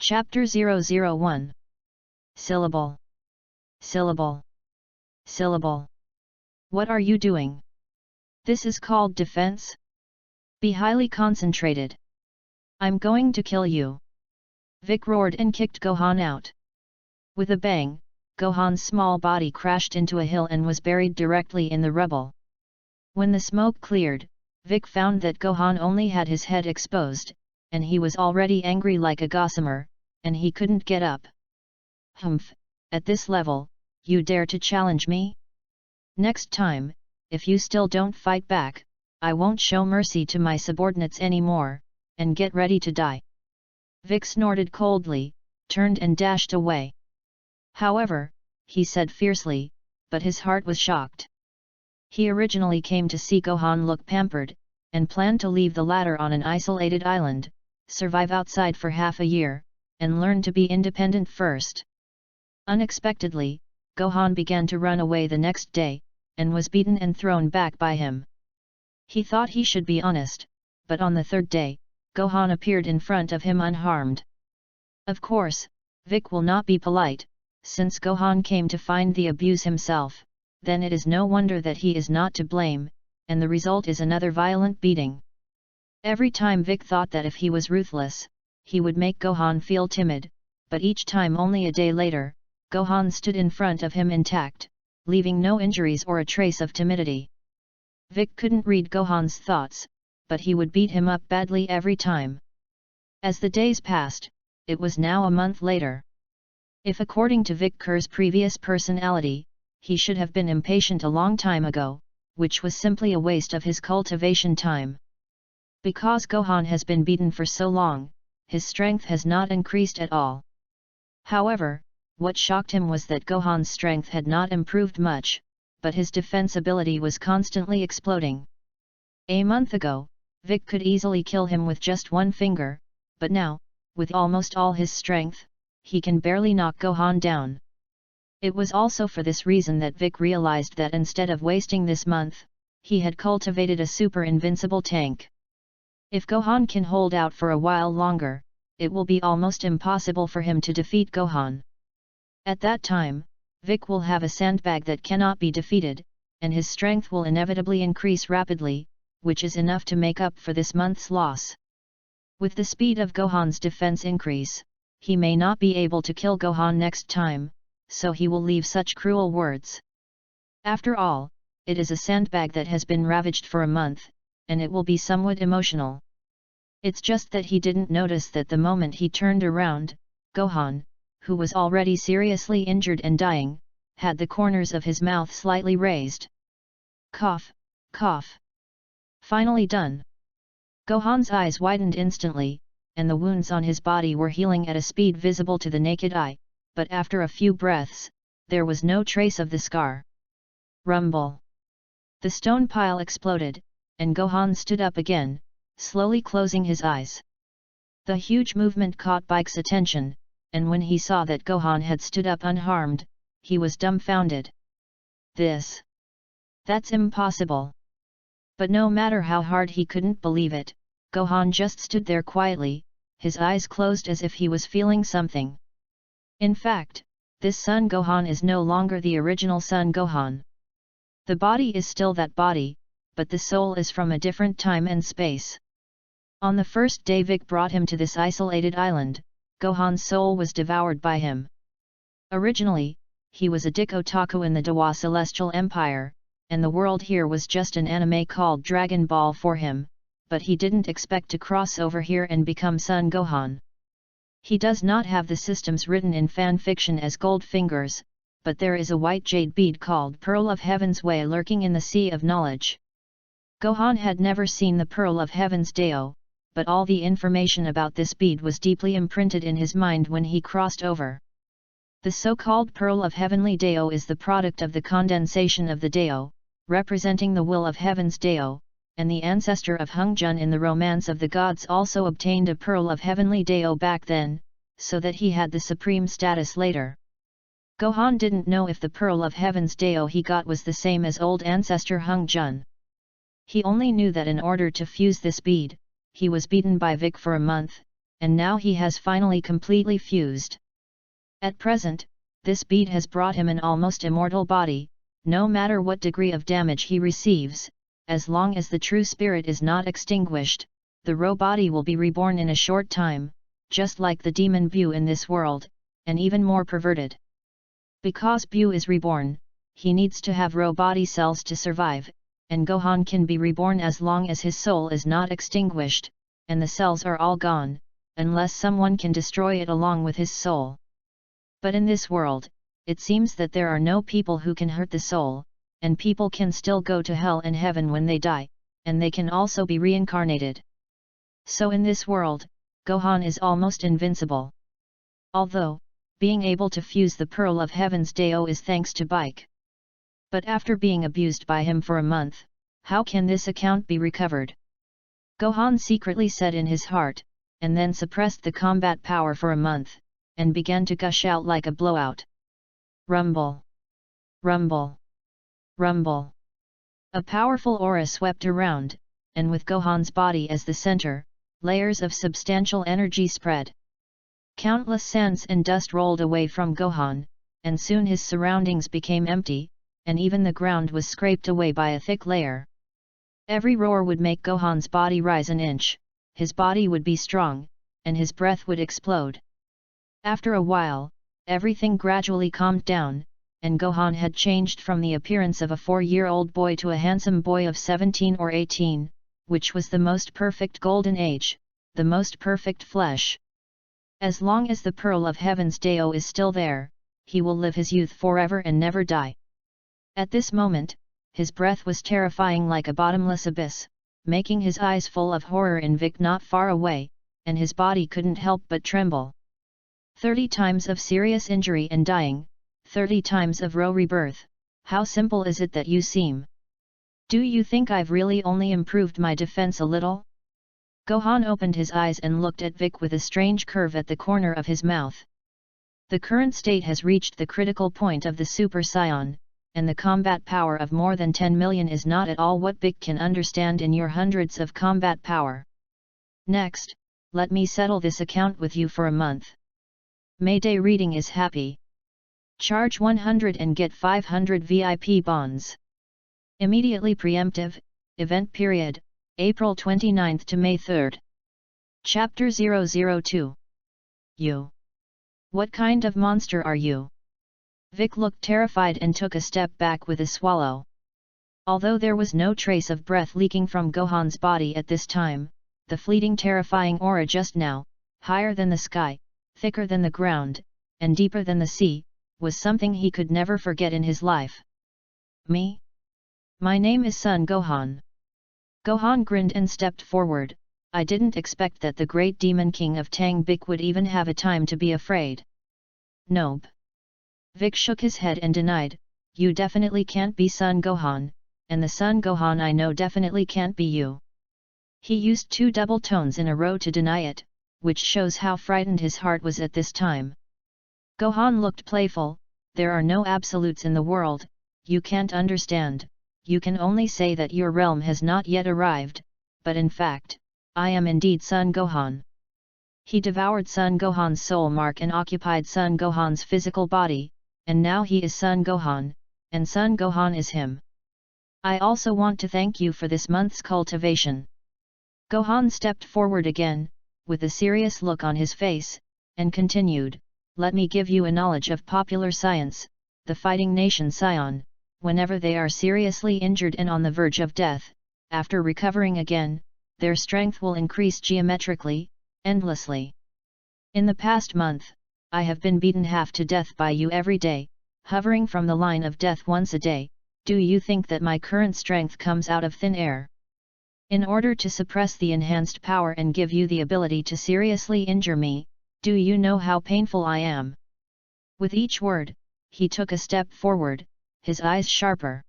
Chapter 001. Syllable. Syllable. Syllable. What are you doing? This is called defense? Be highly concentrated. I'm going to kill you. Vic roared and kicked Gohan out. With a bang, Gohan's small body crashed into a hill and was buried directly in the rubble. When the smoke cleared, Vic found that Gohan only had his head exposed, and he was already angry like a gossamer, and he couldn't get up. Humph, at this level, you dare to challenge me? Next time, if you still don't fight back, I won't show mercy to my subordinates anymore, and get ready to die. Vic snorted coldly, turned and dashed away. However, he said fiercely, but his heart was shocked. He originally came to see Gohan look pampered, and planned to leave the latter on an isolated island, survive outside for half a year, and learn to be independent first. Unexpectedly, Gohan began to run away the next day, and was beaten and thrown back by him. He thought he should be honest, but on the third day, Gohan appeared in front of him unharmed. Of course, Vic will not be polite, since Gohan came to find the abuse himself, then it is no wonder that he is not to blame, and the result is another violent beating. Every time Vic thought that if he was ruthless, he would make Gohan feel timid, but each time only a day later, Gohan stood in front of him intact, leaving no injuries or a trace of timidity. Vic couldn't read Gohan's thoughts, but he would beat him up badly every time. As the days passed, it was now a month later. If according to Vic Kerr's previous personality, he should have been impatient a long time ago, which was simply a waste of his cultivation time. Because Gohan has been beaten for so long, his strength has not increased at all. However, what shocked him was that Gohan's strength had not improved much, but his defense ability was constantly exploding. A month ago, Vic could easily kill him with just one finger, but now, with almost all his strength, he can barely knock Gohan down. It was also for this reason that Vic realized that instead of wasting this month, he had cultivated a super invincible tank. If Gohan can hold out for a while longer, it will be almost impossible for him to defeat Gohan. At that time, Vic will have a sandbag that cannot be defeated, and his strength will inevitably increase rapidly, which is enough to make up for this month's loss. With the speed of Gohan's defense increase, he may not be able to kill Gohan next time, so he will leave such cruel words. After all, it is a sandbag that has been ravaged for a month, and it will be somewhat emotional. It's just that he didn't notice that the moment he turned around, Gohan, who was already seriously injured and dying, had the corners of his mouth slightly raised. Cough, cough. Finally done. Gohan's eyes widened instantly, and the wounds on his body were healing at a speed visible to the naked eye, but after a few breaths, there was no trace of the scar. Rumble. The stone pile exploded, and Gohan stood up again, slowly closing his eyes. The huge movement caught Bike's attention, and when he saw that Gohan had stood up unharmed, he was dumbfounded. That's impossible. But no matter how hard he couldn't believe it, Gohan just stood there quietly, his eyes closed as if he was feeling something. In fact, this Son Gohan is no longer the original Son Gohan. The body is still that body, but the soul is from a different time and space. On the first day Vic brought him to this isolated island, Gohan's soul was devoured by him. Originally, he was a Dick Otaku in the Dawa Celestial Empire, and the world here was just an anime called Dragon Ball for him, but he didn't expect to cross over here and become Son Gohan. He does not have the systems written in fanfiction as gold fingers, but there is a white jade bead called Pearl of Heaven's Way lurking in the Sea of Knowledge. Gohan had never seen the Pearl of Heaven's Dao, but all the information about this bead was deeply imprinted in his mind when he crossed over. The so-called Pearl of Heavenly Dao is the product of the condensation of the Dao, representing the will of Heaven's Dao, and the ancestor of Hungjun in the Romance of the Gods also obtained a Pearl of Heavenly Dao back then, so that he had the supreme status later. Gohan didn't know if the Pearl of Heaven's Dao he got was the same as old ancestor Hungjun. He only knew that in order to fuse this bead, he was beaten by Vic for a month, and now he has finally completely fused. At present, this beat has brought him an almost immortal body. No matter what degree of damage he receives, as long as the true spirit is not extinguished, the raw body will be reborn in a short time, just like the demon Bu in this world, and even more perverted. Because Bu is reborn, he needs to have raw body cells to survive, and Gohan can be reborn as long as his soul is not extinguished, and the cells are all gone, unless someone can destroy it along with his soul. But in this world, it seems that there are no people who can hurt the soul, and people can still go to hell and heaven when they die, and they can also be reincarnated. So in this world, Gohan is almost invincible. Although, being able to fuse the Pearl of Heaven's Dao is thanks to Bike. But after being abused by him for a month, how can this account be recovered? Gohan secretly said in his heart, and then suppressed the combat power for a month, and began to gush out like a blowout. Rumble! Rumble! Rumble! A powerful aura swept around, and with Gohan's body as the center, layers of substantial energy spread. Countless sands and dust rolled away from Gohan, and soon his surroundings became empty, and even the ground was scraped away by a thick layer. Every roar would make Gohan's body rise an inch, his body would be strong, and his breath would explode. After a while, everything gradually calmed down, and Gohan had changed from the appearance of a 4-year-old boy to a handsome boy of 17 or 18, which was the most perfect golden age, the most perfect flesh. As long as the Pearl of Heaven's Dao is still there, he will live his youth forever and never die. At this moment, his breath was terrifying like a bottomless abyss, making his eyes full of horror in Vic not far away, and his body couldn't help but tremble. 30 times of serious injury and dying, 30 times of raw rebirth, how simple is it that you seem? Do you think I've really only improved my defense a little? Gohan opened his eyes and looked at Vic with a strange curve at the corner of his mouth. The current state has reached the critical point of the Super Saiyan, and the combat power of more than 10 million is not at all what Vic can understand in your hundreds of combat power. Next, let me settle this account with you for a month. Mayday reading is happy. Charge 100 and get 500 VIP bonds. Immediately preemptive, event period, April 29 to May 3. Chapter 002. You. What kind of monster are you? Vic looked terrified and took a step back with a swallow. Although there was no trace of breath leaking from Gohan's body at this time, the fleeting terrifying aura just now, higher than the sky, thicker than the ground, and deeper than the sea, was something he could never forget in his life. Me? My name is Son Gohan. Gohan grinned and stepped forward. I didn't expect that the great demon king of Tang Bik would even have a time to be afraid. Nope. Vic shook his head and denied, you definitely can't be Son Gohan, and the Son Gohan I know definitely can't be you. He used 2 double tones in a row to deny it, which shows how frightened his heart was at this time. Gohan looked playful, there are no absolutes in the world, you can't understand, you can only say that your realm has not yet arrived, but in fact, I am indeed Son Gohan. He devoured Son Gohan's soul mark and occupied Son Gohan's physical body, and now he is Son Gohan, and Son Gohan is him. I also want to thank you for this month's cultivation. Gohan stepped forward again, with a serious look on his face, and continued, let me give you a knowledge of popular science, the fighting nation Saiyan, whenever they are seriously injured and on the verge of death, after recovering again, their strength will increase geometrically, endlessly. In the past month, I have been beaten half to death by you every day, hovering from the line of death once a day. Do you think that my current strength comes out of thin air? In order to suppress the enhanced power and give you the ability to seriously injure me, do you know how painful I am? With each word, he took a step forward, his eyes sharper.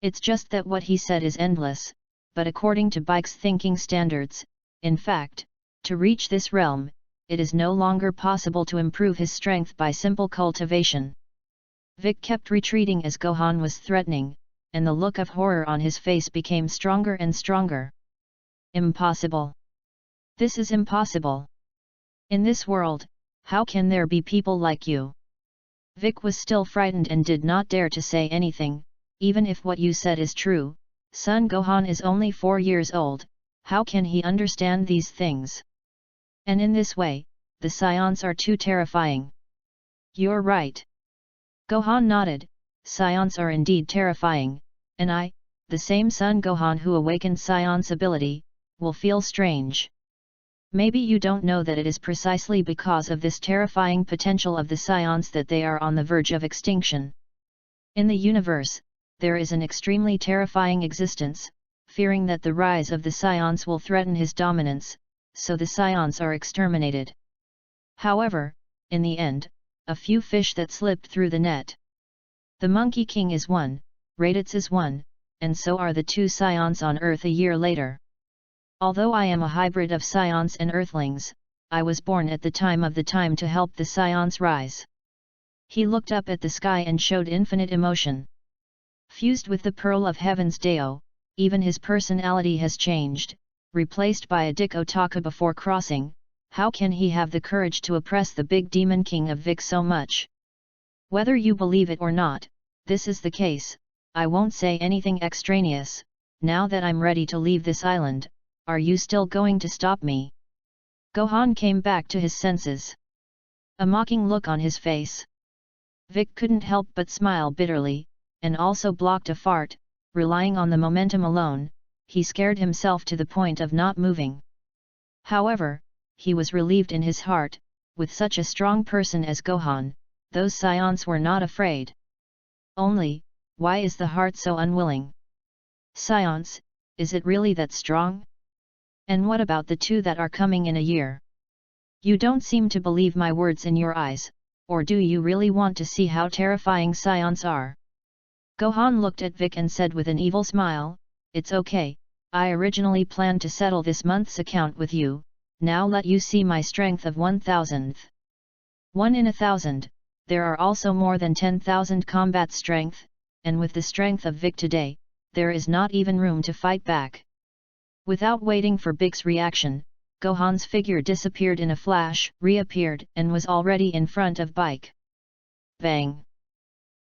It's just that what he said is endless, but according to Bike's thinking standards, in fact, to reach this realm, it is no longer possible to improve his strength by simple cultivation. Vic kept retreating as Gohan was threatening, and the look of horror on his face became stronger and stronger. Impossible. This is impossible. In this world, how can there be people like you? Vic was still frightened and did not dare to say anything. Even if what you said is true, son Gohan is only 4 years old, how can he understand these things? And in this way, the scions are too terrifying. You're right. Gohan nodded, scions are indeed terrifying, and I, the same son Gohan who awakened scion's ability, will feel strange. Maybe you don't know that it is precisely because of this terrifying potential of the scions that they are on the verge of extinction. In the universe, there is an extremely terrifying existence, fearing that the rise of the scions will threaten his dominance, so the scions are exterminated. However, in the end, a few fish that slipped through the net. The Monkey King is one, Raditz is one, and so are the 2 scions on Earth a year later. Although I am a hybrid of scions and Earthlings, I was born at the time of the time to help the scions rise. He looked up at the sky and showed infinite emotion. Fused with the Pearl of Heaven's Deo, even his personality has changed, replaced by a Dick Otaka before crossing. How can he have the courage to oppress the big demon king of Vic so much? Whether you believe it or not, this is the case. I won't say anything extraneous. Now that I'm ready to leave this island, are you still going to stop me? Gohan came back to his senses. A mocking look on his face. Vic couldn't help but smile bitterly, and also blocked a fart. Relying on the momentum alone, he scared himself to the point of not moving. However, he was relieved in his heart. With such a strong person as Gohan, those scions were not afraid. Only, why is the heart so unwilling? Scions, is it really that strong? And what about the 2 that are coming in a year? You don't seem to believe my words in your eyes, or do you really want to see how terrifying scions are? Gohan looked at Vic and said with an evil smile, it's okay, I originally planned to settle this month's account with you. Now let you see my strength of 1,000th. 1 in 1,000, there are also more than 10,000 combat strength, and with the strength of Vic today, there is not even room to fight back. Without waiting for Vic's reaction, Gohan's figure disappeared in a flash, reappeared, and was already in front of Bike. Bang!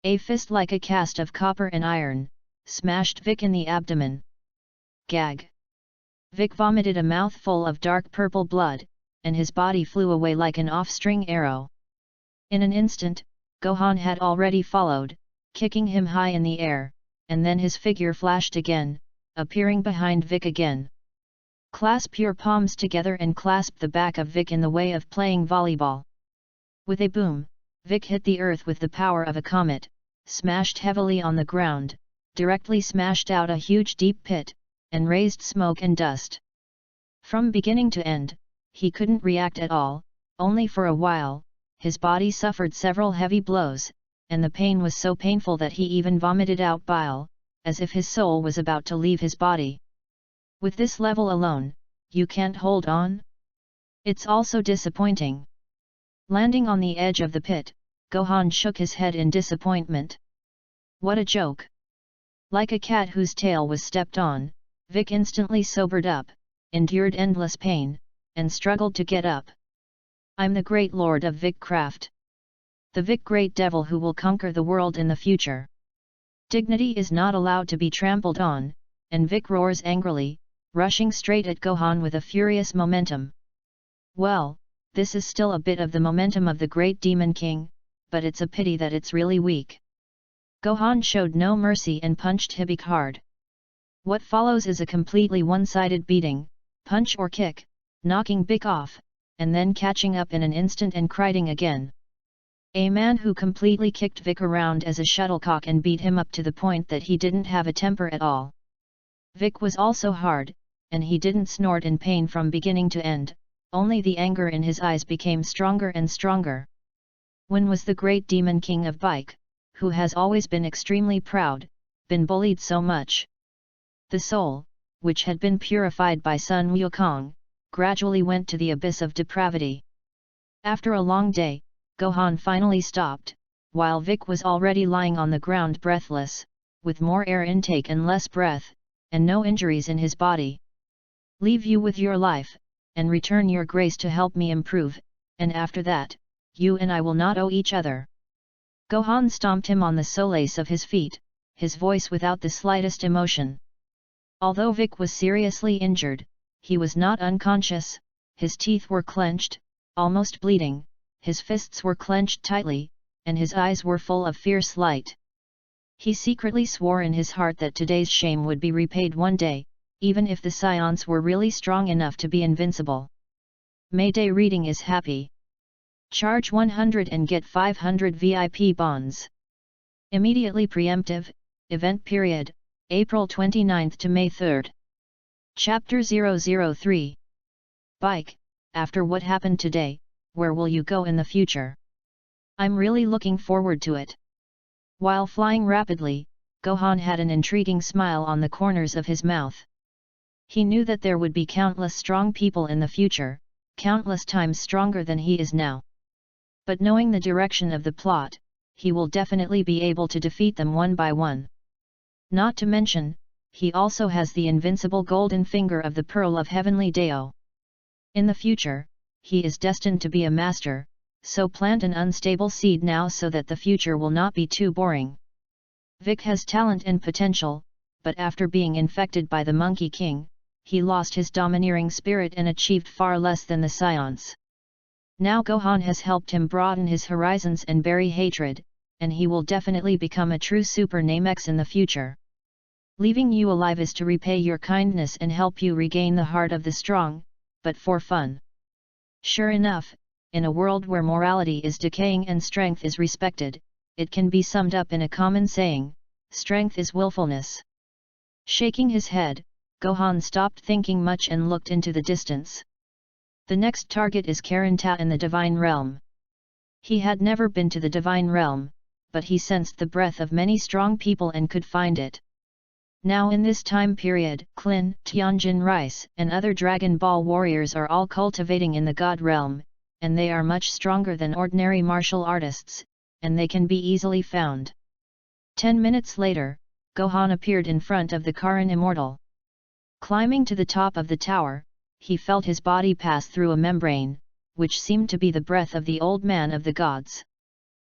A fist like a cast of copper and iron, smashed Vic in the abdomen. Gag! Vic vomited a mouthful of dark purple blood, and his body flew away like an off-string arrow. In an instant, Gohan had already followed, kicking him high in the air, and then his figure flashed again, appearing behind Vic again. Clasp your palms together and clasp the back of Vic in the way of playing volleyball. With a boom, Vic hit the earth with the power of a comet, smashed heavily on the ground, directly smashed out a huge deep pit, and raised smoke and dust. From beginning to end, he couldn't react at all. Only for a while, his body suffered several heavy blows, and the pain was so painful that he even vomited out bile, as if his soul was about to leave his body. With this level alone, you can't hold on? It's also disappointing. Landing on the edge of the pit, Gohan shook his head in disappointment. What a joke! Like a cat whose tail was stepped on, Vic instantly sobered up, endured endless pain, and struggled to get up. I'm the great lord of Vic Craft. The Vic Great Devil who will conquer the world in the future. Dignity is not allowed to be trampled on, and Vic roars angrily, rushing straight at Gohan with a furious momentum. Well, this is still a bit of the momentum of the Great Demon King, but it's a pity that it's really weak. Gohan showed no mercy and punched Hibik hard. What follows is a completely one-sided beating, punch or kick, knocking Vic off, and then catching up in an instant and criting again. A man who completely kicked Vic around as a shuttlecock and beat him up to the point that he didn't have a temper at all. Vic was also hard, and he didn't snort in pain from beginning to end, only the anger in his eyes became stronger and stronger. When was the Great Demon King of Bike, who has always been extremely proud, been bullied so much? The soul, which had been purified by Sun Wukong, gradually went to the abyss of depravity. After a long day, Gohan finally stopped, while Vic was already lying on the ground breathless, with more air intake and less breath, and no injuries in his body. Leave you with your life, and return your grace to help me improve, and after that, you and I will not owe each other." Gohan stomped him on the soles of his feet, his voice without the slightest emotion. Although Vic was seriously injured, he was not unconscious, his teeth were clenched, almost bleeding, his fists were clenched tightly, and his eyes were full of fierce light. He secretly swore in his heart that today's shame would be repaid one day, even if the Scions were really strong enough to be invincible. Mayday reading is happy. Charge 100 and get 500 VIP bonds. Immediately preemptive, event period, April 29 to May 3. Chapter 003. Bike, after what happened today, where will you go in the future? I'm really looking forward to it. While flying rapidly, Gohan had an intriguing smile on the corners of his mouth. He knew that there would be countless strong people in the future, countless times stronger than he is now. But knowing the direction of the plot, he will definitely be able to defeat them one by one. Not to mention, he also has the invincible golden finger of the Pearl of Heavenly Dao. In the future, he is destined to be a master, so plant an unstable seed now so that the future will not be too boring. Vic has talent and potential, but after being infected by the Monkey King, he lost his domineering spirit and achieved far less than the Scions. Now Gohan has helped him broaden his horizons and bury hatred, and he will definitely become a true Super Namex in the future. Leaving you alive is to repay your kindness and help you regain the heart of the strong, but for fun. Sure enough, in a world where morality is decaying and strength is respected, it can be summed up in a common saying, strength is willfulness. Shaking his head, Gohan stopped thinking much and looked into the distance. The next target is Karanta in the Divine Realm. He had never been to the Divine Realm, but he sensed the breath of many strong people and could find it. Now in this time period, Klin, Tianjin Rice and other Dragon Ball warriors are all cultivating in the God Realm, and they are much stronger than ordinary martial artists, and they can be easily found. 10 minutes later, Gohan appeared in front of the Karin Immortal. Climbing to the top of the tower, he felt his body pass through a membrane, which seemed to be the breath of the old man of the gods.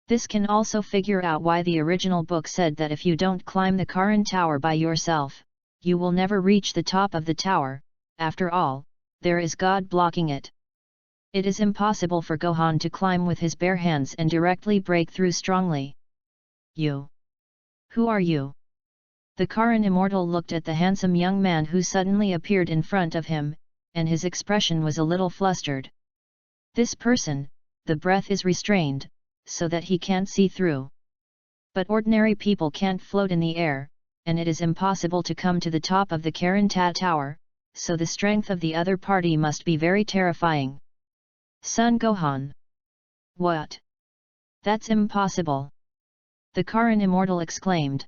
This can also figure out why the original book said that if you don't climb the Karin Tower by yourself, you will never reach the top of the tower. After all, there is God blocking it. It is impossible for Gohan to climb with his bare hands and directly break through strongly. You? Who are you? The Karin Immortal looked at the handsome young man who suddenly appeared in front of him, and his expression was a little flustered. This person, the breath is restrained, so that he can't see through. But ordinary people can't float in the air, and it is impossible to come to the top of the Karanta Tower, so the strength of the other party must be very terrifying. Son Gohan. What? That's impossible! The Karin Immortal exclaimed.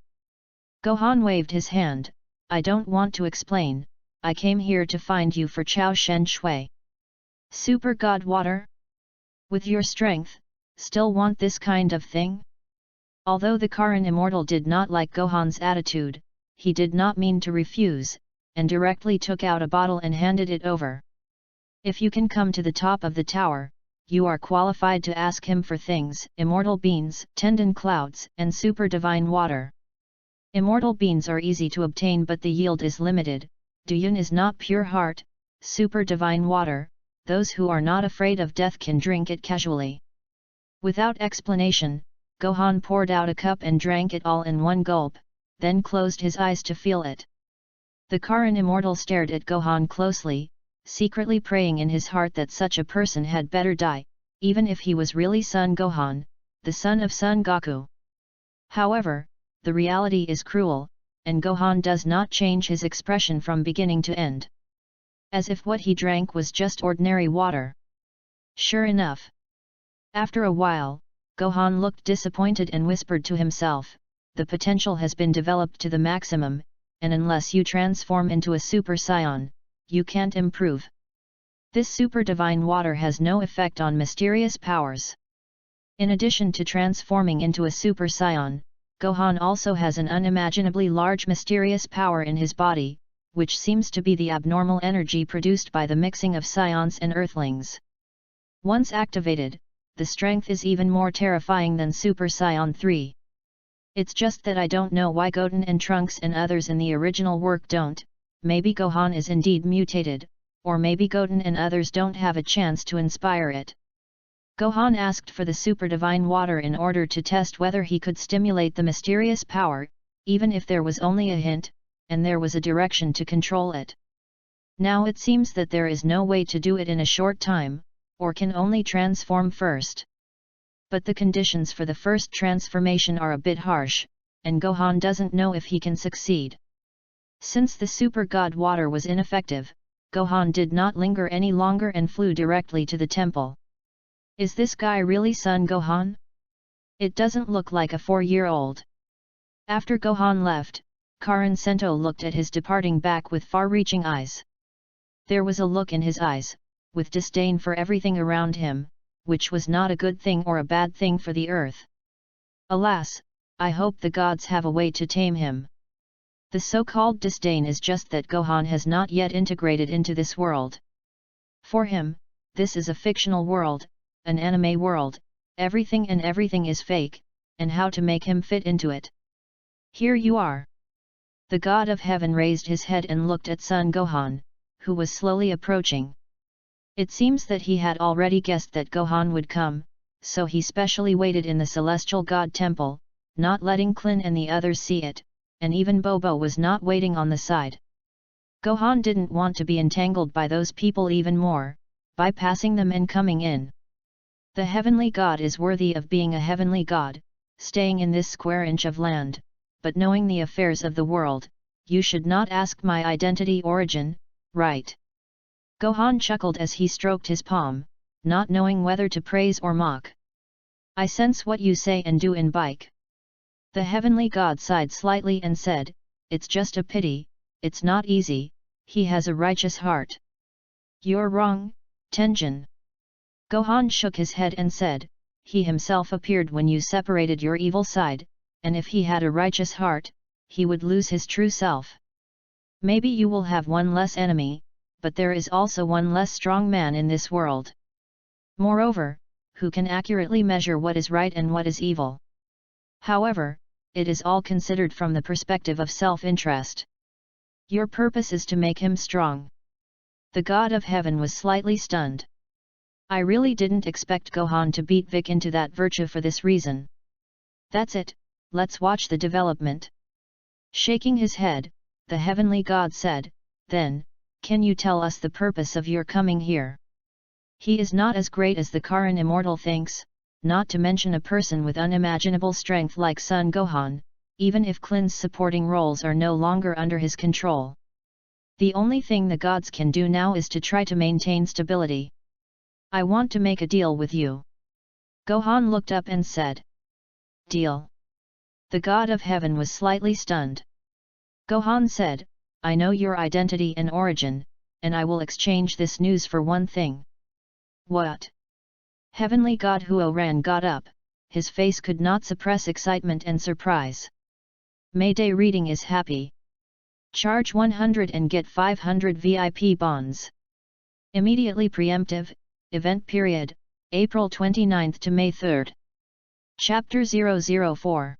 Gohan waved his hand. I don't want to explain, I came here to find you for Chao Shen Shui. Super God Water? With your strength, still want this kind of thing? Although the Karin Immortal did not like Gohan's attitude, he did not mean to refuse, and directly took out a bottle and handed it over. If you can come to the top of the tower, you are qualified to ask him for things: immortal beans, tendon clouds, and super divine water. Immortal beans are easy to obtain but the yield is limited. Duyun is not pure heart. Super divine water, those who are not afraid of death can drink it casually. Without explanation, Gohan poured out a cup and drank it all in one gulp, then closed his eyes to feel it. The Karin Immortal stared at Gohan closely, secretly praying in his heart that such a person had better die, even if he was really Son Gohan, the son of Son Goku. However, the reality is cruel, and Gohan does not change his expression from beginning to end. As if what he drank was just ordinary water. Sure enough. After a while, Gohan looked disappointed and whispered to himself, the potential has been developed to the maximum, and unless you transform into a Super Saiyan, you can't improve. This super divine water has no effect on mysterious powers. In addition to transforming into a Super Saiyan, Gohan also has an unimaginably large mysterious power in his body, which seems to be the abnormal energy produced by the mixing of Scions and Earthlings. Once activated, the strength is even more terrifying than Super Saiyan 3. It's just that I don't know why Goten and Trunks and others in the original work don't. Maybe Gohan is indeed mutated, or maybe Goten and others don't have a chance to inspire it. Gohan asked for the super divine water in order to test whether he could stimulate the mysterious power, even if there was only a hint, and there was a direction to control it. Now it seems that there is no way to do it in a short time, or can only transform first. But the conditions for the first transformation are a bit harsh, and Gohan doesn't know if he can succeed. Since the super god water was ineffective, Gohan did not linger any longer and flew directly to the temple. Is this guy really Son Gohan? It doesn't look like a 4-year-old. After Gohan left, Karan Sento looked at his departing back with far-reaching eyes. There was a look in his eyes, with disdain for everything around him, which was not a good thing or a bad thing for the earth. Alas, I hope the gods have a way to tame him. The so-called disdain is just that Gohan has not yet integrated into this world. For him, this is a fictional world, an anime world, everything is fake, and how to make him fit into it. Here you are. The god of heaven raised his head and looked at Son Gohan, who was slowly approaching. It seems that he had already guessed that Gohan would come, so he specially waited in the celestial god temple, not letting Klin and the others see it, and even Bobo was not waiting on the side. Gohan didn't want to be entangled by those people even more, bypassing them and coming in. The heavenly god is worthy of being a heavenly god, staying in this square inch of land, but knowing the affairs of the world, you should not ask my identity origin, right? Gohan chuckled as he stroked his palm, not knowing whether to praise or mock. I sense what you say and do in bike. The heavenly god sighed slightly and said, it's just a pity, it's not easy, he has a righteous heart. You're wrong, Tenjin. Gohan shook his head and said, he himself appeared when you separated your evil side, and if he had a righteous heart, he would lose his true self. Maybe you will have one less enemy, but there is also one less strong man in this world. Moreover, who can accurately measure what is right and what is evil? However, it is all considered from the perspective of self-interest. Your purpose is to make him strong. The god of heaven was slightly stunned. I really didn't expect Gohan to beat Vic into that virtue for this reason. That's it, let's watch the development. Shaking his head, the heavenly god said, then, can you tell us the purpose of your coming here? He is not as great as the Karan immortal thinks, not to mention a person with unimaginable strength like Son Gohan, even if Klin's supporting roles are no longer under his control. The only thing the gods can do now is to try to maintain stability. I want to make a deal with you. Gohan looked up and said. Deal? The god of heaven was slightly stunned. Gohan said, I know your identity and origin, and I will exchange this news for one thing. What? Heavenly God Huo-Ran got up, his face could not suppress excitement and surprise. Mayday reading is happy. Charge 100 and get 500 VIP bonds. Immediately preemptive, event period, April 29 to May 3. Chapter 004.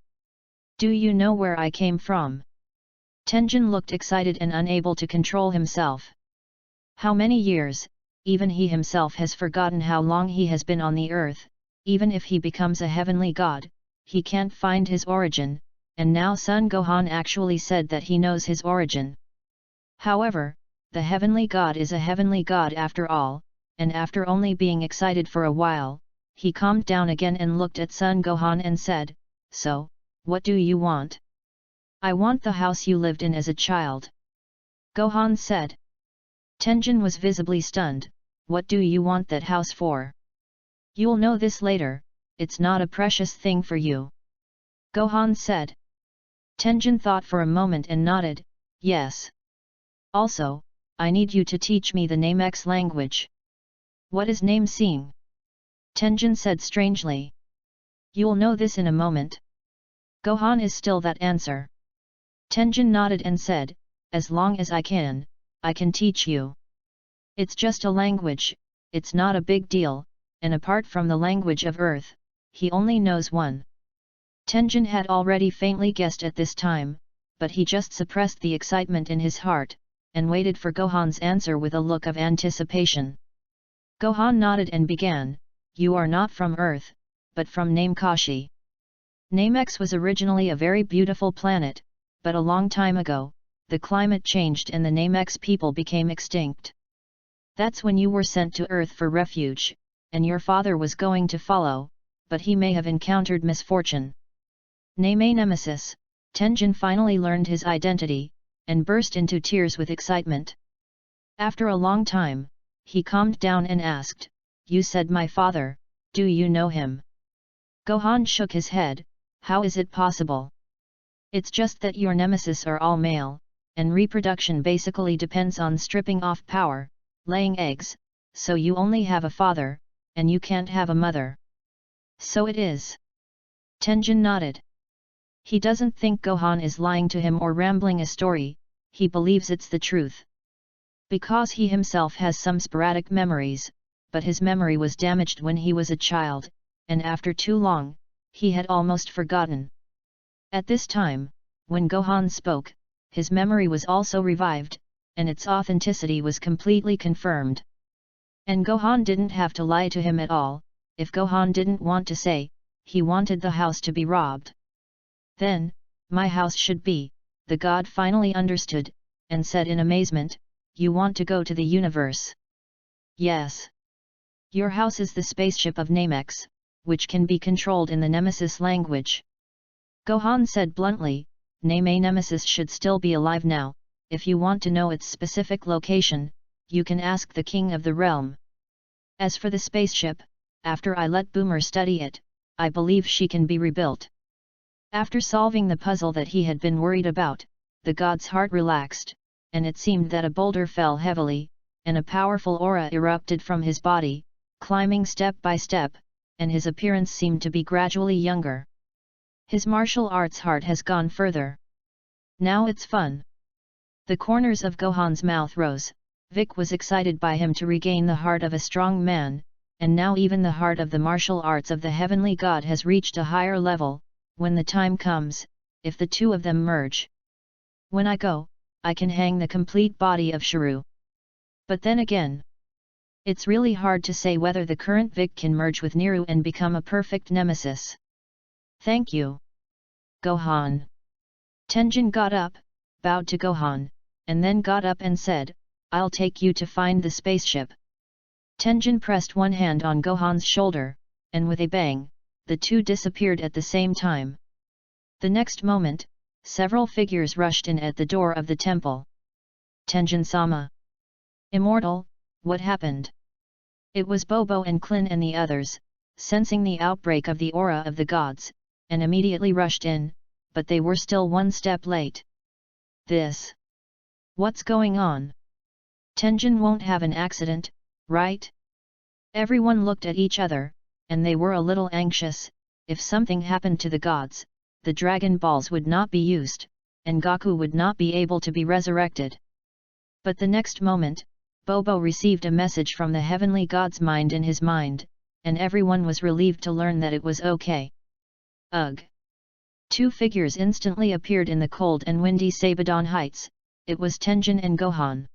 Do you know where I came from? Tenjin looked excited and unable to control himself. How many years? Even he himself has forgotten how long he has been on the earth. Even if he becomes a heavenly god, he can't find his origin, and now Son Gohan actually said that he knows his origin. However, the heavenly god is a heavenly god after all, and after only being excited for a while, he calmed down again and looked at Son Gohan and said, so, what do you want? I want the house you lived in as a child. Gohan said. Tenjin was visibly stunned. What do you want that house for? You'll know this later, it's not a precious thing for you. Gohan said. Tenjin thought for a moment and nodded, yes. Also, I need you to teach me the name X language. What is name Seeing? Tenjin said strangely. You'll know this in a moment. Gohan is still that answer. Tenjin nodded and said, as long as I can teach you. It's just a language, it's not a big deal, and apart from the language of Earth, he only knows one. Tenjin had already faintly guessed at this time, but he just suppressed the excitement in his heart, and waited for Gohan's answer with a look of anticipation. Gohan nodded and began, "You are not from Earth, but from Namekashi. Namex was originally a very beautiful planet, but a long time ago, the climate changed and the Namex people became extinct. That's when you were sent to Earth for refuge, and your father was going to follow, but he may have encountered misfortune." Name Nemesis, Tenjin finally learned his identity, and burst into tears with excitement. After a long time, he calmed down and asked, "You said my father, do you know him?" Gohan shook his head, "How is it possible? It's just that your nemesis are all male, and reproduction basically depends on stripping off power, laying eggs, so you only have a father, and you can't have a mother." "So it is." Tenjin nodded. He doesn't think Gohan is lying to him or rambling a story, he believes it's the truth. Because he himself has some sporadic memories, but his memory was damaged when he was a child, and after too long, he had almost forgotten. At this time, when Gohan spoke, his memory was also revived, and its authenticity was completely confirmed. And Gohan didn't have to lie to him at all. If Gohan didn't want to say, he wanted the house to be robbed. Then, "My house should be," the god finally understood, and said in amazement, "You want to go to the universe?" "Yes. Your house is the spaceship of Namex, which can be controlled in the Nemesis language." Gohan said bluntly, "Name Nemesis should still be alive now. If you want to know its specific location, you can ask the king of the realm. As for the spaceship, after I let Boomer study it, I believe she can be rebuilt." After solving the puzzle that he had been worried about, the god's heart relaxed, and it seemed that a boulder fell heavily, and a powerful aura erupted from his body, climbing step by step, and his appearance seemed to be gradually younger. His martial arts heart has gone further. Now it's fun. The corners of Gohan's mouth rose. Vic was excited by him to regain the heart of a strong man, and now even the heart of the martial arts of the heavenly god has reached a higher level. When the time comes, if the two of them merge. When I go, I can hang the complete body of Shuru. But then again, it's really hard to say whether the current Vic can merge with Niru and become a perfect nemesis. Thank you, Gohan. Tenjin got up, bowed to Gohan, and then got up and said, "I'll take you to find the spaceship." Tenjin pressed one hand on Gohan's shoulder, and with a bang, the two disappeared at the same time. The next moment, several figures rushed in at the door of the temple. "Tenjin-sama. Immortal, what happened?" It was Bobo and Klin and the others, sensing the outbreak of the aura of the gods, and immediately rushed in, but they were still one step late. What's going on? Tenjin won't have an accident, right?" Everyone looked at each other, and they were a little anxious. If something happened to the gods, the Dragon Balls would not be used, and Goku would not be able to be resurrected. But the next moment, Bobo received a message from the heavenly god's mind in his mind, and everyone was relieved to learn that it was okay. Ugh! Two figures instantly appeared in the cold and windy Sabadon Heights. It was Tenjin and Gohan.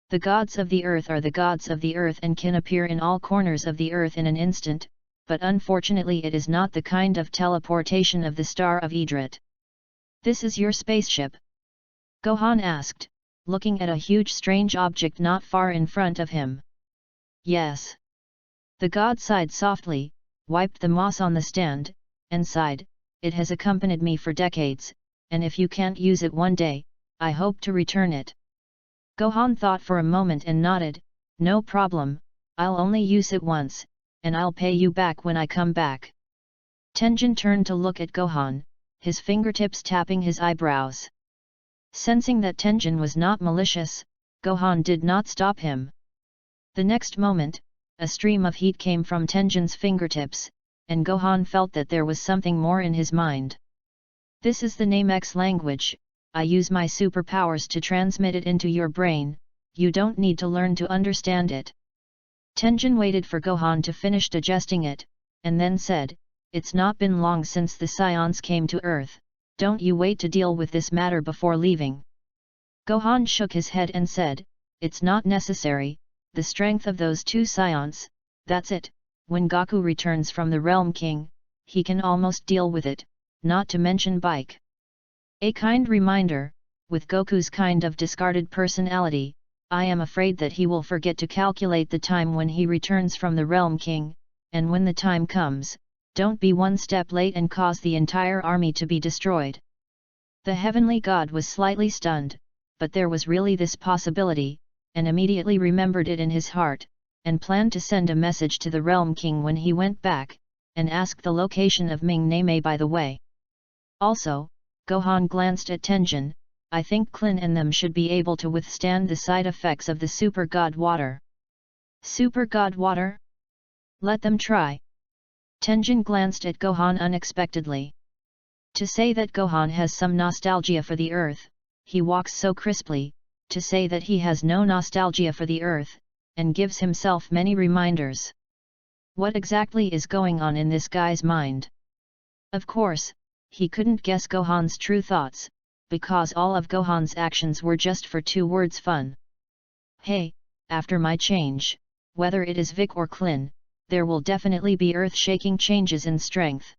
The gods of the earth are the gods of the earth and can appear in all corners of the earth in an instant, but unfortunately it is not the kind of teleportation of the Star of Idrit. "This is your spaceship?" Gohan asked, looking at a huge strange object not far in front of him. "Yes." The god sighed softly, wiped the moss on the stand, and sighed, "It has accompanied me for decades, and if you can't use it one day, I hope to return it." Gohan thought for a moment and nodded, "No problem, I'll only use it once, and I'll pay you back when I come back." Tenjin turned to look at Gohan, his fingertips tapping his eyebrows. Sensing that Tenjin was not malicious, Gohan did not stop him. The next moment, a stream of heat came from Tenjin's fingertips, and Gohan felt that there was something more in his mind. "This is the Namex language, I use my superpowers to transmit it into your brain, you don't need to learn to understand it." Tenjin waited for Gohan to finish digesting it, and then said, "It's not been long since the Scions came to Earth, don't you wait to deal with this matter before leaving." Gohan shook his head and said, "It's not necessary, the strength of those two Scions, that's it, when Goku returns from the Realm King, he can almost deal with it, not to mention Bike." A kind reminder, with Goku's kind of discarded personality, I am afraid that he will forget to calculate the time when he returns from the Realm King, and when the time comes, don't be one step late and cause the entire army to be destroyed. The heavenly god was slightly stunned, but there was really this possibility, and immediately remembered it in his heart, and planned to send a message to the Realm King when he went back, and ask the location of Ming Na Mei by the way. Also, Gohan glanced at Tenjin, I think Klin and them should be able to withstand the side effects of the Super God Water. Super God Water? Let them try. Tenjin glanced at Gohan unexpectedly. To say that Gohan has some nostalgia for the earth, he walks so crisply, to say that he has no nostalgia for the earth, and gives himself many reminders. What exactly is going on in this guy's mind? Of course, he couldn't guess Gohan's true thoughts, because all of Gohan's actions were just for 2 words fun. Hey, after my change, whether it is Vic or Klin, there will definitely be earth-shaking changes in strength.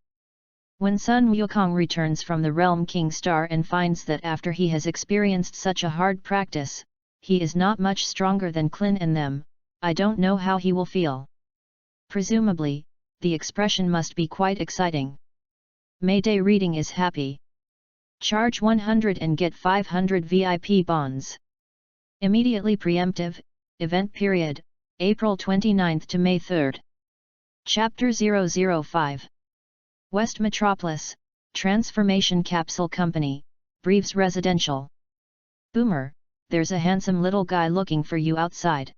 When Sun Wukong returns from the Realm King Star and finds that after he has experienced such a hard practice, he is not much stronger than Klin and them, I don't know how he will feel. Presumably, the expression must be quite exciting. Mayday reading is happy. Charge 100 and get 500 VIP bonds. Immediately preemptive, event period, April 29 to May 3. Chapter 005. West Metropolis, Transformation Capsule Company, Breves Residential. Boomer, there's a handsome little guy looking for you outside.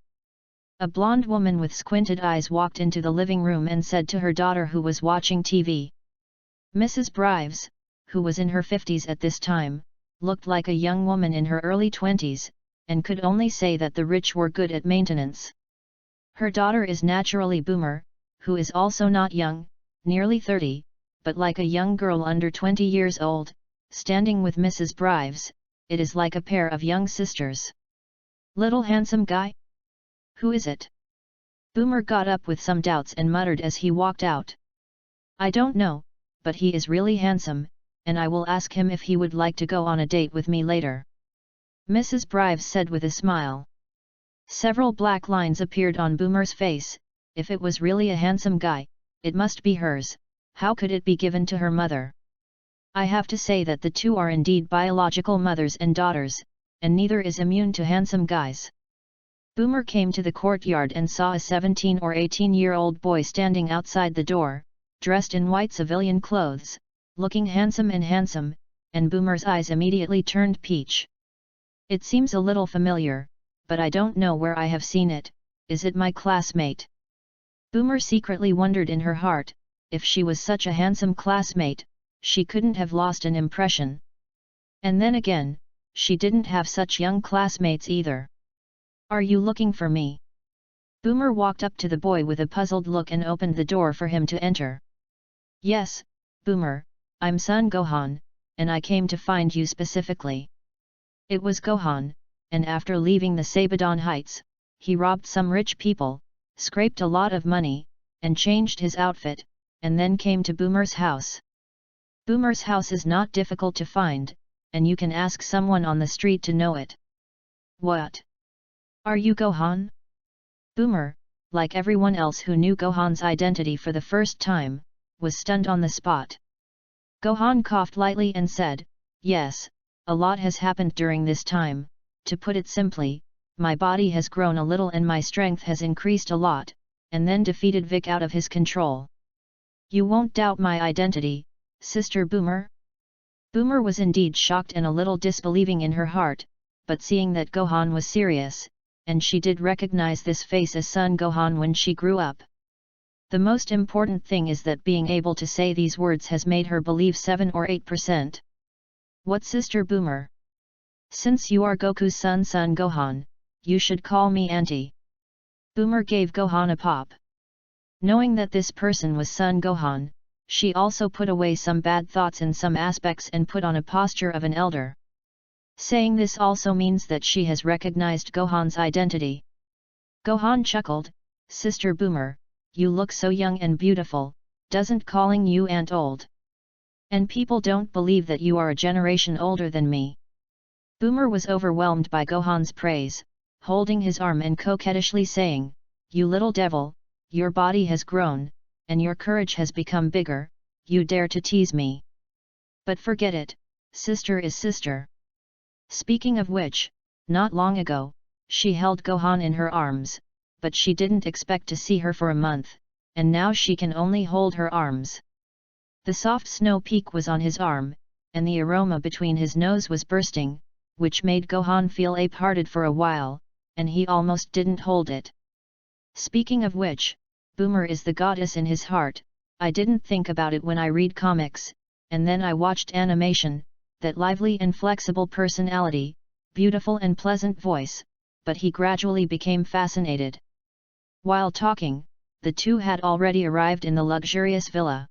A blonde woman with squinted eyes walked into the living room and said to her daughter who was watching TV. Mrs. Breves, who was in her 50s at this time, looked like a young woman in her early 20s, and could only say that the rich were good at maintenance. Her daughter is naturally Boomer, who is also not young, nearly 30, but like a young girl under 20 years old, standing with Mrs. Breves, it is like a pair of young sisters. Little handsome guy? Who is it? Boomer got up with some doubts and muttered as he walked out. I don't know, but he is really handsome, and I will ask him if he would like to go on a date with me later. Mrs. Breves said with a smile. Several black lines appeared on Boomer's face. If it was really a handsome guy, it must be hers. How could it be given to her mother? I have to say that the two are indeed biological mothers and daughters, and neither is immune to handsome guys. Boomer came to the courtyard and saw a 17 or 18-year-old boy standing outside the door, dressed in white civilian clothes, looking handsome, and Boomer's eyes immediately turned peach. It seems a little familiar, but I don't know where I have seen it. Is it my classmate? Boomer secretly wondered in her heart, if she was such a handsome classmate, she couldn't have lost an impression. And then again, she didn't have such young classmates either. Are you looking for me? Boomer walked up to the boy with a puzzled look and opened the door for him to enter. Yes, Boomer, I'm Son Gohan, and I came to find you specifically. It was Gohan, and after leaving the Sabadon Heights, he robbed some rich people, scraped a lot of money, and changed his outfit, and then came to Boomer's house. Boomer's house is not difficult to find, and you can ask someone on the street to know it. What? Are you Gohan? Boomer, like everyone else who knew Gohan's identity for the first time, was stunned on the spot. Gohan coughed lightly and said, yes, a lot has happened during this time. To put it simply, my body has grown a little and my strength has increased a lot, and then defeated Vic out of his control. You won't doubt my identity, Sister Boomer? Boomer was indeed shocked and a little disbelieving in her heart, but seeing that Gohan was serious, and she did recognize this face as Son Gohan when she grew up. The most important thing is that being able to say these words has made her believe 7 or 8%. What, Sister Boomer? Since you are Goku's son Son Gohan, you should call me Auntie. Boomer gave Gohan a pop. Knowing that this person was Son Gohan, she also put away some bad thoughts in some aspects and put on a posture of an elder. Saying this also means that she has recognized Gohan's identity. Gohan chuckled, "Sister Boomer, you look so young and beautiful, doesn't calling you aunt old? And people don't believe that you are a generation older than me." Boomer was overwhelmed by Gohan's praise, holding his arm and coquettishly saying, "You little devil, your body has grown, and your courage has become bigger, you dare to tease me. But forget it, sister is sister." Speaking of which, not long ago, she held Gohan in her arms, but she didn't expect to see her for a month, and now she can only hold her arms. The soft snow peak was on his arm, and the aroma between his nose was bursting, which made Gohan feel ape-hearted for a while, and he almost didn't hold it. Speaking of which, Boomer is the goddess in his heart. I didn't think about it when I read comics, and then I watched animation, that lively and flexible personality, beautiful and pleasant voice, but he gradually became fascinated. While talking, the two had already arrived in the luxurious villa.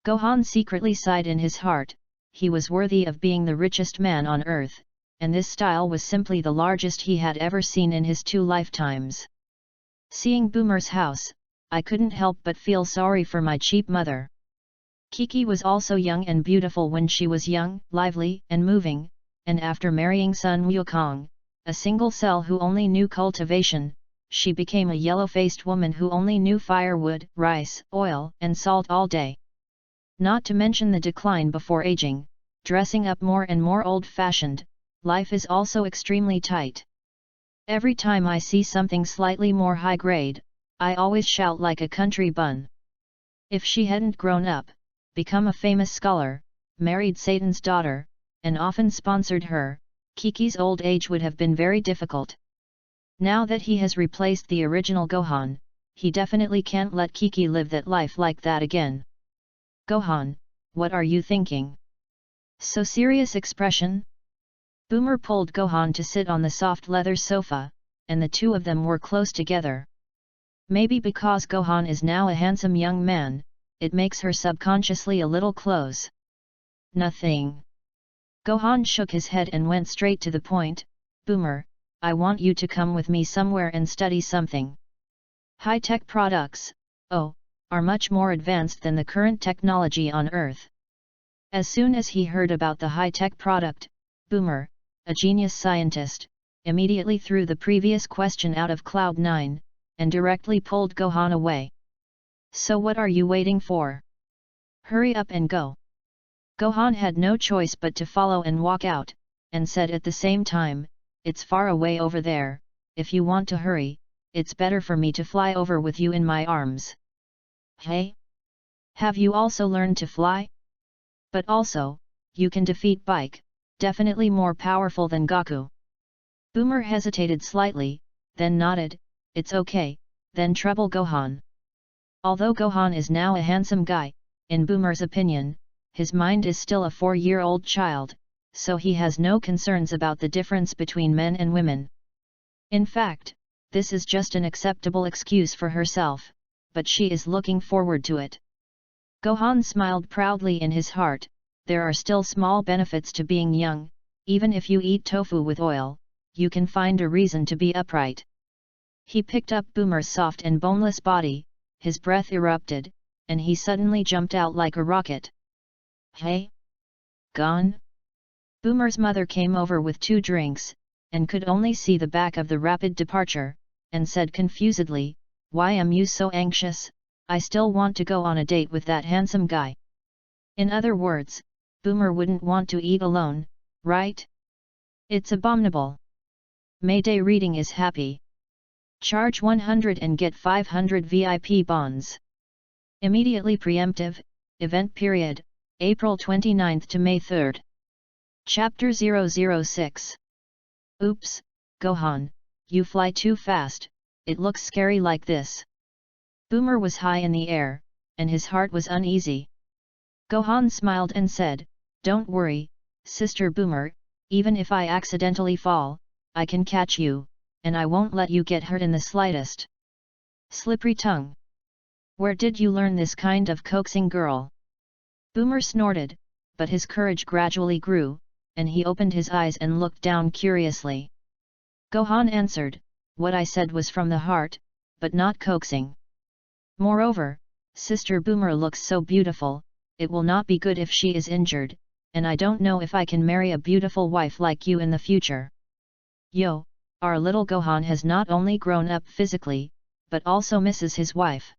Gohan secretly sighed in his heart, he was worthy of being the richest man on earth, and this style was simply the largest he had ever seen in his 2 lifetimes. Seeing Boomer's house, I couldn't help but feel sorry for my cheap mother. Kiki was also young and beautiful when she was young, lively and moving, and after marrying Sun Wukong, a single cell who only knew cultivation, she became a yellow-faced woman who only knew firewood, rice, oil, and salt all day. Not to mention the decline before aging, dressing up more and more old-fashioned, life is also extremely tight. Every time I see something slightly more high-grade, I always shout like a country bun. If she hadn't grown up, become a famous scholar, married Satan's daughter, and often sponsored her, Kiki's old age would have been very difficult. Now that he has replaced the original Gohan, he definitely can't let Kiki live that life like that again. "Gohan, what are you thinking? So serious expression?" Boomer pulled Gohan to sit on the soft leather sofa, and the two of them were close together. Maybe because Gohan is now a handsome young man, it makes her subconsciously a little close. "Nothing." Gohan shook his head and went straight to the point, "Boomer, I want you to come with me somewhere and study something. High-tech products, are much more advanced than the current technology on Earth." As soon as he heard about the high-tech product, Boomer, a genius scientist, immediately threw the previous question out of Cloud 9, and directly pulled Gohan away. "So what are you waiting for? Hurry up and go." Gohan had no choice but to follow and walk out, and said at the same time, "It's far away over there, if you want to hurry, it's better for me to fly over with you in my arms." "Hey? Have you also learned to fly? But also, you can defeat Bike, definitely more powerful than Goku." Boomer hesitated slightly, then nodded, "It's okay, then trouble Gohan." Although Gohan is now a handsome guy, in Boomer's opinion, his mind is still a 4-year-old child, so he has no concerns about the difference between men and women. In fact, this is just an acceptable excuse for herself, but she is looking forward to it. Gohan smiled proudly in his heart, there are still small benefits to being young, even if you eat tofu with oil, you can find a reason to be upright. He picked up Boomer's soft and boneless body, his breath erupted, and he suddenly jumped out like a rocket. "Hey? Gone?" Boomer's mother came over with 2 drinks, and could only see the back of the rapid departure, and said confusedly, "Why am you so anxious? I still want to go on a date with that handsome guy." In other words, Boomer wouldn't want to eat alone, right? It's abominable. Mayday reading is happy. Charge 100 and get 500 VIP bonds. Immediately preemptive, event period, April 29 to May 3. Chapter 006. Oops, Gohan, you fly too fast, it looks scary like this. Boomer was high in the air, and his heart was uneasy. Gohan smiled and said, "Don't worry, Sister Boomer, even if I accidentally fall, I can catch you, and I won't let you get hurt in the slightest." Slippery tongue. Where did you learn this kind of coaxing, girl? Boomer snorted, but his courage gradually grew, and he opened his eyes and looked down curiously. Gohan answered, what I said was from the heart, but not coaxing. Moreover, Sister Boomer looks so beautiful, it will not be good if she is injured, and I don't know if I can marry a beautiful wife like you in the future. Yo, our little Gohan has not only grown up physically, but also misses his wife.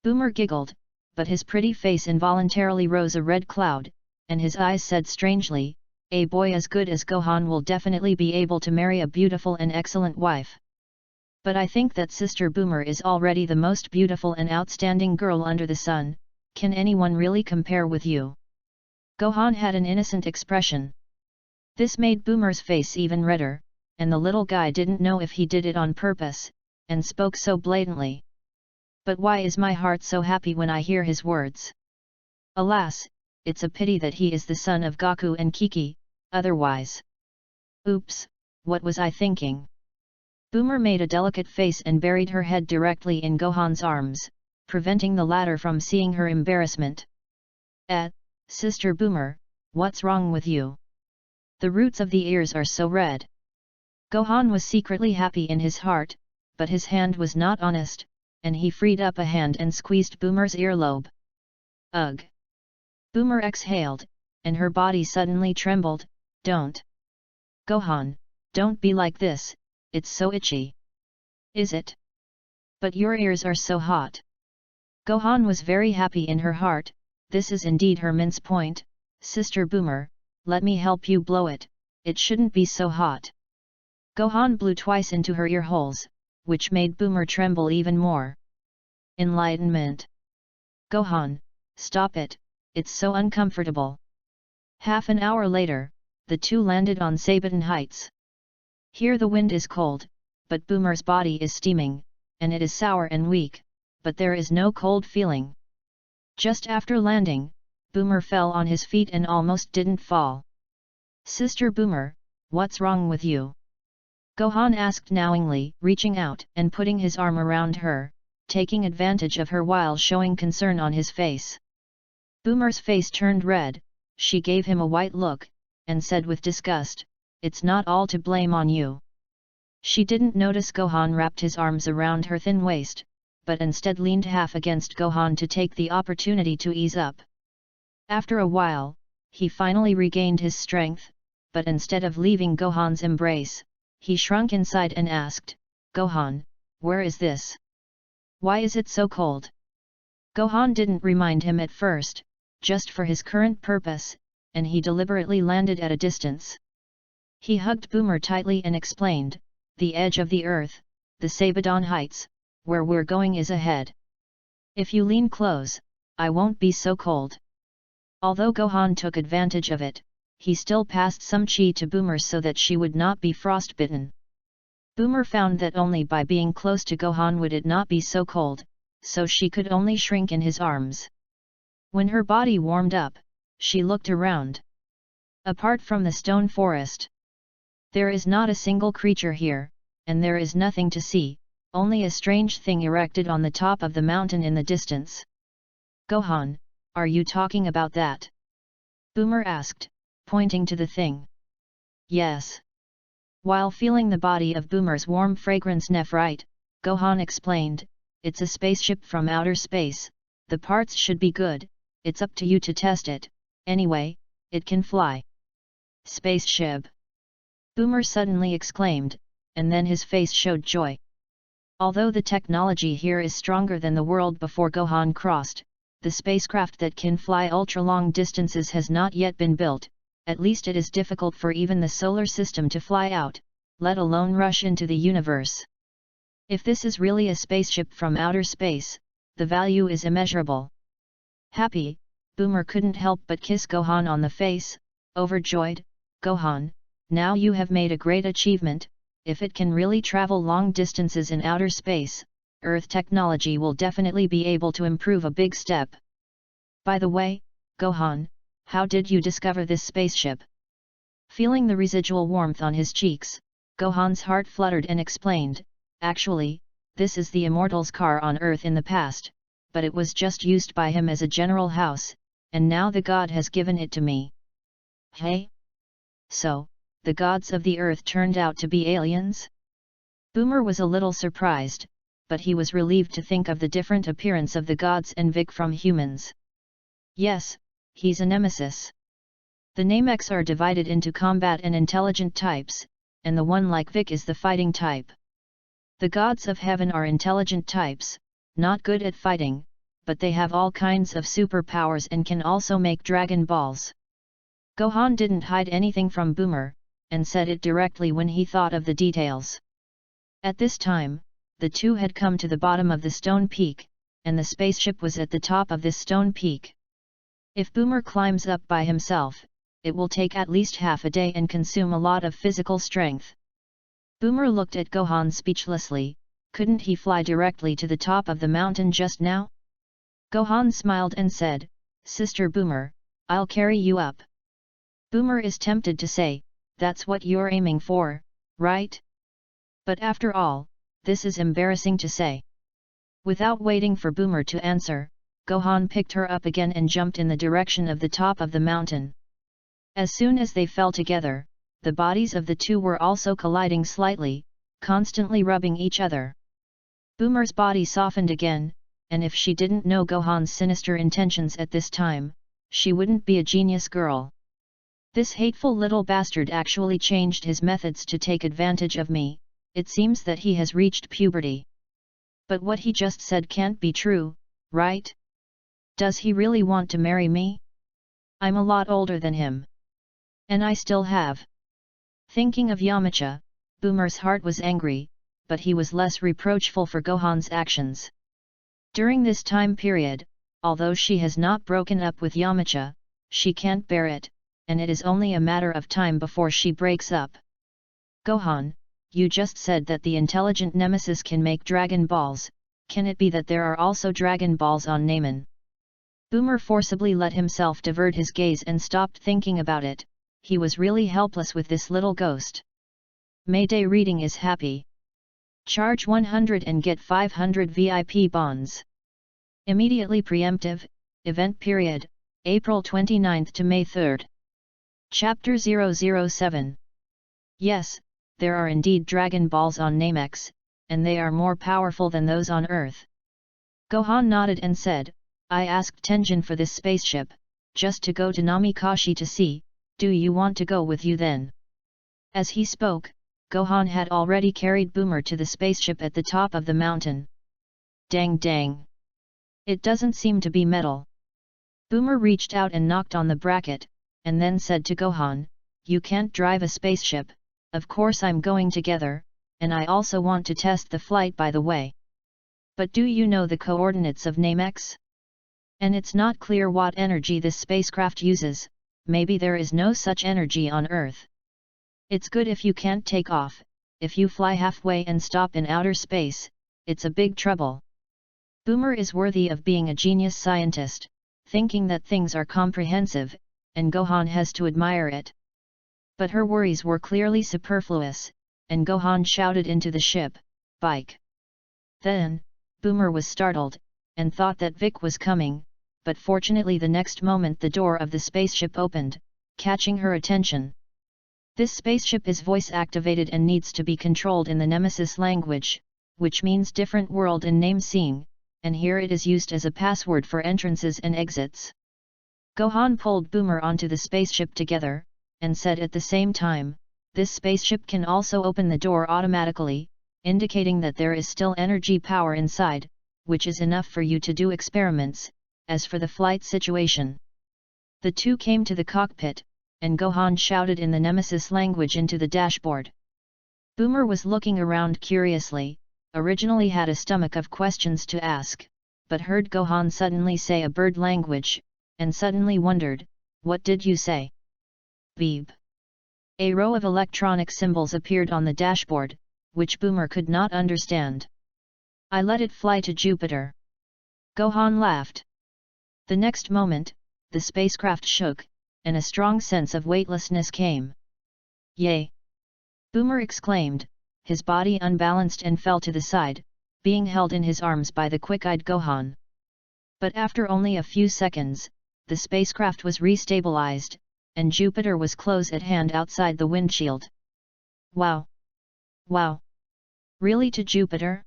Boomer giggled, but his pretty face involuntarily rose a red cloud, and his eyes said strangely, a boy as good as Gohan will definitely be able to marry a beautiful and excellent wife. But I think that Sister Boomer is already the most beautiful and outstanding girl under the sun. Can anyone really compare with you? Gohan had an innocent expression. This made Boomer's face even redder, and the little guy didn't know if he did it on purpose, and spoke so blatantly. But why is my heart so happy when I hear his words? Alas, it's a pity that he is the son of Goku and Kiki, otherwise. Oops, what was I thinking? Boomer made a delicate face and buried her head directly in Gohan's arms, preventing the latter from seeing her embarrassment. Sister Boomer, what's wrong with you? The roots of the ears are so red. Gohan was secretly happy in his heart, but his hand was not honest, and he freed up a hand and squeezed Boomer's earlobe. Ugh! Boomer exhaled, and her body suddenly trembled. Don't! Gohan, don't be like this, it's so itchy. Is it? But your ears are so hot. Gohan was very happy in her heart. This is indeed her mince point. Sister Boomer, let me help you blow it, it shouldn't be so hot. Gohan blew twice into her ear holes, which made Boomer tremble even more. Enlightenment! Gohan, stop it, it's so uncomfortable. Half an hour later, the two landed on Sabaton Heights. Here the wind is cold, but Boomer's body is steaming, and it is sour and weak, but there is no cold feeling. Just after landing, Boomer fell on his feet and almost didn't fall. Sister Boomer, what's wrong with you? Gohan asked knowingly, reaching out and putting his arm around her, taking advantage of her while showing concern on his face. Boomer's face turned red, she gave him a white look, and said with disgust, it's not all to blame on you. She didn't notice Gohan wrapped his arms around her thin waist, but instead leaned half against Gohan to take the opportunity to ease up. After a while, he finally regained his strength, but instead of leaving Gohan's embrace, he shrunk inside and asked, Gohan, where is this? Why is it so cold? Gohan didn't remind him at first, just for his current purpose, and he deliberately landed at a distance. He hugged Boomer tightly and explained, the edge of the earth, the Sabaton Heights, where we're going is ahead. If you lean close, I won't be so cold. Although Gohan took advantage of it, he still passed some chi to Boomer so that she would not be frostbitten. Boomer found that only by being close to Gohan would it not be so cold, so she could only shrink in his arms. When her body warmed up, she looked around. Apart from the stone forest, there is not a single creature here, and there is nothing to see, only a strange thing erected on the top of the mountain in the distance. Gohan, are you talking about that? Boomer asked, pointing to the thing. Yes. While feeling the body of Boomer's warm fragrance nephrite, Gohan explained, it's a spaceship from outer space, the parts should be good, it's up to you to test it, anyway, it can fly. Spaceship! Boomer suddenly exclaimed, and then his face showed joy. Although the technology here is stronger than the world before Gohan crossed, the spacecraft that can fly ultra-long distances has not yet been built, at least it is difficult for even the solar system to fly out, let alone rush into the universe. If this is really a spaceship from outer space, the value is immeasurable. Happy, Boomer couldn't help but kiss Gohan on the face, overjoyed, Gohan, now you have made a great achievement. If it can really travel long distances in outer space, Earth technology will definitely be able to improve a big step. By the way, Gohan, how did you discover this spaceship? Feeling the residual warmth on his cheeks, Gohan's heart fluttered and explained, actually, this is the Immortal's car on Earth in the past, but it was just used by him as a general house, and now the god has given it to me. Hey? So, the gods of the Earth turned out to be aliens? Boomer was a little surprised, but he was relieved to think of the different appearance of the gods and Vic from humans. Yes, he's a nemesis. The Namex are divided into combat and intelligent types, and the one like Vic is the fighting type. The gods of heaven are intelligent types, not good at fighting, but they have all kinds of superpowers and can also make Dragon Balls. Gohan didn't hide anything from Boomer, and said it directly when he thought of the details. At this time, the two had come to the bottom of the stone peak, and the spaceship was at the top of this stone peak. If Boomer climbs up by himself, it will take at least half a day and consume a lot of physical strength. Boomer looked at Gohan speechlessly. Couldn't he fly directly to the top of the mountain just now? Gohan smiled and said, "Sister Boomer, I'll carry you up." Boomer is tempted to say, "That's what you're aiming for, right?" But after all, this is embarrassing to say. Without waiting for Boomer to answer, Gohan picked her up again and jumped in the direction of the top of the mountain. As soon as they fell together, the bodies of the two were also colliding slightly, constantly rubbing each other. Boomer's body softened again, and if she didn't know Gohan's sinister intentions at this time, she wouldn't be a genius girl. This hateful little bastard actually changed his methods to take advantage of me. It seems that he has reached puberty. But what he just said can't be true, right? Does he really want to marry me? I'm a lot older than him. And I still have. Thinking of Yamcha, Boomer's heart was angry, but he was less reproachful for Gohan's actions. During this time period, although she has not broken up with Yamcha, she can't bear it, and it is only a matter of time before she breaks up. Gohan, you just said that the intelligent nemesis can make Dragon Balls. Can it be that there are also Dragon Balls on Naaman? Boomer forcibly let himself divert his gaze and stopped thinking about it. He was really helpless with this little ghost. Mayday reading is happy. Charge 100 and get 500 VIP bonds. Immediately preemptive, event period, April 29th to May 3rd. Chapter 007. Yes, there are indeed Dragon Balls on Namex, and they are more powerful than those on Earth. Gohan nodded and said, I asked Tenjin for this spaceship, just to go to Namikashi to see. Do you want to go with you then? As he spoke, Gohan had already carried Boomer to the spaceship at the top of the mountain. Dang dang! It doesn't seem to be metal. Boomer reached out and knocked on the bracket, and then said to Gohan, You can't drive a spaceship. Of course I'm going together, and I also want to test the flight by the way. But do you know the coordinates of Namex? And it's not clear what energy this spacecraft uses. Maybe there is no such energy on Earth. It's good if you can't take off. If you fly halfway and stop in outer space, it's a big trouble. Boomer is worthy of being a genius scientist, thinking that things are comprehensive, and Gohan has to admire it. But her worries were clearly superfluous, and Gohan shouted into the ship, Bike! Then, Boomer was startled, and thought that Vic was coming, but fortunately the next moment the door of the spaceship opened, catching her attention. This spaceship is voice-activated and needs to be controlled in the Nemesis language, which means different world and name seeing, and here it is used as a password for entrances and exits. Gohan pulled Boomer onto the spaceship together, and said at the same time, this spaceship can also open the door automatically, indicating that there is still energy power inside, which is enough for you to do experiments. As for the flight situation, the two came to the cockpit, and Gohan shouted in the Nemesis language into the dashboard. Boomer was looking around curiously, originally had a stomach of questions to ask, but heard Gohan suddenly say a bird language, and suddenly wondered, what did you say? Beep. A row of electronic symbols appeared on the dashboard, which Boomer could not understand. I let it fly to Jupiter. Gohan laughed. The next moment, the spacecraft shook, and a strong sense of weightlessness came. Yay! Boomer exclaimed, his body unbalanced and fell to the side, being held in his arms by the quick-eyed Gohan. But after only a few seconds, the spacecraft was restabilized, and Jupiter was close at hand outside the windshield. Wow! Wow! Really to Jupiter?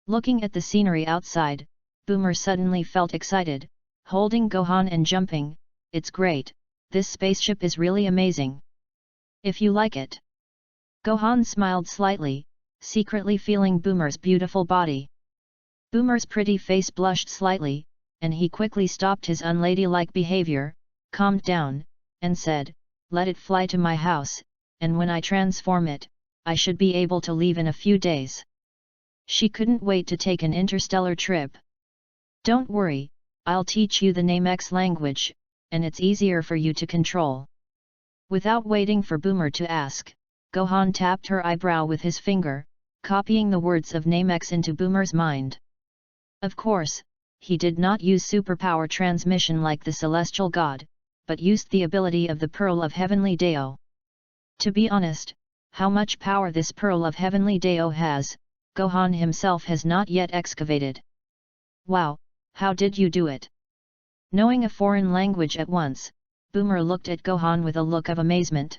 Looking at the scenery outside, Boomer suddenly felt excited, holding Gohan and jumping. It's great, this spaceship is really amazing. If you like it. Gohan smiled slightly, secretly feeling Boomer's beautiful body. Boomer's pretty face blushed slightly, and he quickly stopped his unladylike behavior, calmed down, and said, "Let it fly to my house, and when I transform it, I should be able to leave in a few days." She couldn't wait to take an interstellar trip. "Don't worry, I'll teach you the Namex language, and it's easier for you to control." Without waiting for Boomer to ask, Gohan tapped her eyebrow with his finger, copying the words of Namex into Boomer's mind. Of course, he did not use superpower transmission like the celestial god, but used the ability of the Pearl of Heavenly Deo. To be honest, how much power this Pearl of Heavenly Deo has, Gohan himself has not yet excavated. "Wow, how did you do it?" Knowing a foreign language at once, Boomer looked at Gohan with a look of amazement.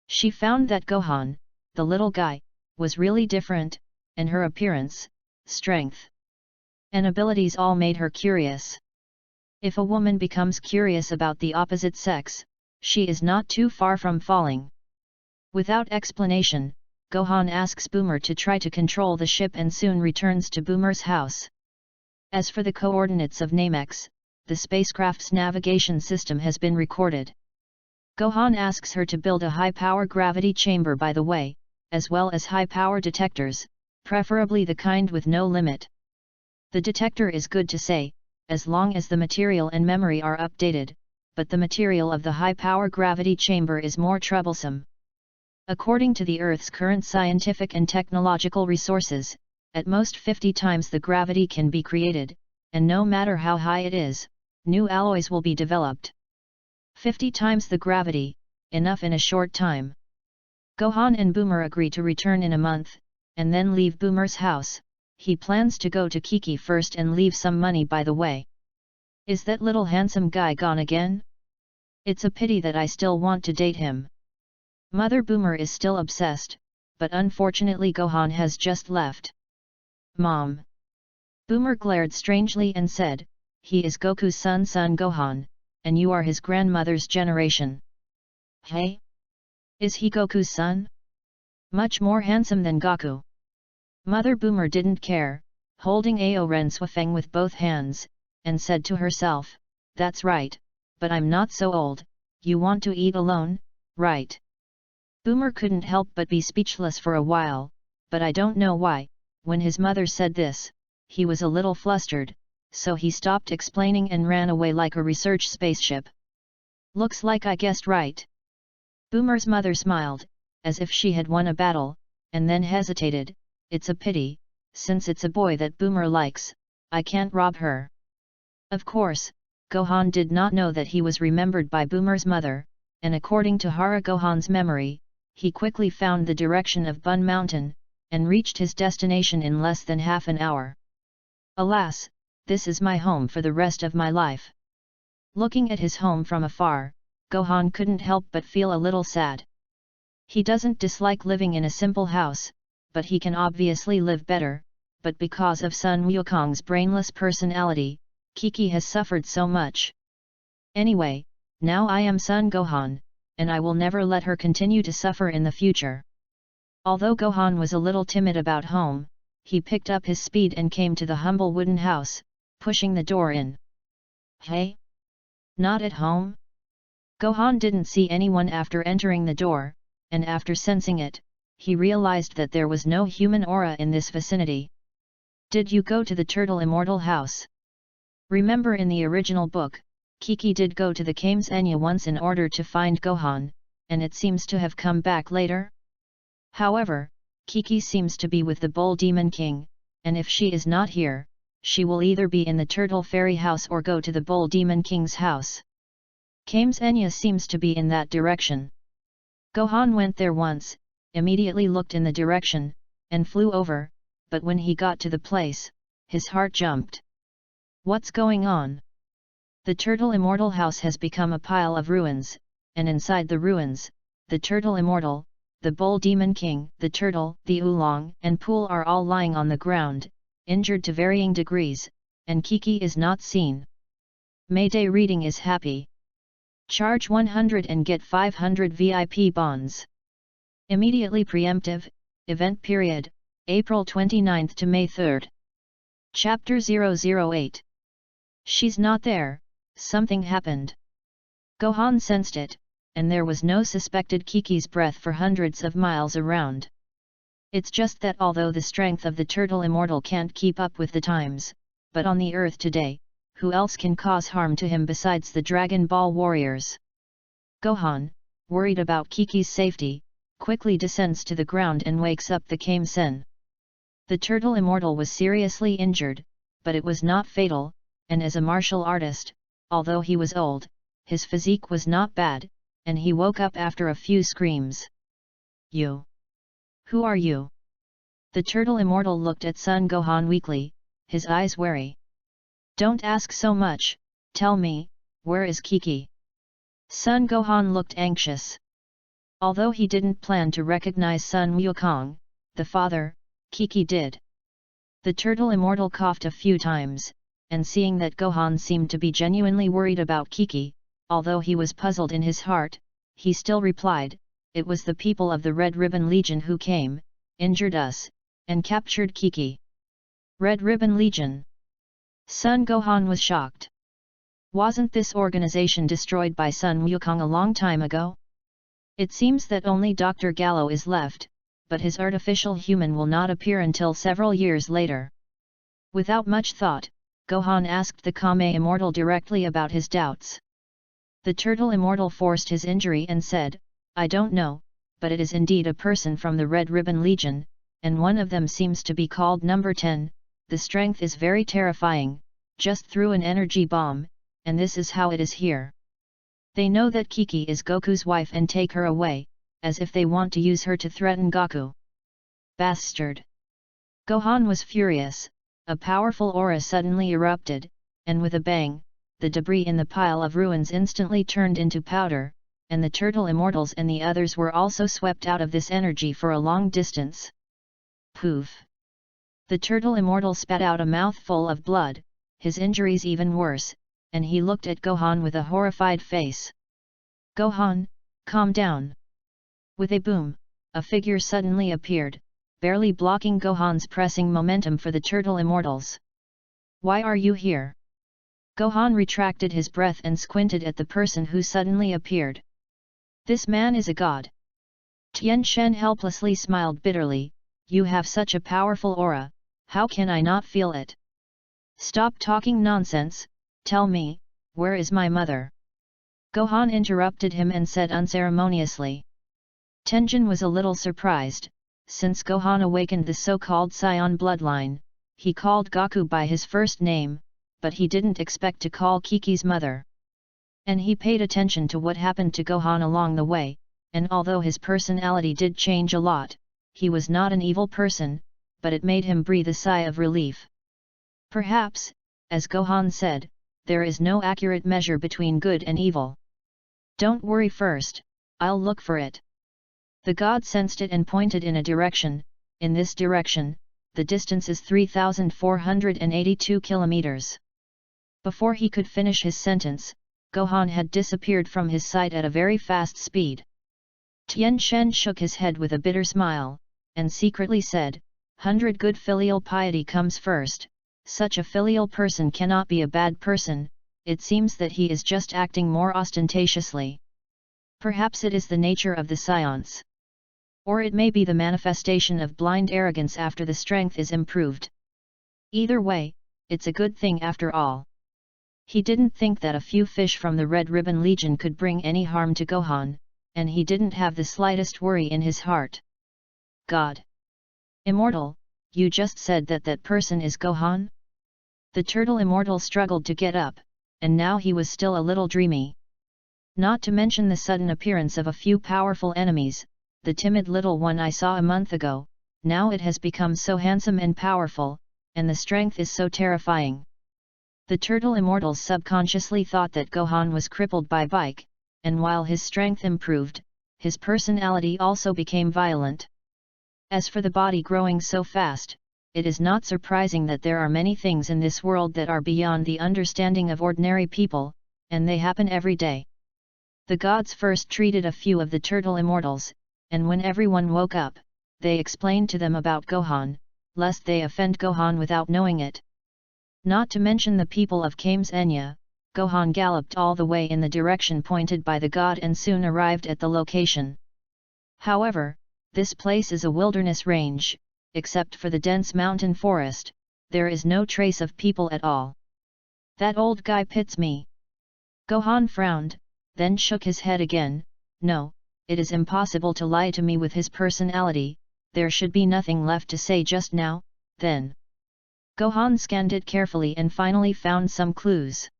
She found that Gohan, the little guy, was really different, and her appearance, strength, and abilities all made her curious. If a woman becomes curious about the opposite sex, she is not too far from falling. Without explanation, Gohan asks Boomer to try to control the ship and soon returns to Boomer's house. As for the coordinates of Namex, the spacecraft's navigation system has been recorded. Gohan asks her to build a high-power gravity chamber by the way, as well as high-power detectors, preferably the kind with no limit. The detector is good to say, as long as the material and memory are updated, but the material of the high-power gravity chamber is more troublesome. According to the Earth's current scientific and technological resources, at most 50 times the gravity can be created, and no matter how high it is, new alloys will be developed. 50 times the gravity, enough in a short time. Gohan and Boomer agree to return in a month, and then leave Boomer's house. He plans to go to Kiki first and leave some money by the way. Is that little handsome guy gone again? It's a pity that I still want to date him. Mother Boomer is still obsessed, but unfortunately Gohan has just left. Mom. Boomer glared strangely and said, "He is Goku's son Gohan, and you are his grandmother's generation." Hey? Is he Goku's son? Much more handsome than Goku. Mother Boomer didn't care, holding Aoren Swafeng with both hands, and said to herself, "That's right, but I'm not so old, you want to eat alone, right?" Boomer couldn't help but be speechless for a while, but I don't know why, when his mother said this, he was a little flustered, so he stopped explaining and ran away like a research spaceship. "Looks like I guessed right." Boomer's mother smiled, as if she had won a battle, and then hesitated. "It's a pity, since it's a boy that Boomer likes, I can't rob her." Of course, Gohan did not know that he was remembered by Boomer's mother, and according to Hara Gohan's memory, he quickly found the direction of Bun Mountain, and reached his destination in less than half an hour. "Alas, this is my home for the rest of my life." Looking at his home from afar, Gohan couldn't help but feel a little sad. He doesn't dislike living in a simple house, but he can obviously live better, but because of Sun Wukong's brainless personality, Kiki has suffered so much. Anyway, now I am Son Gohan, and I will never let her continue to suffer in the future. Although Gohan was a little timid about home, he picked up his speed and came to the humble wooden house, pushing the door in. "Hey? Not at home?" Gohan didn't see anyone after entering the door, and after sensing it, he realized that there was no human aura in this vicinity. "Did you go to the Turtle Immortal house?" Remember in the original book, Kiki did go to the Kames Enya once in order to find Gohan, and it seems to have come back later. However, Kiki seems to be with the Bull Demon King, and if she is not here, she will either be in the Turtle Fairy house or go to the Bull Demon King's house. Kames Enya seems to be in that direction. Gohan went there once, immediately looked in the direction, and flew over, but when he got to the place, his heart jumped. What's going on? The Turtle Immortal house has become a pile of ruins, and inside the ruins, the Turtle Immortal, the Bull Demon King, the Turtle, the Oolong and Pool are all lying on the ground, injured to varying degrees, and Kiki is not seen. Mayday reading is happy. Charge 100 and get 500 VIP bonds. Immediately preemptive, event period, April 29 to May 3. Chapter 008. She's not there, something happened. Gohan sensed it, and there was no suspected Kiki's breath for hundreds of miles around. It's just that although the strength of the Turtle Immortal can't keep up with the times, but on the Earth today, who else can cause harm to him besides the Dragon Ball warriors? Gohan, worried about Kiki's safety, quickly descends to the ground and wakes up the Kame-sen. The Turtle Immortal was seriously injured, but it was not fatal, and as a martial artist, although he was old, his physique was not bad, and he woke up after a few screams. You? Who are you? The Turtle Immortal looked at Son Gohan weakly, his eyes wary. Don't ask so much, tell me, where is Kiki? Son Gohan looked anxious. Although he didn't plan to recognize Sun Wukong, the father, Kiki did. The Turtle Immortal coughed a few times, and seeing that Gohan seemed to be genuinely worried about Kiki, although he was puzzled in his heart, he still replied, it was the people of the Red Ribbon Legion who came, injured us, and captured Kiki. Red Ribbon Legion? Son Gohan was shocked. Wasn't this organization destroyed by Sun Wukong a long time ago? It seems that only Dr. Gallo is left, but his artificial human will not appear until several years later. Without much thought, Gohan asked the Kame Immortal directly about his doubts. The Turtle Immortal forced his injury and said, I don't know, but it is indeed a person from the Red Ribbon Legion, and one of them seems to be called number 10, the strength is very terrifying, just threw an energy bomb, and this is how it is here. They know that Kiki is Goku's wife and take her away, as if they want to use her to threaten Goku. Bastard! Gohan was furious, a powerful aura suddenly erupted, and with a bang, the debris in the pile of ruins instantly turned into powder, and the Turtle Immortals and the others were also swept out of this energy for a long distance. Poof! The Turtle Immortal spat out a mouthful of blood, his injuries even worse, and he looked at Gohan with a horrified face. Gohan, calm down. With a boom, a figure suddenly appeared, barely blocking Gohan's pressing momentum for the Turtle Immortals. Why are you here? Gohan retracted his breath and squinted at the person who suddenly appeared. This man is a god. Tien Shen helplessly smiled bitterly, you have such a powerful aura, how can I not feel it? Stop talking nonsense, tell me, where is my mother? Gohan interrupted him and said unceremoniously. Tenjin was a little surprised, since Gohan awakened the so-called Saiyan bloodline, he called Goku by his first name, but he didn't expect to call Kiki's mother. And he paid attention to what happened to Gohan along the way, and although his personality did change a lot, he was not an evil person, but it made him breathe a sigh of relief. Perhaps, as Gohan said, there is no accurate measure between good and evil. Don't worry first, I'll look for it. The god sensed it and pointed in a direction, in this direction, the distance is 3,482 kilometers. Before he could finish his sentence, Gohan had disappeared from his sight at a very fast speed. Tien Shen shook his head with a bitter smile, and secretly said, 100 good filial piety comes first, such a filial person cannot be a bad person, it seems that he is just acting more ostentatiously. Perhaps it is the nature of the science. Or it may be the manifestation of blind arrogance after the strength is improved. Either way, it's a good thing after all. He didn't think that a few fish from the Red Ribbon Legion could bring any harm to Gohan, and he didn't have the slightest worry in his heart. God! Immortal, you just said that that person is Gohan? The Turtle Immortal struggled to get up, and now he was still a little dreamy. Not to mention the sudden appearance of a few powerful enemies, the timid little one I saw a month ago, now it has become so handsome and powerful, and the strength is so terrifying. The turtle immortals subconsciously thought that Gohan was crippled by bike, and while his strength improved, his personality also became violent. As for the body growing so fast, it is not surprising that there are many things in this world that are beyond the understanding of ordinary people, and they happen every day. The gods first treated a few of the turtle immortals, and when everyone woke up, they explained to them about Gohan, lest they offend Gohan without knowing it. Not to mention the people of Kames Enya, Gohan galloped all the way in the direction pointed by the god and soon arrived at the location. However, this place is a wilderness range, except for the dense mountain forest, there is no trace of people at all. That old guy pits me. Gohan frowned, then shook his head again. No, it is impossible to lie to me with his personality, there should be nothing left to say just now, then. Gohan scanned it carefully and finally found some clues.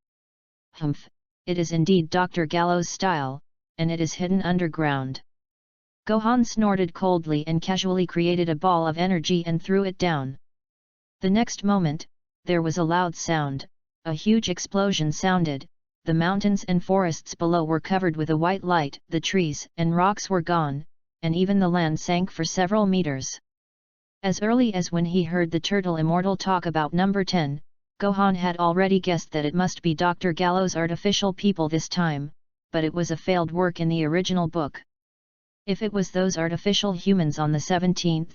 Humph, it is indeed Dr. Gallo's style, and it is hidden underground. Gohan snorted coldly and casually created a ball of energy and threw it down. The next moment, there was a loud sound, a huge explosion sounded, the mountains and forests below were covered with a white light, the trees and rocks were gone, and even the land sank for several meters. As early as when he heard the turtle immortal talk about number 10, Gohan had already guessed that it must be Dr. Gallo's artificial people this time, but it was a failed work in the original book. If it was those artificial humans on the 17th,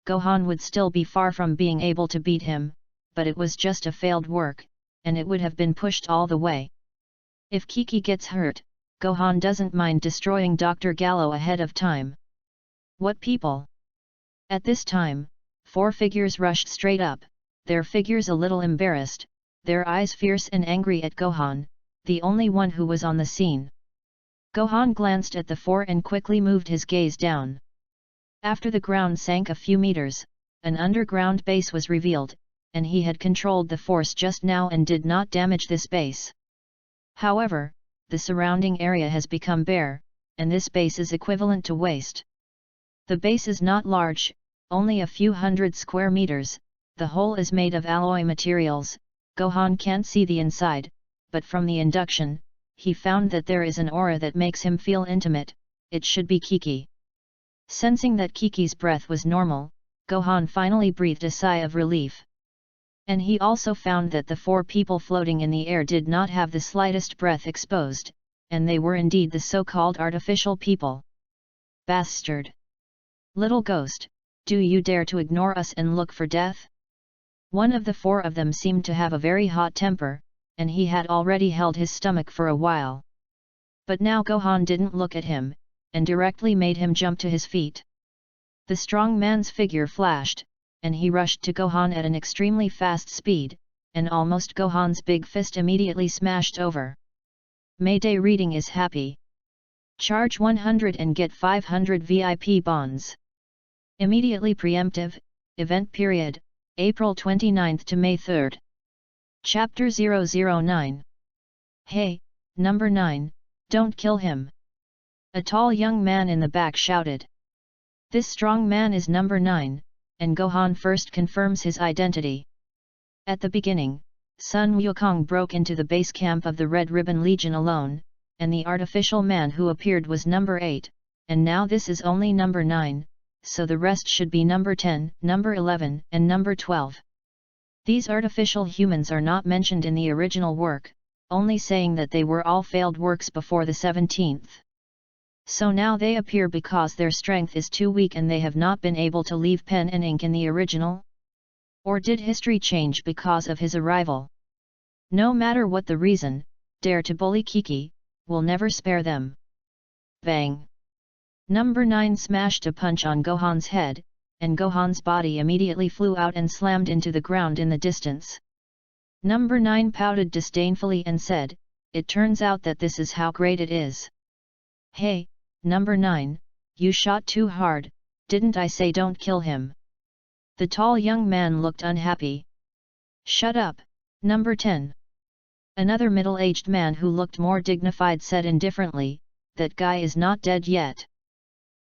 Gohan would still be far from being able to beat him, but it was just a failed work, and it would have been pushed all the way. If Kiki gets hurt, Gohan doesn't mind destroying Dr. Gallo ahead of time. What people? At this time, 4 figures rushed straight up, their figures a little embarrassed, their eyes fierce and angry at Gohan, the only one who was on the scene. Gohan glanced at the 4 and quickly moved his gaze down. After the ground sank a few meters, an underground base was revealed, and he had controlled the force just now and did not damage this base. However, the surrounding area has become bare, and this base is equivalent to waste. The base is not large, only a few hundred square meters, the whole is made of alloy materials, Gohan can't see the inside, but from the induction, he found that there is an aura that makes him feel intimate, it should be Kiki. Sensing that Kiki's breath was normal, Gohan finally breathed a sigh of relief. And he also found that the 4 people floating in the air did not have the slightest breath exposed, and they were indeed the so-called artificial people. Bastard! Little ghost, do you dare to ignore us and look for death? One of the 4 of them seemed to have a very hot temper, and he had already held his stomach for a while. But now Gohan didn't look at him, and directly made him jump to his feet. The strong man's figure flashed, and he rushed to Gohan at an extremely fast speed, and almost Gohan's big fist immediately smashed over. Mayday reading is happy. Charge 100 and get 500 VIP bonds. Immediately preemptive, event period, April 29 to May 3. Chapter 009. Hey, number 9, don't kill him. A tall young man in the back shouted. This strong man is number 9, and Gohan first confirms his identity. At the beginning, Sun Wukong broke into the base camp of the Red Ribbon Legion alone, and the artificial man who appeared was number 8, and now this is only number 9, so the rest should be number 10, number 11, and number 12. These artificial humans are not mentioned in the original work, only saying that they were all failed works before the 17th. So now they appear because their strength is too weak and they have not been able to leave pen and ink in the original? Or did history change because of his arrival? No matter what the reason, dare to bully Kiki, will never spare them. Bang! Number 9 smashed a punch on Gohan's head, and Gohan's body immediately flew out and slammed into the ground in the distance. Number 9 pouted disdainfully and said, "It turns out that this is how great it is." Hey, number 9, you shot too hard, didn't I say don't kill him? The tall young man looked unhappy. Shut up, number 10. Another middle-aged man who looked more dignified said indifferently, that guy is not dead yet.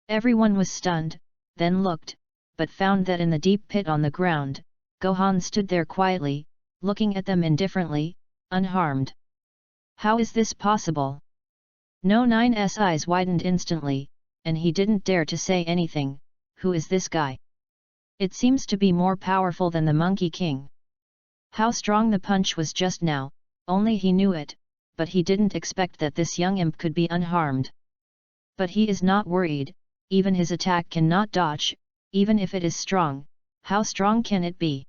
Everyone was stunned, then looked, but found that in the deep pit on the ground, Gohan stood there quietly, looking at them indifferently, unharmed. How is this possible? No 9's eyes widened instantly, and he didn't dare to say anything. Who is this guy? It seems to be more powerful than the Monkey King. How strong the punch was just now, only he knew it, but he didn't expect that this young imp could be unharmed. But he is not worried, even his attack cannot dodge, even if it is strong. How strong can it be?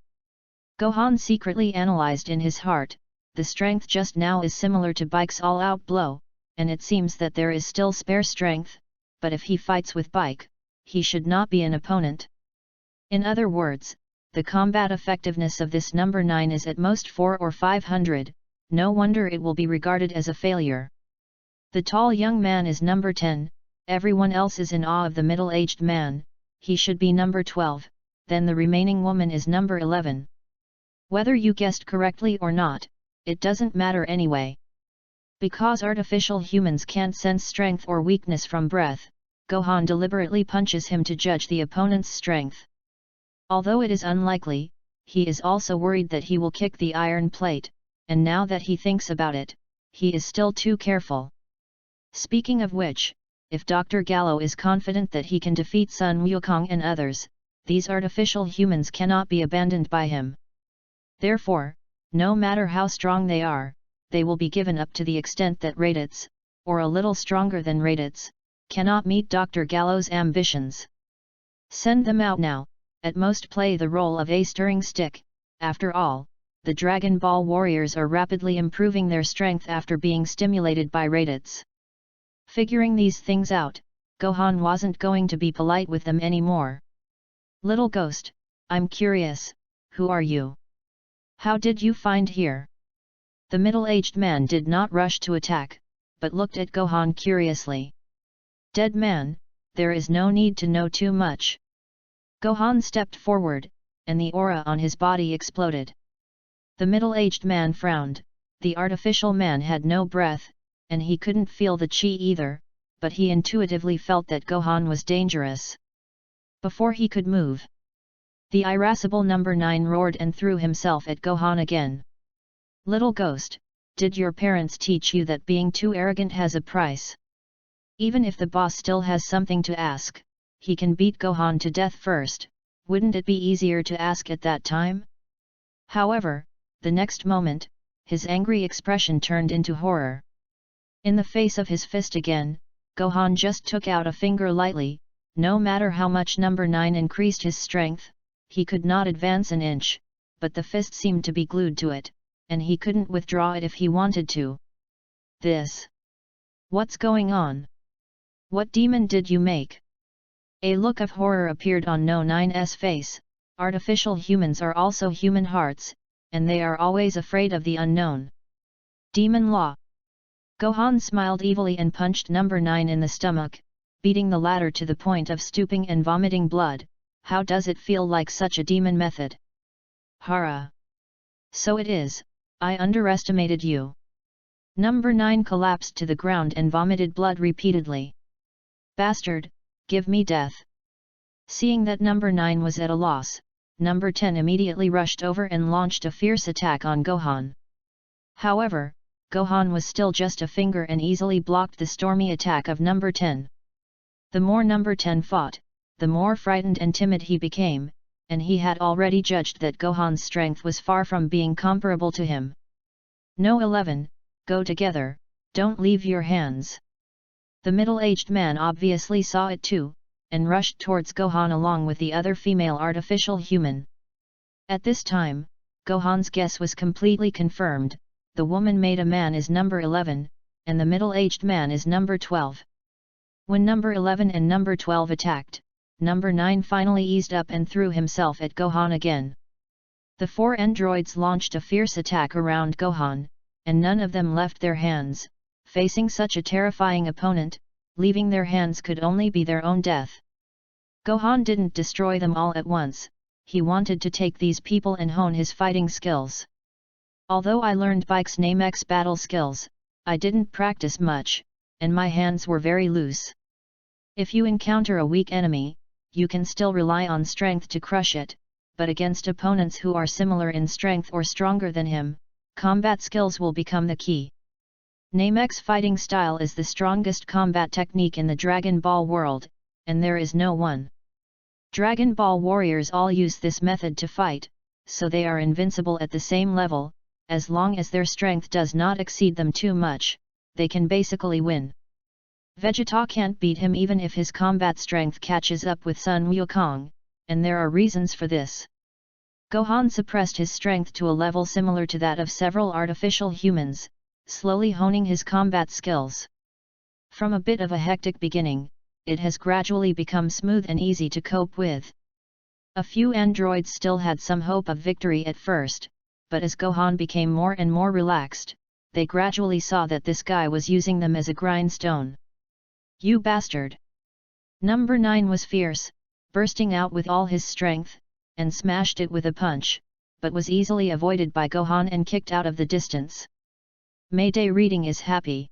Gohan secretly analyzed in his heart, the strength just now is similar to Bike's all-out blow, and it seems that there is still spare strength, but if he fights with Bike, he should not be an opponent. In other words, the combat effectiveness of this number 9 is at most 400 or 500, no wonder it will be regarded as a failure. The tall young man is number 10, everyone else is in awe of the middle-aged man, he should be number 12, then the remaining woman is number 11. Whether you guessed correctly or not, it doesn't matter anyway. Because artificial humans can't sense strength or weakness from breath, Gohan deliberately punches him to judge the opponent's strength. Although it is unlikely, he is also worried that he will kick the iron plate, and now that he thinks about it, he is still too careful. Speaking of which, if Dr. Gallo is confident that he can defeat Sun Wukong and others, these artificial humans cannot be abandoned by him. Therefore, no matter how strong they will be given up to the extent that Raditz, or a little stronger than Raditz, cannot meet Dr. Gallo's ambitions. Send them out now, at most play the role of a stirring stick. After all, the Dragon Ball warriors are rapidly improving their strength after being stimulated by Raditz. Figuring these things out, Gohan wasn't going to be polite with them anymore. Little ghost, I'm curious, who are you? How did you find here? The middle-aged man did not rush to attack, but looked at Gohan curiously. Dead man, there is no need to know too much. Gohan stepped forward, and the aura on his body exploded. The middle-aged man frowned, the artificial man had no breath, and he couldn't feel the chi either, but he intuitively felt that Gohan was dangerous. Before he could move, the irascible number 9 roared and threw himself at Gohan again. Little ghost, did your parents teach you that being too arrogant has a price? Even if the boss still has something to ask, he can beat Gohan to death first, wouldn't it be easier to ask at that time? However, the next moment, his angry expression turned into horror. In the face of his fist again, Gohan just took out a finger lightly. No matter how much number 9 increased his strength, he could not advance an inch, but the fist seemed to be glued to it, and he couldn't withdraw it if he wanted to. This. What's going on? What demon did you make? A look of horror appeared on No 9's face. Artificial humans are also human hearts, and they are always afraid of the unknown. Demon law. Gohan smiled evilly and punched number 9 in the stomach, beating the latter to the point of stooping and vomiting blood. How does it feel like such a demon method? Hara. So it is, I underestimated you. Number 9 collapsed to the ground and vomited blood repeatedly. Bastard, give me death. Seeing that number 9 was at a loss, number 10 immediately rushed over and launched a fierce attack on Gohan. However, Gohan was still just a finger and easily blocked the stormy attack of number 10. The more number 10 fought, the more frightened and timid he became, and he had already judged that Gohan's strength was far from being comparable to him. No 11, go together, don't leave your hands. The middle-aged man obviously saw it too, and rushed towards Gohan along with the other female artificial human. At this time, Gohan's guess was completely confirmed. The woman-made a man is number 11, and the middle-aged man is number 12. When number 11 and number 12 attacked, number 9 finally eased up and threw himself at Gohan again. The 4 androids launched a fierce attack around Gohan, and none of them left their hands. Facing such a terrifying opponent, leaving their hands could only be their own death. Gohan didn't destroy them all at once, he wanted to take these people and hone his fighting skills. Although I learned Bike's name X battle skills, I didn't practice much, and my hands were very loose. If you encounter a weak enemy, you can still rely on strength to crush it, but against opponents who are similar in strength or stronger than him, combat skills will become the key. Namex fighting style is the strongest combat technique in the Dragon Ball world, and there is no one. Dragon Ball warriors all use this method to fight, so they are invincible at the same level. As long as their strength does not exceed them too much, they can basically win. Vegeta can't beat him even if his combat strength catches up with Sun Wukong, and there are reasons for this. Gohan suppressed his strength to a level similar to that of several artificial humans, slowly honing his combat skills. From a bit of a hectic beginning, it has gradually become smooth and easy to cope with. A few androids still had some hope of victory at first, but as Gohan became more and more relaxed, they gradually saw that this guy was using them as a grindstone. You bastard! Number 9 was fierce, bursting out with all his strength, and smashed it with a punch, but was easily avoided by Gohan and kicked out of the distance. Mayday reading is happy.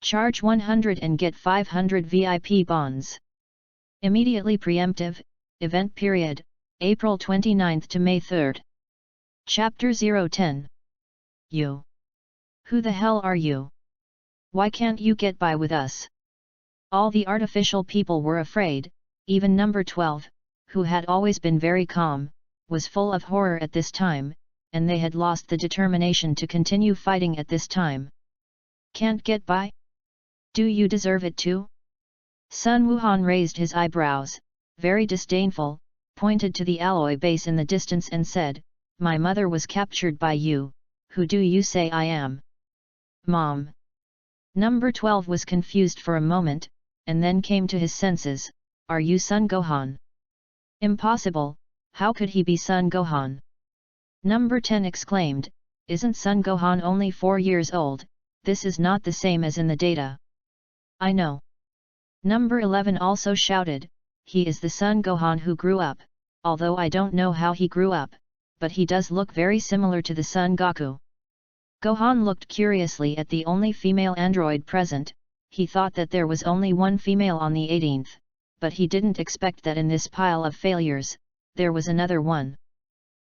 Charge 100 and get 500 VIP bonds. Immediately preemptive, event period, April 29 to May 3. Chapter 010. You. Who the hell are you? Why can't you get by with us? All the artificial people were afraid, even number 12, who had always been very calm, was full of horror at this time, and they had lost the determination to continue fighting at this time. Can't get by? Do you deserve it too? Sun Wuhan raised his eyebrows, very disdainful, pointed to the alloy base in the distance and said, "My mother was captured by you, who do you say I am?" Mom. Number 12 was confused for a moment, and then came to his senses. Are you Son Gohan? Impossible, how could he be Son Gohan? Number 10 exclaimed, isn't Son Gohan only 4 years old? This is not the same as in the data. I know. Number 11 also shouted, he is the Son Gohan who grew up, although I don't know how he grew up, but he does look very similar to the Son Goku. Gohan looked curiously at the only female android present. He thought that there was only one female on the 18th, but he didn't expect that in this pile of failures, there was another one.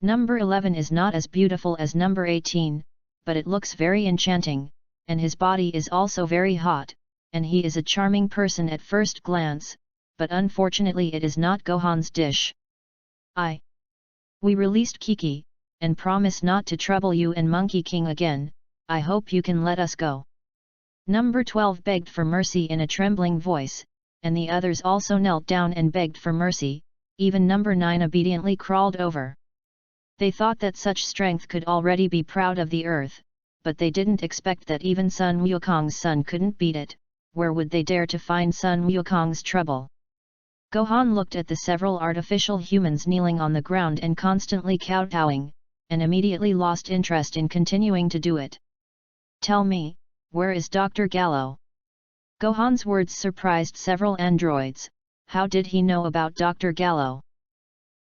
Number 11 is not as beautiful as number 18, but it looks very enchanting, and his body is also very hot, and he is a charming person at first glance, but unfortunately it is not Gohan's dish. We released Kiki, and promise not to trouble you and Monkey King again. I hope you can let us go. Number 12 begged for mercy in a trembling voice, and the others also knelt down and begged for mercy. Even number 9 obediently crawled over. They thought that such strength could already be proud of the earth, but they didn't expect that even Sun Wukong's son couldn't beat it. Where would they dare to find Sun Wukong's trouble? Gohan looked at the several artificial humans kneeling on the ground and constantly kowtowing, and immediately lost interest in continuing to do it. Tell me, where is Dr. Gallo? Gohan's words surprised several androids. How did he know about Dr. Gallo?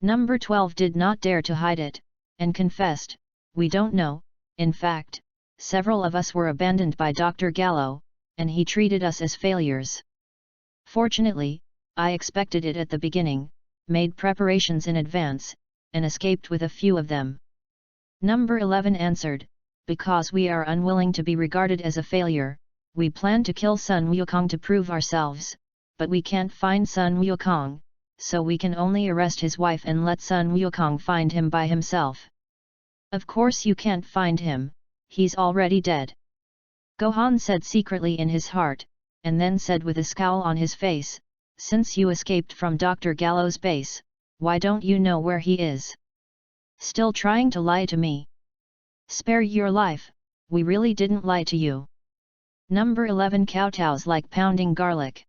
Number 12 did not dare to hide it, and confessed, we don't know. In fact, several of us were abandoned by Dr. Gallo, and he treated us as failures. Fortunately, I expected it at the beginning, made preparations in advance, and escaped with a few of them. Number 11 answered, because we are unwilling to be regarded as a failure, we plan to kill Sun Wukong to prove ourselves, but we can't find Sun Wukong, so we can only arrest his wife and let Sun Wukong find him by himself. Of course you can't find him, he's already dead. Gohan said secretly in his heart, and then said with a scowl on his face, since you escaped from Dr. Gallo's base, why don't you know where he is? Still trying to lie to me? Spare your life, we really didn't lie to you. Number 11 kowtows like pounding garlic.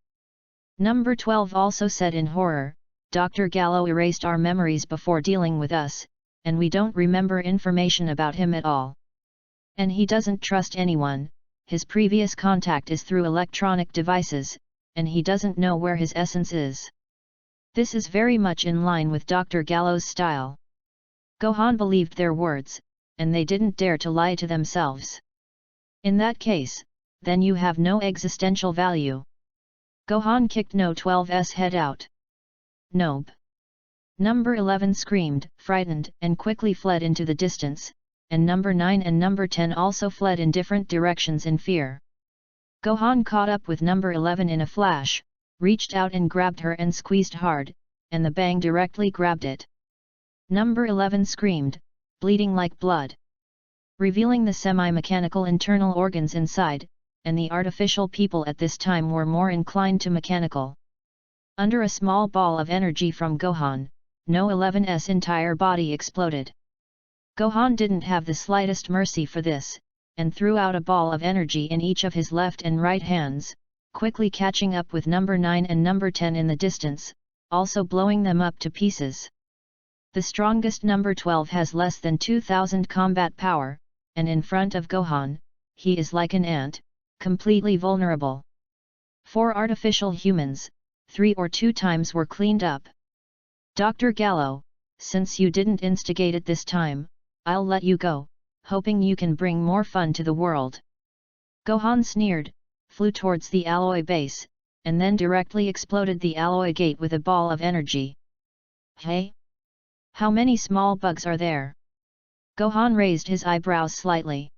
Number 12 also said in horror, Dr. Gallo erased our memories before dealing with us, and we don't remember information about him at all. And he doesn't trust anyone, his previous contact is through electronic devices, and he doesn't know where his essence is. This is very much in line with Dr. Gallo's style. Gohan believed their words, and they didn't dare to lie to themselves. In that case, then you have no existential value. Gohan kicked No 12's head out. Nope. Number 11 screamed, frightened, and quickly fled into the distance, and number 9 and number 10 also fled in different directions in fear. Gohan caught up with number 11 in a flash, reached out and grabbed her and squeezed hard, and the bang directly grabbed it. Number 11 screamed, bleeding like blood, revealing the semi-mechanical internal organs inside, and the artificial people at this time were more inclined to mechanical. Under a small ball of energy from Gohan, No 11's entire body exploded. Gohan didn't have the slightest mercy for this, and threw out a ball of energy in each of his left and right hands, quickly catching up with number 9 and number 10 in the distance, also blowing them up to pieces. The strongest number 12 has less than 2000 combat power, and in front of Gohan, he is like an ant, completely vulnerable. 4 artificial humans, 3 or 2 times were cleaned up. Dr. Gallo, since you didn't instigate it this time, I'll let you go, hoping you can bring more fun to the world. Gohan sneered, flew towards the alloy base, and then directly exploded the alloy gate with a ball of energy. Hey? How many small bugs are there? Gohan raised his eyebrows slightly.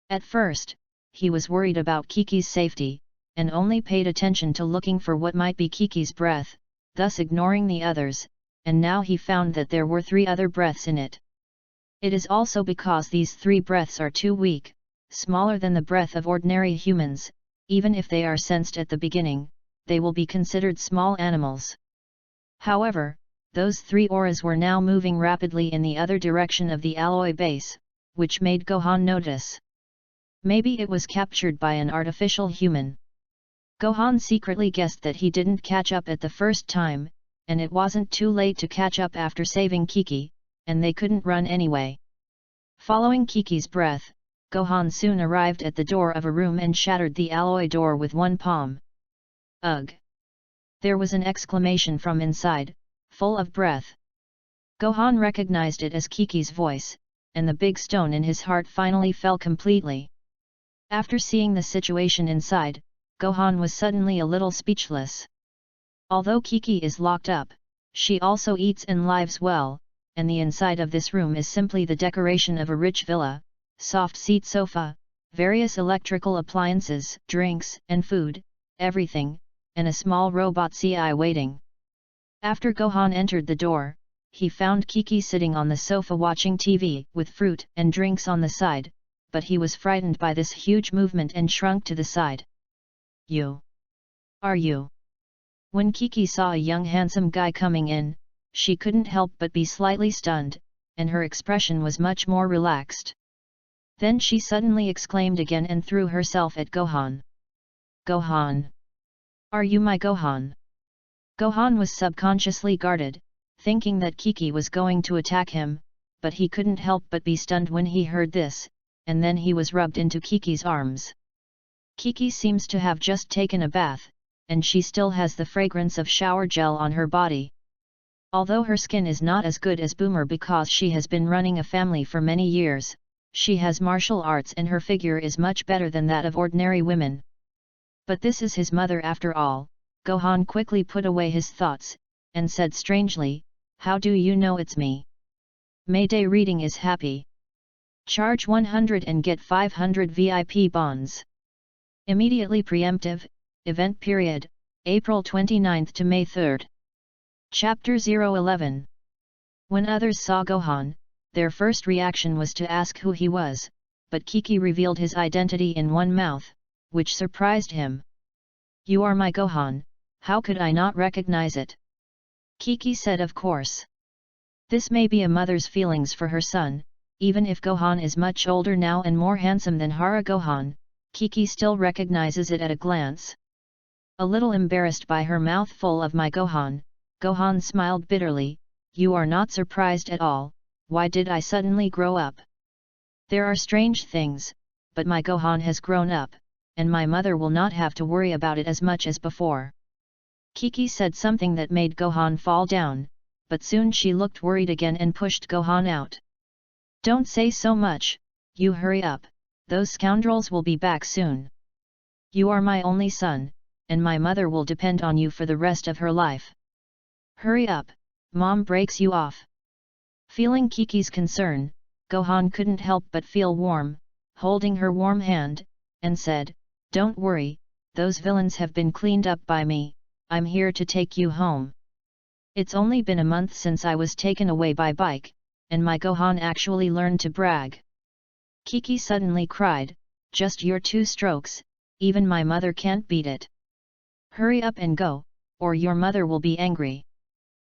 At first, he was worried about Kiki's safety, and only paid attention to looking for what might be Kiki's breath, thus ignoring the others, and now he found that there were 3 other breaths in it. It is also because these 3 breaths are too weak, smaller than the breath of ordinary humans. Even if they are sensed at the beginning, they will be considered small animals. However, those 3 auras were now moving rapidly in the other direction of the alloy base, which made Gohan notice. Maybe it was captured by an artificial human. Gohan secretly guessed that he didn't catch up at the first time, and it wasn't too late to catch up after saving Kiki, and they couldn't run anyway. Following Kiki's breath, Gohan soon arrived at the door of a room and shattered the alloy door with one palm. Ugh! There was an exclamation from inside, full of breath. Gohan recognized it as Kiki's voice, and the big stone in his heart finally fell completely. After seeing the situation inside, Gohan was suddenly a little speechless. Although Kiki is locked up, she also eats and lives well, and the inside of this room is simply the decoration of a rich villa, soft seat sofa, various electrical appliances, drinks and food, everything, and a small robot CI waiting. After Gohan entered the door, he found Kiki sitting on the sofa watching TV with fruit and drinks on the side, but he was frightened by this huge movement and shrunk to the side. You? Are you? When Kiki saw a young handsome guy coming in, she couldn't help but be slightly stunned, and her expression was much more relaxed. Then she suddenly exclaimed again and threw herself at Gohan. Gohan! Are you my Gohan? Gohan was subconsciously guarded, thinking that Kiki was going to attack him, but he couldn't help but be stunned when he heard this, and then he was rubbed into Kiki's arms. Kiki seems to have just taken a bath, and she still has the fragrance of shower gel on her body. Although her skin is not as good as Boomer because she has been running a family for many years, she has martial arts and her figure is much better than that of ordinary women. But this is his mother after all. Gohan quickly put away his thoughts, and said strangely, "How do you know it's me? Mayday reading is happy. Charge 100 and get 500 VIP bonds. Immediately preemptive, event period, April 29 to May 3. Chapter 011. When others saw Gohan, their first reaction was to ask who he was, but Kiki revealed his identity in one mouth, which surprised him. "You are my Gohan, how could I not recognize it?" Kiki said of course. This may be a mother's feelings for her son, even if Gohan is much older now and more handsome than Hara Gohan, Kiki still recognizes it at a glance. A little embarrassed by her mouth full of my Gohan, Gohan smiled bitterly, "You are not surprised at all, why did I suddenly grow up? There are strange things, but my Gohan has grown up, and my mother will not have to worry about it as much as before." Kiki said something that made Gohan fall down, but soon she looked worried again and pushed Gohan out. "Don't say so much, you hurry up, those scoundrels will be back soon. You are my only son, and my mother will depend on you for the rest of her life." Hurry up, Mom breaks you off. Feeling Kiki's concern, Gohan couldn't help but feel warm, holding her warm hand, and said, "Don't worry, those villains have been cleaned up by me, I'm here to take you home. It's only been a month since I was taken away by bike, and my Gohan actually learned to brag." Kiki suddenly cried, "Just your 2 strokes, even my mother can't beat it. Hurry up and go, or your mother will be angry."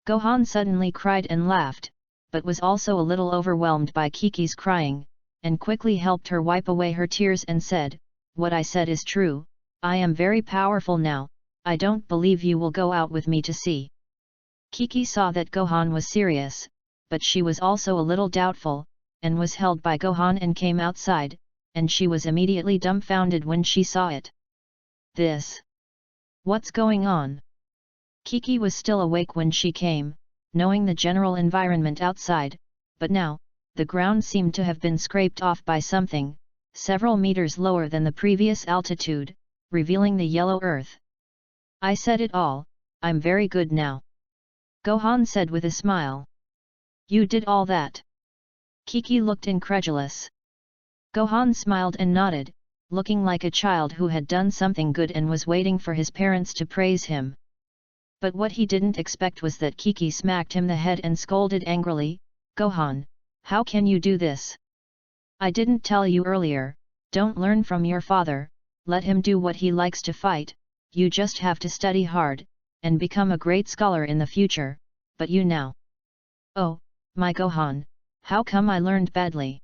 Gohan suddenly cried and laughed, but was also a little overwhelmed by Kiki's crying, and quickly helped her wipe away her tears and said, "What I said is true, I am very powerful now, I don't believe you will go out with me to see." Kiki saw that Gohan was serious, but she was also a little doubtful, and was held by Gohan and came outside, and she was immediately dumbfounded when she saw it. "This? What's going on?" Kiki was still awake when she came, knowing the general environment outside, but now, the ground seemed to have been scraped off by something, several meters lower than the previous altitude, revealing the yellow earth. "I said it all, I'm very good now," Gohan said with a smile. "You did all that?" Kiki looked incredulous. Gohan smiled and nodded, looking like a child who had done something good and was waiting for his parents to praise him. But what he didn't expect was that Kiki smacked him the head and scolded angrily, "Gohan, how can you do this? I didn't tell you earlier, don't learn from your father, let him do what he likes to fight, you just have to study hard, and become a great scholar in the future, but you now. Oh, my Gohan, how come I learned badly?"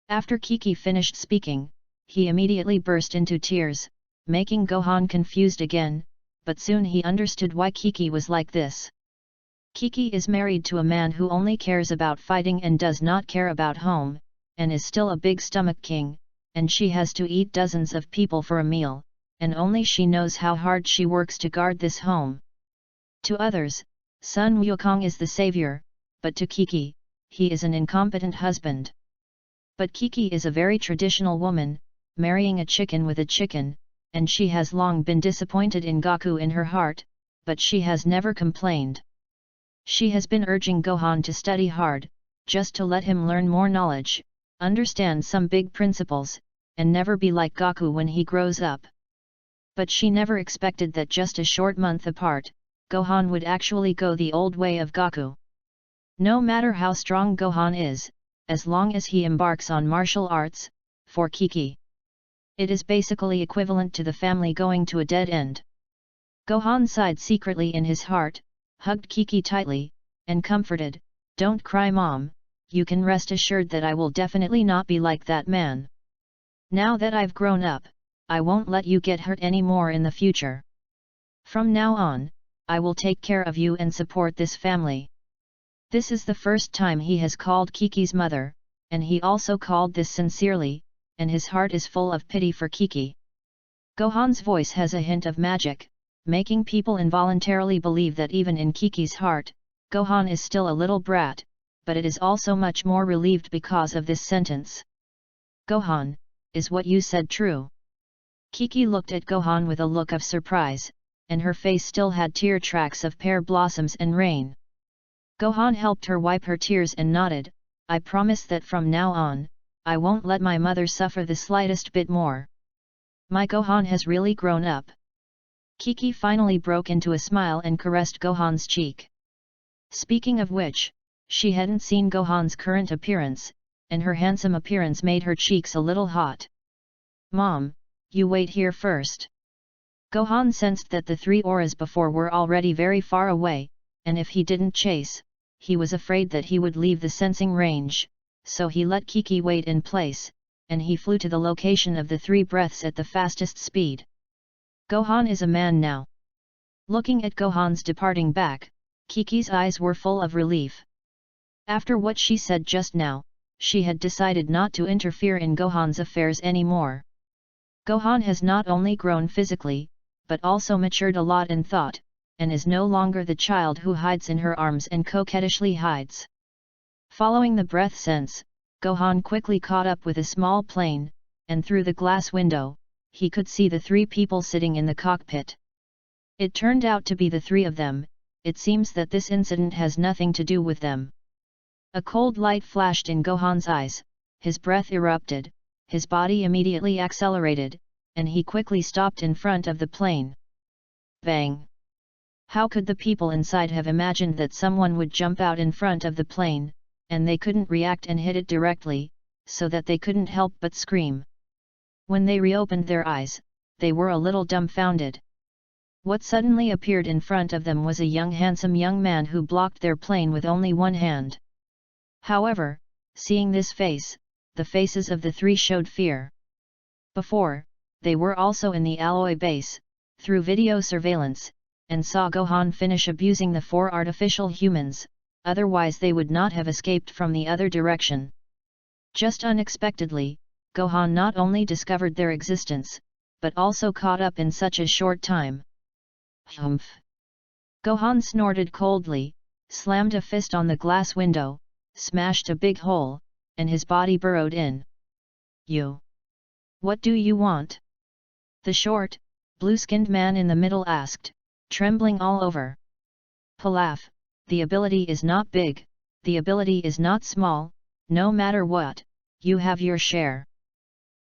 After Kiki finished speaking, he immediately burst into tears, making Gohan confused again, but soon he understood why Kiki was like this. Kiki is married to a man who only cares about fighting and does not care about home, and is still a big stomach king, and she has to eat dozens of people for a meal, and only she knows how hard she works to guard this home. To others, Sun Wukong is the savior, but to Kiki, he is an incompetent husband. But Kiki is a very traditional woman, marrying a chicken with a chicken, and she has long been disappointed in Goku in her heart, but she has never complained. She has been urging Gohan to study hard, just to let him learn more knowledge, understand some big principles, and never be like Goku when he grows up. But she never expected that just a short month apart, Gohan would actually go the old way of Goku. No matter how strong Gohan is, as long as he embarks on martial arts, for Kiki, it is basically equivalent to the family going to a dead end. Gohan sighed secretly in his heart, hugged Kiki tightly, and comforted, "Don't cry Mom, you can rest assured that I will definitely not be like that man. Now that I've grown up, I won't let you get hurt anymore in the future. From now on, I will take care of you and support this family." This is the first time he has called Kiki's mother, and he also called this sincerely, and his heart is full of pity for Kiki. Gohan's voice has a hint of magic, making people involuntarily believe that even in Kiki's heart, Gohan is still a little brat, but it is also much more relieved because of this sentence. "Gohan, is what you said true?" Kiki looked at Gohan with a look of surprise, and her face still had tear tracks of pear blossoms and rain. Gohan helped her wipe her tears and nodded, "I promise that from now on, I won't let my mother suffer the slightest bit more. My Gohan has really grown up." Kiki finally broke into a smile and caressed Gohan's cheek. Speaking of which, she hadn't seen Gohan's current appearance, and her handsome appearance made her cheeks a little hot. "Mom, you wait here first." Gohan sensed that the 3 auras before were already very far away, and if he didn't chase, he was afraid that he would leave the sensing range, so he let Kiki wait in place, and he flew to the location of the 3 breaths at the fastest speed. Gohan is a man now. Looking at Gohan's departing back, Kiki's eyes were full of relief. After what she said just now, she had decided not to interfere in Gohan's affairs anymore. Gohan has not only grown physically, but also matured a lot in thought, and is no longer the child who hides in her arms and coquettishly hides. Following the breath sense, Gohan quickly caught up with a small plane, and through the glass window, he could see the 3 people sitting in the cockpit. It turned out to be the 3 of them, it seems that this incident has nothing to do with them. A cold light flashed in Gohan's eyes, his breath erupted, his body immediately accelerated, and he quickly stopped in front of the plane. Bang! How could the people inside have imagined that someone would jump out in front of the plane, and they couldn't react and hit it directly, so that they couldn't help but scream. When they reopened their eyes, they were a little dumbfounded. What suddenly appeared in front of them was a handsome young man who blocked their plane with only one hand. However, seeing this face, the faces of the three showed fear. Before, they were also in the alloy base, through video surveillance, and saw Gohan finish abusing the four artificial humans, otherwise they would not have escaped from the other direction. Just unexpectedly, Gohan not only discovered their existence, but also caught up in such a short time. Humph! Gohan snorted coldly, slammed a fist on the glass window, smashed a big hole, and his body burrowed in. You! What do you want? The short, blue-skinned man in the middle asked, trembling all over. Pilaf, the ability is not big, the ability is not small, no matter what, you have your share.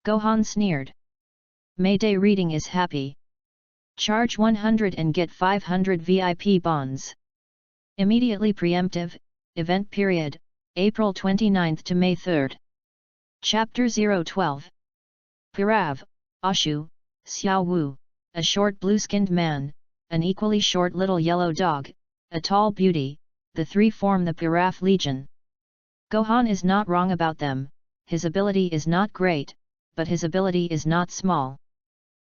Gohan sneered. Mayday reading is happy. Charge 100 and get 500 VIP bonds. Immediately preemptive, event period, April 29 to May 3. Chapter 012. Pirav, Ashu, Xiao Wu, a short blue-skinned man, an equally short little yellow dog, a tall beauty, the three form the Piraf Legion. Gohan is not wrong about them, his ability is not great, but his ability is not small.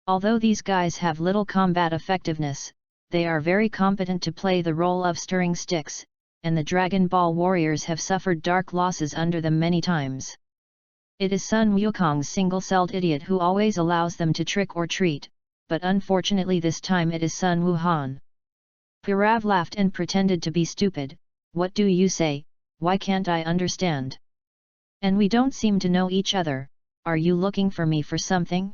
Although these guys have little combat effectiveness, they are very competent to play the role of stirring sticks, and the Dragon Ball warriors have suffered dark losses under them many times. It is Sun Wukong's single-celled idiot who always allows them to trick or treat, but unfortunately this time it is Sun Wuhan. Pirav laughed and pretended to be stupid. What do you say, why can't I understand? And we don't seem to know each other, are you looking for me for something?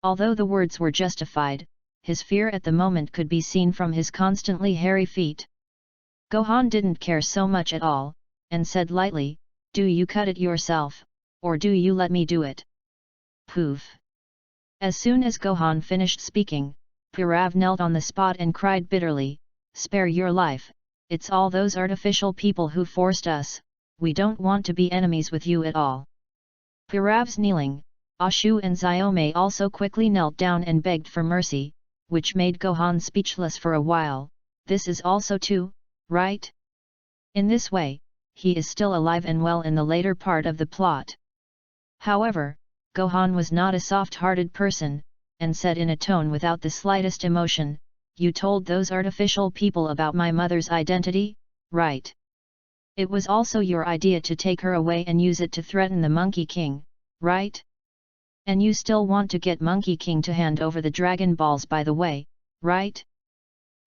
Although the words were justified, his fear at the moment could be seen from his constantly hairy feet. Gohan didn't care so much at all, and said lightly, do you cut it yourself, or do you let me do it? Poof! As soon as Gohan finished speaking, Pirav knelt on the spot and cried bitterly, spare your life, it's all those artificial people who forced us, we don't want to be enemies with you at all. Pirav's kneeling, Ashu and Xiaomei also quickly knelt down and begged for mercy, which made Gohan speechless for a while. This is also too, right? In this way, he is still alive and well in the later part of the plot. However, Gohan was not a soft-hearted person, and said in a tone without the slightest emotion, you told those artificial people about my mother's identity, right? It was also your idea to take her away and use it to threaten the Monkey King, right? And you still want to get Monkey King to hand over the Dragon Balls by the way, right?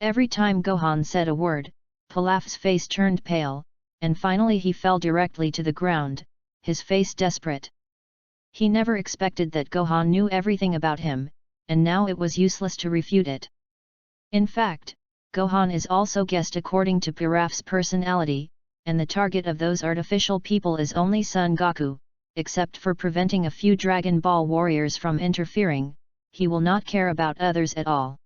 Every time Gohan said a word, Pilaf's face turned pale, and finally he fell directly to the ground, his face desperate. He never expected that Gohan knew everything about him, and now it was useless to refute it. In fact, Gohan is also guessed according to Piraf's personality, and the target of those artificial people is only Son Goku, except for preventing a few Dragon Ball warriors from interfering, he will not care about others at all.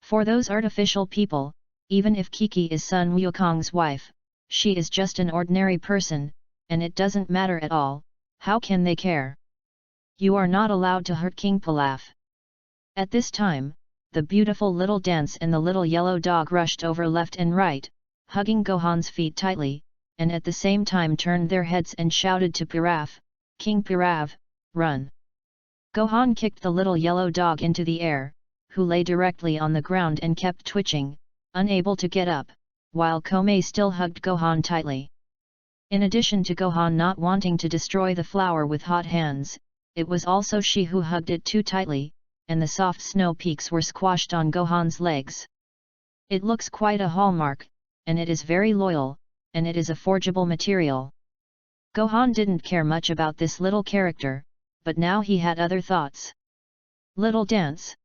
For those artificial people, even if Kiki is Sun Wukong's wife, she is just an ordinary person, and it doesn't matter at all, how can they care? You are not allowed to hurt King Pilaf. At this time, the beautiful little dance and the little yellow dog rushed over left and right, hugging Gohan's feet tightly, and at the same time turned their heads and shouted to Piraf, King Pirav, run! Gohan kicked the little yellow dog into the air, who lay directly on the ground and kept twitching, unable to get up, while Komei still hugged Gohan tightly. In addition to Gohan not wanting to destroy the flower with hot hands, it was also she who hugged it too tightly, and the soft snow peaks were squashed on Gohan's legs. It looks quite a hallmark, and it is very loyal, and it is a forgeable material. Gohan didn't care much about this little character, but now he had other thoughts. Little dance.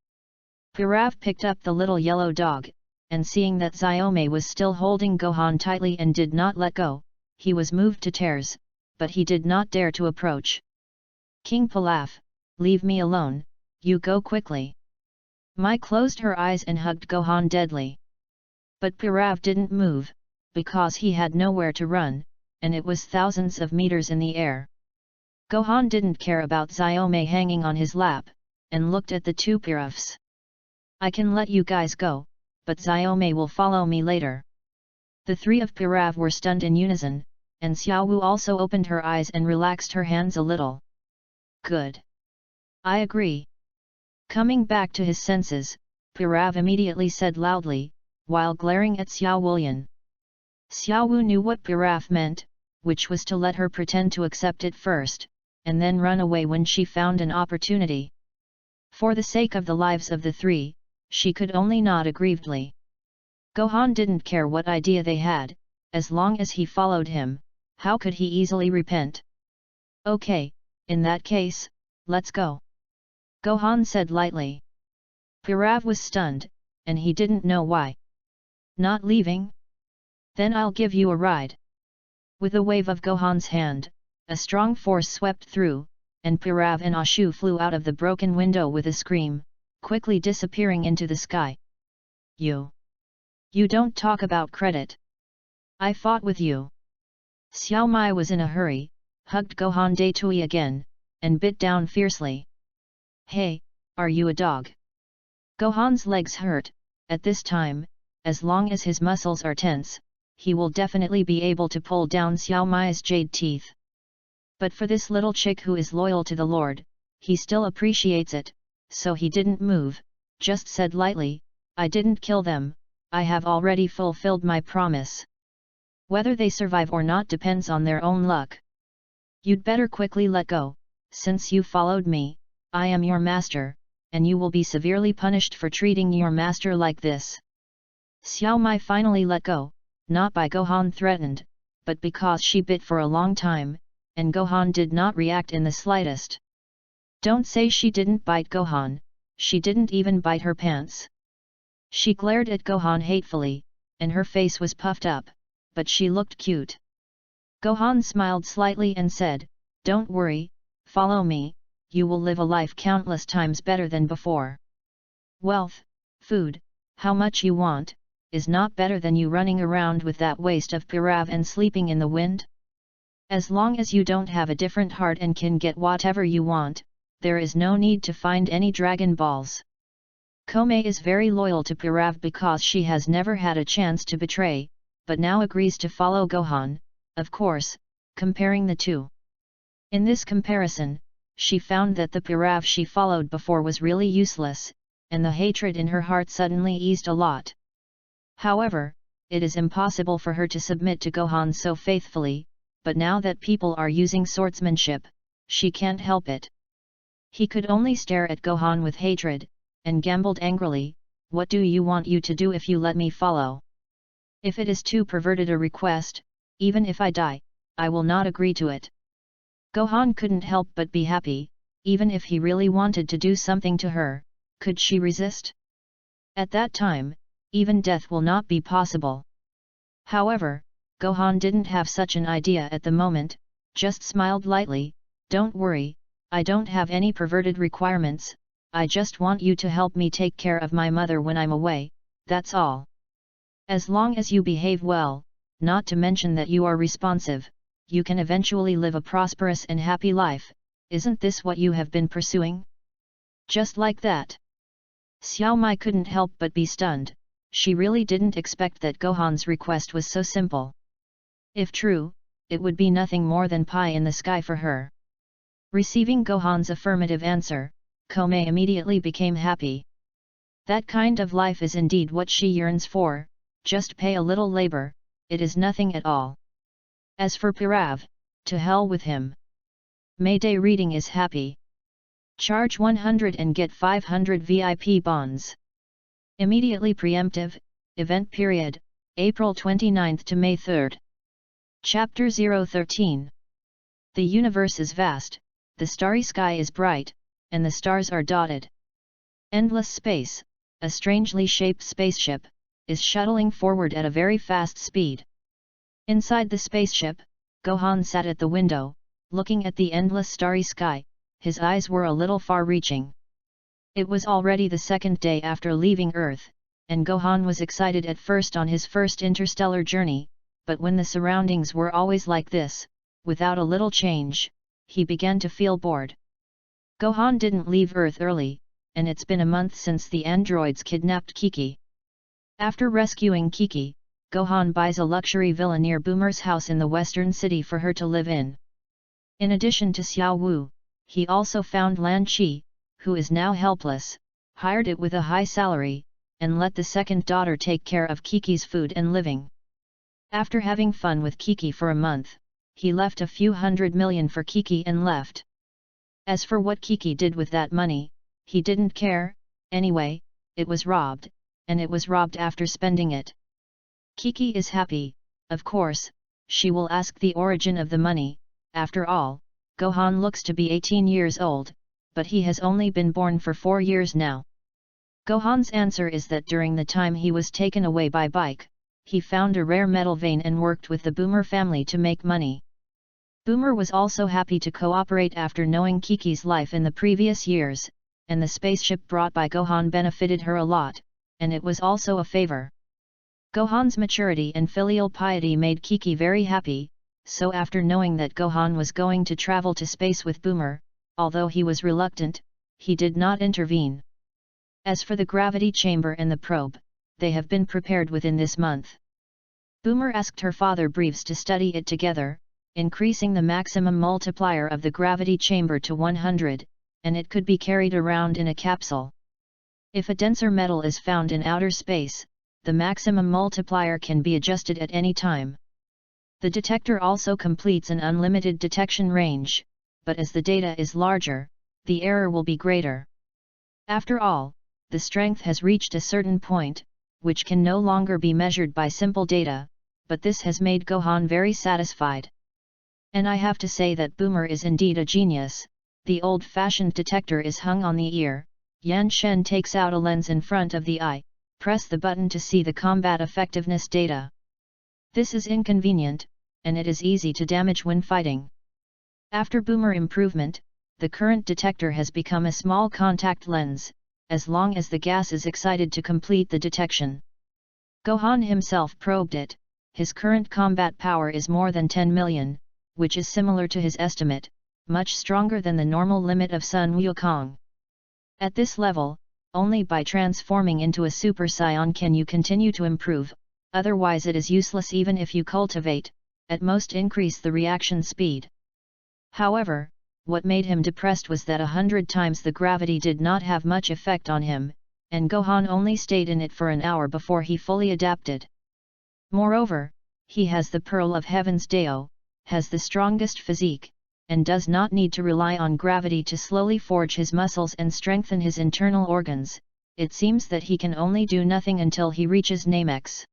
Pirav picked up the little yellow dog, and seeing that Xiaomei was still holding Gohan tightly and did not let go, he was moved to tears, but he did not dare to approach. King Pilaf, leave me alone, you go quickly. Mai closed her eyes and hugged Gohan deadly. But Pirav didn't move, because he had nowhere to run, and it was thousands of meters in the air. Gohan didn't care about Xiaomei hanging on his lap, and looked at the two Piravs. I can let you guys go, but Xiaomei will follow me later. The three of Pirav were stunned in unison, and Xiaowu also opened her eyes and relaxed her hands a little. Good. I agree. Coming back to his senses, Pirav immediately said loudly, while glaring at Xiao Wulian. Xiaowu knew what Pirav meant, which was to let her pretend to accept it first, and then run away when she found an opportunity. For the sake of the lives of the three, she could only nod aggrievedly. Gohan didn't care what idea they had, as long as he followed him, how could he easily repent? Okay, in that case, let's go. Gohan said lightly. Pirav was stunned, and he didn't know why. Not leaving? Then I'll give you a ride. With a wave of Gohan's hand, a strong force swept through, and Pirav and Ashu flew out of the broken window with a scream, quickly disappearing into the sky. You don't talk about credit. I fought with you. Xiao Mai was in a hurry, hugged Gohan Daitui again, and bit down fiercely. Hey, are you a dog? Gohan's legs hurt. At this time, as long as his muscles are tense, he will definitely be able to pull down Xiao Mai's jade teeth. But for this little chick who is loyal to the Lord, he still appreciates it, so he didn't move, just said lightly, I didn't kill them, I have already fulfilled my promise. Whether they survive or not depends on their own luck. You'd better quickly let go, since you followed me, I am your master, and you will be severely punished for treating your master like this. Xiao Mai finally let go, not by Gohan threatened, but because she bit for a long time, and Gohan did not react in the slightest. Don't say she didn't bite Gohan, she didn't even bite her pants. She glared at Gohan hatefully, and her face was puffed up, but she looked cute. Gohan smiled slightly and said, Don't worry, follow me, you will live a life countless times better than before. Wealth, food, how much you want, is not better than you running around with that waste of Pirav and sleeping in the wind. As long as you don't have a different heart and can get whatever you want, there is no need to find any Dragon Balls. Komei is very loyal to Pirav because she has never had a chance to betray, but now agrees to follow Gohan, of course, comparing the two. In this comparison, she found that the Pirav she followed before was really useless, and the hatred in her heart suddenly eased a lot. However, it is impossible for her to submit to Gohan so faithfully, but now that people are using swordsmanship, she can't help it. He could only stare at Gohan with hatred, and gambled angrily, What do you want you to do if you let me follow? If it is too perverted a request, even if I die, I will not agree to it. Gohan couldn't help but be happy, even if he really wanted to do something to her, could she resist? At that time, even death will not be possible. However, Gohan didn't have such an idea at the moment, just smiled lightly, Don't worry, I don't have any perverted requirements, I just want you to help me take care of my mother when I'm away, that's all. As long as you behave well, not to mention that you are responsive, you can eventually live a prosperous and happy life, isn't this what you have been pursuing? Just like that. Xiao Mai couldn't help but be stunned, she really didn't expect that Gohan's request was so simple. If true, it would be nothing more than pie in the sky for her. Receiving Gohan's affirmative answer, Komei immediately became happy. That kind of life is indeed what she yearns for, just pay a little labor, it is nothing at all. As for Pirav, to hell with him. Mayday reading is happy. Charge 100 and get 500 VIP bonds. Immediately preemptive, event period, April 29 to May 3. Chapter 013. The universe is vast, the starry sky is bright, and the stars are dotted. Endless space, a strangely shaped spaceship, is shuttling forward at a very fast speed. Inside the spaceship, Gohan sat at the window, looking at the endless starry sky. His eyes were a little far-reaching. It was already the second day after leaving Earth, and Gohan was excited at first on his first interstellar journey, but when the surroundings were always like this, without a little change, he began to feel bored. Gohan didn't leave Earth early, and it's been a month since the androids kidnapped Kiki. After rescuing Kiki, Gohan buys a luxury villa near Boomer's house in the western city for her to live in. In addition to Xiao Wu, he also found Lan Qi, who is now helpless, hired it with a high salary, and let the second daughter take care of Kiki's food and living. After having fun with Kiki for a month, he left a few $100 million for Kiki and left. As for what Kiki did with that money, he didn't care. Anyway, it was robbed, and it was robbed after spending it. Kiki is happy, of course. She will ask the origin of the money. After all, Gohan looks to be 18 years old, but he has only been born for 4 years now. Gohan's answer is that during the time he was taken away by Bike, he found a rare metal vein and worked with the Boomer family to make money. Boomer was also happy to cooperate after knowing Kiki's life in the previous years, and the spaceship brought by Gohan benefited her a lot, and it was also a favor. Gohan's maturity and filial piety made Kiki very happy, so after knowing that Gohan was going to travel to space with Boomer, although he was reluctant, he did not intervene. As for the gravity chamber and the probe, they have been prepared within this month. Boomer asked her father Breves to study it together, increasing the maximum multiplier of the gravity chamber to 100, and it could be carried around in a capsule. If a denser metal is found in outer space, the maximum multiplier can be adjusted at any time. The detector also completes an unlimited detection range, but as the data is larger, the error will be greater. After all, the strength has reached a certain point, which can no longer be measured by simple data, but this has made Gohan very satisfied. And I have to say that Boomer is indeed a genius. The old-fashioned detector is hung on the ear. Yan Shen takes out a lens in front of the eye, press the button to see the combat effectiveness data. This is inconvenient, and it is easy to damage when fighting. After Boomer improvement, the current detector has become a small contact lens, as long as the gas is excited to complete the detection. Gohan himself probed it. His current combat power is more than 10 million, which is similar to his estimate, much stronger than the normal limit of Sun Wukong. At this level, only by transforming into a Super Saiyan can you continue to improve, otherwise it is useless even if you cultivate, at most increase the reaction speed. However, what made him depressed was that 100 times the gravity did not have much effect on him, and Gohan only stayed in it for an hour before he fully adapted. Moreover, he has the Pearl of Heaven's Dao, has the strongest physique, and does not need to rely on gravity to slowly forge his muscles and strengthen his internal organs. It seems that he can only do nothing until he reaches Namex.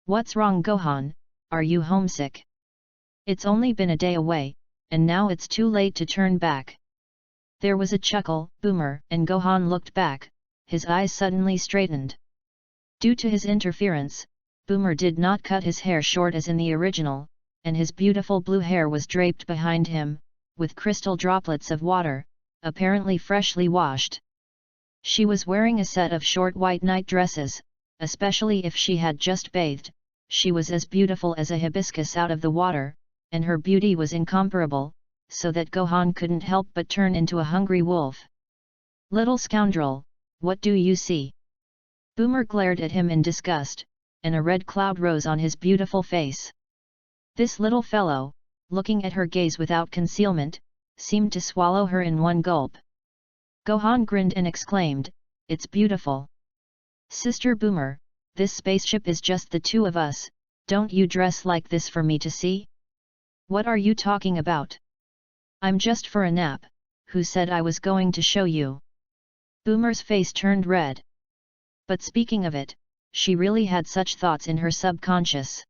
What's wrong, Gohan? Are you homesick? It's only been a day away, and now it's too late to turn back. There was a chuckle. Boomer, and Gohan looked back, his eyes suddenly straightened. Due to his interference, Boomer did not cut his hair short as in the original, and his beautiful blue hair was draped behind him, with crystal droplets of water, apparently freshly washed. She was wearing a set of short white night dresses, especially if she had just bathed. She was as beautiful as a hibiscus out of the water, and her beauty was incomparable, so that Gohan couldn't help but turn into a hungry wolf. Little scoundrel, what do you see? Boomer glared at him in disgust, and a red cloud rose on his beautiful face. This little fellow, looking at her gaze without concealment, seemed to swallow her in one gulp. Gohan grinned and exclaimed, "It's beautiful. Sister Boomer, this spaceship is just the two of us, don't you dress like this for me to see? What are you talking about? I'm just for a nap, who said I was going to show you?" Boomer's face turned red. But speaking of it, she really had such thoughts in her subconscious.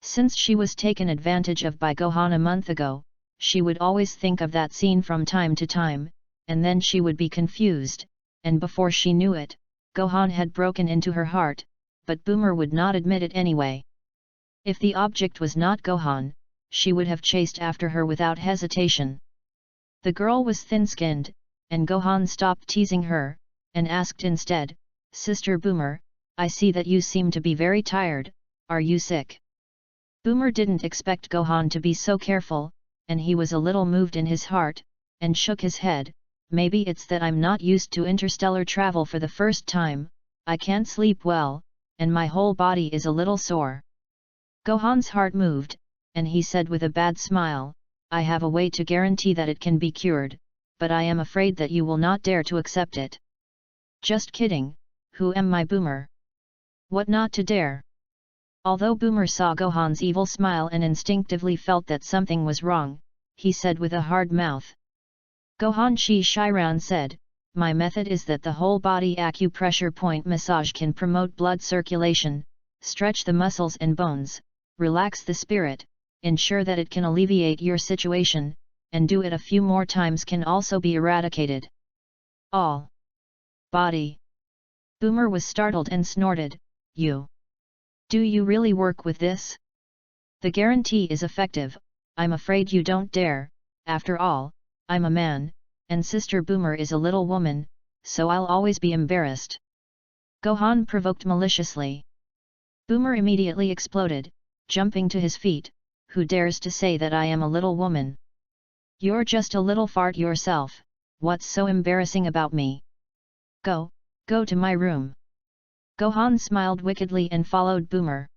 Since she was taken advantage of by Gohan a month ago, she would always think of that scene from time to time, and then she would be confused, and before she knew it, Gohan had broken into her heart. but Boomer would not admit it anyway. If the object was not Gohan, she would have chased after her without hesitation. The girl was thin-skinned, and Gohan stopped teasing her, and asked instead, "Sister Boomer, I see that you seem to be very tired, are you sick?" Boomer didn't expect Gohan to be so careful, and he was a little moved in his heart, and shook his head. "Maybe it's that I'm not used to interstellar travel for the first time, I can't sleep well, and my whole body is a little sore." Gohan's heart moved, and he said with a bad smile, "I have a way to guarantee that it can be cured, but I am afraid that you will not dare to accept it." "Just kidding, who am I, Boomer? What not to dare?" Although Boomer saw Gohan's evil smile and instinctively felt that something was wrong, he said with a hard mouth. Gohan Shiran said, "My method is that the whole body acupressure point massage can promote blood circulation, stretch the muscles and bones, relax the spirit, ensure that it can alleviate your situation, and do it a few more times can also be eradicated." "All body." Boomer was startled and snorted, Do you really work with this? The guarantee is effective, I'm afraid you don't dare, after all, I'm a man, and Sister Boomer is a little woman, so I'll always be embarrassed." Gohan provoked maliciously. Boomer immediately exploded, jumping to his feet, "Who dares to say that I am a little woman? You're just a little fart yourself, what's so embarrassing about me? Go to my room." Gohan smiled wickedly and followed Boomer.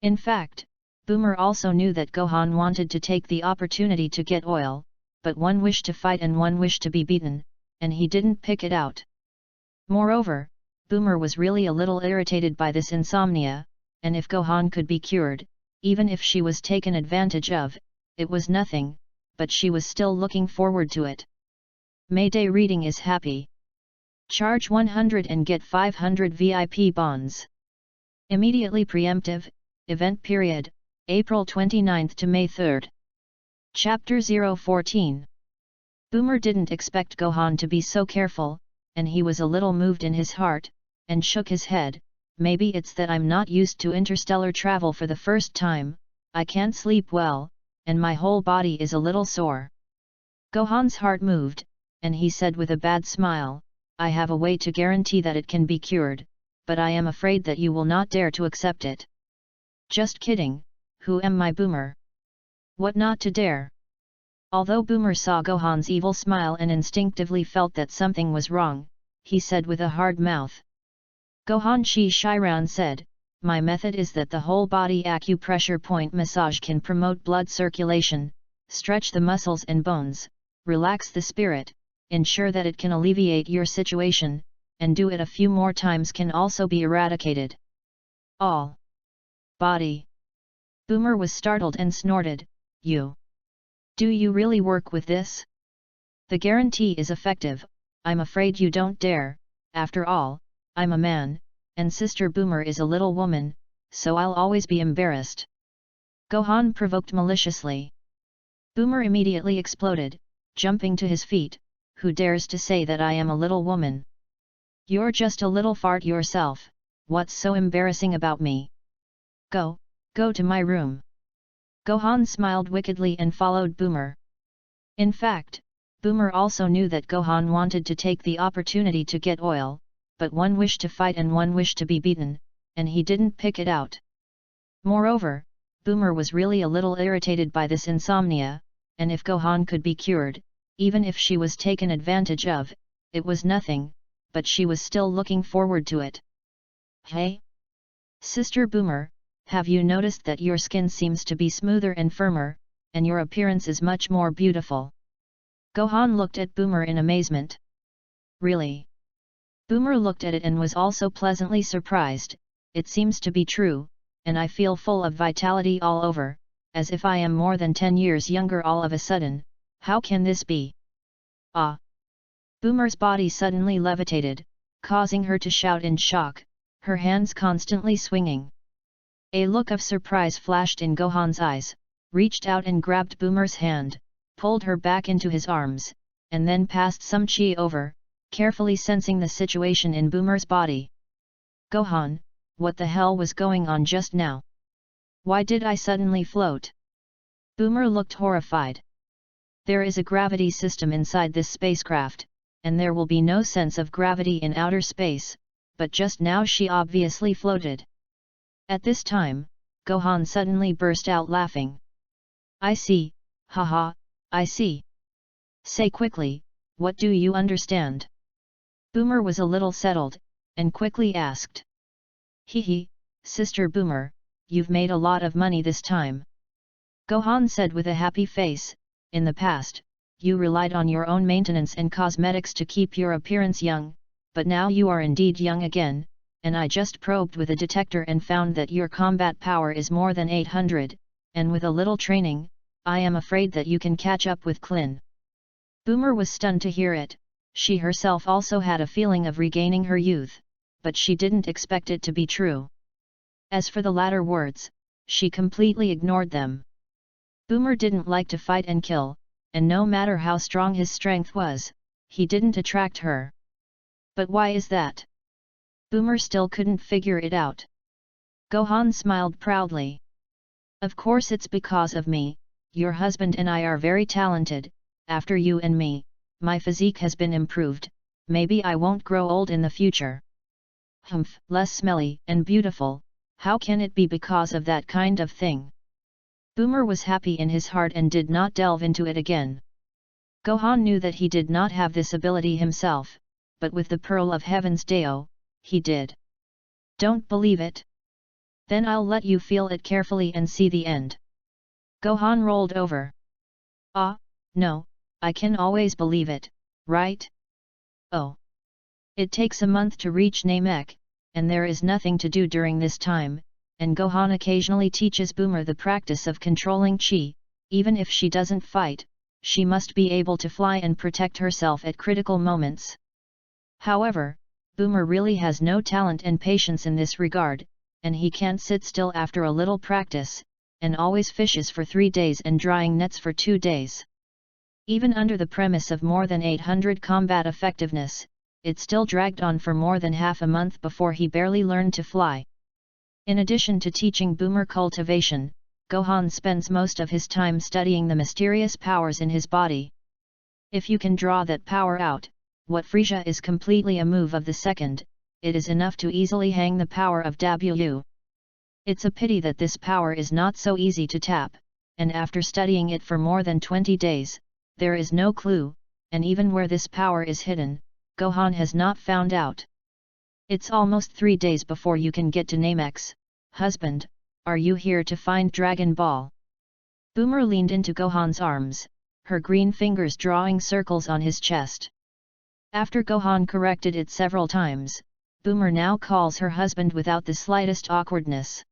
In fact, Boomer also knew that Gohan wanted to take the opportunity to get oil, but one wished to fight and one wished to be beaten, and he didn't pick it out. Moreover, Boomer was really a little irritated by this insomnia, and if Gohan could be cured, even if she was taken advantage of, it was nothing, but she was still looking forward to it. Mayday reading is happy. Charge 100 and get 500 VIP bonds. Immediately preemptive, event period, April 29 to May 3. Chapter 014. Boomer didn't expect Gohan to be so careful, and he was a little moved in his heart, and shook his head. "Maybe it's that I'm not used to interstellar travel for the first time, I can't sleep well, and my whole body is a little sore." Gohan's heart moved, and he said with a bad smile, "I have a way to guarantee that it can be cured, but I am afraid that you will not dare to accept it." "Just kidding, who am I, Boomer? What not to dare?" Although Boomer saw Gohan's evil smile and instinctively felt that something was wrong, he said with a hard mouth. Gohan Shiran said, "My method is that the whole body acupressure point massage can promote blood circulation, stretch the muscles and bones, relax the spirit, ensure that it can alleviate your situation, and do it a few more times can also be eradicated." "All body." Boomer was startled and snorted, Do you really work with this? The guarantee is effective, I'm afraid you don't dare, after all, I'm a man, and Sister Boomer is a little woman, so I'll always be embarrassed." Gohan provoked maliciously. Boomer immediately exploded, jumping to his feet, "Who dares to say that I am a little woman? You're just a little fart yourself, what's so embarrassing about me? Go to my room." Gohan smiled wickedly and followed Boomer. In fact, Boomer also knew that Gohan wanted to take the opportunity to get oil, but one wished to fight and one wished to be beaten, and he didn't pick it out. Moreover, Boomer was really a little irritated by this insomnia, and if Gohan could be cured, even if she was taken advantage of, it was nothing, but she was still looking forward to it. "Hey? Sister Boomer, have you noticed that your skin seems to be smoother and firmer, and your appearance is much more beautiful?" Gohan looked at Boomer in amazement. "Really?" Boomer looked at it and was also pleasantly surprised. "It seems to be true, and I feel full of vitality all over, as if I am more than 10 years younger all of a sudden. How can this be?" "Ah!" Boomer's body suddenly levitated, causing her to shout in shock, her hands constantly swinging. A look of surprise flashed in Gohan's eyes, reached out and grabbed Boomer's hand, pulled her back into his arms, and then passed some chi over, carefully sensing the situation in Boomer's body. "Gohan, what the hell was going on just now? Why did I suddenly float? Boomer looked horrified. There is a gravity system inside this spacecraft, and there will be no sense of gravity in outer space, but just now she obviously floated. At this time, Gohan suddenly burst out laughing. I see, haha, I see. Say quickly, what do you understand? Boomer was a little settled, and quickly asked. Hee, Sister Boomer, you've made a lot of money this time. Gohan said with a happy face, in the past, you relied on your own maintenance and cosmetics to keep your appearance young, but now you are indeed young again, and I just probed with a detector and found that your combat power is more than 800, and with a little training, I am afraid that you can catch up with Klin. Boomer was stunned to hear it. She herself also had a feeling of regaining her youth, but she didn't expect it to be true. As for the latter words, she completely ignored them. Boomer didn't like to fight and kill, and no matter how strong his strength was, he didn't attract her. But why is that? Boomer still couldn't figure it out. Gohan smiled proudly. Of course it's because of me, your husband and I are very talented, after you and me, my physique has been improved, maybe I won't grow old in the future. Humph, less smelly and beautiful, how can it be because of that kind of thing? Boomer was happy in his heart and did not delve into it again. Gohan knew that he did not have this ability himself, but with the Pearl of Heaven's Deo, he did. Don't believe it? Then I'll let you feel it carefully and see the end. Gohan rolled over. Ah, no, I can always believe it, right? Oh. It takes a month to reach Namek, and there is nothing to do during this time, and Gohan occasionally teaches Boomer the practice of controlling Chi. Even if she doesn't fight, she must be able to fly and protect herself at critical moments. However, Boomer really has no talent and patience in this regard, and he can't sit still after a little practice, and always fishes for 3 days and drying nets for 2 days. Even under the premise of more than 800 combat effectiveness, it still dragged on for more than half a month before he barely learned to fly. In addition to teaching Boomer cultivation, Gohan spends most of his time studying the mysterious powers in his body. If you can draw that power out, what Frieza is completely a move of the second, it is enough to easily hang the power of W. It's a pity that this power is not so easy to tap, and after studying it for more than 20 days, there is no clue, and even where this power is hidden, Gohan has not found out. It's almost 3 days before you can get to Namex. Husband, are you here to find Dragon Ball? Boomer leaned into Gohan's arms, her green fingers drawing circles on his chest. After Gohan corrected it several times, Boomer now calls her husband without the slightest awkwardness.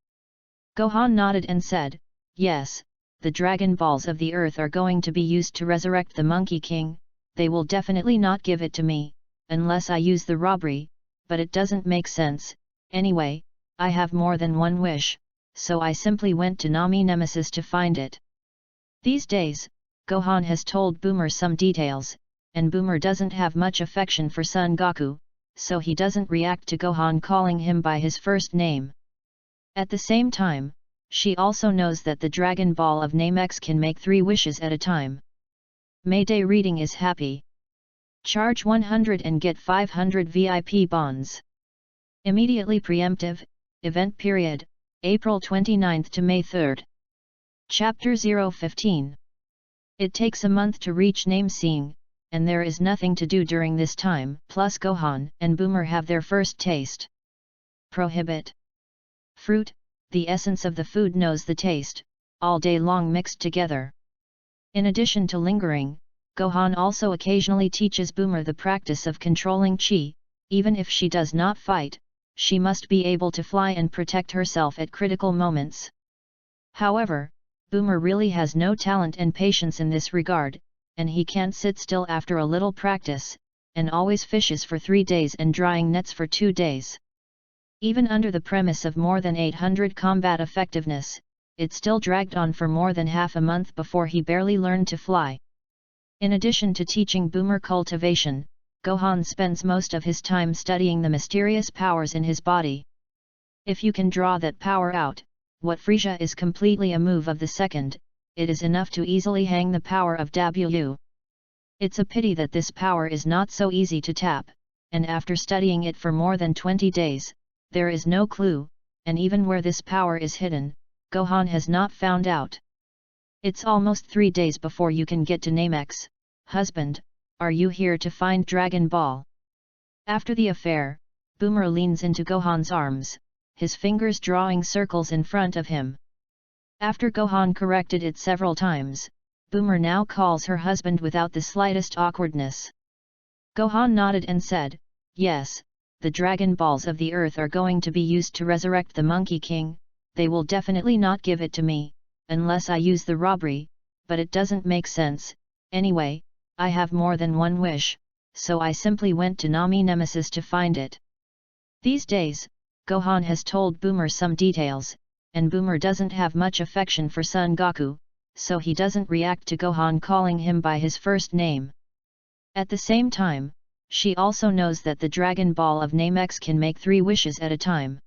Gohan nodded and said, yes, the Dragon Balls of the Earth are going to be used to resurrect the Monkey King. They will definitely not give it to me, unless I use the robbery, but it doesn't make sense. Anyway, I have more than one wish, so I simply went to Nami Nemesis to find it. These days, Gohan has told Boomer some details, and Boomer doesn't have much affection for Son Goku, so he doesn't react to Gohan calling him by his first name. At the same time, she also knows that the Dragon Ball of Namex can make 3 wishes at a time. Mayday reading is happy. Charge 100 and get 500 VIP bonds. Immediately preemptive, event period, April 29 to May 3. Chapter 015. It takes a month to reach Nameseeing, and there is nothing to do during this time. Plus Gohan and Boomer have their first taste. Prohibit. Fruit, the essence of the food knows the taste, all day long mixed together. In addition to lingering, Gohan also occasionally teaches Boomer the practice of controlling Chi. Even if she does not fight, she must be able to fly and protect herself at critical moments. However, Boomer really has no talent and patience in this regard, and he can't sit still after a little practice, and always fishes for 3 days and drying nets for 2 days. Even under the premise of more than 800 combat effectiveness, it still dragged on for more than half a month before he barely learned to fly. In addition to teaching Boomer cultivation, Gohan spends most of his time studying the mysterious powers in his body. If you can draw that power out, what Frisia is completely a move of the second, it is enough to easily hang the power of W. It's a pity that this power is not so easy to tap, and after studying it for more than 20 days, there is no clue, and even where this power is hidden, Gohan has not found out. It's almost 3 days before you can get to Namex. Husband, are you here to find Dragon Ball? After the affair, Boomer leans into Gohan's arms, his fingers drawing circles in front of him. After Gohan corrected it several times, Boomer now calls her husband without the slightest awkwardness. Gohan nodded and said, "Yes, the Dragon Balls of the Earth are going to be used to resurrect the Monkey King. They will definitely not give it to me, unless I use the robbery, but it doesn't make sense. Anyway, I have more than one wish, so I simply went to Nami Nemesis to find it." These days, Gohan has told Boomer some details, and Boomer doesn't have much affection for Son Goku, so he doesn't react to Gohan calling him by his first name. At the same time, she also knows that the Dragon Ball of Namex can make 3 wishes at a time.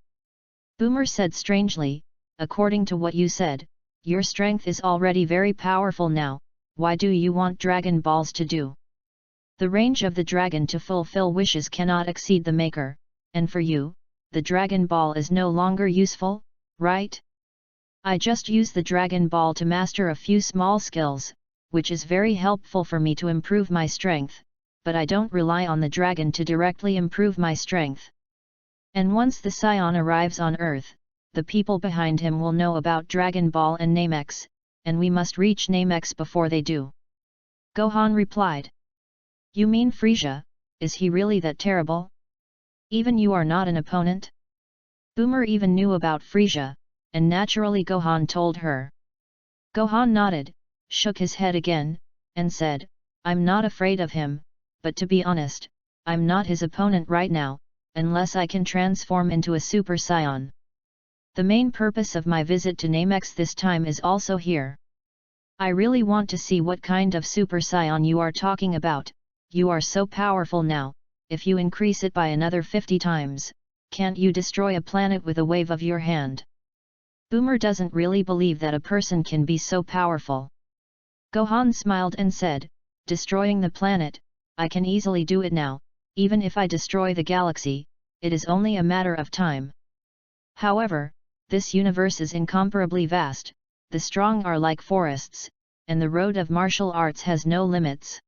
Boomer said strangely, "According to what you said, your strength is already very powerful now, why do you want Dragon Balls to do? The range of the dragon to fulfill wishes cannot exceed the maker, and for you, the Dragon Ball is no longer useful, right? I just use the Dragon Ball to master a few small skills, which is very helpful for me to improve my strength, but I don't rely on the dragon to directly improve my strength. And once the Scion arrives on Earth, the people behind him will know about Dragon Ball and Namex, and we must reach Namex before they do." Gohan replied. "You mean Frisia? Is he really that terrible? Even you are not an opponent?" Boomer even knew about Frisia, and naturally Gohan told her. Gohan nodded, shook his head again, and said, "I'm not afraid of him, but to be honest, I'm not his opponent right now, unless I can transform into a Super Saiyan. The main purpose of my visit to Namex this time is also here. I really want to see what kind of Super Saiyan you are talking about. You are so powerful now, if you increase it by another 50 times, can't you destroy a planet with a wave of your hand?" Boomer doesn't really believe that a person can be so powerful. Gohan smiled and said, "Destroying the planet, I can easily do it now, even if I destroy the galaxy, it is only a matter of time. However, this universe is incomparably vast, the strong are like forests, and the road of martial arts has no limits.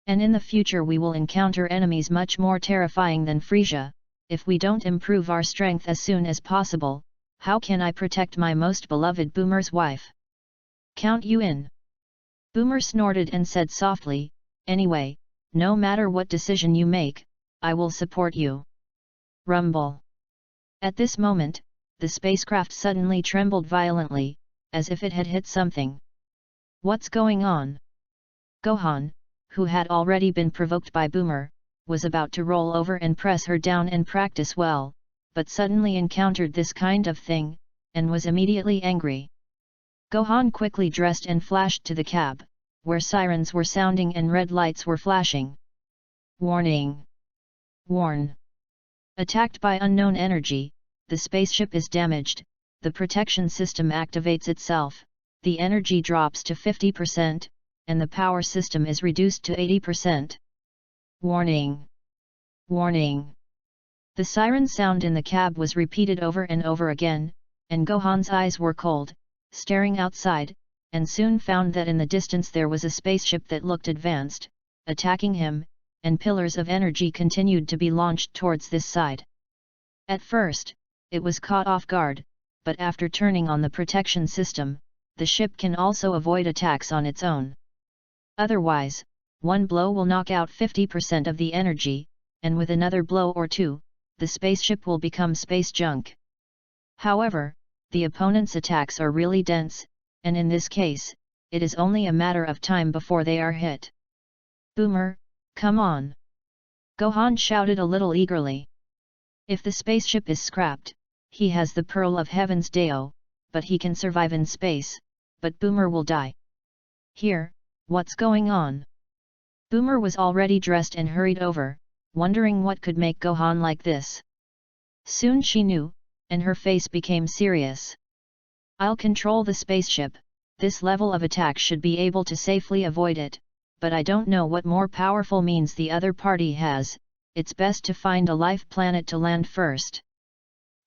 And in the future we will encounter enemies much more terrifying than Frisia. If we don't improve our strength as soon as possible, how can I protect my most beloved Boomer's wife? Count you in." Boomer snorted and said softly, "Anyway, no matter what decision you make, I will support you." Rumble. At this moment, the spacecraft suddenly trembled violently, as if it had hit something. "What's going on?" Gohan, who had already been provoked by Boomer, was about to roll over and press her down and practice well, but suddenly encountered this kind of thing, and was immediately angry. Gohan quickly dressed and flashed to the cab, where sirens were sounding and red lights were flashing. "Warning! Warn! Attacked by unknown energy, the spaceship is damaged, the protection system activates itself, the energy drops to 50%, and the power system is reduced to 80%. Warning! Warning!" The siren sound in the cab was repeated over and over again, and Gohan's eyes were cold, staring outside, and soon found that in the distance there was a spaceship that looked advanced, attacking him, and pillars of energy continued to be launched towards this side. At first, it was caught off guard, but after turning on the protection system, the ship can also avoid attacks on its own. Otherwise, one blow will knock out 50% of the energy, and with another blow or two, the spaceship will become space junk. However, the opponent's attacks are really dense, and in this case, it is only a matter of time before they are hit. "Boomer, come on!" Gohan shouted a little eagerly. If the spaceship is scrapped, he has the Pearl of Heaven's Deo, but he can survive in space, but Boomer will die. "Here, what's going on?" Boomer was already dressed and hurried over, wondering what could make Gohan like this. Soon she knew, and her face became serious. "I'll control the spaceship, this level of attack should be able to safely avoid it, but I don't know what more powerful means the other party has, it's best to find a life planet to land first."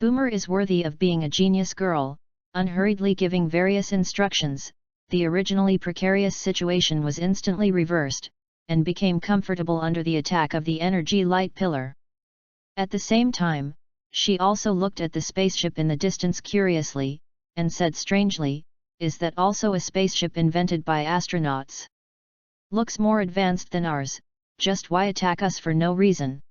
Boomer is worthy of being a genius girl, unhurriedly giving various instructions. The originally precarious situation was instantly reversed, and became comfortable under the attack of the energy light pillar. At the same time, she also looked at the spaceship in the distance curiously, and said strangely, "Is that also a spaceship invented by astronauts? Looks more advanced than ours, just why attack us for no reason?"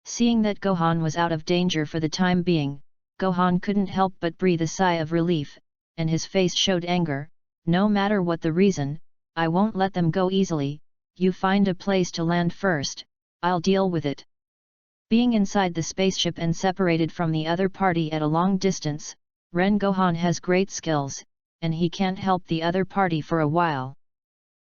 Seeing that Gohan was out of danger for the time being, Gohan couldn't help but breathe a sigh of relief, and his face showed anger. "No matter what the reason, I won't let them go easily. You find a place to land first, I'll deal with it." Being inside the spaceship and separated from the other party at a long distance, Ren Gohan has great skills, and he can't help the other party for a while.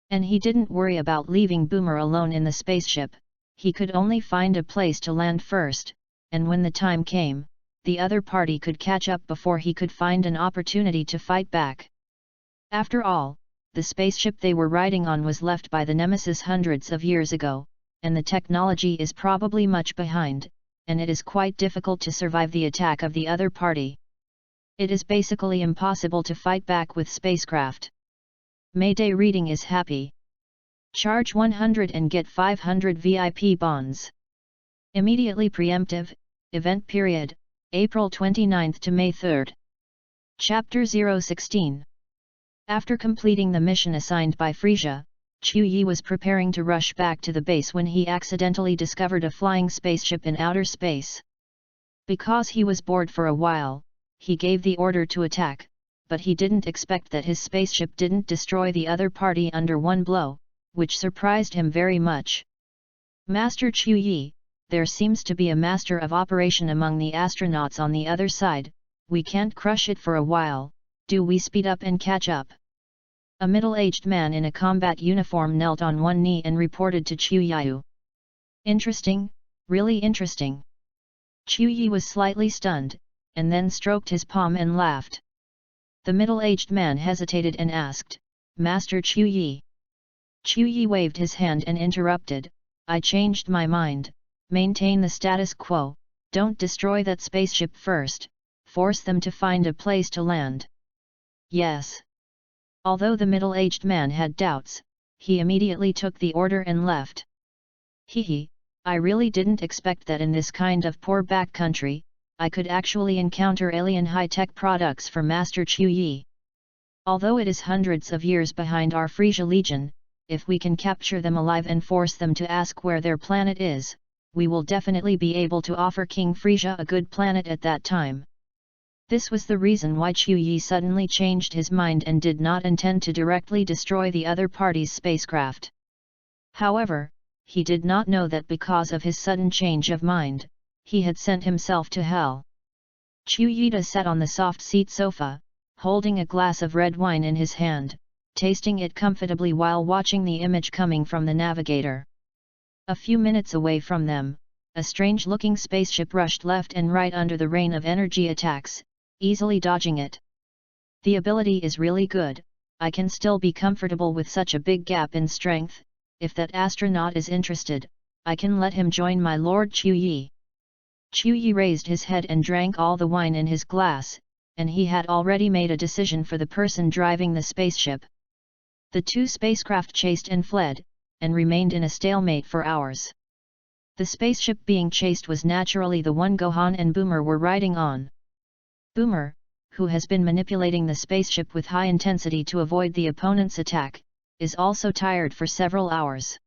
And he didn't worry about leaving Boomer alone in the spaceship. He could only find a place to land first, and when the time came, the other party could catch up before he could find an opportunity to fight back. After all, the spaceship they were riding on was left by the Nemesis hundreds of years ago, and the technology is probably much behind, and it is quite difficult to survive the attack of the other party. It is basically impossible to fight back with spacecraft. Mayday reading is happy. Charge 100 and get 500 VIP bonds. Immediately preemptive, event period, April 29 to May 3. Chapter 016. After completing the mission assigned by Frieza, Chu Yi was preparing to rush back to the base when he accidentally discovered a flying spaceship in outer space. Because he was bored for a while, he gave the order to attack, but he didn't expect that his spaceship didn't destroy the other party under one blow, which surprised him very much. "Master Chu Yi, there seems to be a master of operation among the astronauts on the other side, we can't crush it for a while, do we speed up and catch up?" A middle-aged man in a combat uniform knelt on one knee and reported to Chu Yi. "Interesting, really interesting." Chu Yi was slightly stunned, and then stroked his palm and laughed. The middle-aged man hesitated and asked, "Master Chu Yi?" Chu Yi waved his hand and interrupted, "I changed my mind, maintain the status quo, don't destroy that spaceship first, force them to find a place to land." "Yes." Although the middle-aged man had doubts, he immediately took the order and left. "Hehe, I really didn't expect that in this kind of poor back country, I could actually encounter alien high-tech products for Master Chu Yi. Although it is hundreds of years behind our Frisia Legion, if we can capture them alive and force them to ask where their planet is, we will definitely be able to offer King Frisia a good planet at that time." This was the reason why Chu Yi suddenly changed his mind and did not intend to directly destroy the other party's spacecraft. However, he did not know that because of his sudden change of mind, he had sent himself to hell. Chu Yi sat on the soft seat sofa, holding a glass of red wine in his hand, tasting it comfortably while watching the image coming from the navigator. A few minutes away from them, a strange-looking spaceship rushed left and right under the rain of energy attacks, easily dodging it. "The ability is really good, I can still be comfortable with such a big gap in strength. If that astronaut is interested, I can let him join my Lord Chu Yi." Chu Yi raised his head and drank all the wine in his glass, and he had already made a decision for the person driving the spaceship. The two spacecraft chased and fled, and remained in a stalemate for hours. The spaceship being chased was naturally the one Gohan and Boomer were riding on. Boomer, who has been manipulating the spaceship with high intensity to avoid the opponent's attack, is also tired for several hours.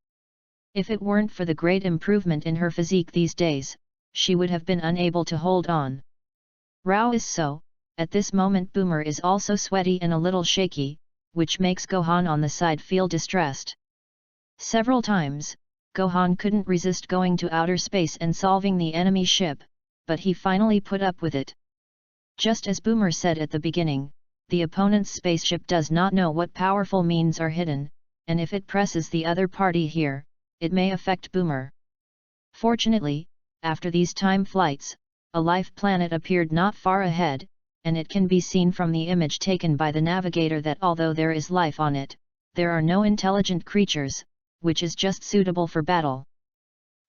If it weren't for the great improvement in her physique these days, she would have been unable to hold on. Rao is so, at this moment Boomer is also sweaty and a little shaky, which makes Gohan on the side feel distressed. Several times, Gohan couldn't resist going to outer space and solving the enemy ship, but he finally put up with it. Just as Boomer said at the beginning, the opponent's spaceship does not know what powerful means are hidden, and if it presses the other party here, it may affect Boomer. Fortunately, after these time flights, a life planet appeared not far ahead, and it can be seen from the image taken by the navigator that although there is life on it, there are no intelligent creatures, which is just suitable for battle.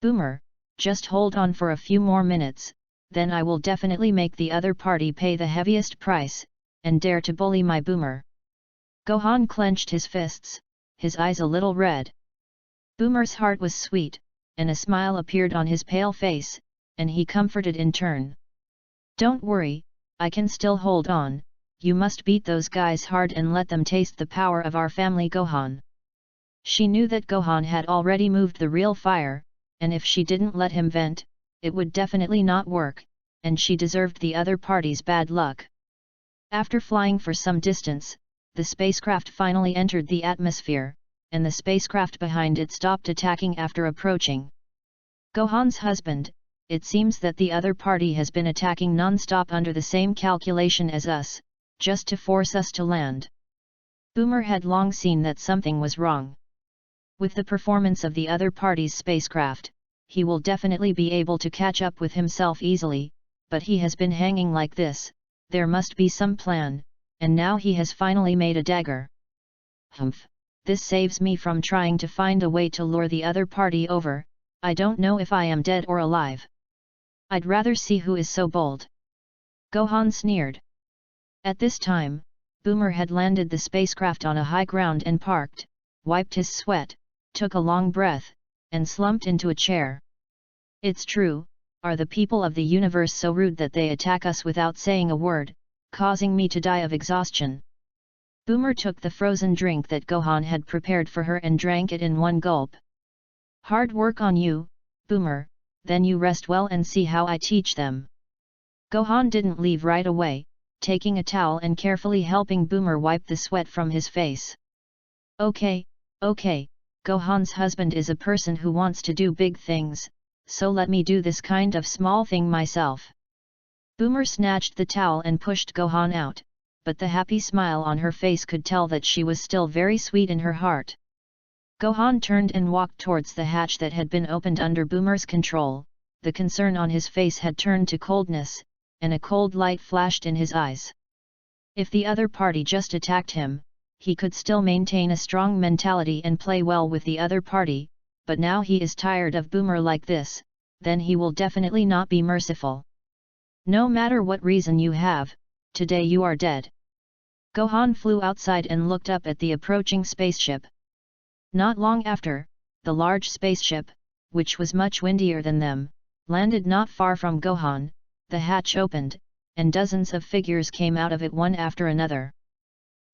Boomer, just hold on for a few more minutes, then I will definitely make the other party pay the heaviest price, and dare to bully my Boomer. Gohan clenched his fists, his eyes a little red. Boomer's heart was sweet, and a smile appeared on his pale face, and he comforted in turn. Don't worry, I can still hold on, you must beat those guys hard and let them taste the power of our family Gohan. She knew that Gohan had already moved the real fire, and if she didn't let him vent, it would definitely not work, and she deserved the other party's bad luck. After flying for some distance, the spacecraft finally entered the atmosphere, and the spacecraft behind it stopped attacking after approaching. Gohan's husband, it seems that the other party has been attacking non-stop under the same calculation as us, just to force us to land. Boomer had long seen that something was wrong. With the performance of the other party's spacecraft, he will definitely be able to catch up with himself easily, but he has been hanging like this, there must be some plan, and now he has finally made a dagger. Humph, this saves me from trying to find a way to lure the other party over, I don't know if I am dead or alive. I'd rather see who is so bold. Gohan sneered. At this time, Boomer had landed the spacecraft on a high ground and parked, wiped his sweat, took a long breath, and slumped into a chair. It's true, are the people of the universe so rude that they attack us without saying a word, causing me to die of exhaustion? Boomer took the frozen drink that Gohan had prepared for her and drank it in one gulp. Hard work on you, Boomer, then you rest well and see how I teach them. Gohan didn't leave right away, taking a towel and carefully helping Boomer wipe the sweat from his face. Okay, Gohan's husband is a person who wants to do big things, so let me do this kind of small thing myself. Boomer snatched the towel and pushed Gohan out, but the happy smile on her face could tell that she was still very sweet in her heart. Gohan turned and walked towards the hatch that had been opened under Boomer's control, the concern on his face had turned to coldness, and a cold light flashed in his eyes. If the other party just attacked him, he could still maintain a strong mentality and play well with the other party, but now he is tired of Boomer like this, then he will definitely not be merciful. No matter what reason you have, today you are dead. Gohan flew outside and looked up at the approaching spaceship. Not long after, the large spaceship, which was much windier than them, landed not far from Gohan, the hatch opened, and dozens of figures came out of it one after another.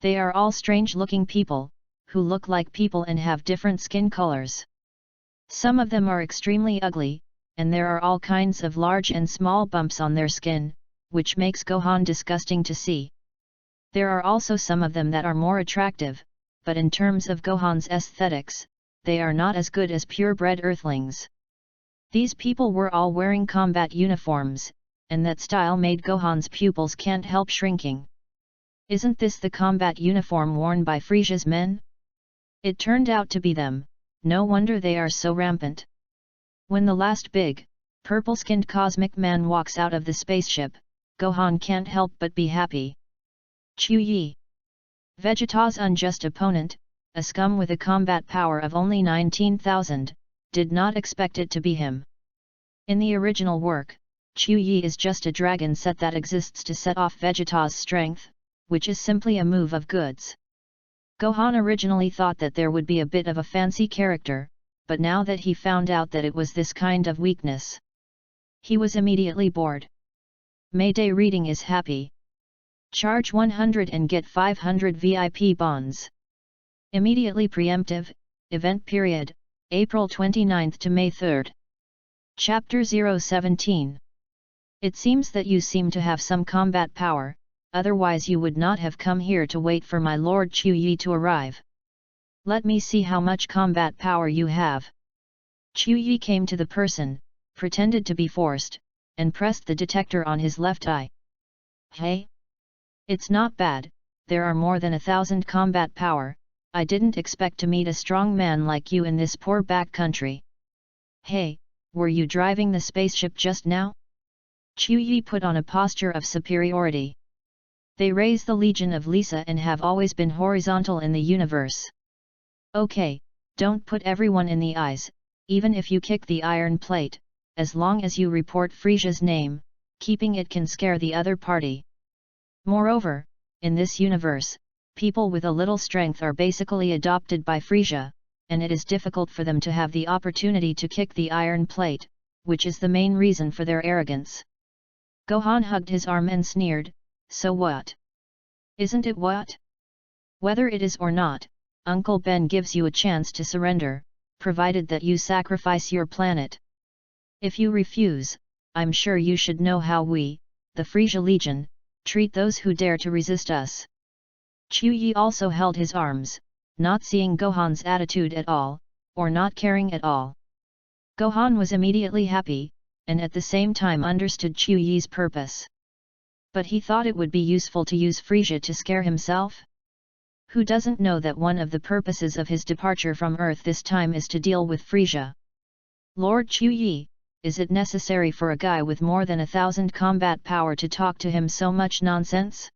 They are all strange-looking people, who look like people and have different skin colors. Some of them are extremely ugly, and there are all kinds of large and small bumps on their skin, which makes Gohan disgusting to see. There are also some of them that are more attractive, but in terms of Gohan's aesthetics, they are not as good as purebred earthlings. These people were all wearing combat uniforms, and that style made Gohan's pupils can't help shrinking. Isn't this the combat uniform worn by Frisia's men? It turned out to be them, no wonder they are so rampant. When the last big, purple-skinned cosmic man walks out of the spaceship, Gohan can't help but be happy. Chuyi, Vegeta's unjust opponent, a scum with a combat power of only 19,000, did not expect it to be him. In the original work, Chuyi is just a dragon set that exists to set off Vegeta's strength, which is simply a move of goods. Gohan originally thought that there would be a bit of a fancy character, but now that he found out that it was this kind of weakness, he was immediately bored. Mayday reading is happy. Charge 100 and get 500 VIP bonds. Immediately preemptive, event period, April 29 to May 3. Chapter 017. It seems that you seem to have some combat power, otherwise you would not have come here to wait for my Lord Chuyi to arrive. Let me see how much combat power you have. Chuyi came to the person, pretended to be forced, and pressed the detector on his left eye. Hey? It's not bad, there are more than 1,000 combat power, I didn't expect to meet a strong man like you in this poor back country. Hey, were you driving the spaceship just now? Chu Yi put on a posture of superiority. They raise the Legion of Lisa and have always been horizontal in the universe. Okay, don't put everyone in the eyes, even if you kick the iron plate, as long as you report Frisia's name, keeping it can scare the other party. Moreover, in this universe, people with a little strength are basically adopted by Frisia, and it is difficult for them to have the opportunity to kick the iron plate, which is the main reason for their arrogance. Gohan hugged his arm and sneered, so what? Isn't it what? Whether it is or not, Uncle Ben gives you a chance to surrender, provided that you sacrifice your planet. If you refuse, I'm sure you should know how we, the Frisia Legion, treat those who dare to resist us. Chu Yi also held his arms, not seeing Gohan's attitude at all, or not caring at all. Gohan was immediately happy, and at the same time understood Chu Yi's purpose. But he thought it would be useful to use Frisia to scare himself? Who doesn't know that one of the purposes of his departure from Earth this time is to deal with Frisia? Lord Chu Yi, is it necessary for a guy with more than 1,000 combat power to talk to him so much nonsense?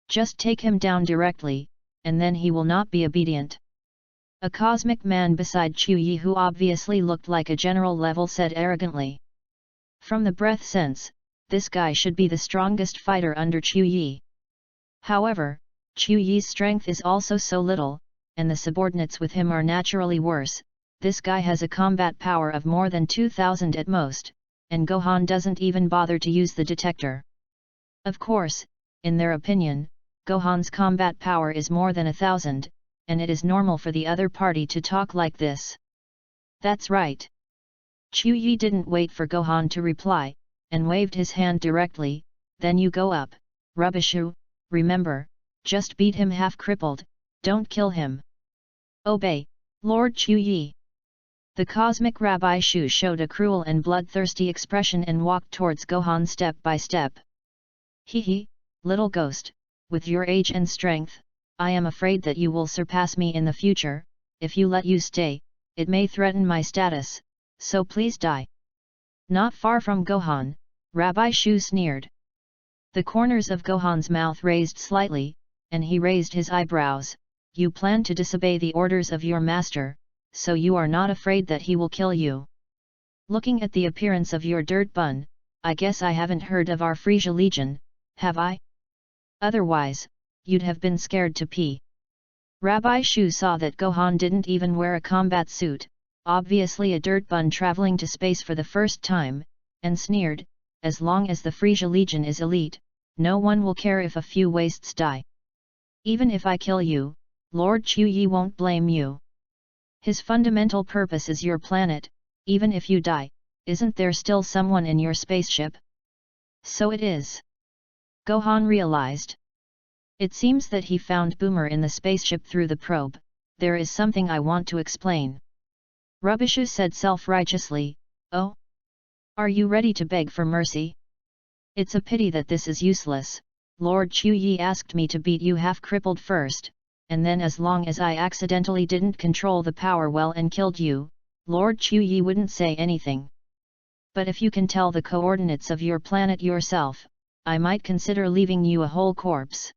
Just take him down directly, and then he will not be obedient. A cosmic man beside Chu Yi, who obviously looked like a general level, said arrogantly. From the breath sense, this guy should be the strongest fighter under Chu Yi. However, Chu Yi's strength is also so little, and the subordinates with him are naturally worse. This guy has a combat power of more than 2,000 at most, and Gohan doesn't even bother to use the detector. Of course, in their opinion, Gohan's combat power is more than 1,000, and it is normal for the other party to talk like this. That's right. Chu Yi didn't wait for Gohan to reply, and waved his hand directly. Then you go up, Rubbishu, remember, just beat him half crippled, don't kill him. Obey, Lord Chu Yi. The cosmic Rabbi Shu showed a cruel and bloodthirsty expression and walked towards Gohan step by step. Hee, little ghost, with your age and strength, I am afraid that you will surpass me in the future. If you let you stay, it may threaten my status, so please die. Not far from Gohan, Rabbi Shu sneered. The corners of Gohan's mouth raised slightly, and he raised his eyebrows. You plan to disobey the orders of your master, so you are not afraid that he will kill you. Looking at the appearance of your dirt bun, I guess I haven't heard of our Frisia Legion, have I? Otherwise, you'd have been scared to pee. Rabbi Shu saw that Gohan didn't even wear a combat suit, obviously a dirt bun traveling to space for the first time, and sneered, as long as the Frisia Legion is elite, no one will care if a few wastes die. Even if I kill you, Lord Chu Yi won't blame you. His fundamental purpose is your planet. Even if you die, isn't there still someone in your spaceship? So it is. Gohan realized. It seems that he found Boomer in the spaceship through the probe. There is something I want to explain. Rubbishu said self-righteously, oh? Are you ready to beg for mercy? It's a pity that this is useless. Lord Chu Yi asked me to beat you half-crippled first, and then as long as I accidentally didn't control the power well and killed you, Lord Chu Yi wouldn't say anything. But if you can tell the coordinates of your planet yourself, I might consider leaving you a whole corpse.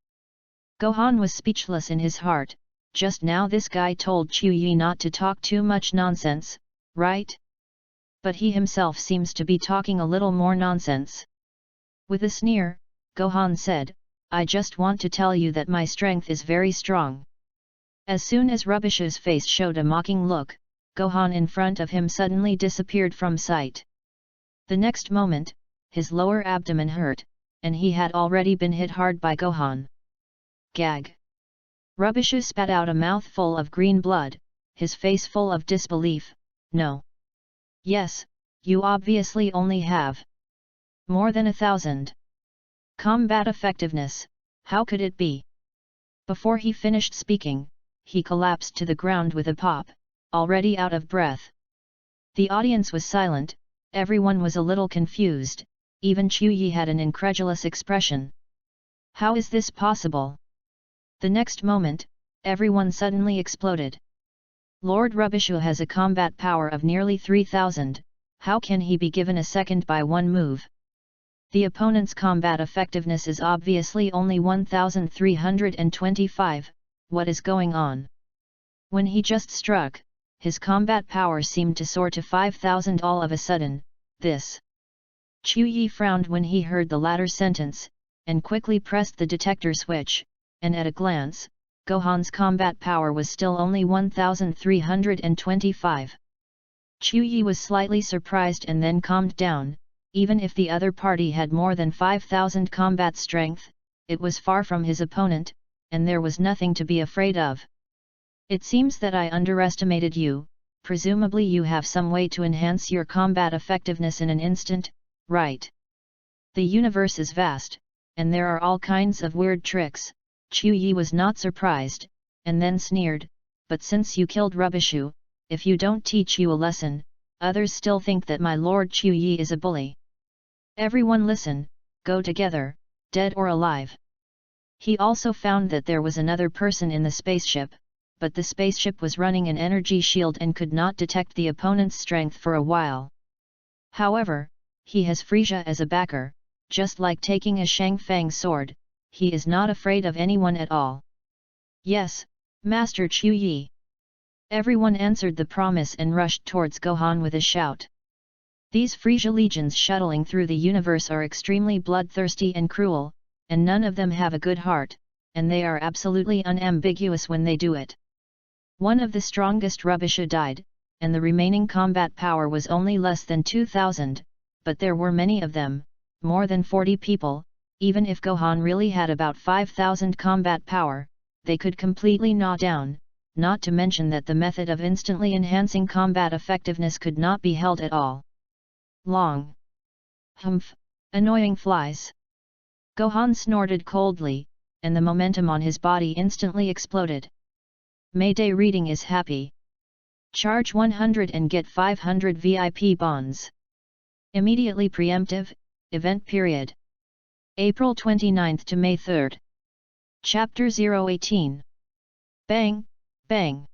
Gohan was speechless in his heart. Just now this guy told Chu Yi not to talk too much nonsense, right? But he himself seems to be talking a little more nonsense. With a sneer, Gohan said, I just want to tell you that my strength is very strong. As soon as Rubbishu's face showed a mocking look, Gohan in front of him suddenly disappeared from sight. The next moment, his lower abdomen hurt, and he had already been hit hard by Gohan. Gag. Rubbishu spat out a mouthful of green blood, his face full of disbelief. No. Yes, you obviously only have more than 1,000. Combat effectiveness, how could it be? Before he finished speaking, he collapsed to the ground with a pop, already out of breath. The audience was silent, everyone was a little confused, even Chu Yi had an incredulous expression. How is this possible? The next moment, everyone suddenly exploded. Lord Rubbishu has a combat power of nearly 3,000, how can he be given a second by one move? The opponent's combat effectiveness is obviously only 1325, what is going on? When he just struck, his combat power seemed to soar to 5000 all of a sudden. This. Chu Yi frowned when he heard the latter sentence, and quickly pressed the detector switch, and at a glance, Gohan's combat power was still only 1325. Chu Yi was slightly surprised and then calmed down. Even if the other party had more than 5000 combat strength, it was far from his opponent, and there was nothing to be afraid of. It seems that I underestimated you. Presumably you have some way to enhance your combat effectiveness in an instant, right? The universe is vast, and there are all kinds of weird tricks. Chu Yi was not surprised, and then sneered, but since you killed Rubbishu, if you don't teach you a lesson, others still think that my Lord Chu Yi is a bully. Everyone listen, go together, dead or alive. He also found that there was another person in the spaceship, but the spaceship was running an energy shield and could not detect the opponent's strength for a while. However, he has Frisia as a backer, just like taking a Shangfang sword, he is not afraid of anyone at all. Yes, Master Chu Yi. Everyone answered the promise and rushed towards Gohan with a shout. These Frisia legions shuttling through the universe are extremely bloodthirsty and cruel, and none of them have a good heart, and they are absolutely unambiguous when they do it. One of the strongest Rubbisha died, and the remaining combat power was only less than 2000, but there were many of them, more than 40 people. Even if Gohan really had about 5000 combat power, they could completely gnaw down, not to mention that the method of instantly enhancing combat effectiveness could not be held at all. Long. Humph, annoying flies. Gohan snorted coldly, and the momentum on his body instantly exploded. Mayday reading is happy. Charge 100 and get 500 VIP bonds. Immediately preemptive, event period. April 29 to May 3. Chapter 018. Bang, bang,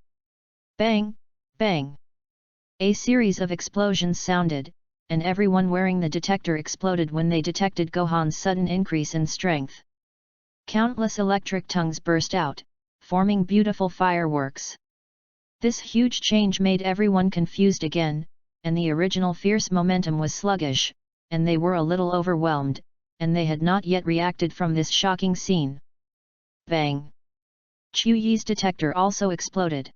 bang, bang. A series of explosions sounded, and everyone wearing the detector exploded when they detected Gohan's sudden increase in strength. Countless electric tongues burst out, forming beautiful fireworks. This huge change made everyone confused again, and the original fierce momentum was sluggish, and they were a little overwhelmed, and they had not yet reacted from this shocking scene. Bang! Chu Yi's detector also exploded.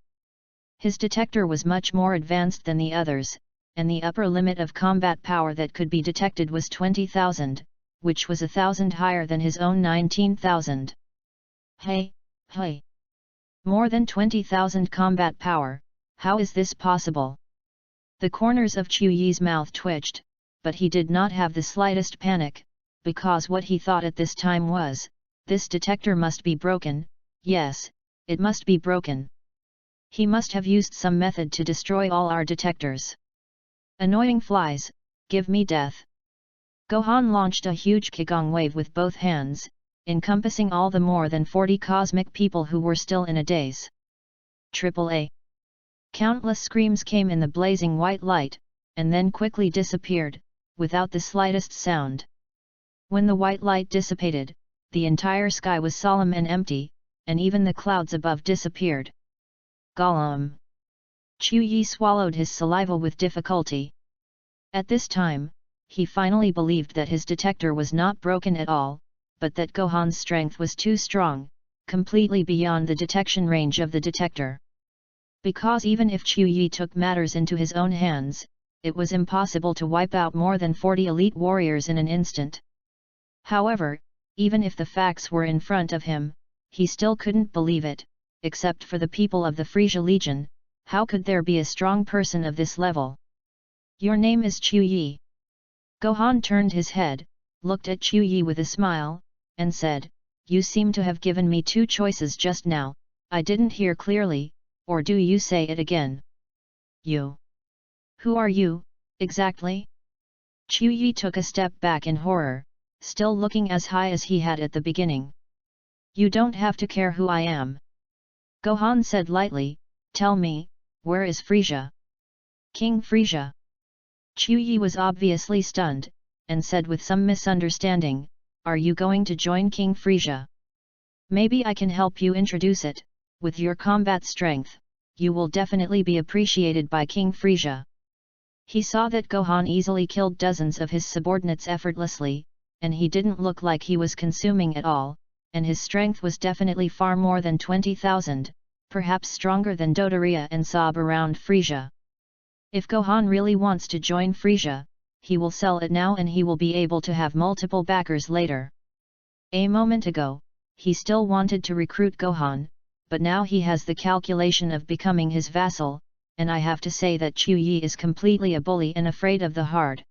His detector was much more advanced than the others, and the upper limit of combat power that could be detected was 20,000, which was 1,000 higher than his own 19,000. Hey, hey! More than 20,000 combat power, how is this possible? The corners of Chu Yi's mouth twitched, but he did not have the slightest panic, because what he thought at this time was, this detector must be broken, yes, it must be broken. He must have used some method to destroy all our detectors. Annoying flies, give me death. Gohan launched a huge Qigong wave with both hands, encompassing all the more than 40 cosmic people who were still in a daze. AAA. Countless screams came in the blazing white light, and then quickly disappeared, without the slightest sound. When the white light dissipated, the entire sky was solemn and empty, and even the clouds above disappeared. Gollum! Chu Yi swallowed his saliva with difficulty. At this time, he finally believed that his detector was not broken at all, but that Gohan's strength was too strong, completely beyond the detection range of the detector. Because even if Chu Yi took matters into his own hands, it was impossible to wipe out more than 40 elite warriors in an instant. However, even if the facts were in front of him, he still couldn't believe it, except for the people of the Frisia Legion. How could there be a strong person of this level? Your name is Chu Yi. Gohan turned his head, looked at Chu Yi with a smile, and said, You seem to have given me two choices just now. I didn't hear clearly, or do you say it again? You. Who are you, exactly? Chu Yi took a step back in horror, still looking as high as he had at the beginning. You don't have to care who I am. Gohan said lightly, Tell me, where is Frisia? King Frisia. Chu Yi was obviously stunned, and said with some misunderstanding, "Are you going to join King Frisia? Maybe I can help you introduce it. With your combat strength, you will definitely be appreciated by King Frisia." He saw that Gohan easily killed dozens of his subordinates effortlessly, and he didn't look like he was consuming at all, and his strength was definitely far more than 20,000, perhaps stronger than Dodoria and Sob around Frisia. If Gohan really wants to join Frisia, he will sell it now and he will be able to have multiple backers later. A moment ago, he still wanted to recruit Gohan, but now he has the calculation of becoming his vassal, and I have to say that Chu Yi is completely a bully and afraid of the hard.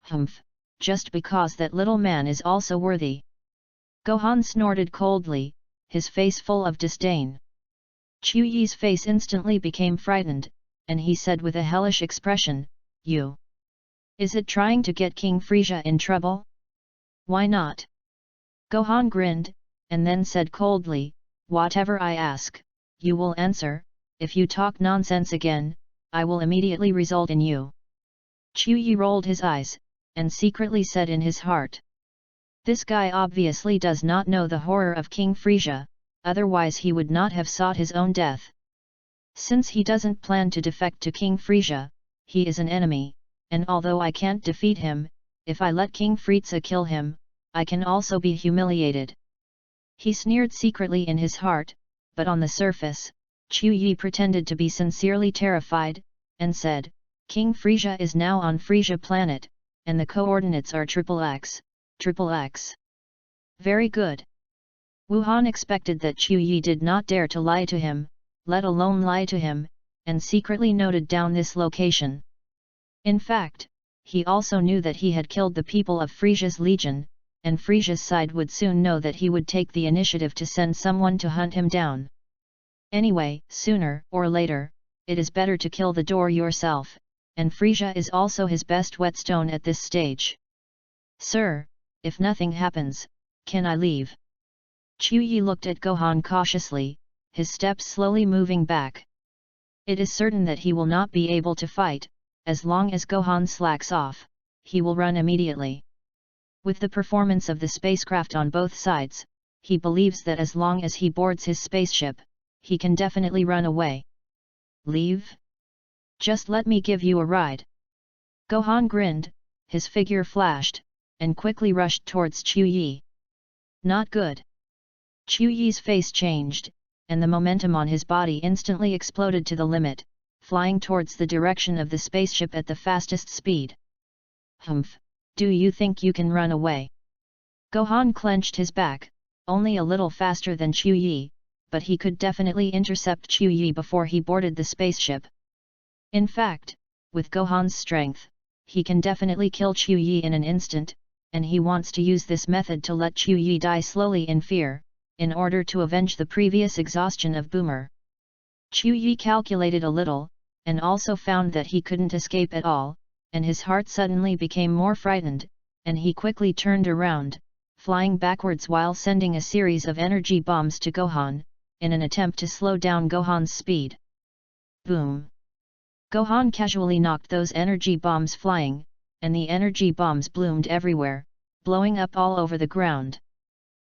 Humph, just because that little man is also worthy. Gohan snorted coldly, his face full of disdain. Chu Yi's face instantly became frightened, and he said with a hellish expression, "You? Is it trying to get King Frisia in trouble? Why not?" Gohan grinned, and then said coldly, "Whatever I ask, you will answer. If you talk nonsense again, I will immediately result in you." Chu Yi rolled his eyes, and secretly said in his heart, "This guy obviously does not know the horror of King Frisia, otherwise he would not have sought his own death. Since he doesn't plan to defect to King Frisia, he is an enemy, and although I can't defeat him, if I let King Frieza kill him, I can also be humiliated." He sneered secretly in his heart, but on the surface, Chu Yi pretended to be sincerely terrified, and said, "King Frisia is now on Frisia planet, and the coordinates are XXX, XXX. Very good." Wuhan expected that Chu Yi did not dare to lie to him, let alone lie to him, and secretly noted down this location. In fact, he also knew that he had killed the people of Frisia's legion, and Frisia's side would soon know that he would take the initiative to send someone to hunt him down. Anyway, sooner or later, it is better to kill the door yourself, and Frisia is also his best whetstone at this stage. "Sir, if nothing happens, can I leave?" Chu Yi looked at Gohan cautiously, his steps slowly moving back. It is certain that he will not be able to fight. As long as Gohan slacks off, he will run immediately. With the performance of the spacecraft on both sides, he believes that as long as he boards his spaceship, he can definitely run away. "Leave? Just let me give you a ride." Gohan grinned, his figure flashed, and quickly rushed towards Chu Yi. Not good. Chu Yi's face changed, and the momentum on his body instantly exploded to the limit, flying towards the direction of the spaceship at the fastest speed. "Humph, do you think you can run away?" Gohan clenched his back, only a little faster than Chu Yi, but he could definitely intercept Chu Yi before he boarded the spaceship. In fact, with Gohan's strength, he can definitely kill Chu Yi in an instant, and he wants to use this method to let Chu Yi die slowly in fear, in order to avenge the previous exhaustion of Boomer. Chu Yi calculated a little, and also found that he couldn't escape at all, and his heart suddenly became more frightened, and he quickly turned around, flying backwards while sending a series of energy bombs to Gohan, in an attempt to slow down Gohan's speed. Boom! Gohan casually knocked those energy bombs flying, and the energy bombs bloomed everywhere, blowing up all over the ground.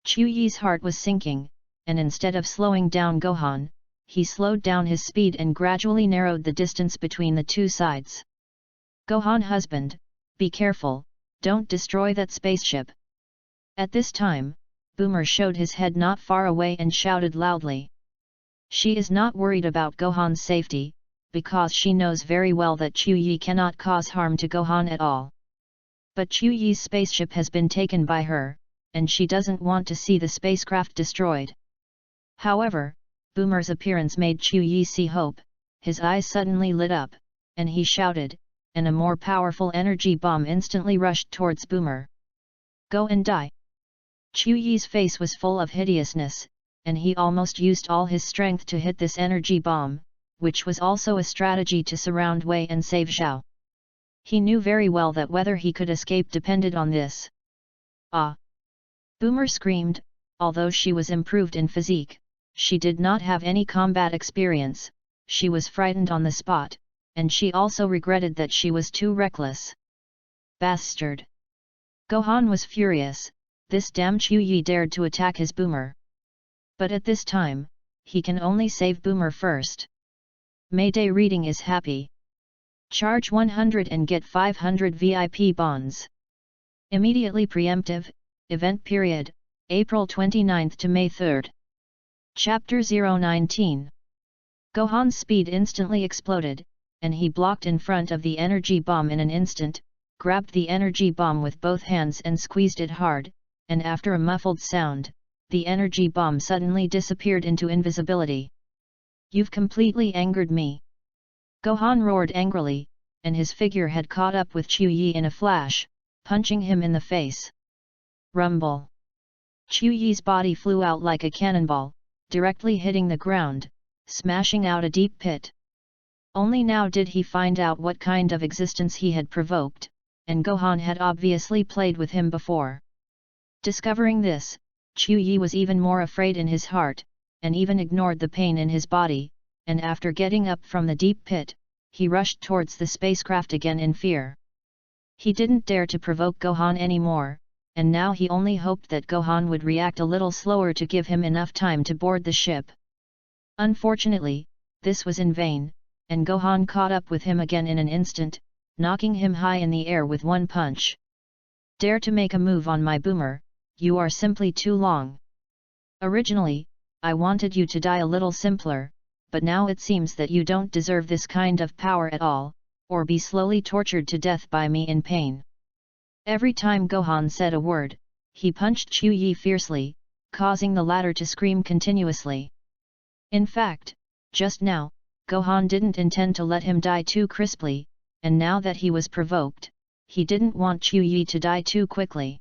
Chu Yi's heart was sinking, and instead of slowing down Gohan, he slowed down his speed and gradually narrowed the distance between the two sides. "Gohan husband, be careful, don't destroy that spaceship." At this time, Boomer showed his head not far away and shouted loudly. She is not worried about Gohan's safety, because she knows very well that Chu Yi cannot cause harm to Gohan at all. But Chu Yi's spaceship has been taken by her, and she doesn't want to see the spacecraft destroyed. However, Boomer's appearance made Chu Yi see hope, his eyes suddenly lit up, and he shouted, and a more powerful energy bomb instantly rushed towards Boomer. "Go and die!" Chu Yi's face was full of hideousness, and he almost used all his strength to hit this energy bomb, which was also a strategy to surround Wei and save Zhao. He knew very well that whether he could escape depended on this. "Ah!" Boomer screamed. Although she was improved in physique, she did not have any combat experience, she was frightened on the spot, and she also regretted that she was too reckless. "Bastard! Gohan was furious, this damn Chuyi dared to attack his boomer. But at this time, he can only save boomer first. Mayday reading is happy. Charge 100 and get 500 VIP bonds. Immediately preemptive, event period, April 29 to May 3. Chapter 019. Gohan's speed instantly exploded, and he blocked in front of the energy bomb in an instant, grabbed the energy bomb with both hands and squeezed it hard, and after a muffled sound, the energy bomb suddenly disappeared into invisibility. You've completely angered me. Gohan roared angrily, and his figure had caught up with Chuyi in a flash, punching him in the face. Rumble. Chuyi's body flew out like a cannonball, directly hitting the ground, smashing out a deep pit. Only now did he find out what kind of existence he had provoked, and Gohan had obviously played with him before. Discovering this, Chuyi was even more afraid in his heart, and even ignored the pain in his body, and after getting up from the deep pit, he rushed towards the spacecraft again in fear. He didn't dare to provoke Gohan anymore, and now he only hoped that Gohan would react a little slower to give him enough time to board the ship. Unfortunately, this was in vain, and Gohan caught up with him again in an instant, knocking him high in the air with one punch. Dare to make a move on my boomer, you are simply too long. Originally, I wanted you to die a little simpler, but now it seems that you don't deserve this kind of power at all, or be slowly tortured to death by me in pain. Every time Gohan said a word, he punched Chuyi fiercely, causing the latter to scream continuously. In fact, just now, Gohan didn't intend to let him die too crisply, and now that he was provoked, he didn't want Chuyi to die too quickly.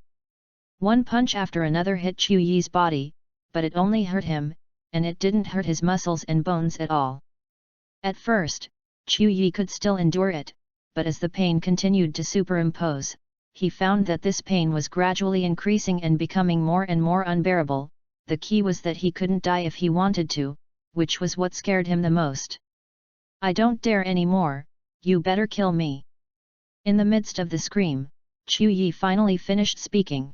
One punch after another hit Chuyi's body, but it only hurt him, and it didn't hurt his muscles and bones at all. At first, Chuyi could still endure it, but as the pain continued to superimpose, he found that this pain was gradually increasing and becoming more and more unbearable. The key was that he couldn't die if he wanted to, which was what scared him the most. I don't dare anymore, you better kill me. In the midst of the scream, Chuyi finally finished speaking.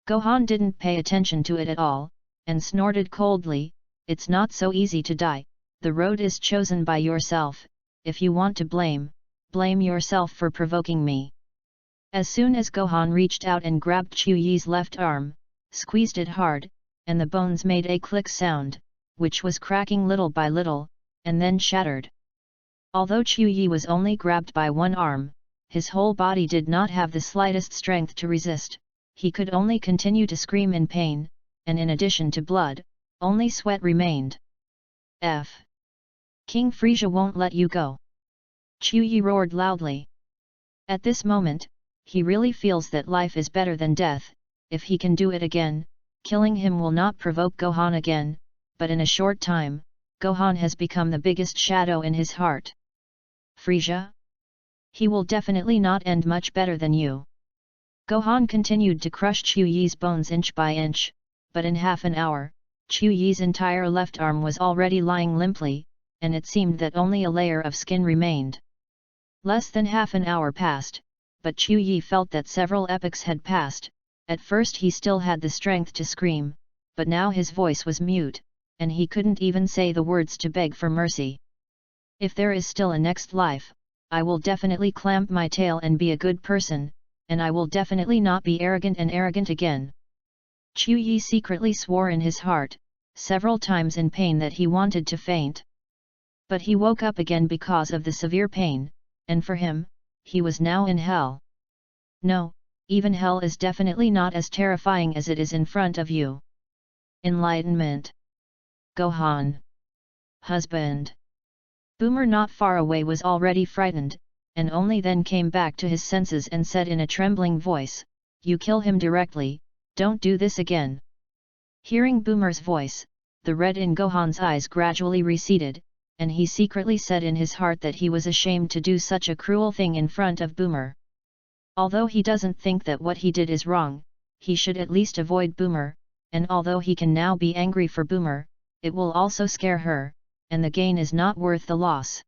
Gohan didn't pay attention to it at all, and snorted coldly, it's not so easy to die, the road is chosen by yourself, if you want to blame yourself for provoking me. As soon as Gohan reached out and grabbed Chuyi's left arm, squeezed it hard, and the bones made a click sound, which was cracking little by little, and then shattered. Although Chuyi was only grabbed by one arm, his whole body did not have the slightest strength to resist, he could only continue to scream in pain, and in addition to blood, only sweat remained. King Frieza won't let you go. Chuyi roared loudly. At this moment, he really feels that life is better than death. If he can do it again, killing him will not provoke Gohan again, but in a short time, Gohan has become the biggest shadow in his heart. Frieza? He will definitely not end much better than you. Gohan continued to crush Chuyi's bones inch by inch, but in half an hour, Chuyi's entire left arm was already lying limply, and it seemed that only a layer of skin remained. Less than half an hour passed, but Chuyi felt that several epochs had passed. At first he still had the strength to scream, but now his voice was mute, and he couldn't even say the words to beg for mercy. If there is still a next life, I will definitely clamp my tail and be a good person, and I will definitely not be arrogant again. Chuyi secretly swore in his heart, several times in pain, that he wanted to faint. But he woke up again because of the severe pain, and for him, he was now in hell. No, even hell is definitely not as terrifying as it is in front of you. Enlightenment. Gohan. Husband. Boomer not far away was already frightened, and only then came back to his senses and said in a trembling voice, "You kill him directly, don't do this again." Hearing Boomer's voice, the red in Gohan's eyes gradually receded, and he secretly said in his heart that he was ashamed to do such a cruel thing in front of Boomer. Although he doesn't think that what he did is wrong, he should at least avoid Boomer, and although he can now be angry for Boomer, it will also scare her, and the gain is not worth the loss.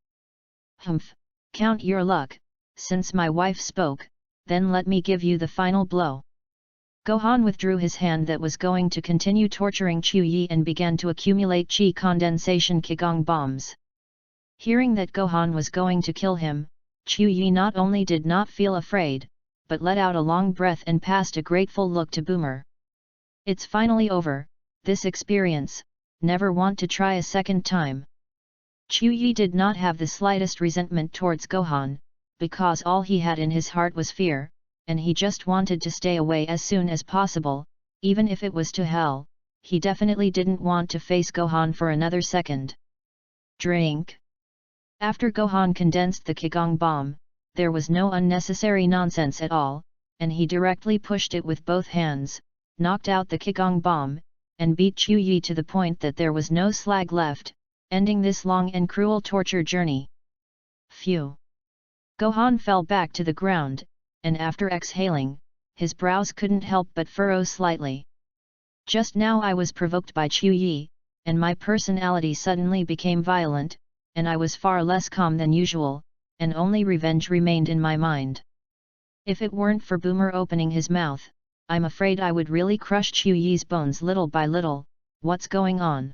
Humph, count your luck, since my wife spoke, then let me give you the final blow. Gohan withdrew his hand that was going to continue torturing Chuyi and began to accumulate chi condensation Qigong bombs. Hearing that Gohan was going to kill him, Chuyi not only did not feel afraid, but let out a long breath and passed a grateful look to Boomer. It's finally over, this experience, never want to try a second time. Chuyi did not have the slightest resentment towards Gohan, because all he had in his heart was fear, and he just wanted to stay away as soon as possible, even if it was to hell. He definitely didn't want to face Gohan for another second. Drink. After Gohan condensed the Qigong bomb, there was no unnecessary nonsense at all, and he directly pushed it with both hands, knocked out the Qigong bomb, and beat Chuyi to the point that there was no slag left, ending this long and cruel torture journey. Phew! Gohan fell back to the ground, and after exhaling, his brows couldn't help but furrow slightly. Just now I was provoked by Chuyi, and my personality suddenly became violent, and I was far less calm than usual, and only revenge remained in my mind. If it weren't for Boomer opening his mouth, I'm afraid I would really crush Chuyi's bones little by little. What's going on?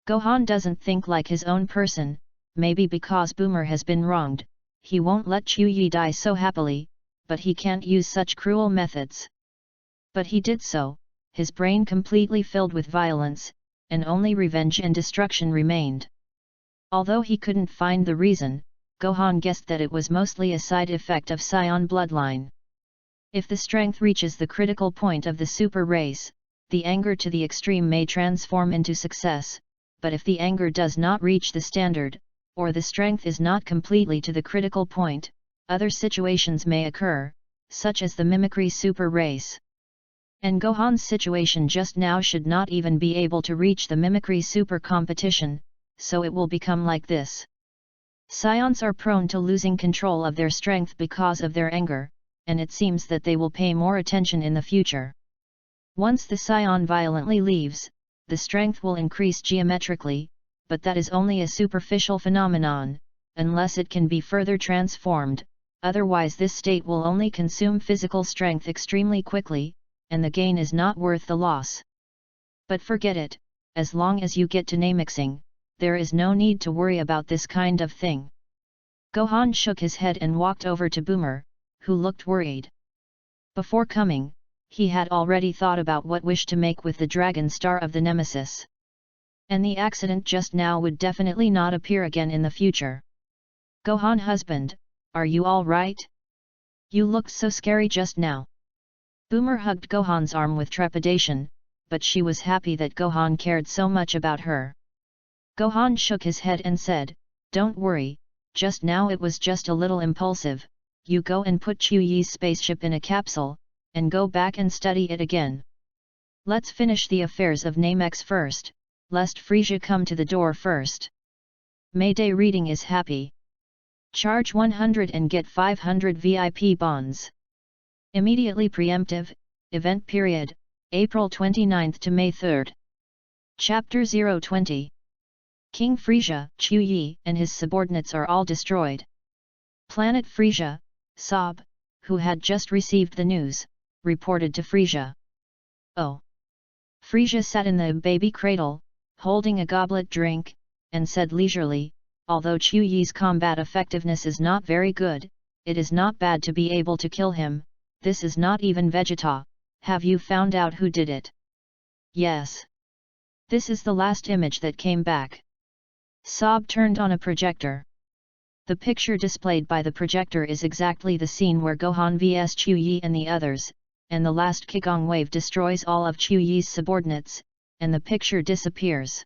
Gohan doesn't think like his own person, maybe because Boomer has been wronged, he won't let Chuyi die so happily, but he can't use such cruel methods. But he did so, his brain completely filled with violence, and only revenge and destruction remained. Although he couldn't find the reason, Gohan guessed that it was mostly a side effect of Saiyan bloodline. If the strength reaches the critical point of the super race, the anger to the extreme may transform into success, but if the anger does not reach the standard, or the strength is not completely to the critical point, other situations may occur, such as the mimicry super race. And Gohan's situation just now should not even be able to reach the mimicry super competition, so it will become like this. Saiyans are prone to losing control of their strength because of their anger, and it seems that they will pay more attention in the future. Once the Saiyan violently leaves, the strength will increase geometrically, but that is only a superficial phenomenon, unless it can be further transformed, otherwise this state will only consume physical strength extremely quickly, and the gain is not worth the loss. But forget it, as long as you get to Namixing, there is no need to worry about this kind of thing. Gohan shook his head and walked over to Boomer, who looked worried. Before coming, he had already thought about what wish to make with the Dragon Star of the Nemesis. And the accident just now would definitely not appear again in the future. Gohan husband, are you all right? You looked so scary just now. Boomer hugged Gohan's arm with trepidation, but she was happy that Gohan cared so much about her. Gohan shook his head and said, "Don't worry, just now it was just a little impulsive. You go and put Chuyi's spaceship in a capsule, and go back and study it again. Let's finish the affairs of Namex first, lest Frisia come to the door first. Mayday reading is happy. Charge 100 and get 500 VIP bonds. Immediately preemptive, event period, April 29th to May 3rd. Chapter 020. King Frisia, Chuyi, and his subordinates are all destroyed. Planet Frisia, Sob, who had just received the news, reported to Frisia. Oh! Frisia sat in the baby cradle, holding a goblet drink, and said leisurely, although Chuyi's combat effectiveness is not very good, it is not bad to be able to kill him. This is not even Vegeta. Have you found out who did it? Yes. This is the last image that came back. Sob turned on a projector. The picture displayed by the projector is exactly the scene where Gohan vs Chuyi and the others, and the last Qigong wave destroys all of Chuyi's subordinates, and the picture disappears.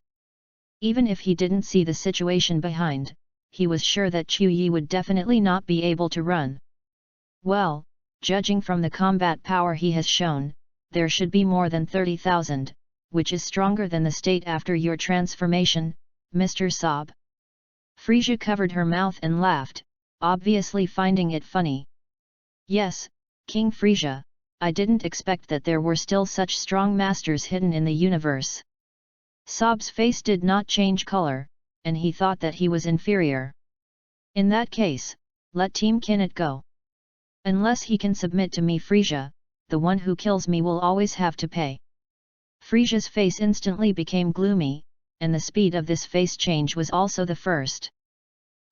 Even if he didn't see the situation behind, he was sure that Chuyi would definitely not be able to run. Well, judging from the combat power he has shown, there should be more than 30,000, which is stronger than the state after your transformation, Mr. Sob. Frisia covered her mouth and laughed, obviously finding it funny. Yes, King Frisia, I didn't expect that there were still such strong masters hidden in the universe. Sob's face did not change color, and he thought that he was inferior. In that case, let Team Kinnet go. Unless he can submit to me, Frisia, the one who kills me will always have to pay. Frisia's face instantly became gloomy, and the speed of this face change was also the first.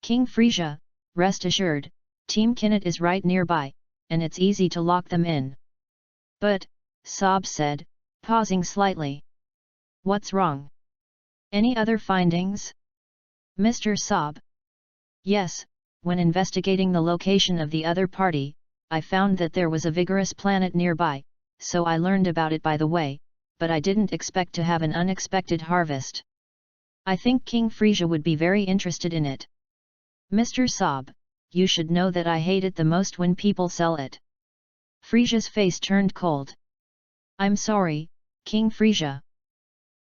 King Frisia, rest assured, Team Kinnet is right nearby, and it's easy to lock them in. But, Sob said, pausing slightly. What's wrong? Any other findings? Mr. Sob? Yes, when investigating the location of the other party, I found that there was a vigorous planet nearby, so I learned about it by the way, but I didn't expect to have an unexpected harvest. I think King Frisia would be very interested in it. Mr. Sob, you should know that I hate it the most when people sell it. Frisia's face turned cold. I'm sorry, King Frisia.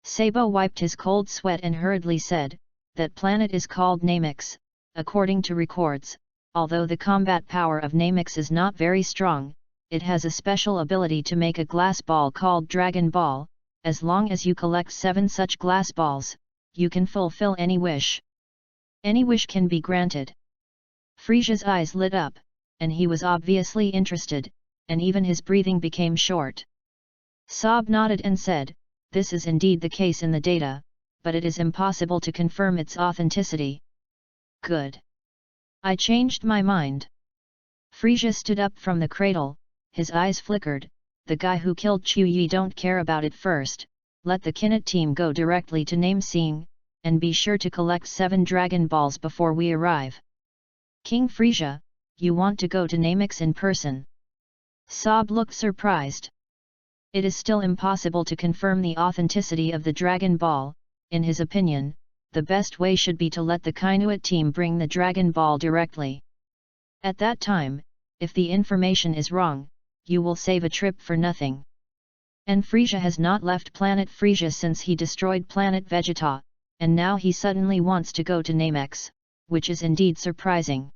Sabo wiped his cold sweat and hurriedly said, that planet is called Namex, according to records. Although the combat power of Namex is not very strong, it has a special ability to make a glass ball called Dragon Ball. As long as you collect 7 such glass balls, you can fulfill any wish. Any wish can be granted. Frisia's eyes lit up, and he was obviously interested, and even his breathing became short. Sob nodded and said, this is indeed the case in the data, but it is impossible to confirm its authenticity. Good. I changed my mind. Frisia stood up from the cradle, his eyes flickered. The guy who killed Chu Yi don't care about it first. Let the Kinnet team go directly to Nameseeing, and be sure to collect 7 Dragon Balls before we arrive. King Frisia, you want to go to Namex in person? Sob looked surprised. It is still impossible to confirm the authenticity of the Dragon Ball. In his opinion, the best way should be to let the Kainuit team bring the Dragon Ball directly. At that time, if the information is wrong, you will save a trip for nothing. And Frisia has not left planet Frisia since he destroyed planet Vegeta, and now he suddenly wants to go to Namex, which is indeed surprising.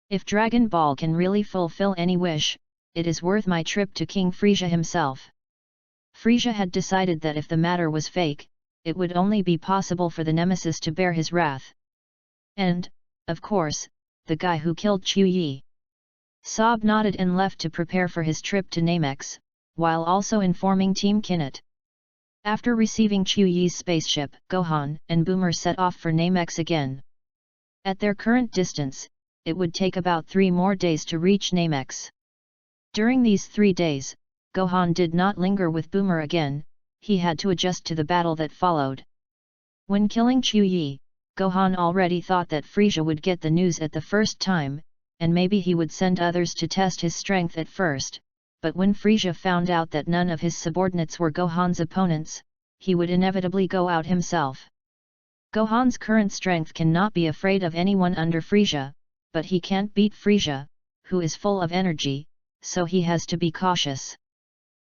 If Dragon Ball can really fulfill any wish, it is worth my trip to King Frisia himself. Frisia had decided that if the matter was fake, it would only be possible for the Nemesis to bear his wrath. And, of course, the guy who killed Chu Yi. Sob nodded and left to prepare for his trip to Namex, while also informing Team Kinnet. After receiving Chu Yi's spaceship, Gohan and Boomer set off for Namex again. At their current distance, it would take about 3 more days to reach Namex. During these 3 days, Gohan did not linger with Boomer again. He had to adjust to the battle that followed. When killing Chu Yi, Gohan already thought that Frisia would get the news at the first time, and maybe he would send others to test his strength at first, but when Frisia found out that none of his subordinates were Gohan's opponents, he would inevitably go out himself. Gohan's current strength cannot be afraid of anyone under Frisia, but he can't beat Frisia, who is full of energy, so he has to be cautious.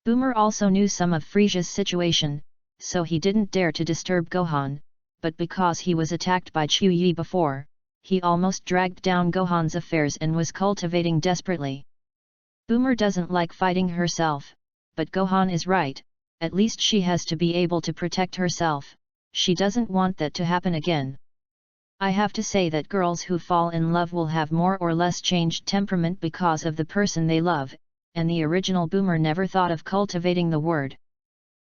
Boomer also knew some of Frisia's situation, so he didn't dare to disturb Gohan, but because he was attacked by Chu Yi before, he almost dragged down Gohan's affairs and was cultivating desperately. Boomer doesn't like fighting herself, but Gohan is right, at least she has to be able to protect herself. She doesn't want that to happen again. I have to say that girls who fall in love will have more or less changed temperament because of the person they love, and the original Boomer never thought of cultivating the word.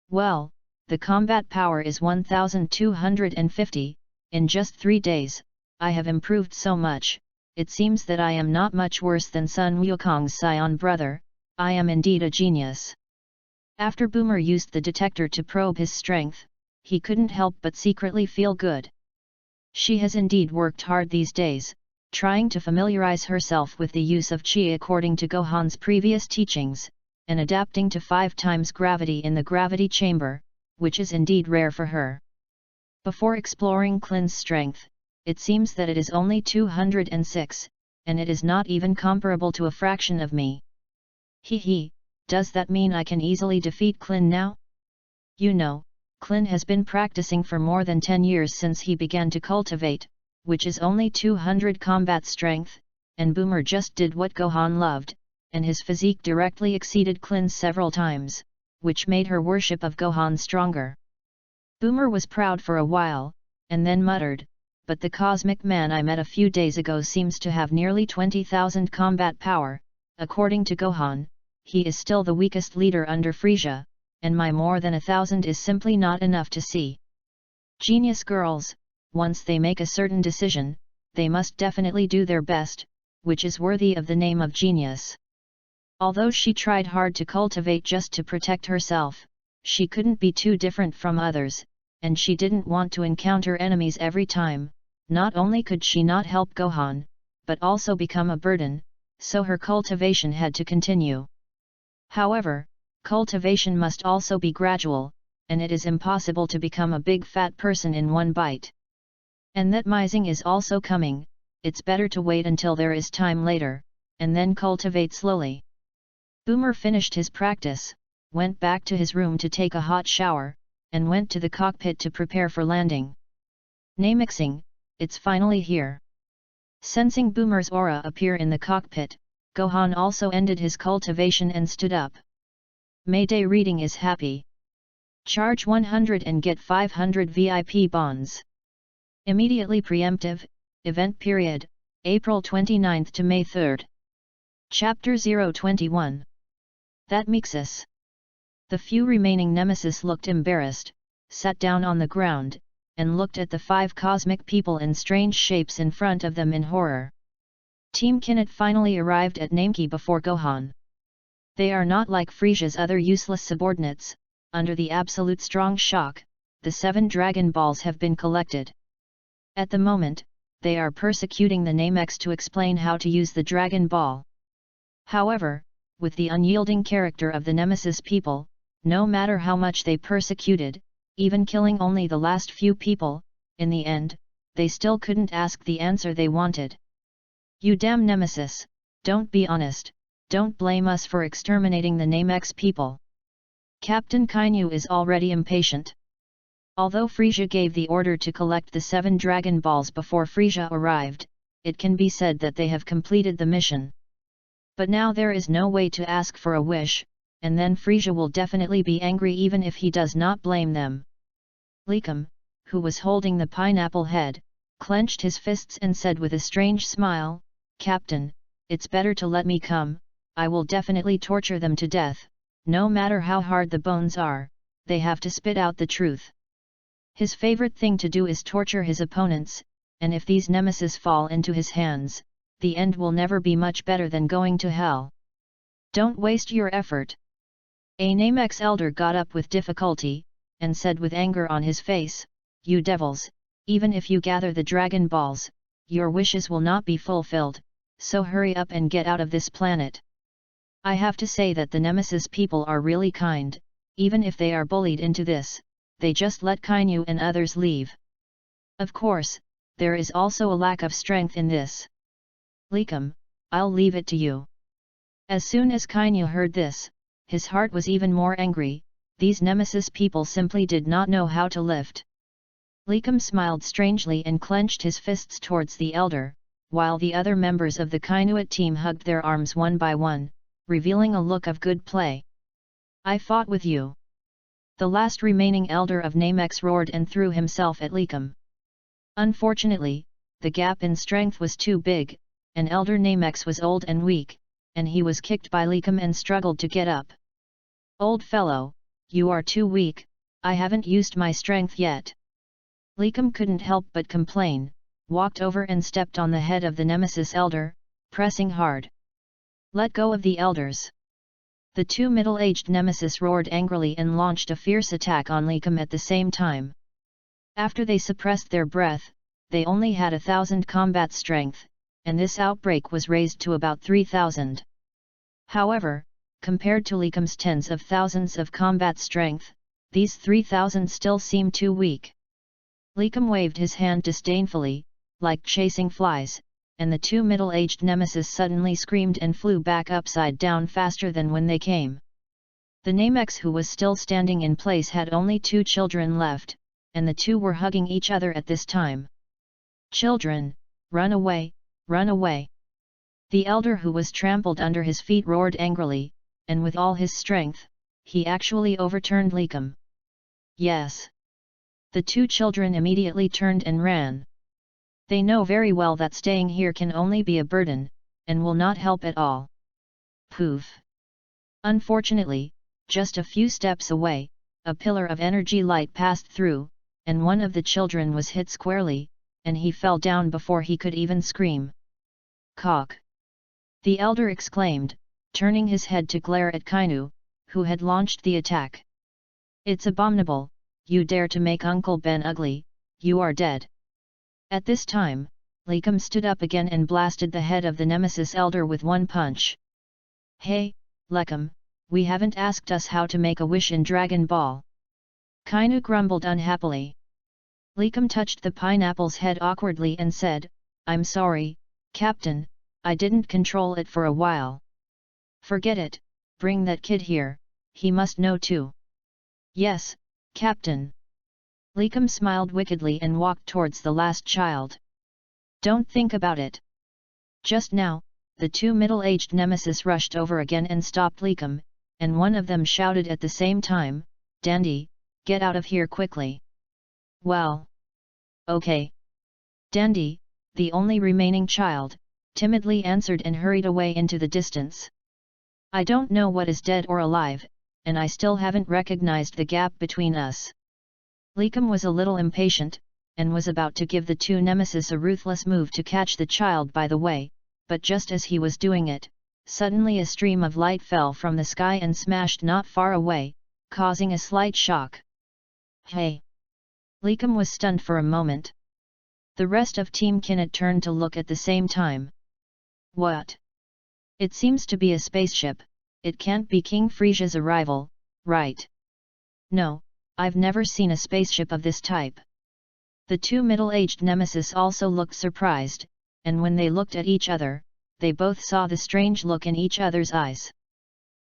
Well, the combat power is 1250, in just 3 days, I have improved so much, it seems that I am not much worse than Sun Wukong's scion brother. I am indeed a genius. After Boomer used the detector to probe his strength, he couldn't help but secretly feel good. She has indeed worked hard these days, trying to familiarize herself with the use of Qi according to Gohan's previous teachings, and adapting to 5 times gravity in the gravity chamber, which is indeed rare for her. Before exploring Klin's strength, it seems that it is only 206, and it is not even comparable to a fraction of me. Does that mean I can easily defeat Klin now? You know, Klin has been practicing for more than 10 years since he began to cultivate, which is only 200 combat strength, and Boomer just did what Gohan loved, and his physique directly exceeded Klin's several times, which made her worship of Gohan stronger. Boomer was proud for a while, and then muttered, but the cosmic man I met a few days ago seems to have nearly 20,000 combat power, according to Gohan, he is still the weakest leader under Frieza, and my more than 1,000 is simply not enough to see. Genius girls, once they make a certain decision, they must definitely do their best, which is worthy of the name of genius. Although she tried hard to cultivate just to protect herself, she couldn't be too different from others, and she didn't want to encounter enemies every time. Not only could she not help Gohan, but also become a burden, so her cultivation had to continue. However, cultivation must also be gradual, and it is impossible to become a big fat person in one bite. And that mising is also coming, it's better to wait until there is time later, and then cultivate slowly. Boomer finished his practice, went back to his room to take a hot shower, and went to the cockpit to prepare for landing. Namixing, it's finally here. Sensing Boomer's aura appear in the cockpit, Gohan also ended his cultivation and stood up. Mayday reading is happy. Charge 100 and get 500 VIP bonds. Immediately preemptive, event period, April 29 to May 3. Chapter 021. That Mixus. The few remaining Nemesis looked embarrassed, sat down on the ground, and looked at the 5 cosmic people in strange shapes in front of them in horror. Team Kinnett finally arrived at Nameki before Gohan. They are not like Frieza's other useless subordinates. Under the absolute strong shock, the 7 Dragon Balls have been collected. At the moment, they are persecuting the Namex to explain how to use the Dragon Ball. However, with the unyielding character of the Nemesis people, no matter how much they persecuted, even killing only the last few people, in the end, they still couldn't ask the answer they wanted. You damn Nemesis, don't be honest, don't blame us for exterminating the Namex people. Captain Kainu is already impatient. Although Frieza gave the order to collect the 7 Dragon Balls before Frieza arrived, it can be said that they have completed the mission. But now there is no way to ask for a wish, and then Frieza will definitely be angry even if he does not blame them. Likum, who was holding the pineapple head, clenched his fists and said with a strange smile, "Captain, it's better to let me come, I will definitely torture them to death, no matter how hard the bones are, they have to spit out the truth." His favorite thing to do is torture his opponents, and if these nemesis fall into his hands, the end will never be much better than going to hell. Don't waste your effort. A Namex elder got up with difficulty, and said with anger on his face, "You devils, even if you gather the Dragon Balls, your wishes will not be fulfilled, so hurry up and get out of this planet." I have to say that the Nemesis people are really kind, even if they are bullied into this, they just let Kainu and others leave. Of course, there is also a lack of strength in this. Likum, I'll leave it to you. As soon as Kainu heard this, his heart was even more angry, these Nemesis people simply did not know how to lift. Likum smiled strangely and clenched his fists towards the elder, while the other members of the Kainuit team hugged their arms one by one, revealing a look of good play. "I fought with you." The last remaining elder of Namex roared and threw himself at Likum. Unfortunately, the gap in strength was too big, and elder Namex was old and weak, and he was kicked by Likum and struggled to get up. "Old fellow, you are too weak, I haven't used my strength yet." Likum couldn't help but complain, walked over and stepped on the head of the Nemesis elder, pressing hard. "Let go of the elders." The 2 middle-aged Nemesis roared angrily and launched a fierce attack on Likum at the same time. After they suppressed their breath, they only had 1,000 combat strength, and this outbreak was raised to about 3,000. However, compared to Likum's tens of thousands of combat strength, these 3,000 still seemed too weak. Likum waved his hand disdainfully, like chasing flies, and the 2 middle-aged Nemesis suddenly screamed and flew back upside down faster than when they came. The Namex who was still standing in place had only 2 children left, and the 2 were hugging each other at this time. "Children, run away, run away!" The elder who was trampled under his feet roared angrily, and with all his strength, he actually overturned Likum. "Yes!" The 2 children immediately turned and ran. They know very well that staying here can only be a burden, and will not help at all. Poof! Unfortunately, just a few steps away, a pillar of energy light passed through, and one of the children was hit squarely, and he fell down before he could even scream. Cock! The elder exclaimed, turning his head to glare at Kainu, who had launched the attack. It's abominable, you dare to make Uncle Ben ugly, you are dead. At this time, Likum stood up again and blasted the head of the Nemesis elder with one punch. Hey, Likum, we haven't asked us how to make a wish in Dragon Ball. Kainu grumbled unhappily. Likum touched the pineapple's head awkwardly and said, I'm sorry, Captain, I didn't control it for a while. Forget it, bring that kid here, he must know too. Yes, Captain. Likum smiled wickedly and walked towards the last child. Don't think about it. Just now, the two middle-aged nemesis rushed over again and stopped Likum, and one of them shouted at the same time, Dandy, get out of here quickly. Well. Okay. Dandy, the only remaining child, timidly answered and hurried away into the distance. I don't know what is dead or alive, and I still haven't recognized the gap between us. Likum was a little impatient, and was about to give the two nemesis a ruthless move to catch the child by the way, but just as he was doing it, suddenly a stream of light fell from the sky and smashed not far away, causing a slight shock. Hey! Likum was stunned for a moment. The rest of Team Kinnet turned to look at the same time. What? It seems to be a spaceship, it can't be King Frisia's arrival, right? No, I've never seen a spaceship of this type. The two middle-aged nemesis also looked surprised, and when they looked at each other, they both saw the strange look in each other's eyes.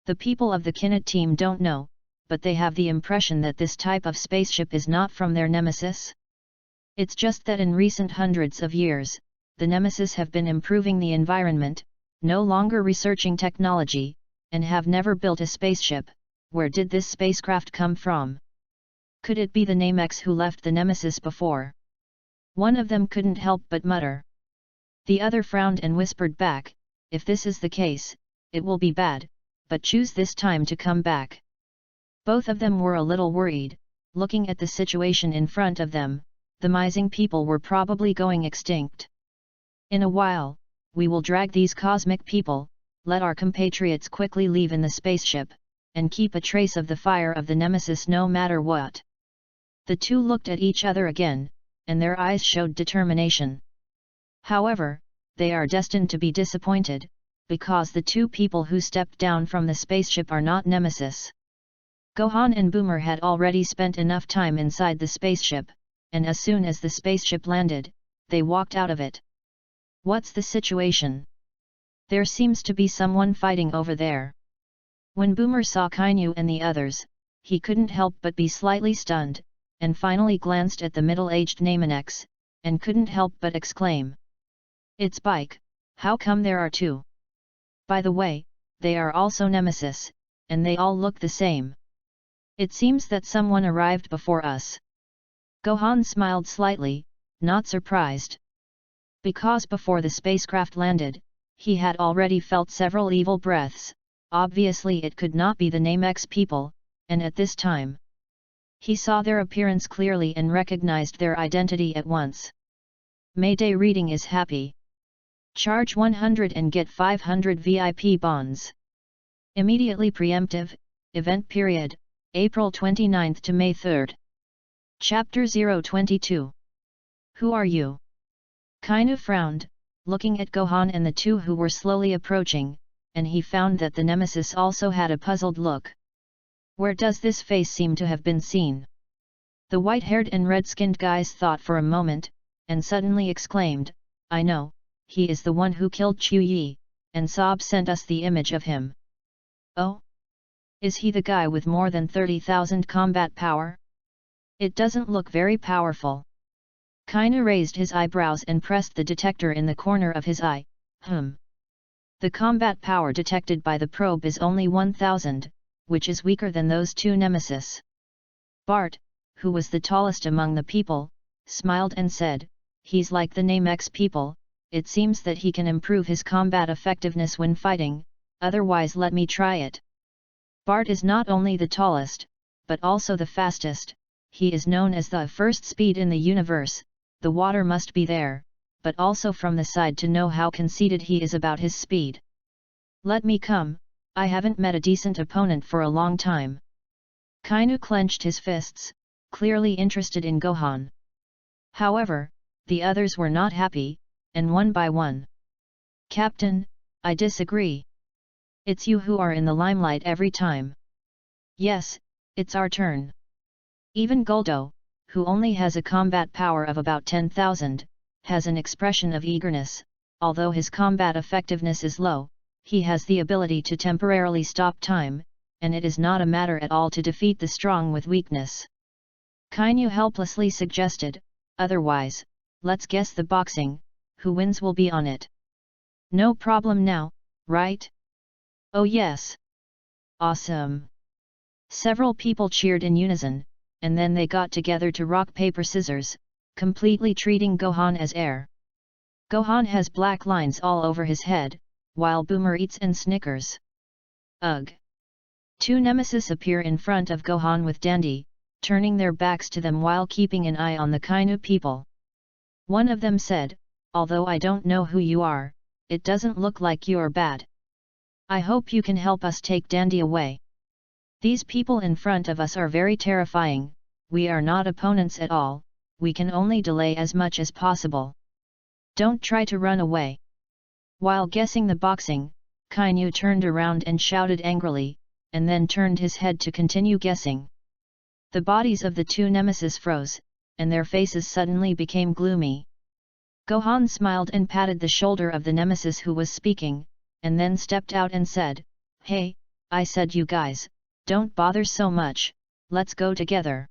The people of the Kinnet team don't know, but they have the impression that this type of spaceship is not from their nemesis. It's just that in recent hundreds of years, the nemesis have been improving the environment, no longer researching technology, and have never built a spaceship. Where did this spacecraft come from? Could it be the Namex who left the nemesis before? One of them couldn't help but mutter. The other frowned and whispered back, if this is the case, it will be bad, but choose this time to come back. Both of them were a little worried, looking at the situation in front of them, the Mizing people were probably going extinct. In a while, we will drag these cosmic people, let our compatriots quickly leave in the spaceship, and keep a trace of the fire of the nemesis no matter what. The two looked at each other again, and their eyes showed determination. However, they are destined to be disappointed, because the two people who stepped down from the spaceship are not nemesis. Gohan and Boomer had already spent enough time inside the spaceship, and as soon as the spaceship landed, they walked out of it. What's the situation? There seems to be someone fighting over there. When Boomer saw Kainu and the others, he couldn't help but be slightly stunned, and finally glanced at the middle-aged Namenex, and couldn't help but exclaim. It's Bike, how come there are two? By the way, they are also nemesis, and they all look the same. It seems that someone arrived before us. Gohan smiled slightly, not surprised. Because before the spacecraft landed, he had already felt several evil breaths, obviously it could not be the Namex people, and at this time, he saw their appearance clearly and recognized their identity at once. Mayday reading is happy. Charge 100 and get 500 VIP bonds. Immediately preemptive, event period, April 29 to May 3. Chapter 022. Who are you? Kainu frowned, looking at Gohan and the two who were slowly approaching, and he found that the nemesis also had a puzzled look. Where does this face seem to have been seen? The white-haired and red-skinned guys thought for a moment, and suddenly exclaimed, I know, he is the one who killed Chu Yi, and Sob sent us the image of him. Oh? Is he the guy with more than 30,000 combat power? It doesn't look very powerful. Kainu raised his eyebrows and pressed the detector in the corner of his eye. The combat power detected by the probe is only 1000, which is weaker than those two nemesis. Bart, who was the tallest among the people, smiled and said, he's like the Namex people, it seems that he can improve his combat effectiveness when fighting, otherwise let me try it. Bart is not only the tallest, but also the fastest. He is known as the first speed in the universe. The water must be there, but also from the side to know how conceited he is about his speed. Let me come, I haven't met a decent opponent for a long time. Kainu clenched his fists, clearly interested in Gohan. However, the others were not happy, and one by one. Captain, I disagree. It's you who are in the limelight every time. Yes, it's our turn. Even Guldo, who only has a combat power of about 10,000, has an expression of eagerness. Although his combat effectiveness is low, he has the ability to temporarily stop time, and it is not a matter at all to defeat the strong with weakness. Kainu helplessly suggested, otherwise, let's guess the boxing, who wins will be on it. No problem now, right? Oh yes! Awesome! Several people cheered in unison, and then they got together to rock paper scissors, completely treating Gohan as heir. Gohan has black lines all over his head, while Boomer eats and snickers. Ugh! Two nemesis appear in front of Gohan with Dandy, turning their backs to them while keeping an eye on the Kainu people. One of them said, although I don't know who you are, it doesn't look like you're bad. I hope you can help us take Dandy away. These people in front of us are very terrifying. We are not opponents at all, we can only delay as much as possible. Don't try to run away. While guessing the boxing, Kainu turned around and shouted angrily, and then turned his head to continue guessing. The bodies of the two nemesis froze, and their faces suddenly became gloomy. Gohan smiled and patted the shoulder of the nemesis who was speaking, and then stepped out and said, "Hey, I said you guys, don't bother so much, let's go together."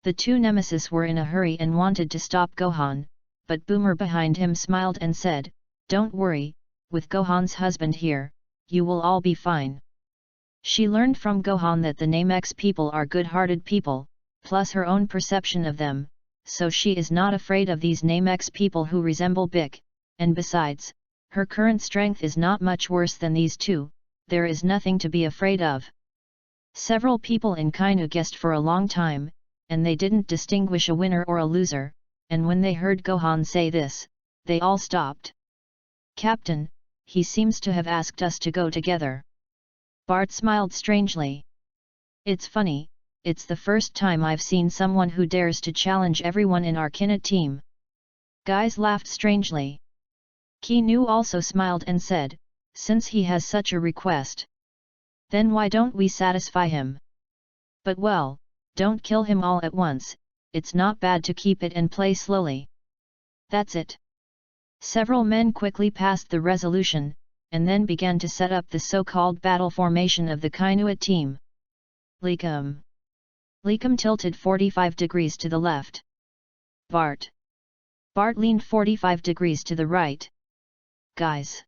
The two nemesis were in a hurry and wanted to stop Gohan, but Boomer behind him smiled and said, "Don't worry, with Gohan's husband here, you will all be fine." She learned from Gohan that the Namex people are good-hearted people, plus her own perception of them, so she is not afraid of these Namex people who resemble Bic, and besides, her current strength is not much worse than these two, there is nothing to be afraid of. Several people in Kainu guessed for a long time, and they didn't distinguish a winner or a loser, and when they heard Gohan say this, they all stopped. "Captain, he seems to have asked us to go together." Bart smiled strangely. "It's funny, it's the first time I've seen someone who dares to challenge everyone in our Kinnet team." Guys laughed strangely. Kainu also smiled and said, "Since he has such a request, then why don't we satisfy him? But well, don't kill him all at once, it's not bad to keep it and play slowly." That's it. Several men quickly passed the resolution, and then began to set up the so-called battle formation of the Kainuit team. Likum. Likum tilted 45 degrees to the left. Bart. Bart leaned 45 degrees to the right. Guys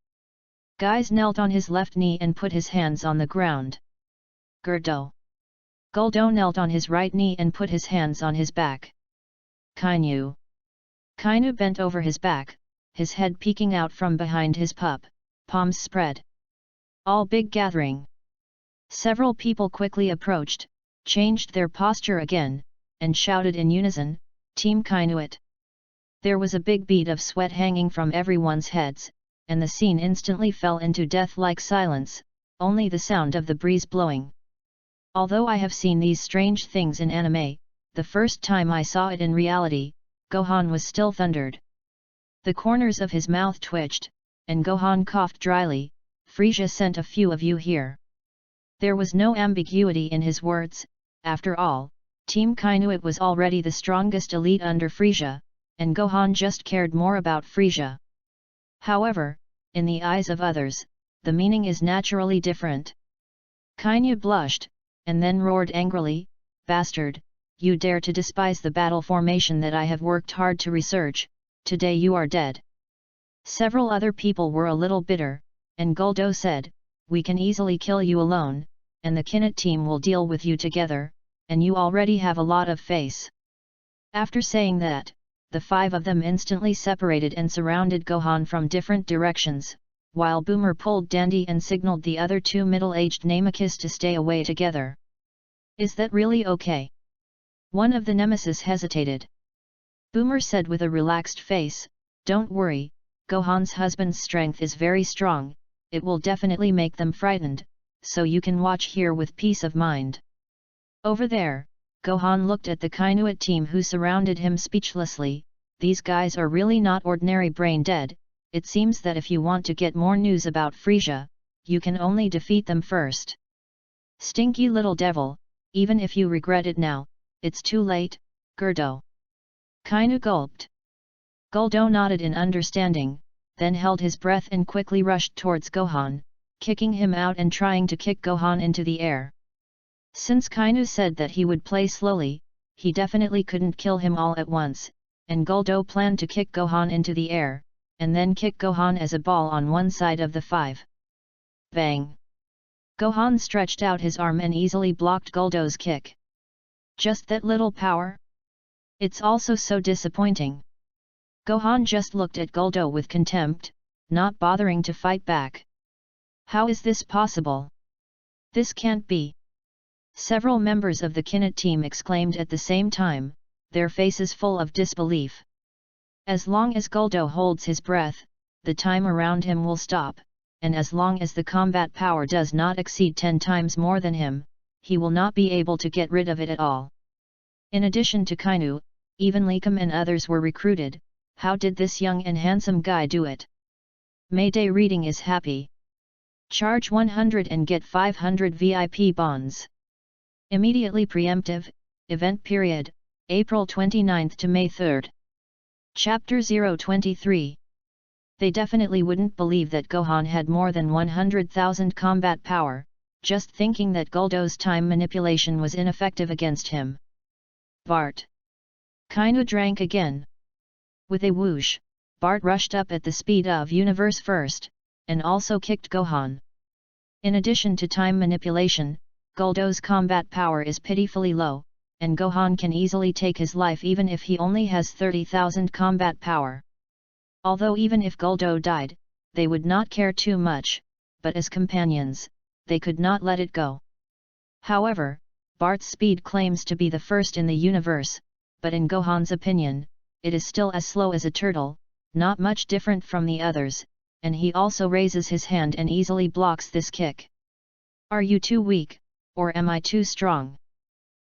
knelt on his left knee and put his hands on the ground. Guldo knelt on his right knee and put his hands on his back. Kainu bent over his back, his head peeking out from behind his pup, palms spread. All big gathering. Several people quickly approached, changed their posture again, and shouted in unison, "Team Kainuit!" There was a big bead of sweat hanging from everyone's heads, and the scene instantly fell into death-like silence, only the sound of the breeze blowing. Although I have seen these strange things in anime, the first time I saw it in reality, Gohan was still thundered. The corners of his mouth twitched, and Gohan coughed dryly. "Frisia sent a few of you here." There was no ambiguity in his words. After all, Team Kainuit was already the strongest elite under Frisia, and Gohan just cared more about Frisia. However, in the eyes of others, the meaning is naturally different. Kainu blushed, and then roared angrily, "Bastard, you dare to despise the battle formation that I have worked hard to research, today you are dead." Several other people were a little bitter, and Guldo said, "We can easily kill you alone, and the Kinnet team will deal with you together, and you already have a lot of face." After saying that, the five of them instantly separated and surrounded Gohan from different directions, while Boomer pulled Dandy and signaled the other two middle-aged Namakis to stay away together. Is that really okay? One of the nemesis hesitated. Boomer said with a relaxed face, don't worry, Gohan's husband's strength is very strong, it will definitely make them frightened, so you can watch here with peace of mind. Over there, Gohan looked at the Kainuit team who surrounded him speechlessly. These guys are really not ordinary brain dead. It seems that if you want to get more news about Frisia, you can only defeat them first. Stinky little devil, even if you regret it now, it's too late, Gurdo. Kainu gulped. Guldo nodded in understanding, then held his breath and quickly rushed towards Gohan, kicking him out and trying to kick Gohan into the air. Since Kainu said that he would play slowly, he definitely couldn't kill him all at once, and Guldo planned to kick Gohan into the air, and then kick Gohan as a ball on one side of the 5. Bang! Gohan stretched out his arm and easily blocked Guldo's kick. Just that little power? It's also so disappointing. Gohan just looked at Guldo with contempt, not bothering to fight back. How is this possible? This can't be. Several members of the Kinnet team exclaimed at the same time, their faces full of disbelief. As long as Guldo holds his breath, the time around him will stop, and as long as the combat power does not exceed 10 times more than him, he will not be able to get rid of it at all. In addition to Kainu, even Likum and others were recruited. How did this young and handsome guy do it? Mayday reading is happy. Charge 100 and get 500 VIP bonds. Immediately preemptive, event period, April 29 to May 3. Chapter 023. They definitely wouldn't believe that Gohan had more than 100,000 combat power, just thinking that Guldo's time manipulation was ineffective against him. Bart. Kainu drank again. With a whoosh, Bart rushed up at the speed of universe first, and also kicked Gohan. In addition to time manipulation, Guldo's combat power is pitifully low, and Gohan can easily take his life even if he only has 30,000 combat power. Although even if Guldo died, they would not care too much, but as companions, they could not let it go. However, Bart's speed claims to be the first in the universe, but in Gohan's opinion, it is still as slow as a turtle, not much different from the others, and he also raises his hand and easily blocks this kick. Are you too weak, or am I too strong?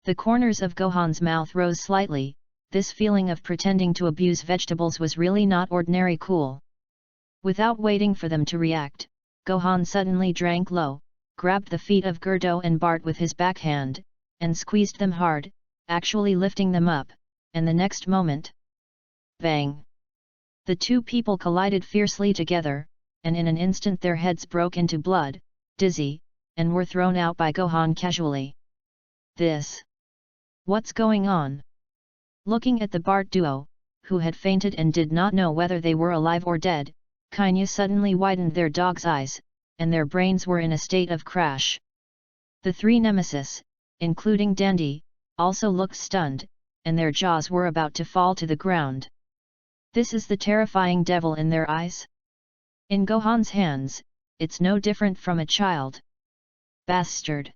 The corners of Gohan's mouth rose slightly. This feeling of pretending to abuse vegetables was really not ordinary cool. Without waiting for them to react, Gohan suddenly drank low, grabbed the feet of Gurdo and Bart with his backhand, and squeezed them hard, actually lifting them up, and the next moment, bang! The two people collided fiercely together, and in an instant their heads broke into blood, dizzy, and were thrown out by Gohan casually. This. What's going on? Looking at the Bart duo, who had fainted and did not know whether they were alive or dead, Kainu suddenly widened their dog's eyes, and their brains were in a state of crash. The three nemesis, including Dandy, also looked stunned, and their jaws were about to fall to the ground. This is the terrifying devil in their eyes? In Gohan's hands, it's no different from a child. Bastard!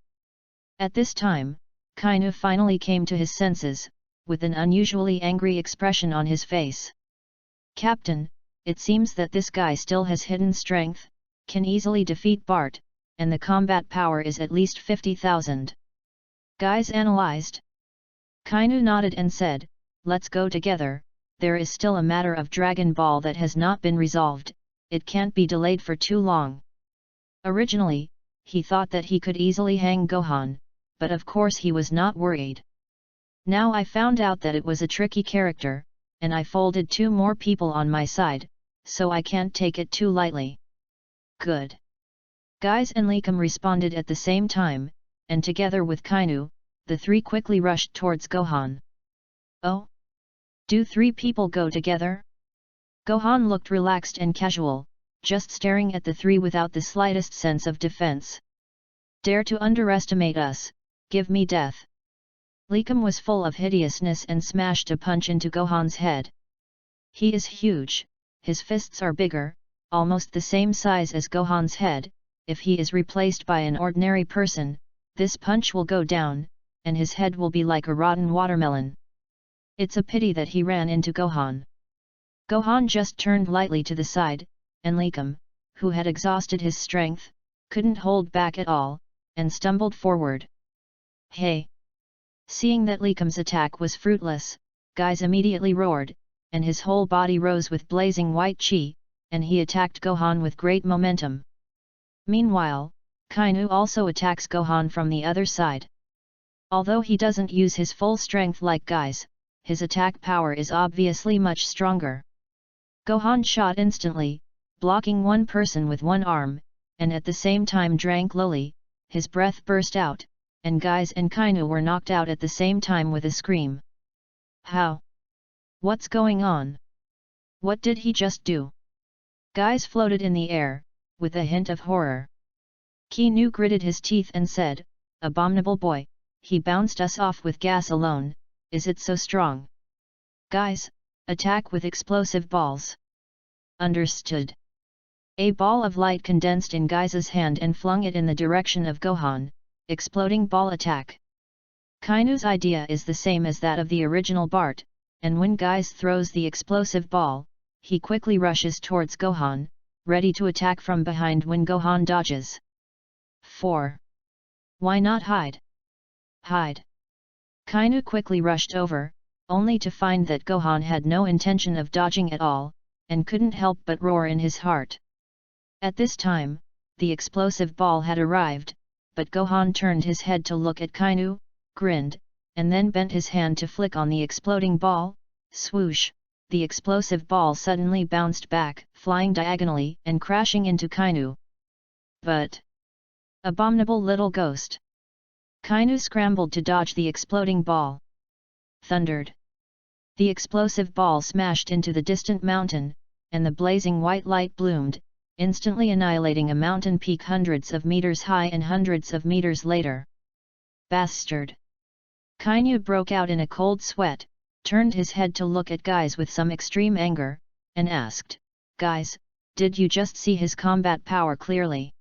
At this time, Kainu finally came to his senses, with an unusually angry expression on his face. Captain, it seems that this guy still has hidden strength, can easily defeat Bart, and the combat power is at least 50,000. Guys analyzed? Kainu nodded and said, let's go together. There is still a matter of Dragon Ball that has not been resolved, it can't be delayed for too long. Originally, he thought that he could easily hang Gohan, but of course he was not worried. Now I found out that it was a tricky character, and I folded 2 more people on my side, so I can't take it too lightly. Good. Guys and Likum responded at the same time, and together with Kainu, the 3 quickly rushed towards Gohan. Oh? Do 3 people go together? Gohan looked relaxed and casual, just staring at the 3 without the slightest sense of defense. Dare to underestimate us, give me death. Likum was full of hideousness and smashed a punch into Gohan's head. He is huge, his fists are bigger, almost the same size as Gohan's head. If he is replaced by an ordinary person, this punch will go down, and his head will be like a rotten watermelon. It's a pity that he ran into Gohan. Gohan just turned lightly to the side, and Likum, who had exhausted his strength, couldn't hold back at all, and stumbled forward. Hey! Seeing that Likum's attack was fruitless, Guise immediately roared, and his whole body rose with blazing white chi, and he attacked Gohan with great momentum. Meanwhile, Kainu also attacks Gohan from the other side. Although he doesn't use his full strength like Guise, his attack power is obviously much stronger. Gohan shot instantly, blocking one person with one arm, and at the same time drank lowly, his breath burst out, and Guise and Kainu were knocked out at the same time with a scream. How? What's going on? What did he just do? Guise floated in the air, with a hint of horror. Kainu gritted his teeth and said, "Abominable boy, he bounced us off with gas alone, is it so strong? Guise, attack with explosive balls." Understood. A ball of light condensed in Guise's hand and flung it in the direction of Gohan, exploding ball attack. Kainu's idea is the same as that of the original Bart, and when Guise throws the explosive ball, he quickly rushes towards Gohan, ready to attack from behind when Gohan dodges. 4. Why not hide? Hide! Kainu quickly rushed over, only to find that Gohan had no intention of dodging at all, and couldn't help but roar in his heart. At this time, the explosive ball had arrived, but Gohan turned his head to look at Kainu, grinned, and then bent his hand to flick on the exploding ball. Swoosh! The explosive ball suddenly bounced back, flying diagonally and crashing into Kainu. But... abominable little ghost! Kainu scrambled to dodge the exploding ball. Thundered! The explosive ball smashed into the distant mountain, and the blazing white light bloomed, instantly annihilating a mountain peak hundreds of meters high and hundreds of meters later. Bastard! Kainu broke out in a cold sweat, turned his head to look at Guise with some extreme anger, and asked, "Guise, did you just see his combat power clearly?"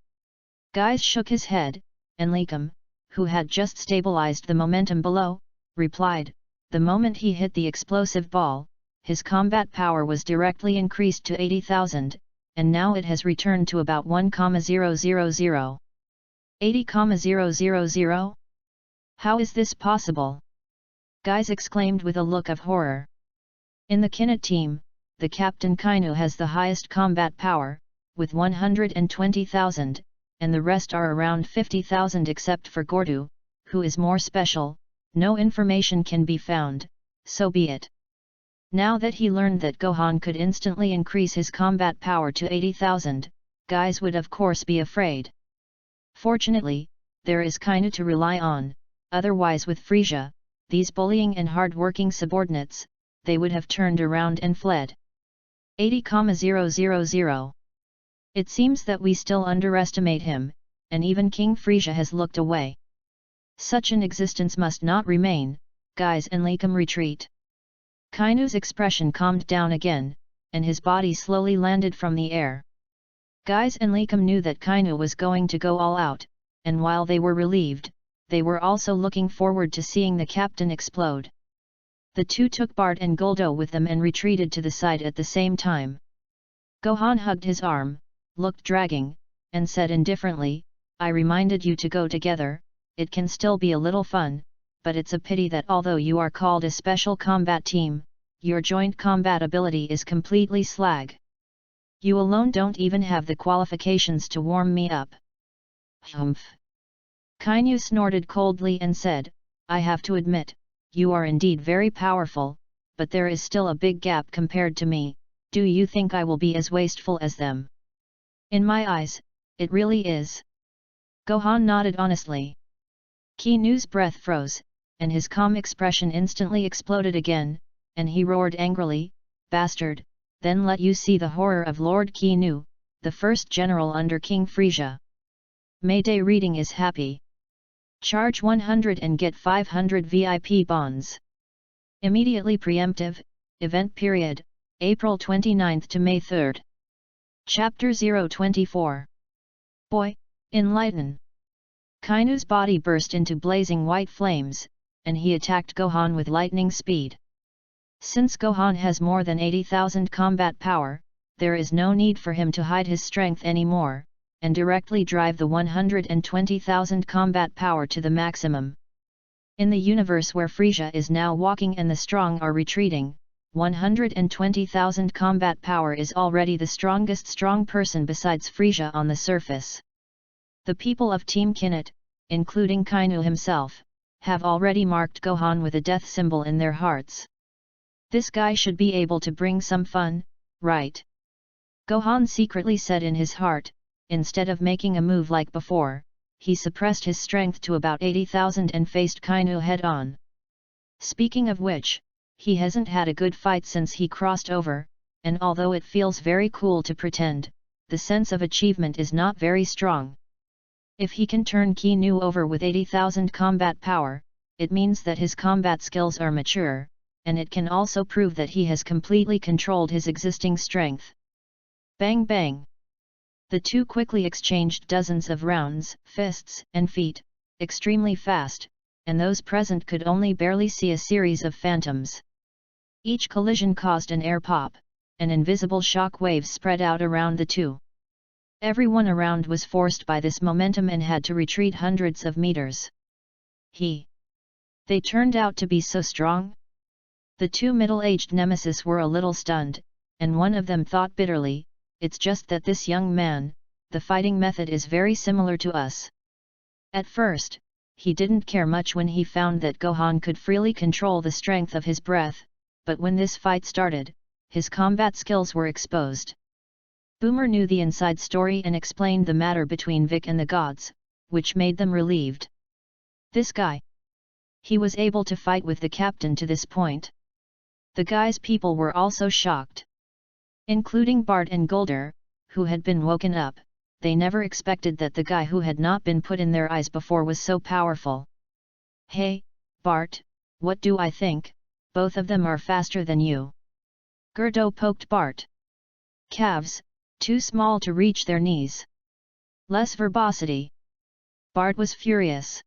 Guise shook his head, and Likum, who had just stabilized the momentum below, replied, "The moment he hit the explosive ball, his combat power was directly increased to 80,000, and now it has returned to about 1,000. 80,000? How is this possible?" Guise exclaimed with a look of horror. In the Kinnet team, the captain Kainu has the highest combat power, with 120,000, and the rest are around 50,000 except for Gordu, who is more special. No information can be found, so be it. Now that he learned that Gohan could instantly increase his combat power to 80,000, Guise would of course be afraid. Fortunately, there is Kainu to rely on, otherwise with Frieza, these bullying and hard-working subordinates, they would have turned around and fled. 80,000. It seems that we still underestimate him, and even King Frieza has looked away. Such an existence must not remain. Guise and Likum retreat. Kainu's expression calmed down again, and his body slowly landed from the air. Guise and Likum knew that Kainu was going to go all out, and while they were relieved, they were also looking forward to seeing the captain explode. The two took Bart and Guldo with them and retreated to the side at the same time. Gohan hugged his arm, looked dragging, and said indifferently, "I reminded you to go together. It can still be a little fun, but it's a pity that although you are called a special combat team, your joint combat ability is completely slag. You alone don't even have the qualifications to warm me up." Humph! Kainu snorted coldly and said, "I have to admit, you are indeed very powerful, but there is still a big gap compared to me. Do you think I will be as wasteful as them?" "In my eyes, it really is." Gohan nodded honestly. Kainu's breath froze, and his calm expression instantly exploded again, and he roared angrily, "Bastard, then let you see the horror of Lord Kainu, the first general under King Frieza." Mayday reading is happy. Charge 100 and get 500 VIP bonds. Immediately preemptive, event period, April 29 to May 3. Chapter 024. Boy, enlighten! Kainu's body burst into blazing white flames, and he attacked Gohan with lightning speed. Since Gohan has more than 80,000 combat power, there is no need for him to hide his strength anymore, and directly drive the 120,000 combat power to the maximum. In the universe where Frieza is now walking and the strong are retreating, 120,000 combat power is already the strongest strong person besides Frieza on the surface. The people of Team Kinnet, including Kainu himself, have already marked Gohan with a death symbol in their hearts. This guy should be able to bring some fun, right? Gohan secretly said in his heart. Instead of making a move like before, he suppressed his strength to about 80,000 and faced Kainu head-on. Speaking of which, he hasn't had a good fight since he crossed over, and although it feels very cool to pretend, the sense of achievement is not very strong. If he can turn Kainu over with 80,000 combat power, it means that his combat skills are mature, and it can also prove that he has completely controlled his existing strength. Bang bang! The two quickly exchanged dozens of rounds, fists, and feet, extremely fast, and those present could only barely see a series of phantoms. Each collision caused an air pop, and invisible shock waves spread out around the two. Everyone around was forced by this momentum and had to retreat hundreds of meters. They turned out to be so strong? The two middle-aged nemesis were a little stunned, and one of them thought bitterly, it's just that this young man, the fighting method is very similar to us. At first, he didn't care much when he found that Gohan could freely control the strength of his breath, but when this fight started, his combat skills were exposed. Boomer knew the inside story and explained the matter between Vic and the gods, which made them relieved. This guy. He was able to fight with the captain to this point. The guy's people were also shocked. Including Bart and Golder, who had been woken up, they never expected that the guy who had not been put in their eyes before was so powerful. Hey, Bart, what do I think? Both of them are faster than you. Gerdo poked Bart. Calves, too small to reach their knees. Less verbosity. Bart was furious.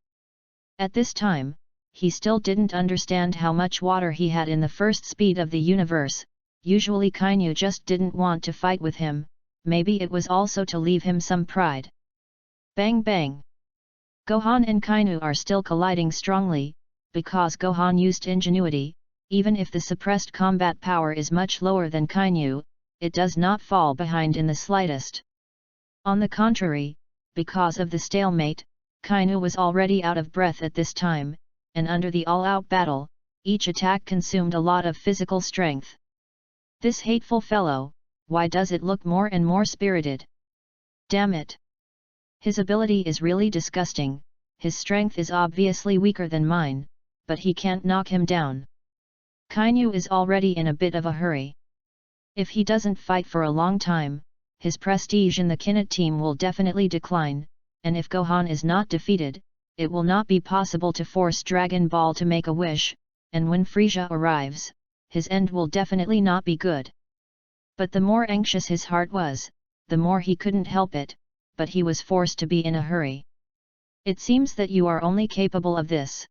At this time, he still didn't understand how much water he had in the first speed of the universe. Usually Kainu just didn't want to fight with him, maybe it was also to leave him some pride. Bang bang! Gohan and Kainu are still colliding strongly, because Gohan used ingenuity. Even if the suppressed combat power is much lower than Kainu, it does not fall behind in the slightest. On the contrary, because of the stalemate, Kainu was already out of breath at this time, and under the all-out battle, each attack consumed a lot of physical strength. This hateful fellow, why does it look more and more spirited? Damn it! His ability is really disgusting, his strength is obviously weaker than mine, but he can't knock him down. Kainu is already in a bit of a hurry. If he doesn't fight for a long time, his prestige in the Kinnet team will definitely decline, and if Gohan is not defeated, it will not be possible to force Dragon Ball to make a wish, and when Frieza arrives, his end will definitely not be good. But the more anxious his heart was, the more he couldn't help it, but he was forced to be in a hurry. It seems that you are only capable of this.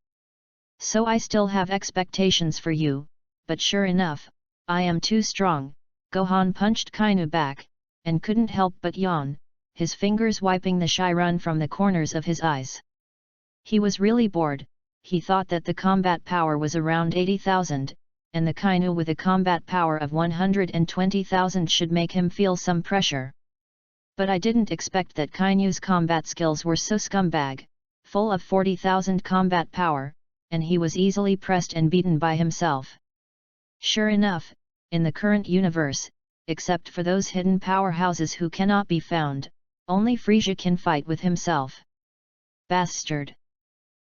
So I still have expectations for you, but sure enough, I am too strong. Gohan punched Kainu back, and couldn't help but yawn, his fingers wiping the shy run from the corners of his eyes. He was really bored. He thought that the combat power was around 80,000, and the Kainu with a combat power of 120,000 should make him feel some pressure. But I didn't expect that Kainu's combat skills were so scumbag, full of 40,000 combat power, and he was easily pressed and beaten by himself. Sure enough, in the current universe, except for those hidden powerhouses who cannot be found, only Frieza can fight with himself. Bastard!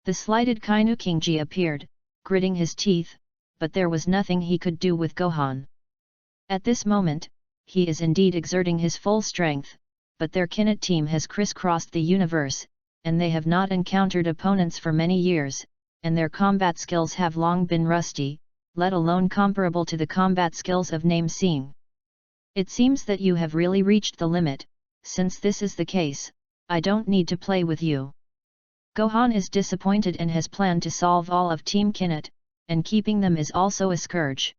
The slighted Kainu Kingji appeared, gritting his teeth, but there was nothing he could do with Gohan. At this moment, he is indeed exerting his full strength, but their Kinnet team has crisscrossed the universe, and they have not encountered opponents for many years, and their combat skills have long been rusty, let alone comparable to the combat skills of Name Seeing. It seems that you have really reached the limit. Since this is the case, I don't need to play with you. Gohan is disappointed and has planned to solve all of Team Kinnet, and keeping them is also a scourge.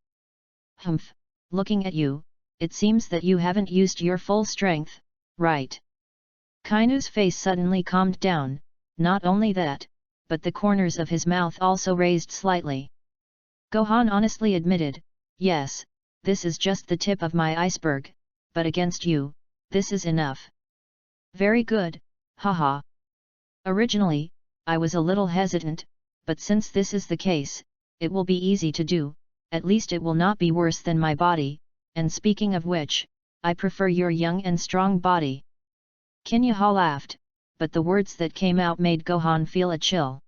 Humph, looking at you, it seems that you haven't used your full strength, right? Kainu's face suddenly calmed down, not only that, but the corners of his mouth also raised slightly. Gohan honestly admitted, yes, this is just the tip of my iceberg, but against you, this is enough. Very good, haha. Originally, I was a little hesitant, but since this is the case, it will be easy to do, at least it will not be worse than my body, and speaking of which, I prefer your young and strong body. Kinyaha laughed, but the words that came out made Gohan feel a chill.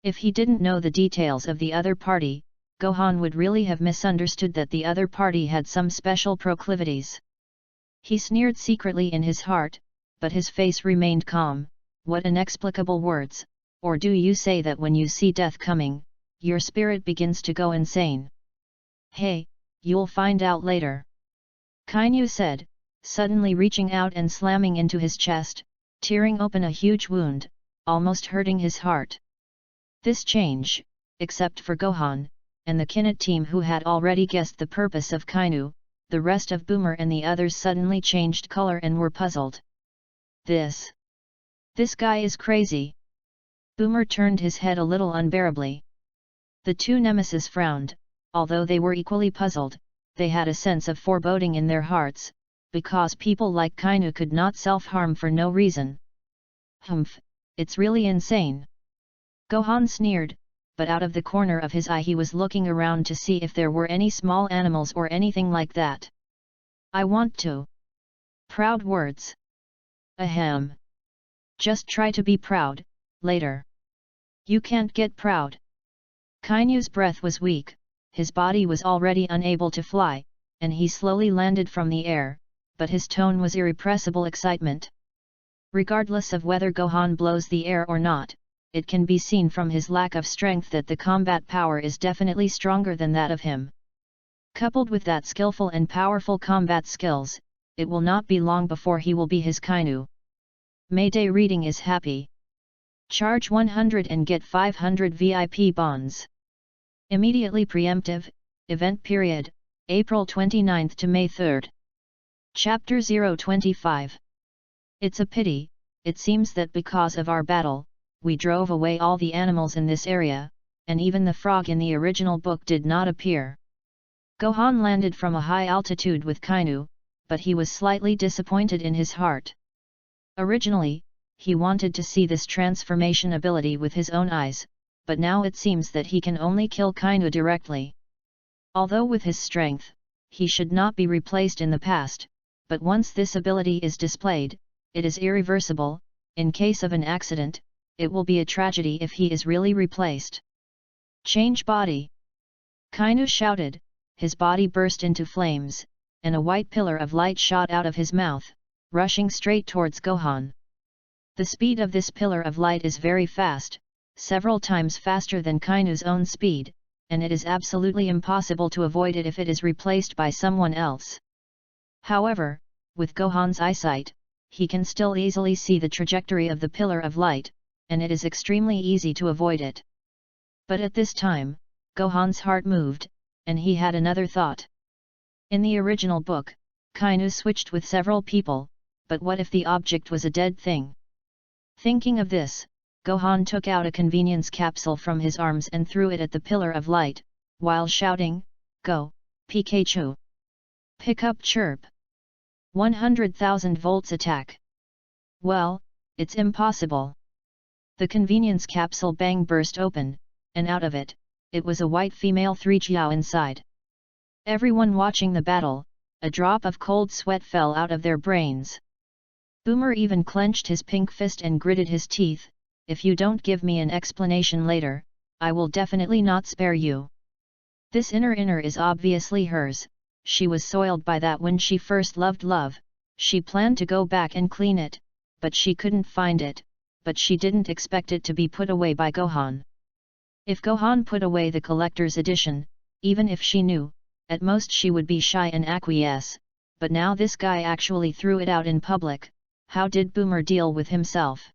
If he didn't know the details of the other party, Gohan would really have misunderstood that the other party had some special proclivities. He sneered secretly in his heart, but his face remained calm. What inexplicable words, or do you say that when you see death coming, your spirit begins to go insane? Hey, you'll find out later. Kainu said, suddenly reaching out and slamming into his chest, tearing open a huge wound, almost hurting his heart. This change, except for Gohan, and the Kinnet team who had already guessed the purpose of Kainu, the rest of Boomer and the others suddenly changed color and were puzzled. This guy is crazy. Boomer turned his head a little unbearably. The two nemesis frowned, although they were equally puzzled. They had a sense of foreboding in their hearts, because people like Kainu could not self-harm for no reason. Humph, it's really insane. Gohan sneered, but out of the corner of his eye he was looking around to see if there were any small animals or anything like that. I want to. Proud words. Ahem. Just try to be proud, later. You can't get proud. Kainu's breath was weak, his body was already unable to fly, and he slowly landed from the air, but his tone was irrepressible excitement. Regardless of whether Gohan blows the air or not, it can be seen from his lack of strength that the combat power is definitely stronger than that of him. Coupled with that skillful and powerful combat skills, it will not be long before he will be his Kainu. Mayday reading is happy. Charge 100 and get 500 VIP bonds. Immediately preemptive, event period, April 29 to May 3. Chapter 025. It's a pity, it seems that because of our battle, we drove away all the animals in this area, and even the frog in the original book did not appear. Gohan landed from a high altitude with Kainu, but he was slightly disappointed in his heart. Originally, he wanted to see this transformation ability with his own eyes, but now it seems that he can only kill Kainu directly. Although with his strength, he should not be replaced in the past, but once this ability is displayed, it is irreversible. In case of an accident, it will be a tragedy if he is really replaced. Change body! Kainu shouted, his body burst into flames, and a white pillar of light shot out of his mouth, rushing straight towards Gohan. The speed of this pillar of light is very fast, several times faster than Kainu's own speed, and it is absolutely impossible to avoid it if it is replaced by someone else. However, with Gohan's eyesight, he can still easily see the trajectory of the pillar of light, and it is extremely easy to avoid it. But at this time, Gohan's heart moved, and he had another thought. In the original book, Kainu switched with several people, but what if the object was a dead thing? Thinking of this, Gohan took out a convenience capsule from his arms and threw it at the pillar of light, while shouting, "Go, Pikachu! Pick up chirp! 100,000 volts attack!" Well, it's impossible. The convenience capsule bang burst open, and out of it, it was a white female 3Jiao inside. Everyone watching the battle, a drop of cold sweat fell out of their brains. Boomer even clenched his pink fist and gritted his teeth. If you don't give me an explanation later, I will definitely not spare you. This inner is obviously hers, she was soiled by that when she first loved love, she planned to go back and clean it, but she couldn't find it, but she didn't expect it to be put away by Gohan. If Gohan put away the collector's edition, even if she knew, at most she would be shy and acquiesce, but now this guy actually threw it out in public. How did Boomer deal with himself?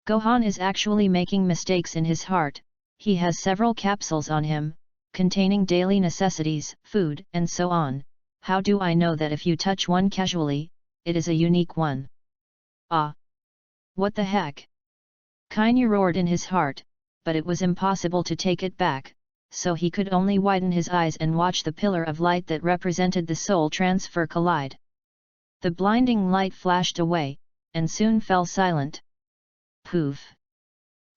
Gohan is actually making mistakes in his heart. He has several capsules on him, containing daily necessities, food, and so on. How do I know that if you touch one casually, it is a unique one? Ah! What the heck? Kainu roared in his heart, but it was impossible to take it back, so he could only widen his eyes and watch the pillar of light that represented the soul transfer collide. The blinding light flashed away, and soon fell silent. Poof!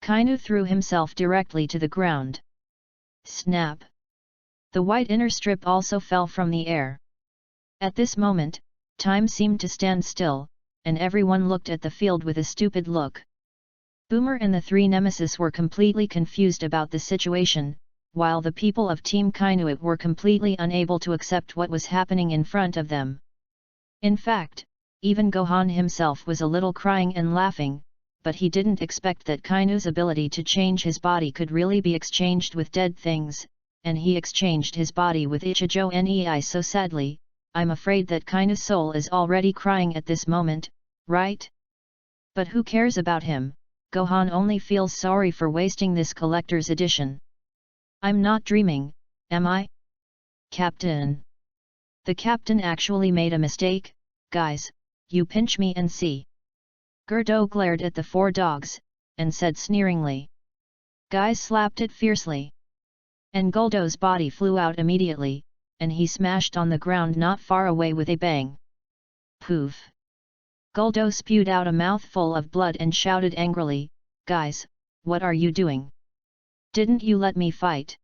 Kainu threw himself directly to the ground. Snap! The white inner strip also fell from the air. At this moment, time seemed to stand still, and everyone looked at the field with a stupid look. Boomer and the three nemesis were completely confused about the situation, while the people of Team Kainuit were completely unable to accept what was happening in front of them. In fact, even Gohan himself was a little crying and laughing, but he didn't expect that Kainu's ability to change his body could really be exchanged with dead things, and he exchanged his body with Ichijo Nei so sadly. I'm afraid that Kainu's soul is already crying at this moment, right? But who cares about him? Gohan only feels sorry for wasting this collector's edition. I'm not dreaming, am I? Captain! The captain actually made a mistake. Guys, you pinch me and see. Gerdo glared at the four dogs, and said sneeringly. Guys slapped it fiercely. And Guldo's body flew out immediately, and he smashed on the ground not far away with a bang. Poof! Guldo spewed out a mouthful of blood and shouted angrily, Guys, what are you doing? Didn't you let me fight?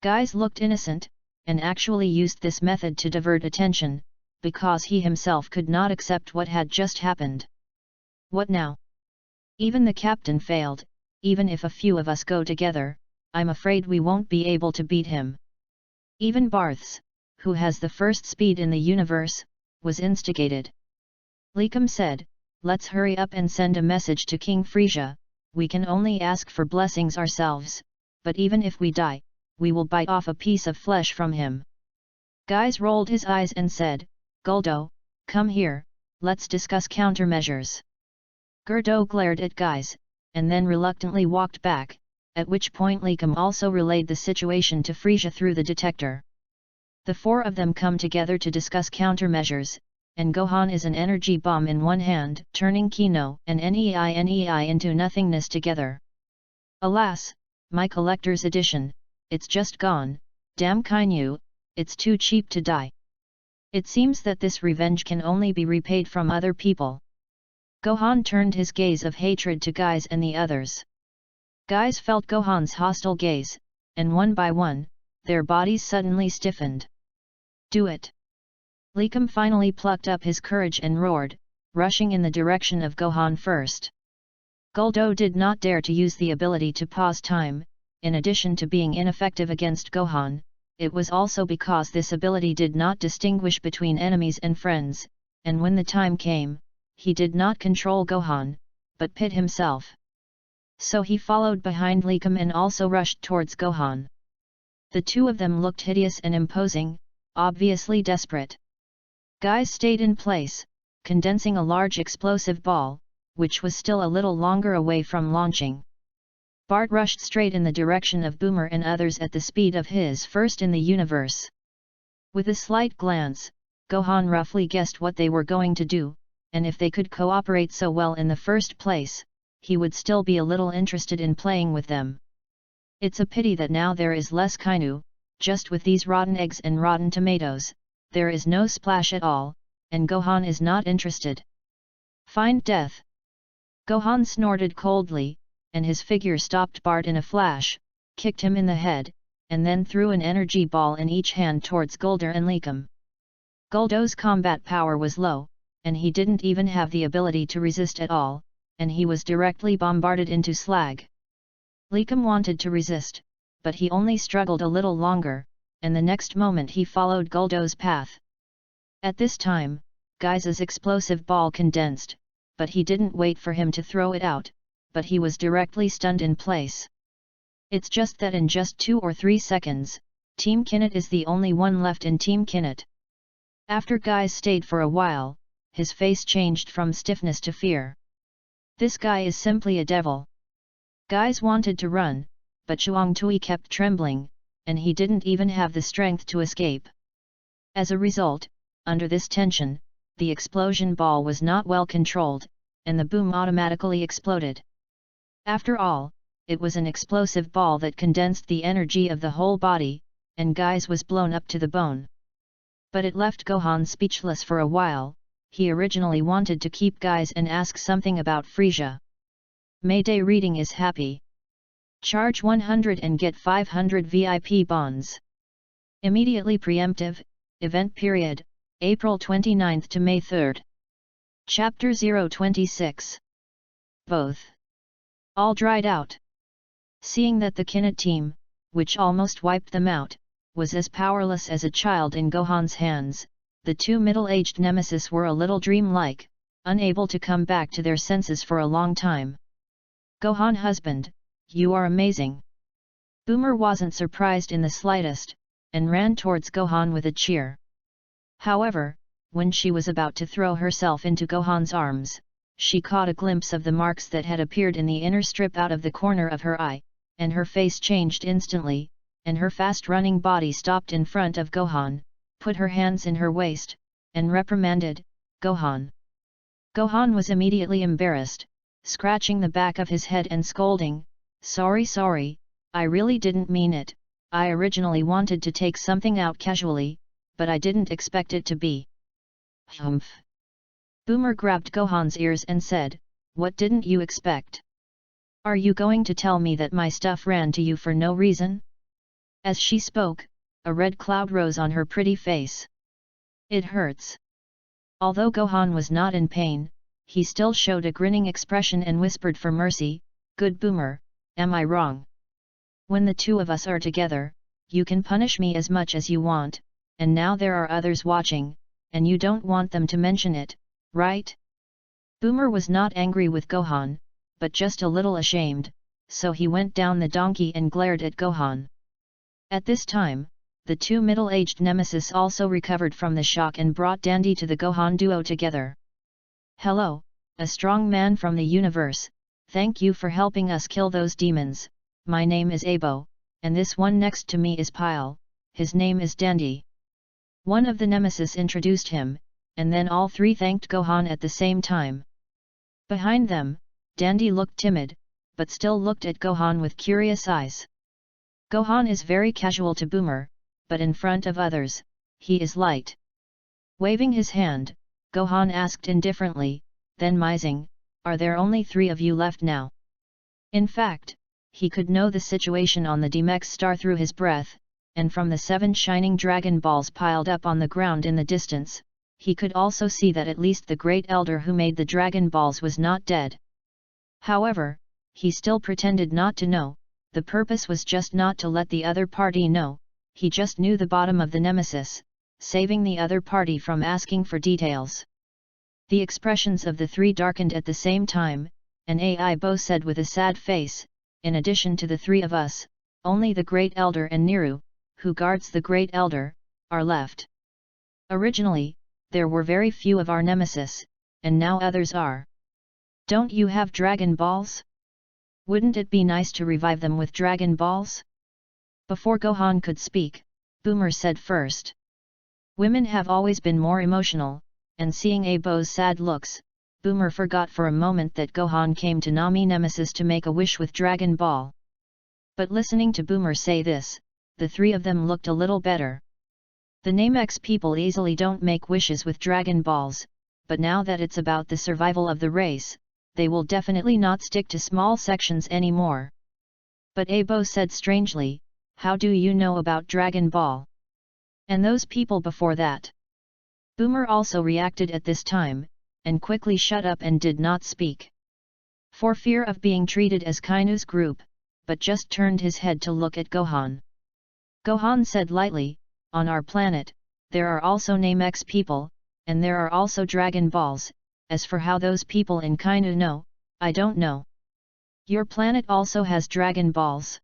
Guys looked innocent, and actually used this method to divert attention, because he himself could not accept what had just happened. What now? Even the captain failed. Even if a few of us go together, I'm afraid we won't be able to beat him. Even Barths, who has the first speed in the universe, was instigated. Likum said, let's hurry up and send a message to King Frisia. We can only ask for blessings ourselves, but even if we die, we will bite off a piece of flesh from him. Guys rolled his eyes and said, Guldo, come here, let's discuss countermeasures. Gerdo glared at Guys, and then reluctantly walked back, at which point Likum also relayed the situation to Frisia through the detector. The four of them come together to discuss countermeasures, and Gohan is an energy bomb in one hand, turning Kino and Nei into nothingness together. Alas, my collector's edition, it's just gone. Damn Kainu, it's too cheap to die. It seems that this revenge can only be repaid from other people. Gohan turned his gaze of hatred to Guys and the others. Guys felt Gohan's hostile gaze, and one by one, their bodies suddenly stiffened. Do it! Likum finally plucked up his courage and roared, rushing in the direction of Gohan first. Guldo did not dare to use the ability to pause time. In addition to being ineffective against Gohan, it was also because this ability did not distinguish between enemies and friends, and when the time came, he did not control Gohan, but Pit himself. So he followed behind Likum and also rushed towards Gohan. The two of them looked hideous and imposing, obviously desperate. Guys stayed in place, condensing a large explosive ball, which was still a little longer away from launching. Bart rushed straight in the direction of Boomer and others at the speed of his first in the universe. With a slight glance, Gohan roughly guessed what they were going to do, and if they could cooperate so well in the first place, he would still be a little interested in playing with them. It's a pity that now there is less Kainu, just with these rotten eggs and rotten tomatoes, there is no splash at all, and Gohan is not interested. Find death! Gohan snorted coldly, and his figure stopped Bart in a flash, kicked him in the head, and then threw an energy ball in each hand towards Guldo and Likum. Guldo's combat power was low, and he didn't even have the ability to resist at all, and he was directly bombarded into slag. Likum wanted to resist, but he only struggled a little longer, and the next moment he followed Guldo's path. At this time, Guys' explosive ball condensed, but he didn't wait for him to throw it out, but he was directly stunned in place. It's just that in just 2 or 3 seconds, Team Kinnet is the only one left in Team Kinnet. After Guise stayed for a while, his face changed from stiffness to fear. This guy is simply a devil. Guise wanted to run, but Chuang Tui kept trembling, and he didn't even have the strength to escape. As a result, under this tension, the explosion ball was not well controlled, and the boom automatically exploded. After all, it was an explosive ball that condensed the energy of the whole body, and Guise was blown up to the bone. But it left Gohan speechless for a while. He originally wanted to keep Guise and ask something about Frisia. Mayday reading is happy. Charge 100 and get 500 VIP bonds. Immediately preemptive, event period, April 29 to May 3. Chapter 026. Both. All dried out. Seeing that the Kinnet team, which almost wiped them out, was as powerless as a child in Gohan's hands, the two middle-aged nemesis were a little dreamlike, unable to come back to their senses for a long time. Gohan husband, you are amazing. Boomer wasn't surprised in the slightest, and ran towards Gohan with a cheer. However, when she was about to throw herself into Gohan's arms, she caught a glimpse of the marks that had appeared in the inner strip out of the corner of her eye, and her face changed instantly, and her fast-running body stopped in front of Gohan, put her hands in her waist, and reprimanded, "Gohan." Gohan was immediately embarrassed, scratching the back of his head and scolding, Sorry, I really didn't mean it, I originally wanted to take something out casually, but I didn't expect it to be." Humph. Boomer grabbed Gohan's ears and said, "What didn't you expect? Are you going to tell me that my stuff ran to you for no reason?" As she spoke, a red cloud rose on her pretty face. "It hurts." Although Gohan was not in pain, he still showed a grinning expression and whispered for mercy, "Good Boomer, am I wrong? When the two of us are together, you can punish me as much as you want, and now there are others watching, and you don't want them to mention it, right?" Boomer was not angry with Gohan, but just a little ashamed, so he went down the donkey and glared at Gohan. At this time, the two middle-aged nemesis also recovered from the shock and brought Dandy to the Gohan duo together. "Hello, a strong man from the universe, thank you for helping us kill those demons. My name is Abo, and this one next to me is Pyle, his name is Dandy." One of the nemesis introduced him, and then all three thanked Gohan at the same time. Behind them, Dandy looked timid, but still looked at Gohan with curious eyes. Gohan is very casual to Boomer, but in front of others, he is light. Waving his hand, Gohan asked indifferently, then musing, "Are there only 3 of you left now?" In fact, he could know the situation on the Demex star through his breath, and from the 7 shining Dragon Balls piled up on the ground in the distance, he could also see that at least the Great Elder who made the Dragon Balls was not dead. However, he still pretended not to know. The purpose was just not to let the other party know, he just knew the bottom of the nemesis, saving the other party from asking for details. The expressions of the 3 darkened at the same time, and Aibo said with a sad face, "In addition to the 3 of us, only the Great Elder and Niru, who guards the Great Elder, are left. Originally, there were very few of our nemesis, and now others are. Don't you have Dragon Balls? Wouldn't it be nice to revive them with Dragon Balls?" Before Gohan could speak, Boomer said first. Women have always been more emotional, and seeing Aibo's sad looks, Boomer forgot for a moment that Gohan came to Nami Nemesis to make a wish with Dragon Ball. But listening to Boomer say this, the 3 of them looked a little better. The Namex people easily don't make wishes with Dragon Balls, but now that it's about the survival of the race, they will definitely not stick to small sections anymore. But Aibo said strangely, "How do you know about Dragon Ball? And those people before that?" Boomer also reacted at this time, and quickly shut up and did not speak. For fear of being treated as Kainu's group, but just turned his head to look at Gohan. Gohan said lightly, "On our planet, there are also Namex people, and there are also Dragon Balls. As for how those people in Kainu know, I don't know." "Your planet also has Dragon Balls?"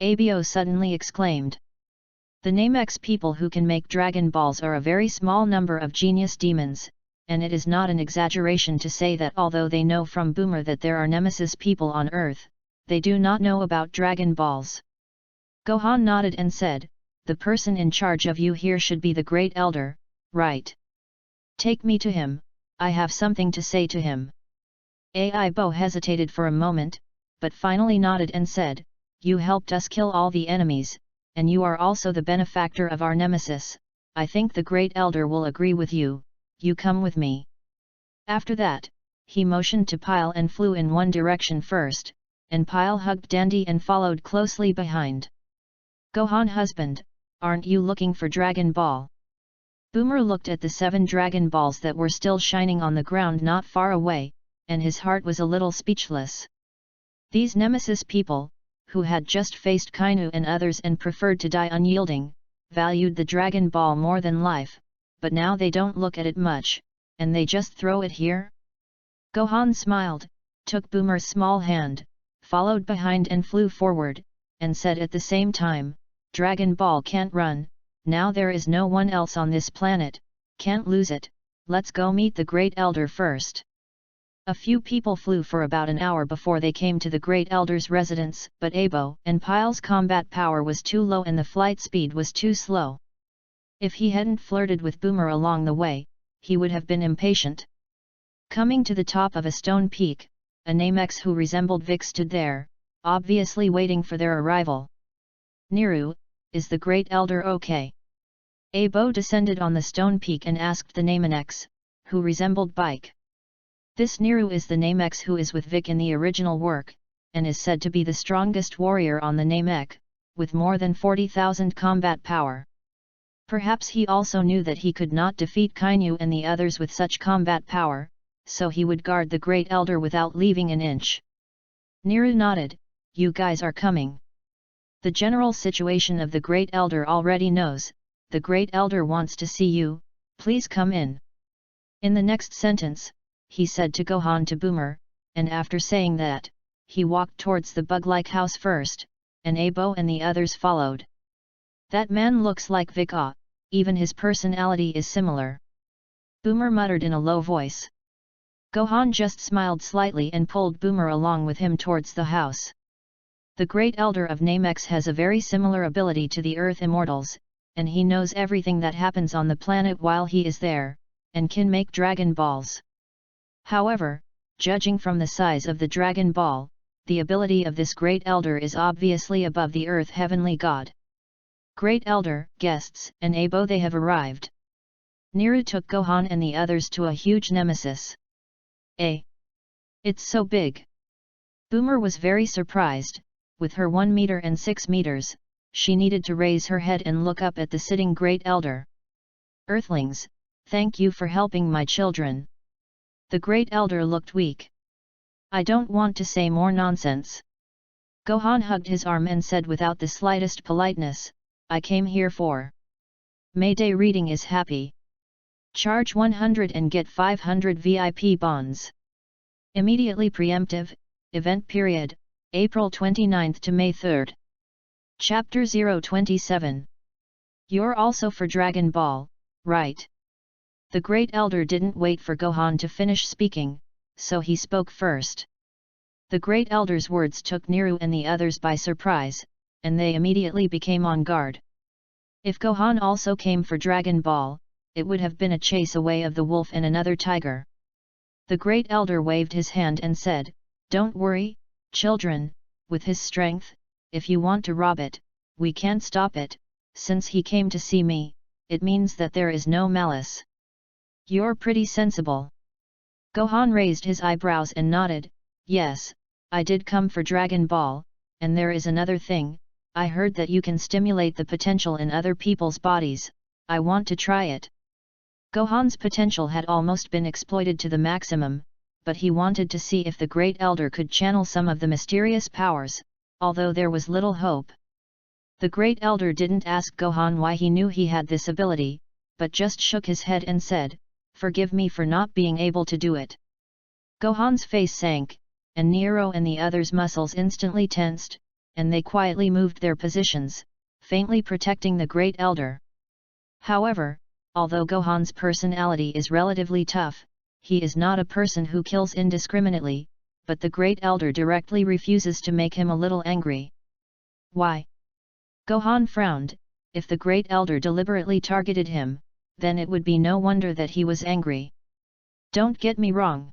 Abo suddenly exclaimed. The Namex people who can make Dragon Balls are a very small number of genius demons, and it is not an exaggeration to say that although they know from Boomer that there are Nemesis people on Earth, they do not know about Dragon Balls. Gohan nodded and said, "The person in charge of you here should be the Great Elder, right? Take me to him, I have something to say to him." Aibo hesitated for a moment, but finally nodded and said, "You helped us kill all the enemies, and you are also the benefactor of our nemesis. I think the Great Elder will agree with you, you come with me." After that, he motioned to Pile and flew in one direction first, and Pile hugged Dandy and followed closely behind. "Gohan husband, aren't you looking for Dragon Ball?" Boomer looked at the 7 Dragon Balls that were still shining on the ground not far away, and his heart was a little speechless. These Nemesis people, who had just faced Kainu and others and preferred to die unyielding, valued the Dragon Ball more than life, but now they don't look at it much, and they just throw it here? Gohan smiled, took Boomer's small hand, followed behind and flew forward, and said at the same time, "Dragon Ball can't run, now there is no one else on this planet, can't lose it, let's go meet the Great Elder first." A few people flew for about an hour before they came to the Great Elder's residence, but Abo and Pile's combat power was too low and the flight speed was too slow. If he hadn't flirted with Boomer along the way, he would have been impatient. Coming to the top of a stone peak, a Namex who resembled Vic stood there, obviously waiting for their arrival. "Niru, is the Great Elder okay?" Abo descended on the stone peak and asked the Namex, who resembled Bike. This Niru is the Namex who is with Vic in the original work, and is said to be the strongest warrior on the Namek, with more than 40,000 combat power. Perhaps he also knew that he could not defeat Kainu and the others with such combat power, so he would guard the Great Elder without leaving an inch. Niru nodded, "You guys are coming. The general situation of the Great Elder already knows, the Great Elder wants to see you, please come in." In the next sentence, he said to Gohan to Boomer, and after saying that, he walked towards the bug-like house first, and Abo and the others followed. "That man looks like Vic, even his personality is similar," Boomer muttered in a low voice. Gohan just smiled slightly and pulled Boomer along with him towards the house. The Great Elder of Namex has a very similar ability to the Earth Immortals, and he knows everything that happens on the planet while he is there, and can make Dragon Balls. However, judging from the size of the Dragon Ball, the ability of this Great Elder is obviously above the Earth Heavenly God. Great Elder, guests, and Abo, they have arrived. Niru took Gohan and the others to a huge nemesis. It's so big. Boomer was very surprised. With her 1 meter and 6 meters, she needed to raise her head and look up at the sitting Great Elder. "Earthlings, thank you for helping my children." The Great Elder looked weak. "I don't want to say more nonsense." Gohan hugged his arm and said without the slightest politeness, "I came here for Mayday reading is happy. Charge 100 and get 500 VIP bonds. Immediately preemptive, event period, April 29 to May 3. Chapter 027. You're also for Dragon Ball, right? The Great Elder didn't wait for Gohan to finish speaking, so he spoke first. The Great Elder's words took Niru and the others by surprise, and they immediately became on guard. If Gohan also came for Dragon Ball, it would have been a chase away of the wolf and another tiger. The Great Elder waved his hand and said, "Don't worry, children, with his strength, if you want to rob it, we can't stop it, since he came to see me, it means that there is no malice." "You're pretty sensible." Gohan raised his eyebrows and nodded, "Yes, I did come for Dragon Ball, and there is another thing, I heard that you can stimulate the potential in other people's bodies, I want to try it." Gohan's potential had almost been exploited to the maximum, but he wanted to see if the Great Elder could channel some of the mysterious powers, although there was little hope. The Great Elder didn't ask Gohan why he knew he had this ability, but just shook his head and said, "Forgive me for not being able to do it." Gohan's face sank, and Nero and the others' muscles instantly tensed, and they quietly moved their positions, faintly protecting the Great Elder. However, although Gohan's personality is relatively tough, he is not a person who kills indiscriminately, but the Great Elder directly refuses to make him a little angry. Why? Gohan frowned. If the Great Elder deliberately targeted him, then it would be no wonder that he was angry. Don't get me wrong.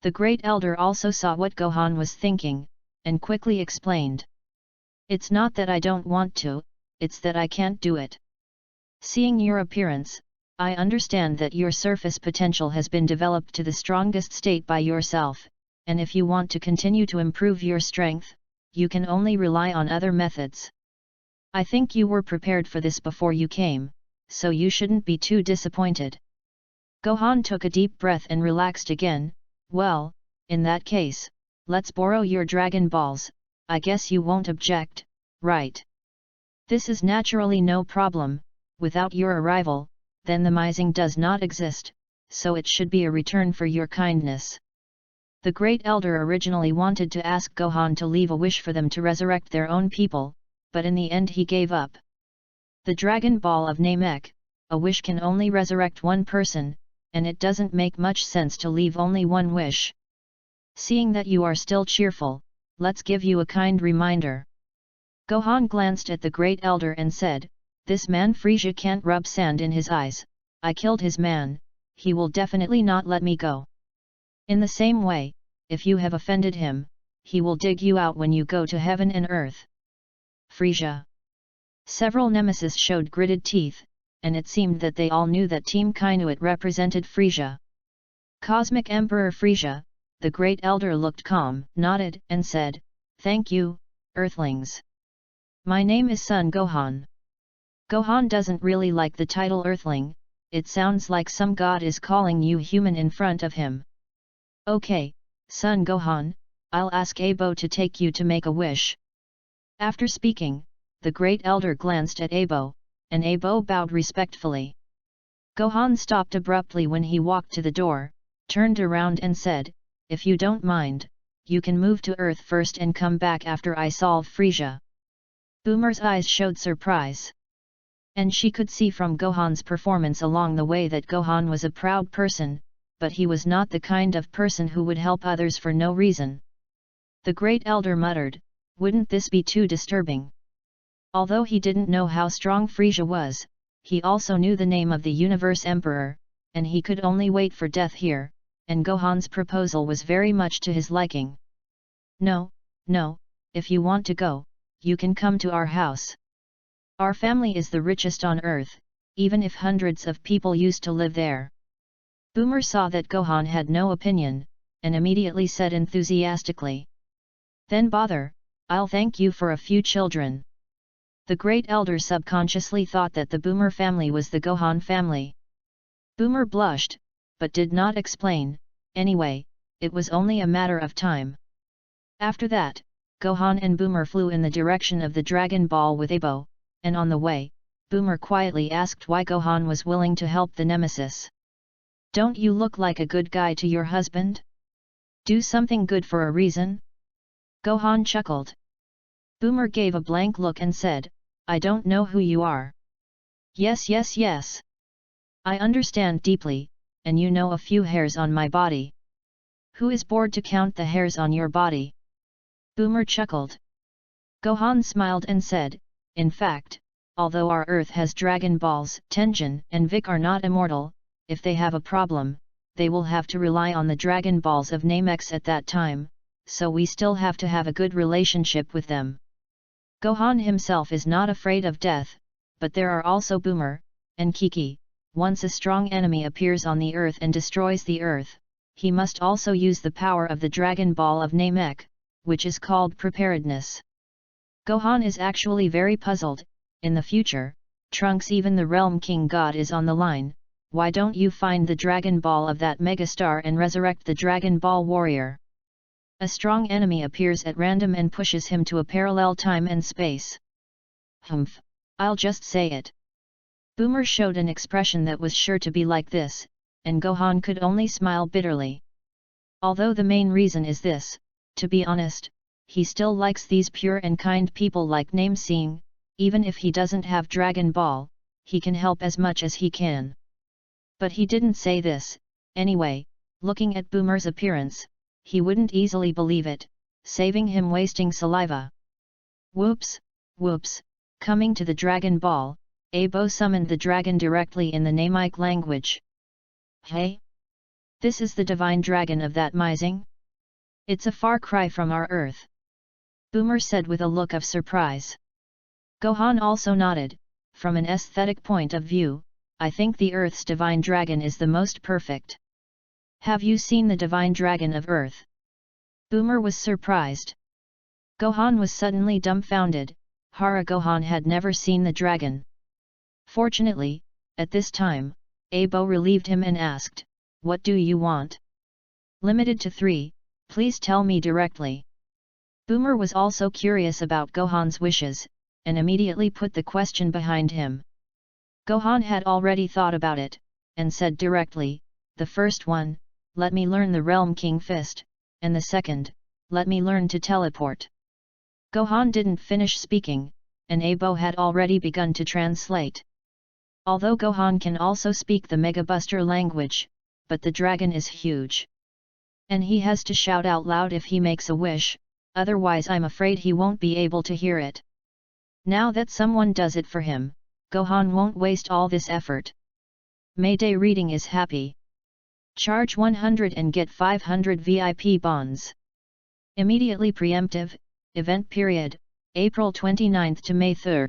The Great Elder also saw what Gohan was thinking, and quickly explained. It's not that I don't want to, it's that I can't do it. Seeing your appearance, I understand that your surface potential has been developed to the strongest state by yourself, and if you want to continue to improve your strength, you can only rely on other methods. I think you were prepared for this before you came, so you shouldn't be too disappointed. Gohan took a deep breath and relaxed again. Well, in that case, let's borrow your Dragon Balls. I guess you won't object, right? This is naturally no problem. Without your arrival, then the mising does not exist, so it should be a return for your kindness. The Great Elder originally wanted to ask Gohan to leave a wish for them to resurrect their own people, but in the end he gave up. The Dragon Ball of Namek, a wish can only resurrect one person, and it doesn't make much sense to leave only one wish. Seeing that you are still cheerful, let's give you a kind reminder. Gohan glanced at the Great Elder and said, this man Frieza can't rub sand in his eyes. I killed his man, he will definitely not let me go. In the same way, if you have offended him, he will dig you out when you go to heaven and earth. Frieza. Several nemesis showed gritted teeth, and it seemed that they all knew that Team Kainuit represented Frieza. Cosmic Emperor Frieza, the Great Elder looked calm, nodded, and said, thank you, Earthlings. My name is Son Gohan. Gohan doesn't really like the title Earthling, it sounds like some god is calling you human in front of him. Okay, Son Gohan, I'll ask Abo to take you to make a wish. After speaking, the Great Elder glanced at Abo, and Abo bowed respectfully. Gohan stopped abruptly when he walked to the door, turned around and said, if you don't mind, you can move to Earth first and come back after I solve Frieza. Boomer's eyes showed surprise. And she could see from Gohan's performance along the way that Gohan was a proud person, but he was not the kind of person who would help others for no reason. The Great Elder muttered, wouldn't this be too disturbing? Although he didn't know how strong Frieza was, he also knew the name of the Universe Emperor, and he could only wait for death here, and Gohan's proposal was very much to his liking. No, if you want to go, you can come to our house. Our family is the richest on Earth, even if hundreds of people used to live there. Boomer saw that Gohan had no opinion, and immediately said enthusiastically. Then bother, I'll thank you for a few children. The Great Elder subconsciously thought that the Boomer family was the Gohan family. Boomer blushed, but did not explain. Anyway, it was only a matter of time. After that, Gohan and Boomer flew in the direction of the Dragon Ball with Abo, and on the way, Boomer quietly asked why Gohan was willing to help the nemesis. Don't you look like a good guy to your husband? Do something good for a reason? Gohan chuckled. Boomer gave a blank look and said, I don't know who you are. Yes. I understand deeply, and you know a few hairs on my body. Who is bored to count the hairs on your body? Boomer chuckled. Gohan smiled and said, in fact, although our Earth has Dragon Balls, Tenjin and Vic are not immortal, if they have a problem, they will have to rely on the Dragon Balls of Namex at that time, so we still have to have a good relationship with them. Gohan himself is not afraid of death, but there are also Boomer, and Kiki. Once a strong enemy appears on the Earth and destroys the Earth, he must also use the power of the Dragon Ball of Namek, which is called preparedness. Gohan is actually very puzzled. In the future, Trunks, even the Realm King God, is on the line. Why don't you find the Dragon Ball of that megastar and resurrect the Dragon Ball warrior? A strong enemy appears at random and pushes him to a parallel time and space. Humph, I'll just say it. Boomer showed an expression that was sure to be like this, and Gohan could only smile bitterly. Although the main reason is this, to be honest, he still likes these pure and kind people like Nameseeing, even if he doesn't have Dragon Ball, he can help as much as he can. But he didn't say this, anyway. Looking at Boomer's appearance, he wouldn't easily believe it, saving him wasting saliva. Whoops, whoops, coming to the Dragon Ball, Abo summoned the dragon directly in the Namek language. Hey? This is the divine dragon of that Mizing? It's a far cry from our Earth. Boomer said with a look of surprise. Gohan also nodded. From an aesthetic point of view, I think the Earth's divine dragon is the most perfect. Have you seen the divine dragon of Earth? Boomer was surprised. Gohan was suddenly dumbfounded. Hara Gohan had never seen the dragon. Fortunately, at this time, Abo relieved him and asked, "What do you want?" "Limited to 3, please tell me directly." Boomer was also curious about Gohan's wishes, and immediately put the question behind him. Gohan had already thought about it, and said directly, "The first one, let me learn the Realm King Fist, and the second, let me learn to teleport." Gohan didn't finish speaking, and Abo had already begun to translate. Although Gohan can also speak the Mega Buster language, but the dragon is huge. And he has to shout out loud if he makes a wish, otherwise I'm afraid he won't be able to hear it. Now that someone does it for him, Gohan won't waste all this effort. Mayday reading is happy. Charge 100 and get 500 VIP bonds. Immediately preemptive, event period, April 29 to May 3.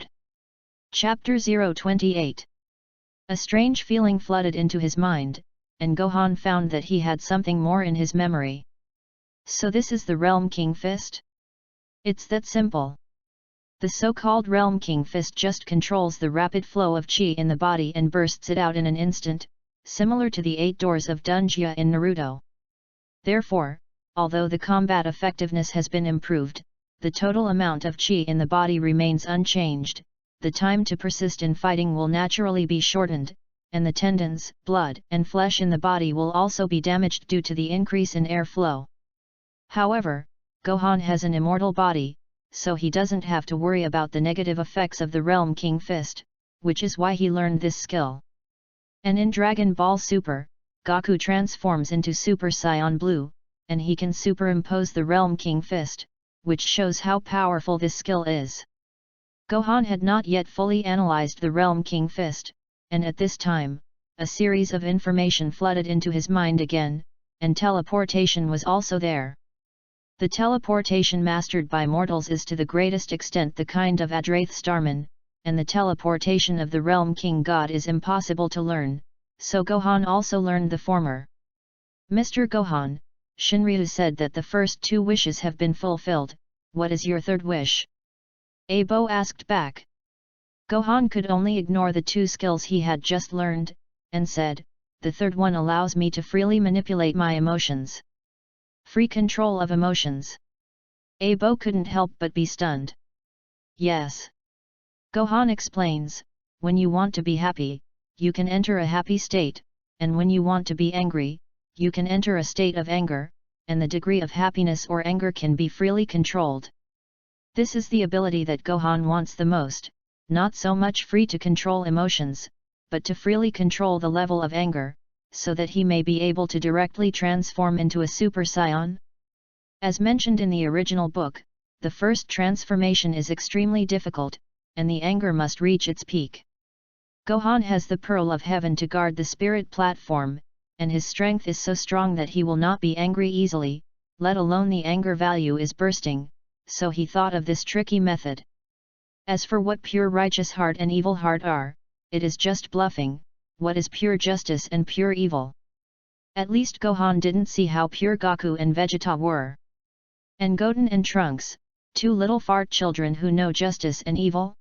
Chapter 028. A strange feeling flooded into his mind, and Gohan found that he had something more in his memory. So this is the Realm King Fist? It's that simple. The so-called Realm King Fist just controls the rapid flow of chi in the body and bursts it out in an instant, similar to the 8 doors of Dunjia in Naruto. Therefore, although the combat effectiveness has been improved, the total amount of chi in the body remains unchanged. The time to persist in fighting will naturally be shortened, and the tendons, blood, and flesh in the body will also be damaged due to the increase in air flow. However, Gohan has an immortal body, so he doesn't have to worry about the negative effects of the Realm King Fist, which is why he learned this skill. And in Dragon Ball Super, Goku transforms into Super Saiyan Blue, and he can superimpose the Realm King Fist, which shows how powerful this skill is. Gohan had not yet fully analyzed the Realm King Fist, and at this time, a series of information flooded into his mind again, and teleportation was also there. The teleportation mastered by mortals is to the greatest extent the kind of Adraith Starman, and the teleportation of the Realm King God is impossible to learn, so Gohan also learned the former. "Mr. Gohan, Shinryu said that the first 2 wishes have been fulfilled, what is your third wish?" Abo asked back. Gohan could only ignore the 2 skills he had just learned, and said, "The third one allows me to freely manipulate my emotions." Free control of emotions. Abo couldn't help but be stunned. "Yes." Gohan explains, "When you want to be happy, you can enter a happy state, and when you want to be angry, you can enter a state of anger, and the degree of happiness or anger can be freely controlled." This is the ability that Gohan wants the most, not so much free to control emotions, but to freely control the level of anger, so that he may be able to directly transform into a Super Saiyan. As mentioned in the original book, the first transformation is extremely difficult, and the anger must reach its peak. Gohan has the Pearl of Heaven to guard the spirit platform, and his strength is so strong that he will not be angry easily, let alone the anger value is bursting, so he thought of this tricky method. As for what pure righteous heart and evil heart are, it is just bluffing. What is pure justice and pure evil? At least Gohan didn't see how pure Goku and Vegeta were. And Goten and Trunks, 2 little fart children who know justice and evil?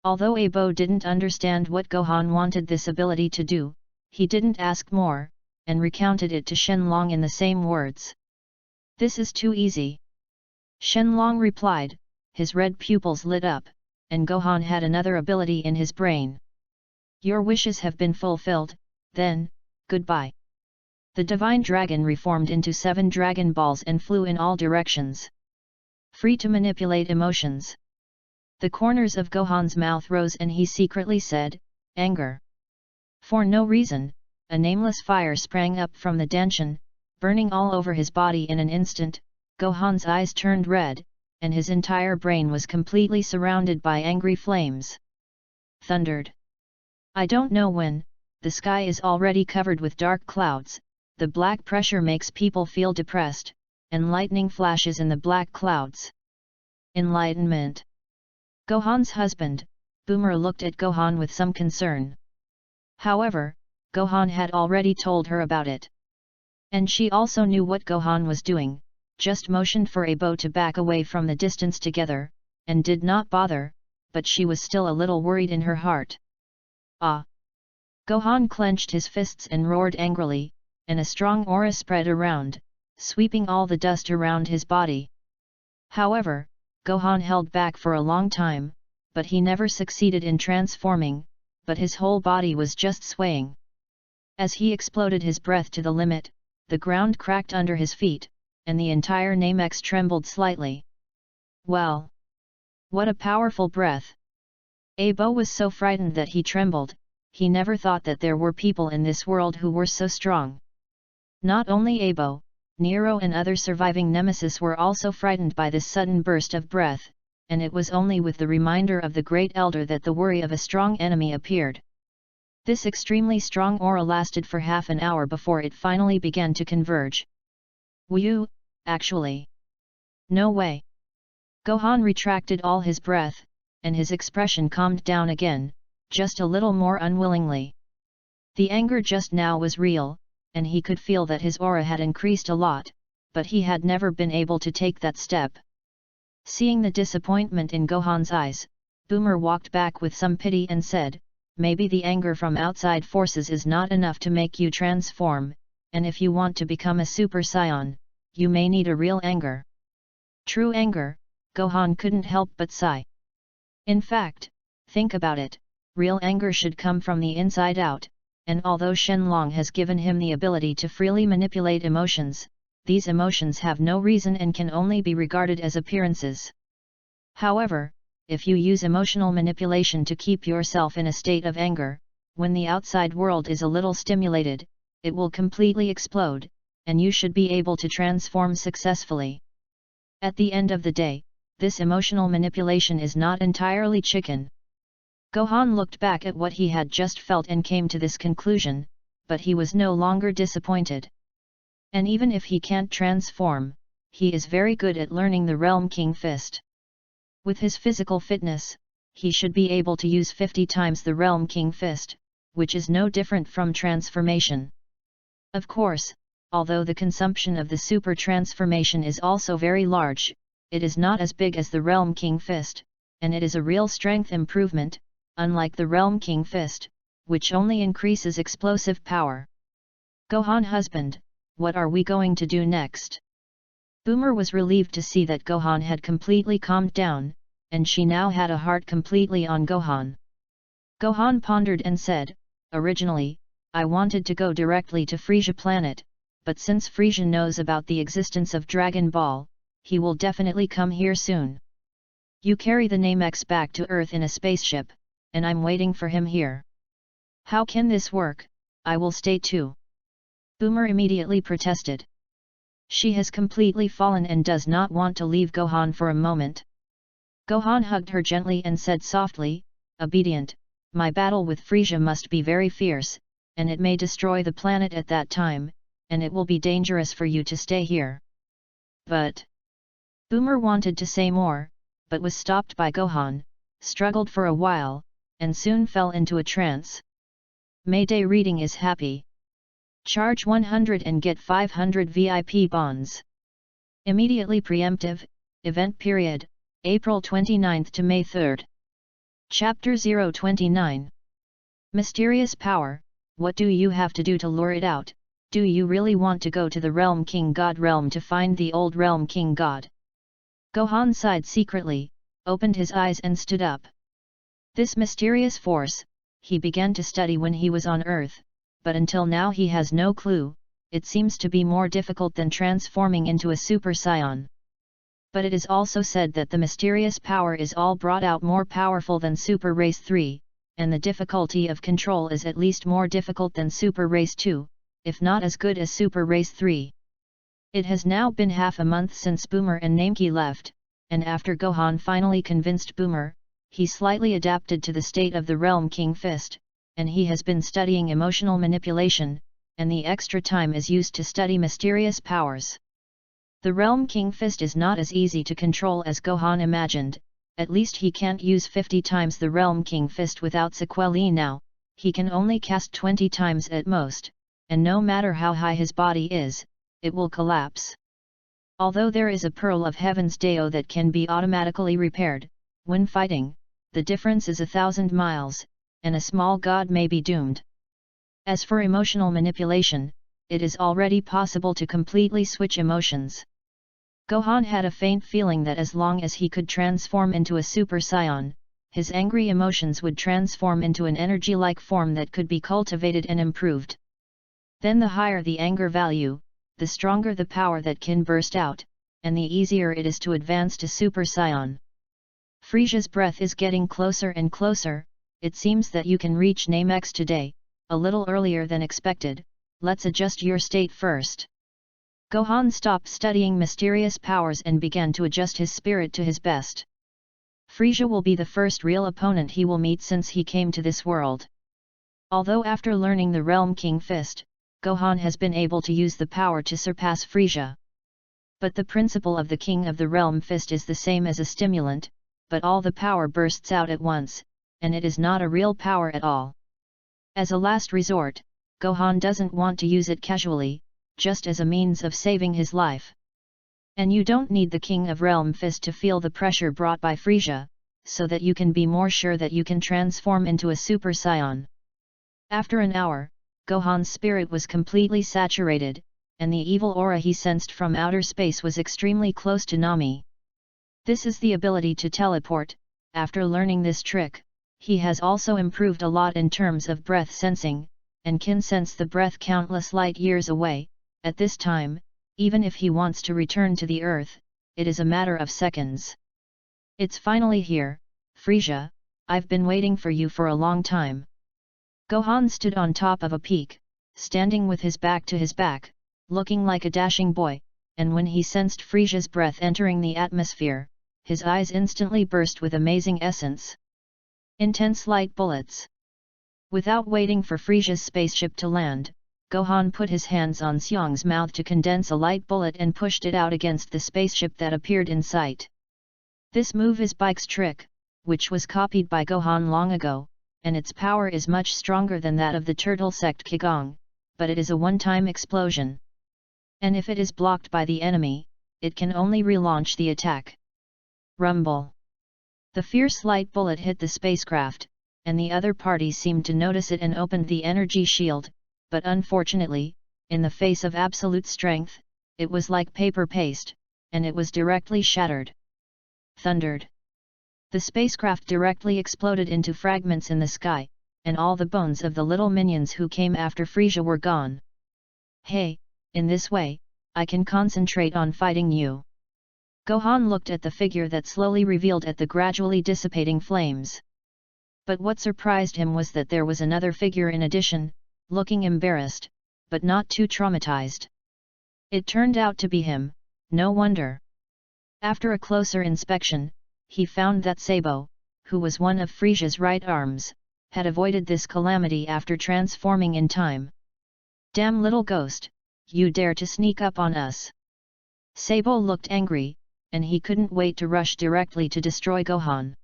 Although Abo didn't understand what Gohan wanted this ability to do, he didn't ask more, and recounted it to Shenlong in the same words. "This is too easy." Shenlong replied, his red pupils lit up, and Gohan had another ability in his brain. "Your wishes have been fulfilled, then, goodbye." The divine dragon reformed into 7 Dragon Balls and flew in all directions. Free to manipulate emotions. The corners of Gohan's mouth rose and he secretly said, "Anger." For no reason, a nameless fire sprang up from the danchan, burning all over his body in an instant. Gohan's eyes turned red, and his entire brain was completely surrounded by angry flames. Thundered. I don't know when, the sky is already covered with dark clouds, the black pressure makes people feel depressed, and lightning flashes in the black clouds. Enlightenment. Gohan's husband, Boomer, looked at Gohan with some concern. However, Gohan had already told her about it. And she also knew what Gohan was doing, just motioned for Abo to back away from the distance together, and did not bother, but she was still a little worried in her heart. Ah! Gohan clenched his fists and roared angrily, and a strong aura spread around, sweeping all the dust around his body. However, Gohan held back for a long time, but he never succeeded in transforming, but his whole body was just swaying. As he exploded his breath to the limit, the ground cracked under his feet, and the entire Namex trembled slightly. Well! What a powerful breath! Abo was so frightened that he trembled. He never thought that there were people in this world who were so strong. Not only Abo, Nero and other surviving nemesis were also frightened by this sudden burst of breath, and it was only with the reminder of the Great Elder that the worry of a strong enemy appeared. This extremely strong aura lasted for half an hour before it finally began to converge. Whew, actually. No way. Gohan retracted all his breath, and his expression calmed down again, just a little more unwillingly. The anger just now was real, and he could feel that his aura had increased a lot, but he had never been able to take that step. Seeing the disappointment in Gohan's eyes, Boomer walked back with some pity and said, "Maybe the anger from outside forces is not enough to make you transform, and if you want to become a Super Saiyan, you may need a real anger." True anger, Gohan couldn't help but sigh. In fact, think about it, real anger should come from the inside out, and although Shenlong has given him the ability to freely manipulate emotions, these emotions have no reason and can only be regarded as appearances. However, if you use emotional manipulation to keep yourself in a state of anger, when the outside world is a little stimulated, it will completely explode, and you should be able to transform successfully. At the end of the day, this emotional manipulation is not entirely chicken. Gohan looked back at what he had just felt and came to this conclusion, but he was no longer disappointed. And even if he can't transform, he is very good at learning the Realm King Fist. With his physical fitness, he should be able to use 50 times the Realm King Fist, which is no different from transformation. Of course, although the consumption of the super transformation is also very large, it is not as big as the Realm King Fist, and it is a real strength improvement, unlike the Realm King Fist, which only increases explosive power. Gohan husband, what are we going to do next? Boomer was relieved to see that Gohan had completely calmed down, and she now had a heart completely on Gohan. Gohan pondered and said, "Originally, I wanted to go directly to Frisia planet, but since Frisia knows about the existence of Dragon Ball, he will definitely come here soon. You carry the Namex back to Earth in a spaceship, and I'm waiting for him here." "How can this work? I will stay too." Boomer immediately protested. She has completely fallen and does not want to leave Gohan for a moment. Gohan hugged her gently and said softly, "Obedient, my battle with Frisia must be very fierce, and it may destroy the planet at that time, and it will be dangerous for you to stay here." "But..." Boomer wanted to say more, but was stopped by Gohan, struggled for a while, and soon fell into a trance. Mayday reading is happy. Charge 100 and get 500 VIP bonds. Immediately preemptive, event period, April 29 to May 3. Chapter 029. Mysterious power, what do you have to do to lure it out? Do you really want to go to the Realm King God realm to find the old Realm King God? Gohan sighed secretly, opened his eyes and stood up. This mysterious force, he began to study when he was on Earth, but until now he has no clue. It seems to be more difficult than transforming into a Super Saiyan. But it is also said that the mysterious power is all brought out more powerful than Super Race 3, and the difficulty of control is at least more difficult than Super Race 2, if not as good as Super Race 3. It has now been half a month since Boomer and Nameki left, and after Gohan finally convinced Boomer, he slightly adapted to the state of the Realm King Fist, and he has been studying emotional manipulation, and the extra time is used to study mysterious powers. The Realm King Fist is not as easy to control as Gohan imagined, at least he can't use 50 times the Realm King Fist without sequelae now, he can only cast 20 times at most, and no matter how high his body is, it will collapse. Although there is a Pearl of Heaven's Deo that can be automatically repaired, when fighting, the difference is 1,000 miles, and a small god may be doomed. As for emotional manipulation, it is already possible to completely switch emotions. Gohan had a faint feeling that as long as he could transform into a Super Saiyan, his angry emotions would transform into an energy-like form that could be cultivated and improved. Then the higher the anger value, the stronger the power that can burst out, and the easier it is to advance to Super Saiyan. Frisia's breath is getting closer and closer, it seems that you can reach Namex today, a little earlier than expected, let's adjust your state first. Gohan stopped studying mysterious powers and began to adjust his spirit to his best. Frisia will be the first real opponent he will meet since he came to this world. Although after learning the Realm King Fist, Gohan has been able to use the power to surpass Frisia. But the principle of the King of the Realm Fist is the same as a stimulant, but all the power bursts out at once, and it is not a real power at all. As a last resort, Gohan doesn't want to use it casually, just as a means of saving his life. And you don't need the King of Realm Fist to feel the pressure brought by Frisia, so that you can be more sure that you can transform into a Super Saiyan. After an hour, Gohan's spirit was completely saturated, and the evil aura he sensed from outer space was extremely close to Nami. This is the ability to teleport. After learning this trick, he has also improved a lot in terms of breath sensing, and can sense the breath countless light years away. At this time, even if he wants to return to the Earth, it is a matter of seconds. It's finally here, Frisia, I've been waiting for you for a long time. Gohan stood on top of a peak, standing with his back to his back, looking like a dashing boy, and when he sensed Frisia's breath entering the atmosphere, his eyes instantly burst with amazing essence. Intense light bullets. Without waiting for Frisia's spaceship to land, Gohan put his hands on Xiong's mouth to condense a light bullet and pushed it out against the spaceship that appeared in sight. This move is Bike's trick, which was copied by Gohan long ago, and its power is much stronger than that of the Turtle Sect Qigong, but it is a one-time explosion. And if it is blocked by the enemy, it can only relaunch the attack. Rumble. The fierce light bullet hit the spacecraft, and the other party seemed to notice it and opened the energy shield, but unfortunately, in the face of absolute strength, it was like paper paste, and it was directly shattered. Thundered. The spacecraft directly exploded into fragments in the sky, and all the bones of the little minions who came after Frisia were gone. Hey, in this way, I can concentrate on fighting you. Gohan looked at the figure that slowly revealed at the gradually dissipating flames. But what surprised him was that there was another figure in addition, looking embarrassed, but not too traumatized. It turned out to be him, no wonder. After a closer inspection, he found that Sabo, who was one of Frisia's right arms, had avoided this calamity after transforming in time. Damn little ghost, you dare to sneak up on us! Sabo looked angry, and he couldn't wait to rush directly to destroy Gohan.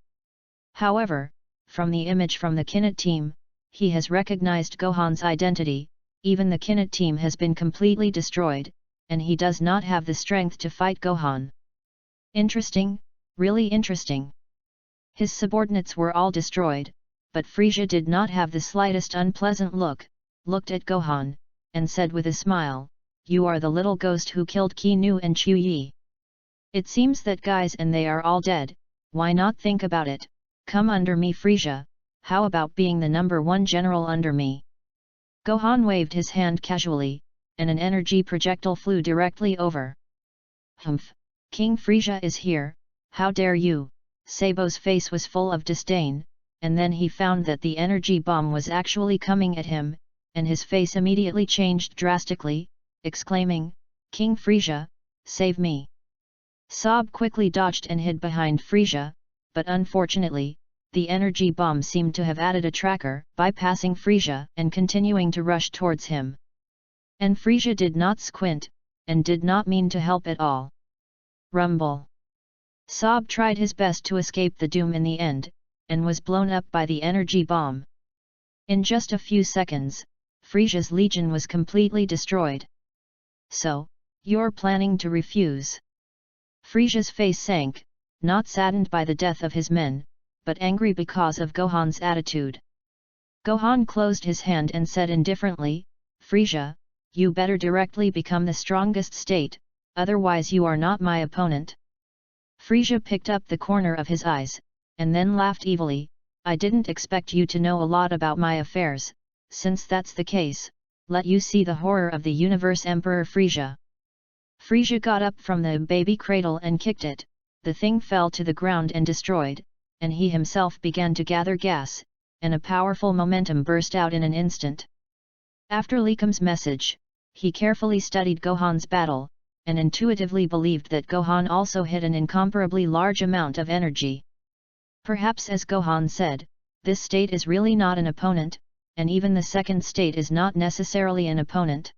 However, from the image from the Kinnet team, he has recognized Gohan's identity, even the Kinnet team has been completely destroyed, and he does not have the strength to fight Gohan. Interesting, really interesting. His subordinates were all destroyed, but Frisia did not have the slightest unpleasant look, looked at Gohan, and said with a smile, "You are the little ghost who killed Qi Nu and Chu Yi. It seems that guys and they are all dead, why not think about it, come under me Frisia, how about being the #1 general under me?" Gohan waved his hand casually, and an energy projectile flew directly over. Humph, King Frieza is here, how dare you? Sabo's face was full of disdain, and then he found that the energy bomb was actually coming at him, and his face immediately changed drastically, exclaiming, King Frieza, save me! Sab quickly dodged and hid behind Frieza, but unfortunately, the energy bomb seemed to have added a tracker, bypassing Frieza and continuing to rush towards him. And Frieza did not squint, and did not mean to help at all. Rumble! Sab tried his best to escape the doom in the end, and was blown up by the energy bomb. In just a few seconds, Frieza's legion was completely destroyed. So, you're planning to refuse? Frieza's face sank, not saddened by the death of his men, but angry because of Gohan's attitude. Gohan closed his hand and said indifferently, Frieza, you better directly become the strongest state, otherwise you are not my opponent. Frieza picked up the corner of his eyes, and then laughed evilly, I didn't expect you to know a lot about my affairs, since that's the case, let you see the horror of the universe Emperor Frieza. Frieza got up from the baby cradle and kicked it, the thing fell to the ground and destroyed, and he himself began to gather gas, and a powerful momentum burst out in an instant. After Likam's message, he carefully studied Gohan's battle, and intuitively believed that Gohan also hid an incomparably large amount of energy. Perhaps as Gohan said, this state is really not an opponent, and even the second state is not necessarily an opponent.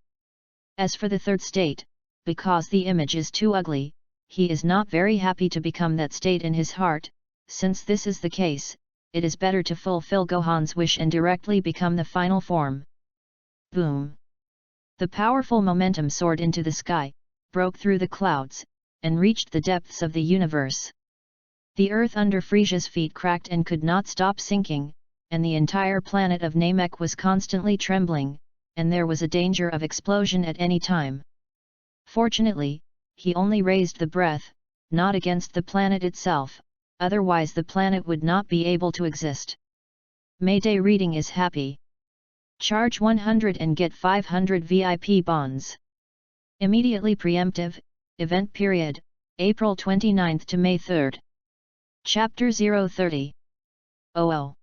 As for the third state, because the image is too ugly, he is not very happy to become that state in his heart. Since this is the case, it is better to fulfill Gohan's wish and directly become the final form. Boom! The powerful momentum soared into the sky, broke through the clouds, and reached the depths of the universe. The earth under Frieza's feet cracked and could not stop sinking, and the entire planet of Namek was constantly trembling, and there was a danger of explosion at any time. Fortunately, he only raised the breath, not against the planet itself, otherwise the planet would not be able to exist. Mayday reading is happy. Charge 100 and get 500 VIP bonds. Immediately preemptive, event period, April 29 to May 3. Chapter 030. Oh!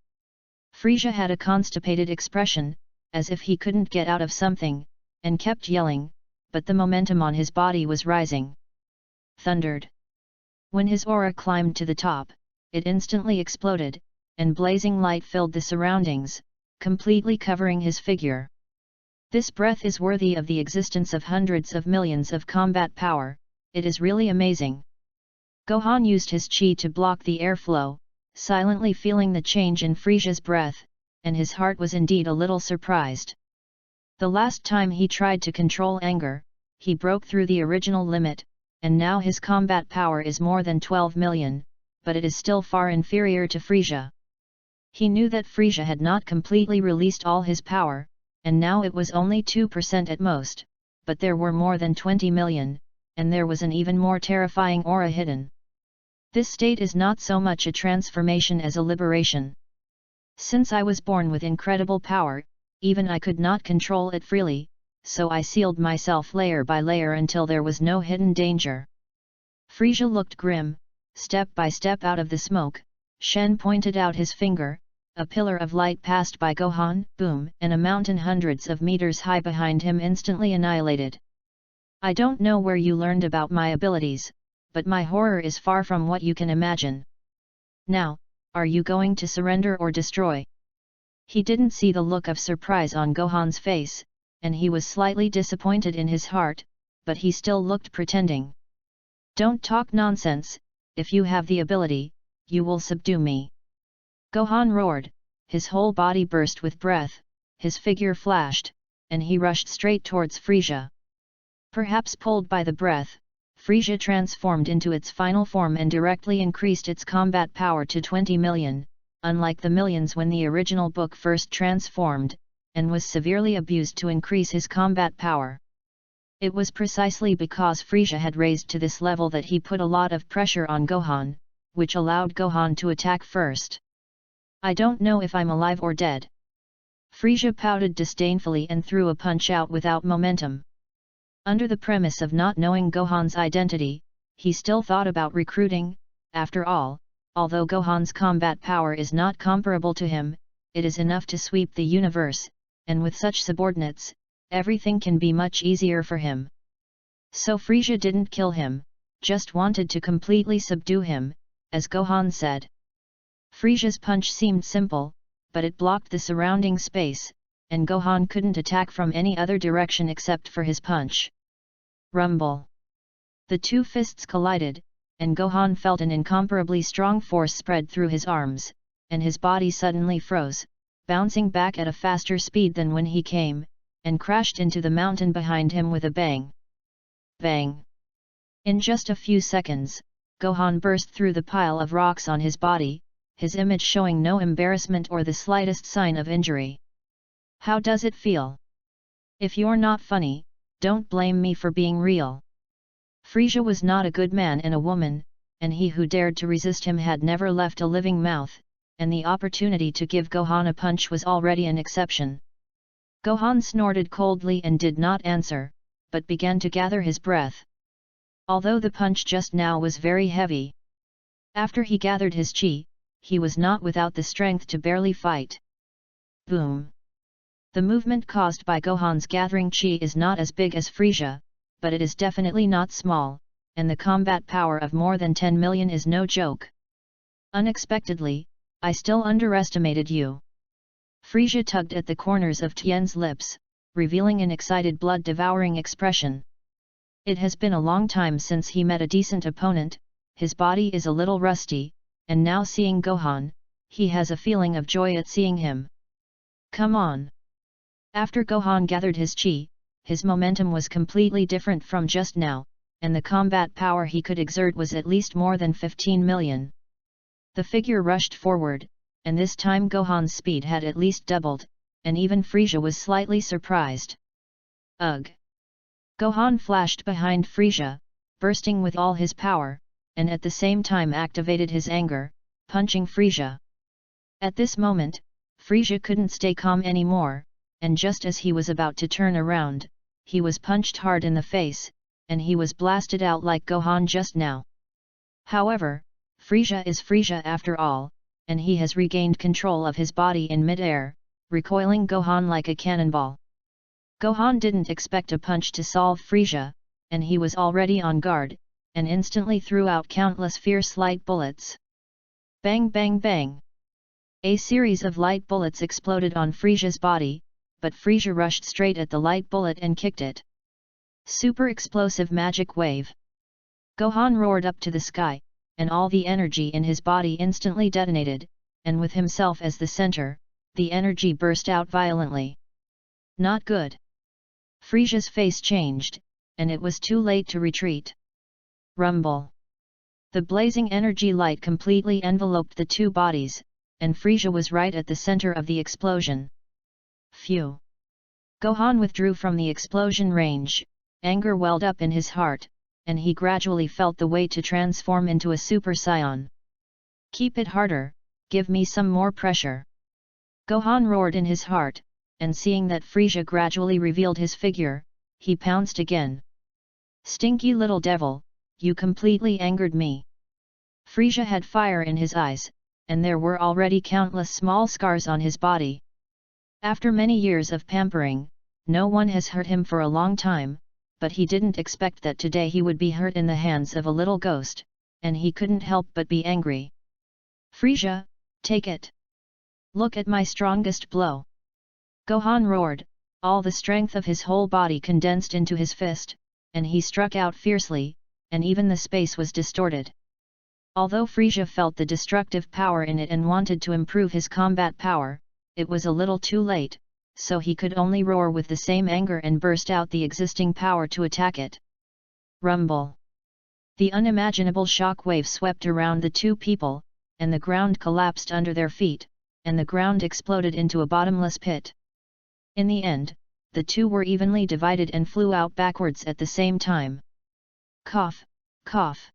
Frieza had a constipated expression, as if he couldn't get out of something, and kept yelling, but the momentum on his body was rising. Thundered. When his aura climbed to the top, it instantly exploded, and blazing light filled the surroundings, completely covering his figure. This breath is worthy of the existence of hundreds of millions of combat power, it is really amazing. Gohan used his chi to block the airflow, silently feeling the change in Frieza's breath, and his heart was indeed a little surprised. The last time he tried to control anger, he broke through the original limit, and now his combat power is more than 12 million, but it is still far inferior to Frieza. He knew that Frieza had not completely released all his power, and now it was only 2% at most, but there were more than 20 million, and there was an even more terrifying aura hidden. This state is not so much a transformation as a liberation. Since I was born with incredible power, even I could not control it freely, so I sealed myself layer by layer until there was no hidden danger. Frieza looked grim, step by step out of the smoke. Shen pointed out his finger, a pillar of light passed by Gohan, boom, and a mountain hundreds of meters high behind him instantly annihilated. I don't know where you learned about my abilities, but my horror is far from what you can imagine. Now, are you going to surrender or destroy? He didn't see the look of surprise on Gohan's face, and he was slightly disappointed in his heart, but he still looked pretending. Don't talk nonsense, if you have the ability, you will subdue me. Gohan roared, his whole body burst with breath, his figure flashed, and he rushed straight towards Frieza. Perhaps pulled by the breath, Frieza transformed into its final form and directly increased its combat power to 20 million, unlike the millions when the original book first transformed, and was severely abused to increase his combat power. It was precisely because Frieza had raised to this level that he put a lot of pressure on Gohan, which allowed Gohan to attack first. I don't know if I'm alive or dead. Frieza pouted disdainfully and threw a punch out without momentum. Under the premise of not knowing Gohan's identity, he still thought about recruiting. After all, although Gohan's combat power is not comparable to him, it is enough to sweep the universe, and with such subordinates, everything can be much easier for him. So Frieza didn't kill him, just wanted to completely subdue him, as Gohan said. Frieza's punch seemed simple, but it blocked the surrounding space, and Gohan couldn't attack from any other direction except for his punch. Rumble. The two fists collided, and Gohan felt an incomparably strong force spread through his arms, and his body suddenly froze, bouncing back at a faster speed than when he came, and crashed into the mountain behind him with a bang. Bang! In just a few seconds, Gohan burst through the pile of rocks on his body, his image showing no embarrassment or the slightest sign of injury. How does it feel? If you're not funny, don't blame me for being real. Frieza was not a good man and a woman, and he who dared to resist him had never left a living mouth, and the opportunity to give Gohan a punch was already an exception. Gohan snorted coldly and did not answer, but began to gather his breath. Although the punch just now was very heavy. After he gathered his chi, he was not without the strength to barely fight. Boom! The movement caused by Gohan's gathering chi is not as big as Frieza, but it is definitely not small, and the combat power of more than 10 million is no joke. Unexpectedly, I still underestimated you. Frieza tugged at the corners of Tien's lips, revealing an excited blood-devouring expression. It has been a long time since he met a decent opponent, his body is a little rusty, and now seeing Gohan, he has a feeling of joy at seeing him. Come on! After Gohan gathered his chi, his momentum was completely different from just now, and the combat power he could exert was at least more than 15 million. The figure rushed forward, and this time Gohan's speed had at least doubled, and even Frieza was slightly surprised. Ugh! Gohan flashed behind Frieza, bursting with all his power, and at the same time activated his anger, punching Frieza. At this moment, Frieza couldn't stay calm anymore, and just as he was about to turn around, he was punched hard in the face, and he was blasted out like Gohan just now. However, Frieza is Frieza after all, and he has regained control of his body in mid-air, recoiling Gohan like a cannonball. Gohan didn't expect a punch to solve Frieza, and he was already on guard, and instantly threw out countless fierce light bullets. Bang bang bang! A series of light bullets exploded on Frieza's body, but Frieza rushed straight at the light bullet and kicked it. Super explosive magic wave! Gohan roared up to the sky, and all the energy in his body instantly detonated, and with himself as the center, the energy burst out violently. Not good! Frieza's face changed, and it was too late to retreat. Rumble! The blazing energy light completely enveloped the two bodies, and Frieza was right at the center of the explosion. Phew! Gohan withdrew from the explosion range, anger welled up in his heart, and he gradually felt the way to transform into a Super Saiyan. Keep it harder, give me some more pressure! Gohan roared in his heart, and seeing that Frieza gradually revealed his figure, he pounced again. Stinky little devil, you completely angered me! Frieza had fire in his eyes, and there were already countless small scars on his body. After many years of pampering, no one has hurt him for a long time, but he didn't expect that today he would be hurt in the hands of a little ghost, and he couldn't help but be angry. Frieza, take it! Look at my strongest blow! Gohan roared, all the strength of his whole body condensed into his fist, and he struck out fiercely, and even the space was distorted. Although Frieza felt the destructive power in it and wanted to improve his combat power, it was a little too late, so he could only roar with the same anger and burst out the existing power to attack it. Rumble! The unimaginable shock wave swept around the two people, and the ground collapsed under their feet, and the ground exploded into a bottomless pit. In the end, the two were evenly divided and flew out backwards at the same time. Cough, cough!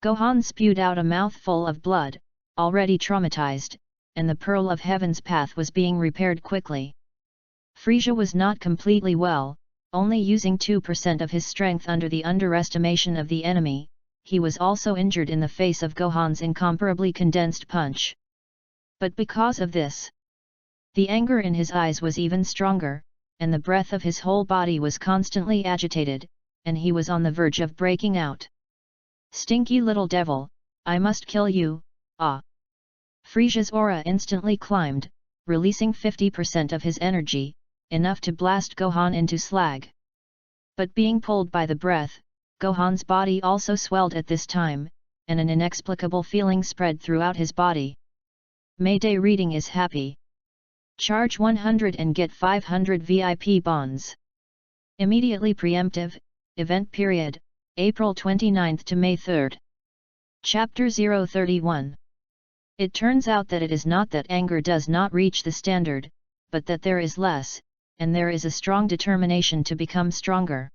Gohan spewed out a mouthful of blood, already traumatized, and the Pearl of Heaven's path was being repaired quickly. Frieza was not completely well, only using 2% of his strength under the underestimation of the enemy. he was also injured in the face of Gohan's incomparably condensed punch. But because of this, the anger in his eyes was even stronger, and the breath of his whole body was constantly agitated, and he was on the verge of breaking out. "Stinky little devil, I must kill you, ah!" Frisia's aura instantly climbed, releasing 50% of his energy, enough to blast Gohan into slag. But being pulled by the breath, Gohan's body also swelled at this time, and an inexplicable feeling spread throughout his body. Mayday reading is happy. Charge 100 and get 500 VIP bonds. Immediately preemptive, event period, April 29 to May 3. Chapter 031. It turns out that it is not that anger does not reach the standard, but that there is less, and there is a strong determination to become stronger.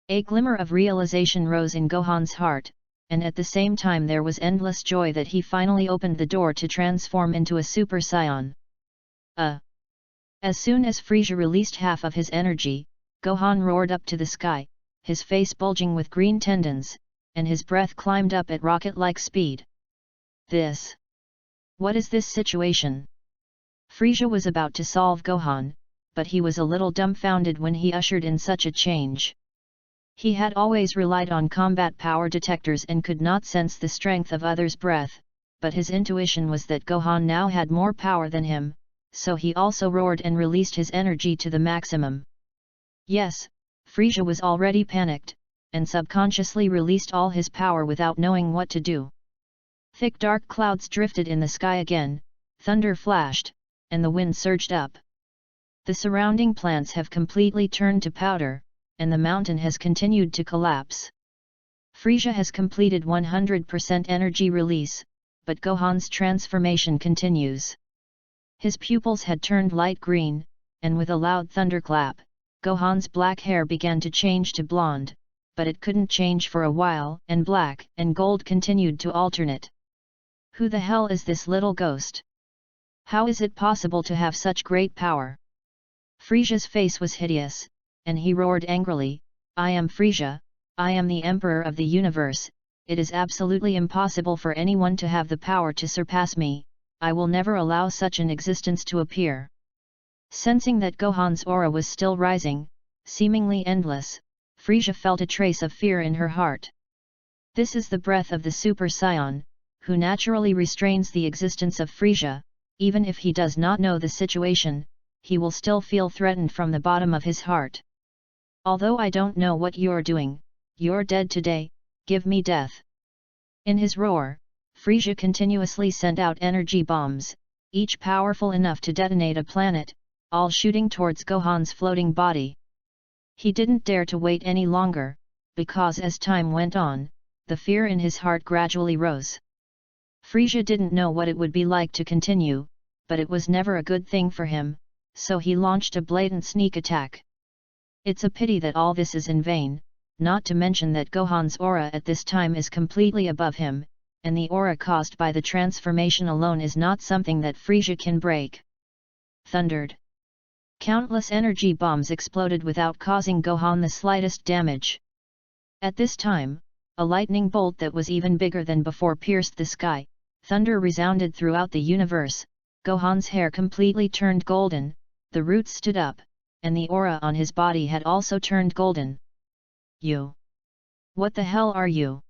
A glimmer of realization rose in Gohan's heart, and at the same time there was endless joy that he finally opened the door to transform into a Super Saiyan. As soon as Frieza released half of his energy, Gohan roared up to the sky, his face bulging with green tendons, and his breath climbed up at rocket-like speed. What is this situation? Frieza was about to solve Gohan, but he was a little dumbfounded when he ushered in such a change. He had always relied on combat power detectors and could not sense the strength of others' breath, but his intuition was that Gohan now had more power than him, so he also roared and released his energy to the maximum. Yes, Frieza was already panicked, and subconsciously released all his power without knowing what to do. Thick dark clouds drifted in the sky again, thunder flashed, and the wind surged up. The surrounding plants have completely turned to powder, and the mountain has continued to collapse. Frieza has completed 100% energy release, but Gohan's transformation continues. His pupils had turned light green, and with a loud thunderclap, Gohan's black hair began to change to blonde, but it couldn't change for a while, and black and gold continued to alternate. Who the hell is this little ghost? How is it possible to have such great power? Frieza's face was hideous, and he roared angrily, "I am Frieza, I am the Emperor of the Universe, it is absolutely impossible for anyone to have the power to surpass me, I will never allow such an existence to appear." Sensing that Gohan's aura was still rising, seemingly endless, Frieza felt a trace of fear in her heart. This is the breath of the Super Saiyan, who naturally restrains the existence of Frieza. Even if he does not know the situation, he will still feel threatened from the bottom of his heart. "Although I don't know what you're doing, you're dead today, give me death." In his roar, Frieza continuously sent out energy bombs, each powerful enough to detonate a planet, all shooting towards Gohan's floating body. He didn't dare to wait any longer, because as time went on, the fear in his heart gradually rose. Frieza didn't know what it would be like to continue, but it was never a good thing for him, so he launched a blatant sneak attack. It's a pity that all this is in vain, not to mention that Gohan's aura at this time is completely above him, and the aura caused by the transformation alone is not something that Frieza can break. Thundered. Countless energy bombs exploded without causing Gohan the slightest damage. At this time, a lightning bolt that was even bigger than before pierced the sky, thunder resounded throughout the universe, Gohan's hair completely turned golden, the roots stood up, and the aura on his body had also turned golden. "You! What the hell are you?"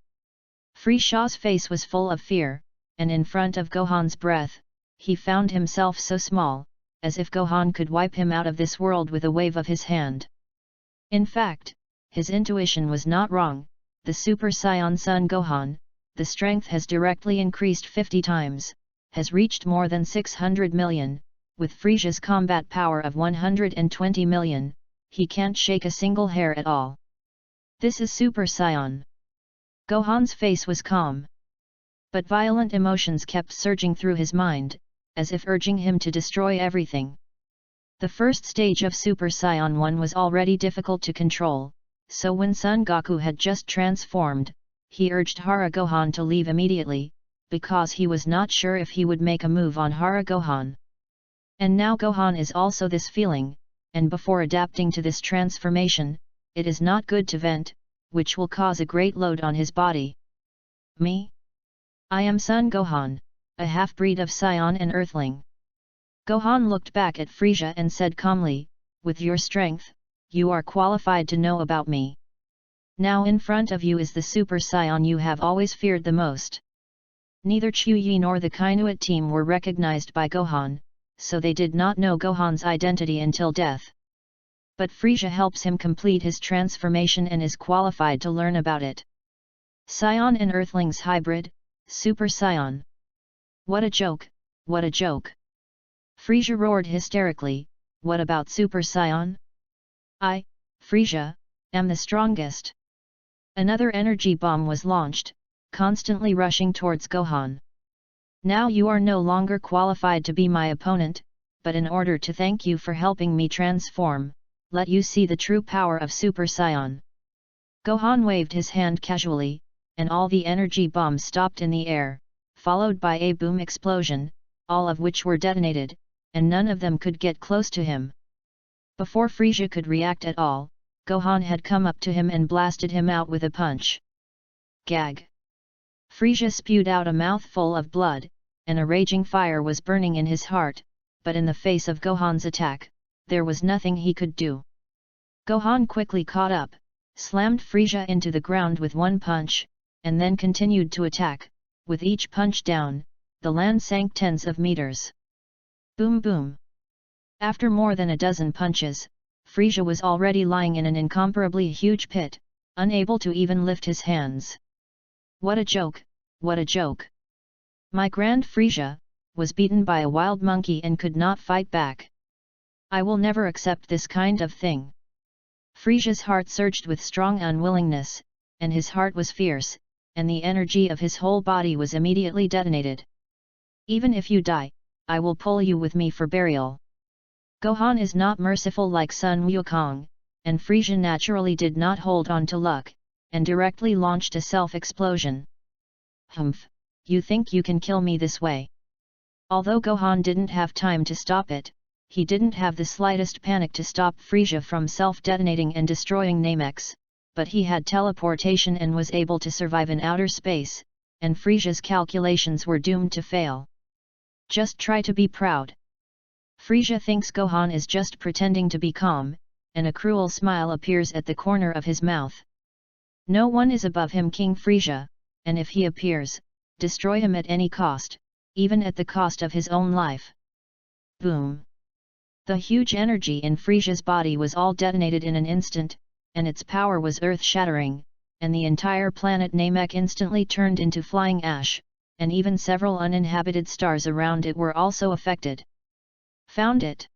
Frieza's face was full of fear, and in front of Gohan's breath, he found himself so small, as if Gohan could wipe him out of this world with a wave of his hand. In fact, his intuition was not wrong, the Super Saiyan Son Gohan, the strength has directly increased 50 times, has reached more than 600 million, with Frieza's combat power of 120 million, he can't shake a single hair at all. This is Super Saiyan. Gohan's face was calm. But violent emotions kept surging through his mind, as if urging him to destroy everything. The first stage of Super Saiyan 1 was already difficult to control, so when Son Goku had just transformed, he urged Hara Gohan to leave immediately, because he was not sure if he would make a move on Hara Gohan. And now Gohan is also this feeling, and before adapting to this transformation, it is not good to vent, which will cause a great load on his body. Me? I am Son Gohan, a half-breed of Saiyan and Earthling. Gohan looked back at Frieza and said calmly, with your strength, you are qualified to know about me. Now in front of you is the Super Saiyan you have always feared the most. Neither Chuyi nor the Kainuit team were recognized by Gohan, so they did not know Gohan's identity until death. But Frieza helps him complete his transformation and is qualified to learn about it. Saiyan and Earthlings hybrid, Super Saiyan. What a joke, what a joke. Frieza roared hysterically, what about Super Saiyan? I, Frieza, am the strongest. Another energy bomb was launched, constantly rushing towards Gohan. Now you are no longer qualified to be my opponent, but in order to thank you for helping me transform, let you see the true power of Super Saiyan. Gohan waved his hand casually, and all the energy bombs stopped in the air, followed by a boom explosion, all of which were detonated, and none of them could get close to him. Before Frieza could react at all, Gohan had come up to him and blasted him out with a punch. Gag! Frieza spewed out a mouthful of blood, and a raging fire was burning in his heart, but in the face of Gohan's attack, there was nothing he could do. Gohan quickly caught up, slammed Frieza into the ground with one punch, and then continued to attack. With each punch down, the land sank tens of meters. Boom boom! After more than a dozen punches, Frieza was already lying in an incomparably huge pit, unable to even lift his hands. What a joke, what a joke! My Grand Frieza was beaten by a wild monkey and could not fight back. I will never accept this kind of thing. Frieza's heart surged with strong unwillingness, and his heart was fierce, and the energy of his whole body was immediately detonated. Even if you die, I will pull you with me for burial. Gohan is not merciful like Sun Wukong, and Frieza naturally did not hold on to luck, and directly launched a self-explosion. Humph, you think you can kill me this way? Although Gohan didn't have time to stop it, he didn't have the slightest panic to stop Frieza from self-detonating and destroying Namex, but he had teleportation and was able to survive in outer space, and Frieza's calculations were doomed to fail. Just try to be proud. Frieza thinks Gohan is just pretending to be calm, and a cruel smile appears at the corner of his mouth. No one is above him, King Frieza, and if he appears, destroy him at any cost, even at the cost of his own life. Boom! The huge energy in Frieza's body was all detonated in an instant, and its power was earth-shattering, and the entire planet Namek instantly turned into flying ash, and even several uninhabited stars around it were also affected. Found it!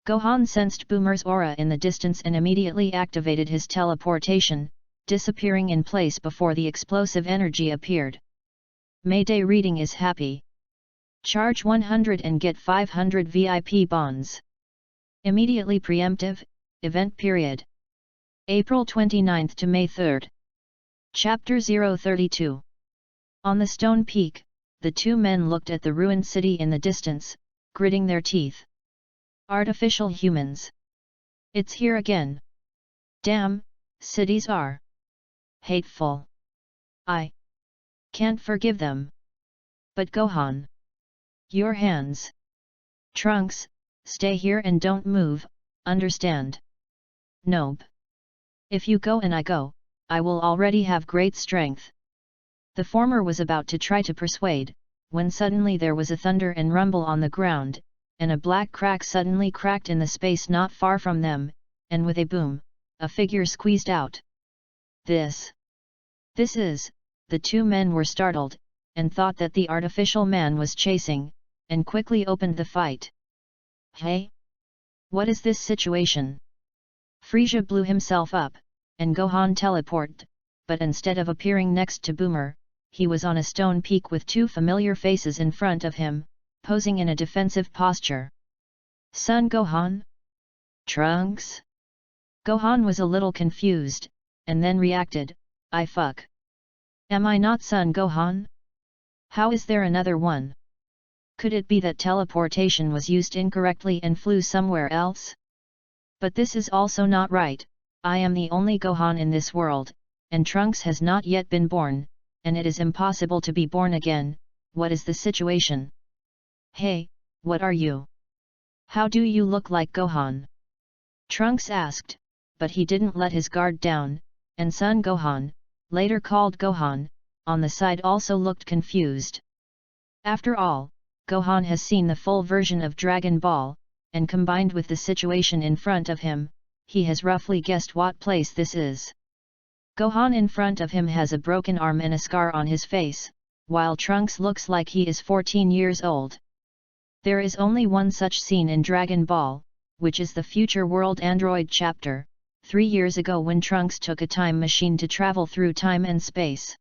Gohan sensed Boomer's aura in the distance and immediately activated his teleportation, disappearing in place before the explosive energy appeared. Mayday reading is happy. Charge 100 and get 500 VIP bonds. Immediately preemptive, event period. April 29 to May 3. Chapter 032. On the stone peak, the two men looked at the ruined city in the distance, gritting their teeth. Artificial humans. It's here again. Damn, cities are hateful. I can't forgive them. But Gohan. Your hands. Trunks, stay here and don't move, understand? Nope. If you go and I go, I will already have great strength. The former was about to try to persuade, when suddenly there was a thunder and rumble on the ground, and a black crack suddenly cracked in the space not far from them, and with a boom, a figure squeezed out. This is, the two men were startled, and thought that the artificial man was chasing, and quickly opened the fight. Hey? What is this situation? Frieza blew himself up, and Gohan teleported, but instead of appearing next to Boomer, he was on a stone peak with two familiar faces in front of him, posing in a defensive posture. Son Gohan? Trunks? Gohan was a little confused, and then reacted, I fuck. Am I not Son Gohan? How is there another one? Could it be that teleportation was used incorrectly and flew somewhere else? But this is also not right. I am the only Gohan in this world, and Trunks has not yet been born, and it is impossible to be born again. What is the situation? Hey, what are you? How do you look like Gohan? Trunks asked, but he didn't let his guard down, and Son Gohan, later called Gohan, on the side also looked confused. After all, Gohan has seen the full version of Dragon Ball, and combined with the situation in front of him, he has roughly guessed what place this is. Gohan in front of him has a broken arm and a scar on his face, while Trunks looks like he is 14 years old. There is only one such scene in Dragon Ball, which is the Future World Android chapter, 3 years ago when Trunks took a time machine to travel through time and space.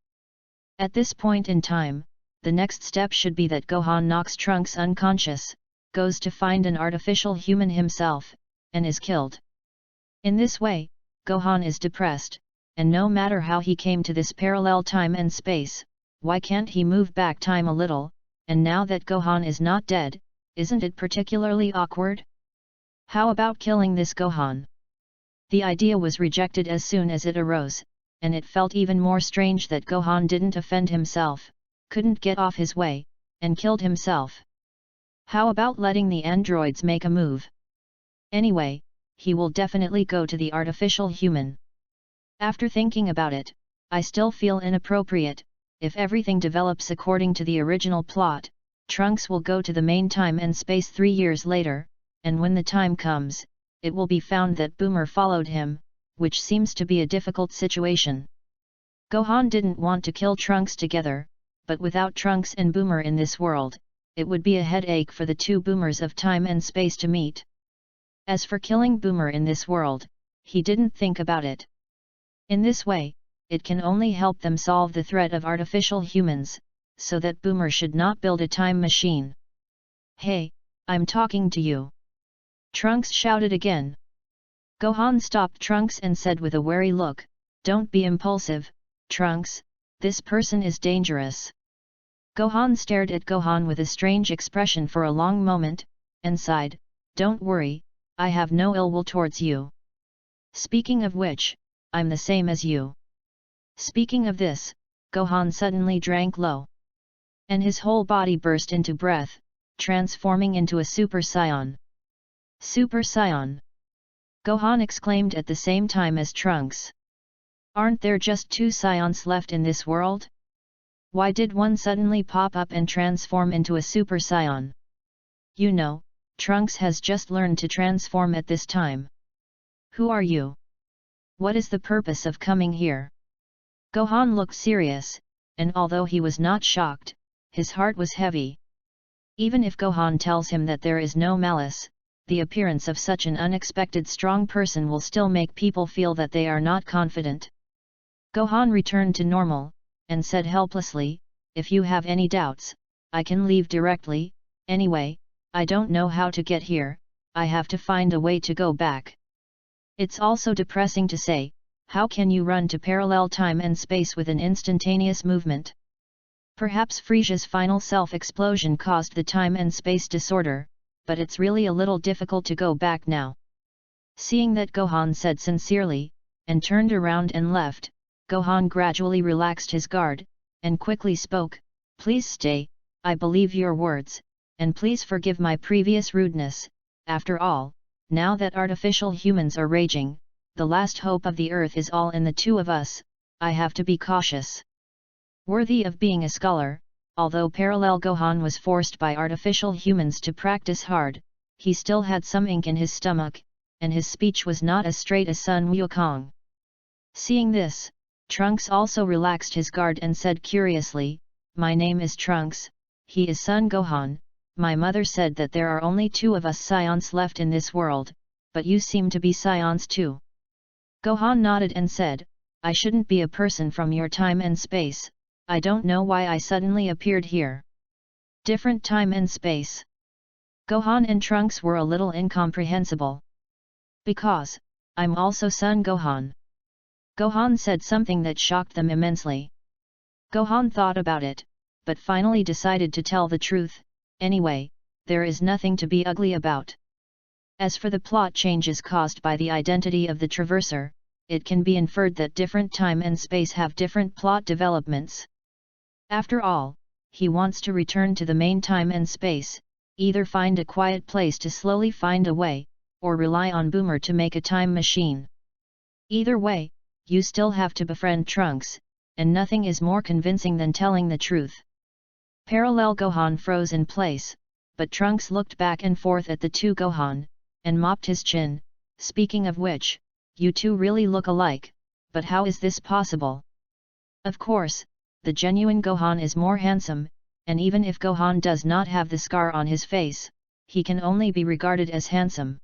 At this point in time, the next step should be that Gohan knocks Trunks unconscious, goes to find an artificial human himself, and is killed. In this way, Gohan is depressed, and no matter how he came to this parallel time and space, why can't he move back time a little, and now that Gohan is not dead, isn't it particularly awkward? How about killing this Gohan? The idea was rejected as soon as it arose, and it felt even more strange that Gohan didn't offend himself, couldn't get off his way, and killed himself. How about letting the androids make a move? Anyway, he will definitely go to the artificial human. After thinking about it, I still feel inappropriate. If everything develops according to the original plot, Trunks will go to the main time and space 3 years later, and when the time comes, it will be found that Boomer followed him, which seems to be a difficult situation. Gohan didn't want to kill Trunks together, but without Trunks and Boomer in this world, it would be a headache for the two Boomers of time and space to meet. As for killing Boomer in this world, he didn't think about it. In this way, it can only help them solve the threat of artificial humans, so that Boomer should not build a time machine. Hey, I'm talking to you! Trunks shouted again. Gohan stopped Trunks and said with a wary look, "Don't be impulsive, Trunks, this person is dangerous." Gohan stared at Gohan with a strange expression for a long moment, and sighed, "Don't worry, I have no ill will towards you. Speaking of which, I'm the same as you." Speaking of this, Gohan suddenly drank low. And his whole body burst into breath, transforming into a Super Saiyan. Super Saiyan! Gohan exclaimed at the same time as Trunks. Aren't there just 2 Saiyans left in this world? Why did one suddenly pop up and transform into a Super Saiyan? You know, Trunks has just learned to transform at this time. Who are you? What is the purpose of coming here? Gohan looked serious, and although he was not shocked, his heart was heavy. Even if Gohan tells him that there is no malice, the appearance of such an unexpected strong person will still make people feel that they are not confident. Gohan returned to normal, and said helplessly, "If you have any doubts, I can leave directly. Anyway, I don't know how to get here, I have to find a way to go back." It's also depressing to say, how can you run to parallel time and space with an instantaneous movement? Perhaps Frisia's final self-explosion caused the time and space disorder, but it's really a little difficult to go back now. Seeing that Gohan said sincerely, and turned around and left, Gohan gradually relaxed his guard, and quickly spoke, "Please stay, I believe your words, and please forgive my previous rudeness. After all, now that artificial humans are raging, the last hope of the earth is all in the two of us, I have to be cautious." Worthy of being a scholar, although parallel Gohan was forced by artificial humans to practice hard, he still had some ink in his stomach, and his speech was not as straight as Sun Wukong. Seeing this, Trunks also relaxed his guard and said curiously, "My name is Trunks, he is Son Gohan. My mother said that there are only 2 of us Saiyans left in this world, but you seem to be Saiyans too." Gohan nodded and said, "I shouldn't be a person from your time and space, I don't know why I suddenly appeared here." Different time and space. Gohan and Trunks were a little incomprehensible. "Because, I'm also Son Gohan." Gohan said something that shocked them immensely. Gohan thought about it, but finally decided to tell the truth. "Anyway, there is nothing to be ugly about. As for the plot changes caused by the identity of the traverser, it can be inferred that different time and space have different plot developments. After all, he wants to return to the main time and space, either find a quiet place to slowly find a way, or rely on Boomer to make a time machine. Either way, you still have to befriend Trunks, and nothing is more convincing than telling the truth. Parallel Gohan froze in place, but Trunks looked back and forth at the two Gohan, and mopped his chin. Speaking of which, you two really look alike, but how is this possible? Of course, the genuine Gohan is more handsome, and even if Gohan does not have the scar on his face, he can only be regarded as handsome.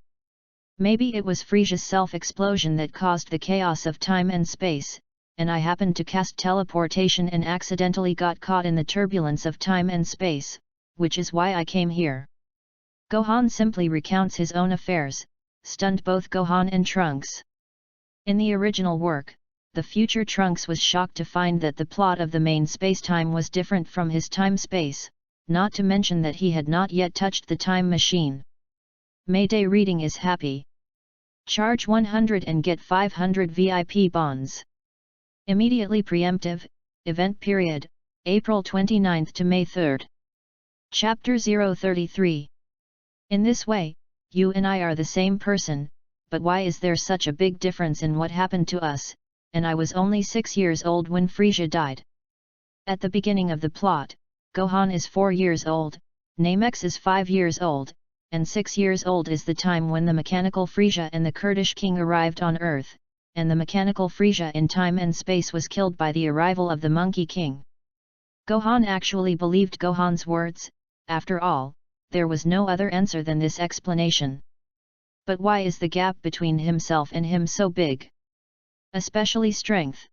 Maybe it was Frisia's self-explosion that caused the chaos of time and space, and I happened to cast teleportation and accidentally got caught in the turbulence of time and space, which is why I came here. Gohan simply recounts his own affairs, stunned both Gohan and Trunks. In the original work, the future Trunks was shocked to find that the plot of the main spacetime was different from his time-space, not to mention that he had not yet touched the time machine. Mayday reading is happy. Charge 100 and get 500 VIP bonds. Immediately preemptive, event period, April 29 to May 3. Chapter 033. In this way, you and I are the same person, but why is there such a big difference in what happened to us, and I was only 6 years old when Frisia died. At the beginning of the plot, Gohan is 4 years old, Namex is 5 years old, and 6 years old is the time when the mechanical Frisia and the Kurdish king arrived on Earth, and the mechanical Frisia in time and space was killed by the arrival of the Monkey King. Gohan actually believed Gohan's words. After all, there was no other answer than this explanation. But why is the gap between himself and him so big? Especially strength.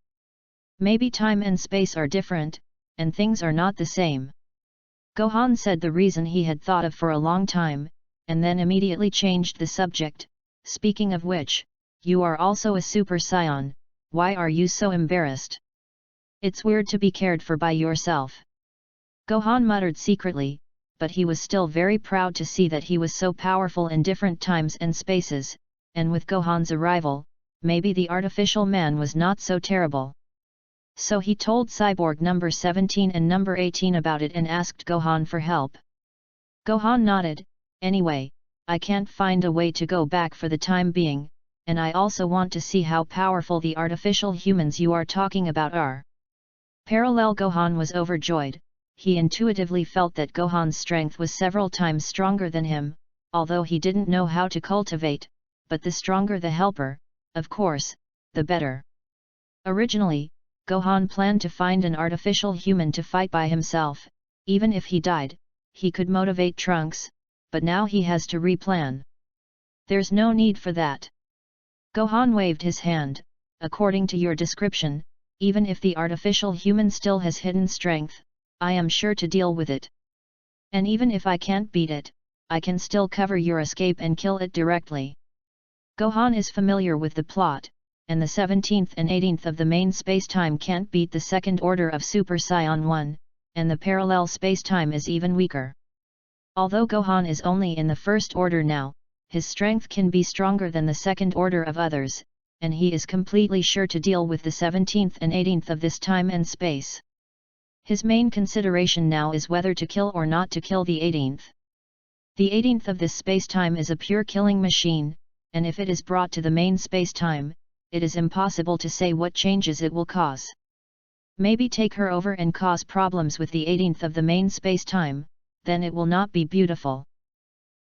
Maybe time and space are different, and things are not the same. Gohan said the reason he had thought of for a long time, and then immediately changed the subject. Speaking of which, you are also a Super Saiyan, why are you so embarrassed? It's weird to be cared for by yourself. Gohan muttered secretly, but he was still very proud to see that he was so powerful in different times and spaces, and with Gohan's arrival, maybe the artificial man was not so terrible. So he told Cyborg number 17 and number 18 about it and asked Gohan for help. Gohan nodded. Anyway, I can't find a way to go back for the time being, and I also want to see how powerful the artificial humans you are talking about are. Parallel Gohan was overjoyed. He intuitively felt that Gohan's strength was several times stronger than him, although he didn't know how to cultivate, but the stronger the helper, of course, the better. Originally, Gohan planned to find an artificial human to fight by himself. Even if he died, he could motivate Trunks, but now he has to replan. There's no need for that. Gohan waved his hand. According to your description, even if the artificial human still has hidden strength, I am sure to deal with it. And even if I can't beat it, I can still cover your escape and kill it directly. Gohan is familiar with the plot, and the 17th and 18th of the main spacetime can't beat the second order of Super Saiyan 1, and the parallel spacetime is even weaker. Although Gohan is only in the first order now, his strength can be stronger than the second order of others, and he is completely sure to deal with the 17th and 18th of this time and space. His main consideration now is whether to kill or not to kill the 18th. The 18th of this spacetime is a pure killing machine, and if it is brought to the main spacetime, it is impossible to say what changes it will cause. Maybe take her over and cause problems with the 18th of the main spacetime, then it will not be beautiful.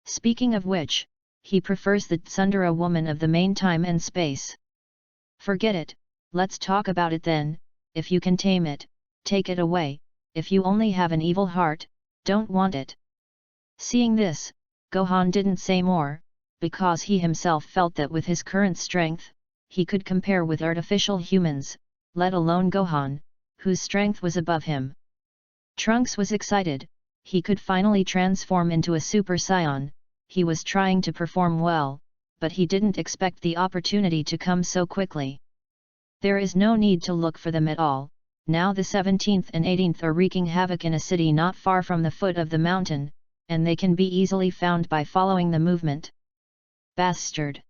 Speaking of which, he prefers the Tsundere woman of the main time and space. Forget it, let's talk about it then. If you can tame it, take it away. If you only have an evil heart, don't want it. Seeing this, Gohan didn't say more, because he himself felt that with his current strength, he could compare with artificial humans, let alone Gohan, whose strength was above him. Trunks was excited. He could finally transform into a Super Saiyan. He was trying to perform well, but he didn't expect the opportunity to come so quickly. There is no need to look for them at all. Now the 17th and 18th are wreaking havoc in a city not far from the foot of the mountain, and they can be easily found by following the movement. Bastard!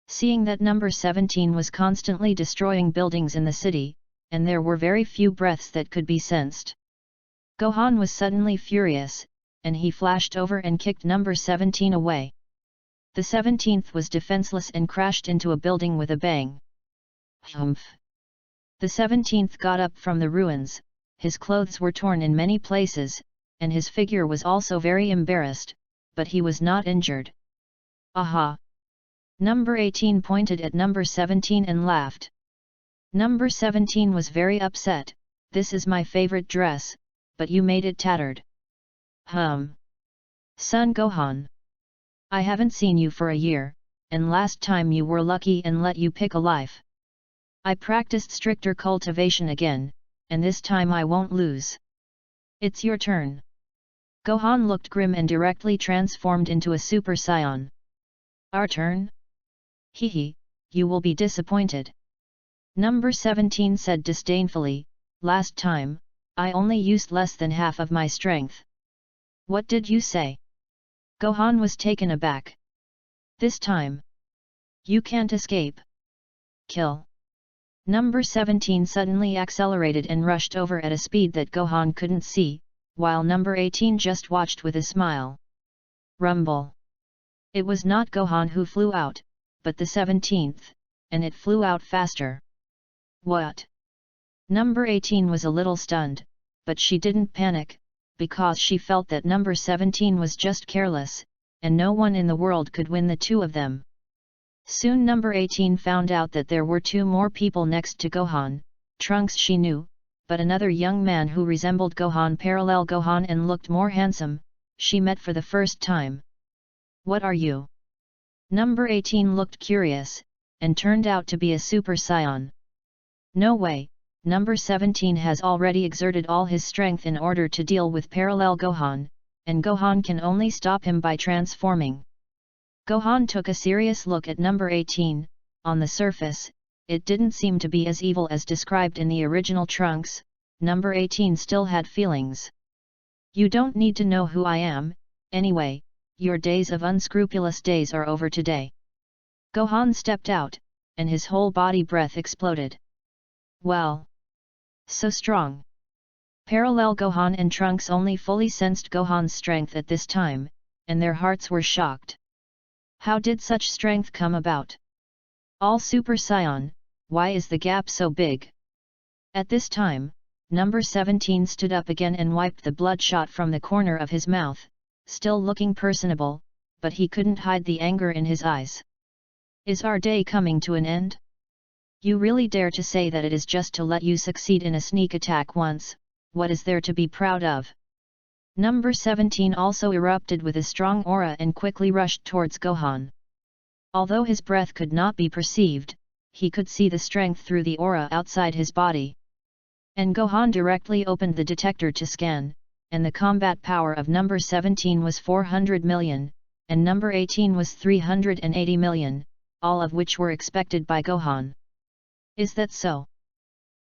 Seeing that number 17 was constantly destroying buildings in the city, and there were very few breaths that could be sensed, Gohan was suddenly furious, and he flashed over and kicked number 17 away. The 17th was defenseless and crashed into a building with a bang. Humph! The 17th got up from the ruins, his clothes were torn in many places, and his figure was also very embarrassed, but he was not injured. Aha! Number 18 pointed at number 17 and laughed. Number 17 was very upset. This is my favorite dress, but you made it tattered. Son Gohan. I haven't seen you for a year, and last time you were lucky and let you pick a life. I practiced stricter cultivation again, and this time I won't lose. It's your turn. Gohan looked grim and directly transformed into a Super Saiyan. Our turn? Hehe, you will be disappointed. Number 17 said disdainfully, last time, I only used less than half of my strength. What did you say? Gohan was taken aback. This time. You can't escape. Kill. Number 17 suddenly accelerated and rushed over at a speed that Gohan couldn't see, while number 18 just watched with a smile. Rumble. It was not Gohan who flew out, but the 17th, and it flew out faster. What? Number 18 was a little stunned, but she didn't panic, because she felt that number 17 was just careless, and no one in the world could win the two of them. Soon number 18 found out that there were two more people next to Gohan. Trunks she knew, but another young man who resembled Gohan, parallel Gohan and looked more handsome, she met for the first time. What are you? Number 18 looked curious, and turned out to be a Super Saiyan. No way, number 17 has already exerted all his strength in order to deal with parallel Gohan, and Gohan can only stop him by transforming. Gohan took a serious look at number 18, on the surface, it didn't seem to be as evil as described in the original Trunks, number 18 still had feelings. You don't need to know who I am, anyway, your days of unscrupulous days are over today. Gohan stepped out, and his whole body breath exploded. Well. So strong. Parallel Gohan and Trunks only fully sensed Gohan's strength at this time, and their hearts were shocked. How did such strength come about? All Super Saiyan, why is the gap so big? At this time, number 17 stood up again and wiped the bloodshot from the corner of his mouth, still looking personable, but he couldn't hide the anger in his eyes. Is our day coming to an end? You really dare to say that it is just to let you succeed in a sneak attack once, what is there to be proud of? Number 17 also erupted with a strong aura and quickly rushed towards Gohan. Although his breath could not be perceived, he could see the strength through the aura outside his body. And Gohan directly opened the detector to scan, and the combat power of number 17 was 400 million, and number 18 was 380 million, all of which were expected by Gohan. Is that so?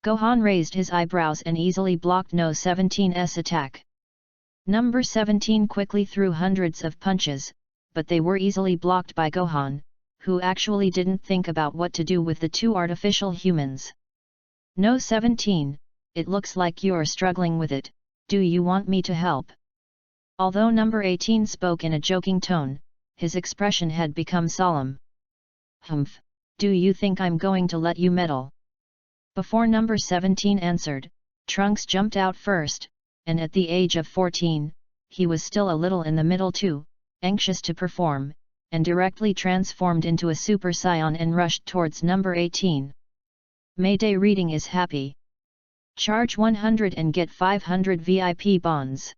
Gohan raised his eyebrows and easily blocked No. 17's attack. Number 17 quickly threw hundreds of punches, but they were easily blocked by Gohan, who actually didn't think about what to do with the two artificial humans. No. 17, it looks like you're struggling with it, do you want me to help? Although number 18 spoke in a joking tone, his expression had become solemn. Humph, do you think I'm going to let you meddle? Before number 17 answered, Trunks jumped out first, and at the age of 14, he was still a little in the middle too, anxious to perform, and directly transformed into a Super Saiyan and rushed towards number 18. Mayday reading is happy. Charge 100 and get 500 VIP bonds.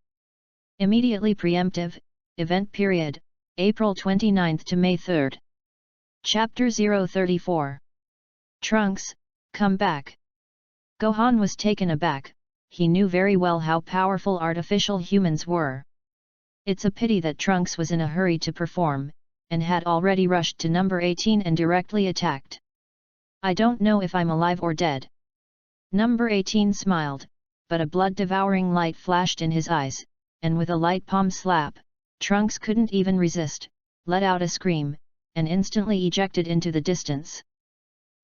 Immediately preemptive, event period, April 29 to May 3. Chapter 034. Trunks, come back. Gohan was taken aback, he knew very well how powerful artificial humans were. It's a pity that Trunks was in a hurry to perform, and had already rushed to number 18 and directly attacked. I don't know if I'm alive or dead. Number 18 smiled, but a blood-devouring light flashed in his eyes, and with a light palm slap, Trunks couldn't even resist, let out a scream, and instantly ejected into the distance.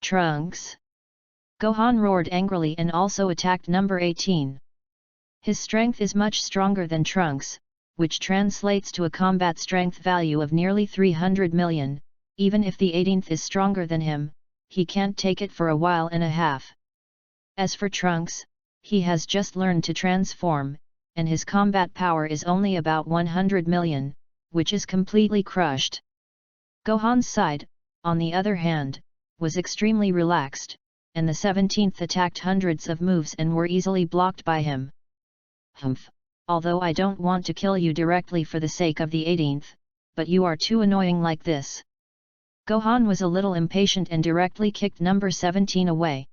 Trunks! Gohan roared angrily and also attacked number 18. His strength is much stronger than Trunks, which translates to a combat strength value of nearly 300 million, even if the 18th is stronger than him, he can't take it for a while and a half. As for Trunks, he has just learned to transform, and his combat power is only about 100 million, which is completely crushed. Gohan's side, on the other hand, was extremely relaxed, and the 17th attacked hundreds of moves and were easily blocked by him. Humph, although I don't want to kill you directly for the sake of the 18th, but you are too annoying like this. Gohan was a little impatient and directly kicked number 17 away.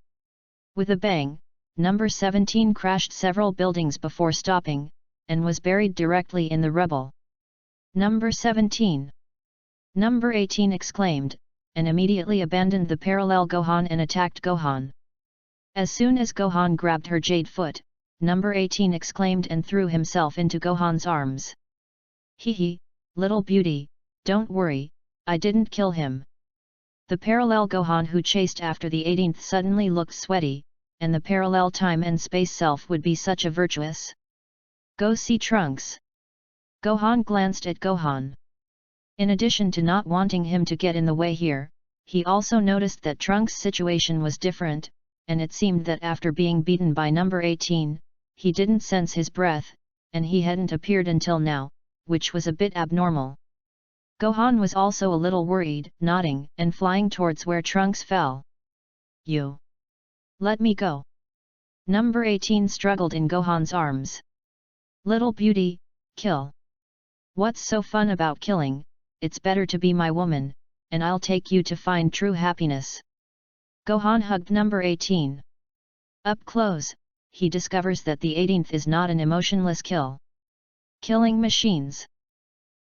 With a bang, number 17 crashed several buildings before stopping, and was buried directly in the rubble. Number 17! Number 18 exclaimed, and immediately abandoned the parallel Gohan and attacked Gohan. As soon as Gohan grabbed her jade foot, number 18 exclaimed and threw himself into Gohan's arms. Hee hee, little beauty, don't worry, I didn't kill him. The parallel Gohan who chased after the 18th suddenly looked sweaty, and the parallel time and space self would be such a virtuous. Go see Trunks. Gohan glanced at Gohan. In addition to not wanting him to get in the way here, he also noticed that Trunks' situation was different, and it seemed that after being beaten by number 18, he didn't sense his breath, and he hadn't appeared until now, which was a bit abnormal. Gohan was also a little worried, nodding and flying towards where Trunks fell. You! Let me go! Number 18 struggled in Gohan's arms. Little beauty, kill! What's so fun about killing? It's better to be my woman, and I'll take you to find true happiness. Gohan hugged number 18. Up close, he discovers that the 18th is not an emotionless kill. Killing machines.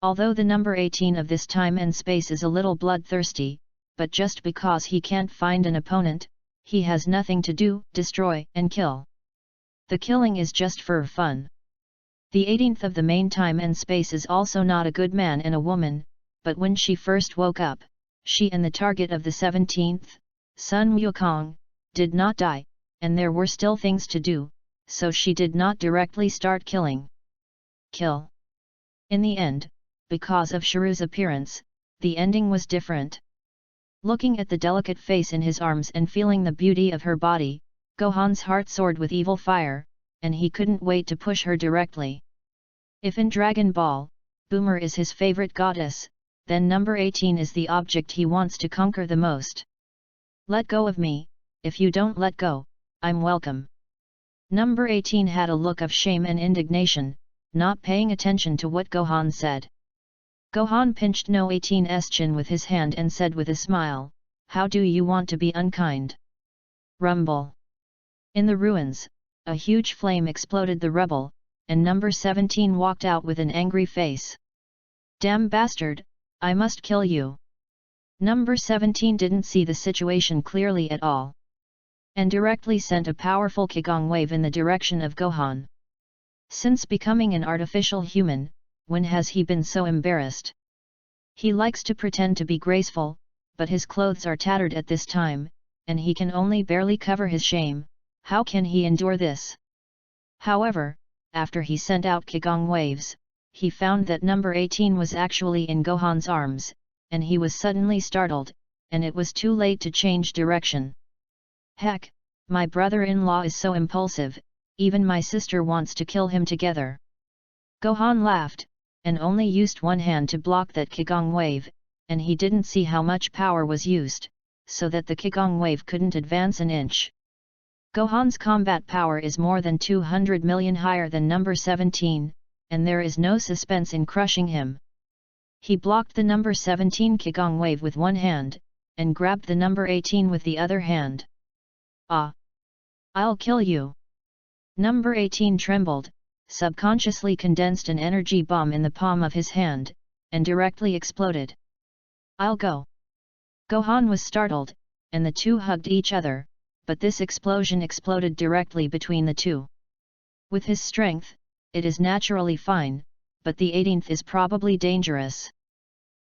Although the number 18 of this time and space is a little bloodthirsty, but just because he can't find an opponent, he has nothing to do, destroy and kill. The killing is just for fun. The 18th of the main time and space is also not a good man and a woman, but when she first woke up, she and the target of the 17th, Sun Wukong, did not die, and there were still things to do, so she did not directly start killing. Kill. In the end, because of Shiru's appearance, the ending was different. Looking at the delicate face in his arms and feeling the beauty of her body, Gohan's heart soared with evil fire, and he couldn't wait to push her directly. If in Dragon Ball, Boomer is his favorite goddess, then number 18 is the object he wants to conquer the most. Let go of me, if you don't let go, I'm welcome. Number 18 had a look of shame and indignation, not paying attention to what Gohan said. Gohan pinched No 18's chin with his hand and said with a smile, how do you want to be unkind? Rumble. In the ruins, a huge flame exploded the rubble, and number 17 walked out with an angry face. Damn bastard, I must kill you. Number 17 didn't see the situation clearly at all, and directly sent a powerful Qigong wave in the direction of Gohan. Since becoming an artificial human, when has he been so embarrassed? He likes to pretend to be graceful, but his clothes are tattered at this time, and he can only barely cover his shame. How can he endure this? However, after he sent out Qigong waves, he found that number 18 was actually in Gohan's arms, and he was suddenly startled, and it was too late to change direction. Heck, my brother-in-law is so impulsive, even my sister wants to kill him together. Gohan laughed, and only used one hand to block that Qigong wave, and he didn't see how much power was used, so that the Qigong wave couldn't advance an inch. Gohan's combat power is more than 200 million higher than number 17, and there is no suspense in crushing him. He blocked the number 17 Qigong wave with one hand, and grabbed the number 18 with the other hand. Ah! I'll kill you! Number 18 trembled, subconsciously condensed an energy bomb in the palm of his hand, and directly exploded. I'll go! Gohan was startled, and the two hugged each other, but this explosion exploded directly between the two. With his strength, it is naturally fine, but the 18th is probably dangerous.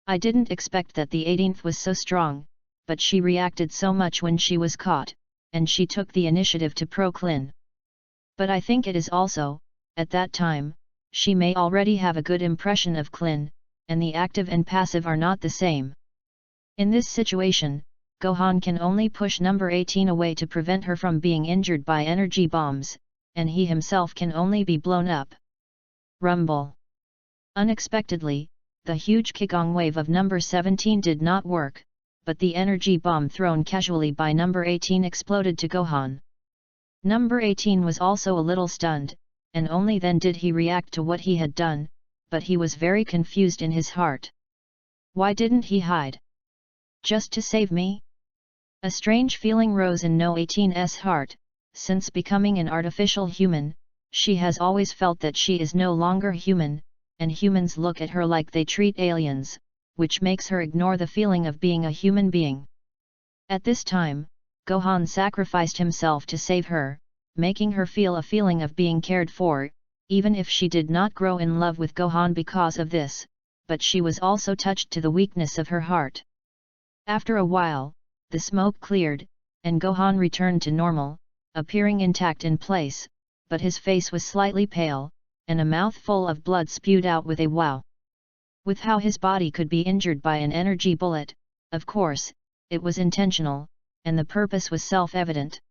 I didn't expect that the 18th was so strong, but she reacted so much when she was caught, and she took the initiative to proclaim. But I think it is also, at that time, she may already have a good impression of Klin, and the active and passive are not the same. In this situation, Gohan can only push number 18 away to prevent her from being injured by energy bombs, and he himself can only be blown up. Rumble. Unexpectedly, the huge Kigong wave of number 17 did not work, but the energy bomb thrown casually by number 18 exploded to Gohan. Number 18 was also a little stunned, and only then did he react to what he had done, but he was very confused in his heart. Why didn't he hide? Just to save me? A strange feeling rose in No 18's heart. Since becoming an artificial human, she has always felt that she is no longer human, and humans look at her like they treat aliens, which makes her ignore the feeling of being a human being. At this time, Gohan sacrificed himself to save her, making her feel a feeling of being cared for, even if she did not grow in love with Gohan because of this, but she was also touched to the weakness of her heart. After a while, the smoke cleared, and Gohan returned to normal, appearing intact in place, but his face was slightly pale, and a mouth full of blood spewed out with a wow. With how his body could be injured by an energy bullet, of course, it was intentional, and the purpose was self-evident.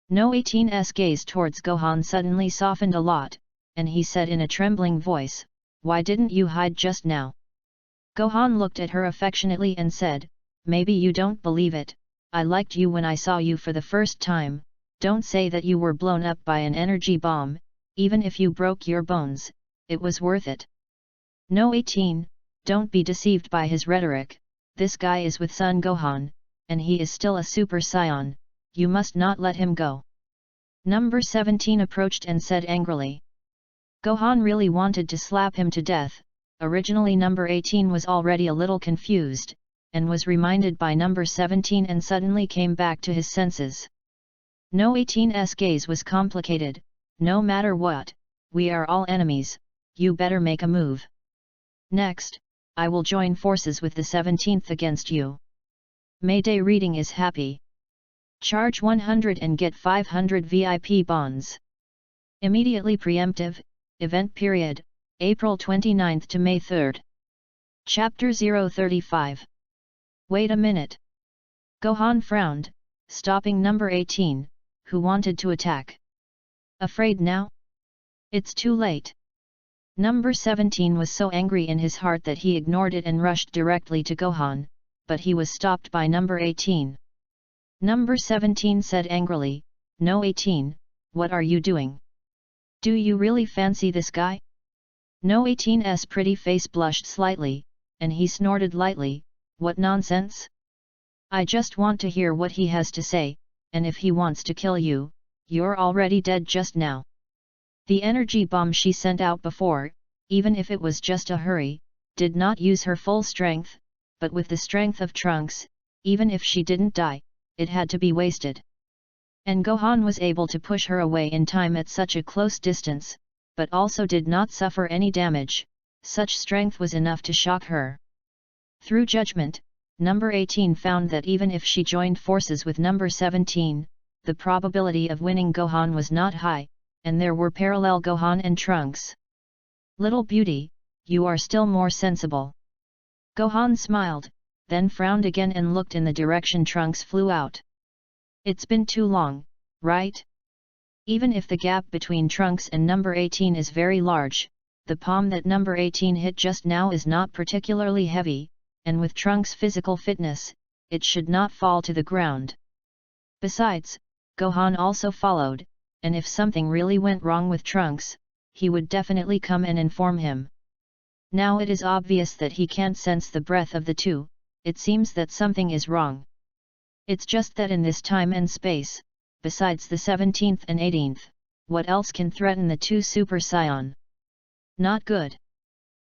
No 18's gaze towards Gohan suddenly softened a lot, and he said in a trembling voice, "Why didn't you hide just now?" Gohan looked at her affectionately and said, "Maybe you don't believe it, I liked you when I saw you for the first time, don't say that you were blown up by an energy bomb, even if you broke your bones, it was worth it." No 18, don't be deceived by his rhetoric, this guy is with Son Gohan, and he is still a Super Saiyan, you must not let him go. Number 17 approached and said angrily. Gohan really wanted to slap him to death. Originally number 18 was already a little confused, and was reminded by number 17 and suddenly came back to his senses. No 18's gaze was complicated, no matter what, we are all enemies, you better make a move. Next, I will join forces with the 17th against you. Mayday reading is happy. Charge 100 and get 500 VIP bonds. Immediately preemptive, event period, April 29 to May 3. Chapter 035. Wait a minute. Gohan frowned, stopping number 18, who wanted to attack. Afraid now? It's too late. Number 17 was so angry in his heart that he ignored it and rushed directly to Gohan, but he was stopped by number 18. Number 17 said angrily, "No 18, what are you doing? Do you really fancy this guy?" No 18's pretty face blushed slightly, and he snorted lightly, "What nonsense? I just want to hear what he has to say, and if he wants to kill you, you're already dead just now." The energy bomb she sent out before, even if it was just a hurry, did not use her full strength, but with the strength of Trunks, even if she didn't die, it had to be wasted. And Gohan was able to push her away in time at such a close distance, but also did not suffer any damage, such strength was enough to shock her. Through judgment, number 18 found that even if she joined forces with number 17, the probability of winning Gohan was not high, and there were parallel Gohan and Trunks. "Little beauty, you are still more sensible." Gohan smiled, then frowned again and looked in the direction Trunks flew out. "It's been too long, right? Even if the gap between Trunks and number 18 is very large, the palm that number 18 hit just now is not particularly heavy, and with Trunks' physical fitness, it should not fall to the ground. Besides, Gohan also followed, and if something really went wrong with Trunks, he would definitely come and inform him. Now it is obvious that he can't sense the breath of the two, it seems that something is wrong. It's just that in this time and space, besides the 17th and 18th, what else can threaten the two Super Saiyan? Not good.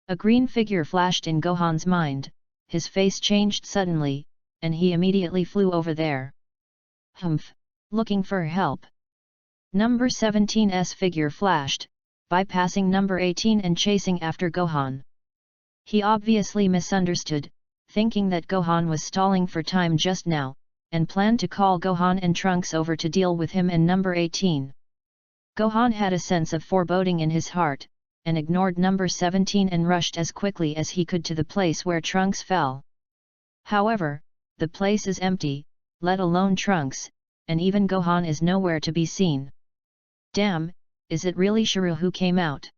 A green figure flashed in Gohan's mind, his face changed suddenly, and he immediately flew over there. Humph, looking for help. Number 17's figure flashed, bypassing number 18 and chasing after Gohan. He obviously misunderstood, thinking that Gohan was stalling for time just now, and planned to call Gohan and Trunks over to deal with him and number 18. Gohan had a sense of foreboding in his heart, and ignored number 17 and rushed as quickly as he could to the place where Trunks fell. However, the place is empty, let alone Trunks, and even Gohan is nowhere to be seen. Damn, is it really Shiryu who came out?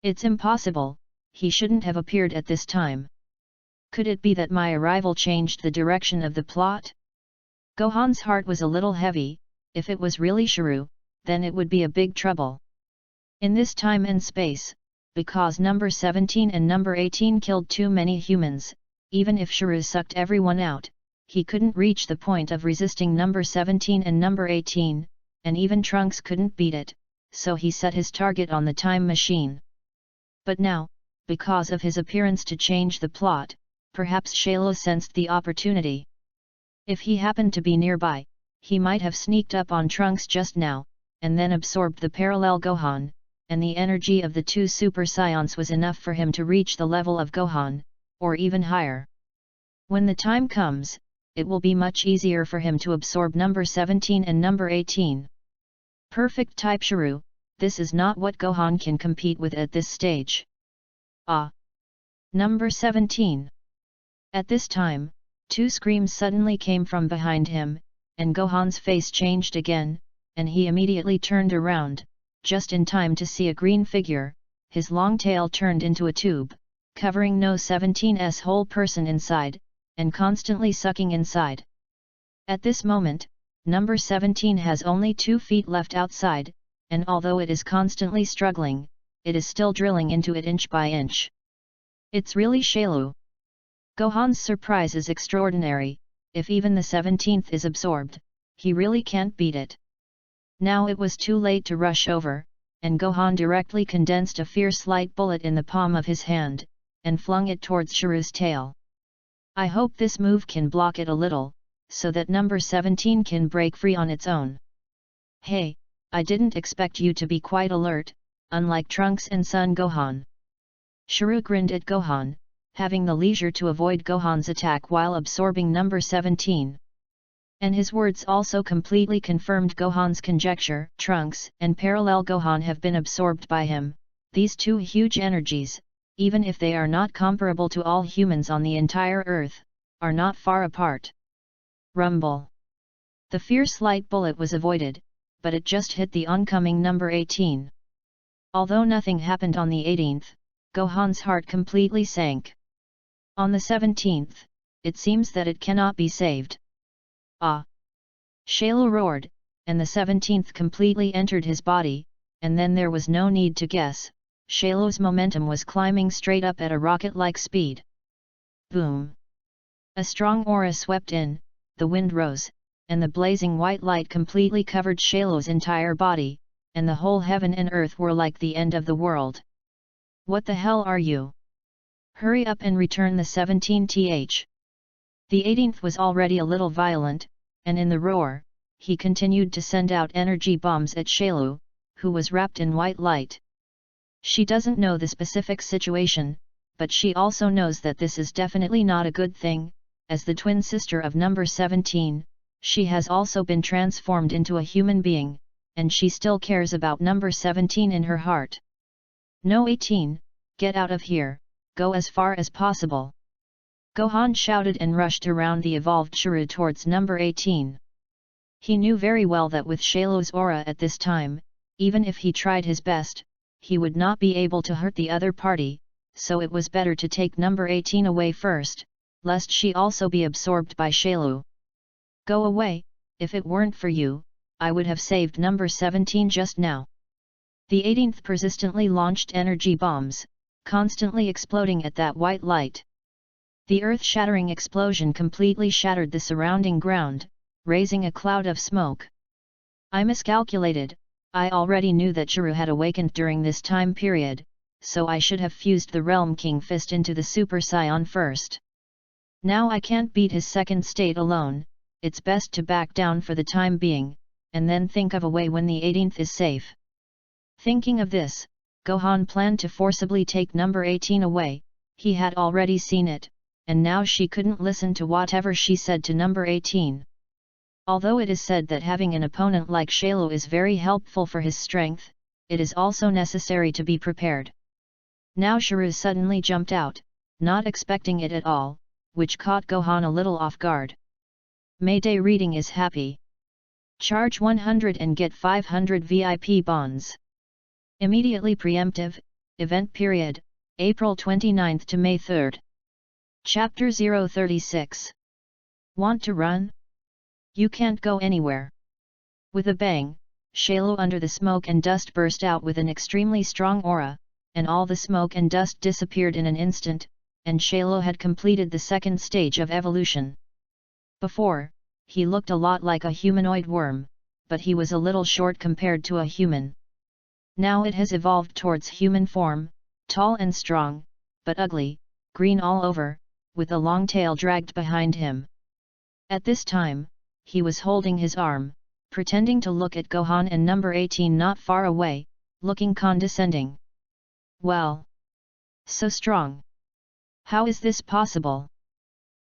It's impossible, he shouldn't have appeared at this time. Could it be that my arrival changed the direction of the plot? Gohan's heart was a little heavy. If it was really Shiryu, then it would be a big trouble. In this time and space, because number 17 and number 18 killed too many humans, even if Shiryu sucked everyone out, he couldn't reach the point of resisting number 17 and number 18, and even Trunks couldn't beat it, so he set his target on the time machine. But now, because of his appearance to change the plot, perhaps Shalo sensed the opportunity. If he happened to be nearby, he might have sneaked up on Trunks just now, and then absorbed the parallel Gohan, and the energy of the two Super Saiyan was enough for him to reach the level of Gohan, or even higher. When the time comes, it will be much easier for him to absorb number 17 and number 18. Perfect type Shiryu, this is not what Gohan can compete with at this stage. Ah! Number 17. At this time, two screams suddenly came from behind him, and Gohan's face changed again, and he immediately turned around, just in time to see a green figure, his long tail turned into a tube, covering No 17's whole person inside, and constantly sucking inside. At this moment, number 17 has only 2 feet left outside, and although it is constantly struggling, it is still drilling into it inch by inch. It's really Shalo. Gohan's surprise is extraordinary. If even the 17th is absorbed, he really can't beat it. Now it was too late to rush over, and Gohan directly condensed a fierce light bullet in the palm of his hand, and flung it towards Shiryu's tail. I hope this move can block it a little, so that number 17 can break free on its own. Hey, I didn't expect you to be quite alert, unlike Trunks and Son Gohan. Shiryu grinned at Gohan, having the leisure to avoid Gohan's attack while absorbing number 17. And his words also completely confirmed Gohan's conjecture. Trunks and parallel Gohan have been absorbed by him. These two huge energies, even if they are not comparable to all humans on the entire Earth, are not far apart. Rumble. The fierce light bullet was avoided, but it just hit the oncoming number 18. Although nothing happened on the 18th, Gohan's heart completely sank. On the 17th, it seems that it cannot be saved. Ah! Shalo roared, and the 17th completely entered his body, and then there was no need to guess, Shalo's momentum was climbing straight up at a rocket-like speed. Boom! A strong aura swept in, the wind rose, and the blazing white light completely covered Shalo's entire body, and the whole heaven and earth were like the end of the world. What the hell are you? Hurry up and return the 17th. The 18th was already a little violent, and in the roar, he continued to send out energy bombs at Shalo, who was wrapped in white light. She doesn't know the specific situation, but she also knows that this is definitely not a good thing. As the twin sister of number 17, she has also been transformed into a human being, and she still cares about number 17 in her heart. No 18, get out of here, go as far as possible. Gohan shouted and rushed around the evolved Shiryu towards number 18. He knew very well that with Shalo's aura at this time, even if he tried his best, he would not be able to hurt the other party, so it was better to take number 18 away first, lest she also be absorbed by Shalo. Go away, if it weren't for you, I would have saved number 17 just now. The 18th persistently launched energy bombs, constantly exploding at that white light. The earth-shattering explosion completely shattered the surrounding ground, raising a cloud of smoke. I miscalculated. I already knew that Shiryu had awakened during this time period, so I should have fused the Realm King Fist into the Super Saiyan first. Now I can't beat his second state alone, it's best to back down for the time being, and then think of a way when the 18th is safe. Thinking of this, Gohan planned to forcibly take number 18 away. He had already seen it, and now she couldn't listen to whatever she said to number 18. Although it is said that having an opponent like Shailu is very helpful for his strength, it is also necessary to be prepared. Now Shuru suddenly jumped out, not expecting it at all, which caught Gohan a little off guard. Mayday reading is happy. Charge 100 and get 500 VIP bonds. Immediately preemptive, event period, April 29 to May 3. Chapter 036. Want to run? You can't go anywhere. With a bang, Shailu under the smoke and dust burst out with an extremely strong aura, and all the smoke and dust disappeared in an instant, and Shailu had completed the second stage of evolution. Before, he looked a lot like a humanoid worm, but he was a little short compared to a human. Now it has evolved towards human form, tall and strong, but ugly, green all over, with a long tail dragged behind him. At this time, he was holding his arm, pretending to look at Gohan and number 18 not far away, looking condescending. Well, so strong. How is this possible?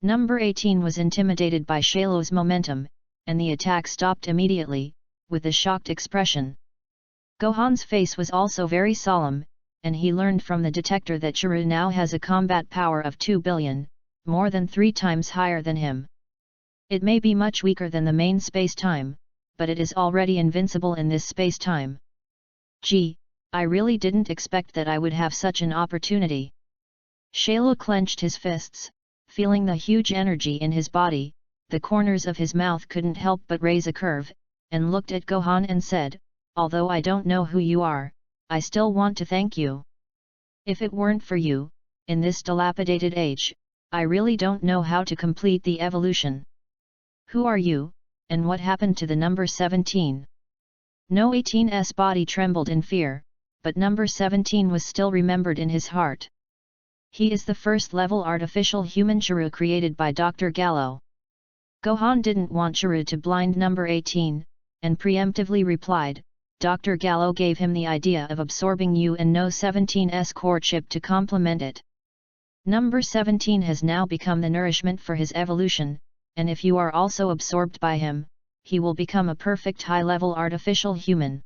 Number 18 was intimidated by Shailu's momentum, and the attack stopped immediately, with a shocked expression. Gohan's face was also very solemn, and he learned from the detector that Shuru now has a combat power of 2 billion, more than 3 times higher than him. It may be much weaker than the main space-time, but it is already invincible in this space-time. Gee, I really didn't expect that I would have such an opportunity. Shailu clenched his fists, feeling the huge energy in his body. The corners of his mouth couldn't help but raise a curve, and looked at Gohan and said, "Although I don't know who you are, I still want to thank you. If it weren't for you, in this dilapidated age, I really don't know how to complete the evolution." "Who are you, and what happened to the number 17? No 18's body trembled in fear, but number 17 was still remembered in his heart. He is the first-level artificial human Shuru created by Dr. Gallo. Gohan didn't want Shuru to blind number 18, and preemptively replied, "Dr. Gallo gave him the idea of absorbing you and no 17's core chip to complement it. Number 17 has now become the nourishment for his evolution, and if you are also absorbed by him, he will become a perfect high-level artificial human."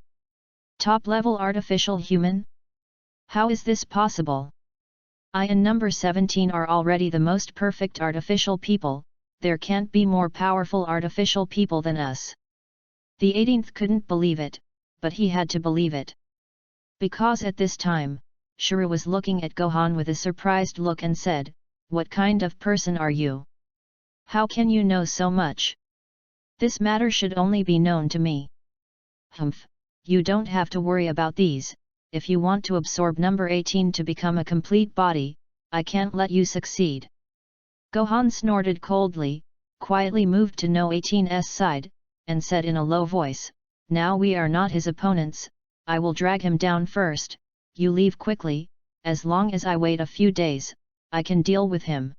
Top-level artificial human? How is this possible? I and number 17 are already the most perfect artificial people, there can't be more powerful artificial people than us. The 18th couldn't believe it, but he had to believe it. Because at this time, Shuru was looking at Gohan with a surprised look and said, "What kind of person are you? How can you know so much? This matter should only be known to me." "Humph, you don't have to worry about these. If you want to absorb number 18 to become a complete body, I can't let you succeed." Gohan snorted coldly, quietly moved to no 18's side, and said in a low voice, "Now we are not his opponents, I will drag him down first, you leave quickly, as long as I wait a few days, I can deal with him."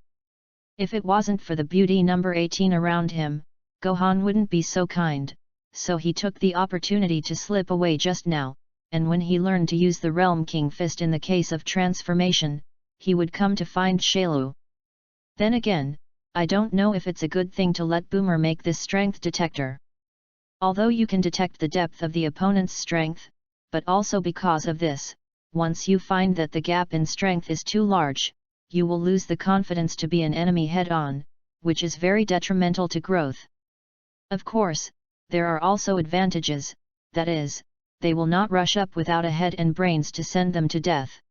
If it wasn't for the beauty number 18 around him, Gohan wouldn't be so kind, so he took the opportunity to slip away just now, and when he learned to use the Realm King Fist in the case of transformation, he would come to find Shailu. Then again, I don't know if it's a good thing to let Boomer make this strength detector. Although you can detect the depth of the opponent's strength, but also because of this, once you find that the gap in strength is too large, you will lose the confidence to be an enemy head-on, which is very detrimental to growth. Of course, there are also advantages, that is, they will not rush up without a head and brains to send them to death.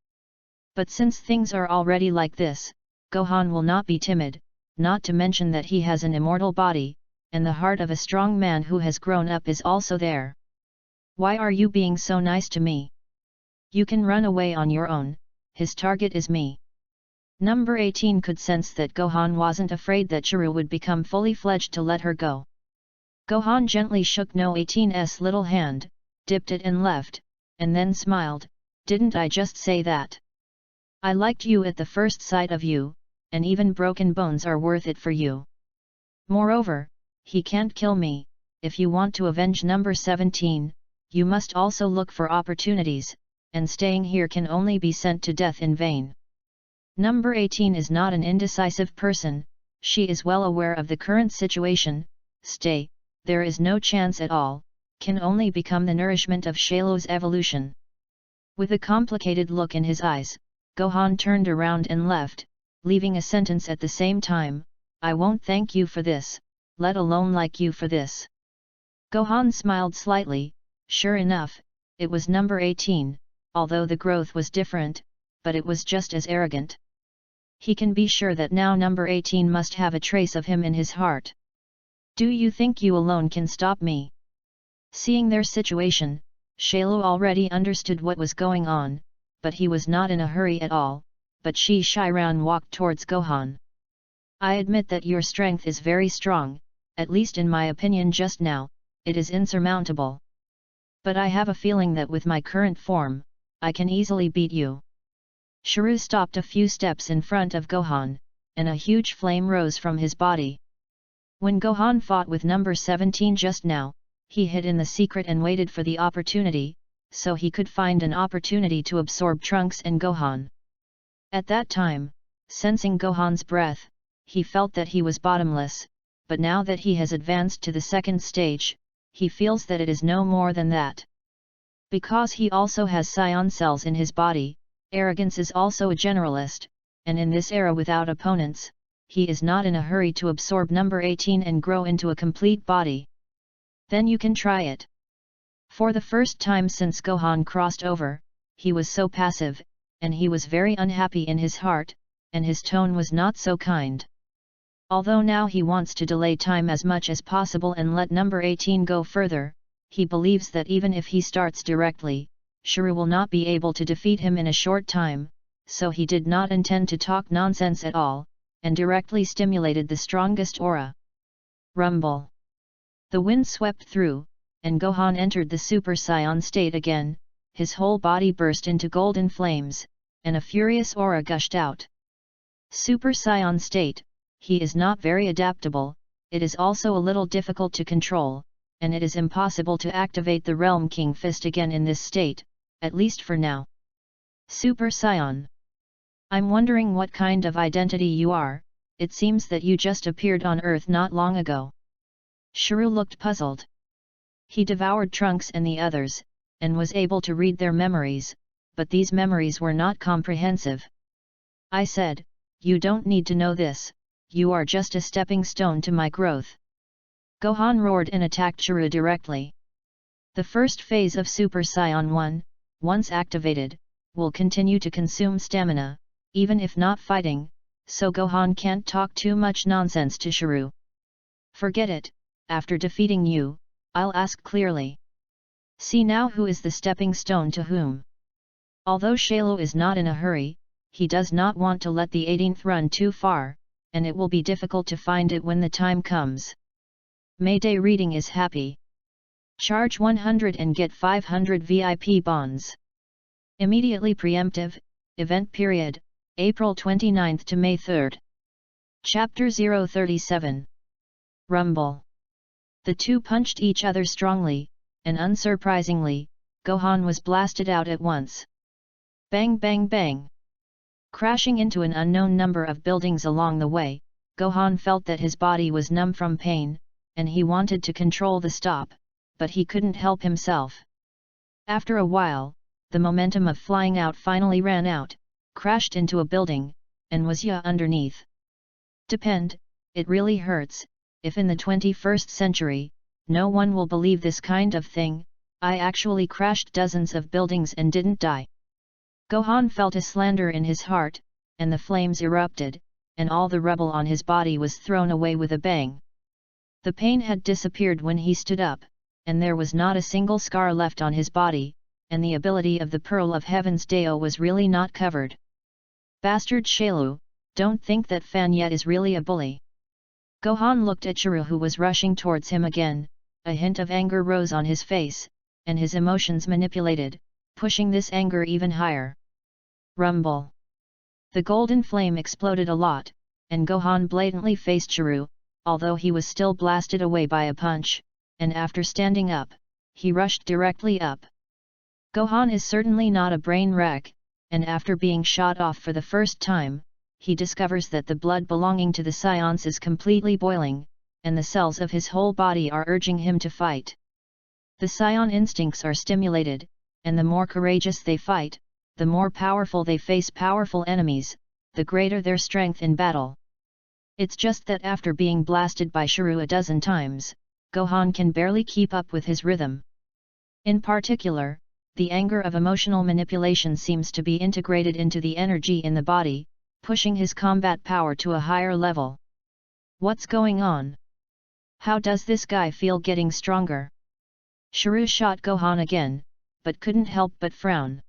But since things are already like this, Gohan will not be timid, not to mention that he has an immortal body, and the heart of a strong man who has grown up is also there. "Why are you being so nice to me? You can run away on your own, his target is me." Number 18 could sense that Gohan wasn't afraid that Shuru would become fully fledged to let her go. Gohan gently shook no 18's little hand, dipped it and left, and then smiled, "Didn't I just say that? I liked you at the first sight of you, and even broken bones are worth it for you. Moreover, he can't kill me. If you want to avenge number 17, you must also look for opportunities, and staying here can only be sent to death in vain." Number 18 is not an indecisive person, she is well aware of the current situation. "Stay, there is no chance at all, can only become the nourishment of Shailo's evolution. With a complicated look in his eyes, Gohan turned around and left, leaving a sentence at the same time, I won't thank you for this, let alone like you for this. Gohan smiled slightly, sure enough, it was number 18, although the growth was different, but it was just as arrogant. He can be sure that now number 18 must have a trace of him in his heart. Do you think you alone can stop me? Seeing their situation, Shailo already understood what was going on, but he was not in a hurry at all, but Shiran walked towards Gohan. I admit that your strength is very strong, at least in my opinion just now, it is insurmountable. But I have a feeling that with my current form, I can easily beat you. Shiru stopped a few steps in front of Gohan, and a huge flame rose from his body. When Gohan fought with number 17 just now, he hid in the secret and waited for the opportunity, so he could find an opportunity to absorb Trunks and Gohan. At that time, sensing Gohan's breath, he felt that he was bottomless, but now that he has advanced to the second stage, he feels that it is no more than that. Because he also has Scion cells in his body, arrogance is also a generalist, and in this era without opponents, he is not in a hurry to absorb number 18 and grow into a complete body. Then you can try it. For the first time since Gohan crossed over, he was so passive, and he was very unhappy in his heart, and his tone was not so kind. Although now he wants to delay time as much as possible and let number 18 go further, he believes that even if he starts directly, Shiru will not be able to defeat him in a short time, so he did not intend to talk nonsense at all, and directly stimulated the strongest aura. Rumble. The wind swept through, and Gohan entered the Super Saiyan state again, his whole body burst into golden flames, and a furious aura gushed out. Super Saiyan state, he is not very adaptable, it is also a little difficult to control, and it is impossible to activate the Realm King Fist again in this state, at least for now. Super Saiyan. I'm wondering what kind of identity you are, it seems that you just appeared on Earth not long ago. Shiru looked puzzled. He devoured Trunks and the others, and was able to read their memories, but these memories were not comprehensive. I said, you don't need to know this, you are just a stepping stone to my growth. Gohan roared and attacked Shiru directly. The first phase of Super Saiyan 1, once activated, will continue to consume stamina, even if not fighting, so Gohan can't talk too much nonsense to Shiru. Forget it, after defeating you, I'll ask clearly. See now who is the stepping stone to whom. Although Shailo is not in a hurry, he does not want to let the 18th run too far, and it will be difficult to find it when the time comes. Mayday reading is happy. Charge 100 and get 500 VIP bonds. Immediately preemptive, event period, April 29 to May 3. Chapter 037. Rumble. The two punched each other strongly, and unsurprisingly, Gohan was blasted out at once. Bang bang bang. Crashing into an unknown number of buildings along the way, Gohan felt that his body was numb from pain, and he wanted to control the stop, but he couldn't help himself. After a while, the momentum of flying out finally ran out, crashed into a building, and was underneath. Depend, it really hurts, if in the 21st century, no one will believe this kind of thing, I actually crashed dozens of buildings and didn't die. Gohan felt a slander in his heart, and the flames erupted, and all the rubble on his body was thrown away with a bang. The pain had disappeared when he stood up, and there was not a single scar left on his body, and the ability of the Pearl of Heaven's Deo was really not covered. Bastard Shailu, don't think that Fan yet is really a bully. Gohan looked at Shiru who was rushing towards him again, a hint of anger rose on his face, and his emotions manipulated, pushing this anger even higher. Rumble. The golden flame exploded a lot, and Gohan blatantly faced Shiru, although he was still blasted away by a punch, and after standing up, he rushed directly up. Gohan is certainly not a brain wreck, and after being shot off for the first time, he discovers that the blood belonging to the Scions is completely boiling, and the cells of his whole body are urging him to fight. The scion instincts are stimulated, and the more courageous they fight, the more powerful they face powerful enemies, the greater their strength in battle. It's just that after being blasted by Shiryu a dozen times, Gohan can barely keep up with his rhythm. In particular, the anger of emotional manipulation seems to be integrated into the energy in the body, pushing his combat power to a higher level. What's going on? How does this guy feel getting stronger? Shiryu shot Gohan again, but couldn't help but frown.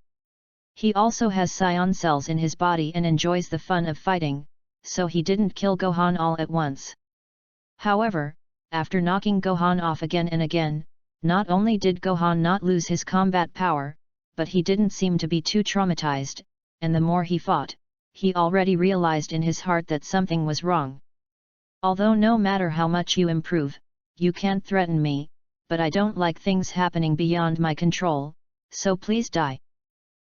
He also has scion cells in his body and enjoys the fun of fighting, so he didn't kill Gohan all at once. However, after knocking Gohan off again and again, not only did Gohan not lose his combat power, but he didn't seem to be too traumatized, and the more he fought, he already realized in his heart that something was wrong. Although no matter how much you improve, you can't threaten me, but I don't like things happening beyond my control, so please die.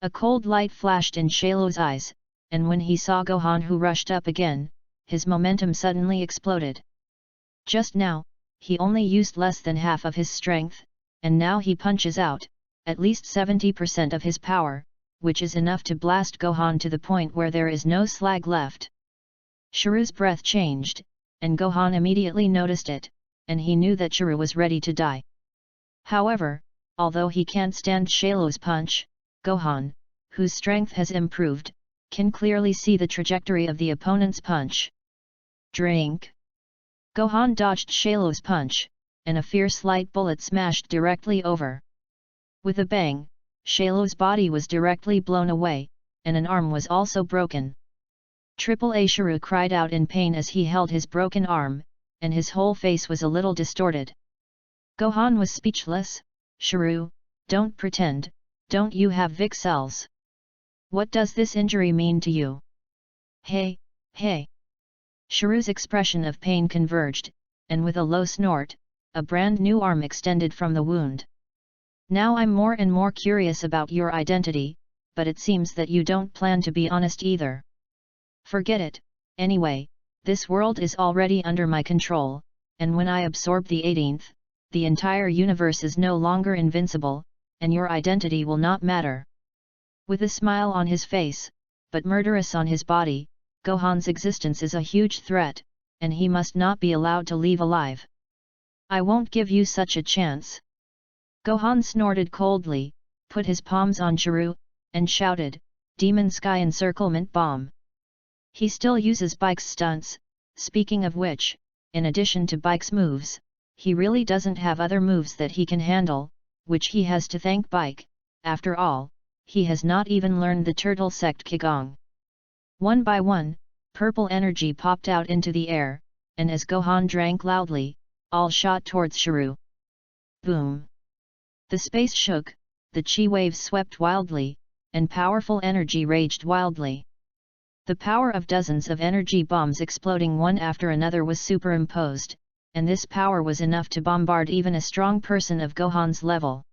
A cold light flashed in Shailu's eyes, and when he saw Gohan who rushed up again, his momentum suddenly exploded. Just now, he only used less than half of his strength, and now he punches out, at least 70% of his power, which is enough to blast Gohan to the point where there is no slag left. Shiryu's breath changed, and Gohan immediately noticed it, and he knew that Shiryu was ready to die. However, although he can't stand Shailu's punch, Gohan, whose strength has improved, can clearly see the trajectory of the opponent's punch. Drink! Gohan dodged Shailu's punch, and a fierce light bullet smashed directly over. With a bang, Shailu's body was directly blown away, and an arm was also broken. A Shiryu cried out in pain as he held his broken arm, and his whole face was a little distorted. Gohan was speechless. Shiryu, don't pretend, don't you have Vic cells? What does this injury mean to you? Hey, hey! Shiryu's expression of pain converged, and with a low snort, a brand new arm extended from the wound. Now I'm more and more curious about your identity, but it seems that you don't plan to be honest either. Forget it, anyway, this world is already under my control, and when I absorb the 18th, the entire universe is no longer invincible, and your identity will not matter. With a smile on his face, but murderous on his body, Gohan's existence is a huge threat, and he must not be allowed to leave alive. I won't give you such a chance. Gohan snorted coldly, put his palms on Shiryu, and shouted, Demon Sky Encirclement Bomb. He still uses Bike's stunts, speaking of which, in addition to Bike's moves, he really doesn't have other moves that he can handle, which he has to thank Bike. After all, he has not even learned the Turtle Sect Qigong. One by one, purple energy popped out into the air, and as Gohan drank loudly, all shot towards Shiryu. Boom! The space shook, the chi waves swept wildly, and powerful energy raged wildly. The power of dozens of energy bombs exploding one after another was superimposed, and this power was enough to bombard even a strong person of Gohan's level.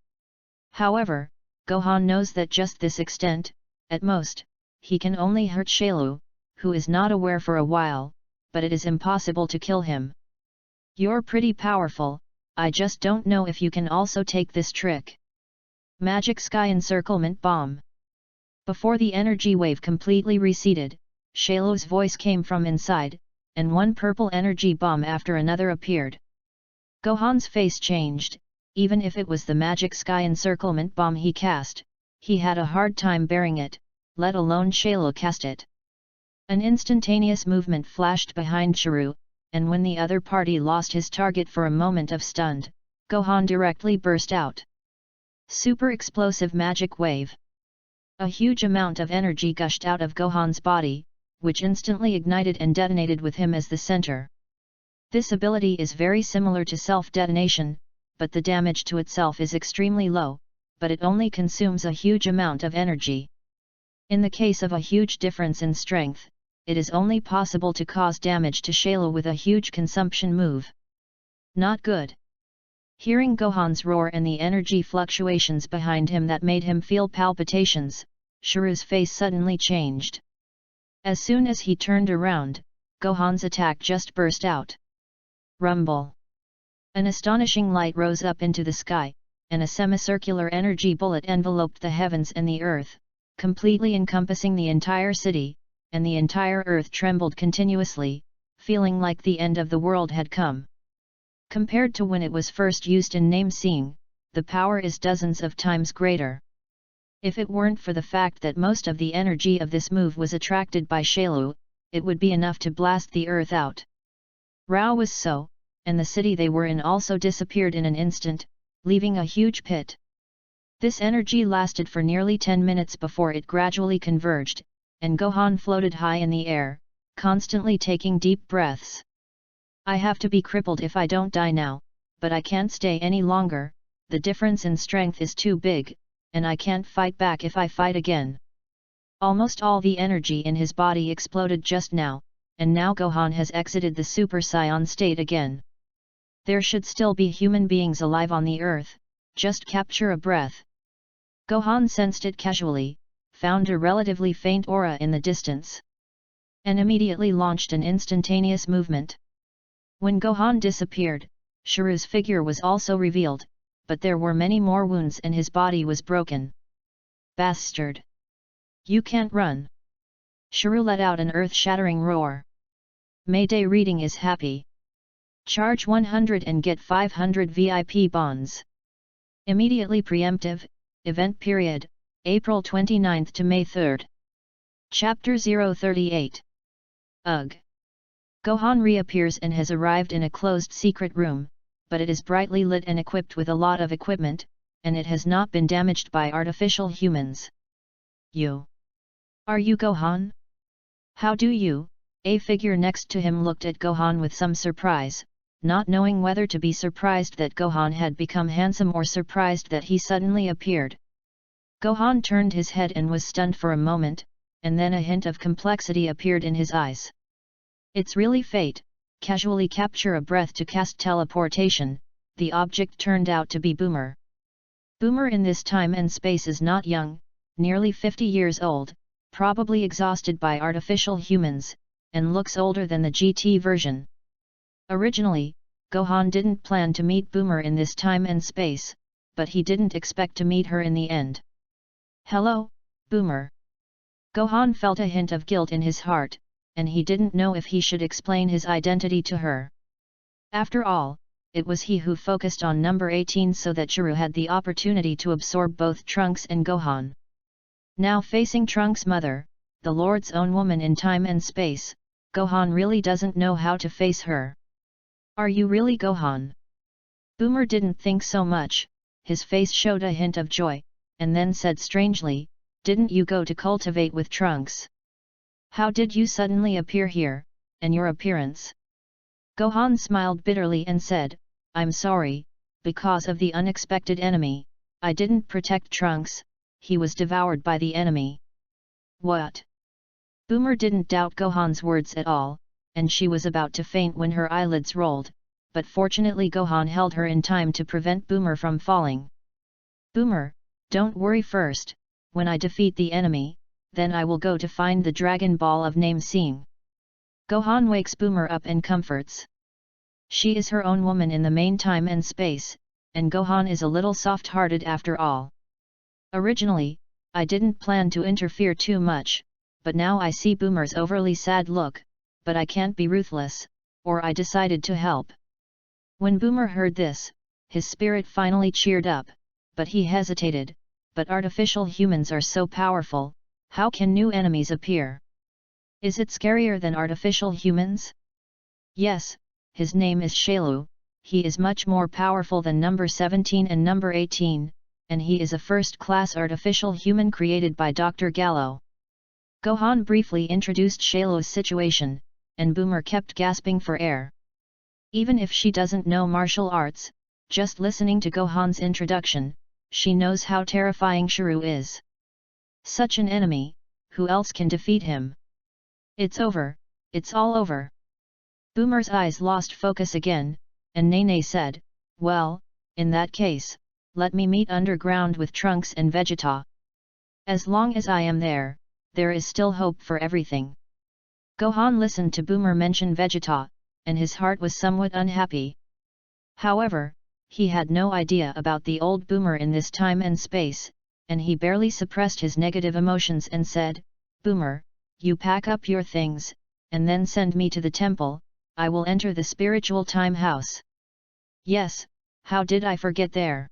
However, Gohan knows that just this extent, at most, he can only hurt Shailu, who is not aware for a while, but it is impossible to kill him. You're pretty powerful, I just don't know if you can also take this trick. Magic Sky Encirclement Bomb. Before the energy wave completely receded, Shailu's voice came from inside, and one purple energy bomb after another appeared. Gohan's face changed. Even if it was the Magic Sky Encirclement Bomb he cast, he had a hard time bearing it, let alone Shailu cast it. An instantaneous movement flashed behind Shiryu, and when the other party lost his target for a moment of stunned, Gohan directly burst out. Super Explosive Magic Wave. A huge amount of energy gushed out of Gohan's body, which instantly ignited and detonated with him as the center. This ability is very similar to self-detonation, but the damage to itself is extremely low, but it only consumes a huge amount of energy. In the case of a huge difference in strength, it is only possible to cause damage to Shailu with a huge consumption move. Not good. Hearing Gohan's roar and the energy fluctuations behind him that made him feel palpitations, Shiryu's face suddenly changed. As soon as he turned around, Gohan's attack just burst out. Rumble. An astonishing light rose up into the sky, and a semicircular energy bullet enveloped the heavens and the earth, completely encompassing the entire city, and the entire earth trembled continuously, feeling like the end of the world had come. Compared to when it was first used in name-seeing, the power is dozens of times greater. If it weren't for the fact that most of the energy of this move was attracted by Shailu, it would be enough to blast the earth out. Rao was so, and the city they were in also disappeared in an instant, leaving a huge pit. This energy lasted for nearly 10 minutes before it gradually converged, and Gohan floated high in the air, constantly taking deep breaths. I have to be crippled if I don't die now, but I can't stay any longer, the difference in strength is too big, and I can't fight back if I fight again. Almost all the energy in his body exploded just now, and now Gohan has exited the Super Saiyan state again. There should still be human beings alive on the earth, just capture a breath. Gohan sensed it casually, found a relatively faint aura in the distance, and immediately launched an instantaneous movement. When Gohan disappeared, Shiru's figure was also revealed, but there were many more wounds and his body was broken. Bastard! You can't run! Shiru let out an earth-shattering roar. Mayday reading is happy. Charge 100 and get 500 VIP bonds. Immediately preemptive, event period, April 29 to May 3. Chapter 038. Ugh! Gohan reappears and has arrived in a closed secret room, but it is brightly lit and equipped with a lot of equipment, and it has not been damaged by artificial humans. You? Are you Gohan? How do you? A figure next to him looked at Gohan with some surprise, not knowing whether to be surprised that Gohan had become handsome or surprised that he suddenly appeared. Gohan turned his head and was stunned for a moment, and then a hint of complexity appeared in his eyes. It's really fate, casually capture a breath to cast teleportation, the object turned out to be Boomer. Boomer in this time and space is not young, nearly 50 years old, probably exhausted by artificial humans, and looks older than the GT version. Originally, Gohan didn't plan to meet Boomer in this time and space, but he didn't expect to meet her in the end. Hello, Boomer. Gohan felt a hint of guilt in his heart, and he didn't know if he should explain his identity to her. After all, it was he who focused on number 18 so that Shiru had the opportunity to absorb both Trunks and Gohan. Now facing Trunks' mother, the Lord's own woman in time and space, Gohan really doesn't know how to face her. Are you really Gohan? Boomer didn't think so much, his face showed a hint of joy, and then said strangely, didn't you go to cultivate with Trunks? How did you suddenly appear here, and your appearance? Gohan smiled bitterly and said, I'm sorry, because of the unexpected enemy, I didn't protect Trunks, he was devoured by the enemy. What? Boomer didn't doubt Gohan's words at all, and she was about to faint when her eyelids rolled, but fortunately Gohan held her in time to prevent Boomer from falling. Boomer, don't worry first, when I defeat the enemy, then I will go to find the Dragon Ball of name-seeing. Gohan wakes Boomer up and comforts. She is her own woman in the main time and space, and Gohan is a little soft-hearted after all. Originally, I didn't plan to interfere too much, but now I see Boomer's overly sad look, but I can't be ruthless, or I decided to help. When Boomer heard this, his spirit finally cheered up, but he hesitated, but artificial humans are so powerful, how can new enemies appear? Is it scarier than artificial humans? Yes, his name is Shailu, he is much more powerful than number 17 and number 18, and he is a first-class artificial human created by Dr. Gallo. Gohan briefly introduced Shailu's situation, and Boomer kept gasping for air. Even if she doesn't know martial arts, just listening to Gohan's introduction, she knows how terrifying Shiru is. Such an enemy, who else can defeat him? It's over, it's all over. Boomer's eyes lost focus again, and Nene said, well, in that case, let me meet underground with Trunks and Vegeta. As long as I am there, there is still hope for everything. Gohan listened to Boomer mention Vegeta, and his heart was somewhat unhappy. However, he had no idea about the old boomer in this time and space, and he barely suppressed his negative emotions and said, "Boomer, you pack up your things, and then send me to the temple. I will enter the spiritual time house." "Yes, how did I forget there?"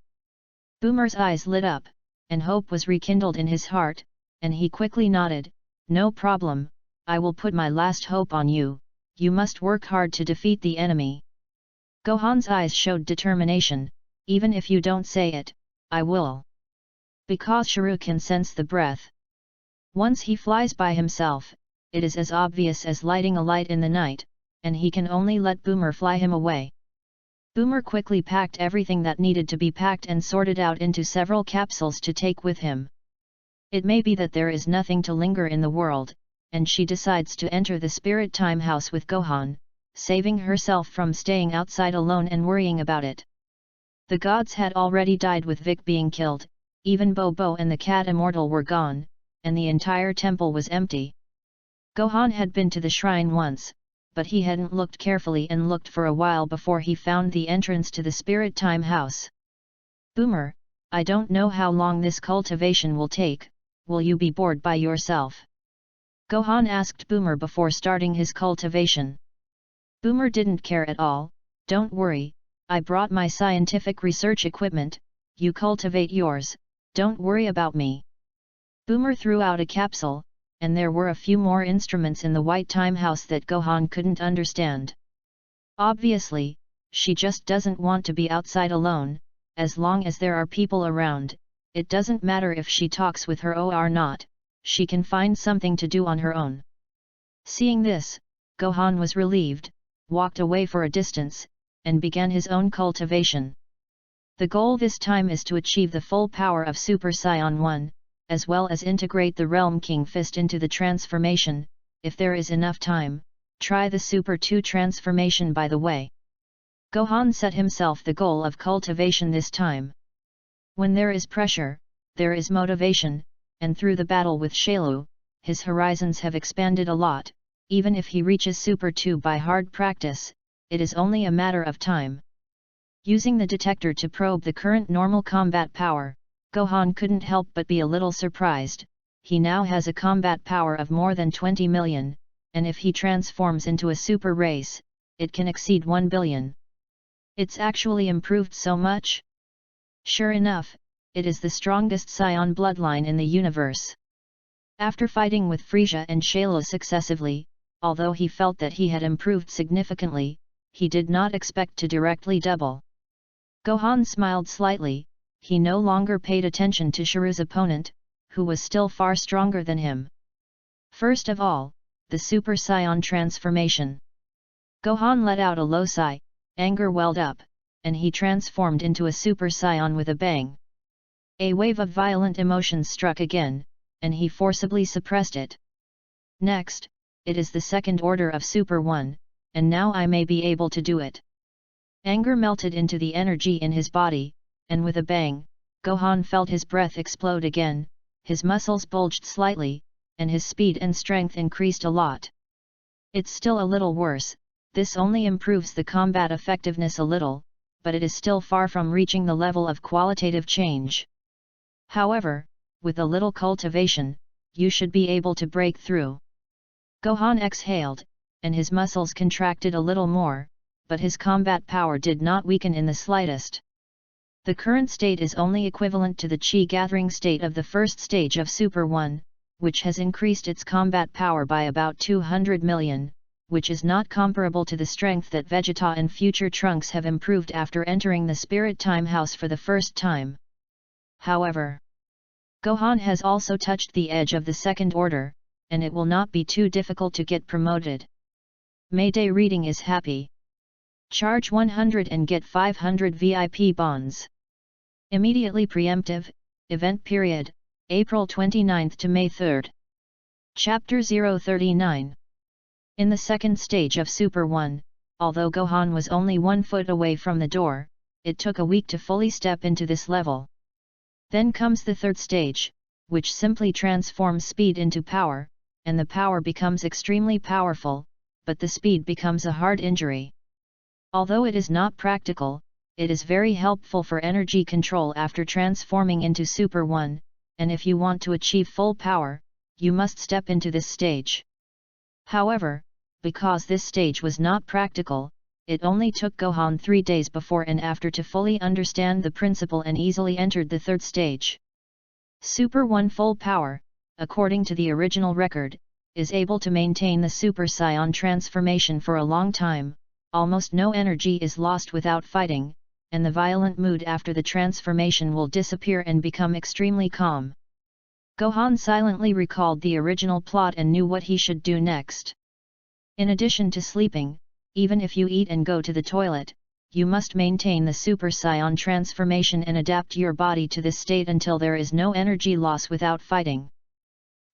Boomer's eyes lit up, and hope was rekindled in his heart, and he quickly nodded, "No problem, I will put my last hope on you. You must work hard to defeat the enemy." Gohan's eyes showed determination, "Even if you don't say it, I will." Because Shiru can sense the breath. Once he flies by himself, it is as obvious as lighting a light in the night, and he can only let Boomer fly him away. Boomer quickly packed everything that needed to be packed and sorted out into several capsules to take with him. It may be that there is nothing to linger in the world, and she decides to enter the spirit time house with Gohan, saving herself from staying outside alone and worrying about it. The gods had already died with Vic being killed, even Bobo and the cat immortal were gone, and the entire temple was empty. Gohan had been to the shrine once, but he hadn't looked carefully and looked for a while before he found the entrance to the spirit time house. "Boomer, I don't know how long this cultivation will take, will you be bored by yourself?" Gohan asked Boomer before starting his cultivation. Boomer didn't care at all, "Don't worry, I brought my scientific research equipment, you cultivate yours, don't worry about me." Boomer threw out a capsule, and there were a few more instruments in the white time house that Gohan couldn't understand. Obviously, she just doesn't want to be outside alone. As long as there are people around, it doesn't matter if she talks with her or not, she can find something to do on her own. Seeing this, Gohan was relieved, walked away for a distance, and began his own cultivation. The goal this time is to achieve the full power of Super Saiyan 1, as well as integrate the Realm King Fist into the transformation. If there is enough time, try the Super 2 transformation by the way. Gohan set himself the goal of cultivation this time. When there is pressure, there is motivation, and through the battle with Shailu, his horizons have expanded a lot. Even if he reaches Super 2 by hard practice, it is only a matter of time. Using the detector to probe the current normal combat power, Gohan couldn't help but be a little surprised. He now has a combat power of more than 20 million, and if he transforms into a super race, it can exceed 1 billion. It's actually improved so much? Sure enough, it is the strongest Saiyan bloodline in the universe. After fighting with Frieza and Shailu successively, although he felt that he had improved significantly, he did not expect to directly double. Gohan smiled slightly. He no longer paid attention to Shiru's opponent, who was still far stronger than him. First of all, the Super Saiyan transformation. Gohan let out a low sigh, anger welled up, and he transformed into a Super Saiyan with a bang. A wave of violent emotions struck again, and he forcibly suppressed it. Next, it is the second order of Super 1, and now I may be able to do it. Anger melted into the energy in his body, and with a bang, Gohan felt his breath explode again, his muscles bulged slightly, and his speed and strength increased a lot. It's still a little worse, this only improves the combat effectiveness a little, but it is still far from reaching the level of qualitative change. However, with a little cultivation, you should be able to break through. Gohan exhaled, and his muscles contracted a little more, but his combat power did not weaken in the slightest. The current state is only equivalent to the Chi gathering state of the first stage of Super 1, which has increased its combat power by about 200 million, which is not comparable to the strength that Vegeta and future Trunks have improved after entering the Spirit Time House for the first time. However, Gohan has also touched the edge of the second order, and it will not be too difficult to get promoted. Mayday reading is happy. Charge 100 and get 500 VIP bonds. Immediately preemptive, event period, April 29 to May 3. Chapter 039. In the second stage of Super 1, although Gohan was only 1 foot away from the door, it took a week to fully step into this level. Then comes the third stage, which simply transforms speed into power, and the power becomes extremely powerful, but the speed becomes a hard injury. Although it is not practical, it is very helpful for energy control after transforming into Super 1, and if you want to achieve full power, you must step into this stage. However, because this stage was not practical, it only took Gohan 3 days before and after to fully understand the principle and easily entered the third stage. Super 1 full power, according to the original record, is able to maintain the Super Saiyan transformation for a long time, almost no energy is lost without fighting, and the violent mood after the transformation will disappear and become extremely calm. Gohan silently recalled the original plot and knew what he should do next. In addition to sleeping, even if you eat and go to the toilet, you must maintain the Super Saiyan transformation and adapt your body to this state until there is no energy loss without fighting.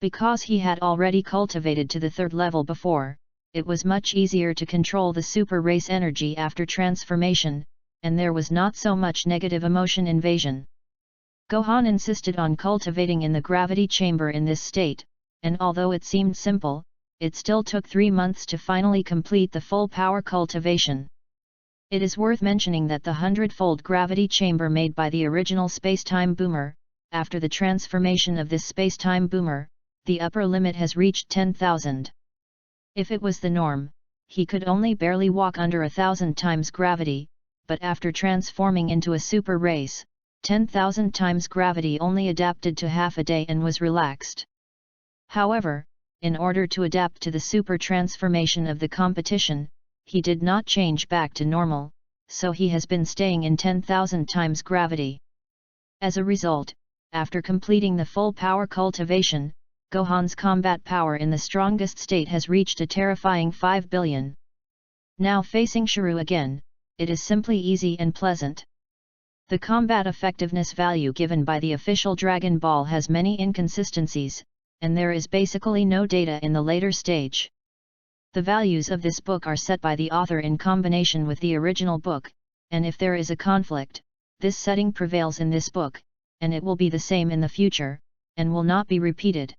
Because he had already cultivated to the third level before, it was much easier to control the super race energy after transformation, and there was not so much negative emotion invasion. Gohan insisted on cultivating in the gravity chamber in this state, and although it seemed simple, it still took 3 months to finally complete the full power cultivation. It is worth mentioning that the 100-fold gravity chamber made by the original space-time boomer, after the transformation of this space-time boomer, the upper limit has reached 10,000. If it was the norm, he could only barely walk under 1,000 times gravity, but after transforming into a super race, 10,000 times gravity only adapted to half a day and was relaxed. However, in order to adapt to the super transformation of the competition, he did not change back to normal, so he has been staying in 10,000 times gravity. As a result, after completing the full power cultivation, Gohan's combat power in the strongest state has reached a terrifying 5 billion. Now facing Shiryu again, it is simply easy and pleasant. The combat effectiveness value given by the official Dragon Ball has many inconsistencies, and there is basically no data in the later stage. The values of this book are set by the author in combination with the original book, and if there is a conflict, this setting prevails in this book, and it will be the same in the future, and will not be repeated.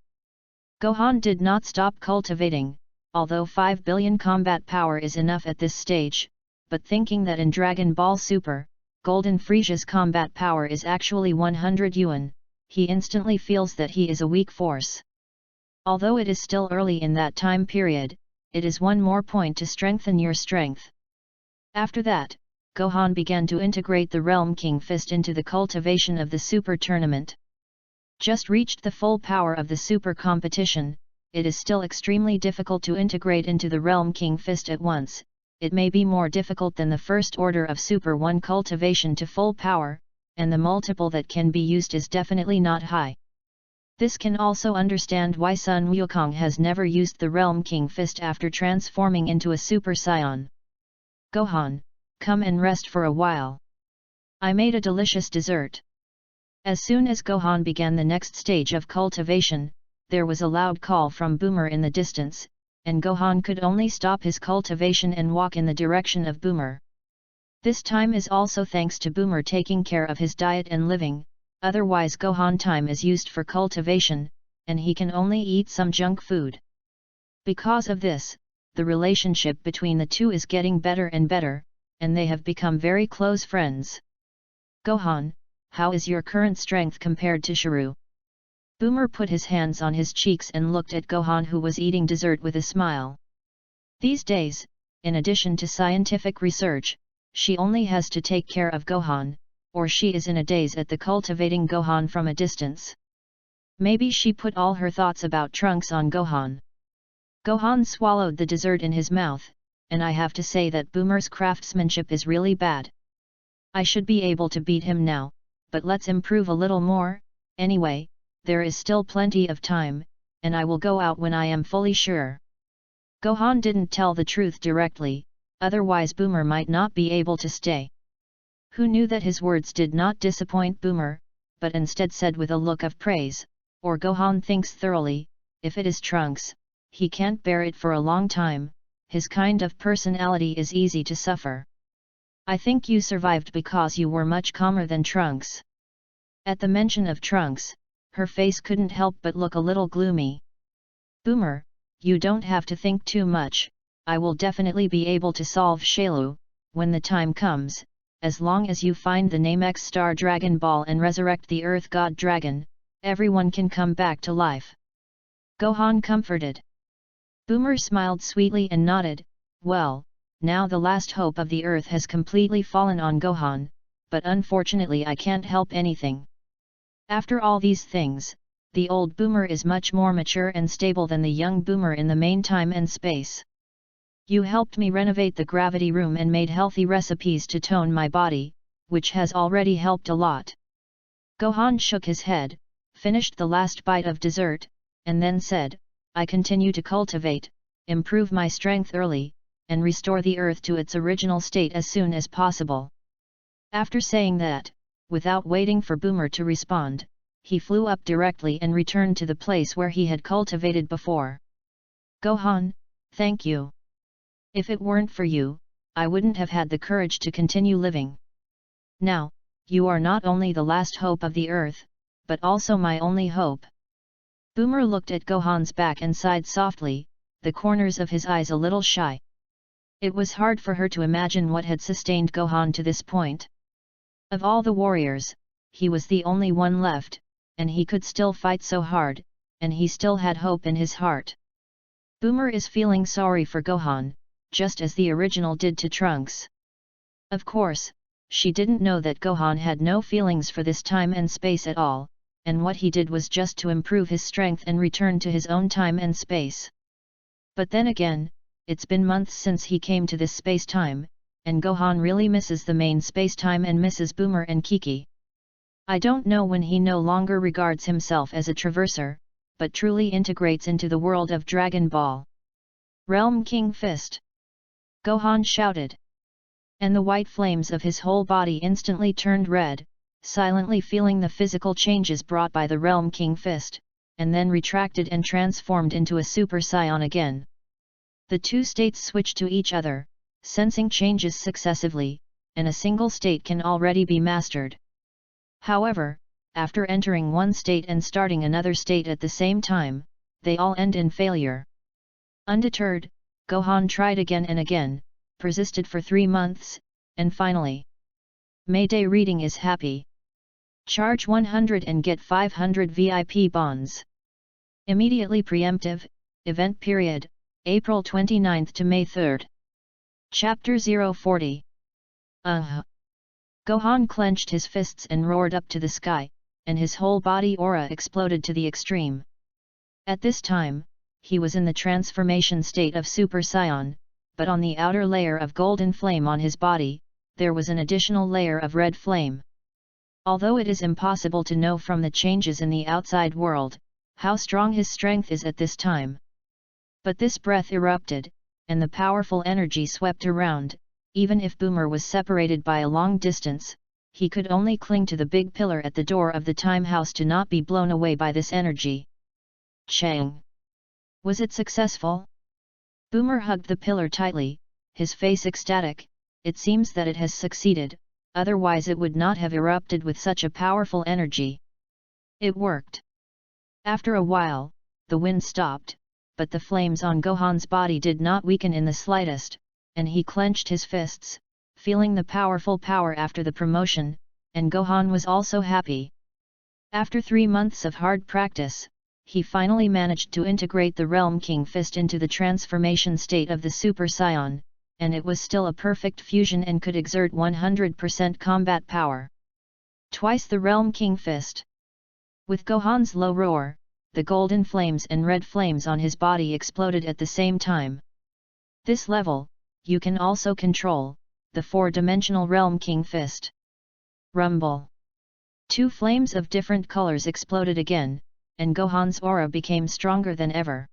Gohan did not stop cultivating, although 5 billion combat power is enough at this stage, but thinking that in Dragon Ball Super, Golden Frieza's combat power is actually 100 yuan, he instantly feels that he is a weak force. Although it is still early in that time period, it is one more point to strengthen your strength. After that, Gohan began to integrate the Realm King Fist into the cultivation of the Super Tournament. Just reached the full power of the Super competition, it is still extremely difficult to integrate into the Realm King Fist at once. It may be more difficult than the first order of Super 1 cultivation to full power, and the multiple that can be used is definitely not high. This can also understand why Sun Wukong has never used the Realm King Fist after transforming into a Super Saiyan. Gohan, come and rest for a while. I made a delicious dessert. As soon as Gohan began the next stage of cultivation, there was a loud call from Boomer in the distance, and Gohan could only stop his cultivation and walk in the direction of Boomer. This time is also thanks to Boomer taking care of his diet and living, otherwise Gohan time is used for cultivation, and he can only eat some junk food. Because of this, the relationship between the two is getting better and better, and they have become very close friends. Gohan, how is your current strength compared to Shiryu? Boomer put his hands on his cheeks and looked at Gohan, who was eating dessert with a smile. These days, in addition to scientific research, she only has to take care of Gohan, or she is in a daze at the cultivating Gohan from a distance. Maybe she put all her thoughts about Trunks on Gohan. Gohan swallowed the dessert in his mouth, and I have to say that Boomer's craftsmanship is really bad. I should be able to beat him now, but let's improve a little more. Anyway, there is still plenty of time, and I will go out when I am fully sure. Gohan didn't tell the truth directly, otherwise Boomer might not be able to stay. Who knew that his words did not disappoint Boomer, but instead said with a look of praise, or Gohan thinks thoroughly, if it is Trunks, he can't bear it for a long time, his kind of personality is easy to suffer. I think you survived because you were much calmer than Trunks. At the mention of Trunks, her face couldn't help but look a little gloomy. Boomer, you don't have to think too much, I will definitely be able to solve Shailu, when the time comes, as long as you find the name X Star Dragon Ball and resurrect the Earth God Dragon, everyone can come back to life. Gohan comforted. Boomer smiled sweetly and nodded, well, now the last hope of the Earth has completely fallen on Gohan, but unfortunately I can't help anything. After all these things, the old Boomer is much more mature and stable than the young Boomer in the main time and space. You helped me renovate the gravity room and made healthy recipes to tone my body, which has already helped a lot. Gohan shook his head, finished the last bite of dessert, and then said, I continue to cultivate, improve my strength early, and restore the Earth to its original state as soon as possible. After saying that, without waiting for Boomer to respond, he flew up directly and returned to the place where he had cultivated before. Gohan, thank you. If it weren't for you, I wouldn't have had the courage to continue living. Now, you are not only the last hope of the Earth, but also my only hope. Boomer looked at Gohan's back and sighed softly, the corners of his eyes a little shy. It was hard for her to imagine what had sustained Gohan to this point. Of all the warriors, he was the only one left, and he could still fight so hard, and he still had hope in his heart. Boomer is feeling sorry for Gohan, just as the original did to Trunks. Of course, she didn't know that Gohan had no feelings for this time and space at all, and what he did was just to improve his strength and return to his own time and space. But then again, it's been months since he came to this space-time, and Gohan really misses the main space-time and misses Boomer and Kiki. I don't know when he no longer regards himself as a traverser, but truly integrates into the world of Dragon Ball. Realm King Fist! Gohan shouted. And the white flames of his whole body instantly turned red, silently feeling the physical changes brought by the Realm King Fist, and then retracted and transformed into a Super Saiyan again. The two states switched to each other, sensing changes successively, and a single state can already be mastered. However, after entering one state and starting another state at the same time, they all end in failure. Undeterred, Gohan tried again and again, persisted for 3 months, and finally. Mayday reading is happy. Charge 100 and get 500 VIP bonds. Immediately preemptive, event period, April 29 to May 3. Chapter 040. Gohan clenched his fists and roared up to the sky, and his whole body aura exploded to the extreme. At this time, he was in the transformation state of Super Saiyan, but on the outer layer of golden flame on his body, there was an additional layer of red flame. Although it is impossible to know from the changes in the outside world, how strong his strength is at this time. But this breath erupted, and the powerful energy swept around. Even if Boomer was separated by a long distance, he could only cling to the big pillar at the door of the time house to not be blown away by this energy. Chang! Was it successful? Boomer hugged the pillar tightly, his face ecstatic. It seems that it has succeeded, otherwise it would not have erupted with such a powerful energy. It worked. After a while, the wind stopped, but the flames on Gohan's body did not weaken in the slightest, and he clenched his fists, feeling the powerful power after the promotion, and Gohan was also happy. After 3 months of hard practice, he finally managed to integrate the Realm King Fist into the transformation state of the Super Saiyan, and it was still a perfect fusion and could exert 100% combat power. Twice the Realm King Fist. With Gohan's low roar, the golden flames and red flames on his body exploded at the same time. This level, you can also control the 4-dimensional Realm King Fist. Rumble. 2 flames of different colors exploded again, and Gohan's aura became stronger than ever.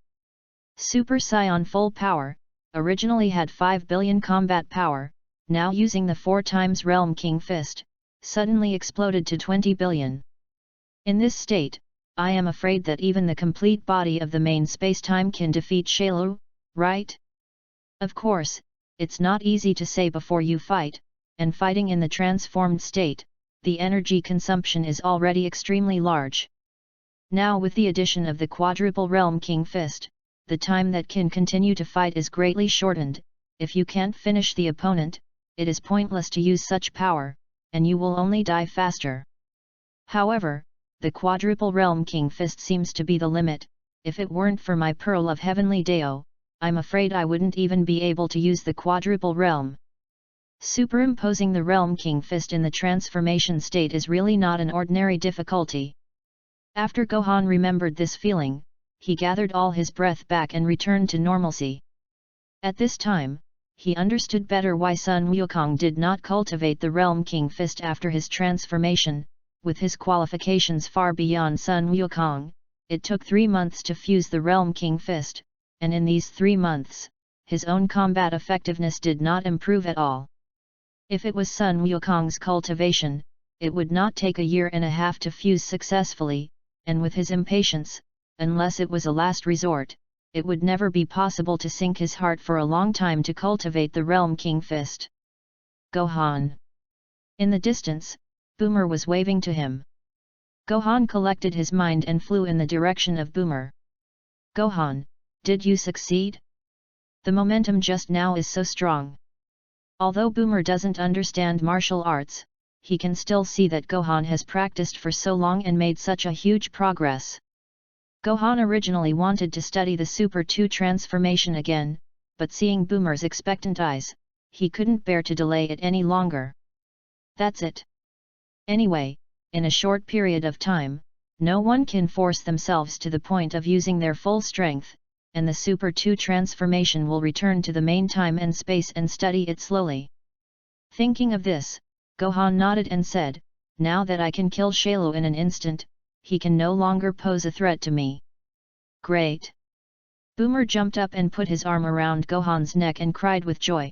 Super Saiyan Full Power, originally had 5 billion combat power, now using the 4 times Realm King Fist, suddenly exploded to 20 billion. In this state, I am afraid that even the complete body of the main spacetime can defeat Shailu, right? Of course, it's not easy to say before you fight, and fighting in the transformed state, the energy consumption is already extremely large. Now with the addition of the quadruple Realm King Fist, the time that can continue to fight is greatly shortened. If you can't finish the opponent, it is pointless to use such power, and you will only die faster. However, the quadruple realm king fist seems to be the limit. If it weren't for my pearl of heavenly Dao, I'm afraid I wouldn't even be able to use the quadruple realm. Superimposing the realm king fist in the transformation state is really not an ordinary difficulty. After Gohan remembered this feeling, he gathered all his breath back and returned to normalcy. At this time, he understood better why Sun Wukong did not cultivate the realm king fist after his transformation. With his qualifications far beyond Sun Wukong, it took 3 months to fuse the realm king fist, and in these 3 months, his own combat effectiveness did not improve at all. If it was Sun Wukong's cultivation, it would not take a year and a half to fuse successfully, and with his impatience, unless it was a last resort, it would never be possible to sink his heart for a long time to cultivate the realm king fist. Gohan. In the distance, Boomer was waving to him. Gohan collected his mind and flew in the direction of Boomer. Gohan, did you succeed? The momentum just now is so strong. Although Boomer doesn't understand martial arts, he can still see that Gohan has practiced for so long and made such a huge progress. Gohan originally wanted to study the Super 2 transformation again, but seeing Boomer's expectant eyes, he couldn't bear to delay it any longer. That's it. Anyway, in a short period of time, no one can force themselves to the point of using their full strength, and the Super 2 transformation will return to the main time and space and study it slowly. Thinking of this, Gohan nodded and said, now that I can kill Shailu in an instant, he can no longer pose a threat to me. Great! Boomer jumped up and put his arm around Gohan's neck and cried with joy.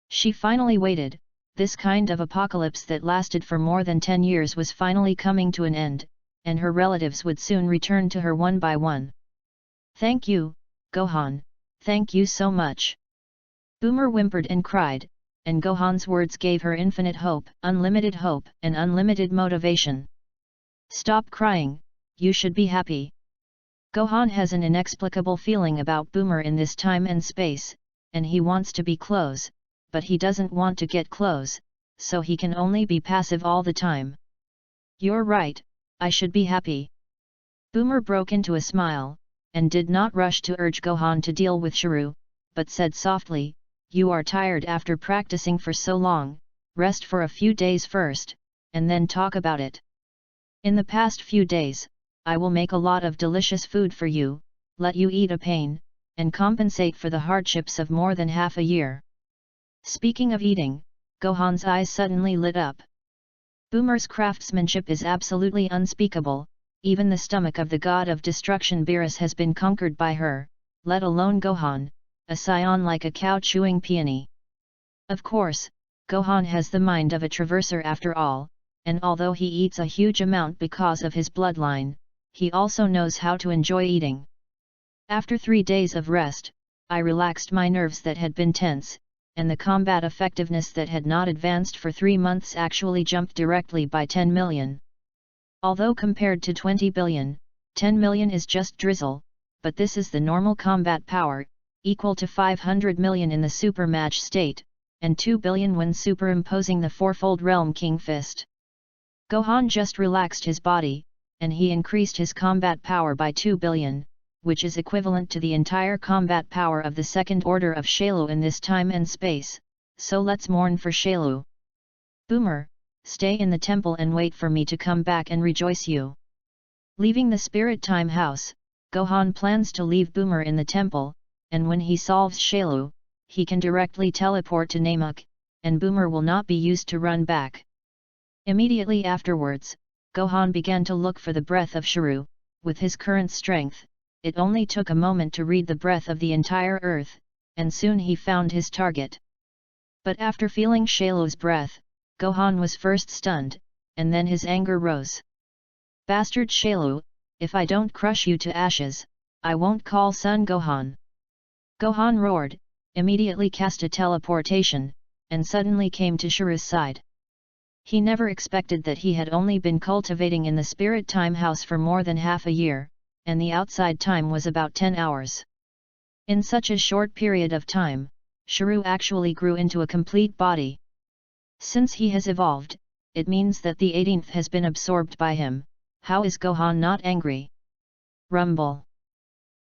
She finally waited. This kind of apocalypse that lasted for more than 10 years was finally coming to an end, and her relatives would soon return to her one by one. Thank you, Gohan, thank you so much. Boomer whimpered and cried, and Gohan's words gave her infinite hope, and unlimited motivation. Stop crying, you should be happy. Gohan has an inexplicable feeling about Boomer in this time and space, and he wants to be close, but he doesn't want to get close, so he can only be passive all the time. You're right, I should be happy. Boomer broke into a smile, and did not rush to urge Gohan to deal with Shiryu, but said softly, you are tired after practicing for so long, rest for a few days first, and then talk about it. In the past few days, I will make a lot of delicious food for you, let you eat a pain, and compensate for the hardships of more than half a year. Speaking of eating, Gohan's eyes suddenly lit up. Boomer's craftsmanship is absolutely unspeakable, even the stomach of the god of destruction Beerus has been conquered by her, let alone Gohan, a scion like a cow chewing peony. Of course, Gohan has the mind of a traverser after all, and although he eats a huge amount because of his bloodline, he also knows how to enjoy eating. After 3 days of rest, I relaxed my nerves that had been tense, and the combat effectiveness that had not advanced for 3 months actually jumped directly by 10 million. Although compared to 20 billion, 10 million is just drizzle, but this is the normal combat power, equal to 500 million in the super match state, and 2 billion when superimposing the fourfold realm king fist. Gohan just relaxed his body, and he increased his combat power by 2 billion, which is equivalent to the entire combat power of the second order of Shailu in this time and space, so let's mourn for Shailu. Boomer, stay in the temple and wait for me to come back and rejoice you. Leaving the Spirit Time House, Gohan plans to leave Boomer in the temple, and when he solves Shailu, he can directly teleport to Namek, and Boomer will not be used to run back. Immediately afterwards, Gohan began to look for the breath of Shiryu. With his current strength, it only took a moment to read the breath of the entire earth, and soon he found his target. But after feeling Shailu's breath, Gohan was first stunned, and then his anger rose. Bastard Shailu, if I don't crush you to ashes, I won't call son Gohan. Gohan roared, immediately cast a teleportation, and suddenly came to Shiryu's side. He never expected that he had only been cultivating in the Spirit Time House for more than half a year, and the outside time was about 10 hours. In such a short period of time, Shiryu actually grew into a complete body. Since he has evolved, it means that the 18th has been absorbed by him. How is Gohan not angry? Rumble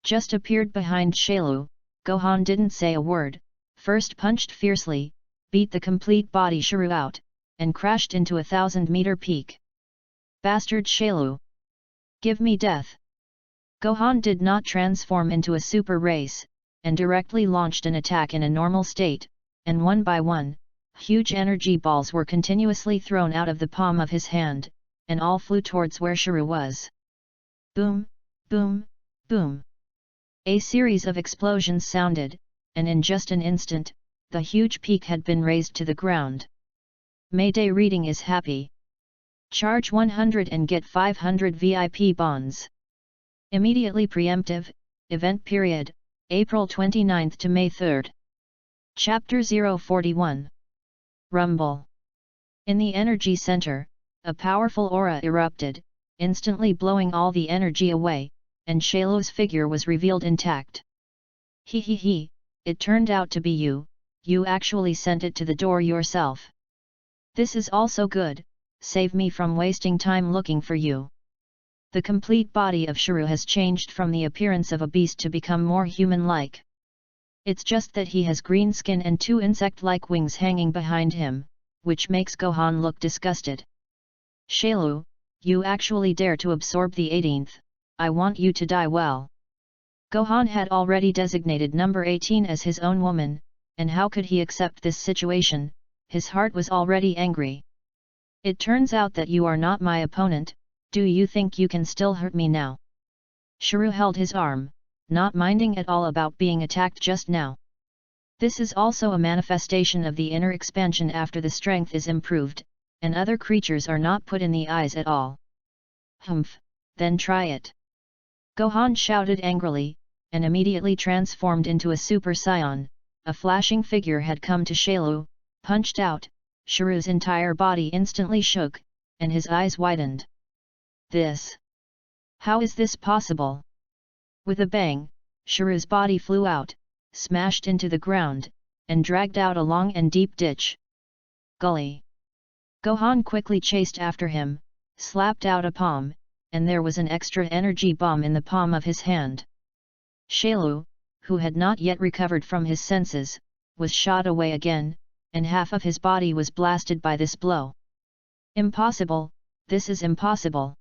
just appeared behind Shailu. Gohan didn't say a word, first punched fiercely, beat the complete body Shiryu out, and crashed into 1,000-meter peak. Bastard Shailu! Give me death! Gohan did not transform into a super race, and directly launched an attack in a normal state, and one by one, huge energy balls were continuously thrown out of the palm of his hand, and all flew towards where Shiryu was. Boom, boom, boom. A series of explosions sounded, and in just an instant, the huge peak had been razed to the ground. Mayday reading is happy. Charge 100 and get 500 VIP bonds. Immediately preemptive, event period, April 29 to May 3. Chapter 041. Rumble. In the energy center, a powerful aura erupted, instantly blowing all the energy away, and Shailu's figure was revealed intact. He, it turned out to be you actually sent it to the door yourself. This is also good, save me from wasting time looking for you. The complete body of Shiryu has changed from the appearance of a beast to become more human-like. It's just that he has green skin and 2 insect-like wings hanging behind him, which makes Gohan look disgusted. Shailu, you actually dare to absorb the 18th, I want you to die well. Gohan had already designated number 18 as his own woman, and how could he accept this situation? His heart was already angry. It turns out that you are not my opponent, do you think you can still hurt me now? Shiryu held his arm, not minding at all about being attacked just now. This is also a manifestation of the inner expansion after the strength is improved, and other creatures are not put in the eyes at all. Humph, then try it. Gohan shouted angrily, and immediately transformed into a Super Saiyan. A flashing figure had come to Shailu, punched out, Shiryu's entire body instantly shook, and his eyes widened. This? How is this possible? With a bang, Shiryu's body flew out, smashed into the ground, and dragged out a long and deep ditch. Gully! Gohan quickly chased after him, slapped out a palm, and there was an extra energy bomb in the palm of his hand. Shailu, who had not yet recovered from his senses, was shot away again, and half of his body was blasted by this blow. Impossible, this is impossible.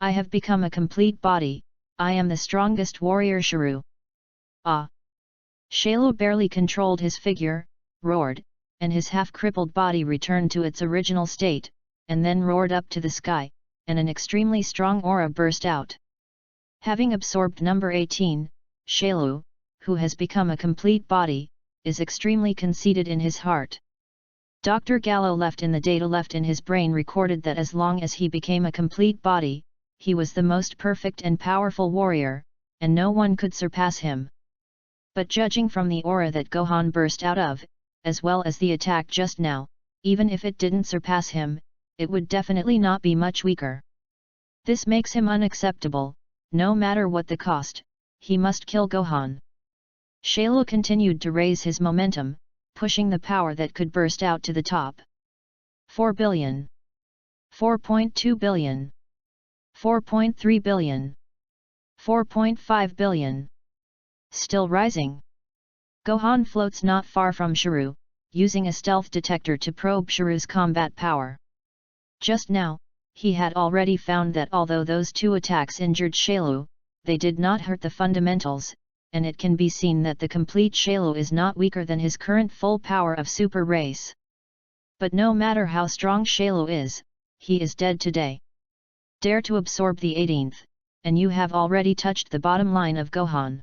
I have become a complete body, I am the strongest warrior Shiryu. Ah! Shailu barely controlled his figure, roared, and his half-crippled body returned to its original state, and then roared up to the sky, and an extremely strong aura burst out. Having absorbed number 18, Shailu, who has become a complete body, is extremely conceited in his heart. Dr. Gallo left in the data left in his brain recorded that as long as he became a complete body, he was the most perfect and powerful warrior, and no one could surpass him. But judging from the aura that Gohan burst out of, as well as the attack just now, even if it didn't surpass him, it would definitely not be much weaker. This makes him unacceptable, no matter what the cost, he must kill Gohan. Shailu continued to raise his momentum, pushing the power that could burst out to the top. 4 billion. 4.2 billion. 4.3 billion. 4.5 billion. Still rising. Gohan floats not far from Shiryu, using a stealth detector to probe Shiryu's combat power. Just now, he had already found that although those 2 attacks injured Shailu, they did not hurt the fundamentals, and it can be seen that the complete Shailu is not weaker than his current full power of super race. But no matter how strong Shailu is, he is dead today. Dare to absorb the 18th, and you have already touched the bottom line of Gohan.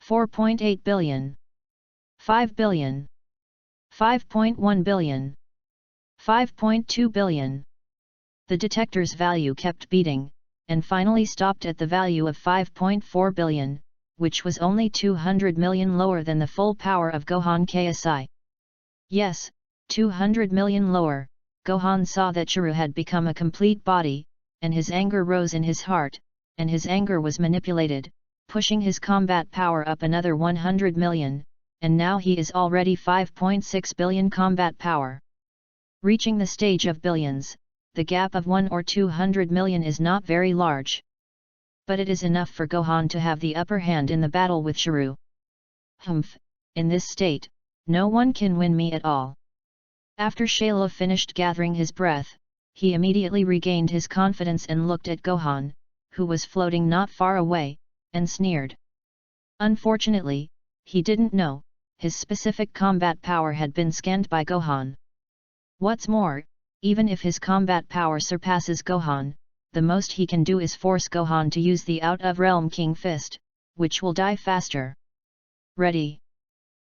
4.8 billion. 5 billion. 5.1 billion. 5.2 billion. The detector's value kept beating, and finally stopped at the value of 5.4 billion, which was only 200 million lower than the full power of Gohan KSI. Yes, 200 million lower. Gohan saw that Shiryu had become a complete body, and his anger rose in his heart, and his anger was manipulated, pushing his combat power up another 100 million, and now he is already 5.6 billion combat power. Reaching the stage of billions, the gap of 1 or 200 million is not very large. But it is enough for Gohan to have the upper hand in the battle with Shiryu. Humph, in this state, no one can win me at all. After Shayla finished gathering his breath, he immediately regained his confidence and looked at Gohan, who was floating not far away, and sneered. Unfortunately, he didn't know, his specific combat power had been scanned by Gohan. What's more, even if his combat power surpasses Gohan, the most he can do is force Gohan to use the out-of-realm King Fist, which will die faster. Ready?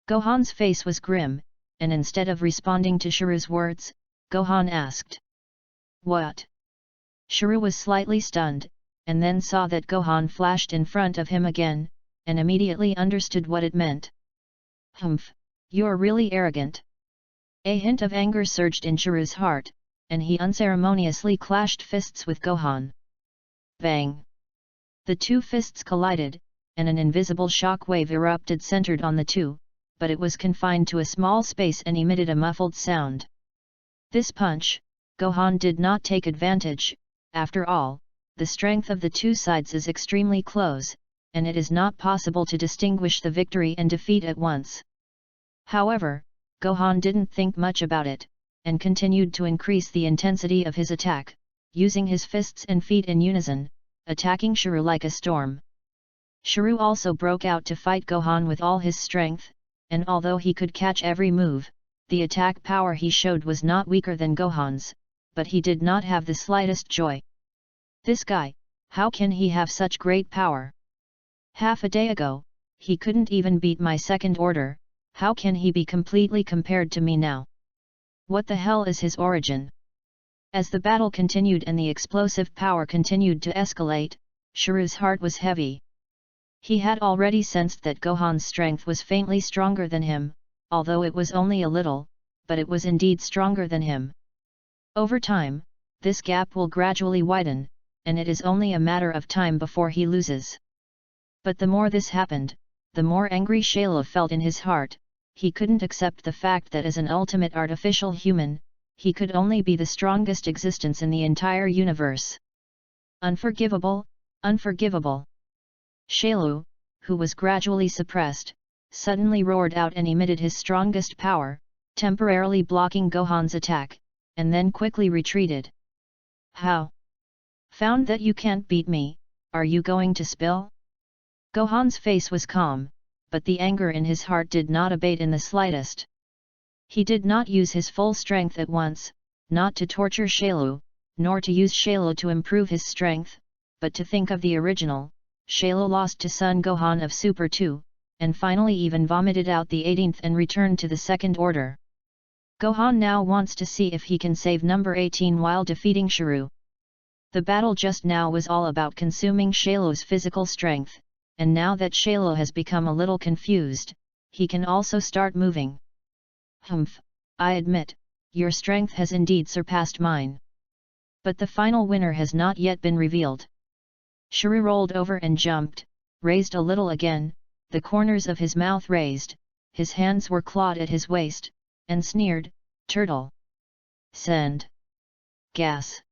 Gohan's face was grim, and instead of responding to Shiryu's words, Gohan asked. What? Shiryu was slightly stunned, and then saw that Gohan flashed in front of him again, and immediately understood what it meant. Humph, you're really arrogant. A hint of anger surged in Shiryu's heart, and he unceremoniously clashed fists with Gohan. Bang! The two fists collided, and an invisible shock wave erupted centered on the two, but it was confined to a small space and emitted a muffled sound. This punch, Gohan did not take advantage. After all, the strength of the two sides is extremely close, and it is not possible to distinguish the victory and defeat at once. However, Gohan didn't think much about it, and continued to increase the intensity of his attack, using his fists and feet in unison, attacking Shiryu like a storm. Shiryu also broke out to fight Gohan with all his strength, and although he could catch every move, the attack power he showed was not weaker than Gohan's, but he did not have the slightest joy. This guy, how can he have such great power? Half a day ago, he couldn't even beat my second order, how can he be completely compared to me now? What the hell is his origin? As the battle continued and the explosive power continued to escalate, Shiryu's heart was heavy. He had already sensed that Gohan's strength was faintly stronger than him, although it was only a little, but it was indeed stronger than him. Over time, this gap will gradually widen, and it is only a matter of time before he loses. But the more this happened, the more angry Shayla felt in his heart. He couldn't accept the fact that as an ultimate artificial human, he could only be the strongest existence in the entire universe. Unforgivable, unforgivable. Shayla, who was gradually suppressed, suddenly roared out and emitted his strongest power, temporarily blocking Gohan's attack, and then quickly retreated. How? Found that you can't beat me, are you going to spill? Gohan's face was calm, but the anger in his heart did not abate in the slightest. He did not use his full strength at once, not to torture Shayla, nor to use Shayla to improve his strength, but to think of the original. Shayla lost to Son Gohan of Super 2, and finally even vomited out the 18th and returned to the second order. Gohan now wants to see if he can save number 18 while defeating Shiryu. The battle just now was all about consuming Shayla's physical strength, and now that Shayla has become a little confused, he can also start moving. Humph, I admit, your strength has indeed surpassed mine. But the final winner has not yet been revealed. Shiryu rolled over and jumped, raised a little again, the corners of his mouth raised, his hands were clawed at his waist, and sneered, Turtle. Send. Gas.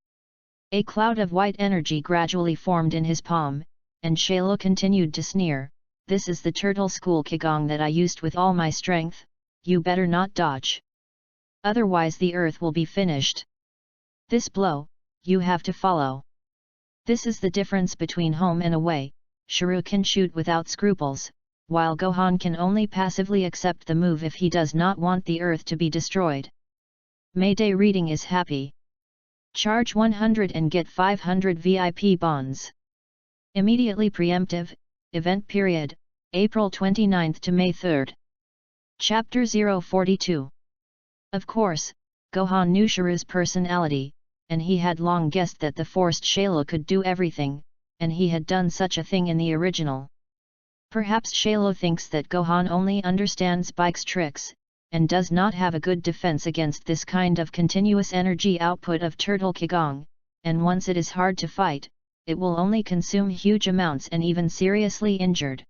A cloud of white energy gradually formed in his palm, and Shayla continued to sneer, This is the turtle school Qigong that I used with all my strength, you better not dodge. Otherwise the earth will be finished. This blow, you have to follow. This is the difference between home and away. Shiryu can shoot without scruples, while Gohan can only passively accept the move if he does not want the earth to be destroyed. Mayday reading is happy. Charge 100 and get 500 VIP bonds. Immediately preemptive, event period, April 29 to May 3. Chapter 042. Of course, Gohan knew Shiryu's personality, and he had long guessed that the forced Shayla could do everything, and he had done such a thing in the original. Perhaps Shayla thinks that Gohan only understands Bike's tricks, and does not have a good defense against this kind of continuous energy output of Turtle Qigong, and once it is hard to fight, it will only consume huge amounts and even seriously injured.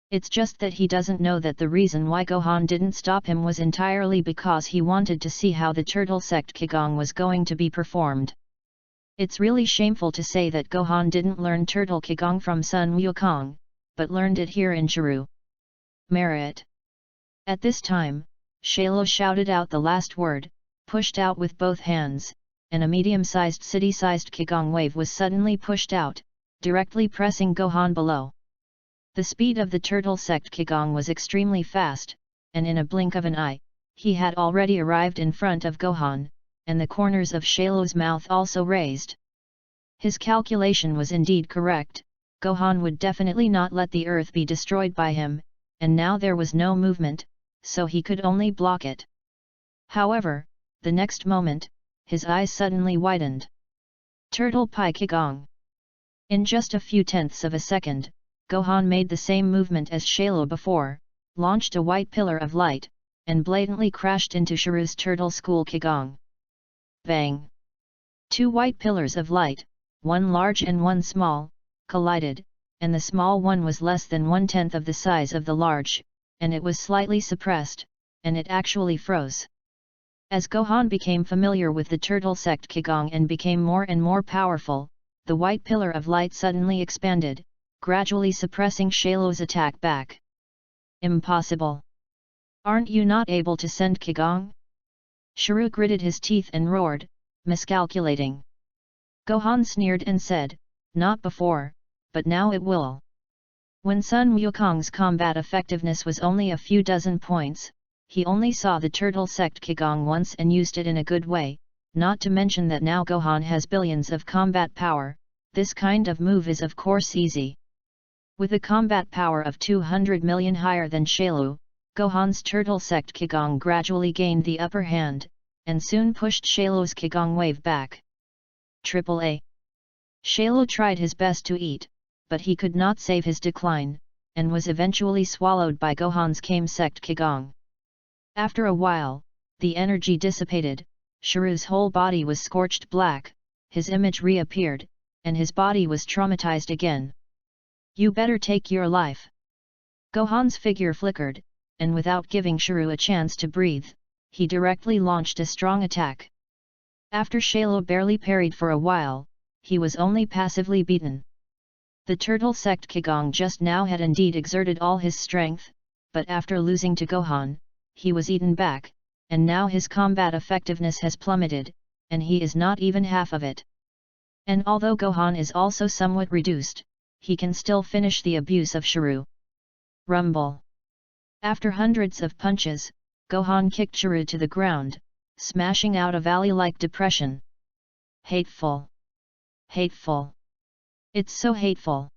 It's just that he doesn't know that the reason why Gohan didn't stop him was entirely because he wanted to see how the Turtle Sect Qigong was going to be performed. It's really shameful to say that Gohan didn't learn Turtle Qigong from Sun Wukong, but learned it here in Shiru. Merit. At this time, Shalo shouted out the last word, pushed out with both hands, and a medium-sized city-sized Qigong wave was suddenly pushed out, directly pressing Gohan below. The speed of the Turtle Sect Qigong was extremely fast, and in a blink of an eye, he had already arrived in front of Gohan, and the corners of Shalo's mouth also raised. His calculation was indeed correct. Gohan would definitely not let the earth be destroyed by him, and now there was no movement, so he could only block it. However, the next moment, his eyes suddenly widened. Turtle Pi Qigong. In just a few tenths of a second, Gohan made the same movement as Shalo before, launched a white pillar of light, and blatantly crashed into Shiru's Turtle School Qigong. Bang! Two white pillars of light, one large and one small, collided, and the small one was less than 1/10 of the size of the large, and it was slightly suppressed, and it actually froze. As Gohan became familiar with the Turtle Sect Qigong and became more and more powerful, the white pillar of light suddenly expanded, gradually suppressing Shalo's attack back. Impossible! Aren't you not able to send Qigong? Shiru gritted his teeth and roared, miscalculating. Gohan sneered and said, not before, but now it will. When Sun Wukong's combat effectiveness was only a few dozen points, he only saw the Turtle Sect Qigong once and used it in a good way, not to mention that now Gohan has billions of combat power. This kind of move is of course easy. With a combat power of 200 million higher than Shalo, Gohan's Turtle Sect Qigong gradually gained the upper hand, and soon pushed Shalo's Qigong wave back. AAA. Shalo tried his best to eat, but he could not save his decline, and was eventually swallowed by Gohan's Kame Sect Qigong. After a while, the energy dissipated, Shiru's whole body was scorched black, his image reappeared, and his body was traumatized again. You better take your life. Gohan's figure flickered, and without giving Shiru a chance to breathe, he directly launched a strong attack. After Shalo barely parried for a while, he was only passively beaten. The Turtle Sect Qigong just now had indeed exerted all his strength, but after losing to Gohan, he was eaten back, and now his combat effectiveness has plummeted, and he is not even half of it. And although Gohan is also somewhat reduced, he can still finish the abuse of Shiru. Rumble. After hundreds of punches, Gohan kicked Shiru to the ground, smashing out a valley-like depression. Hateful! Hateful! It's so hateful!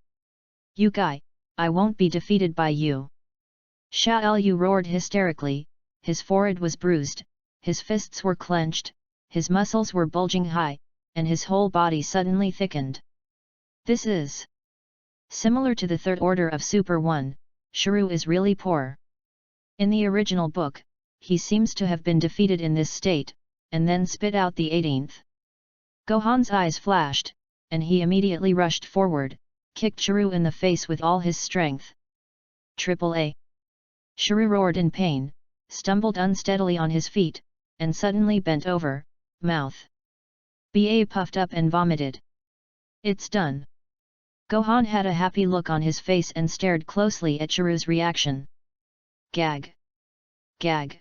You guy, I won't be defeated by you! Sha Lu roared hysterically, his forehead was bruised, his fists were clenched, his muscles were bulging high, and his whole body suddenly thickened. This is similar to the third order of Super 1, Shiru is really poor. In the original book, he seems to have been defeated in this state, and then spit out the 18th. Gohan's eyes flashed, and he immediately rushed forward, kicked Shiru in the face with all his strength. AAA. Shiru roared in pain, stumbled unsteadily on his feet, and suddenly bent over, mouth. Ba puffed up and vomited. It's done. Gohan had a happy look on his face and stared closely at Shiru's reaction. Gag. Gag.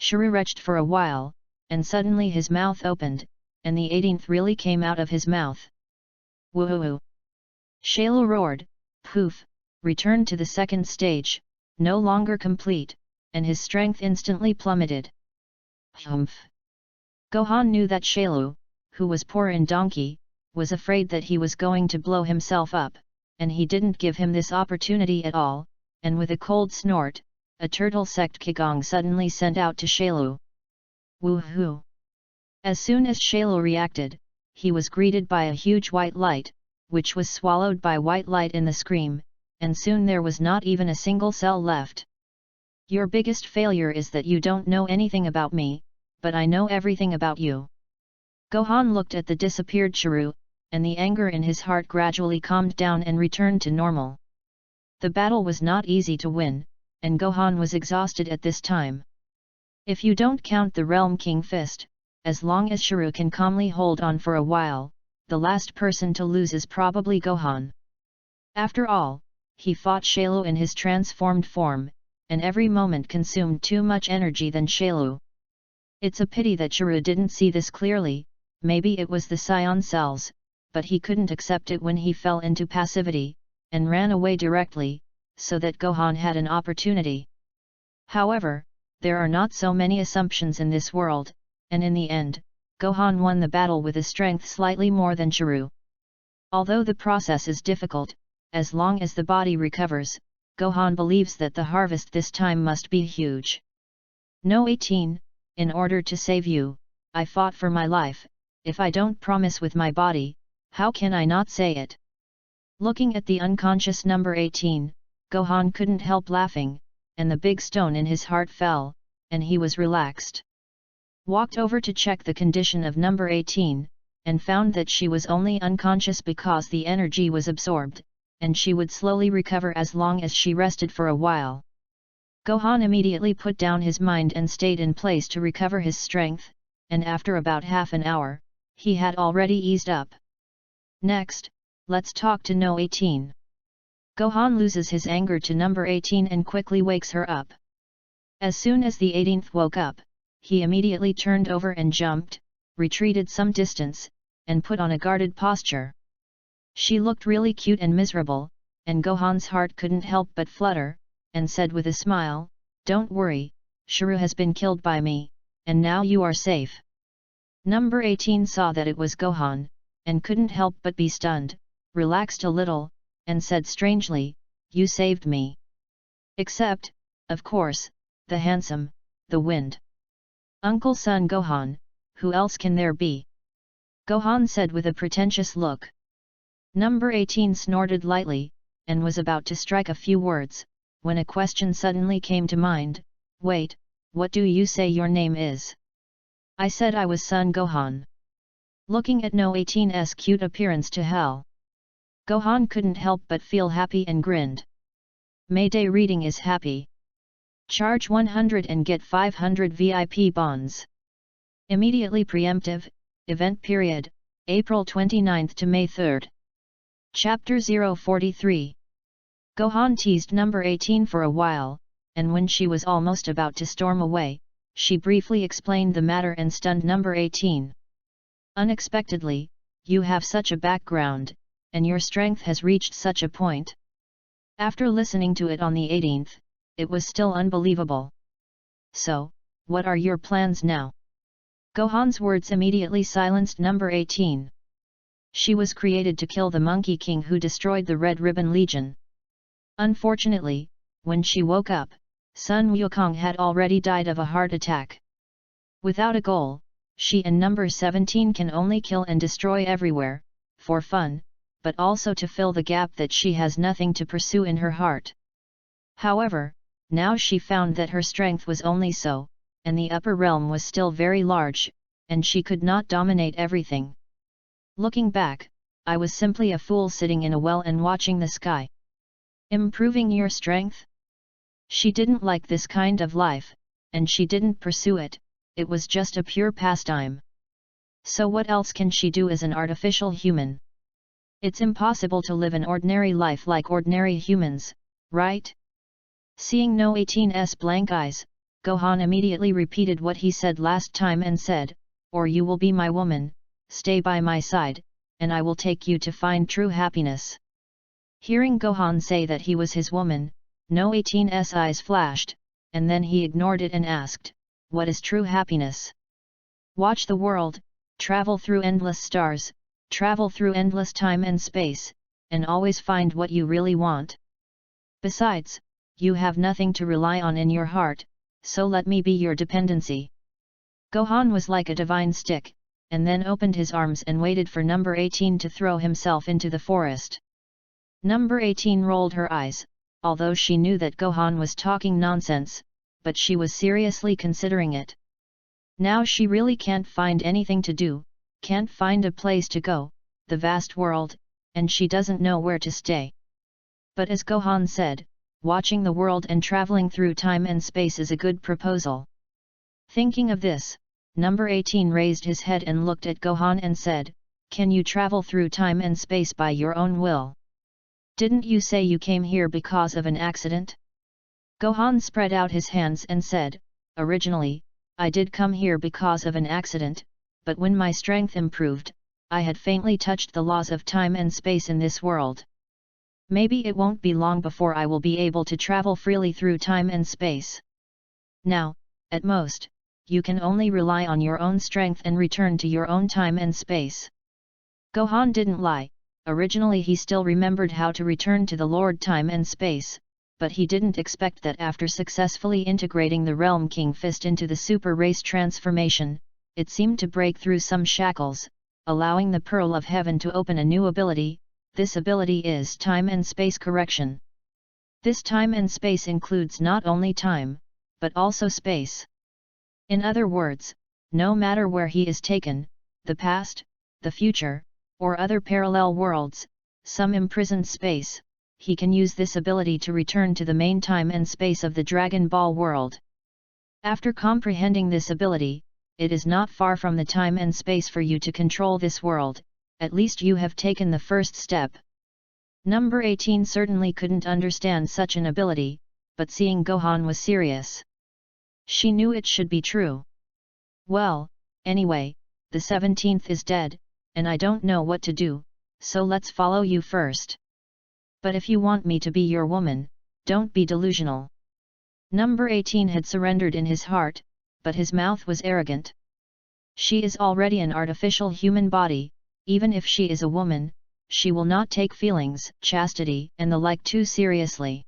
Shiru retched for a while, and suddenly his mouth opened, and the 18th really came out of his mouth. Woohoo! Shalo roared, poof, returned to the second stage, no longer complete, and his strength instantly plummeted. Humph! Gohan knew that Shalo, who was poor in donkey, was afraid that he was going to blow himself up, and he didn't give him this opportunity at all, and with a cold snort, a Turtle Sect Qigong suddenly sent out to Shalo. Woohoo! As soon as Shalo reacted, he was greeted by a huge white light, which was swallowed by white light in the scream, and soon there was not even a single cell left. Your biggest failure is that you don't know anything about me, but I know everything about you. Gohan looked at the disappeared Shiru, and the anger in his heart gradually calmed down and returned to normal. The battle was not easy to win, and Gohan was exhausted at this time. If you don't count the Realm King Fist, as long as Shiryu can calmly hold on for a while, the last person to lose is probably Gohan. After all, he fought Shailu in his transformed form, and every moment consumed too much energy than Shailu. It's a pity that Shiryu didn't see this clearly. Maybe it was the Scion cells, but he couldn't accept it when he fell into passivity, and ran away directly, so that Gohan had an opportunity. However, there are not so many assumptions in this world, and in the end, Gohan won the battle with a strength slightly more than Shiryu. Although the process is difficult, as long as the body recovers, Gohan believes that the harvest this time must be huge. No 18, in order to save you, I fought for my life. If I don't promise with my body, how can I not say it? Looking at the unconscious number 18, Gohan couldn't help laughing, and the big stone in his heart fell, and he was relaxed. Walked over to check the condition of number 18, and found that she was only unconscious because the energy was absorbed, and she would slowly recover as long as she rested for a while. Gohan immediately put down his mind and stayed in place to recover his strength, and after about half an hour, he had already eased up. Next, let's talk to No 18. Gohan loses his anger to number 18 and quickly wakes her up. As soon as the 18th woke up, he immediately turned over and jumped, retreated some distance, and put on a guarded posture. She looked really cute and miserable, and Gohan's heart couldn't help but flutter, and said with a smile, "Don't worry, Shiryu has been killed by me, and now you are safe." Number 18 saw that it was Gohan, and couldn't help but be stunned, relaxed a little, and said strangely, "You saved me. Except, of course, the handsome, the wind. Uncle Son Gohan, who else can there be?" Gohan said with a pretentious look. Number 18 snorted lightly, and was about to strike a few words, when a question suddenly came to mind. "Wait, what do you say your name is?" "I said I was Son Gohan." Looking at No 18's cute appearance to hell, Gohan couldn't help but feel happy and grinned. Mayday reading is happy. Charge 100 and get 500 VIP bonds. Immediately preemptive, event period, April 29 to May 3. Chapter 043. Gohan teased number 18 for a while, and when she was almost about to storm away, she briefly explained the matter and stunned number 18. "Unexpectedly, you have such a background, and your strength has reached such a point." After listening to it on the 18th, it was still unbelievable. "So, what are your plans now?" Gohan's words immediately silenced number 18. She was created to kill the Monkey King who destroyed the Red Ribbon Legion. Unfortunately, when she woke up, Sun Wukong had already died of a heart attack. Without a goal, she and number 17 can only kill and destroy everywhere, for fun, but also to fill the gap that she has nothing to pursue in her heart. However, now she found that her strength was only so, and the upper realm was still very large, and she could not dominate everything. Looking back, I was simply a fool sitting in a well and watching the sky. Improving your strength? She didn't like this kind of life, and she didn't pursue it. It was just a pure pastime. So what else can she do as an artificial human? It's impossible to live an ordinary life like ordinary humans, right? Seeing No 18's blank eyes, Gohan immediately repeated what he said last time and said, "Or you will be my woman, stay by my side, and I will take you to find true happiness." Hearing Gohan say that he was his woman, No 18's eyes flashed, and then he ignored it and asked, "What is true happiness?" "Watch the world, travel through endless stars, travel through endless time and space, and always find what you really want. Besides, you have nothing to rely on in your heart, so let me be your dependency." Gohan was like a divine stick, and then opened his arms and waited for number 18 to throw himself into the forest. Number 18 rolled her eyes, although she knew that Gohan was talking nonsense, but she was seriously considering it. Now she really can't find anything to do, can't find a place to go, the vast world, and she doesn't know where to stay. But as Gohan said, watching the world and traveling through time and space is a good proposal. Thinking of this, number 18 raised his head and looked at Gohan and said, "Can you travel through time and space by your own will? Didn't you say you came here because of an accident?" Gohan spread out his hands and said, "Originally, I did come here because of an accident, but when my strength improved, I had faintly touched the laws of time and space in this world. Maybe it won't be long before I will be able to travel freely through time and space. Now, at most, you can only rely on your own strength and return to your own time and space." Gohan didn't lie. Originally he still remembered how to return to the Lord Time and Space, but he didn't expect that after successfully integrating the Realm King Fist into the Super Race transformation, it seemed to break through some shackles, allowing the Pearl of Heaven to open a new ability. This ability is Time and Space Correction. This time and space includes not only time, but also space. In other words, no matter where he is taken, the past, the future, or other parallel worlds, some imprisoned space, he can use this ability to return to the main time and space of the Dragon Ball world. After comprehending this ability, it is not far from the time and space for you to control this world. At least you have taken the first step. Number 18 certainly couldn't understand such an ability, but seeing Gohan was serious, she knew it should be true. "Well, anyway, the 17th is dead, and I don't know what to do, so let's follow you first. But if you want me to be your woman, don't be delusional." Number 18 had surrendered in his heart, but his mouth was arrogant. She is already an artificial human body. Even if she is a woman, she will not take feelings, chastity, and the like too seriously.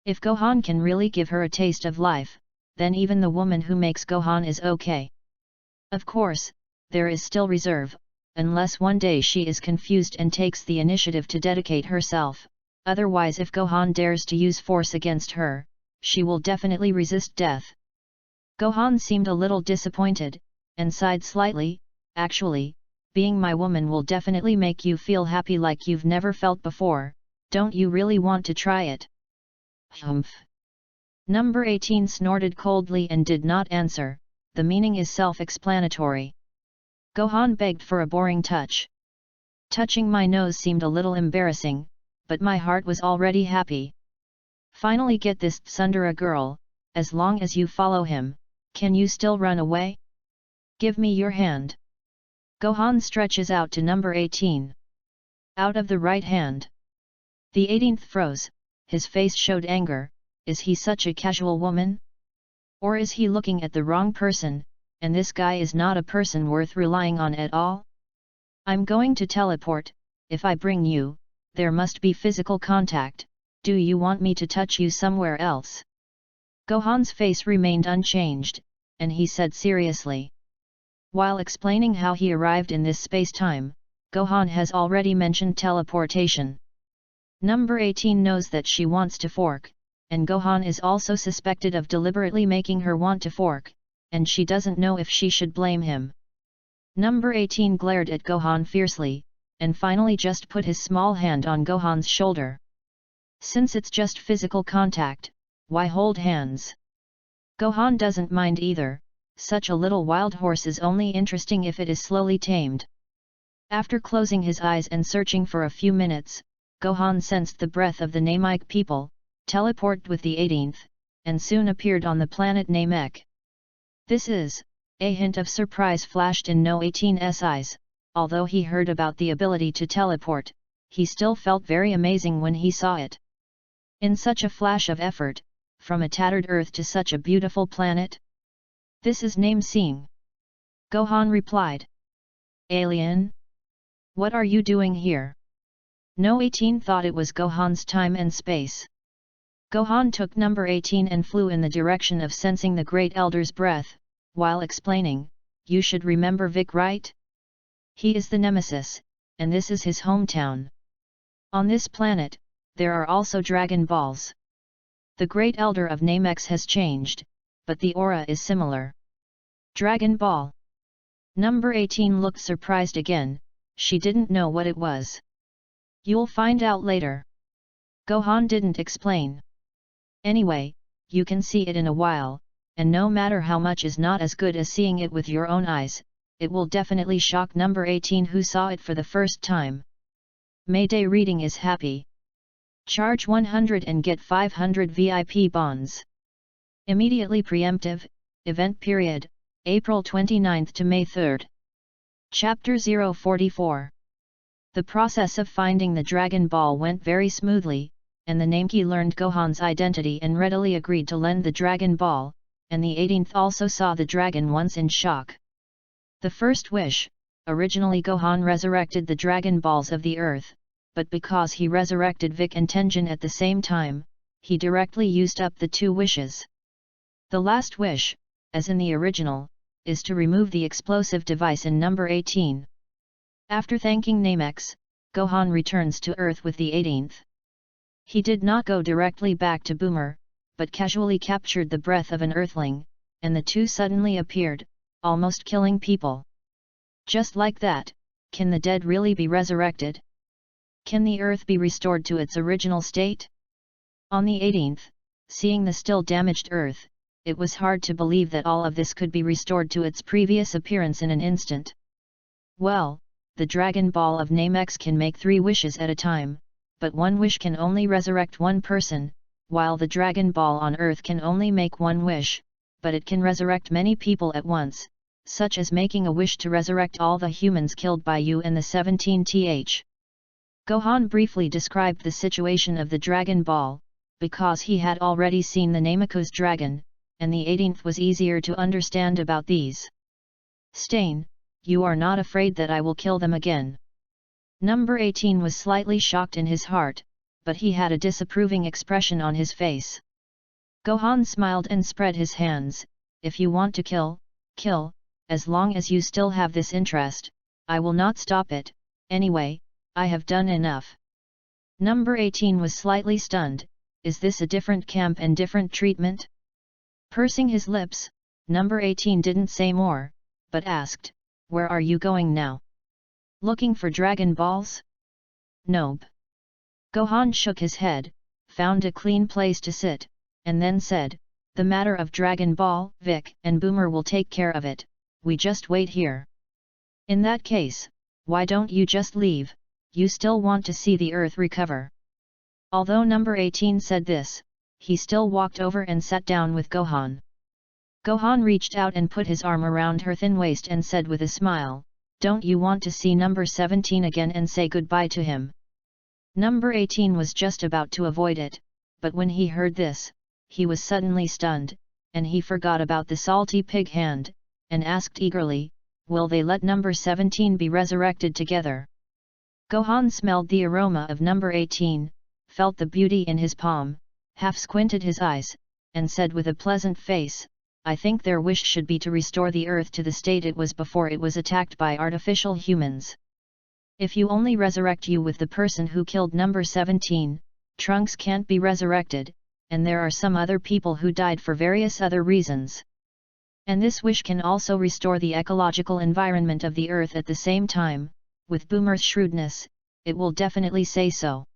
If Gohan can really give her a taste of life, then even the woman who makes Gohan is okay. Of course, there is still reserve, unless one day she is confused and takes the initiative to dedicate herself. Otherwise, if Gohan dares to use force against her, she will definitely resist death. Gohan seemed a little disappointed, and sighed slightly. "Actually, being my woman will definitely make you feel happy like you've never felt before. Don't you really want to try it?" "Humph." Number 18 snorted coldly and did not answer. The meaning is self-explanatory. Gohan begged for a boring touch. "Touching my nose seemed a little embarrassing, but my heart was already happy. Finally get this tsundere girl. As long as you follow him, can you still run away? Give me your hand." Gohan stretches out to number 18. Out of the right hand. The 18th froze, his face showed anger. Is he such a casual woman? Or is he looking at the wrong person, and this guy is not a person worth relying on at all? "I'm going to teleport. If I bring you, there must be physical contact. Do you want me to touch you somewhere else?" Gohan's face remained unchanged, and he said seriously. While explaining how he arrived in this space-time, Gohan has already mentioned teleportation. Number 18 knows that she wants to fork, and Gohan is also suspected of deliberately making her want to fork, and she doesn't know if she should blame him. Number 18 glared at Gohan fiercely, and finally just put his small hand on Gohan's shoulder. Since it's just physical contact, why hold hands? Gohan doesn't mind either. Such a little wild horse is only interesting if it is slowly tamed. After closing his eyes and searching for a few minutes, Gohan sensed the breath of the Namek people, teleported with the 18th, and soon appeared on the planet Namek. This is, a hint of surprise flashed in No 18's eyes. Although he heard about the ability to teleport, he still felt very amazing when he saw it. In such a flash of effort, from a tattered Earth to such a beautiful planet? This is name-seeing. Gohan replied. "Alien? What are you doing here?" No 18 thought it was Gohan's time and space. Gohan took number 18 and flew in the direction of sensing the Great Elder's breath, while explaining, "You should remember Vic, right? He is the Nemesis, and this is his hometown. On this planet, there are also Dragon Balls. The Great Elder of Namex has changed, but the aura is similar." Dragon Ball. Number 18 looked surprised again, she didn't know what it was. You'll find out later. Gohan didn't explain. Anyway, you can see it in a while, and no matter how much is not as good as seeing it with your own eyes, it will definitely shock number 18 who saw it for the first time. Mayday reading is happy. Charge 100 and get 500 VIP bonds. Immediately preemptive, event period, April 29 to May 3. Chapter 044. The process of finding the Dragon Ball went very smoothly, and the Nameki learned Gohan's identity and readily agreed to lend the Dragon Ball, and the 18th also saw the dragon once in shock. The first wish, originally Gohan resurrected the Dragon Balls of the Earth, but because he resurrected Vic and Tenjin at the same time, he directly used up the two wishes. The last wish, as in the original, is to remove the explosive device in number 18. After thanking Namex, Gohan returns to Earth with the 18th. He did not go directly back to Boomer, but casually captured the breath of an Earthling, and the two suddenly appeared, almost killing people. Just like that, can the dead really be resurrected? Can the Earth be restored to its original state? On the 18th, seeing the still damaged Earth, it was hard to believe that all of this could be restored to its previous appearance in an instant. Well, the Dragon Ball of Namex can make 3 wishes at a time, but one wish can only resurrect one person, while the Dragon Ball on Earth can only make 1 wish, but it can resurrect many people at once, such as making a wish to resurrect all the humans killed by you and the 17th. Gohan briefly described the situation of the Dragon Ball, because he had already seen the Nameku's dragon, and the 18th was easier to understand about these. Stain, you are not afraid that I will kill them again? Number 18 was slightly shocked in his heart, but he had a disapproving expression on his face. Gohan smiled and spread his hands. If you want to kill, kill, as long as you still have this interest, I will not stop it. Anyway, I have done enough. Number 18 was slightly stunned. Is this a different camp and different treatment? Pursing his lips, number 18 didn't say more, but asked, where are you going now? Looking for Dragon Balls? Nope. Gohan shook his head, found a clean place to sit, and then said, the matter of Dragon Ball, Vic and Boomer will take care of it, we just wait here. In that case, why don't you just leave, you still want to see the Earth recover? Although number 18 said this, he still walked over and sat down with Gohan. Gohan reached out and put his arm around her thin waist and said with a smile, don't you want to see number 17 again and say goodbye to him? Number 18 was just about to avoid it, but when he heard this, he was suddenly stunned, and he forgot about the salty pig hand, and asked eagerly, will they let number 17 be resurrected together? Gohan smelled the aroma of number 18, felt the beauty in his palm, half squinted his eyes, and said with a pleasant face, I think their wish should be to restore the Earth to the state it was before it was attacked by artificial humans. If you only resurrect you with the person who killed number 17, Trunks can't be resurrected, and there are some other people who died for various other reasons. And this wish can also restore the ecological environment of the Earth at the same time, with Boomer's shrewdness, it will definitely say so.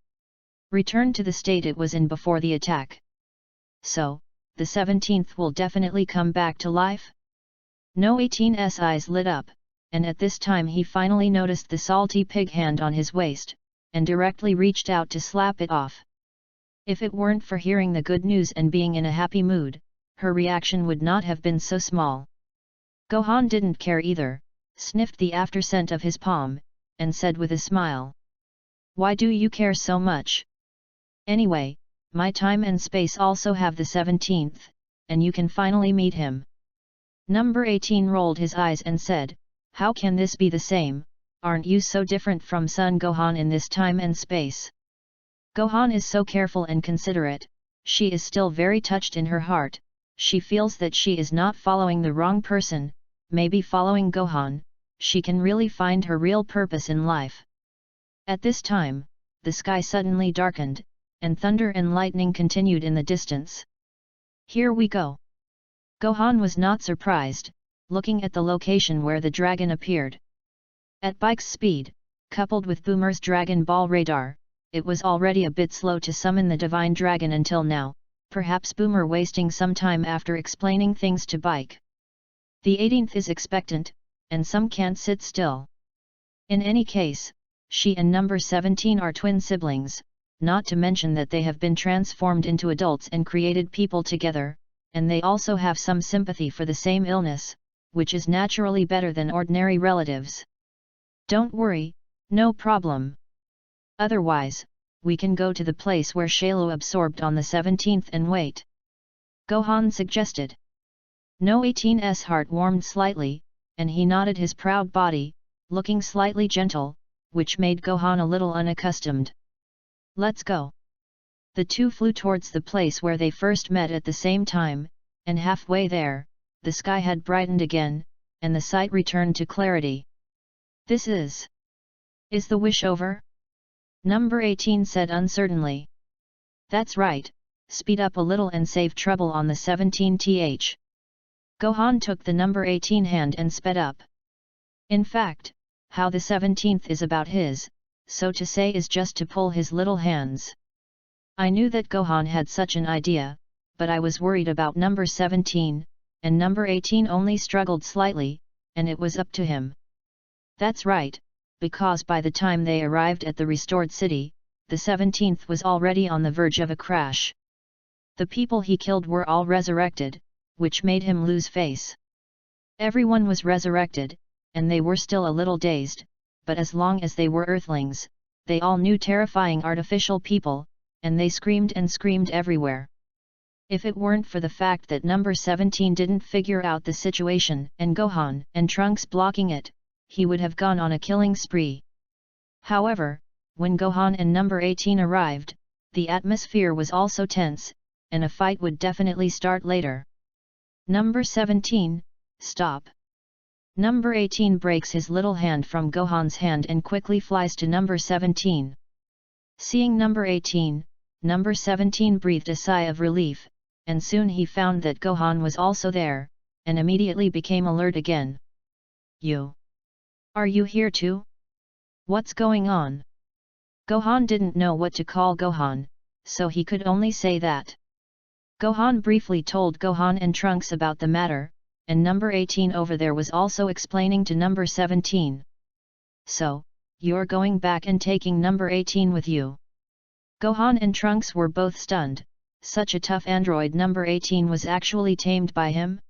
Return to the state it was in before the attack. So, the 17th will definitely come back to life? No 18's eyes lit up, and at this time he finally noticed the salty pig hand on his waist, and directly reached out to slap it off. If it weren't for hearing the good news and being in a happy mood, her reaction would not have been so small. Gohan didn't care either, sniffed the after scent of his palm, and said with a smile. Why do you care so much? Anyway, my time and space also have the 17th, and you can finally meet him. Number 18 rolled his eyes and said, how can this be the same, aren't you so different from Son Gohan in this time and space? Gohan is so careful and considerate, she is still very touched in her heart, she feels that she is not following the wrong person, maybe following Gohan, she can really find her real purpose in life. At this time, the sky suddenly darkened, and thunder and lightning continued in the distance. Here we go. Gohan was not surprised, looking at the location where the dragon appeared. At bike's speed, Coupled with Boomer's Dragon Ball radar, it was already a bit slow to summon the Divine Dragon until now, perhaps Boomer wasting some time after explaining things to Bike. The 18th is expectant, and some can't sit still. In any case, she and number 17 are twin siblings, not to mention that they have been transformed into adults and created people together, and they also have some sympathy for the same illness, which is naturally better than ordinary relatives. Don't worry, no problem. Otherwise, we can go to the place where Shailu absorbed on the 17th and wait. Gohan suggested. No 18's heart warmed slightly, and he nodded his proud body, looking slightly gentle, which made Gohan a little unaccustomed. Let's go. The two flew towards the place where they first met at the same time, and halfway there, the sky had brightened again, and the sight returned to clarity. This is the wish over? Number 18 said uncertainly. That's right, speed up a little and save trouble on the 17th. Gohan took the number 18 hand and sped up. In fact, how the 17th is about his, so to say, is just to pull his little hands. I knew that Gohan had such an idea, but I was worried about number 17, and number 18 only struggled slightly, and it was up to him. That's right, because by the time they arrived at the restored city, the 17th was already on the verge of a crash. The people he killed were all resurrected, which made him lose face. Everyone was resurrected, and they were still a little dazed, but as long as they were Earthlings, they all knew terrifying artificial people, and they screamed and screamed everywhere. If it weren't for the fact that number 17 didn't figure out the situation and Gohan and Trunks blocking it, he would have gone on a killing spree. However, when Gohan and number 18 arrived, the atmosphere was also tense, and a fight would definitely start later. Number 17, stop. Number 18 breaks his little hand from Gohan's hand and quickly flies to number 17. Seeing number 18, number 17 breathed a sigh of relief, and soon he found that Gohan was also there, and immediately became alert again. Are you here too? What's going on? Gohan didn't know what to call Gohan, so he could only say that. Gohan briefly told Gohan and Trunks about the matter, and number 18 over there was also explaining to number 17. So, you're going back and taking number 18 with you? Gohan and Trunks were both stunned. Such a tough android number 18 was actually tamed by him?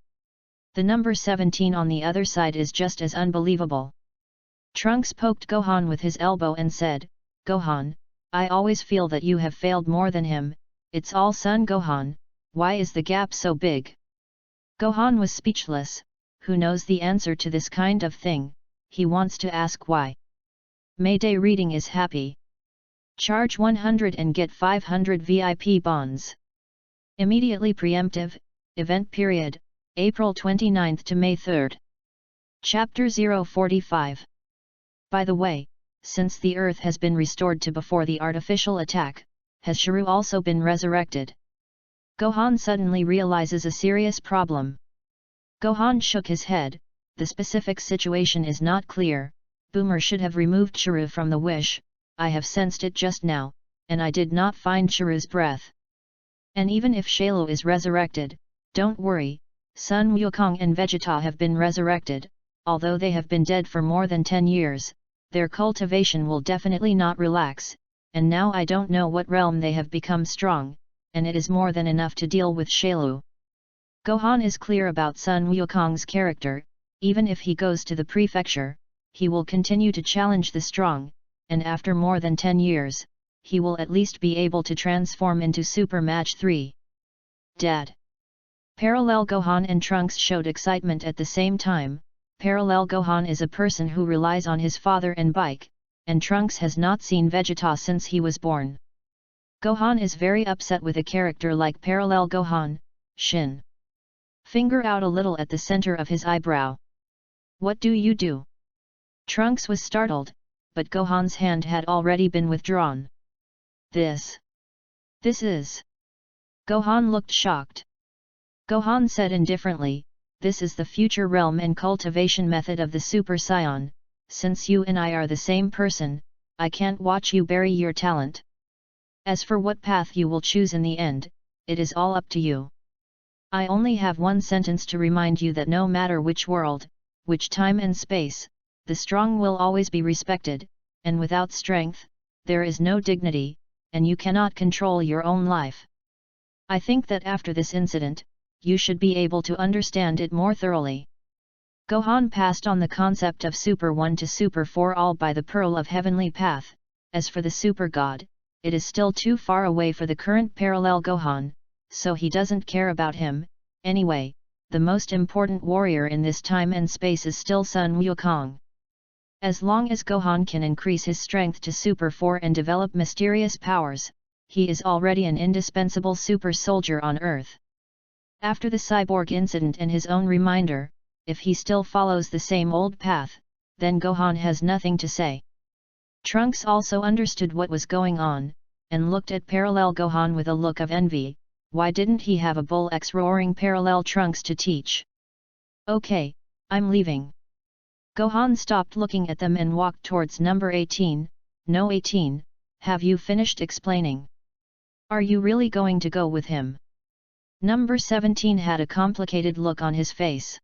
The number 17 on the other side is just as unbelievable. Trunks poked Gohan with his elbow and said, Gohan, I always feel that you have failed more than him, it's all Son Gohan, why is the gap so big? Gohan was speechless. Who knows the answer to this kind of thing? He wants to ask why. Mayday reading is happy. Charge 100 and get 500 VIP bonds. Immediately preemptive, event period, April 29 to May 3. Chapter 045. By the way, since the Earth has been restored to before the artificial attack, has Shuru also been resurrected? Gohan suddenly realizes a serious problem. Gohan shook his head. The specific situation is not clear. Boomer should have removed Shuru from the wish. I have sensed it just now, and I did not find Churu's breath. And even if Shailu is resurrected, don't worry, Sun Wukong and Vegeta have been resurrected. Although they have been dead for more than 10 years, their cultivation will definitely not relax, and now I don't know what realm they have become strong, and it is more than enough to deal with Shailu. Gohan is clear about Sun Wukong's character. Even if he goes to the prefecture, he will continue to challenge the strong, and after more than 10 years, he will at least be able to transform into Super Match 3. Dad. Parallel Gohan and Trunks showed excitement at the same time. Parallel Gohan is a person who relies on his father and Bike, and Trunks has not seen Vegeta since he was born. Gohan is very upset with a character like Parallel Gohan. Shin. Finger out a little at the center of his eyebrow. What do you do? Trunks was startled, but Gohan's hand had already been withdrawn. This is... Gohan looked shocked. Gohan said indifferently, this is the future realm and cultivation method of the Super Saiyan, since you and I are the same person, I can't watch you bury your talent. As for what path you will choose in the end, it is all up to you. I only have one sentence to remind you that no matter which world, which time and space, the strong will always be respected, and without strength, there is no dignity, and you cannot control your own life. I think that after this incident, you should be able to understand it more thoroughly. Gohan passed on the concept of Super 1 to Super 4 all by the Pearl of Heavenly Path. As for the Super God, it is still too far away for the current parallel Gohan, so he doesn't care about him. Anyway, the most important warrior in this time and space is still Sun Wukong. As long as Gohan can increase his strength to Super 4 and develop mysterious powers, he is already an indispensable super soldier on Earth. After the cyborg incident and his own reminder, if he still follows the same old path, then Gohan has nothing to say. Trunks also understood what was going on, and looked at parallel Gohan with a look of envy. Why didn't he have a Bull X roaring parallel Trunks to teach? Okay, I'm leaving. Gohan stopped looking at them and walked towards number 18. No 18, have you finished explaining? Are you really going to go with him? Number 17 had a complicated look on his face.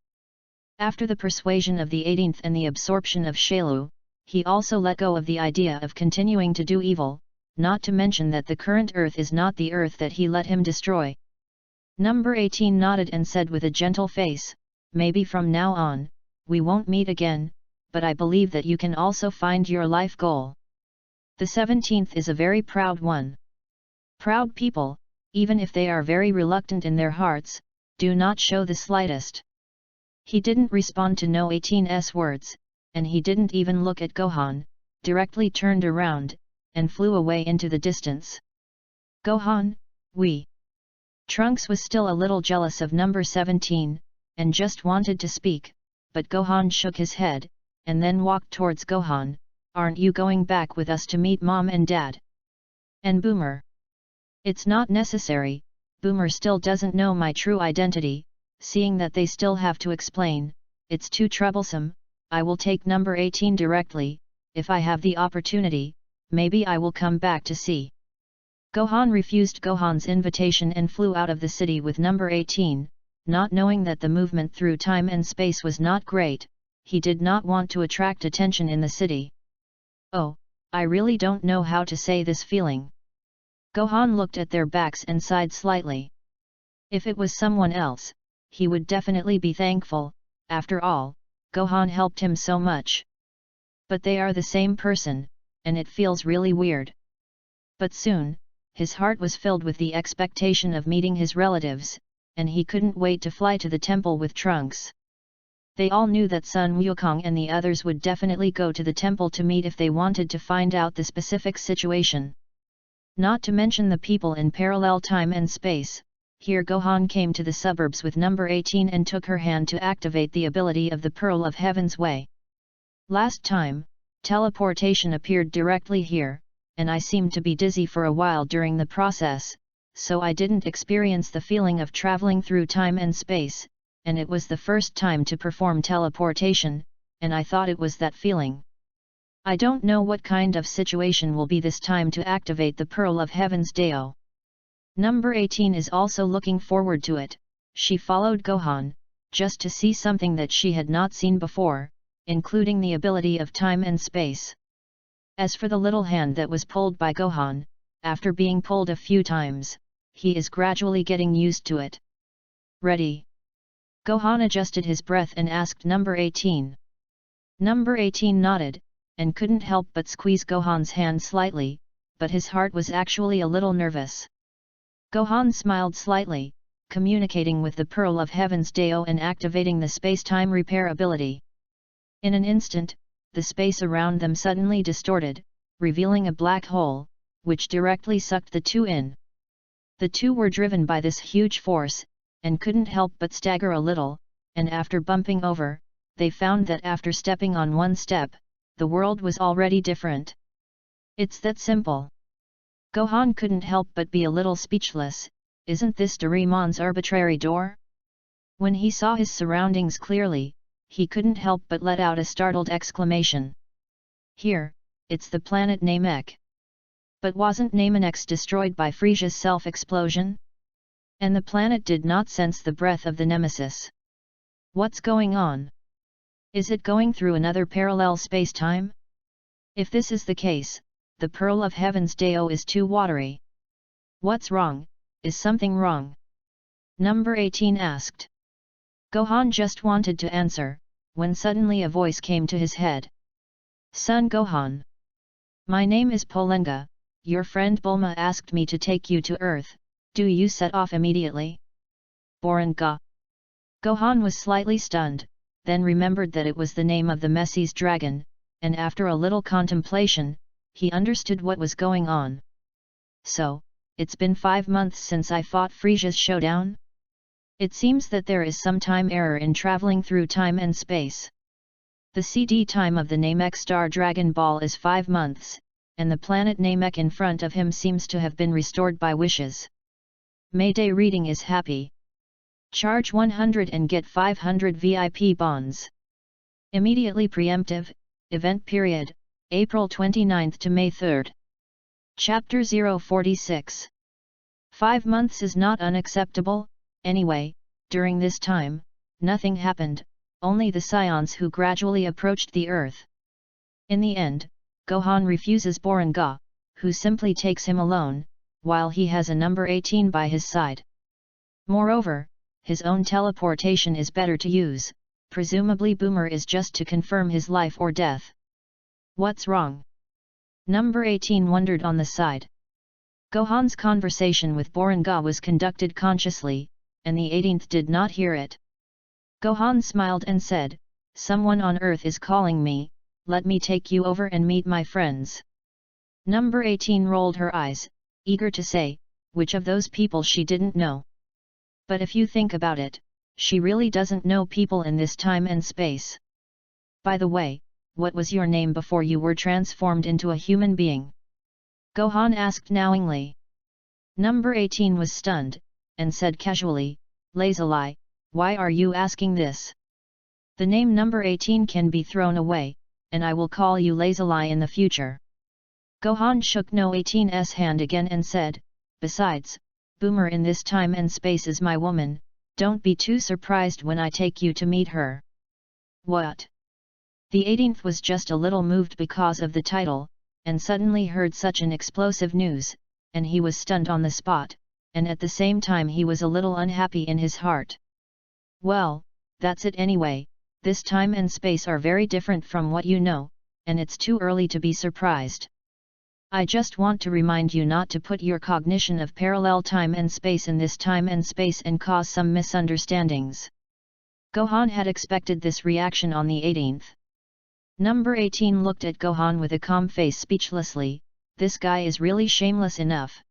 After the persuasion of the 18th and the absorption of Shailu, he also let go of the idea of continuing to do evil, not to mention that the current Earth is not the Earth that he let him destroy. Number 18 nodded and said with a gentle face, maybe from now on, we won't meet again, but I believe that you can also find your life goal. The 17th is a very proud one. Proud people, even if they are very reluctant in their hearts, do not show the slightest. He didn't respond to No 18's words, and he didn't even look at Gohan, directly turned around, and flew away into the distance. Gohan, Trunks was still a little jealous of number 17, and just wanted to speak, but Gohan shook his head, and then walked towards Gohan. Aren't you going back with us to meet Mom and Dad? And Boomer? It's not necessary, Boomer still doesn't know my true identity, seeing that they still have to explain, it's too troublesome. I will take number 18 directly, if I have the opportunity, maybe I will come back to see. Gohan refused Gohan's invitation and flew out of the city with number 18, not knowing that the movement through time and space was not great. He did not want to attract attention in the city. Oh, I really don't know how to say this feeling. Gohan looked at their backs and sighed slightly. If it was someone else, he would definitely be thankful. After all, Gohan helped him so much. But they are the same person, and it feels really weird. But soon, his heart was filled with the expectation of meeting his relatives, and he couldn't wait to fly to the temple with Trunks. They all knew that Sun Wukong and the others would definitely go to the temple to meet if they wanted to find out the specific situation. Not to mention the people in parallel time and space. Here Gohan came to the suburbs with number 18 and took her hand to activate the ability of the Pearl of Heaven's Way. Last time, teleportation appeared directly here, and I seemed to be dizzy for a while during the process, so I didn't experience the feeling of traveling through time and space, and it was the first time to perform teleportation, and I thought it was that feeling. I don't know what kind of situation will be this time to activate the Pearl of Heaven's Dao. Number 18 is also looking forward to it. She followed Gohan, just to see something that she had not seen before, including the ability of time and space. As for the little hand that was pulled by Gohan, after being pulled a few times, he is gradually getting used to it. Ready? Gohan adjusted his breath and asked number 18. Number 18 nodded, and couldn't help but squeeze Gohan's hand slightly, but his heart was actually a little nervous. Gohan smiled slightly, communicating with the Pearl of Heaven's Dao and activating the space-time repair ability. In an instant, the space around them suddenly distorted, revealing a black hole, which directly sucked the two in. The two were driven by this huge force, and couldn't help but stagger a little, and after bumping over, they found that after stepping on one step, the world was already different. It's that simple. Gohan couldn't help but be a little speechless. Isn't this Doraemon's arbitrary door? When he saw his surroundings clearly, he couldn't help but let out a startled exclamation. Here, it's the planet Namek. But wasn't Namenex destroyed by Frisia's self-explosion? And the planet did not sense the breath of the nemesis. What's going on? Is it going through another parallel space-time? If this is the case, the Pearl of Heaven's Deo is too watery. What's wrong? Is something wrong? Number 18 asked. Gohan just wanted to answer, when suddenly a voice came to his head. Son Gohan. My name is Polenga, your friend Bulma asked me to take you to Earth, do you set off immediately? Borenga. Gohan was slightly stunned, then remembered that it was the name of the Messi's dragon, and after a little contemplation, he understood what was going on. So, it's been 5 months since I fought Frisia's showdown? It seems that there is some time error in traveling through time and space. The CD time of the Namek star Dragon Ball is 5 months, and the planet Namek in front of him seems to have been restored by wishes. Mayday reading is happy. Charge 100 and get 500 VIP bonds. Immediately preemptive, event period, April 29 to May 3. Chapter 046. 5 months is not unacceptable. Anyway, during this time, nothing happened, only the scions who gradually approached the Earth. In the end, Gohan refuses Borenga, who simply takes him alone, while he has a number 18 by his side. Moreover, his own teleportation is better to use, presumably Boomer is just to confirm his life or death. What's wrong? Number 18 wondered on the side. Gohan's conversation with Borenga was conducted consciously, and the 18th did not hear it. Gohan smiled and said, someone on Earth is calling me, let me take you over and meet my friends. Number 18 rolled her eyes, eager to say, which of those people she didn't know. But if you think about it, she really doesn't know people in this time and space. By the way, what was your name before you were transformed into a human being? Gohan asked knowingly. Number 18 was stunned, and said casually, lazily, why are you asking this? The name number 18 can be thrown away, and I will call you lazily in the future. Gohan shook No 18's hand again and said, besides, Boomer in this time and space is my woman, don't be too surprised when I take you to meet her. What? The 18th was just a little moved because of the title, and suddenly heard such an explosive news, and he was stunned on the spot, and at the same time he was a little unhappy in his heart. Well, that's it anyway, this time and space are very different from what you know, and it's too early to be surprised. I just want to remind you not to put your cognition of parallel time and space in this time and space and cause some misunderstandings. Gohan had expected this reaction on the 18th. Number 18 looked at Gohan with a calm face speechlessly, this guy is really shameless enough.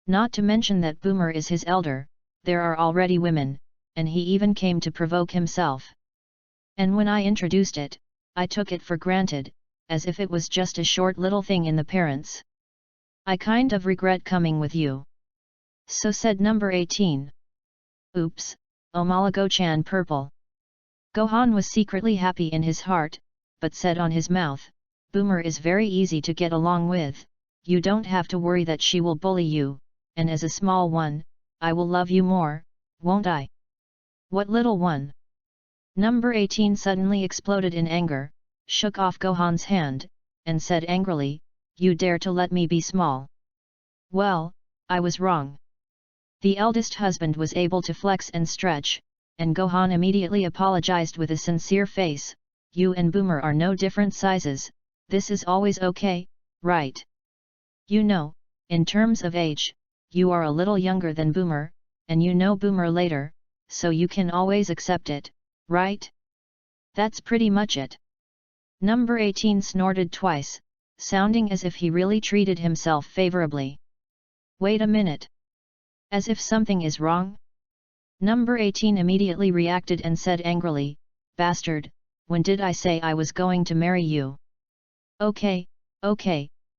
Not to mention that Boomer is his elder, there are already women, and he even came to provoke himself. And when I introduced it, I took it for granted, as if it was just a short little thing in the parents. I kind of regret coming with you. So said number 18. Oops, Omalago-chan purple. Gohan was secretly happy in his heart, but said on his mouth, Boomer is very easy to get along with, you don't have to worry that she will bully you, and as a small one, I will love you more, won't I? What little one? Number 18 suddenly exploded in anger, shook off Gohan's hand, and said angrily, you dare to let me be small. Well, I was wrong. The eldest husband was able to flex and stretch, and Gohan immediately apologized with a sincere face, you and Boomer are no different sizes, this is always okay, right? You know, in terms of age, you are a little younger than Boomer, and you know Boomer later, so you can always accept it, right? That's pretty much it. Number 18 snorted twice, sounding as if he really treated himself favorably. Wait a minute. As if something is wrong? Number 18 immediately reacted and said angrily, bastard, when did I say I was going to marry you? Okay,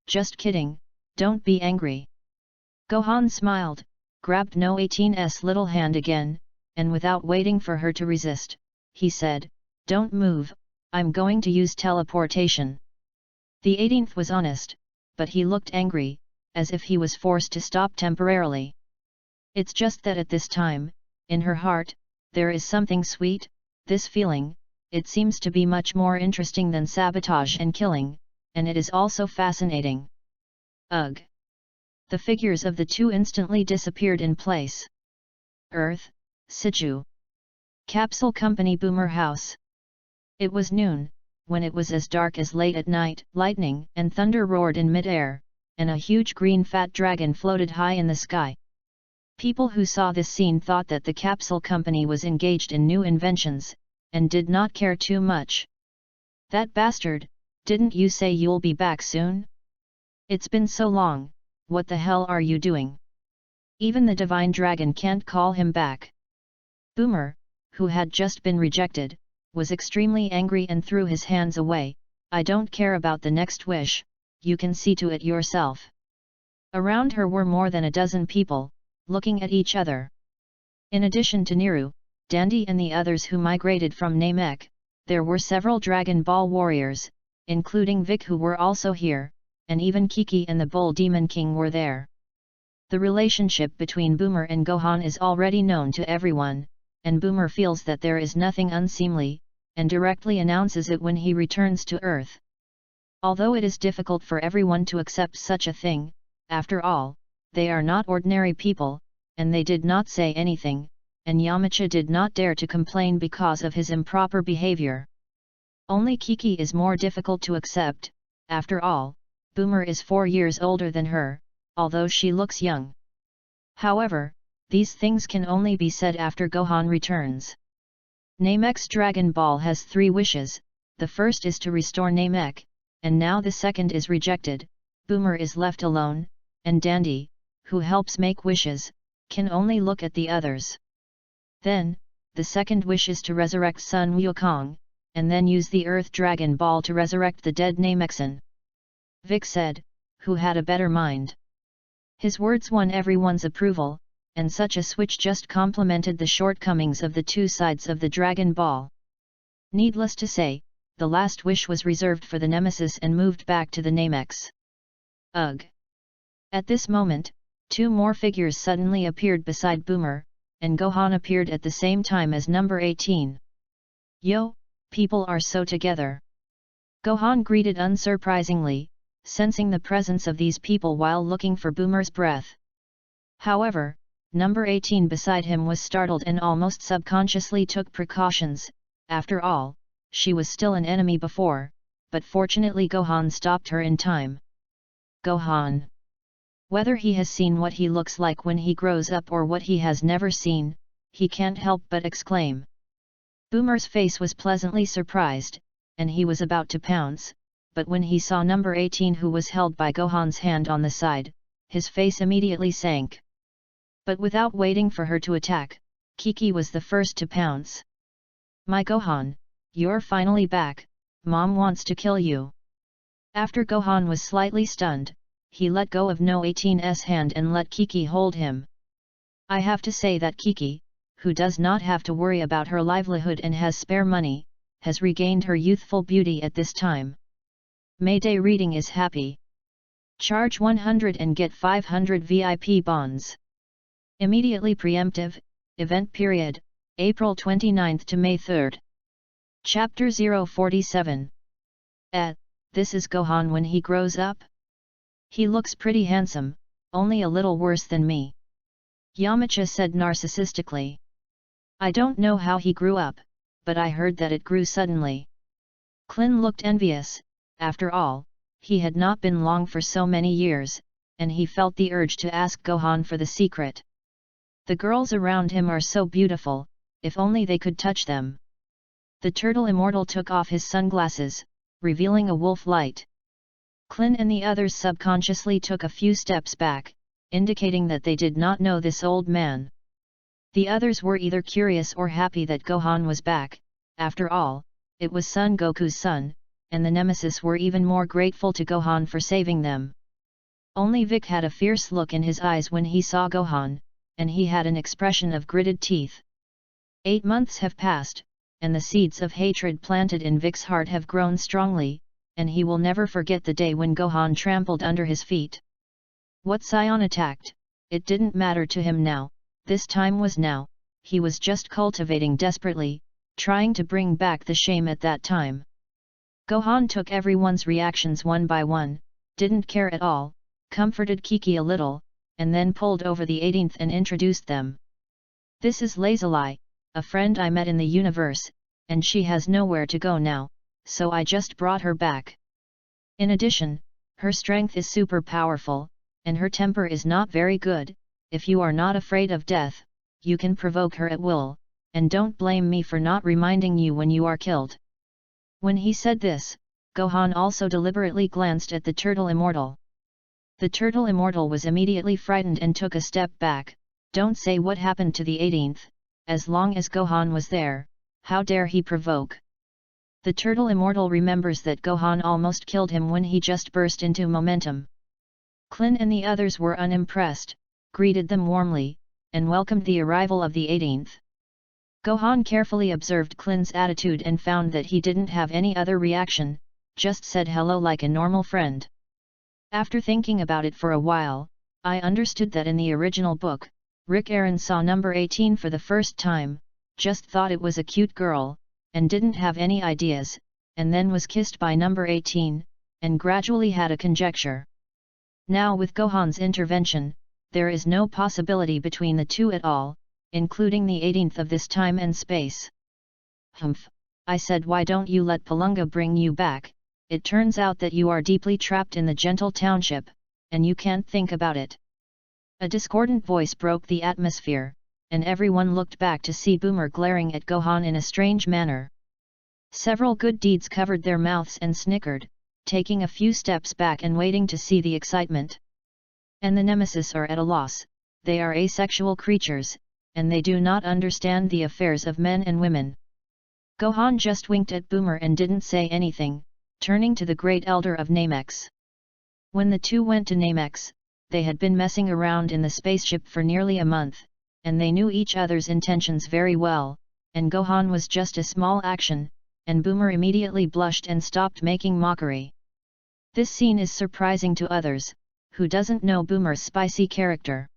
just kidding, don't be angry. Gohan smiled, grabbed No 18's little hand again, and without waiting for her to resist, he said, Don't move, I'm going to use teleportation. The 18th was honest, but he looked angry, as if he was forced to stop temporarily. It's just that at this time, in her heart, there is something sweet, this feeling, it seems to be much more interesting than sabotage and killing, and it is also fascinating. Ugh! The figures of the two instantly disappeared in place. Earth, Situ. Capsule Company Boomer House. It was noon, when it was as dark as late at night. Lightning and thunder roared in mid-air, and a huge green fat dragon floated high in the sky. People who saw this scene thought that the capsule company was engaged in new inventions, and did not care too much. That bastard, didn't you say you'll be back soon? It's been so long, what the hell are you doing? Even the divine dragon can't call him back. Boomer, who had just been rejected, was extremely angry and threw his hands away. I don't care about the next wish, you can see to it yourself. Around her were more than a dozen people, looking at each other. In addition to Niru, Dandy and the others who migrated from Namek, there were several Dragon Ball warriors, including Vic, who were also here, and even Kiki and the Bull Demon King were there. The relationship between Boomer and Gohan is already known to everyone, and Boomer feels that there is nothing unseemly, and directly announces it when he returns to Earth. Although it is difficult for everyone to accept such a thing, after all, they are not ordinary people, and they did not say anything, and Yamcha did not dare to complain because of his improper behavior. Only Kiki is more difficult to accept. After all, Boomer is 4 years older than her, although she looks young. However, these things can only be said after Gohan returns. Namek's Dragon Ball has 3 wishes. The first is to restore Namek, and now the second is rejected. Boomer is left alone, and Dandy, who helps make wishes, can only look at the others. Then, the second wish is to resurrect Sun Wukong, and then use the Earth Dragon Ball to resurrect the dead Namekson. Vic said, who had a better mind. His words won everyone's approval, and such a switch just complemented the shortcomings of the two sides of the Dragon Ball. Needless to say, the last wish was reserved for the Nemesis and moved back to the Namex. Ugh! At this moment, 2 more figures suddenly appeared beside Boomer, and Gohan appeared at the same time as number 18. Yo, people are so together. Gohan greeted unsurprisingly, sensing the presence of these people while looking for Boomer's breath. However, number 18 beside him was startled and almost subconsciously took precautions. After all, she was still an enemy before, but fortunately Gohan stopped her in time. Gohan. Whether he has seen what he looks like when he grows up or what he has never seen, he can't help but exclaim. Boomer's face was pleasantly surprised, and he was about to pounce, but when he saw number 18 who was held by Gohan's hand on the side, his face immediately sank. But without waiting for her to attack, Kiki was the first to pounce. My Gohan, you're finally back, Mom wants to kill you. After Gohan was slightly stunned, he let go of No 18's hand and let Kiki hold him. I have to say that Kiki, who does not have to worry about her livelihood and has spare money, has regained her youthful beauty at this time. Mayday reading is happy. Charge 100 and get 500 VIP bonds. Immediately preemptive, event period, April 29 to May 3. Chapter 047. This is Gohan when he grows up? He looks pretty handsome, only a little worse than me. Yamcha said narcissistically. I don't know how he grew up, but I heard that it grew suddenly. Klin looked envious. After all, he had not been long for so many years, and he felt the urge to ask Gohan for the secret. The girls around him are so beautiful, if only they could touch them. The turtle immortal took off his sunglasses, revealing a wolf light. Klin and the others subconsciously took a few steps back, indicating that they did not know this old man. The others were either curious or happy that Gohan was back. After all, it was Son Goku's son, and the Nemesis were even more grateful to Gohan for saving them. Only Vic had a fierce look in his eyes when he saw Gohan, and he had an expression of gritted teeth. 8 months have passed, and the seeds of hatred planted in Vic's heart have grown strongly, and he will never forget the day when Gohan trampled under his feet. What Scion attacked, it didn't matter to him now, this time was now, he was just cultivating desperately, trying to bring back the shame at that time. Gohan took everyone's reactions one by one, didn't care at all, comforted Kiki a little, and then pulled over the 18th and introduced them. This is Lazuli, a friend I met in the universe, and she has nowhere to go now, so I just brought her back. In addition, her strength is super powerful, and her temper is not very good. If you are not afraid of death, you can provoke her at will, and don't blame me for not reminding you when you are killed. When he said this, Gohan also deliberately glanced at the Turtle Immortal. The Turtle Immortal was immediately frightened and took a step back. Don't say what happened to the 18th, as long as Gohan was there, how dare he provoke? The Turtle Immortal remembers that Gohan almost killed him when he just burst into momentum. Klin and the others were unimpressed, greeted them warmly, and welcomed the arrival of the 18th. Gohan carefully observed Klin's attitude and found that he didn't have any other reaction, just said hello like a normal friend. After thinking about it for a while, I understood that in the original book, Rick Aaron saw number 18 for the first time, just thought it was a cute girl, and didn't have any ideas, and then was kissed by number 18, and gradually had a conjecture. Now with Gohan's intervention, there is no possibility between the two at all, including the 18th of this time and space. Humph, I said, why don't you let Palunga bring you back? It turns out that you are deeply trapped in the Gentle Township, and you can't think about it. A discordant voice broke the atmosphere, and everyone looked back to see Boomer glaring at Gohan in a strange manner. Several good deeds covered their mouths and snickered, taking a few steps back and waiting to see the excitement. And the Nemesis are at a loss. They are asexual creatures, and they do not understand the affairs of men and women. Gohan just winked at Boomer and didn't say anything, turning to the Great Elder of Namex. When the two went to Namex, they had been messing around in the spaceship for nearly a month, and they knew each other's intentions very well, and Gohan was just a small action, and Boomer immediately blushed and stopped making mockery. This scene is surprising to others, who doesn't know Boomer's spicy character.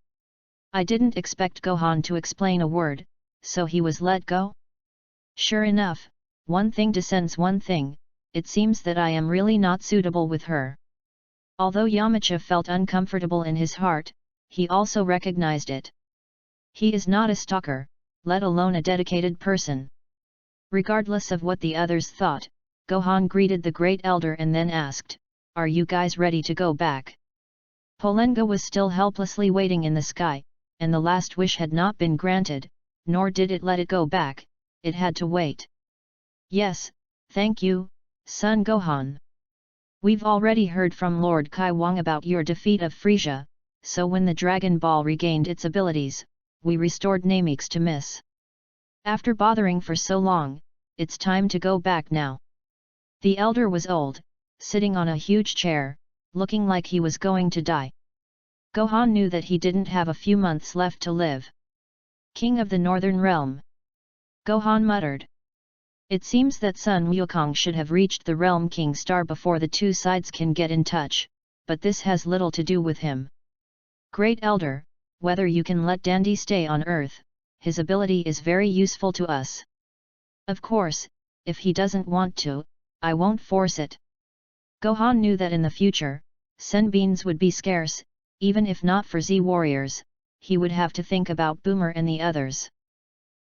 I didn't expect Gohan to explain a word, so he was let go? Sure enough, one thing descends one thing, it seems that I am really not suitable with her. Although Yamcha felt uncomfortable in his heart, he also recognized it. He is not a stalker, let alone a dedicated person. Regardless of what the others thought, Gohan greeted the Great Elder and then asked, "Are you guys ready to go back?" Polenga was still helplessly waiting in the sky, and the last wish had not been granted, nor did it let it go back, it had to wait. "Yes, thank you, son Gohan. We've already heard from Lord Kai Wang about your defeat of Frisia, so when the Dragon Ball regained its abilities, we restored Namex to Miss. After bothering for so long, it's time to go back now." The elder was old, sitting on a huge chair, looking like he was going to die. Gohan knew that he didn't have a few months left to live. "King of the Northern Realm," Gohan muttered. It seems that Sun Wukong should have reached the Realm King Star before the two sides can get in touch, but this has little to do with him. "Great Elder, whether you can let Dandy stay on Earth, his ability is very useful to us. Of course, if he doesn't want to, I won't force it." Gohan knew that in the future, Sen beans would be scarce, even if not for Z warriors, he would have to think about Boomer and the others.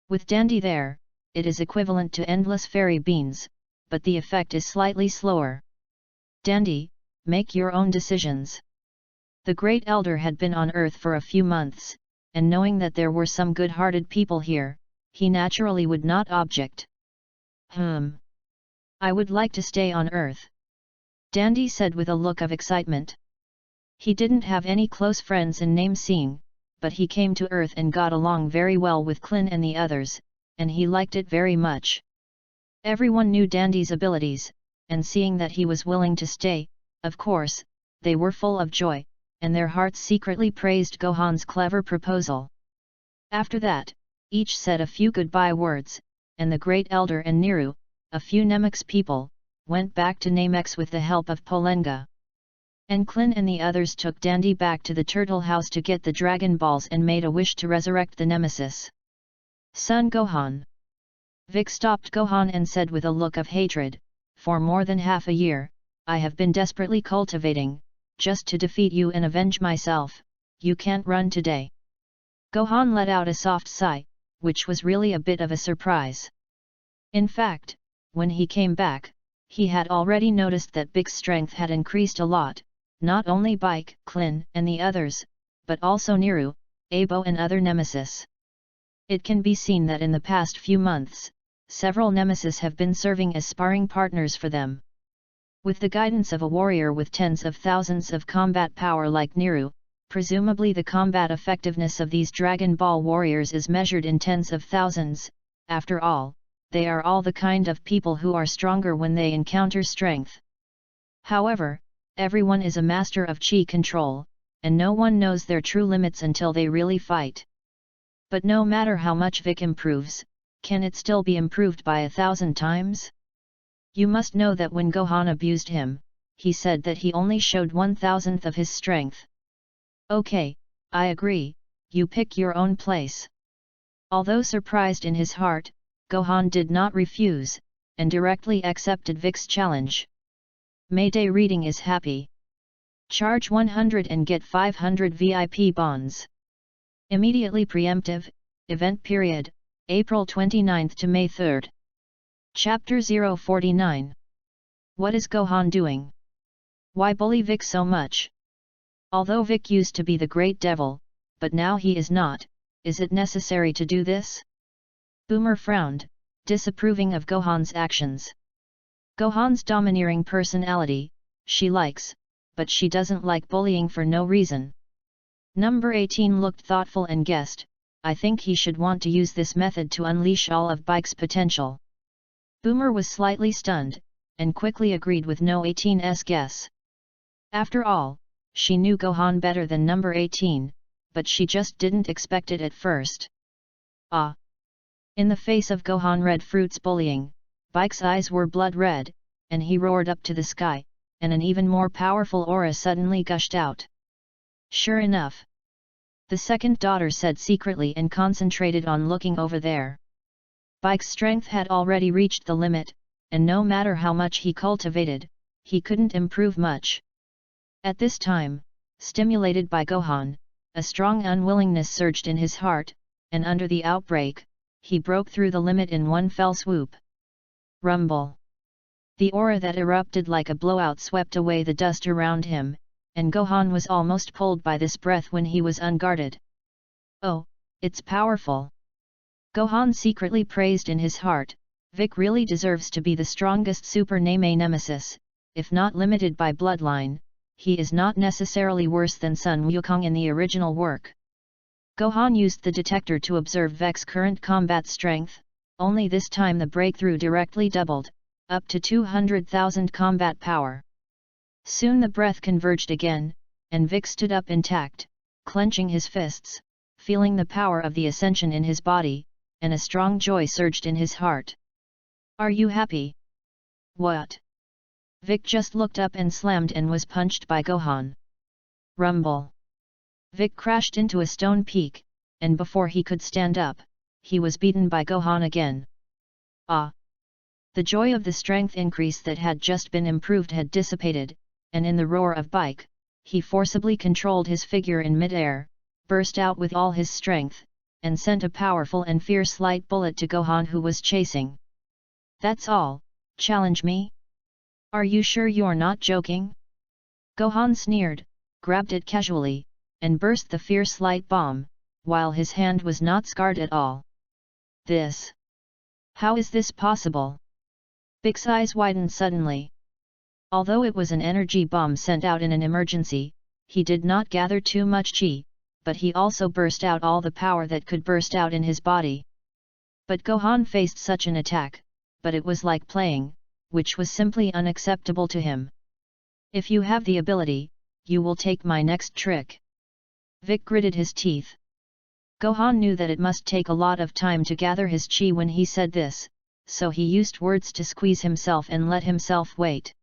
With Dandy there, it is equivalent to endless fairy beans, but the effect is slightly slower. "Dandy, make your own decisions." The Great Elder had been on Earth for a few months, and knowing that there were some good-hearted people here, he naturally would not object. I would like to stay on Earth," Dandy said with a look of excitement. He didn't have any close friends in Namesing, but he came to Earth and got along very well with Klin and the others, and he liked it very much. Everyone knew Dandy's abilities, and seeing that he was willing to stay, of course, they were full of joy, and their hearts secretly praised Gohan's clever proposal. After that, each said a few goodbye words, and the Great Elder and Niru, a few Namex people, went back to Namex with the help of Polenga. And Klin and the others took Dandy back to the turtle house to get the Dragon Balls and made a wish to resurrect the Nemesis. Son Gohan. Vic stopped Gohan and said with a look of hatred, "For more than half a year, I have been desperately cultivating, just to defeat you and avenge myself. You can't run today." Gohan let out a soft sigh, which was really a bit of a surprise. In fact, when he came back, he had already noticed that Vic's strength had increased a lot, not only by Klin and the others, but also Niru, Abo and other Nemesis. It can be seen that in the past few months, several Nemesis have been serving as sparring partners for them. With the guidance of a warrior with tens of thousands of combat power like Niru, presumably the combat effectiveness of these Dragon Ball warriors is measured in tens of thousands. After all, they are all the kind of people who are stronger when they encounter strength. However, everyone is a master of chi control, and no one knows their true limits until they really fight. But no matter how much Vic improves, can it still be improved by 1,000 times? You must know that when Gohan abused him, he said that he only showed 1,000th of his strength. Okay, I agree, you pick your own place. Although surprised in his heart, Gohan did not refuse, and directly accepted Vic's challenge. Mayday reading is happy. Charge 100 and get 500 VIP bonds. Immediately preemptive, event period, April 29 to May 3. Chapter 049. What is Gohan doing? Why bully Vic so much? Although Vic used to be the great devil, but now he is not, is it necessary to do this? Boomer frowned, disapproving of Gohan's actions. Gohan's domineering personality, she likes, but she doesn't like bullying for no reason. Number 18 looked thoughtful and guessed, I think he should want to use this method to unleash all of Bike's potential. Boomer was slightly stunned, and quickly agreed with no 18's guess. After all, she knew Gohan better than number 18, but she just didn't expect it at first. Ah! In the face of Gohan Red Fruit's bullying, Bike's eyes were blood red, and he roared up to the sky, and an even more powerful aura suddenly gushed out. Sure enough! The second daughter said secretly and concentrated on looking over there. Bike's strength had already reached the limit, and no matter how much he cultivated, he couldn't improve much. At this time, stimulated by Gohan, a strong unwillingness surged in his heart, and under the outbreak, he broke through the limit in one fell swoop. Rumble! The aura that erupted like a blowout swept away the dust around him, and Gohan was almost pulled by this breath when he was unguarded. Oh, it's powerful! Gohan secretly praised in his heart, Vic really deserves to be the strongest Super Nemesis, if not limited by bloodline, he is not necessarily worse than Sun Wukong in the original work. Gohan used the detector to observe Vic's current combat strength, only this time the breakthrough directly doubled, up to 200,000 combat power. Soon the breath converged again, and Vic stood up intact, clenching his fists, feeling the power of the ascension in his body, and a strong joy surged in his heart. Are you happy? What? Vic just looked up and slammed and was punched by Gohan. Rumble! Vic crashed into a stone peak, and before he could stand up, he was beaten by Gohan again. Ah! The joy of the strength increase that had just been improved had dissipated, and in the roar of Bike, he forcibly controlled his figure in mid-air, burst out with all his strength, and sent a powerful and fierce light bullet to Gohan who was chasing. That's all, challenge me? Are you sure you're not joking? Gohan sneered, grabbed it casually, and burst the fierce light bomb, while his hand was not scarred at all. This? How is this possible? Vic's eyes widened suddenly. Although it was an energy bomb sent out in an emergency, he did not gather too much chi, but he also burst out all the power that could burst out in his body. But Gohan faced such an attack, but it was like playing, which was simply unacceptable to him. If you have the ability, you will take my next trick. Vic gritted his teeth. Gohan knew that it must take a lot of time to gather his chi when he said this, so he used words to squeeze himself and let himself wait.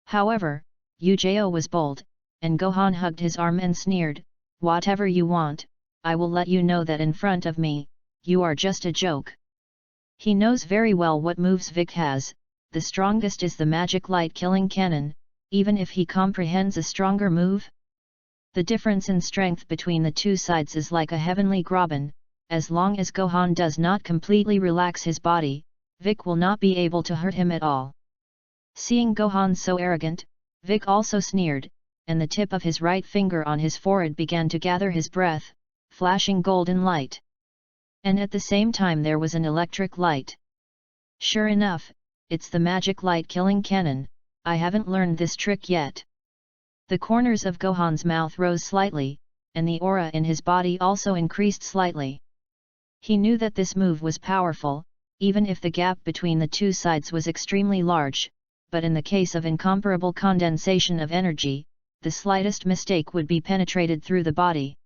However, Ujo was bold, and Gohan hugged his arm and sneered, "Whatever you want, I will let you know that in front of me, you are just a joke." He knows very well what moves Vic has. The strongest is the magic light killing cannon, even if he comprehends a stronger move. The difference in strength between the two sides is like a heavenly graben. As long as Gohan does not completely relax his body, Vic will not be able to hurt him at all. Seeing Gohan so arrogant, Vic also sneered, and the tip of his right finger on his forehead began to gather his breath, flashing golden light. And at the same time there was an electric light. Sure enough, it's the magic light killing cannon. I haven't learned this trick yet. The corners of Gohan's mouth rose slightly, and the aura in his body also increased slightly. He knew that this move was powerful, even if the gap between the two sides was extremely large, but in the case of incomparable condensation of energy, the slightest mistake would be penetrated through the body.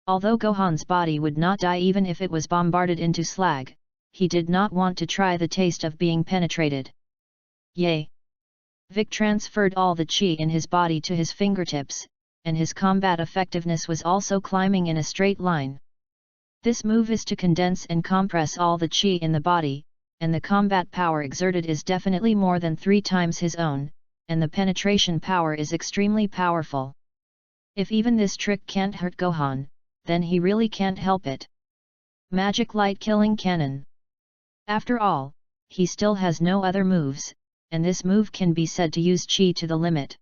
Although Gohan's body would not die even if it was bombarded into slag, he did not want to try the taste of being penetrated. Yay! Vic transferred all the chi in his body to his fingertips, and his combat effectiveness was also climbing in a straight line. This move is to condense and compress all the chi in the body, and the combat power exerted is definitely more than 3 times his own, and the penetration power is extremely powerful. If even this trick can't hurt Gohan, then he really can't help it. Magic light killing cannon. After all, he still has no other moves, and this move can be said to use chi to the limit.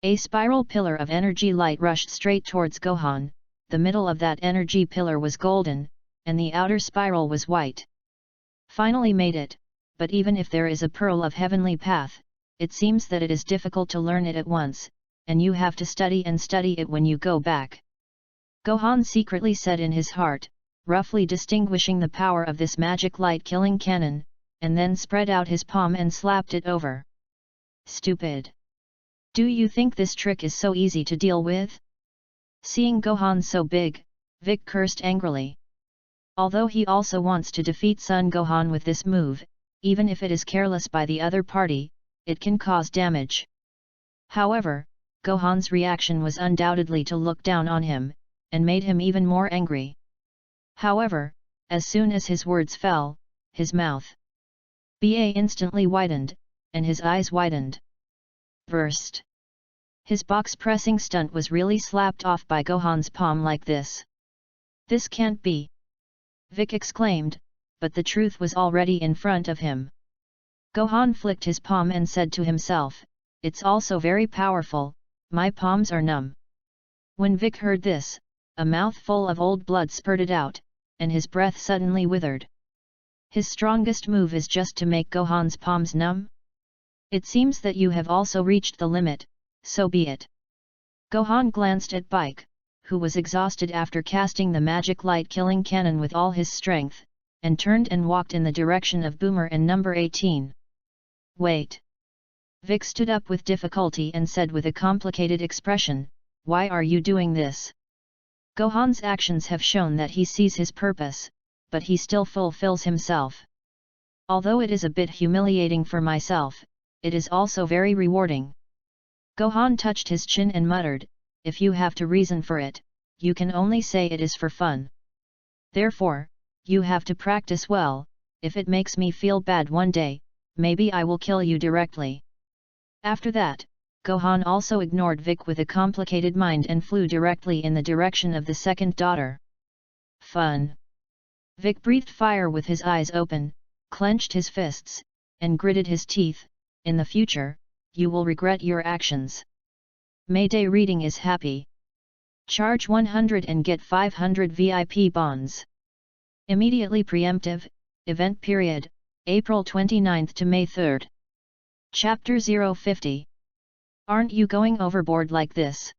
A spiral pillar of energy light rushed straight towards Gohan. The middle of that energy pillar was golden, and the outer spiral was white. Finally made it, but even if there is a pearl of heavenly path, it seems that it is difficult to learn it at once, and you have to study and study it when you go back. Gohan secretly said in his heart, roughly distinguishing the power of this magic light killing cannon, and then spread out his palm and slapped it over. Stupid! Do you think this trick is so easy to deal with? Seeing Gohan so big, Vic cursed angrily. Although he also wants to defeat Son Gohan with this move, even if it is careless by the other party, it can cause damage. However, Gohan's reaction was undoubtedly to look down on him, and made him even more angry. However, as soon as his words fell, his mouth instantly widened, and his eyes widened. Burst! His box-pressing stunt was really slapped off by Gohan's palm like this. This can't be! Vic exclaimed, but the truth was already in front of him. Gohan flicked his palm and said to himself, "It's also very powerful, my palms are numb." When Vic heard this, a mouthful of old blood spurted out, and his breath suddenly withered. His strongest move is just to make Gohan's palms numb? It seems that you have also reached the limit, so be it. Gohan glanced at Bike, who was exhausted after casting the magic light killing cannon with all his strength, and turned and walked in the direction of Boomer and number 18. Wait! Vic stood up with difficulty and said with a complicated expression, "Why are you doing this?" Gohan's actions have shown that he sees his purpose, but he still fulfills himself. Although it is a bit humiliating for myself, it is also very rewarding. Gohan touched his chin and muttered, "If you have to reason for it, you can only say it is for fun. Therefore, you have to practice well. If it makes me feel bad one day, maybe I will kill you directly." After that, Gohan also ignored Vic with a complicated mind and flew directly in the direction of the second daughter. Fun! Vic breathed fire with his eyes open, clenched his fists, and gritted his teeth. In the future, you will regret your actions. Mayday reading is happy. Charge 100 and get 500 VIP bonds. Immediately preemptive, event period, April 29 to May 3. Chapter 050. Aren't you going overboard like this?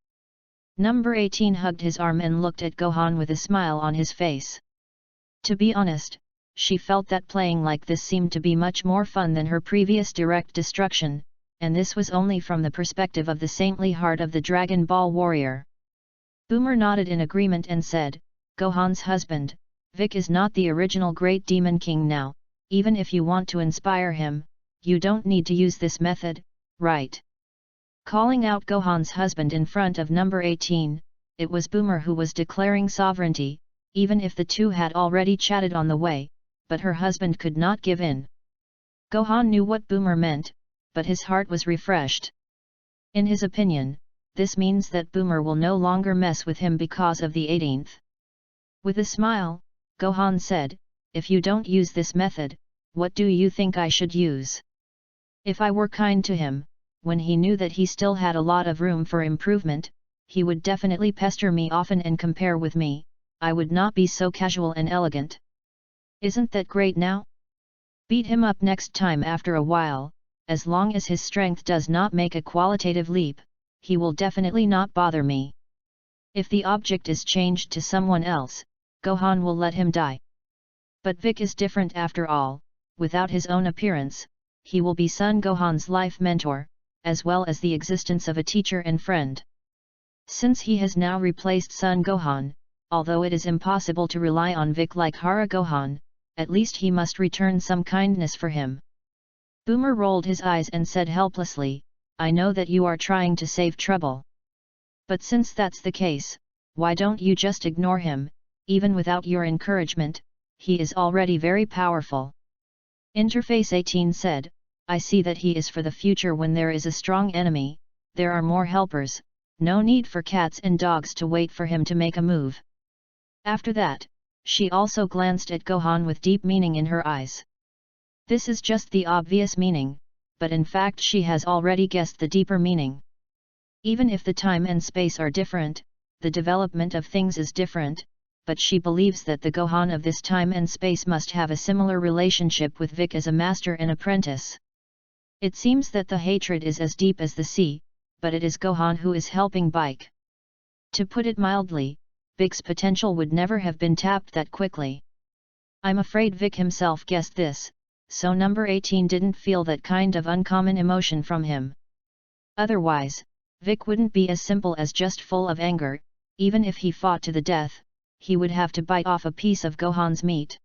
Number 18 hugged his arm and looked at Gohan with a smile on his face. To be honest, she felt that playing like this seemed to be much more fun than her previous direct destruction, and this was only from the perspective of the saintly heart of the Dragon Ball warrior. Boomer nodded in agreement and said, Gohan's husband, Vic is not the original Great Demon King now. Even if you want to inspire him, you don't need to use this method, right? Calling out Gohan's husband in front of number 18, it was Boomer who was declaring sovereignty, even if the two had already chatted on the way, but her husband could not give in. Gohan knew what Boomer meant, but his heart was refreshed. In his opinion, this means that Boomer will no longer mess with him because of the 18th. With a smile, Gohan said, "If you don't use this method, what do you think I should use? If I were kind to him, when he knew that he still had a lot of room for improvement, he would definitely pester me often and compare with me. I would not be so casual and elegant. Isn't that great now? Beat him up next time after a while, as long as his strength does not make a qualitative leap, he will definitely not bother me. If the object is changed to someone else, Gohan will let him die. But Vic is different after all, without his own appearance, he will be Son Gohan's life mentor, as well as the existence of a teacher and friend. Since he has now replaced Son Gohan, although it is impossible to rely on Vic like Hara Gohan, at least he must return some kindness for him." Boomer rolled his eyes and said helplessly, "I know that you are trying to save trouble. But since that's the case, why don't you just ignore him? Even without your encouragement, he is already very powerful." Interface 18 said, "I see that he is for the future when there is a strong enemy, there are more helpers, no need for cats and dogs to wait for him to make a move." After that, she also glanced at Gohan with deep meaning in her eyes. This is just the obvious meaning, but in fact she has already guessed the deeper meaning. Even if the time and space are different, the development of things is different, but she believes that the Gohan of this time and space must have a similar relationship with Vic as a master and apprentice. It seems that the hatred is as deep as the sea, but it is Gohan who is helping Bike. To put it mildly, Vic's potential would never have been tapped that quickly. I'm afraid Vic himself guessed this, so number 18 didn't feel that kind of uncommon emotion from him. Otherwise, Vic wouldn't be as simple as just full of anger. Even if he fought to the death, he would have to bite off a piece of Gohan's meat.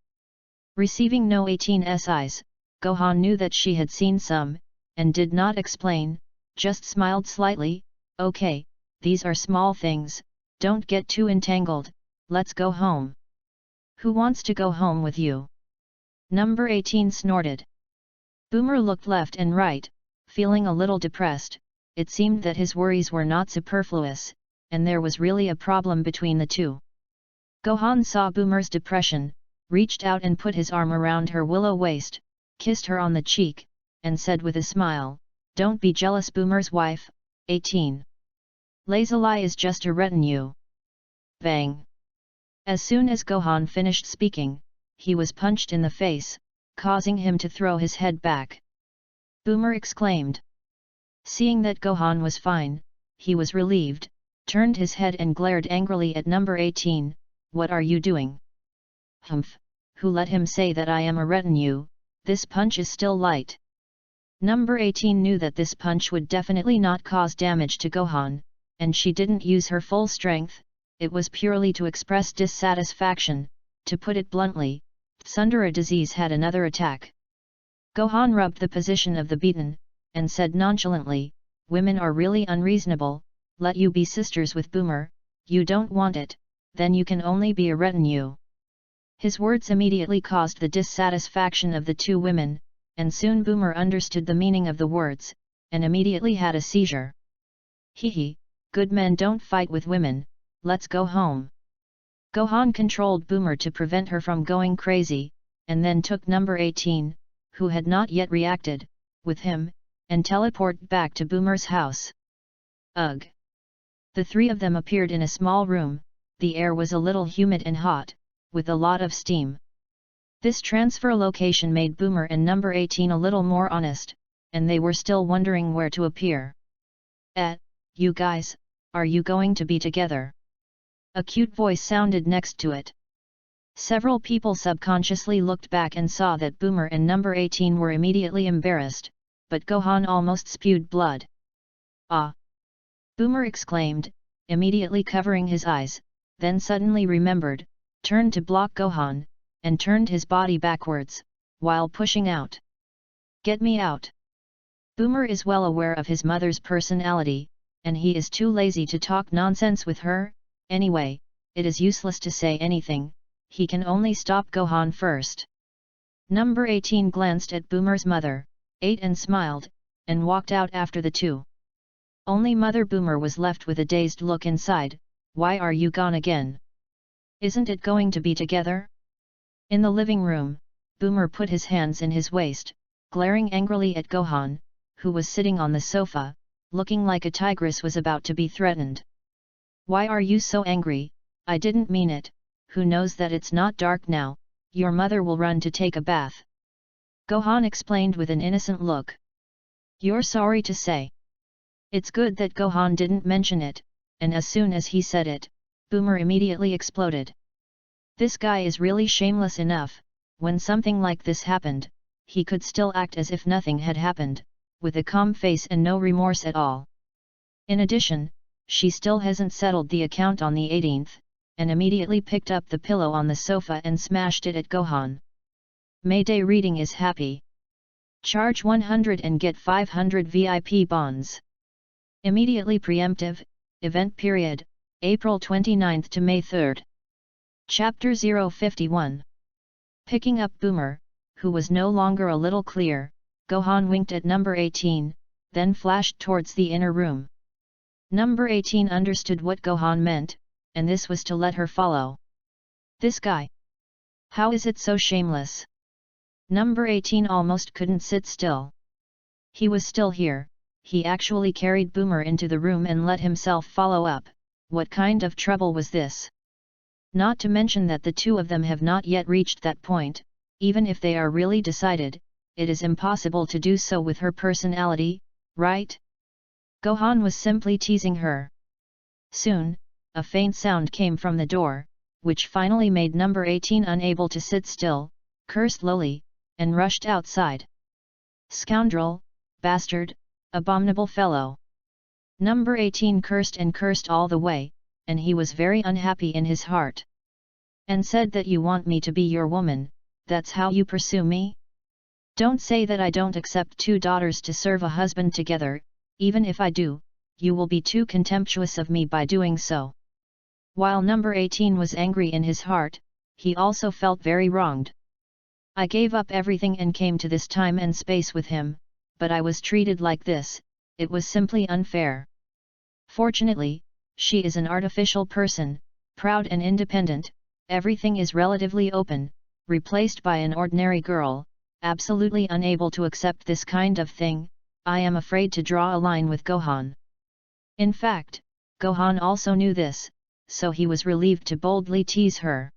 Receiving no 18's eyes, Gohan knew that she had seen some, and did not explain, just smiled slightly. "Okay, these are small things, don't get too entangled, let's go home." "Who wants to go home with you?" Number 18 snorted. Boomer looked left and right, feeling a little depressed. It seemed that his worries were not superfluous, and there was really a problem between the two. Gohan saw Boomer's depression, reached out and put his arm around her willow waist, kissed her on the cheek, and said with a smile, "Don't be jealous, Boomer's wife, 18. Lazuli is just a retinue." Bang! As soon as Gohan finished speaking, he was punched in the face, causing him to throw his head back. Boomer exclaimed. Seeing that Gohan was fine, he was relieved, turned his head and glared angrily at number 18, "What are you doing?" "Humph, who let him say that I am a retinue? This punch is still light." Number 18 knew that this punch would definitely not cause damage to Gohan, and she didn't use her full strength. It was purely to express dissatisfaction. To put it bluntly, Tsundere disease had another attack. Gohan rubbed the position of the beaten, and said nonchalantly, "Women are really unreasonable. Let you be sisters with Boomer. You don't want it, then you can only be a retinue." His words immediately caused the dissatisfaction of the two women, and soon Boomer understood the meaning of the words, and immediately had a seizure. "Hee, good men don't fight with women, let's go home." Gohan controlled Boomer to prevent her from going crazy, and then took number 18, who had not yet reacted, with him, and teleported back to Boomer's house. Ugh! The three of them appeared in a small room. The air was a little humid and hot, with a lot of steam. This transfer location made Boomer and number 18 a little more honest, and they were still wondering where to appear. You guys, are you going to be together?" A cute voice sounded next to it. Several people subconsciously looked back and saw that Boomer and number 18 were immediately embarrassed, but Gohan almost spewed blood. "Ah!" Boomer exclaimed, immediately covering his eyes, then suddenly remembered, turned to block Gohan, and turned his body backwards, while pushing out. "Get me out!" Boomer is well aware of his mother's personality, and he is too lazy to talk nonsense with her. Anyway, it is useless to say anything, he can only stop Gohan first. Number 18 glanced at Boomer's mother, ate and smiled, and walked out after the two. Only Mother Boomer was left with a dazed look inside. "Why are you gone again? Isn't it going to be together?" In the living room, Boomer put his hands in his waist, glaring angrily at Gohan, who was sitting on the sofa, looking like a tigress was about to be threatened. "Why are you so angry? I didn't mean it. Who knows that it's not dark now? Your mother will run to take a bath," Gohan explained with an innocent look. "You're sorry to say." It's good that Gohan didn't mention it, and as soon as he said it, Boomer immediately exploded. This guy is really shameless enough. When something like this happened, he could still act as if nothing had happened, with a calm face and no remorse at all. In addition, she still hasn't settled the account on the 18th, and immediately picked up the pillow on the sofa and smashed it at Gohan. Mayday reading is happy. Charge 100 and get 500 VIP bonds. Immediately preemptive, event period, April 29 to May 3. Chapter 051. Picking up Boomer, who was no longer a little clear, Gohan winked at number 18, then flashed towards the inner room. Number 18 understood what Gohan meant, and this was to let her follow. "This guy. How is it so shameless?" Number 18 almost couldn't sit still. He was still here. He actually carried Boomer into the room and let himself follow up. What kind of trouble was this? Not to mention that the two of them have not yet reached that point. Even if they are really decided, it is impossible to do so with her personality, right? Gohan was simply teasing her. Soon, a faint sound came from the door, which finally made number 18 unable to sit still, cursed lowly, and rushed outside. "Scoundrel, bastard, abominable fellow!" Number 18 cursed and cursed all the way, and he was very unhappy in his heart. "And said that you want me to be your woman, that's how you pursue me? Don't say that I don't accept two daughters to serve a husband together. Even if I do, you will be too contemptuous of me by doing so." While number 18 was angry in his heart, he also felt very wronged. "I gave up everything and came to this time and space with him, but I was treated like this. It was simply unfair. Fortunately, she is an artificial person, proud and independent, everything is relatively open, replaced by an ordinary girl, absolutely unable to accept this kind of thing. I am afraid to draw a line with Gohan." In fact, Gohan also knew this, so he was relieved to boldly tease her.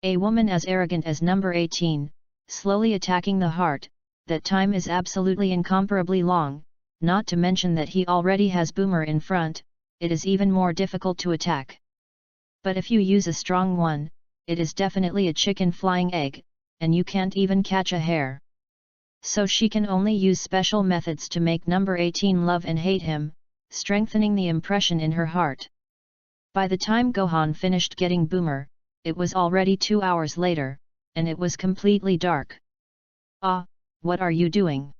A woman as arrogant as number 18, slowly attacking the heart, that time is absolutely incomparably long, not to mention that he already has Boomer in front, it is even more difficult to attack. But if you use a strong one, it is definitely a chicken flying egg, and you can't even catch a hair. So she can only use special methods to make number 18 love and hate him, strengthening the impression in her heart. By the time Gohan finished getting Boomer, it was already 2 hours later, and it was completely dark. "Ah, what are you doing?"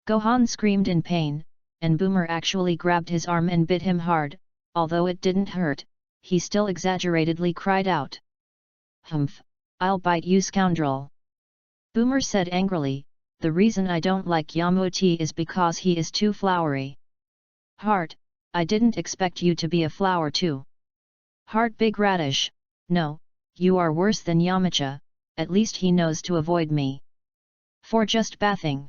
Gohan screamed in pain, and Boomer actually grabbed his arm and bit him hard. Although it didn't hurt, he still exaggeratedly cried out. "Humph, I'll bite you, scoundrel!" Boomer said angrily, "The reason I don't like Yamuti is because he is too flowery." "Heart, I didn't expect you to be a flower too." "Heart big radish, no, you are worse than Yamcha, at least he knows to avoid me. For just bathing."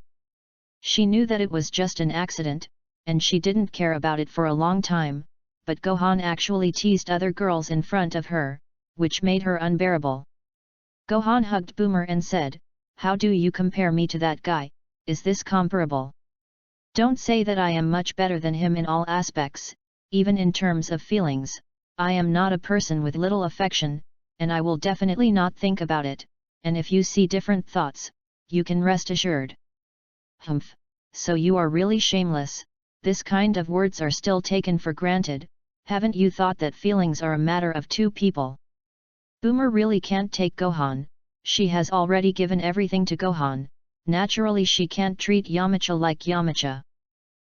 She knew that it was just an accident, and she didn't care about it for a long time, but Gohan actually teased other girls in front of her, which made her unbearable. Gohan hugged Boomer and said, "How do you compare me to that guy? Is this comparable? Don't say that I am much better than him in all aspects, even in terms of feelings. I am not a person with little affection, and I will definitely not think about it, and if you see different thoughts, you can rest assured." "Humph, so you are really shameless, this kind of words are still taken for granted, haven't you thought that feelings are a matter of two people?" Boomer really can't take Gohan, she has already given everything to Gohan, naturally she can't treat Yamcha like Yamcha.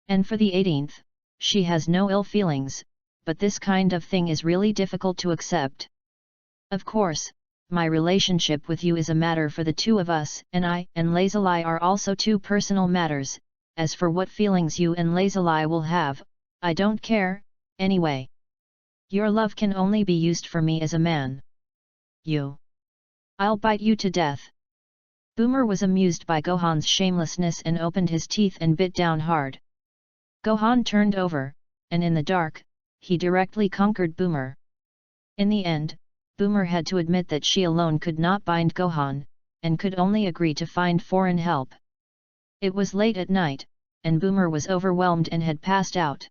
And for the 18th, she has no ill feelings, but this kind of thing is really difficult to accept. Of course, my relationship with you is a matter for the two of us, and I and Lazuli are also two personal matters. As for what feelings you and Lazuli will have, I don't care, anyway. Your love can only be used for me as a man. I'll bite you to death. Boomer was amused by Gohan's shamelessness and opened his teeth and bit down hard. Gohan turned over, and in the dark, he directly conquered Boomer. In the end, Boomer had to admit that she alone could not bind Gohan, and could only agree to find foreign help. It was late at night, and Boomer was overwhelmed and had passed out.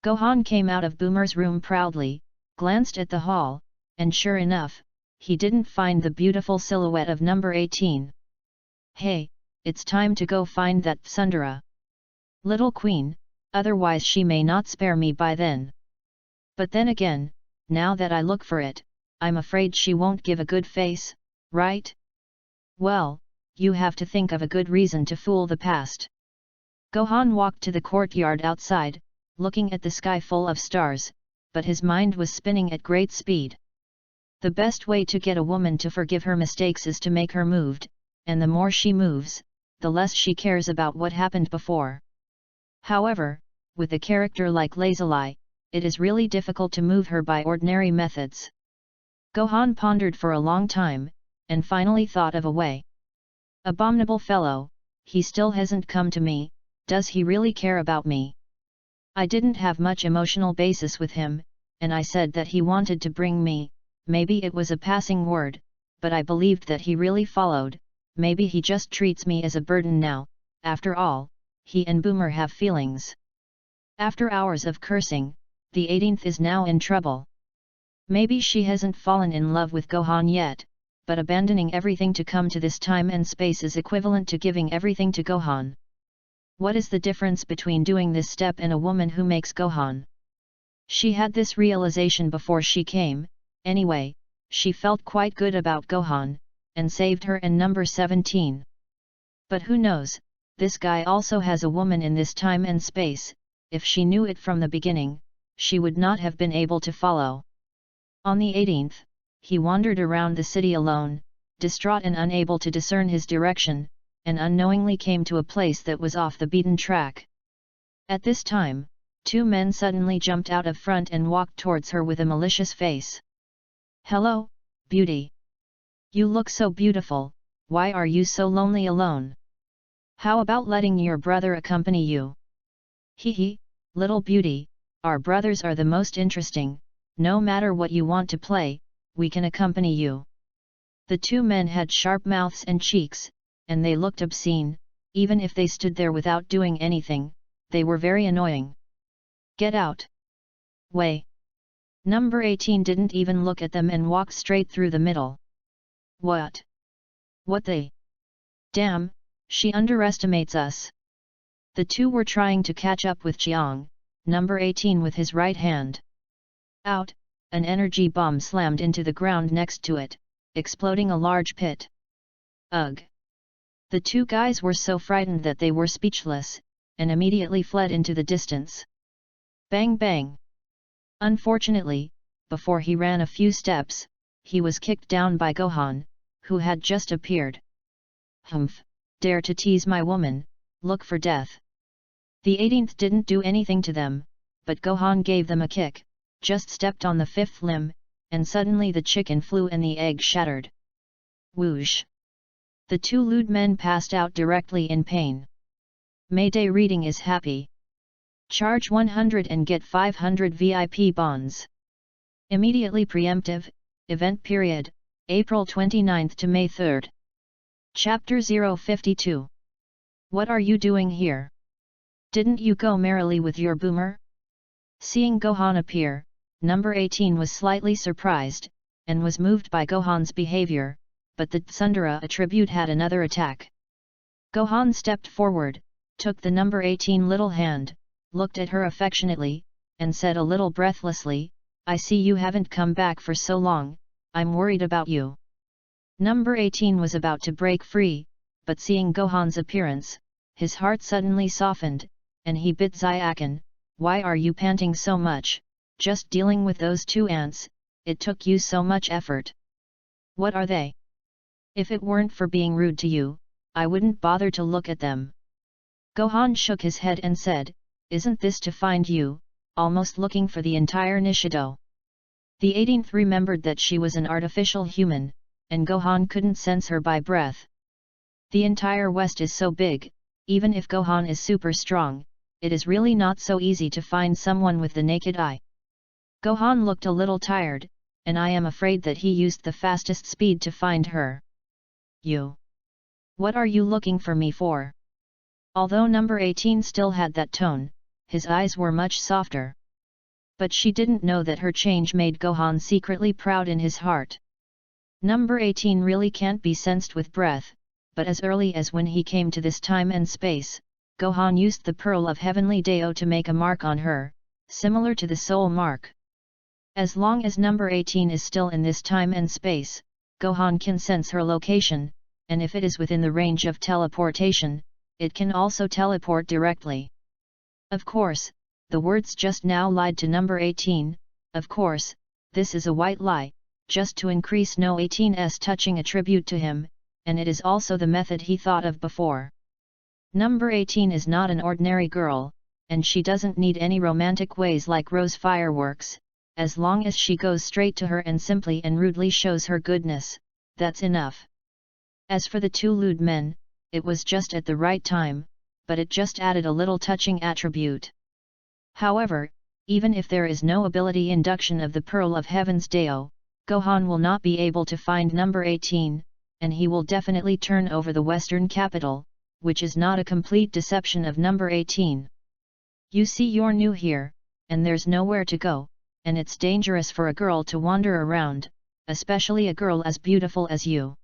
Gohan came out of Boomer's room proudly, glanced at the hall, and sure enough, he didn't find the beautiful silhouette of number 18. Hey, it's time to go find that Tsundere. Little queen, otherwise she may not spare me by then. But then again, now that I look for it, I'm afraid she won't give a good face, right? Well, you have to think of a good reason to fool the past. Gohan walked to the courtyard outside, looking at the sky full of stars, but his mind was spinning at great speed. The best way to get a woman to forgive her mistakes is to make her moved, and the more she moves, the less she cares about what happened before. However, with a character like Lazuli, it is really difficult to move her by ordinary methods. Gohan pondered for a long time, and finally thought of a way. Abominable fellow, he still hasn't come to me, does he really care about me? I didn't have much emotional basis with him, and I said that he wanted to bring me, maybe it was a passing word, but I believed that he really followed, maybe he just treats me as a burden now, after all, he and Boomer have feelings. After hours of cursing, the 18th is now in trouble. Maybe she hasn't fallen in love with Gohan yet, but abandoning everything to come to this time and space is equivalent to giving everything to Gohan. What is the difference between doing this step and a woman who makes Gohan? She had this realization before she came. Anyway, she felt quite good about Gohan, and saved her and number 17. But who knows, this guy also has a woman in this time and space, if she knew it from the beginning, she would not have been able to follow. On the 18th, he wandered around the city alone, distraught and unable to discern his direction, and unknowingly came to a place that was off the beaten track. At this time, two men suddenly jumped out of front and walked towards her with a malicious face. Hello, beauty. You look so beautiful, why are you so lonely alone? How about letting your brother accompany you? Hee, little beauty, our brothers are the most interesting, no matter what you want to play, we can accompany you. The two men had sharp mouths and cheeks, and they looked obscene, even if they stood there without doing anything, they were very annoying. Get out! Way! Number 18 didn't even look at them and walked straight through the middle. What? What they? Damn, she underestimates us. The two were trying to catch up with Jiang, number 18 with his right hand. Out, an energy bomb slammed into the ground next to it, exploding a large pit. Ugh! The two guys were so frightened that they were speechless, and immediately fled into the distance. Bang bang! Unfortunately, before he ran a few steps, he was kicked down by Gohan, who had just appeared. Humph! Dare to tease my woman, look for death. The 18th didn't do anything to them, but Gohan gave them a kick, just stepped on the fifth limb, and suddenly the chicken flew and the egg shattered. Whoosh! The two lewd men passed out directly in pain. Mayday reading is happy. Charge 100 and get 500 VIP bonds. Immediately preemptive, event period, April 29 to May 3. Chapter 052. What are you doing here? Didn't you go merrily with your boomer? Seeing Gohan appear, number 18 was slightly surprised, and was moved by Gohan's behavior, but the Tsundere attribute had another attack. Gohan stepped forward, took the number 18 little hand, looked at her affectionately, and said a little breathlessly, I see you haven't come back for so long, I'm worried about you. Number 18 was about to break free, but seeing Gohan's appearance, his heart suddenly softened, and he bit Zayakan. Why are you panting so much? Just dealing with those 2 ants, it took you so much effort. What are they? If it weren't for being rude to you, I wouldn't bother to look at them. Gohan shook his head and said, isn't this to find you, almost looking for the entire Nishido? The 18th remembered that she was an artificial human, and Gohan couldn't sense her by breath. The entire West is so big, even if Gohan is super strong, it is really not so easy to find someone with the naked eye. Gohan looked a little tired, and I am afraid that he used the fastest speed to find her. You? What are you looking for me for? Although number 18 still had that tone, his eyes were much softer. But she didn't know that her change made Gohan secretly proud in his heart. Number 18 really can't be sensed with breath, but as early as when he came to this time and space, Gohan used the Pearl of Heavenly Dao to make a mark on her, similar to the soul mark. As long as number 18 is still in this time and space, Gohan can sense her location, and if it is within the range of teleportation, it can also teleport directly. Of course, the words just now lied to number 18, of course, this is a white lie, just to increase no 18's touching attribute to him, and it is also the method he thought of before. Number 18 is not an ordinary girl, and she doesn't need any romantic ways like rose fireworks, as long as she goes straight to her and simply and rudely shows her goodness, that's enough. As for the 2 lewd men, it was just at the right time, but it just added a little touching attribute. However, even if there is no ability induction of the Pearl of Heaven's Dao, Gohan will not be able to find number 18, and he will definitely turn over the Western capital, which is not a complete deception of number 18. You see, you're new here, and there's nowhere to go, and it's dangerous for a girl to wander around, especially a girl as beautiful as you.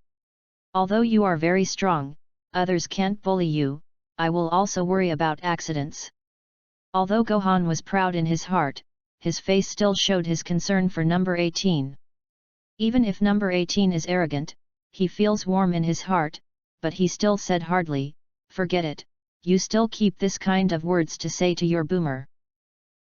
Although you are very strong, others can't bully you, I will also worry about accidents. Although Gohan was proud in his heart, his face still showed his concern for number 18. Even if number 18 is arrogant, he feels warm in his heart, but he still said hardly, forget it, you still keep this kind of words to say to your boomer.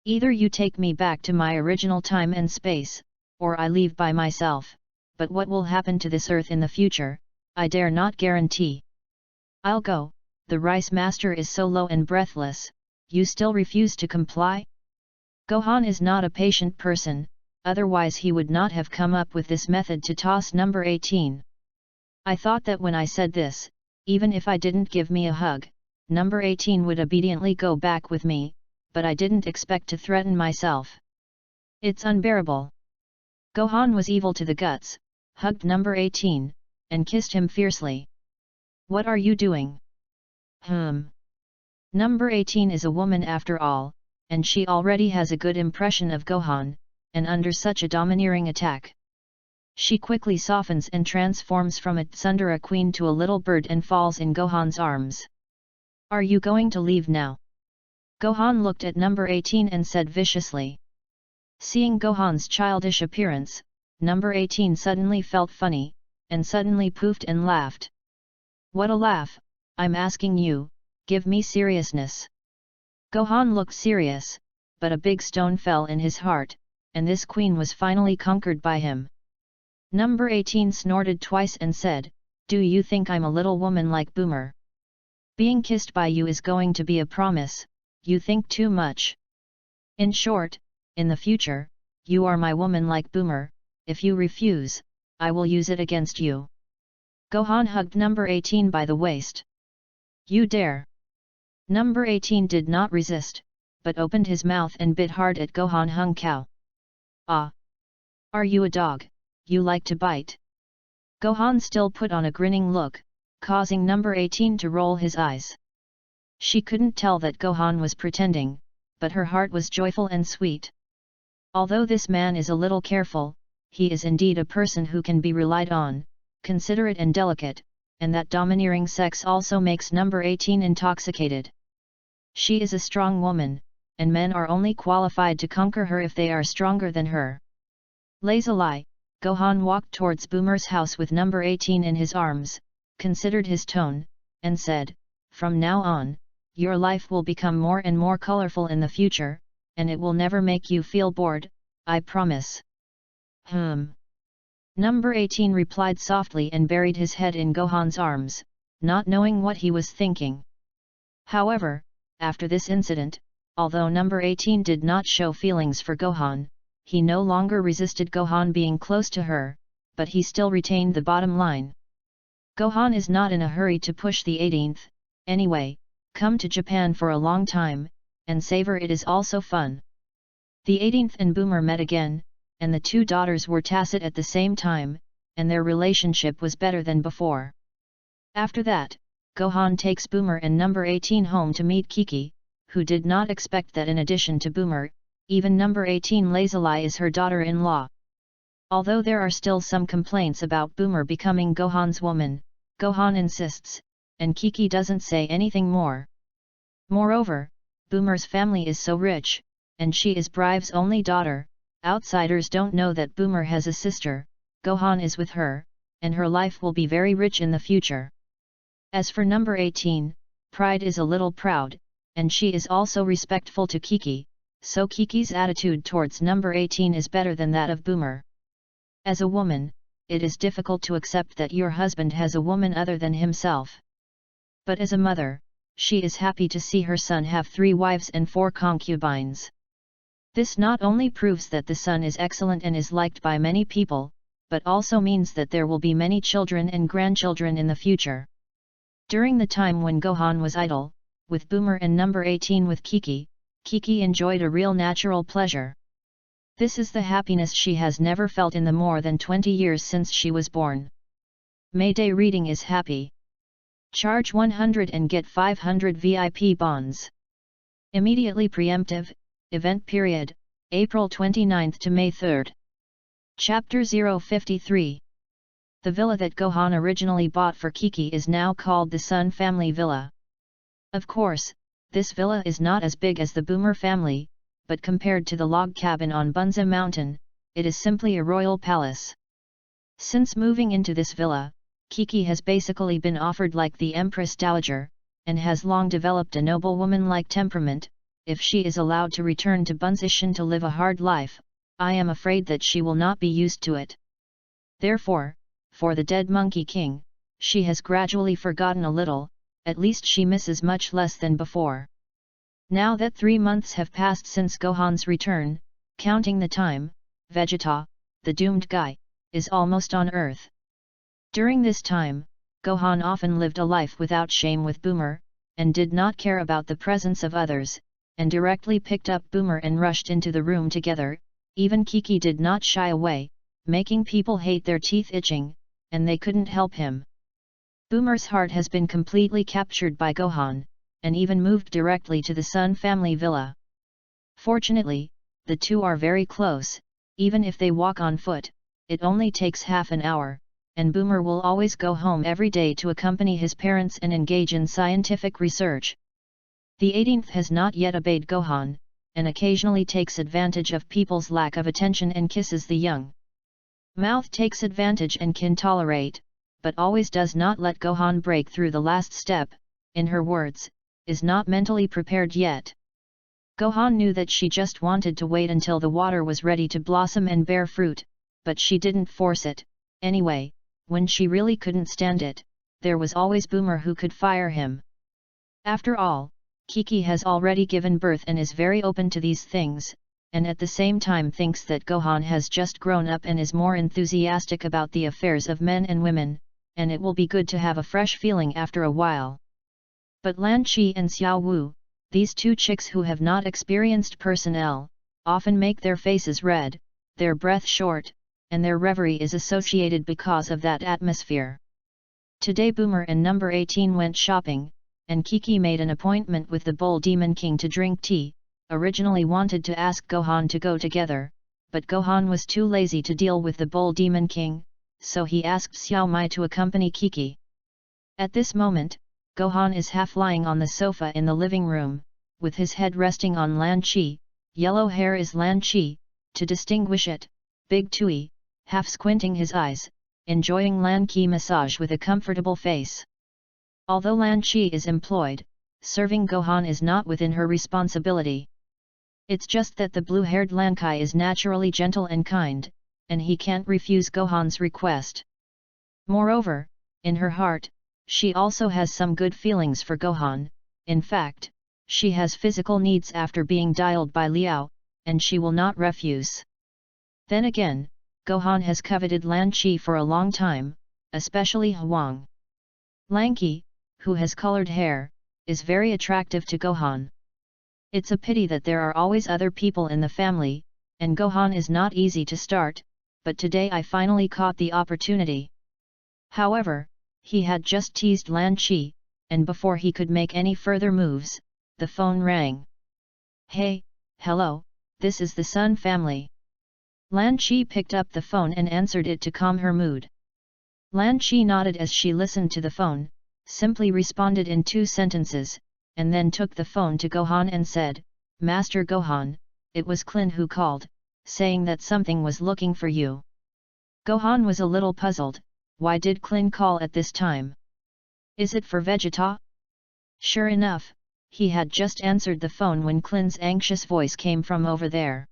Either you take me back to my original time and space, or I leave by myself, but what will happen to this earth in the future, I dare not guarantee. I'll go, the Rice Master is so low and breathless, you still refuse to comply? Gohan is not a patient person, otherwise he would not have come up with this method to toss number 18. I thought that when I said this, even if I didn't give me a hug, number 18 would obediently go back with me, but I didn't expect to threaten myself. It's unbearable. Gohan was evil to the guts, hugged number 18, and kissed him fiercely. What are you doing? Number 18 is a woman after all, and she already has a good impression of Gohan, and under such a domineering attack, she quickly softens and transforms from a tsundere queen to a little bird and falls in Gohan's arms. Are you going to leave now? Gohan looked at number 18 and said viciously. Seeing Gohan's childish appearance, number 18 suddenly felt funny, and suddenly poofed and laughed. What a laugh, I'm asking you, give me seriousness. Gohan looked serious, but a big stone fell in his heart, and this queen was finally conquered by him. Number 18 snorted twice and said, do you think I'm a little woman like Boomer? Being kissed by you is going to be a promise, you think too much. In short, in the future, you are my woman like Boomer, if you refuse, I will use it against you. Gohan hugged number 18 by the waist. You dare! Number 18 did not resist, but opened his mouth and bit hard at Gohan Hung Cow. Ah! Are you a dog? You like to bite? Gohan still put on a grinning look, causing number 18 to roll his eyes. She couldn't tell that Gohan was pretending, but her heart was joyful and sweet. Although this man is a little careful, he is indeed a person who can be relied on, considerate and delicate, and that domineering sex also makes number 18 intoxicated. She is a strong woman, and men are only qualified to conquer her if they are stronger than her. Lazuli, Gohan walked towards Boomer's house with number 18 in his arms, considered his tone, and said, "From now on, your life will become more and more colorful in the future, and it will never make you feel bored, I promise." Number 18 replied softly and buried his head in Gohan's arms, not knowing what he was thinking. However, after this incident, although number 18 did not show feelings for Gohan, he no longer resisted Gohan being close to her, but he still retained the bottom line. Gohan is not in a hurry to push the 18th, anyway, come to Japan for a long time, and savor it is also fun. The 18th and Boomer met again, and the two daughters were tacit at the same time, and their relationship was better than before. After that, Gohan takes Boomer and number 18 home to meet Kiki, who did not expect that in addition to Boomer, even number 18 Lazuli is her daughter-in-law. Although there are still some complaints about Boomer becoming Gohan's woman, Gohan insists, and Kiki doesn't say anything more. Moreover, Boomer's family is so rich, and she is Brive's only daughter, outsiders don't know that Boomer has a sister, Gohan is with her, and her life will be very rich in the future. As for number 18, Pride is a little proud, and she is also respectful to Kiki, so Kiki's attitude towards number 18 is better than that of Boomer. As a woman, it is difficult to accept that your husband has a woman other than himself. But as a mother, she is happy to see her son have 3 wives and 4 concubines. This not only proves that the son is excellent and is liked by many people, but also means that there will be many children and grandchildren in the future. During the time when Gohan was idle, with Boomer and number 18 with Kiki, Kiki enjoyed a real natural pleasure. This is the happiness she has never felt in the more than 20 years since she was born. Mayday reading is happy. Charge 100 and get 500 VIP bonds. Immediately preemptive, event period, April 29 to May 3. Chapter 053. The villa that Gohan originally bought for Kiki is now called the Sun Family Villa. Of course, this villa is not as big as the Boomer family, but compared to the log cabin on Bunza Mountain, it is simply a royal palace. Since moving into this villa, Kiki has basically been offered like the Empress Dowager, and has long developed a noblewoman-like temperament. If she is allowed to return to Bunzishan to live a hard life, I am afraid that she will not be used to it. Therefore, for the dead Monkey King, she has gradually forgotten a little, at least she misses much less than before. Now that 3 months have passed since Gohan's return, counting the time, Vegeta, the doomed guy, is almost on Earth. During this time, Gohan often lived a life without shame with Boomer, and did not care about the presence of others, and directly picked up Boomer and rushed into the room together. Even Kiki did not shy away, making people hate their teeth itching, and they couldn't help him. Boomer's heart has been completely captured by Gohan, and even moved directly to the Sun Family Villa. Fortunately, the two are very close. Even if they walk on foot, it only takes half an hour, and Boomer will always go home every day to accompany his parents and engage in scientific research. The 18th has not yet obeyed Gohan, and occasionally takes advantage of people's lack of attention and kisses the young. Mouth takes advantage and can tolerate, but always does not let Gohan break through the last step, in her words, is not mentally prepared yet. Gohan knew that she just wanted to wait until the water was ready to blossom and bear fruit, but she didn't force it. Anyway, when she really couldn't stand it, there was always Boomer who could fire him. After all, Kiki has already given birth and is very open to these things, and at the same time thinks that Gohan has just grown up and is more enthusiastic about the affairs of men and women, and it will be good to have a fresh feeling after a while. But Lan Chi and Xiao Wu, these two chicks who have not experienced personnel, often make their faces red, their breath short, and their reverie is associated because of that atmosphere. Today Boomer and number 18 went shopping, and Kiki made an appointment with the Bull Demon King to drink tea. Originally wanted to ask Gohan to go together, but Gohan was too lazy to deal with the Bull Demon King, so he asked Xiao Mai to accompany Kiki. At this moment, Gohan is half lying on the sofa in the living room, with his head resting on Lan Chi. Yellow hair is Lan Chi, to distinguish it, Big Tui, half squinting his eyes, enjoying Lan Qi massage with a comfortable face. Although Lan Qi is employed, serving Gohan is not within her responsibility. It's just that the blue-haired Lan Qi is naturally gentle and kind, and he can't refuse Gohan's request. Moreover, in her heart, she also has some good feelings for Gohan. In fact, she has physical needs after being dialed by Liao, and she will not refuse. Then again, Gohan has coveted Lan Qi for a long time, especially Huang. Lanky, who has colored hair, is very attractive to Gohan. It's a pity that there are always other people in the family, and Gohan is not easy to start, but today I finally caught the opportunity. However, he had just teased Lan Qi, and before he could make any further moves, the phone rang. Hey, hello, this is the Sun family. Lan Qi picked up the phone and answered it to calm her mood. Lan Qi nodded as she listened to the phone, simply responded in 2 sentences, and then took the phone to Gohan and said, Master Gohan, it was Klin who called, saying that something was looking for you. Gohan was a little puzzled, why did Klin call at this time? Is it for Vegeta? Sure enough, he had just answered the phone when Klin's anxious voice came from over there.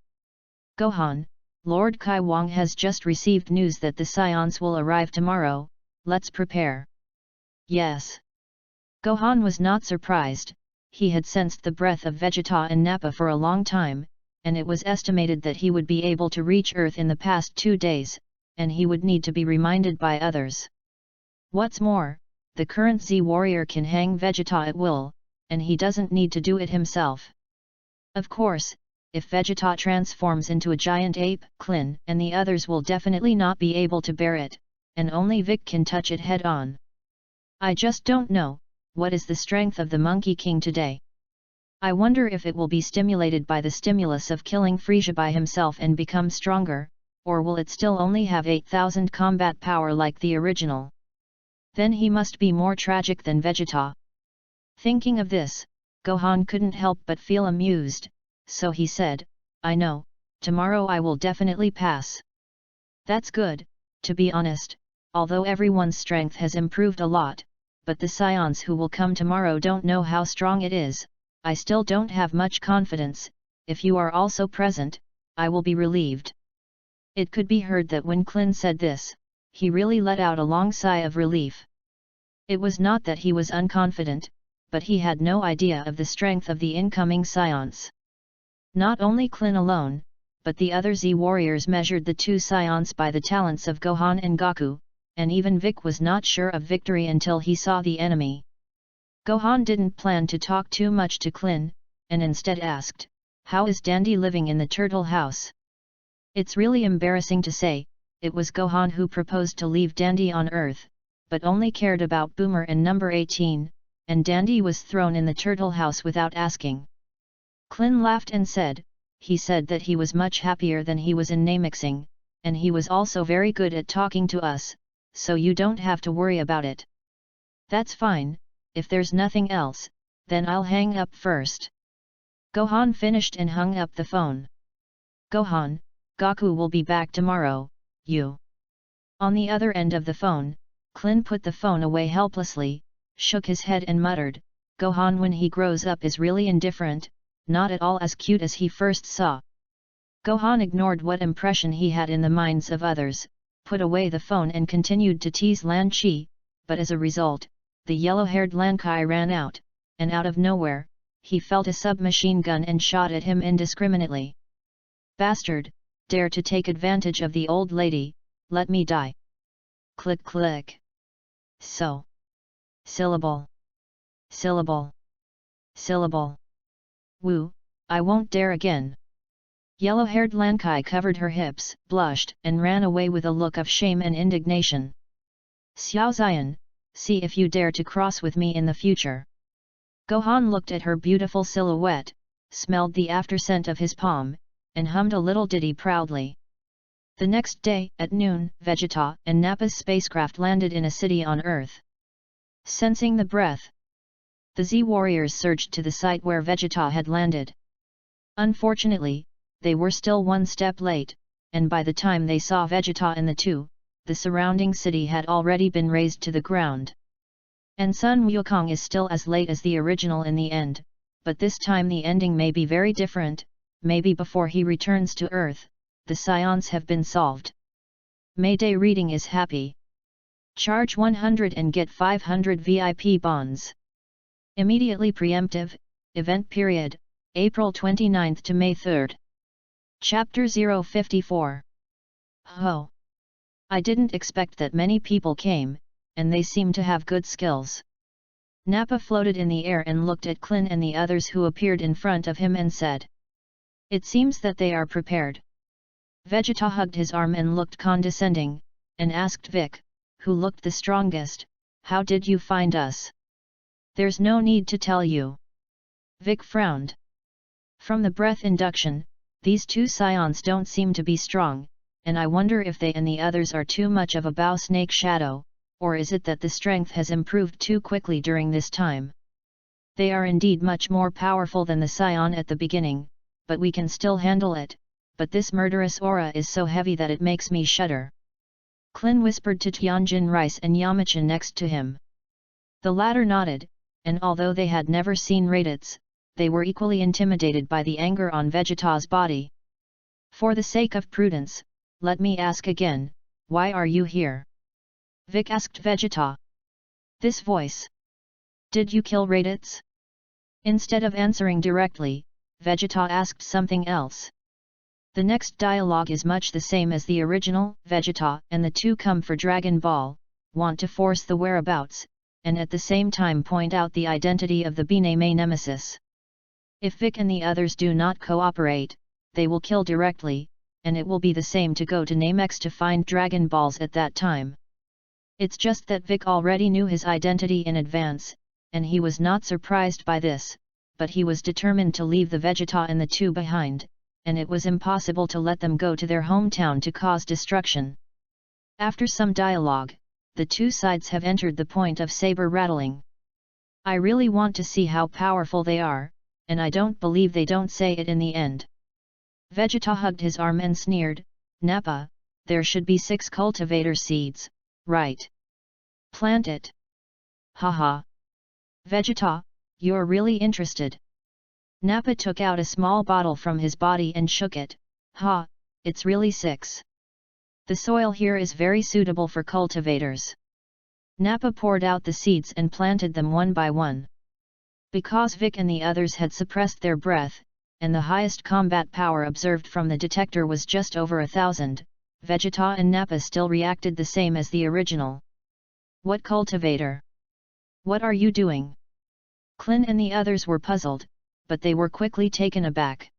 Gohan, Lord Kai Wang has just received news that the Scions will arrive tomorrow, let's prepare. Yes. Gohan was not surprised, he had sensed the breath of Vegeta and Nappa for a long time, and it was estimated that he would be able to reach Earth in the past 2 days, and he would need to be reminded by others. What's more, the current Z-Warrior can hang Vegeta at will, and he doesn't need to do it himself. Of course, if Vegeta transforms into a giant ape, Klin and the others will definitely not be able to bear it, and only Vic can touch it head-on. I just don't know, what is the strength of the Monkey King today? I wonder if it will be stimulated by the stimulus of killing Frieza by himself and become stronger, or will it still only have 8,000 combat power like the original? Then he must be more tragic than Vegeta. Thinking of this, Gohan couldn't help but feel amused, so he said, I know, tomorrow I will definitely pass. That's good, to be honest, although everyone's strength has improved a lot, but the Scions who will come tomorrow don't know how strong it is, I still don't have much confidence, if you are also present, I will be relieved. It could be heard that when Klin said this, he really let out a long sigh of relief. It was not that he was unconfident, but he had no idea of the strength of the incoming Scions. Not only Klin alone, but the other Z-Warriors measured the 2 Scions by the talents of Gohan and Goku, and even Vic was not sure of victory until he saw the enemy. Gohan didn't plan to talk too much to Klin, and instead asked, how is Dandy living in the turtle house? It's really embarrassing to say, it was Gohan who proposed to leave Dandy on Earth, but only cared about Boomer and number 18, and Dandy was thrown in the turtle house without asking. Klin laughed and said, he said that he was much happier than he was in Namixing, and he was also very good at talking to us, so you don't have to worry about it. That's fine, if there's nothing else, then I'll hang up first. Gohan finished and hung up the phone. Gohan, Goku will be back tomorrow, you. On the other end of the phone, Klin put the phone away helplessly, shook his head and muttered, Gohan when he grows up is really indifferent, not at all as cute as he first saw. Gohan ignored what impression he had in the minds of others, put away the phone and continued to tease Lan Qi, but as a result, the yellow-haired Lan Qi ran out, and out of nowhere, he felt a submachine gun and shot at him indiscriminately. Bastard, dare to take advantage of the old lady, let me die. Click click. So. Syllable. Syllable. Syllable. Woo, I won't dare again. Yellow-haired Lan Qi covered her hips, blushed, and ran away with a look of shame and indignation. Xiao Xian, see if you dare to cross with me in the future. Gohan looked at her beautiful silhouette, smelled the after-scent of his palm, and hummed a little ditty proudly. The next day, at noon, Vegeta and Nappa's spacecraft landed in a city on Earth. Sensing the breath, the Z-Warriors surged to the site where Vegeta had landed. Unfortunately, they were still one step late, and by the time they saw Vegeta and the two, the surrounding city had already been razed to the ground. And Sun Wukong is still as late as the original in the end, but this time the ending may be very different. Maybe before he returns to Earth, the scions have been solved. Mayday reading is happy. Charge 100 and get 500 VIP bonds. Immediately preemptive, event period, April 29 to May 3. Chapter 054. Ho! I didn't expect that many people came, and they seem to have good skills. Nappa floated in the air and looked at Klin and the others who appeared in front of him and said, "It seems that they are prepared." Vegeta hugged his arm and looked condescending, and asked Vic, who looked the strongest, "How did you find us?" "There's no need to tell you." Vic frowned. "From the breath induction, these two scions don't seem to be strong, and I wonder if they and the others are too much of a bow snake shadow, or is it that the strength has improved too quickly during this time? They are indeed much more powerful than the scion at the beginning, but we can still handle it, but this murderous aura is so heavy that it makes me shudder." Klin whispered to Tianjin Rice and Yamachan next to him. The latter nodded, and although they had never seen Raditz, they were equally intimidated by the anger on Vegeta's body. "For the sake of prudence, let me ask again, why are you here?" Vic asked Vegeta. This voice. "Did you kill Raditz?" Instead of answering directly, Vegeta asked something else. The next dialogue is much the same as the original. Vegeta and the two come for Dragon Ball, want to force the whereabouts, and at the same time point out the identity of the Biname nemesis. If Vic and the others do not cooperate, they will kill directly, and it will be the same to go to Namex to find Dragon Balls at that time. It's just that Vic already knew his identity in advance, and he was not surprised by this, but he was determined to leave the Vegeta and the two behind, and it was impossible to let them go to their hometown to cause destruction. After some dialogue, the two sides have entered the point of saber rattling. I really want to see how powerful they are, and I don't believe they don't say it in the end. Vegeta hugged his arm and sneered, "Nappa, there should be 6 cultivator seeds, right? Plant it." "Haha. Vegeta, you're really interested." Nappa took out a small bottle from his body and shook it. "Ha, it's really 6. The soil here is very suitable for cultivators." Nappa poured out the seeds and planted them one by one. Because Vic and the others had suppressed their breath, and the highest combat power observed from the detector was just over 1,000, Vegeta and Nappa still reacted the same as the original. "What cultivator? What are you doing?" Klin and the others were puzzled, but they were quickly taken aback.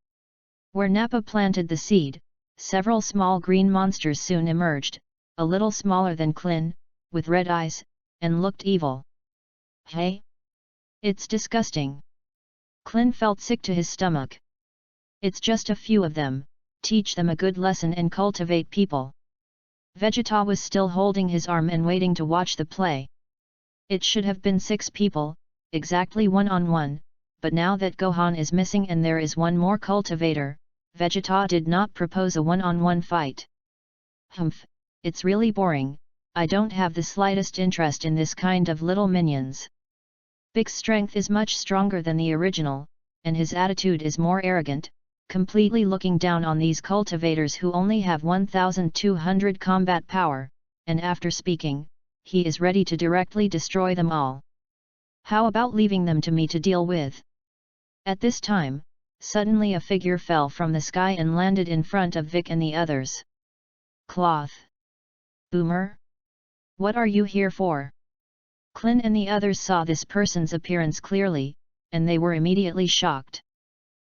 Where Nappa planted the seed, several small green monsters soon emerged, a little smaller than Klin, with red eyes, and looked evil. "Hey? It's disgusting." Klin felt sick to his stomach. "It's just a few of them, teach them a good lesson and cultivate people." Vegeta was still holding his arm and waiting to watch the play. It should have been 6 people, exactly one-on-one, but now that Gohan is missing and there is one more cultivator, Vegeta did not propose a one-on-one fight. "Humph, it's really boring, I don't have the slightest interest in this kind of little minions." Big's strength is much stronger than the original, and his attitude is more arrogant, completely looking down on these cultivators who only have 1,200 combat power, and after speaking, he is ready to directly destroy them all. "How about leaving them to me to deal with?" At this time, suddenly a figure fell from the sky and landed in front of Vic and the others. "Cloth! Boomer? What are you here for?" Klin and the others saw this person's appearance clearly, and they were immediately shocked.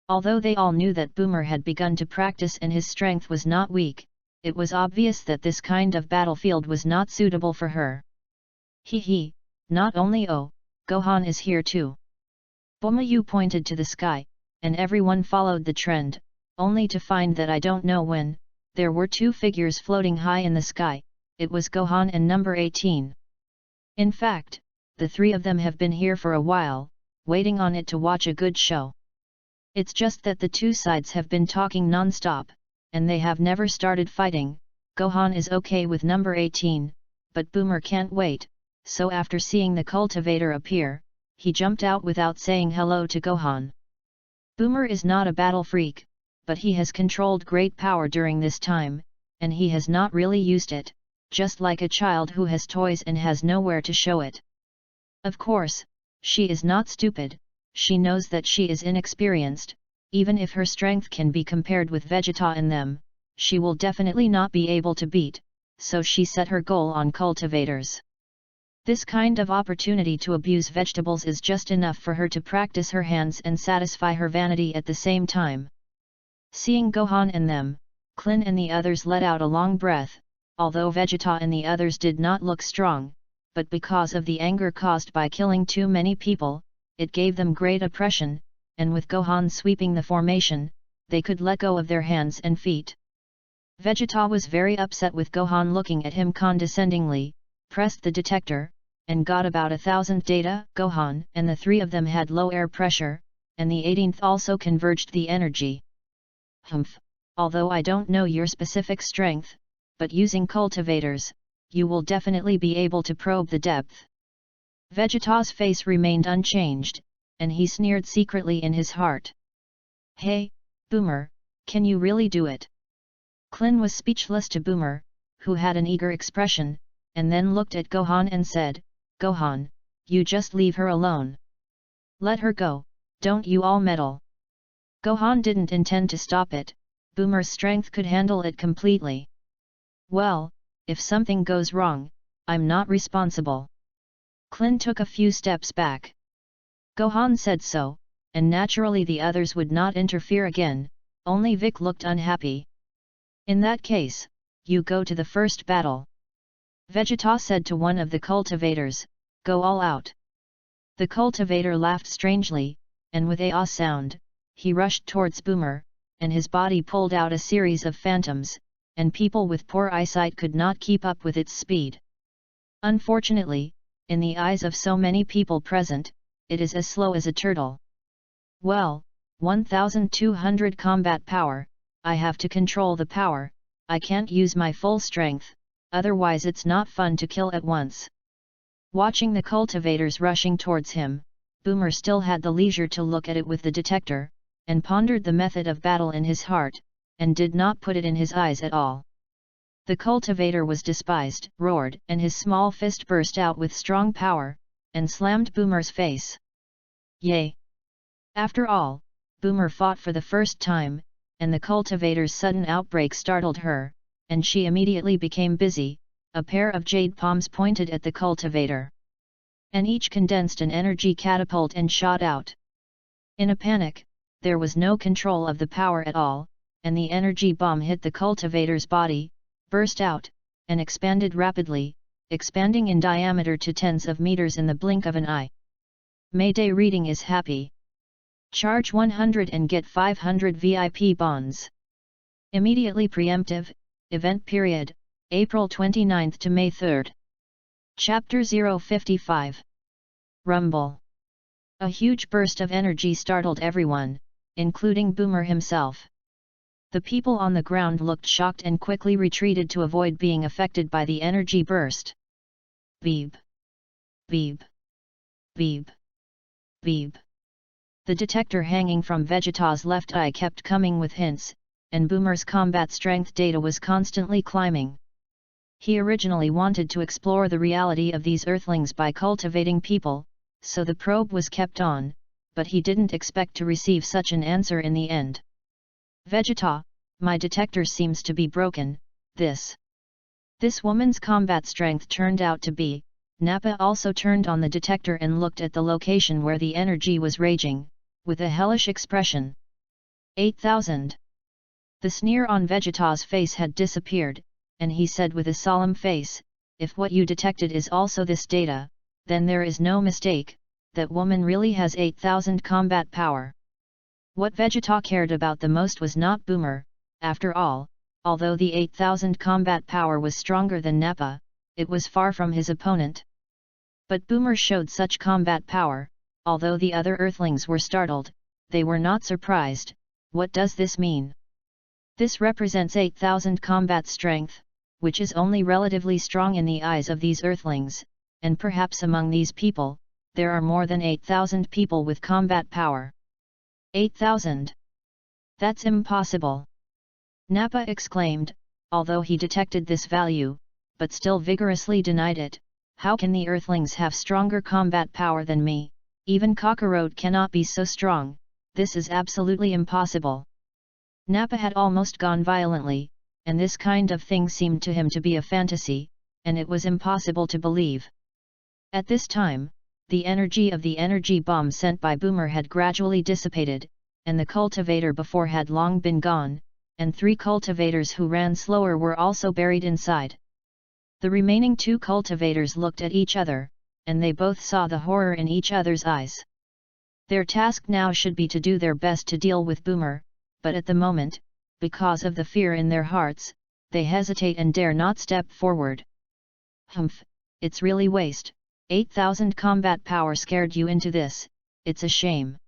Although they all knew that Boomer had begun to practice and his strength was not weak, it was obvious that this kind of battlefield was not suitable for her. "Hee, not only Gohan is here too." Bomayu pointed to the sky, and everyone followed the trend, only to find that I don't know when, there were 2 figures floating high in the sky. It was Gohan and number 18. In fact, the 3 of them have been here for a while, waiting on it to watch a good show. It's just that the 2 sides have been talking non-stop, and they have never started fighting. Gohan is okay with number 18, but Boomer can't wait, so after seeing the cultivator appear, he jumped out without saying hello to Gohan. Boomer is not a battle freak, but he has controlled great power during this time, and he has not really used it, just like a child who has toys and has nowhere to show it. Of course, she is not stupid, she knows that she is inexperienced, even if her strength can be compared with Vegeta and them, she will definitely not be able to beat, so she set her goal on cultivators. This kind of opportunity to abuse vegetables is just enough for her to practice her hands and satisfy her vanity at the same time. Seeing Gohan and them, Klin and the others let out a long breath, although Vegeta and the others did not look strong, but because of the anger caused by killing too many people, it gave them great oppression, and with Gohan sweeping the formation, they could let go of their hands and feet. Vegeta was very upset with Gohan looking at him condescendingly, pressed the detector, and got about 1000 data. Gohan and the three of them had low air pressure, and the 18th also converged the energy. Humph, although I don't know your specific strength, but using cultivators, you will definitely be able to probe the depth. Vegeta's face remained unchanged, and he sneered secretly in his heart. Hey, Boomer, can you really do it? Klin was speechless to Boomer, who had an eager expression, and then looked at Gohan and said, Gohan, you just leave her alone. Let her go, don't you all meddle. Gohan didn't intend to stop it, Boomer's strength could handle it completely. Well, if something goes wrong, I'm not responsible. Klin took a few steps back. Gohan said so, and naturally the others would not interfere again, only Vic looked unhappy. In that case, you go to the first battle. Vegeta said to one of the cultivators, go all out. The cultivator laughed strangely, and with a ah sound, he rushed towards Boomer, and his body pulled out a series of phantoms, and people with poor eyesight could not keep up with its speed. Unfortunately, in the eyes of so many people present, it is as slow as a turtle. Well, 1200 combat power, I have to control the power, I can't use my full strength, otherwise it's not fun to kill at once. Watching the cultivators rushing towards him, Boomer still had the leisure to look at it with the detector, and pondered the method of battle in his heart, and did not put it in his eyes at all. The cultivator was despised, roared, and his small fist burst out with strong power, and slammed Boomer's face. Yay! After all, Boomer fought for the first time, and the cultivator's sudden outbreak startled her, and she immediately became busy, a pair of jade palms pointed at the cultivator. And each condensed an energy catapult and shot out. In a panic, there was no control of the power at all, and the energy bomb hit the cultivator's body, burst out, and expanded rapidly, expanding in diameter to tens of meters in the blink of an eye. Mayday reading is happy. Charge 100 and get 500 VIP bonds. Immediately preemptive, event period, April 29 to May 3. Chapter 055. Rumble. A huge burst of energy startled everyone, including Boomer himself. The people on the ground looked shocked and quickly retreated to avoid being affected by the energy burst. Beep. Beep. Beep. Beep. The detector hanging from Vegeta's left eye kept coming with hints, and Boomer's combat strength data was constantly climbing. He originally wanted to explore the reality of these Earthlings by cultivating people, so the probe was kept on, but he didn't expect to receive such an answer in the end. Vegeta, my detector seems to be broken. This woman's combat strength turned out to be. Nappa also turned on the detector and looked at the location where the energy was raging, with a hellish expression. 8,000. The sneer on Vegeta's face had disappeared, and he said with a solemn face, if what you detected is also this data, then there is no mistake, that woman really has 8,000 combat power. What Vegeta cared about the most was not Boomer, after all, although the 8,000 combat power was stronger than Nappa, it was far from his opponent. But Boomer showed such combat power, although the other Earthlings were startled, they were not surprised. What does this mean? This represents 8,000 combat strength, which is only relatively strong in the eyes of these earthlings, and perhaps among these people, there are more than 8,000 people with combat power. 8,000? That's impossible! Nappa exclaimed, although he detected this value, but still vigorously denied it. How can the earthlings have stronger combat power than me? Even Kakarot cannot be so strong, this is absolutely impossible. Nappa had almost gone violently, and this kind of thing seemed to him to be a fantasy, and it was impossible to believe. At this time, the energy of the energy bomb sent by Boomer had gradually dissipated, and the cultivator before had long been gone, and 3 cultivators who ran slower were also buried inside. The remaining 2 cultivators looked at each other, and they both saw the horror in each other's eyes. Their task now should be to do their best to deal with Boomer, but at the moment, because of the fear in their hearts, they hesitate and dare not step forward. Humph, it's really waste. 8,000 combat power scared you into this, it's a shame.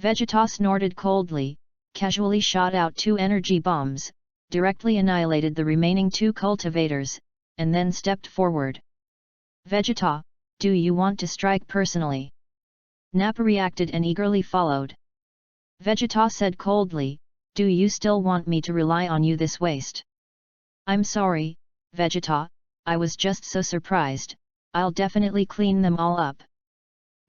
Vegeta snorted coldly, casually shot out 2 energy bombs, directly annihilated the remaining 2 cultivators, and then stepped forward. Vegeta, do you want to strike personally? Nappa reacted and eagerly followed. Vegeta said coldly, do you still want me to rely on you this waste? I'm sorry, Vegeta, I was just so surprised, I'll definitely clean them all up.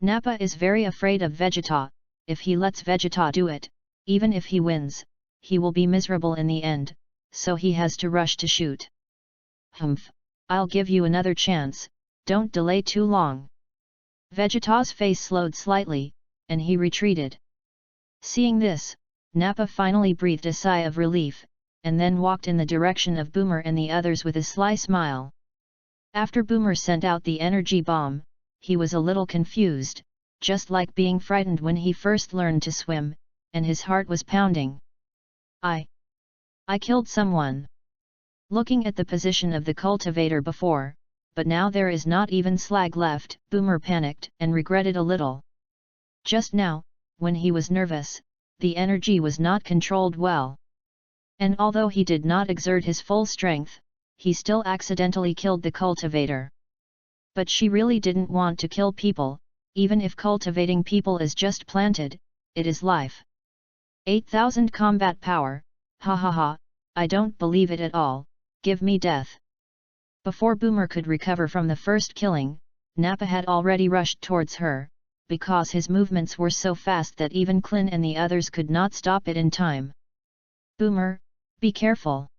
Nappa is very afraid of Vegeta. If he lets Vegeta do it, even if he wins, he will be miserable in the end, so he has to rush to shoot. Humph, I'll give you another chance, don't delay too long. Vegeta's face slowed slightly, and he retreated. Seeing this, Nappa finally breathed a sigh of relief, and then walked in the direction of Boomer and the others with a sly smile. After Boomer sent out the energy bomb, he was a little confused, just like being frightened when he first learned to swim, and his heart was pounding. I killed someone. Looking at the position of the cultivator before, but now there is not even slag left, Boomer panicked and regretted a little. Just now, when he was nervous, the energy was not controlled well. And although he did not exert his full strength, he still accidentally killed the cultivator. But she really didn't want to kill people, even if cultivating people is just planted, it is life. 8,000 combat power, ha ha ha, I don't believe it at all, give me death. Before Boomer could recover from the first killing, Nappa had already rushed towards her, because his movements were so fast that even Klin and the others could not stop it in time. Boomer, be careful!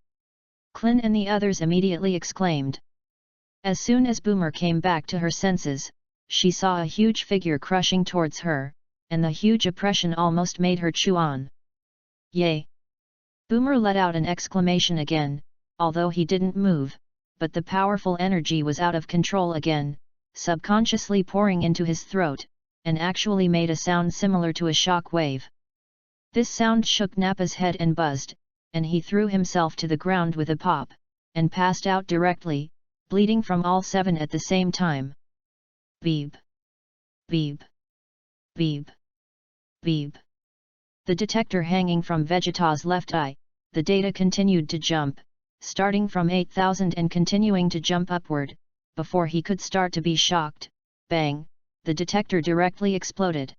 Klin and the others immediately exclaimed. As soon as Boomer came back to her senses, she saw a huge figure crushing towards her, and the huge oppression almost made her chew on. Yay! Boomer let out an exclamation again, although he didn't move, but the powerful energy was out of control again, subconsciously pouring into his throat, and actually made a sound similar to a shock wave. This sound shook Nappa's head and buzzed, and he threw himself to the ground with a pop, and passed out directly, bleeding from all 7 at the same time. Beep! Beep! Beep! Beep! The detector hanging from Vegeta's left eye, the data continued to jump, starting from 8,000 and continuing to jump upward. Before he could start to be shocked, bang, the detector directly exploded.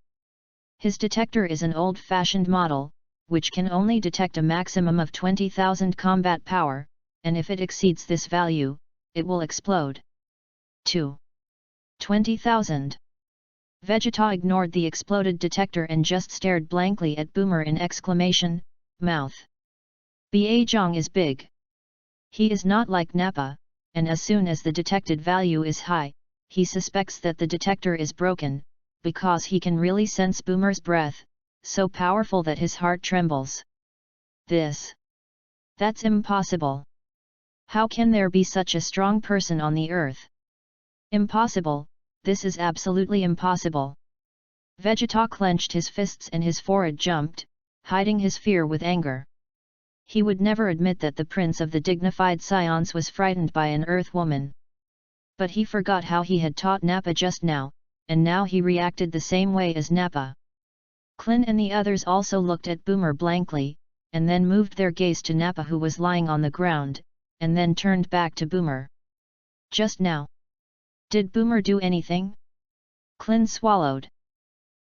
His detector is an old-fashioned model, which can only detect a maximum of 20,000 combat power, and if it exceeds this value, it will explode. 20,000. Vegeta ignored the exploded detector and just stared blankly at Boomer in exclamation, mouth. Bajong is big. He is not like Nappa, and as soon as the detected value is high, he suspects that the detector is broken, because he can really sense Boomer's breath, so powerful that his heart trembles. That's impossible. How can there be such a strong person on the earth? Impossible, this is absolutely impossible. Vegeta clenched his fists and his forehead jumped, hiding his fear with anger. He would never admit that the prince of the dignified Scions was frightened by an earth woman. But he forgot how he had taught Nappa just now, and now he reacted the same way as Nappa. Klin and the others also looked at Boomer blankly, and then moved their gaze to Nappa, who was lying on the ground, and then turned back to Boomer. Just now. Did Boomer do anything? Klin swallowed.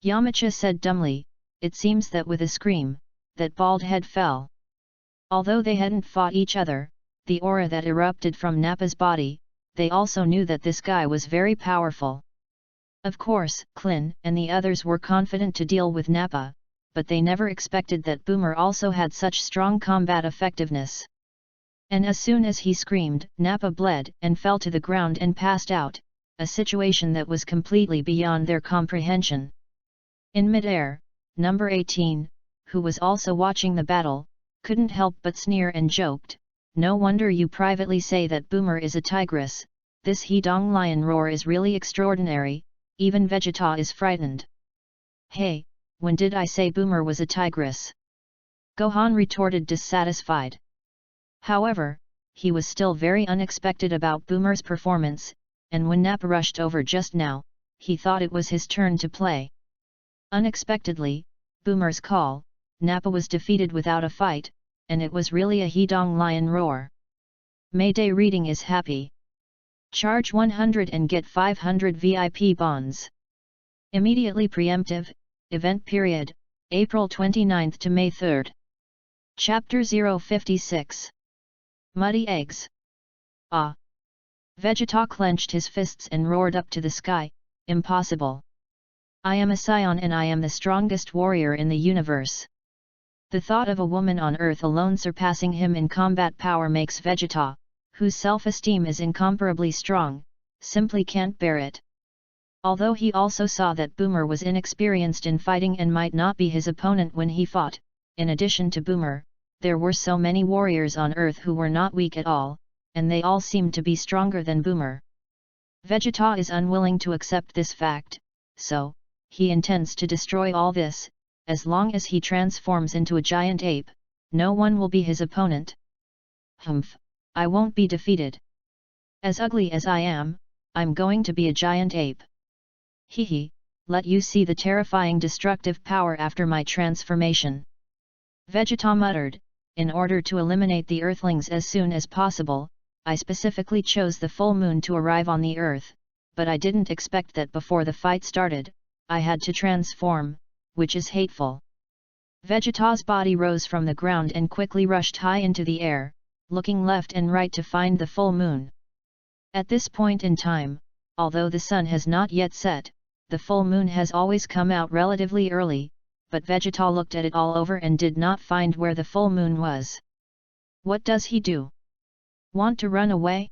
Yamcha said dumbly, it seems that with a scream, that bald head fell. Although they hadn't fought each other, the aura that erupted from Nappa's body, they also knew that this guy was very powerful. Of course, Klin and the others were confident to deal with Nappa, but they never expected that Boomer also had such strong combat effectiveness. And as soon as he screamed, Nappa bled and fell to the ground and passed out, a situation that was completely beyond their comprehension. In midair, number 18, who was also watching the battle, couldn't help but sneer and joked, no wonder you privately say that Boomer is a tigress, this Hedong lion roar is really extraordinary, even Vegeta is frightened. Hey, when did I say Boomer was a tigress? Gohan retorted dissatisfied. However, he was still very unexpected about Boomer's performance, and when Nappa rushed over just now, he thought it was his turn to play. Unexpectedly, Boomer's call, Nappa was defeated without a fight, and it was really a Hedong lion roar. Mayday reading is happy. Charge 100 and get 500 VIP bonds. Immediately preemptive, event period, April 29 to May 3. Chapter 056. Muddy Eggs. Ah! Vegeta clenched his fists and roared up to the sky, impossible. I am a Scion and I am the strongest warrior in the universe. The thought of a woman on Earth alone surpassing him in combat power makes Vegeta, whose self-esteem is incomparably strong, simply can't bear it. Although he also saw that Boomer was inexperienced in fighting and might not be his opponent when he fought, in addition to Boomer, there were so many warriors on Earth who were not weak at all, and they all seemed to be stronger than Boomer. Vegeta is unwilling to accept this fact, so, he intends to destroy all this. As long as he transforms into a giant ape, no one will be his opponent. Humph, I won't be defeated. As ugly as I am, I'm going to be a giant ape. Hehe, let you see the terrifying destructive power after my transformation. Vegeta muttered, in order to eliminate the Earthlings as soon as possible, I specifically chose the full moon to arrive on the Earth, but I didn't expect that before the fight started, I had to transform, which is hateful. Vegeta's body rose from the ground and quickly rushed high into the air, looking left and right to find the full moon. At this point in time, although the sun has not yet set, the full moon has always come out relatively early, but Vegeta looked at it all over and did not find where the full moon was. What does he do? Want to run away?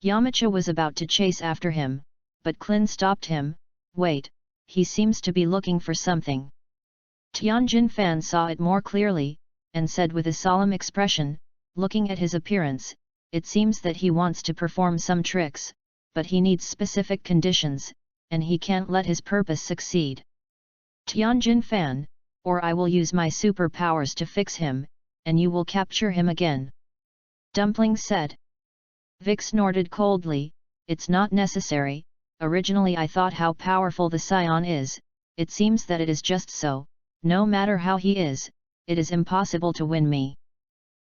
Yamcha was about to chase after him, but Klin stopped him. Wait, he seems to be looking for something. Tianjin Fan saw it more clearly, and said with a solemn expression, looking at his appearance, it seems that he wants to perform some tricks, but he needs specific conditions, and he can't let his purpose succeed. Tianjin Fan, or I will use my superpowers to fix him, and you will capture him again. Dumpling said. Vic snorted coldly, it's not necessary. Originally I thought how powerful the Scion is, it seems that it is just so, no matter how he is, it is impossible to win me.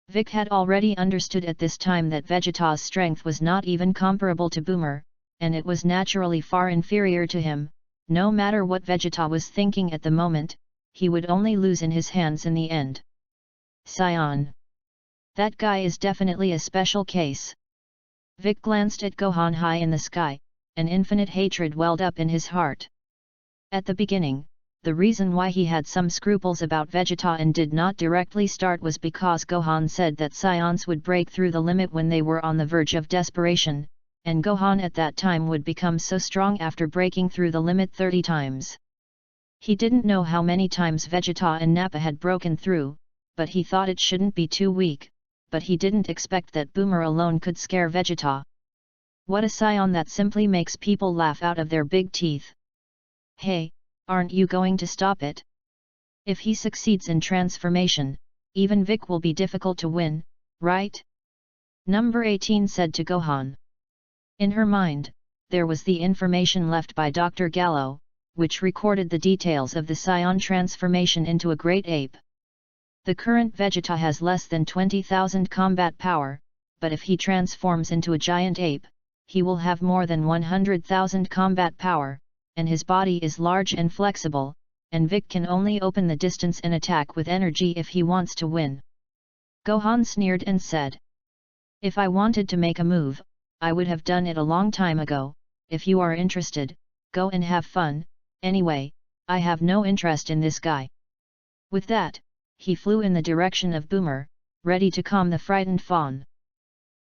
Vic had already understood at this time that Vegeta's strength was not even comparable to Boomer, and it was naturally far inferior to him. No matter what Vegeta was thinking at the moment, he would only lose in his hands in the end. Scion. That guy is definitely a special case. Vic glanced at Gohan high in the sky, and infinite hatred welled up in his heart. At the beginning, the reason why he had some scruples about Vegeta and did not directly start was because Gohan said that Scions would break through the limit when they were on the verge of desperation, and Gohan at that time would become so strong after breaking through the limit 30 times. He didn't know how many times Vegeta and Nappa had broken through, but he thought it shouldn't be too weak, but he didn't expect that Boomer alone could scare Vegeta. What a Scion that simply makes people laugh out of their big teeth. Hey, aren't you going to stop it? If he succeeds in transformation, even Vic will be difficult to win, right? Number 18 said to Gohan. In her mind, there was the information left by Dr. Gallo, which recorded the details of the Scion transformation into a great ape. The current Vegeta has less than 20,000 combat power, but if he transforms into a giant ape, he will have more than 100,000 combat power, and his body is large and flexible, and Vic can only open the distance and attack with energy if he wants to win. Gohan sneered and said, "If I wanted to make a move, I would have done it a long time ago. If you are interested, go and have fun. Anyway, I have no interest in this guy." With that, he flew in the direction of Boomer, ready to calm the frightened fawn.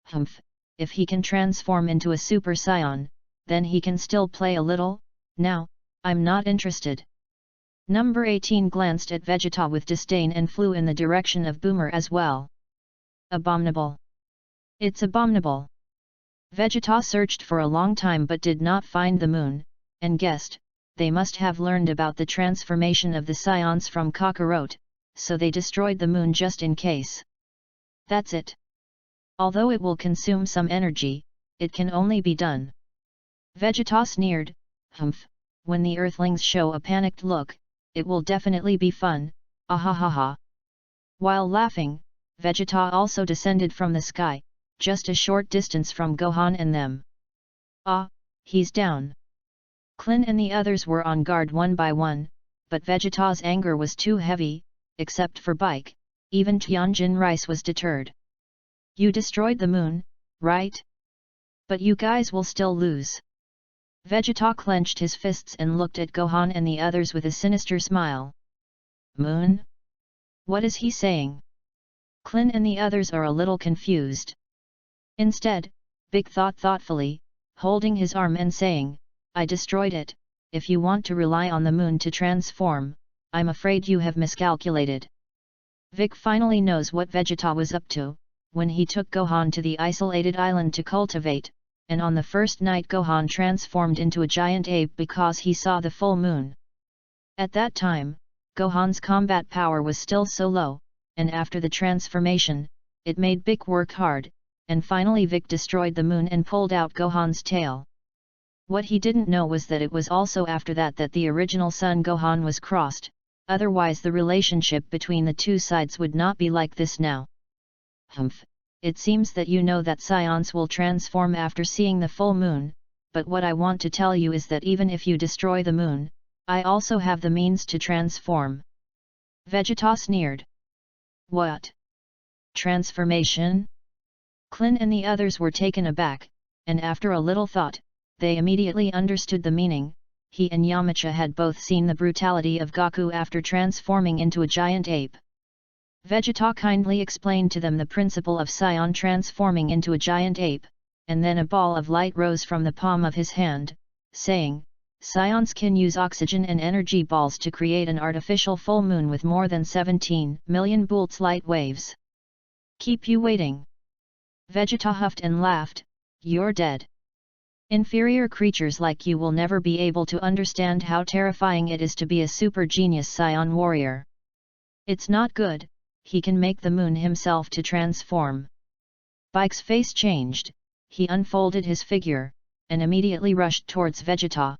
Humph, if he can transform into a Super Saiyan, then he can still play a little. Now, I'm not interested. Number 18 glanced at Vegeta with disdain and flew in the direction of Boomer as well. Abominable. It's abominable. Vegeta searched for a long time but did not find the moon, and guessed, they must have learned about the transformation of the Saiyans from Kakarot, so they destroyed the moon just in case. That's it. Although it will consume some energy, it can only be done. Vegeta sneered, "Humph, when the Earthlings show a panicked look, it will definitely be fun, ahahaha." While laughing, Vegeta also descended from the sky, just a short distance from Gohan and them. "Ah, he's down." Klin and the others were on guard one by one, but Vegeta's anger was too heavy. Except for Bike, even Tianjin Rice was deterred. "You destroyed the moon, right? But you guys will still lose." Vegeta clenched his fists and looked at Gohan and the others with a sinister smile. "Moon? What is he saying?" Klin and the others are a little confused. Instead, Big thought thoughtfully, holding his arm and saying, "I destroyed it. If you want to rely on the moon to transform, I'm afraid you have miscalculated." Vic finally knows what Vegeta was up to, when he took Gohan to the isolated island to cultivate, and on the first night Gohan transformed into a giant ape because he saw the full moon. At that time, Gohan's combat power was still so low, and after the transformation, it made Vic work hard, and finally Vic destroyed the moon and pulled out Gohan's tail. What he didn't know was that it was also after that that the original Son Gohan was crossed. Otherwise the relationship between the two sides would not be like this now. Humph, it seems that you know that Saiyans will transform after seeing the full moon, but what I want to tell you is that even if you destroy the moon, I also have the means to transform. Vegeta sneered. What? Transformation? Klin and the others were taken aback, and after a little thought, they immediately understood the meaning. He and Yamcha had both seen the brutality of Goku after transforming into a giant ape. Vegeta kindly explained to them the principle of Saiyan transforming into a giant ape, and then a ball of light rose from the palm of his hand, saying, "Saiyans can use oxygen and energy balls to create an artificial full moon with more than 17 million volts light waves. Keep you waiting." Vegeta huffed and laughed, "You're dead. Inferior creatures like you will never be able to understand how terrifying it is to be a super genius Saiyan warrior. It's not good, he can make the moon himself to transform." Bike's face changed, he unfolded his figure, and immediately rushed towards Vegeta.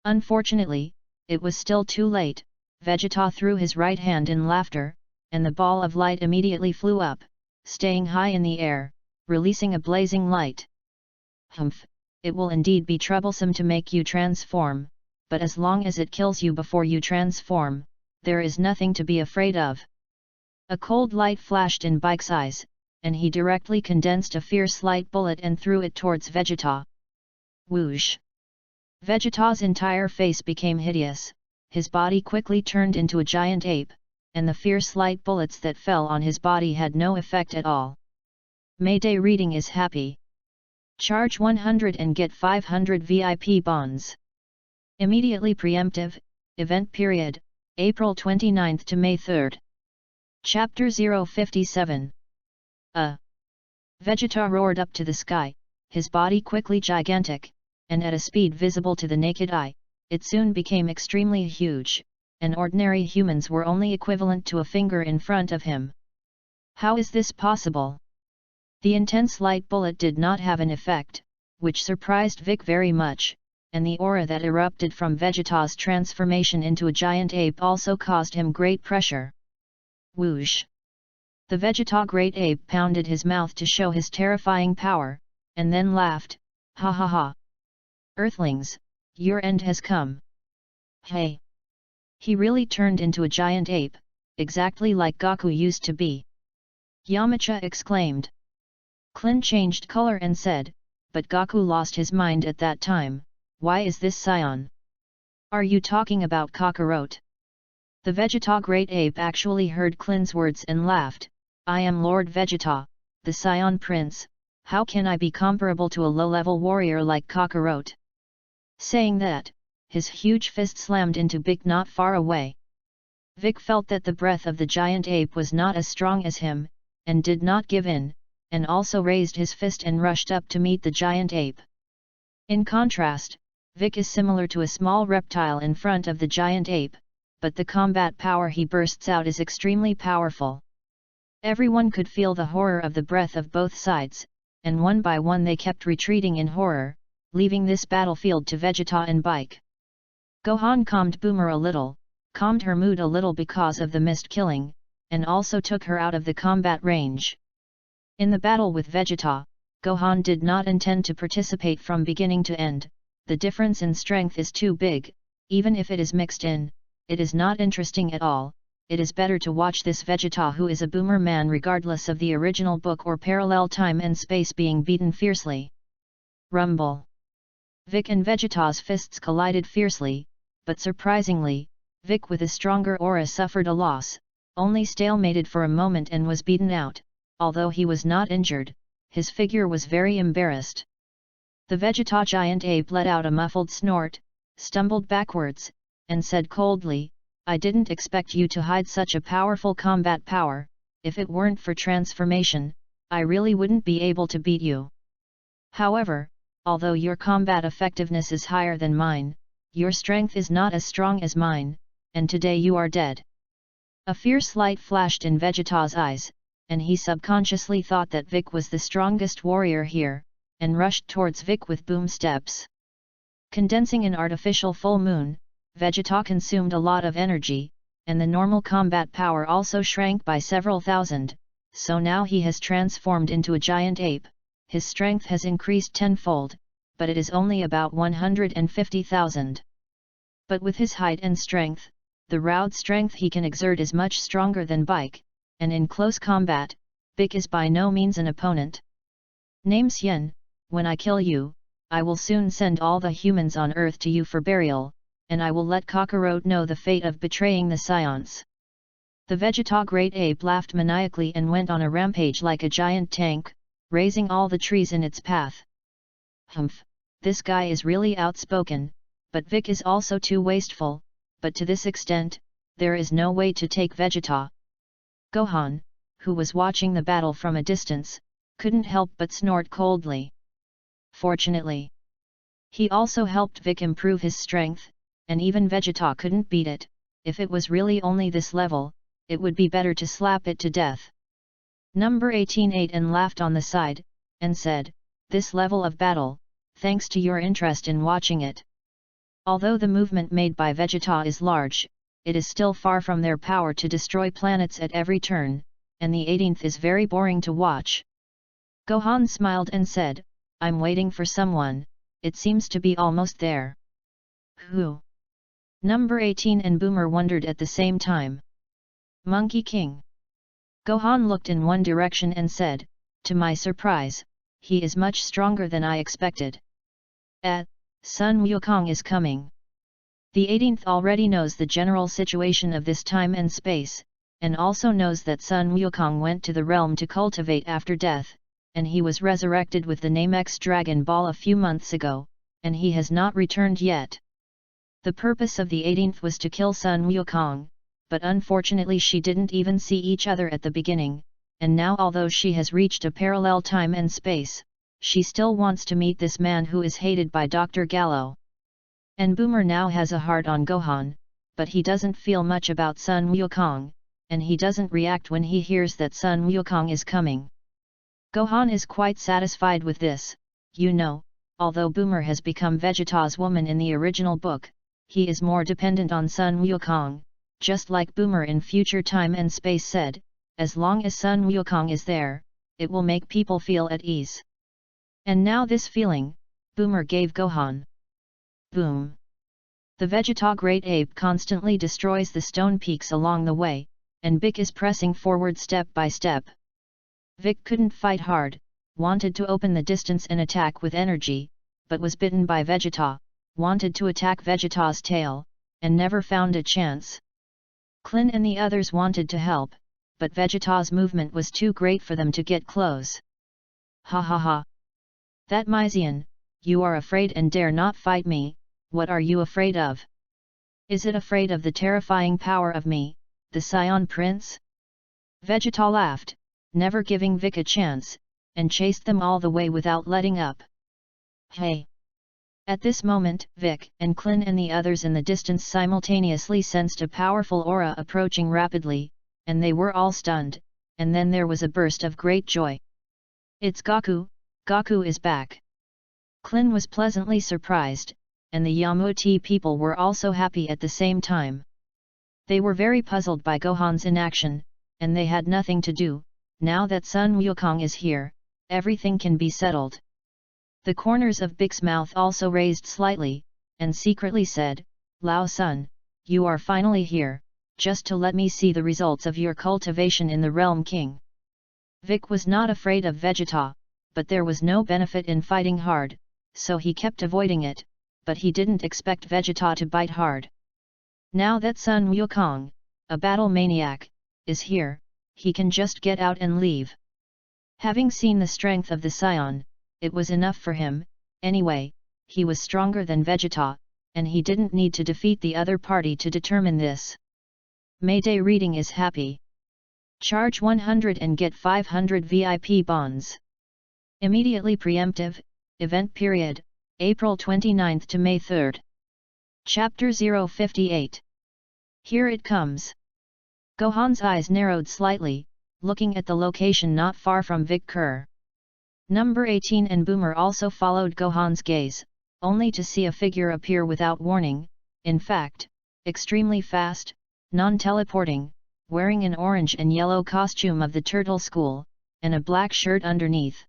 Unfortunately, it was still too late. Vegeta threw his right hand in laughter, and the ball of light immediately flew up, staying high in the air, releasing a blazing light. "Humph! It will indeed be troublesome to make you transform, but as long as it kills you before you transform, there is nothing to be afraid of." A cold light flashed in Bike's eyes, and he directly condensed a fierce light bullet and threw it towards Vegeta. Whoosh! Vegeta's entire face became hideous, his body quickly turned into a giant ape, and the fierce light bullets that fell on his body had no effect at all. Mayday reading is happy. Charge 100 and get 500 VIP bonds. Immediately preemptive, event period, April 29 to May 3. Chapter 057. Vegeta roared up to the sky, his body quickly gigantic, and at a speed visible to the naked eye, it soon became extremely huge, and ordinary humans were only equivalent to a finger in front of him. How is this possible? The intense light bullet did not have an effect, which surprised Vic very much, and the aura that erupted from Vegeta's transformation into a giant ape also caused him great pressure. Whoosh! The Vegeta Great Ape pounded his mouth to show his terrifying power, and then laughed, ha ha ha! Earthlings, your end has come. Hey! He really turned into a giant ape, exactly like Goku used to be. Yamcha exclaimed. Klin changed color and said, but Goku lost his mind at that time. Why is this Saiyan? Are you talking about Kakarot? The Vegeta Great Ape actually heard Klin's words and laughed. I am Lord Vegeta, the Saiyan Prince. How can I be comparable to a low-level warrior like Kakarot? Saying that, his huge fist slammed into Vic not far away. Vic felt that the breath of the giant ape was not as strong as him, and did not give in, and also raised his fist and rushed up to meet the giant ape. In contrast, Vic is similar to a small reptile in front of the giant ape, but the combat power he bursts out is extremely powerful. Everyone could feel the horror of the breath of both sides, and one by one they kept retreating in horror, leaving this battlefield to Vegeta and Bike. Gohan calmed Boomer a little, calmed her mood a little because of the missed killing, and also took her out of the combat range. In the battle with Vegeta, Gohan did not intend to participate from beginning to end. The difference in strength is too big, even if it is mixed in, it is not interesting at all. It is better to watch this Vegeta who is a boomer man regardless of the original book or parallel time and space being beaten fiercely. Rumble. Vic and Vegeta's fists collided fiercely, but surprisingly, Vic with a stronger aura suffered a loss, only stalemated for a moment and was beaten out. Although he was not injured, his figure was very embarrassed. The Vegeta giant ape let out a muffled snort, stumbled backwards, and said coldly, I didn't expect you to hide such a powerful combat power. If it weren't for transformation, I really wouldn't be able to beat you. However, although your combat effectiveness is higher than mine, your strength is not as strong as mine, and today you are dead. A fierce light flashed in Vegeta's eyes, and he subconsciously thought that Vic was the strongest warrior here, and rushed towards Vic with boom steps. Condensing an artificial full moon, Vegeta consumed a lot of energy, and the normal combat power also shrank by several thousand, so now he has transformed into a giant ape. His strength has increased tenfold, but it is only about 150,000. But with his height and strength, the raw strength he can exert is much stronger than Bike, and in close combat, Vic is by no means an opponent. Name's Yen, when I kill you, I will soon send all the humans on Earth to you for burial, and I will let Kakarot know the fate of betraying the Saiyans. The Vegeta Great Ape laughed maniacally and went on a rampage like a giant tank, raising all the trees in its path. Humph, this guy is really outspoken, but Vic is also too wasteful, but to this extent, there is no way to take Vegeta. Gohan, who was watching the battle from a distance, couldn't help but snort coldly. Fortunately, he also helped Vic improve his strength, and even Vegeta couldn't beat it. If it was really only this level, it would be better to slap it to death. Number 18 ate and laughed on the side, and said, this level of battle, thanks to your interest in watching it. Although the movement made by Vegeta is large, it is still far from their power to destroy planets at every turn, and the 18th is very boring to watch. Gohan smiled and said, I'm waiting for someone, it seems to be almost there. Who? Number 18 and Boomer wondered at the same time. Monkey King. Gohan looked in one direction and said, to my surprise, he is much stronger than I expected. Sun Wukong is coming. The 18th already knows the general situation of this time and space, and also knows that Sun Wukong went to the realm to cultivate after death, and he was resurrected with the name X-Dragon Ball a few months ago, and he has not returned yet. The purpose of the 18th was to kill Sun Wukong, but unfortunately she didn't even see each other at the beginning, and now although she has reached a parallel time and space, she still wants to meet this man who is hated by Dr. Gallo. And Boomer now has a heart on Gohan, but he doesn't feel much about Sun Wukong, and he doesn't react when he hears that Sun Wukong is coming. Gohan is quite satisfied with this, although Boomer has become Vegeta's woman in the original book, he is more dependent on Sun Wukong, just like Boomer in future time and space said, as long as Sun Wukong is there, it will make people feel at ease. And now this feeling, Boomer gave Gohan. Boom! The Vegeta Great Ape constantly destroys the stone peaks along the way, and Vic is pressing forward step by step. Vic couldn't fight hard, wanted to open the distance and attack with energy, but was bitten by Vegeta, wanted to attack Vegeta's tail, and never found a chance. Klin and the others wanted to help, but Vegeta's movement was too great for them to get close. Ha ha ha! That Mysian, you are afraid and dare not fight me. What are you afraid of? Is it afraid of the terrifying power of me, the Scion Prince? Vegeta laughed, never giving Vic a chance, and chased them all the way without letting up. Hey! At this moment, Vic and Klin and the others in the distance simultaneously sensed a powerful aura approaching rapidly, and they were all stunned, and then there was a burst of great joy. It's Goku, Goku is back! Klin was pleasantly surprised, and the Yamuti people were also happy at the same time. They were very puzzled by Gohan's inaction, and they had nothing to do. Now that Sun Wukong is here, everything can be settled. The corners of Vic's mouth also raised slightly, and secretly said, Lao Sun, you are finally here, just to let me see the results of your cultivation in the Realm King. Vic was not afraid of Vegeta, but there was no benefit in fighting hard, so he kept avoiding it, but he didn't expect Vegeta to bite hard. Now that Sun Wukong, a battle maniac, is here, he can just get out and leave. Having seen the strength of the Scion, it was enough for him. Anyway, he was stronger than Vegeta, and he didn't need to defeat the other party to determine this. Mayday reading is happy. Charge 100 and get 500 VIP bonds. Immediately preemptive, event period, April 29 to May 3. Chapter 058. Here it comes. Gohan's eyes narrowed slightly, looking at the location not far from Vic Kerr. Number 18 and Boomer also followed Gohan's gaze, only to see a figure appear without warning, in fact, extremely fast, non-teleporting, wearing an orange and yellow costume of the Turtle School, and a black shirt underneath.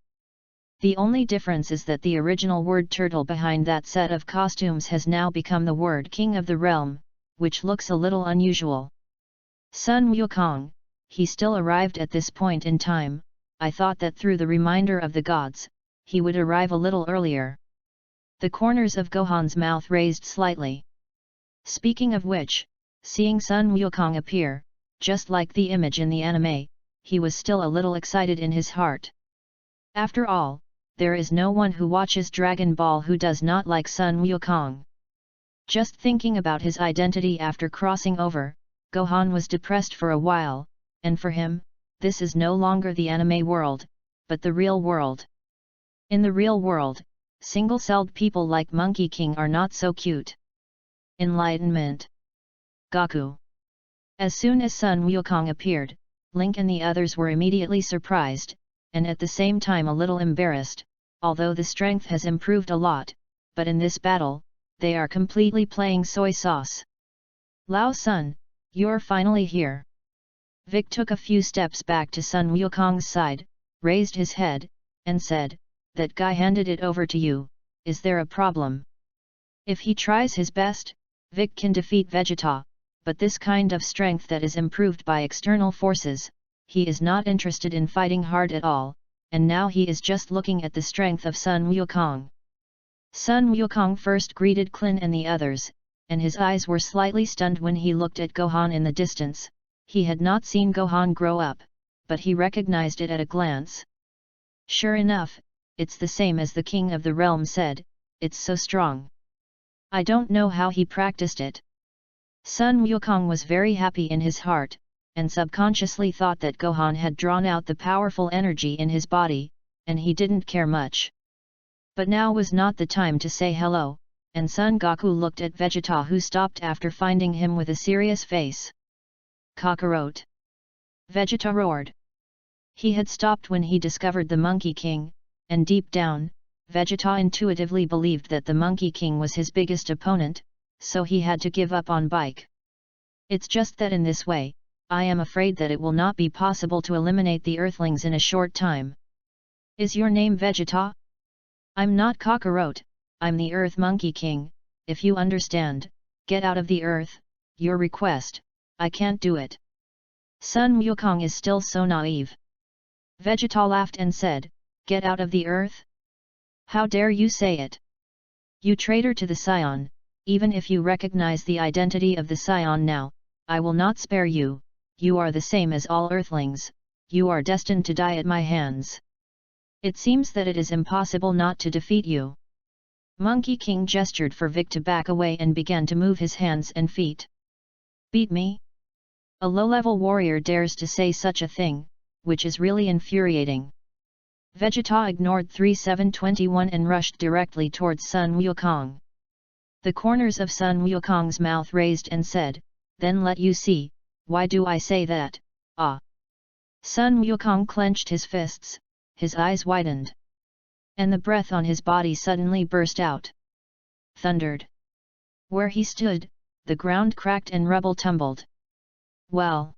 The only difference is that the original word turtle behind that set of costumes has now become the word King of the Realm, which looks a little unusual. Sun Wukong, he still arrived at this point in time. I thought that through the reminder of the gods, he would arrive a little earlier. The corners of Gohan's mouth raised slightly. Speaking of which, seeing Sun Wukong appear, just like the image in the anime, he was still a little excited in his heart. After all, there is no one who watches Dragon Ball who does not like Sun Wukong. Just thinking about his identity after crossing over, Gohan was depressed for a while, and for him, this is no longer the anime world, but the real world. In the real world, single-celled people like Monkey King are not so cute. Enlightenment. Goku. As soon as Sun Wukong appeared, Link and the others were immediately surprised, and at the same time a little embarrassed, although the strength has improved a lot, but in this battle, they are completely playing soy sauce. Lao Sun, you're finally here. Vic took a few steps back to Sun Wukong's side, raised his head, and said, that guy handed it over to you, is there a problem? If he tries his best, Vic can defeat Vegeta, but this kind of strength that is improved by external forces, he is not interested in fighting hard at all, and now he is just looking at the strength of Sun Wukong. Sun Wukong first greeted Klin and the others, and his eyes were slightly stunned when he looked at Gohan in the distance. He had not seen Gohan grow up, but he recognized it at a glance. Sure enough, it's the same as the King of the Realm said, it's so strong. I don't know how he practiced it. Sun Wukong was very happy in his heart, and subconsciously thought that Gohan had drawn out the powerful energy in his body, and he didn't care much. But now was not the time to say hello, and Son Goku looked at Vegeta, who stopped after finding him with a serious face. Kakarot! Vegeta roared. He had stopped when he discovered the Monkey King, and deep down, Vegeta intuitively believed that the Monkey King was his biggest opponent, so he had to give up on Bike. It's just that in this way, I am afraid that it will not be possible to eliminate the Earthlings in a short time. Is your name Vegeta? I'm not Kakarot, I'm the Earth Monkey King. If you understand, get out of the earth. Your request, I can't do it. Sun Wukong is still so naive. Vegeta laughed and said, get out of the earth? How dare you say it? You traitor to the Scion, even if you recognize the identity of the Scion now, I will not spare you. You are the same as all Earthlings, you are destined to die at my hands. It seems that it is impossible not to defeat you. Monkey King gestured for Vic to back away and began to move his hands and feet. Beat me? A low-level warrior dares to say such a thing, which is really infuriating. Vegeta ignored 3721 and rushed directly towards Sun Wukong. The corners of Sun Wukong's mouth raised and said, then let you see, why do I say that, ah. Sun Wukong clenched his fists, his eyes widened. And the breath on his body suddenly burst out. Thundered. Where he stood, the ground cracked and rubble tumbled. Well.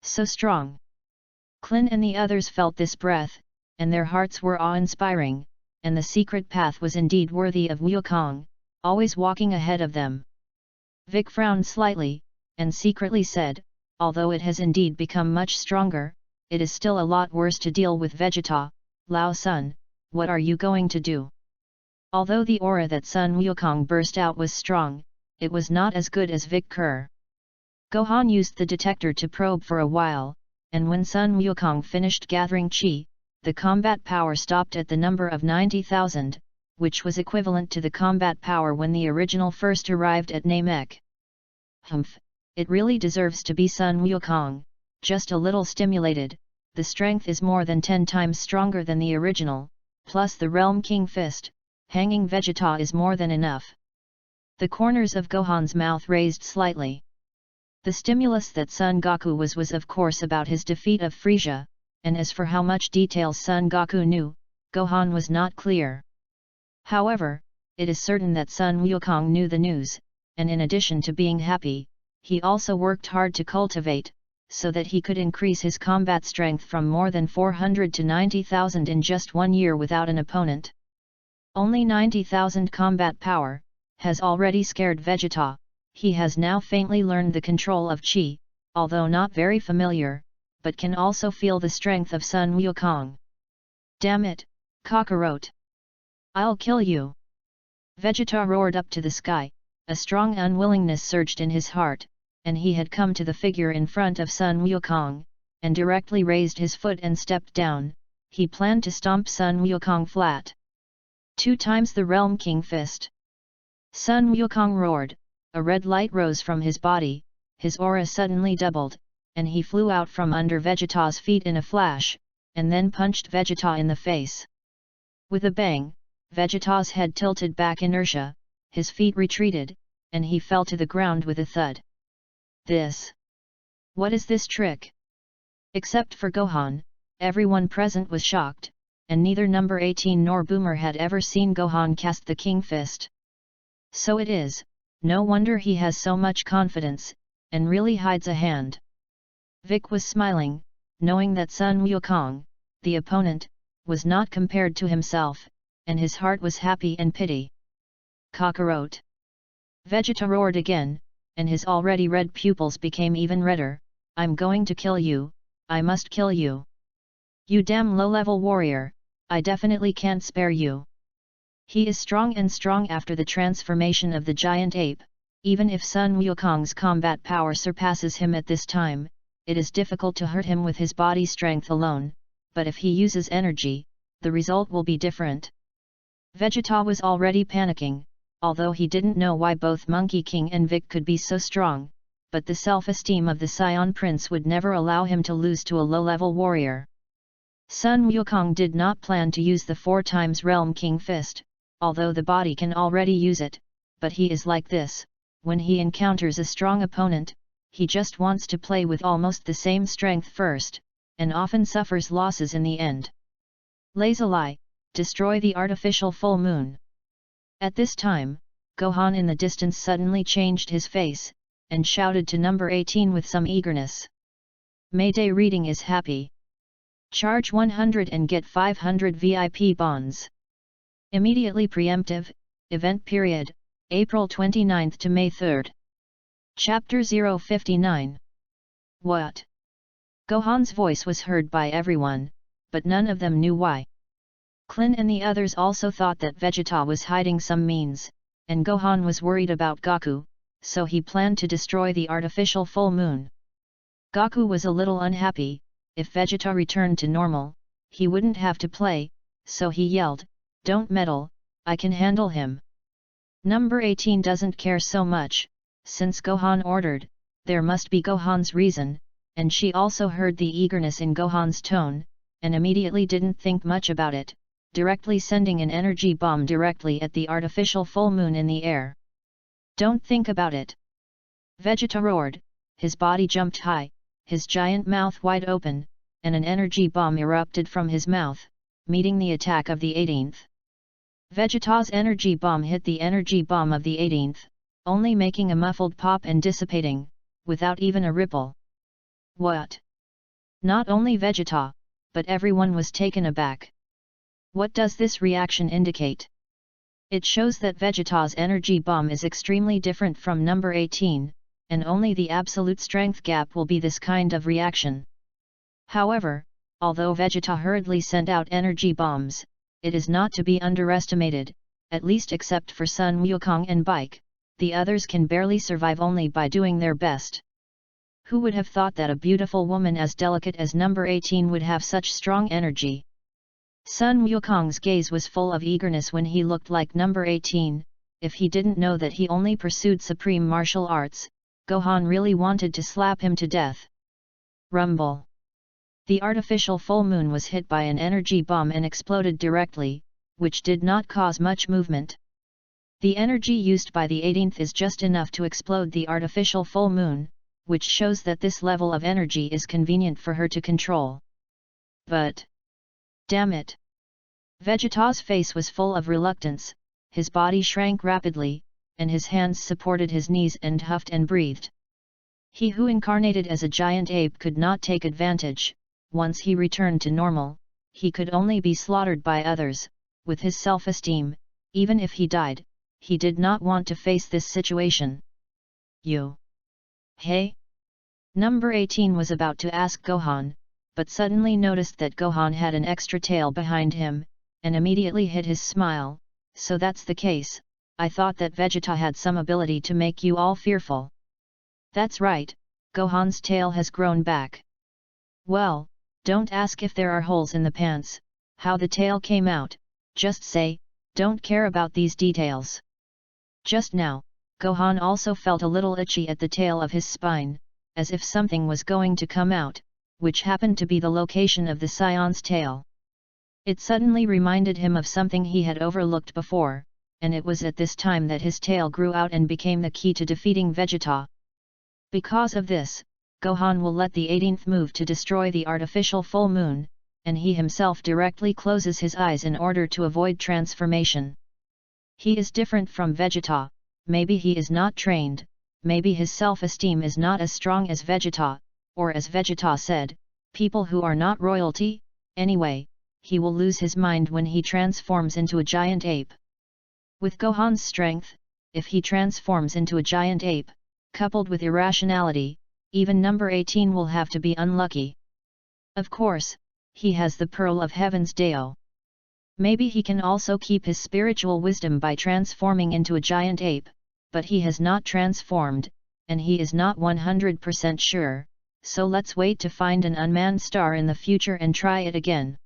So strong. Klin and the others felt this breath, and their hearts were awe-inspiring, and the secret path was indeed worthy of Wukong, always walking ahead of them. Vic frowned slightly, and secretly said, although it has indeed become much stronger, it is still a lot worse to deal with Vegeta. Lao Sun, what are you going to do? Although the aura that Sun Wukong burst out was strong, it was not as good as Vic Kerr. Gohan used the detector to probe for a while, and when Sun Wukong finished gathering chi, the combat power stopped at the number of 90,000, which was equivalent to the combat power when the original first arrived at Namek. Humph, it really deserves to be Sun Wukong, just a little stimulated, the strength is more than 10 times stronger than the original, plus the Realm King Fist, hanging Vegeta is more than enough. The corners of Gohan's mouth raised slightly. The stimulus that Son Goku was of course about his defeat of Frieza, and as for how much details Son Goku knew, Gohan was not clear. However, it is certain that Sun Wukong knew the news, and in addition to being happy, he also worked hard to cultivate, so that he could increase his combat strength from more than 400 to 90,000 in just 1 year without an opponent. Only 90,000 combat power has already scared Vegeta. He has now faintly learned the control of Chi, although not very familiar, but can also feel the strength of Sun Wukong. Damn it, Kakarot! I'll kill you! Vegeta roared up to the sky, a strong unwillingness surged in his heart, and he had come to the figure in front of Sun Wukong, and directly raised his foot and stepped down. He planned to stomp Sun Wukong flat. 2 times the Realm King Fist. Sun Wukong roared, a red light rose from his body, his aura suddenly doubled, and he flew out from under Vegeta's feet in a flash, and then punched Vegeta in the face. With a bang, Vegeta's head tilted back inertia, his feet retreated, and he fell to the ground with a thud. What is this trick? Except for Gohan, everyone present was shocked, and neither number 18 nor Boomer had ever seen Gohan cast the King Fist. So it is, no wonder he has so much confidence, and really hides a hand. Vic was smiling, knowing that Sun Wukong, the opponent, was not compared to himself, and his heart was happy and pity. Kakarot! Vegeta roared again, and his already red pupils became even redder. I'm going to kill you, I must kill you. You damn low-level warrior, I definitely can't spare you. He is strong and strong after the transformation of the giant ape. Even if Sun Wukong's combat power surpasses him at this time, it is difficult to hurt him with his body strength alone, but if he uses energy, the result will be different. Vegeta was already panicking, although he didn't know why both Monkey King and Vic could be so strong, but the self-esteem of the Scion Prince would never allow him to lose to a low-level warrior. Sun Wukong did not plan to use the 4 times Realm King Fist, although the body can already use it, but he is like this, when he encounters a strong opponent, he just wants to play with almost the same strength first, and often suffers losses in the end. Lazuli, destroy the artificial full moon. At this time, Gohan in the distance suddenly changed his face, and shouted to number 18 with some eagerness. Mayday reading is happy. Charge 100 and get 500 VIP bonds. Immediately preemptive, event period, April 29 to May 3. Chapter 059. What? Gohan's voice was heard by everyone, but none of them knew why. Klin and the others also thought that Vegeta was hiding some means, and Gohan was worried about Goku, so he planned to destroy the artificial full moon. Goku was a little unhappy. If Vegeta returned to normal, he wouldn't have to play, so he yelled, "Don't meddle, I can handle him." Number 18 doesn't care so much, since Gohan ordered, there must be Gohan's reason, and she also heard the eagerness in Gohan's tone, and immediately didn't think much about it, directly sending an energy bomb directly at the artificial full moon in the air. "Don't think about it!" Vegeta roared, his body jumped high, his giant mouth wide open, and an energy bomb erupted from his mouth, meeting the attack of the 18th. Vegeta's energy bomb hit the energy bomb of the 18th, only making a muffled pop and dissipating, without even a ripple. What? Not only Vegeta, but everyone was taken aback. What does this reaction indicate? It shows that Vegeta's energy bomb is extremely different from number 18, and only the absolute strength gap will be this kind of reaction. However, although Vegeta hurriedly sent out energy bombs, it is not to be underestimated, at least except for Sun Wukong and Bike, the others can barely survive only by doing their best. Who would have thought that a beautiful woman as delicate as number 18 would have such strong energy? Sun Wukong's gaze was full of eagerness when he looked like number 18, if he didn't know that he only pursued supreme martial arts, Gohan really wanted to slap him to death. Rumble. The artificial full moon was hit by an energy bomb and exploded directly, which did not cause much movement. The energy used by the 18th is just enough to explode the artificial full moon, which shows that this level of energy is convenient for her to control. But... damn it! Vegeta's face was full of reluctance, his body shrank rapidly, and his hands supported his knees and huffed and breathed. He who incarnated as a giant ape could not take advantage. Once he returned to normal, he could only be slaughtered by others. With his self-esteem, even if he died, he did not want to face this situation. You? Hey? Number 18 was about to ask Gohan, but suddenly noticed that Gohan had an extra tail behind him, and immediately hid his smile. So that's the case. I thought that Vegeta had some ability to make you all fearful. That's right, Gohan's tail has grown back. Well, don't ask if there are holes in the pants, how the tail came out, just say, don't care about these details. Just now, Gohan also felt a little itchy at the tail of his spine, as if something was going to come out, which happened to be the location of the Scion's tail. It suddenly reminded him of something he had overlooked before, and it was at this time that his tail grew out and became the key to defeating Vegeta. Because of this, Gohan will let the 18th move to destroy the artificial full moon, and he himself directly closes his eyes in order to avoid transformation. He is different from Vegeta, maybe he is not trained, maybe his self-esteem is not as strong as Vegeta, or as Vegeta said, people who are not royalty. Anyway, he will lose his mind when he transforms into a giant ape. With Gohan's strength, if he transforms into a giant ape, coupled with irrationality, even number 18 will have to be unlucky. Of course, he has the Pearl of Heaven's Dao. Maybe he can also keep his spiritual wisdom by transforming into a giant ape, but he has not transformed, and he is not 100% sure, so let's wait to find an unmanned star in the future and try it again.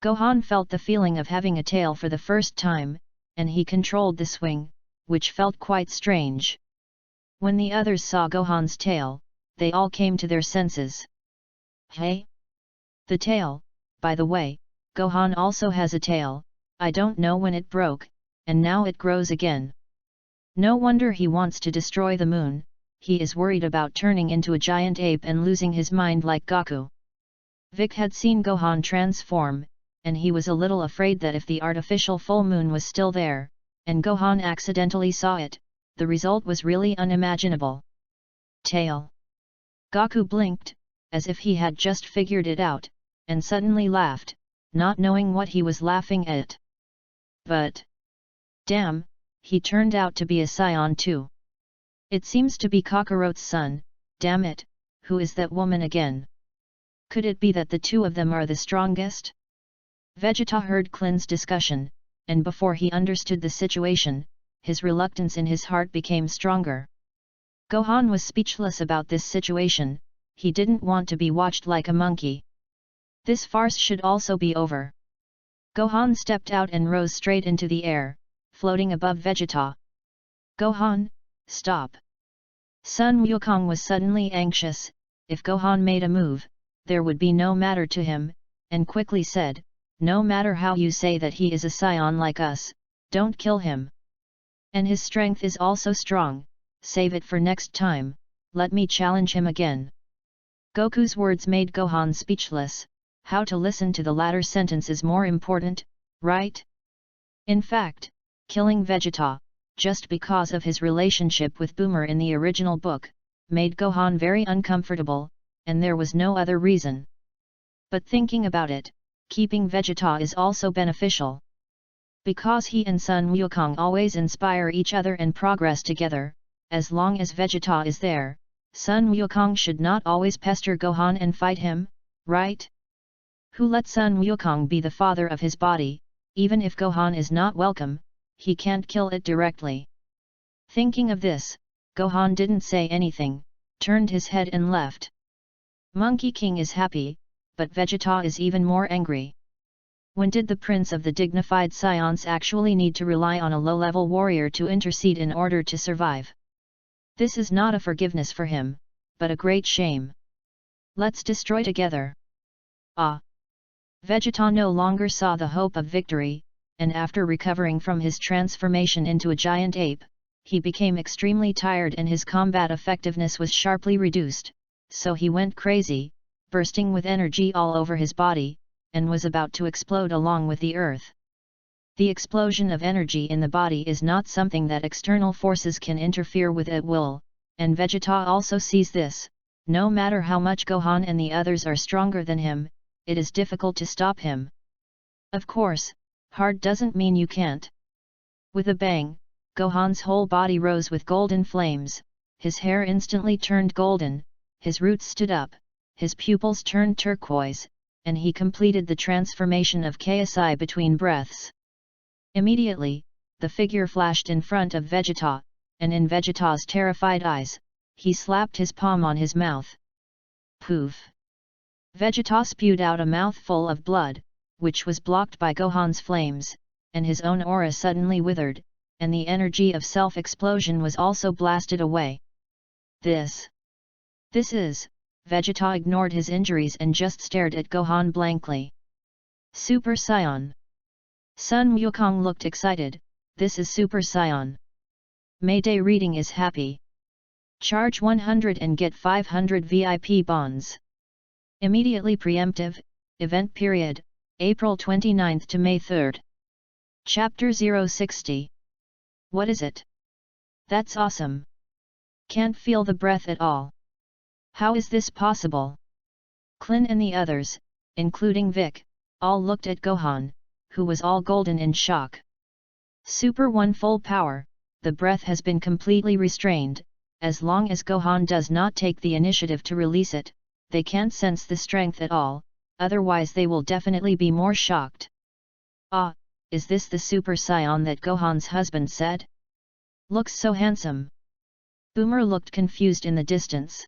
Gohan felt the feeling of having a tail for the first time, and he controlled the swing, which felt quite strange. When the others saw Gohan's tail, they all came to their senses. Hey? The tail, by the way, Gohan also has a tail, I don't know when it broke, and now it grows again. No wonder he wants to destroy the moon, he is worried about turning into a giant ape and losing his mind like Goku. Vic had seen Gohan transform, and he was a little afraid that if the artificial full moon was still there, and Gohan accidentally saw it, the result was really unimaginable. Tail. Goku blinked, as if he had just figured it out, and suddenly laughed, not knowing what he was laughing at. But, damn, he turned out to be a scion too. It seems to be Kakaroto's son, damn it, who is that woman again? Could it be that the two of them are the strongest? Vegeta heard Klin's discussion, and before he understood the situation, his reluctance in his heart became stronger. Gohan was speechless about this situation, he didn't want to be watched like a monkey. This farce should also be over. Gohan stepped out and rose straight into the air, floating above Vegeta. Gohan, stop! Sun Wukong was suddenly anxious. If Gohan made a move, there would be no matter to him, and quickly said, no matter how you say that he is a scion like us, don't kill him. And his strength is also strong, save it for next time, let me challenge him again. Goku's words made Gohan speechless. How to listen to the latter sentence is more important, right? In fact, killing Vegeta, just because of his relationship with Boomer in the original book, made Gohan very uncomfortable, and there was no other reason. But thinking about it, keeping Vegeta is also beneficial. Because he and Sun Wukong always inspire each other and progress together, as long as Vegeta is there, Sun Wukong should not always pester Gohan and fight him, right? Who let Sun Wukong be the father of his body? Even if Gohan is not welcome, he can't kill it directly. Thinking of this, Gohan didn't say anything, turned his head and left. Monkey King is happy, but Vegeta is even more angry. When did the Prince of the Dignified Scions actually need to rely on a low-level warrior to intercede in order to survive? This is not a forgiveness for him, but a great shame. Let's destroy together. Ah! Vegeta no longer saw the hope of victory, and after recovering from his transformation into a giant ape, he became extremely tired and his combat effectiveness was sharply reduced, so he went crazy, bursting with energy all over his body, and was about to explode along with the earth. The explosion of energy in the body is not something that external forces can interfere with at will, and Vegeta also sees this. No matter how much Gohan and the others are stronger than him, it is difficult to stop him. Of course, hard doesn't mean you can't. With a bang, Gohan's whole body rose with golden flames, his hair instantly turned golden, his roots stood up, his pupils turned turquoise, and he completed the transformation of KSI between breaths. Immediately, the figure flashed in front of Vegeta, and in Vegeta's terrified eyes, he slapped his palm on his mouth. Poof! Vegeta spewed out a mouthful of blood, which was blocked by Gohan's flames, and his own aura suddenly withered, and the energy of self-explosion was also blasted away. This is... Vegeta ignored his injuries and just stared at Gohan blankly. Super Saiyan. Sun Wukong looked excited, this is Super Saiyan. Mayday reading is happy. Charge 100 and get 500 VIP bonds. Immediately preemptive, event period, April 29 to May 3. Chapter 060. What is it? That's awesome. Can't feel the breath at all. How is this possible? Klin and the others, including Vic, all looked at Gohan, who was all golden in shock. Super 1 full power, the breath has been completely restrained, as long as Gohan does not take the initiative to release it, they can't sense the strength at all, otherwise they will definitely be more shocked. Ah, is this the Super Saiyan that Gohan's husband said? Looks so handsome. Boomer looked confused in the distance.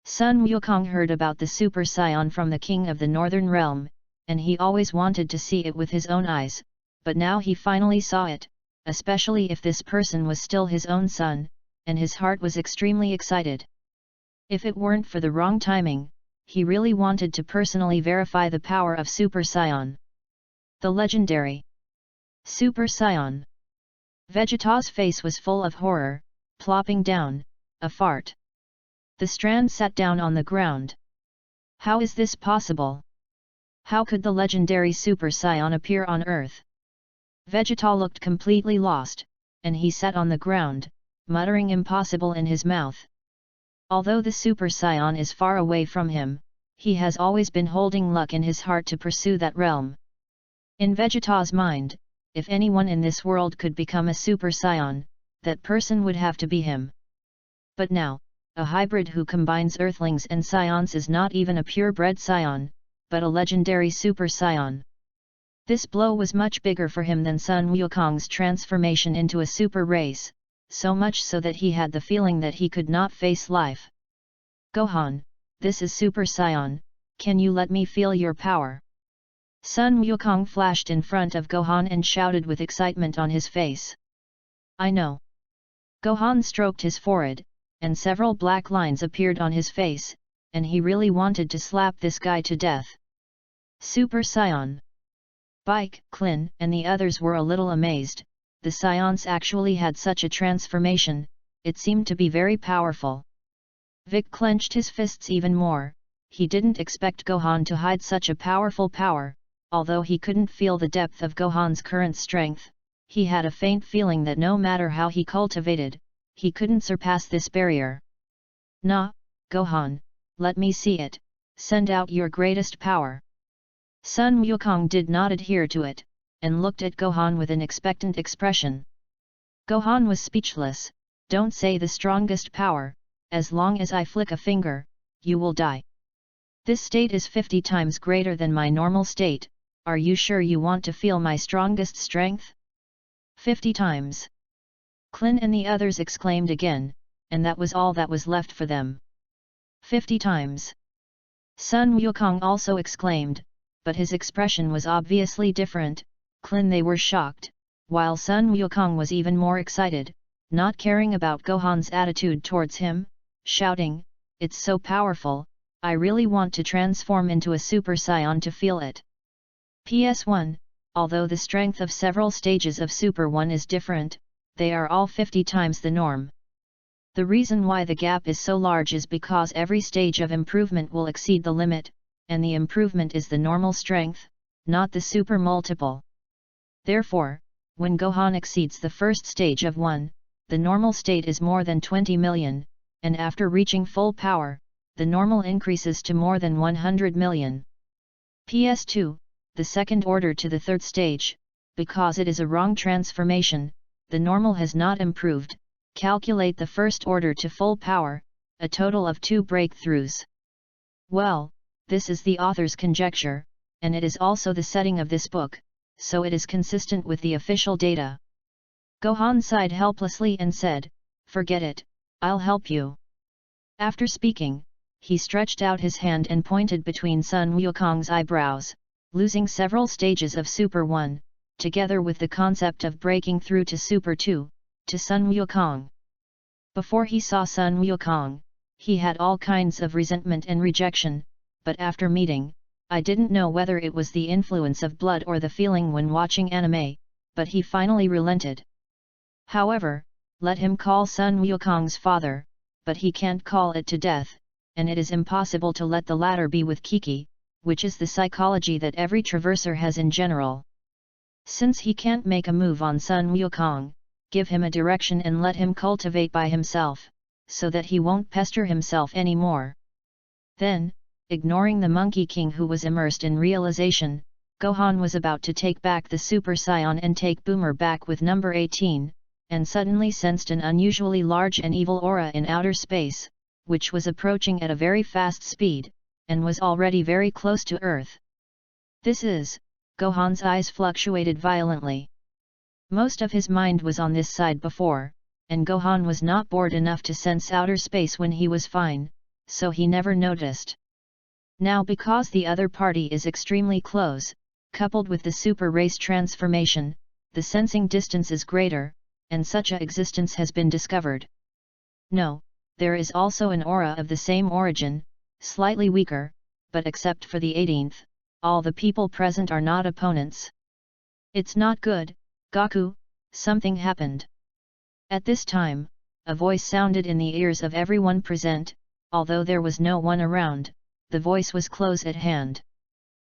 Sun Wukong heard about the Super Saiyan from the King of the Northern Realm, and he always wanted to see it with his own eyes, but now he finally saw it, especially if this person was still his own son, and his heart was extremely excited. If it weren't for the wrong timing, he really wanted to personally verify the power of Super Saiyan. The legendary Super Saiyan. Vegeta's face was full of horror, plopping down, a fart. The strand sat down on the ground. How is this possible? How could the legendary Super Saiyan appear on Earth? Vegeta looked completely lost, and he sat on the ground, muttering impossible in his mouth. Although the Super Saiyan is far away from him, he has always been holding luck in his heart to pursue that realm. In Vegeta's mind, if anyone in this world could become a Super Saiyan, that person would have to be him. But now, a hybrid who combines Earthlings and Scions is not even a purebred Scion, but a legendary Super Saiyan. This blow was much bigger for him than Sun Wukong's transformation into a super race, so much so that he had the feeling that he could not face life. Gohan, this is Super Saiyan, can you let me feel your power? Sun Wukong flashed in front of Gohan and shouted with excitement on his face. I know. Gohan stroked his forehead, and several black lines appeared on his face, and he really wanted to slap this guy to death. Super Saiyan. Bike, Klin, and the others were a little amazed. The Scions actually had such a transformation, it seemed to be very powerful. Vic clenched his fists even more. He didn't expect Gohan to hide such a powerful power, although he couldn't feel the depth of Gohan's current strength. He had a faint feeling that no matter how he cultivated, he couldn't surpass this barrier. Nah, Gohan, let me see it, send out your greatest power. Sun Wukong did not adhere to it, and looked at Gohan with an expectant expression. Gohan was speechless. Don't say the strongest power, as long as I flick a finger, you will die. This state is 50 times greater than my normal state, are you sure you want to feel my strongest strength? 50 times. Klin and the others exclaimed again, and that was all that was left for them. 50 times. Sun Wukong also exclaimed, but his expression was obviously different. Klin they were shocked, while Sun Wukong was even more excited, not caring about Gohan's attitude towards him, shouting, it's so powerful, I really want to transform into a Super Saiyan to feel it. PS1, although the strength of several stages of Super 1 is different, they are all 50 times the norm. The reason why the gap is so large is because every stage of improvement will exceed the limit, and the improvement is the normal strength, not the super multiple. Therefore, when Gohan exceeds the first stage of 1, the normal state is more than 20 million, and after reaching full power, the normal increases to more than 100 million. PS2, the second order to the third stage, because it is a wrong transformation, the normal has not improved. Calculate the first order to full power, a total of 2 breakthroughs. Well, this is the author's conjecture, and it is also the setting of this book, so it is consistent with the official data. Gohan sighed helplessly and said, forget it, I'll help you. After speaking, he stretched out his hand and pointed between Sun Wukong's eyebrows, losing several stages of Super 1, together with the concept of breaking through to Super 2, to Sun Wukong. Before he saw Sun Wukong, he had all kinds of resentment and rejection, but after meeting, I didn't know whether it was the influence of blood or the feeling when watching anime, but he finally relented. However, let him call Sun Wukong's father, but he can't call it to death, and it is impossible to let the latter be with Kiki, which is the psychology that every traverser has in general. Since he can't make a move on Sun Wukong, give him a direction and let him cultivate by himself, so that he won't pester himself anymore. Then, ignoring the Monkey King who was immersed in realization, Gohan was about to take back the Super Saiyan and take Boomer back with number 18, and suddenly sensed an unusually large and evil aura in outer space, which was approaching at a very fast speed, and was already very close to Earth. This is, Gohan's eyes fluctuated violently. Most of his mind was on this side before, and Gohan was not bored enough to sense outer space when he was fine, so he never noticed. Now because the other party is extremely close, coupled with the super race transformation, the sensing distance is greater, and such a existence has been discovered. No, there is also an aura of the same origin, slightly weaker, but except for the 18th, all the people present are not opponents. It's not good, Goku, something happened. At this time, a voice sounded in the ears of everyone present, although there was no one around, the voice was close at hand.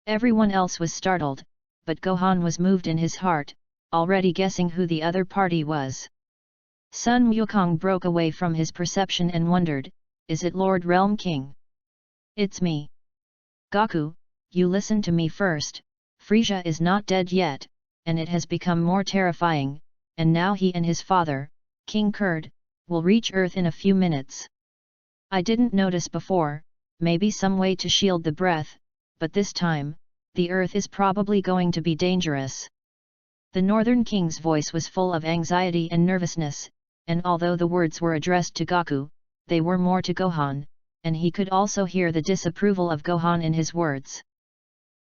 Everyone else was startled, but Gohan was moved in his heart, already guessing who the other party was. Sun Wukong broke away from his perception and wondered, is it Lord Realm King? It's me. Goku, you listen to me first, Frieza is not dead yet, and it has become more terrifying, and now he and his father, King Kurd, will reach Earth in a few minutes. I didn't notice before, maybe some way to shield the breath, but this time, the Earth is probably going to be dangerous. The Northern King's voice was full of anxiety and nervousness, and although the words were addressed to Goku, they were more to Gohan, and he could also hear the disapproval of Gohan in his words.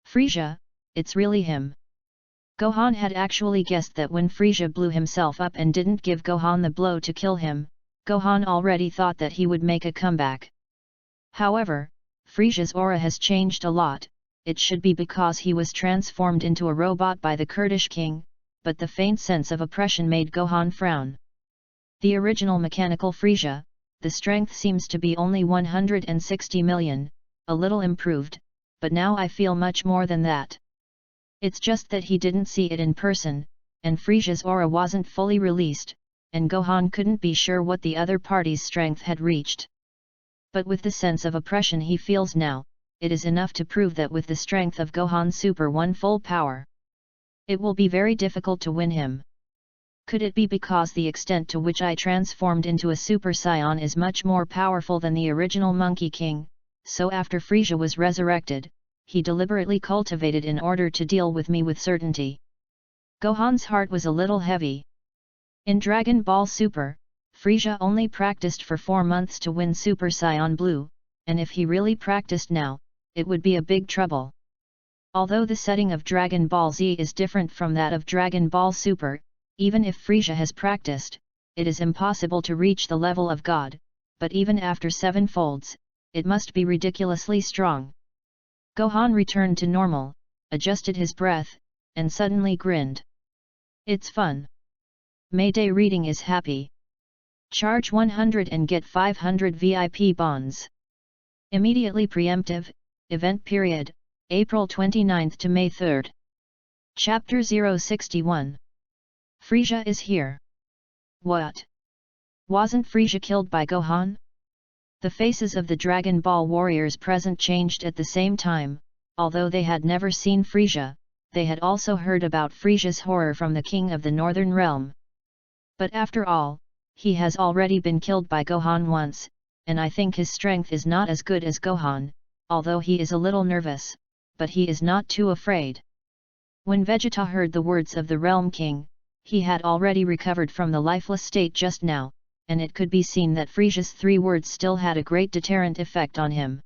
Frieza, it's really him. Gohan had actually guessed that when Frieza blew himself up and didn't give Gohan the blow to kill him, Gohan already thought that he would make a comeback. However, Frieza's aura has changed a lot, it should be because he was transformed into a robot by the Kurdish king, but the faint sense of oppression made Gohan frown. The original mechanical Frieza, the strength seems to be only 160 million, a little improved, but now I feel much more than that. It's just that he didn't see it in person, and Frieza's aura wasn't fully released, and Gohan couldn't be sure what the other party's strength had reached. But with the sense of oppression he feels now, it is enough to prove that with the strength of Gohan Super 1 full power, it will be very difficult to win him. Could it be because the extent to which I transformed into a Super Saiyan is much more powerful than the original Monkey King, so after Frieza was resurrected, he deliberately cultivated in order to deal with me with certainty. Gohan's heart was a little heavy. In Dragon Ball Super, Frieza only practiced for 4 months to win Super Saiyan Blue, and if he really practiced now, it would be a big trouble. Although the setting of Dragon Ball Z is different from that of Dragon Ball Super, even if Frieza has practiced, it is impossible to reach the level of God, but even after 7 folds, it must be ridiculously strong. Gohan returned to normal, adjusted his breath, and suddenly grinned. It's fun. Mayday reading is happy. Charge 100 and get 500 VIP bonds. Immediately preemptive, event period, April 29 to May 3. Chapter 061. Frieza is here. What? Wasn't Frieza killed by Gohan? The faces of the Dragon Ball warriors present changed at the same time, although they had never seen Frieza, they had also heard about Frieza's horror from the King of the Northern Realm. But after all, he has already been killed by Gohan once, and I think his strength is not as good as Gohan, although he is a little nervous, but he is not too afraid. When Vegeta heard the words of the Realm King, he had already recovered from the lifeless state just now, and it could be seen that Frieza's 3 words still had a great deterrent effect on him.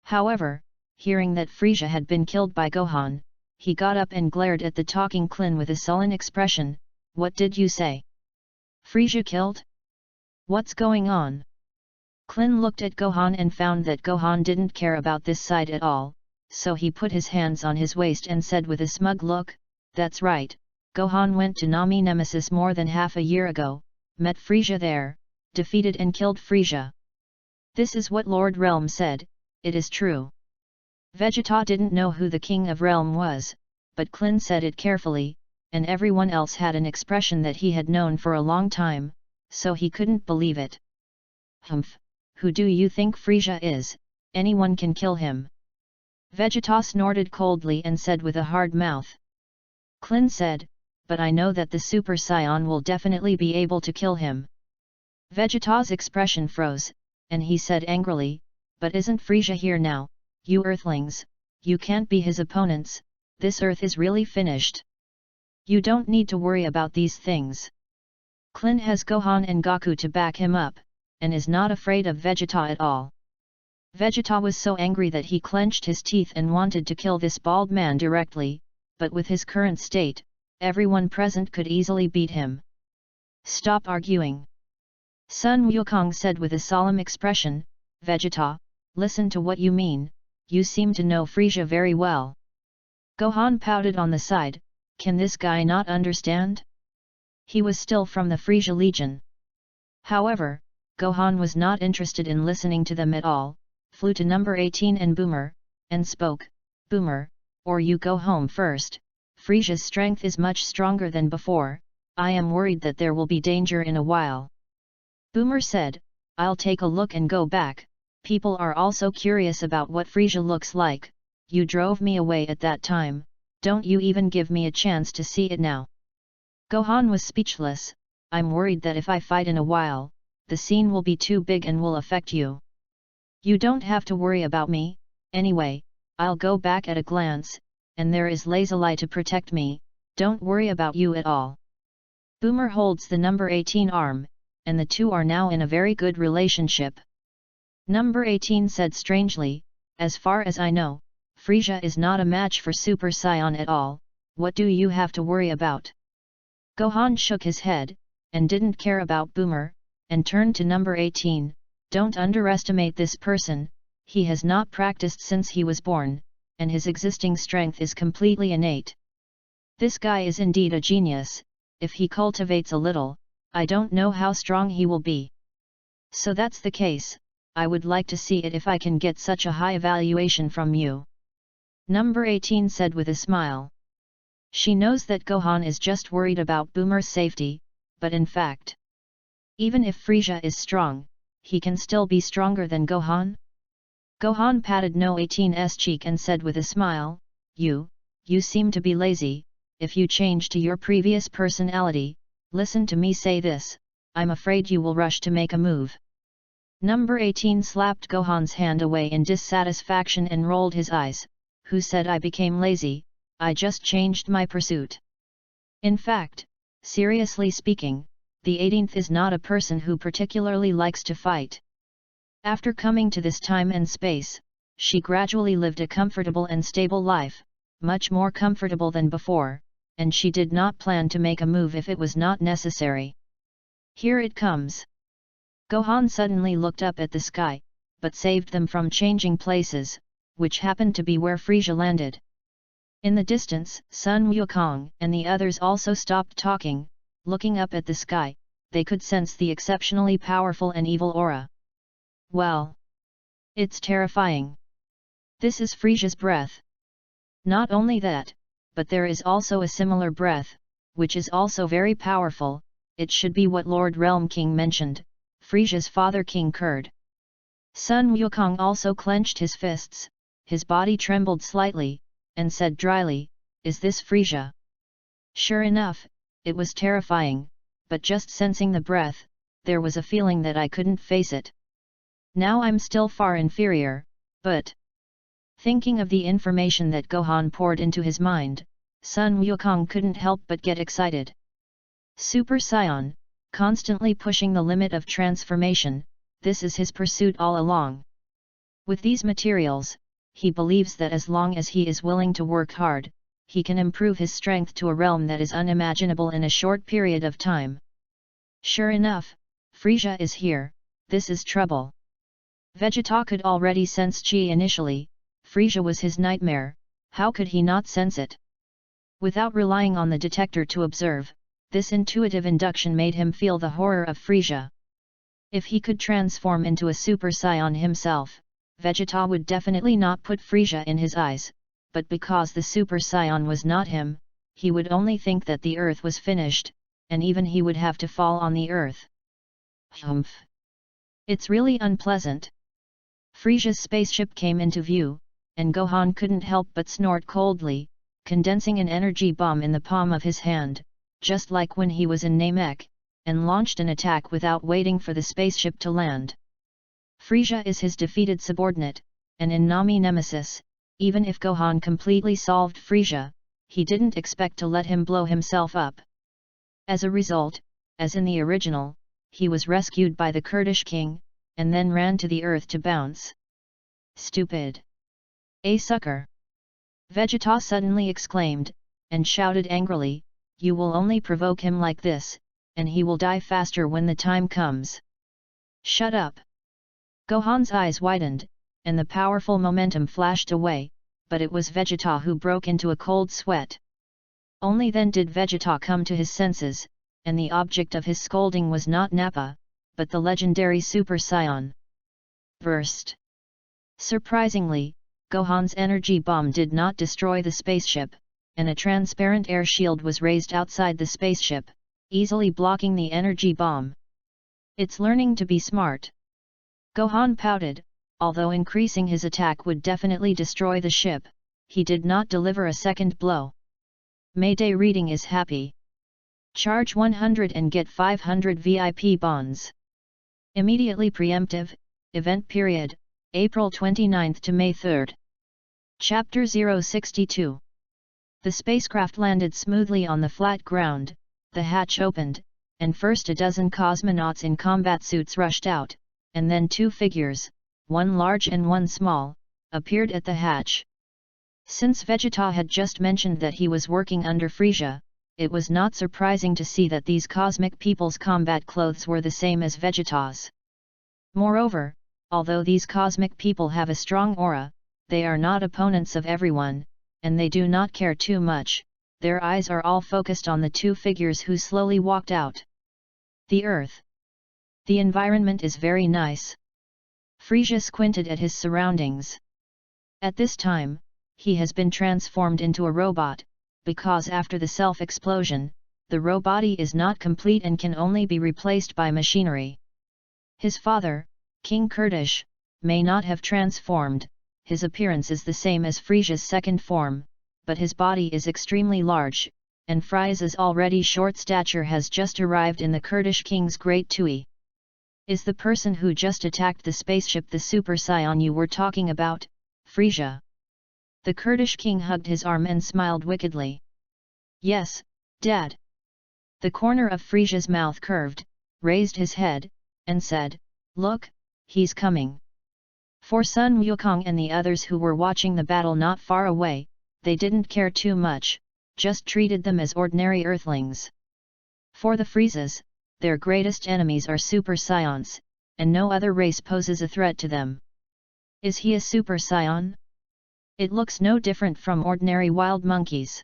However, hearing that Frieza had been killed by Gohan, he got up and glared at the talking Klin with a sullen expression. What did you say? Frieza killed? What's going on? Klin looked at Gohan and found that Gohan didn't care about this side at all, so he put his hands on his waist and said with a smug look, that's right, Gohan went to Nami Nemesis more than half a year ago, met Frieza there, defeated and killed Frieza. This is what Lord Realm said, it is true. Vegeta didn't know who the King of Realm was, but Klin said it carefully, and everyone else had an expression that he had known for a long time, so he couldn't believe it. Humph, who do you think Frieza is? Anyone can kill him. Vegeta snorted coldly and said with a hard mouth. Klin said, but I know that the Super Saiyan will definitely be able to kill him. Vegeta's expression froze, and he said angrily, but isn't Frieza here now, you Earthlings, you can't be his opponents, this Earth is really finished. You don't need to worry about these things. Klin has Gohan and Goku to back him up, and is not afraid of Vegeta at all. Vegeta was so angry that he clenched his teeth and wanted to kill this bald man directly, but with his current state, everyone present could easily beat him. Stop arguing. Sun Wukong said with a solemn expression, Vegeta, listen to what you mean, you seem to know Frieza very well. Gohan pouted on the side, can this guy not understand? He was still from the Frieza Legion. However, Gohan was not interested in listening to them at all, flew to number 18 and Boomer, and spoke, Boomer, or you go home first, Frieza's strength is much stronger than before, I am worried that there will be danger in a while. Boomer said, I'll take a look and go back. People are also curious about what Frisia looks like. You drove me away at that time, don't you even give me a chance to see it now. Gohan was speechless. I'm worried that if I fight in a while, the scene will be too big and will affect you. You don't have to worry about me, anyway, I'll go back at a glance, and there is Lazuli to protect me, don't worry about you at all. Boomer holds the number 18 arm, and the two are now in a very good relationship. Number 18 said strangely, as far as I know, Frisia is not a match for Super Saiyan at all, what do you have to worry about? Gohan shook his head, and didn't care about Boomer, and turned to number 18, don't underestimate this person, he has not practiced since he was born, and his existing strength is completely innate. This guy is indeed a genius, if he cultivates a little, I don't know how strong he will be. So that's the case, I would like to see it if I can get such a high evaluation from you. Number 18 said with a smile. She knows that Gohan is just worried about Boomer's safety, but in fact, even if Frisia is strong, he can still be stronger than Gohan? Gohan patted No 18's cheek and said with a smile, You seem to be lazy, if you change to your previous personality, listen to me say this, I'm afraid you will rush to make a move. Number 18 slapped Gohan's hand away in dissatisfaction and rolled his eyes, who said I became lazy, I just changed my pursuit. In fact, seriously speaking, the 18th is not a person who particularly likes to fight. After coming to this time and space, she gradually lived a comfortable and stable life, much more comfortable than before, and she did not plan to make a move if it was not necessary. Here it comes. Gohan suddenly looked up at the sky, but saved them from changing places, which happened to be where Frisia landed. In the distance, Sun Wukong and the others also stopped talking, looking up at the sky, they could sense the exceptionally powerful and evil aura. Well, it's terrifying. This is Frisia's breath. Not only that, but there is also a similar breath, which is also very powerful, it should be what Lord Realm King mentioned, Frisia's father King Kurd. Sun Wukong also clenched his fists, his body trembled slightly, and said dryly, Is this Frisia? Sure enough, it was terrifying, but just sensing the breath, there was a feeling that I couldn't face it. Now I'm still far inferior, but... Thinking of the information that Gohan poured into his mind, Sun Wukong couldn't help but get excited. Super Saiyan, constantly pushing the limit of transformation, this is his pursuit all along. With these materials, he believes that as long as he is willing to work hard, he can improve his strength to a realm that is unimaginable in a short period of time. Sure enough, Frisia is here, this is trouble. Vegeta could already sense Chi initially, Frisia was his nightmare, how could he not sense it? Without relying on the detector to observe, this intuitive induction made him feel the horror of Frisia. If he could transform into a Super Saiyan himself, Vegeta would definitely not put Frisia in his eyes, but because the Super Saiyan was not him, he would only think that the earth was finished, and even he would have to fall on the earth. Humph! It's really unpleasant. Frisia's spaceship came into view, and Gohan couldn't help but snort coldly, condensing an energy bomb in the palm of his hand, just like when he was in Namek, and launched an attack without waiting for the spaceship to land. Frisia is his defeated subordinate, and in Nami Nemesis, even if Gohan completely solved Frisia, he didn't expect to let him blow himself up. As a result, as in the original, he was rescued by the Kurdish king, and then ran to the earth to bounce. Stupid! A sucker! Vegeta suddenly exclaimed, and shouted angrily, You will only provoke him like this, and he will die faster when the time comes. Shut up! Gohan's eyes widened, and the powerful momentum flashed away, but it was Vegeta who broke into a cold sweat. Only then did Vegeta come to his senses, and the object of his scolding was not Nappa, but the legendary Super Saiyan. Burst! Surprisingly, Gohan's energy bomb did not destroy the spaceship, and a transparent air shield was raised outside the spaceship, easily blocking the energy bomb. It's learning to be smart, Gohan pouted. Although increasing his attack would definitely destroy the ship, he did not deliver a second blow. Mayday reading is happy. Charge 100 and get 500 VIP bonds. Immediately preemptive, event period, April 29 to May 3. Chapter 062. The spacecraft landed smoothly on the flat ground, the hatch opened, and first a dozen cosmonauts in combat suits rushed out, and then two figures, one large and one small, appeared at the hatch. Since Vegeta had just mentioned that he was working under Frieza, it was not surprising to see that these cosmic people's combat clothes were the same as Vegeta's. Moreover, although these cosmic people have a strong aura, they are not opponents of everyone, and they do not care too much. Their eyes are all focused on the two figures who slowly walked out. The Earth. The environment is very nice. Frieza squinted at his surroundings. At this time, he has been transformed into a robot, because after the self-explosion, the robody is not complete and can only be replaced by machinery. His father, King Kurdish, may not have transformed. His appearance is the same as Frieza's second form, but his body is extremely large, and Frieza's already short stature has just arrived in the Kurdish king's great Tui. Is the person who just attacked the spaceship the Super Saiyan you were talking about, Frieza? The Kurdish king hugged his arm and smiled wickedly. Yes, Dad. The corner of Frieza's mouth curved, raised his head, and said, Look, he's coming. For Sun Wukong and the others who were watching the battle not far away, they didn't care too much, just treated them as ordinary earthlings. For the Friezas, their greatest enemies are Super Saiyans, and no other race poses a threat to them. Is he a Super Saiyan? It looks no different from ordinary wild monkeys.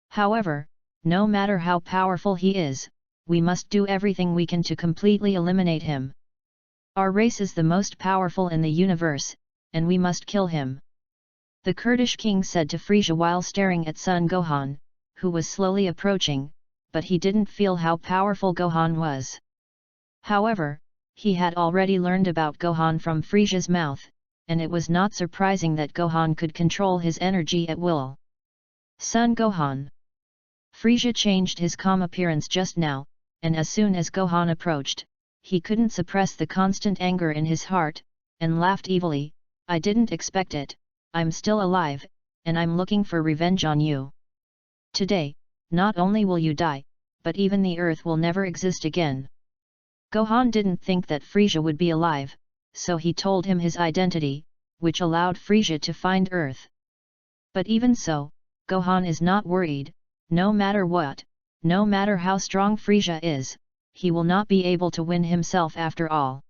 However, no matter how powerful he is, we must do everything we can to completely eliminate him. Our race is the most powerful in the universe, and we must kill him. The Kurdish king said to Frieza while staring at Son Gohan, who was slowly approaching, but he didn't feel how powerful Gohan was. However, he had already learned about Gohan from Frieza's mouth, and it was not surprising that Gohan could control his energy at will. Son Gohan. Frieza changed his calm appearance just now, and as soon as Gohan approached, he couldn't suppress the constant anger in his heart, and laughed evilly. I didn't expect it. I'm still alive, and I'm looking for revenge on you. Today, not only will you die, but even the Earth will never exist again. Gohan didn't think that Frieza would be alive, so he told him his identity, which allowed Frieza to find Earth. But even so, Gohan is not worried. No matter what, no matter how strong Frieza is, he will not be able to win himself after all.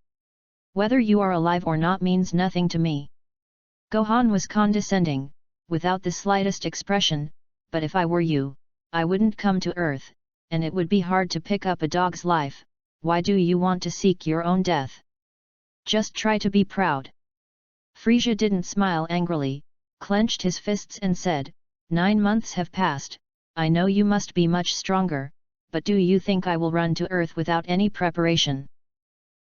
Whether you are alive or not means nothing to me. Gohan was condescending, without the slightest expression, but if I were you, I wouldn't come to Earth, and it would be hard to pick up a dog's life. Why do you want to seek your own death? Just try to be proud. Frieza didn't smile angrily, clenched his fists and said, 9 months have passed, I know you must be much stronger, but do you think I will run to Earth without any preparation?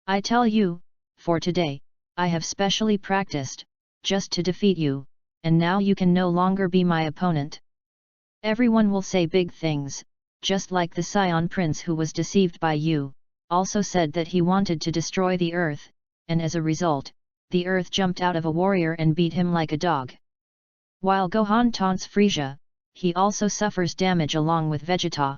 I tell you, for today, I have specially practiced, just to defeat you, and now you can no longer be my opponent. Everyone will say big things, just like the Saiyan Prince who was deceived by you, also said that he wanted to destroy the Earth, and as a result, the Earth jumped out of a warrior and beat him like a dog. While Gohan taunts Frieza, he also suffers damage along with Vegeta.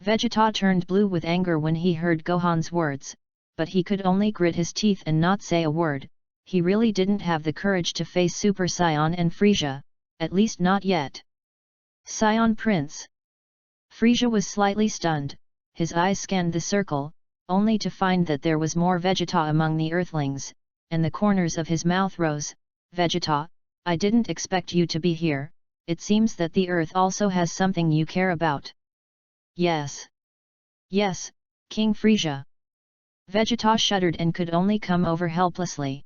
Vegeta turned blue with anger when he heard Gohan's words, but he could only grit his teeth and not say a word. He really didn't have the courage to face Super Saiyan and Frieza, at least not yet. Saiyan Prince. Frieza was slightly stunned, his eyes scanned the circle, only to find that there was more Vegeta among the Earthlings, and the corners of his mouth rose. Vegeta, I didn't expect you to be here, it seems that the Earth also has something you care about. Yes. Yes, King Frieza. Vegeta shuddered and could only come over helplessly.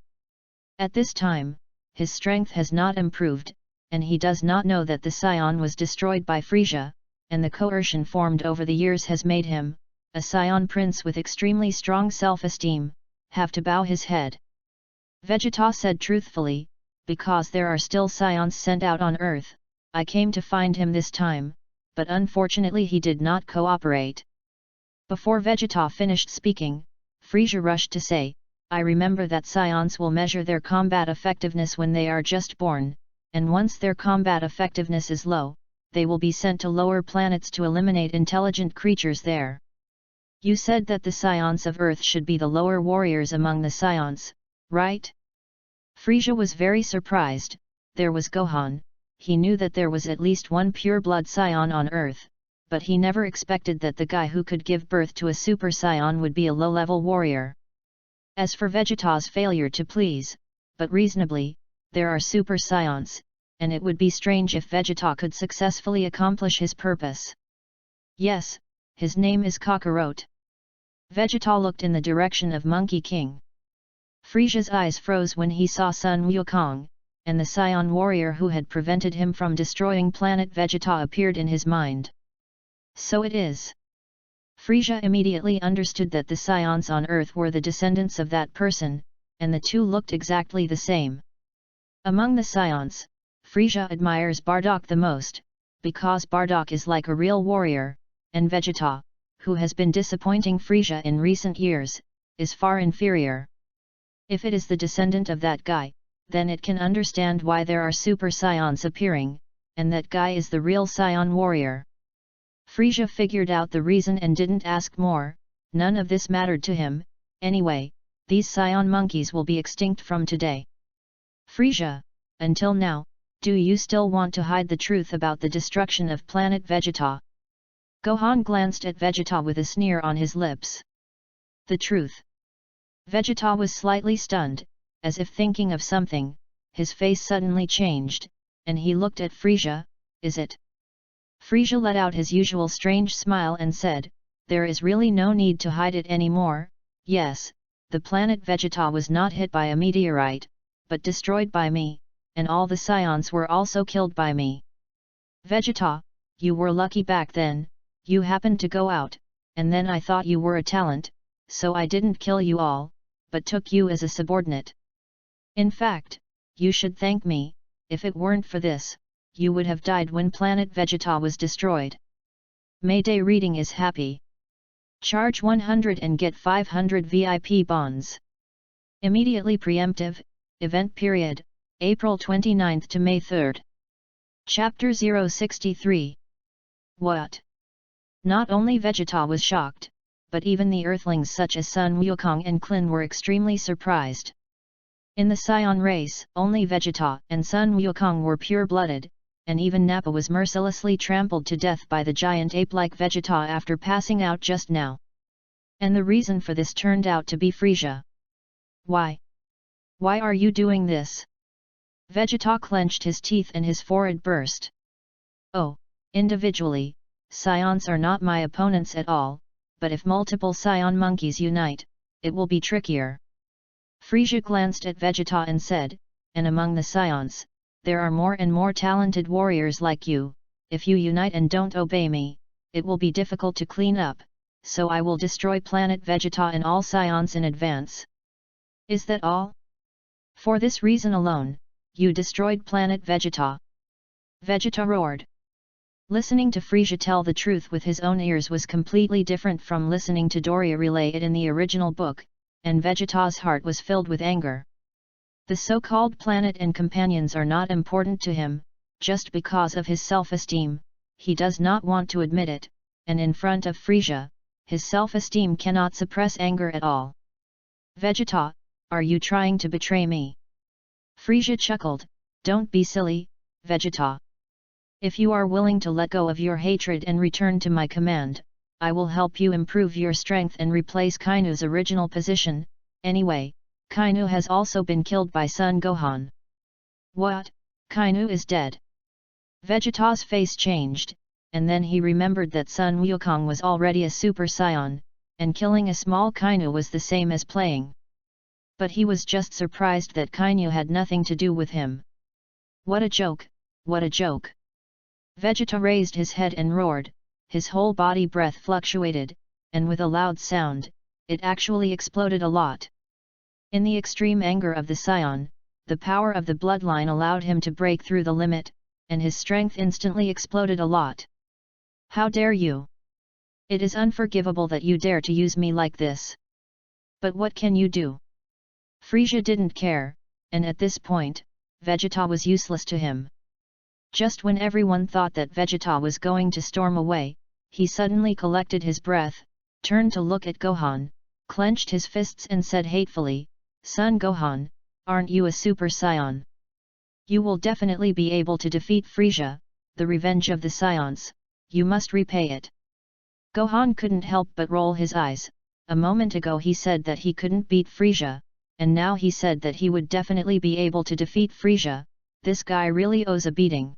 At this time, his strength has not improved, and he does not know that the Saiyan was destroyed by Frieza, and the coercion formed over the years has made him, a Saiyan Prince with extremely strong self-esteem, have to bow his head. Vegeta said truthfully, because there are still scions sent out on Earth, I came to find him this time, but unfortunately he did not cooperate. Before Vegeta finished speaking, Frieza rushed to say, I remember that scions will measure their combat effectiveness when they are just born, and once their combat effectiveness is low, they will be sent to lower planets to eliminate intelligent creatures there. You said that the scions of Earth should be the lower warriors among the scions, right? Frieza was very surprised. There was Gohan. He knew that there was at least one pure-blood scion on Earth, but he never expected that the guy who could give birth to a super scion would be a low-level warrior. As for Vegeta's failure to please, but reasonably, there are super scions, and it would be strange if Vegeta could successfully accomplish his purpose. Yes, his name is Kakarot. Vegeta looked in the direction of Monkey King. Frieza's eyes froze when he saw Sun Wukong, and the Scion warrior who had prevented him from destroying planet Vegeta appeared in his mind. So it is. Frieza immediately understood that the Scions on Earth were the descendants of that person, and the two looked exactly the same. Among the Scions, Frieza admires Bardock the most, because Bardock is like a real warrior, and Vegeta, who has been disappointing Frieza in recent years, is far inferior. If it is the descendant of that guy, then it can understand why there are super scions appearing, and that guy is the real scion warrior. Frieza figured out the reason and didn't ask more. None of this mattered to him. Anyway, these scion monkeys will be extinct from today. Frieza, until now, do you still want to hide the truth about the destruction of planet Vegeta? Gohan glanced at Vegeta with a sneer on his lips. The truth. Vegeta was slightly stunned, as if thinking of something. His face suddenly changed, and he looked at Frieza. Is it? Frieza let out his usual strange smile and said, there is really no need to hide it anymore. Yes, the planet Vegeta was not hit by a meteorite, but destroyed by me, and all the scions were also killed by me. Vegeta, you were lucky back then. You happened to go out, and then I thought you were a talent, so I didn't kill you all, but took you as a subordinate. In fact, you should thank me. If it weren't for this, you would have died when planet Vegeta was destroyed. Mayday reading is happy. Charge 100 and get 500 VIP bonds. Immediately preemptive, event period, April 29 to May 3. Chapter 063. What? Not only Vegeta was shocked, but even the Earthlings such as Sun Wukong and Klin were extremely surprised. In the Scion race, only Vegeta and Sun Wukong were pure-blooded, and even Nappa was mercilessly trampled to death by the giant ape-like Vegeta after passing out just now. And the reason for this turned out to be Frieza. Why? Why are you doing this? Vegeta clenched his teeth and his forehead burst. Oh, individually, Scions are not my opponents at all, but if multiple Scion monkeys unite, it will be trickier. Frieza glanced at Vegeta and said, and among the Scions, there are more and more talented warriors like you. If you unite and don't obey me, it will be difficult to clean up, so I will destroy planet Vegeta and all Scions in advance. Is that all? For this reason alone, you destroyed planet Vegeta? Vegeta roared. Listening to Frieza tell the truth with his own ears was completely different from listening to Doria relay it in the original book, and Vegeta's heart was filled with anger. The so-called planet and companions are not important to him. Just because of his self-esteem, he does not want to admit it, and in front of Frieza, his self-esteem cannot suppress anger at all. Vegeta, are you trying to betray me? Frieza chuckled. Don't be silly, Vegeta. If you are willing to let go of your hatred and return to my command, I will help you improve your strength and replace Kainu's original position. Anyway, Kainu has also been killed by Son Gohan. What? Kainu is dead? Vegeta's face changed, and then he remembered that Sun Wukong was already a Super Saiyan, and killing a small Kainu was the same as playing. But he was just surprised that Kainu had nothing to do with him. What a joke, what a joke! Vegeta raised his head and roared, his whole body breath fluctuated, and with a loud sound, it actually exploded a lot. In the extreme anger of the scion, the power of the bloodline allowed him to break through the limit, and his strength instantly exploded a lot. How dare you! It is unforgivable that you dare to use me like this. But what can you do? Frisia didn't care, and at this point, Vegeta was useless to him. Just when everyone thought that Vegeta was going to storm away, he suddenly collected his breath, turned to look at Gohan, clenched his fists and said hatefully, "Son Gohan, aren't you a Super Saiyan? You will definitely be able to defeat Frisia, the revenge of the Scions, you must repay it." Gohan couldn't help but roll his eyes. A moment ago he said that he couldn't beat Frisia, and now he said that he would definitely be able to defeat Frisia. This guy really owes a beating.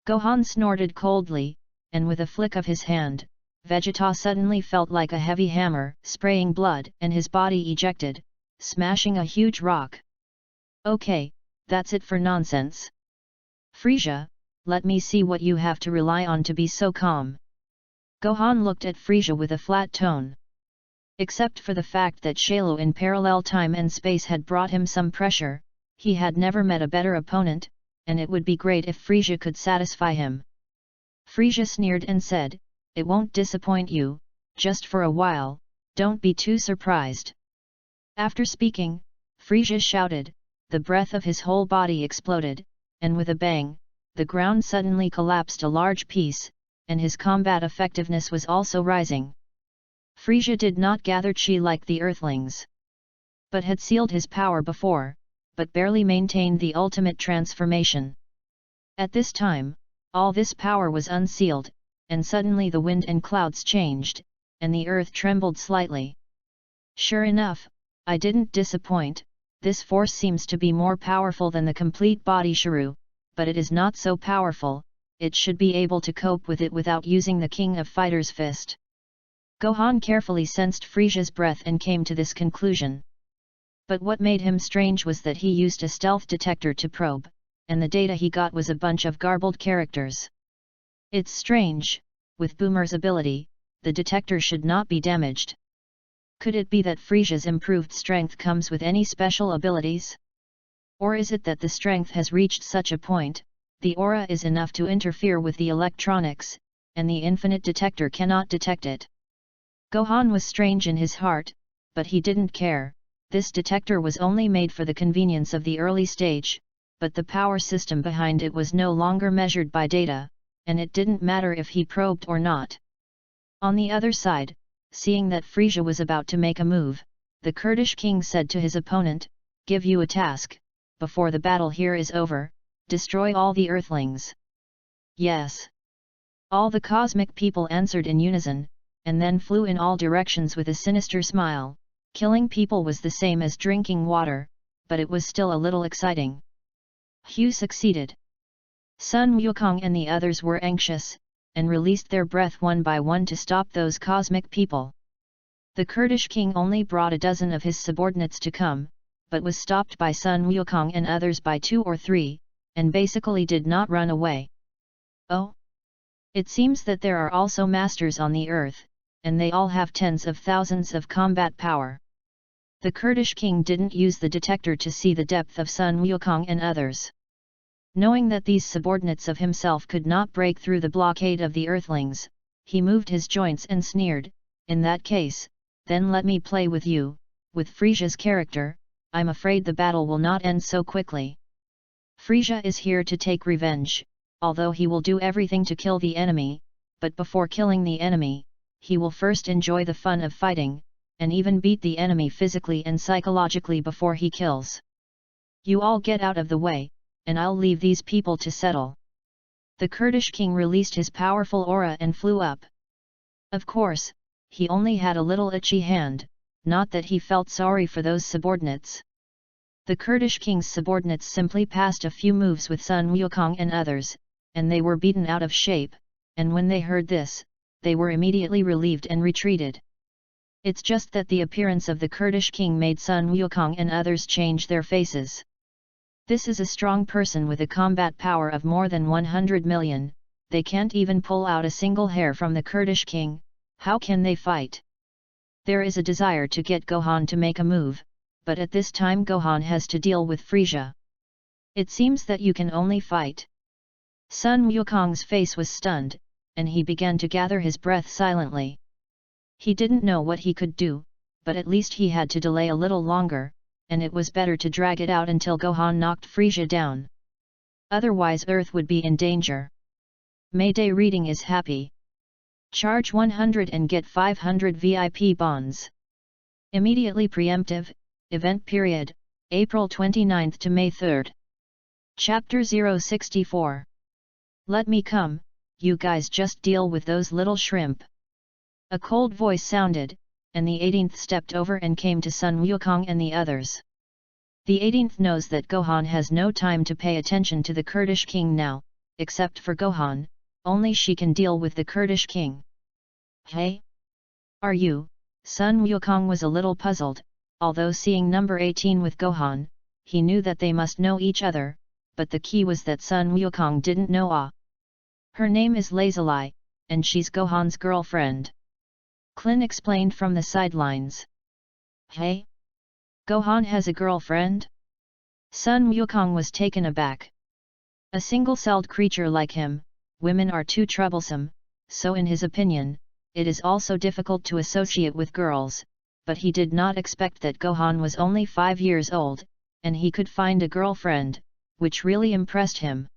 Gohan snorted coldly, and with a flick of his hand, Vegeta suddenly felt like a heavy hammer, spraying blood, and his body ejected, smashing a huge rock. "Okay, that's it for nonsense. Frisia, let me see what you have to rely on to be so calm." Gohan looked at Frisia with a flat tone. Except for the fact that Shailu in parallel time and space had brought him some pressure, he had never met a better opponent, and it would be great if Frisia could satisfy him. Frisia sneered and said, "It won't disappoint you, just for a while, don't be too surprised." After speaking, Frisia shouted, the breath of his whole body exploded, and with a bang, the ground suddenly collapsed a large piece, and his combat effectiveness was also rising. Frisia did not gather chi like the Earthlings, but had sealed his power before, but barely maintained the ultimate transformation. At this time, all this power was unsealed, and suddenly the wind and clouds changed, and the earth trembled slightly. Sure enough, I didn't disappoint. This force seems to be more powerful than the complete body Shuru, but it is not so powerful, it should be able to cope with it without using the King of Fighters' fist. Gohan carefully sensed Frisia's breath and came to this conclusion. But what made him strange was that he used a stealth detector to probe, and the data he got was a bunch of garbled characters. It's strange, with Boomer's ability, the detector should not be damaged. Could it be that Frisia's improved strength comes with any special abilities? Or is it that the strength has reached such a point, the aura is enough to interfere with the electronics, and the infinite detector cannot detect it? Gohan was strange in his heart, but he didn't care. This detector was only made for the convenience of the early stage, but the power system behind it was no longer measured by data, and it didn't matter if he probed or not. On the other side, seeing that Frisia was about to make a move, the Kurdish king said to his opponent, "Give you a task, before the battle here is over, destroy all the Earthlings." "Yes." All the cosmic people answered in unison, and then flew in all directions with a sinister smile. Killing people was the same as drinking water, but it was still a little exciting. Hugh succeeded. Sun Wukong and the others were anxious, and released their breath one by one to stop those cosmic people. The Kurdish king only brought a dozen of his subordinates to come, but was stopped by Sun Wukong and others by 2 or 3, and basically did not run away. Oh! It seems that there are also masters on the earth, and they all have tens of thousands of combat power. The Kurdish king didn't use the detector to see the depth of Sun Wukong and others. Knowing that these subordinates of himself could not break through the blockade of the Earthlings, he moved his joints and sneered, "In that case, then let me play with you. With Frisia's character, I'm afraid the battle will not end so quickly. Frisia is here to take revenge, although he will do everything to kill the enemy, but before killing the enemy, he will first enjoy the fun of fighting, and even beat the enemy physically and psychologically before he kills. You all get out of the way, and I'll leave these people to settle." The Kurdish king released his powerful aura and flew up. Of course, he only had a little itchy hand, not that he felt sorry for those subordinates. The Kurdish king's subordinates simply passed a few moves with Sun Wukong and others, and they were beaten out of shape, and when they heard this, they were immediately relieved and retreated. It's just that the appearance of the Kurdish king made Sun Wukong and others change their faces. This is a strong person with a combat power of more than 100 million, they can't even pull out a single hair from the Kurdish king, how can they fight? There is a desire to get Gohan to make a move, but at this time Gohan has to deal with Frisia. It seems that you can only fight. Sun Wukong's face was stunned, and he began to gather his breath silently. He didn't know what he could do, but at least he had to delay a little longer, and it was better to drag it out until Gohan knocked Frisia down. Otherwise Earth would be in danger. Mayday reading is happy. Charge 100 and get 500 VIP bonds. Immediately preemptive, event period, April 29 to May 3. Chapter 064. Let me come, you guys just deal with those little shrimp. A cold voice sounded, and the 18th stepped over and came to Sun Wukong and the others. The 18th knows that Gohan has no time to pay attention to the Kurdish king now, except for Gohan, only she can deal with the Kurdish king. Hey? Are you? Sun Wukong was a little puzzled, although seeing number 18 with Gohan, he knew that they must know each other, but the key was that Sun Wukong didn't know. Her name is Lazuli, and she's Gohan's girlfriend. Klin explained from the sidelines. Hey? Gohan has a girlfriend? Sun Wukong was taken aback. A single-celled creature like him, women are too troublesome, so in his opinion, it is also difficult to associate with girls, but he did not expect that Gohan was only 5 years old, and he could find a girlfriend, which really impressed him.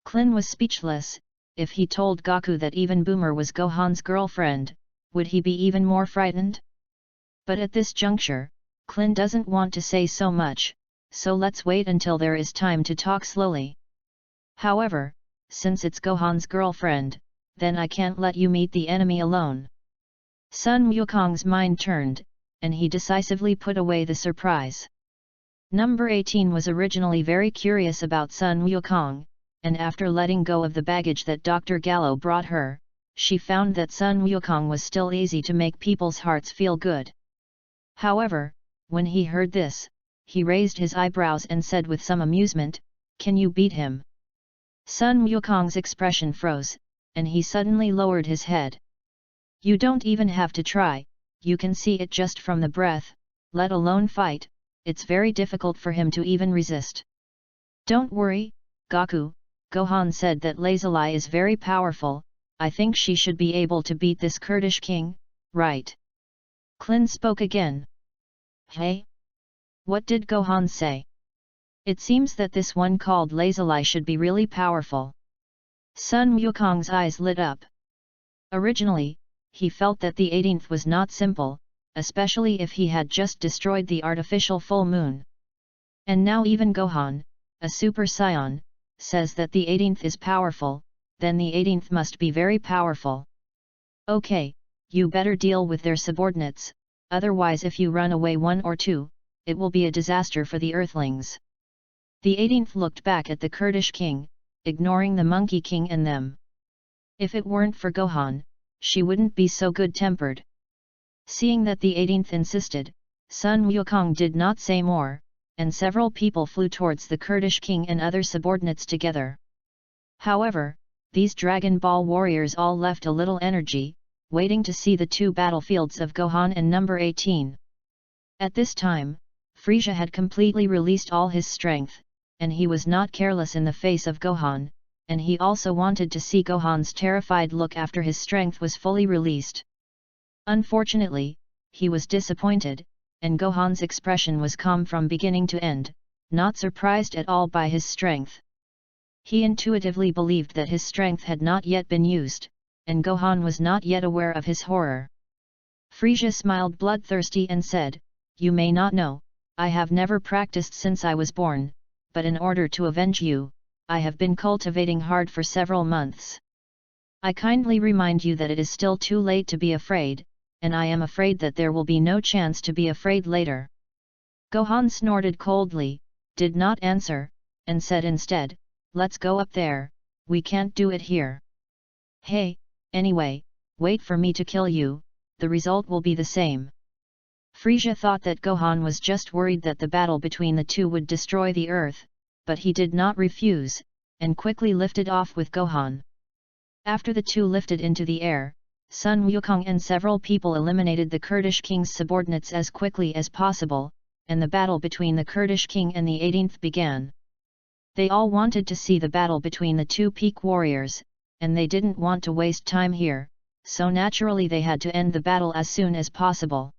Klin was speechless. If he told Goku that even Boomer was Gohan's girlfriend, would he be even more frightened? But at this juncture, Klin doesn't want to say so much, so let's wait until there is time to talk slowly. However, since it's Gohan's girlfriend, then I can't let you meet the enemy alone. Sun Wukong's mind turned, and he decisively put away the surprise. Number 18 was originally very curious about Sun Wukong, and after letting go of the baggage that Dr. Gallo brought her, she found that Sun Wukong was still easy to make people's hearts feel good. However, when he heard this, he raised his eyebrows and said with some amusement, "Can you beat him?" Sun Wukong's expression froze, and he suddenly lowered his head. "You don't even have to try, you can see it just from the breath, let alone fight, it's very difficult for him to even resist." "Don't worry, Goku," Gohan said that Lazuli is very powerful, I think she should be able to beat this Kurdish king, right? Klin spoke again. Hey? What did Gohan say? It seems that this one called Lazuli should be really powerful. Sun Wukong's eyes lit up. Originally, he felt that the 18th was not simple, especially if he had just destroyed the artificial full moon. And now even Gohan, a Super Saiyan, says that the 18th is powerful, then the 18th must be very powerful. Okay, you better deal with their subordinates, otherwise if you run away one or two, it will be a disaster for the Earthlings. The 18th looked back at the Kurdish king, ignoring the Monkey King and them. If it weren't for Gohan, she wouldn't be so good-tempered. Seeing that the 18th insisted, Sun Wukong did not say more, and several people flew towards the Kurdish king and other subordinates together. However, these Dragon Ball warriors all left a little energy, waiting to see the two battlefields of Gohan and number 18. At this time, Frisia had completely released all his strength, and he was not careless in the face of Gohan, and he also wanted to see Gohan's terrified look after his strength was fully released. Unfortunately, he was disappointed, and Gohan's expression was calm from beginning to end, not surprised at all by his strength. He intuitively believed that his strength had not yet been used, and Gohan was not yet aware of his horror. Frisia smiled bloodthirsty and said, "You may not know, I have never practiced since I was born, but in order to avenge you, I have been cultivating hard for several months. I kindly remind you that it is still too late to be afraid, and I am afraid that there will be no chance to be afraid later." Gohan snorted coldly, did not answer, and said instead, "Let's go up there, we can't do it here." "Hey, anyway, wait for me to kill you, the result will be the same." Frisia thought that Gohan was just worried that the battle between the two would destroy the earth, but he did not refuse, and quickly lifted off with Gohan. After the two lifted into the air, Sun Wukong and several people eliminated the Kurdish king's subordinates as quickly as possible, and the battle between the Kurdish king and the 18th began. They all wanted to see the battle between the two peak warriors, and they didn't want to waste time here, so naturally they had to end the battle as soon as possible.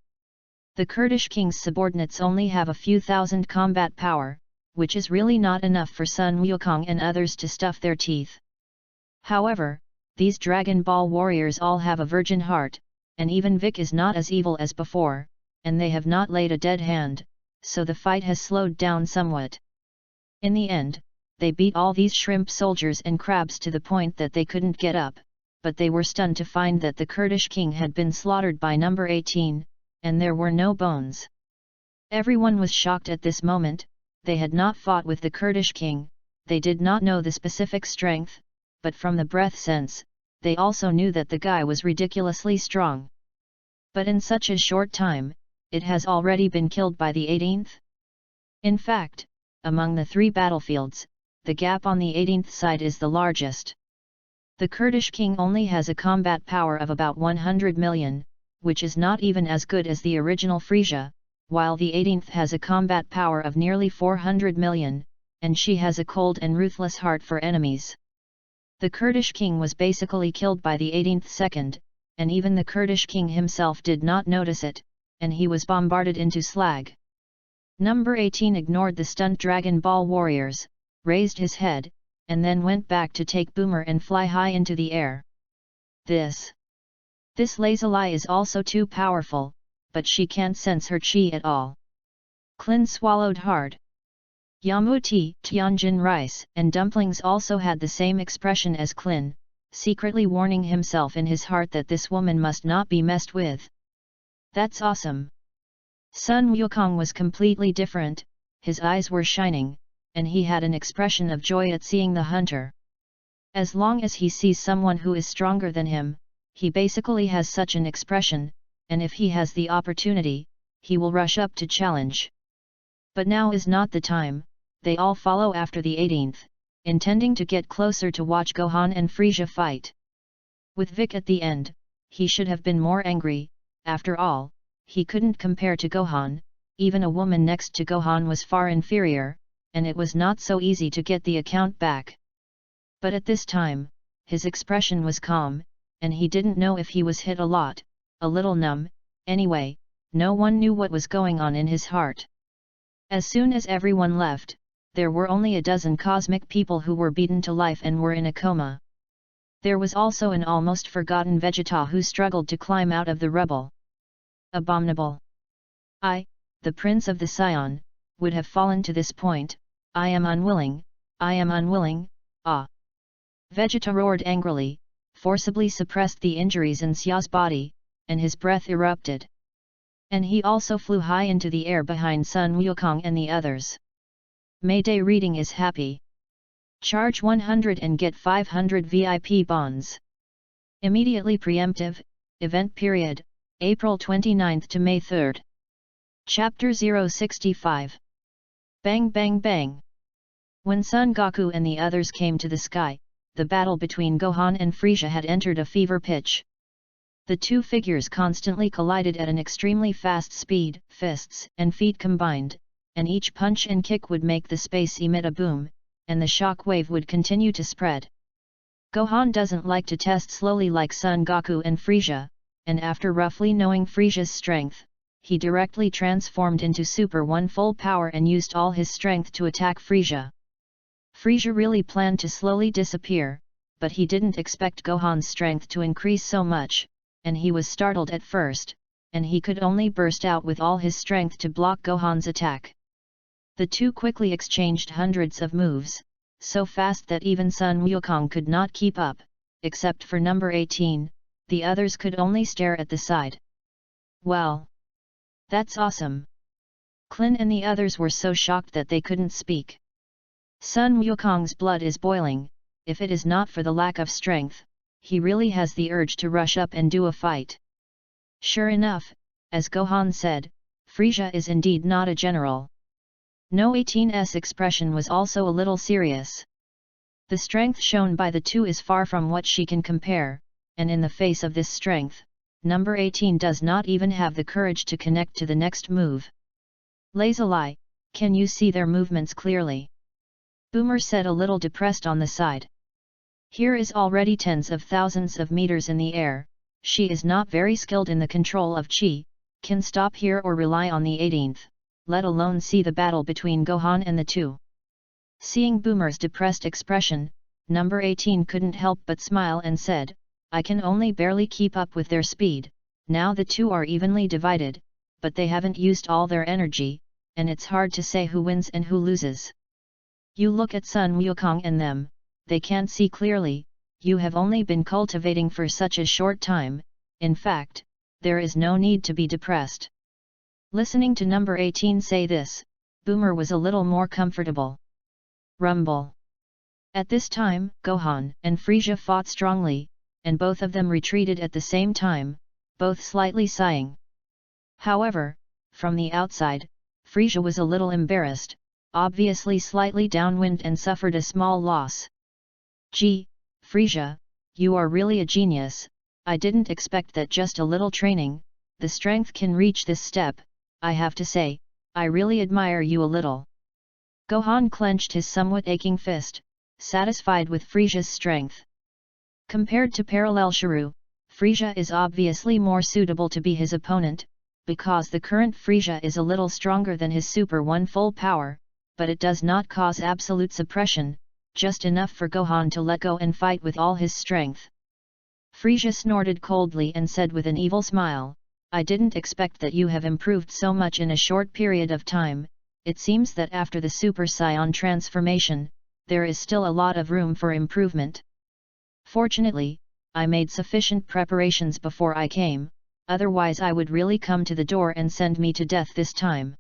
The Kurdish king's subordinates only have a few thousand combat power, which is really not enough for Sun Wukong and others to stuff their teeth. However, these Dragon Ball warriors all have a virgin heart, and even Vic is not as evil as before, and they have not laid a dead hand, so the fight has slowed down somewhat. In the end, they beat all these shrimp soldiers and crabs to the point that they couldn't get up, but they were stunned to find that the Kurdish king had been slaughtered by number 18, and there were no bones. Everyone was shocked at this moment. They had not fought with the Kurdish king, they did not know the specific strength, but from the breath sense, they also knew that the guy was ridiculously strong. But in such a short time, it has already been killed by the 18th? In fact, among the three battlefields, the gap on the 18th side is the largest. The Kurdish king only has a combat power of about 100 million, which is not even as good as the original Frisia, while the 18th has a combat power of nearly 400 million, and she has a cold and ruthless heart for enemies. The Kurdish king was basically killed by the 18th second, and even the Kurdish king himself did not notice it, and he was bombarded into slag. Number 18 ignored the stunned Dragon Ball warriors, raised his head, and then went back to take Boomer and fly high into the air. This Lazuli is also too powerful, but she can't sense her chi at all. Klin swallowed hard. Yamuti, Tianjin rice and dumplings also had the same expression as Klin, secretly warning himself in his heart that this woman must not be messed with. That's awesome. Sun Wukong was completely different, his eyes were shining, and he had an expression of joy at seeing the hunter. As long as he sees someone who is stronger than him, he basically has such an expression, and if he has the opportunity, he will rush up to challenge. But now is not the time, they all follow after the 18th, intending to get closer to watch Gohan and Frisia fight. With Vic at the end, he should have been more angry. After all, he couldn't compare to Gohan, even a woman next to Gohan was far inferior, and it was not so easy to get the account back. But at this time, his expression was calm, and he didn't know if he was hit a lot, a little numb, anyway, no one knew what was going on in his heart. As soon as everyone left, there were only a dozen cosmic people who were beaten to life and were in a coma. There was also an almost forgotten Vegeta who struggled to climb out of the rubble. Abominable! I, the Prince of the Scion, would have fallen to this point. I am unwilling, ah! Vegeta roared angrily, forcibly suppressed the injuries in Xia's body, and his breath erupted. And he also flew high into the air behind Sun Wukong and the others. Mayday reading is happy. Charge 100 and get 500 VIP bonds. Immediately preemptive, event period, April 29 to May 3. Chapter 065. Bang bang bang. When Son Goku and the others came to the sky, the battle between Gohan and Frisia had entered a fever pitch. The two figures constantly collided at an extremely fast speed, fists and feet combined, and each punch and kick would make the space emit a boom, and the shock wave would continue to spread. Gohan doesn't like to test slowly like Son Goku and Frisia, and after roughly knowing Frisia's strength, he directly transformed into Super One full power and used all his strength to attack Frisia. Frisia really planned to slowly disappear, but he didn't expect Gohan's strength to increase so much, and he was startled at first, and he could only burst out with all his strength to block Gohan's attack. The two quickly exchanged hundreds of moves, so fast that even Sun Wukong could not keep up, except for number 18, the others could only stare at the side. Well, that's awesome! Klin and the others were so shocked that they couldn't speak. Sun Wukong's blood is boiling. If it is not for the lack of strength, he really has the urge to rush up and do a fight. Sure enough, as Gohan said, Frisia is indeed not a general. No 18's expression was also a little serious. The strength shown by the two is far from what she can compare, and in the face of this strength, number 18 does not even have the courage to connect to the next move. Lazuli, can you see their movements clearly? Boomer said, a little depressed on the side. Here is already tens of thousands of meters in the air. She is not very skilled in the control of Chi, can stop here or rely on the 18th, let alone see the battle between Gohan and the two. Seeing Boomer's depressed expression, number 18 couldn't help but smile and said, I can only barely keep up with their speed. Now the two are evenly divided, but they haven't used all their energy, and it's hard to say who wins and who loses. You look at Sun Wukong and them, they can't see clearly. You have only been cultivating for such a short time. In fact, there is no need to be depressed. Listening to number 18 say this, Boomer was a little more comfortable. Rumble. At this time, Gohan and Frieza fought strongly, and both of them retreated at the same time, both slightly sighing. However, from the outside, Frieza was a little embarrassed, obviously slightly downwind, and suffered a small loss. Gee, Frieza, you are really a genius. I didn't expect that just a little training, the strength can reach this step. I have to say, I really admire you a little. Gohan clenched his somewhat aching fist, satisfied with Frieza's strength. Compared to Parallel Shuru, Frieza is obviously more suitable to be his opponent, because the current Frieza is a little stronger than his Super 1 full power, but it does not cause absolute suppression, just enough for Gohan to let go and fight with all his strength. Frieza snorted coldly and said with an evil smile, I didn't expect that you have improved so much in a short period of time. It seems that after the Super Saiyan transformation, there is still a lot of room for improvement. Fortunately, I made sufficient preparations before I came, otherwise I would really come to the door and send me to death this time.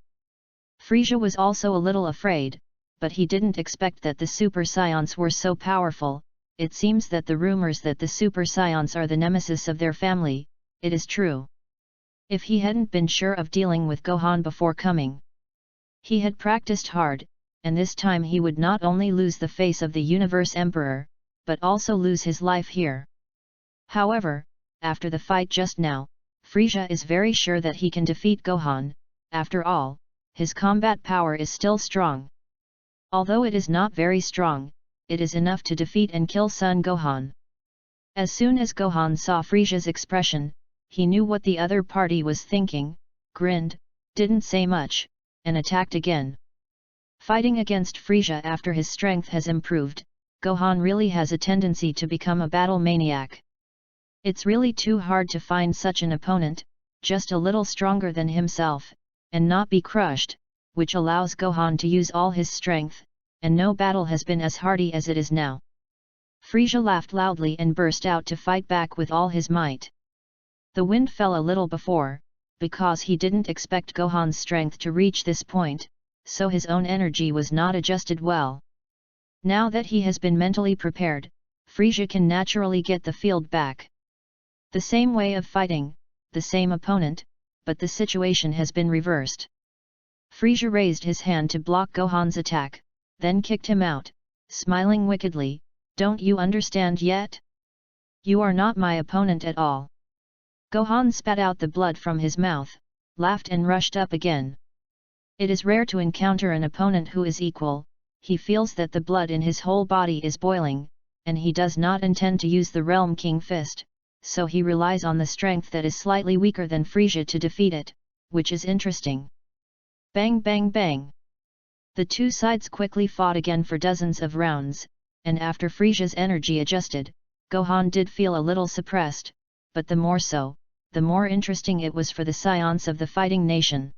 Frieza was also a little afraid, but he didn't expect that the Super Saiyans were so powerful. It seems that the rumors that the Super Saiyans are the nemesis of their family, it is true. If he hadn't been sure of dealing with Gohan before coming, he had practiced hard, and this time he would not only lose the face of the Universe Emperor, but also lose his life here. However, after the fight just now, Frieza is very sure that he can defeat Gohan. After all, his combat power is still strong. Although it is not very strong, it is enough to defeat and kill Son Gohan. As soon as Gohan saw Frieza's expression, he knew what the other party was thinking, grinned, didn't say much, and attacked again. Fighting against Frieza after his strength has improved, Gohan really has a tendency to become a battle maniac. It's really too hard to find such an opponent, just a little stronger than himself, and not be crushed, which allows Gohan to use all his strength, and no battle has been as hardy as it is now. Frieza laughed loudly and burst out to fight back with all his might. The wind fell a little before, because he didn't expect Gohan's strength to reach this point, so his own energy was not adjusted well. Now that he has been mentally prepared, Frieza can naturally get the field back. The same way of fighting, the same opponent, but the situation has been reversed. Frieza raised his hand to block Gohan's attack, then kicked him out, smiling wickedly, don't you understand yet? You are not my opponent at all. Gohan spat out the blood from his mouth, laughed and rushed up again. It is rare to encounter an opponent who is equal. He feels that the blood in his whole body is boiling, and he does not intend to use the Realm King Fist, so he relies on the strength that is slightly weaker than Frieza to defeat it, which is interesting. Bang bang bang! The two sides quickly fought again for dozens of rounds, and after Frieza's energy adjusted, Gohan did feel a little suppressed, but the more so, the more interesting it was for the Saiyans of the fighting nation.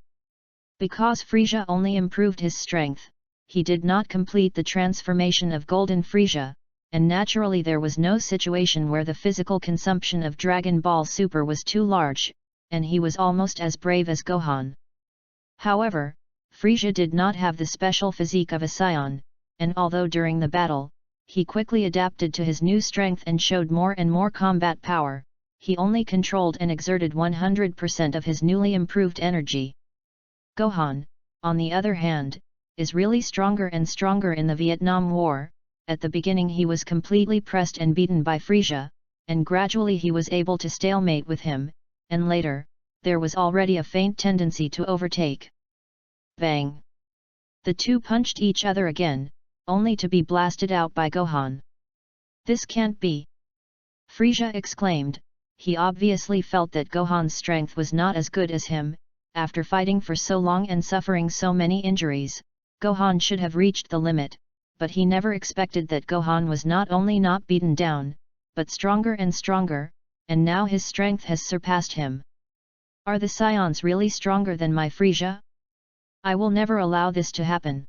Because Frieza only improved his strength, he did not complete the transformation of Golden Frieza, and naturally there was no situation where the physical consumption of Dragon Ball Super was too large, and he was almost as brave as Gohan. However, Frieza did not have the special physique of a Saiyan, and although during the battle, he quickly adapted to his new strength and showed more and more combat power, he only controlled and exerted 100% of his newly improved energy. Gohan, on the other hand, is really stronger and stronger in the Vietnam War. At the beginning he was completely pressed and beaten by Frieza, and gradually he was able to stalemate with him, and later, there was already a faint tendency to overtake. Bang! The two punched each other again, only to be blasted out by Gohan. This can't be! Frieza exclaimed. He obviously felt that Gohan's strength was not as good as him. After fighting for so long and suffering so many injuries, Gohan should have reached the limit, but he never expected that Gohan was not only not beaten down, but stronger and stronger, and now his strength has surpassed him. Are the Saiyans really stronger than my Frieza? I will never allow this to happen.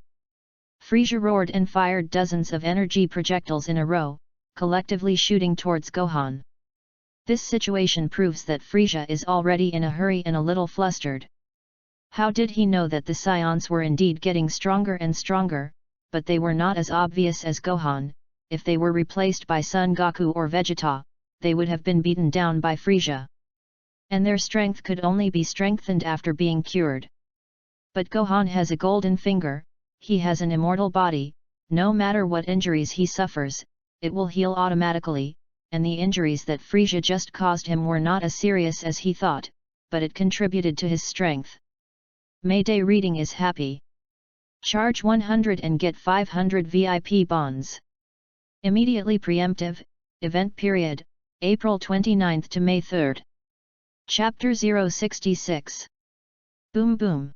Frieza roared and fired dozens of energy projectiles in a row, collectively shooting towards Gohan. This situation proves that Frieza is already in a hurry and a little flustered. How did he know that the Saiyans were indeed getting stronger and stronger, but they were not as obvious as Gohan? If they were replaced by Son Goku or Vegeta, they would have been beaten down by Frieza. And their strength could only be strengthened after being cured. But Gohan has a golden finger, he has an immortal body, no matter what injuries he suffers, it will heal automatically, and the injuries that Frieza just caused him were not as serious as he thought, but it contributed to his strength. Mayday reading is happy. Charge 100 and get 500 VIP bonds. Immediately preemptive, event period, April 29 to May 3. Chapter 066. Boom boom.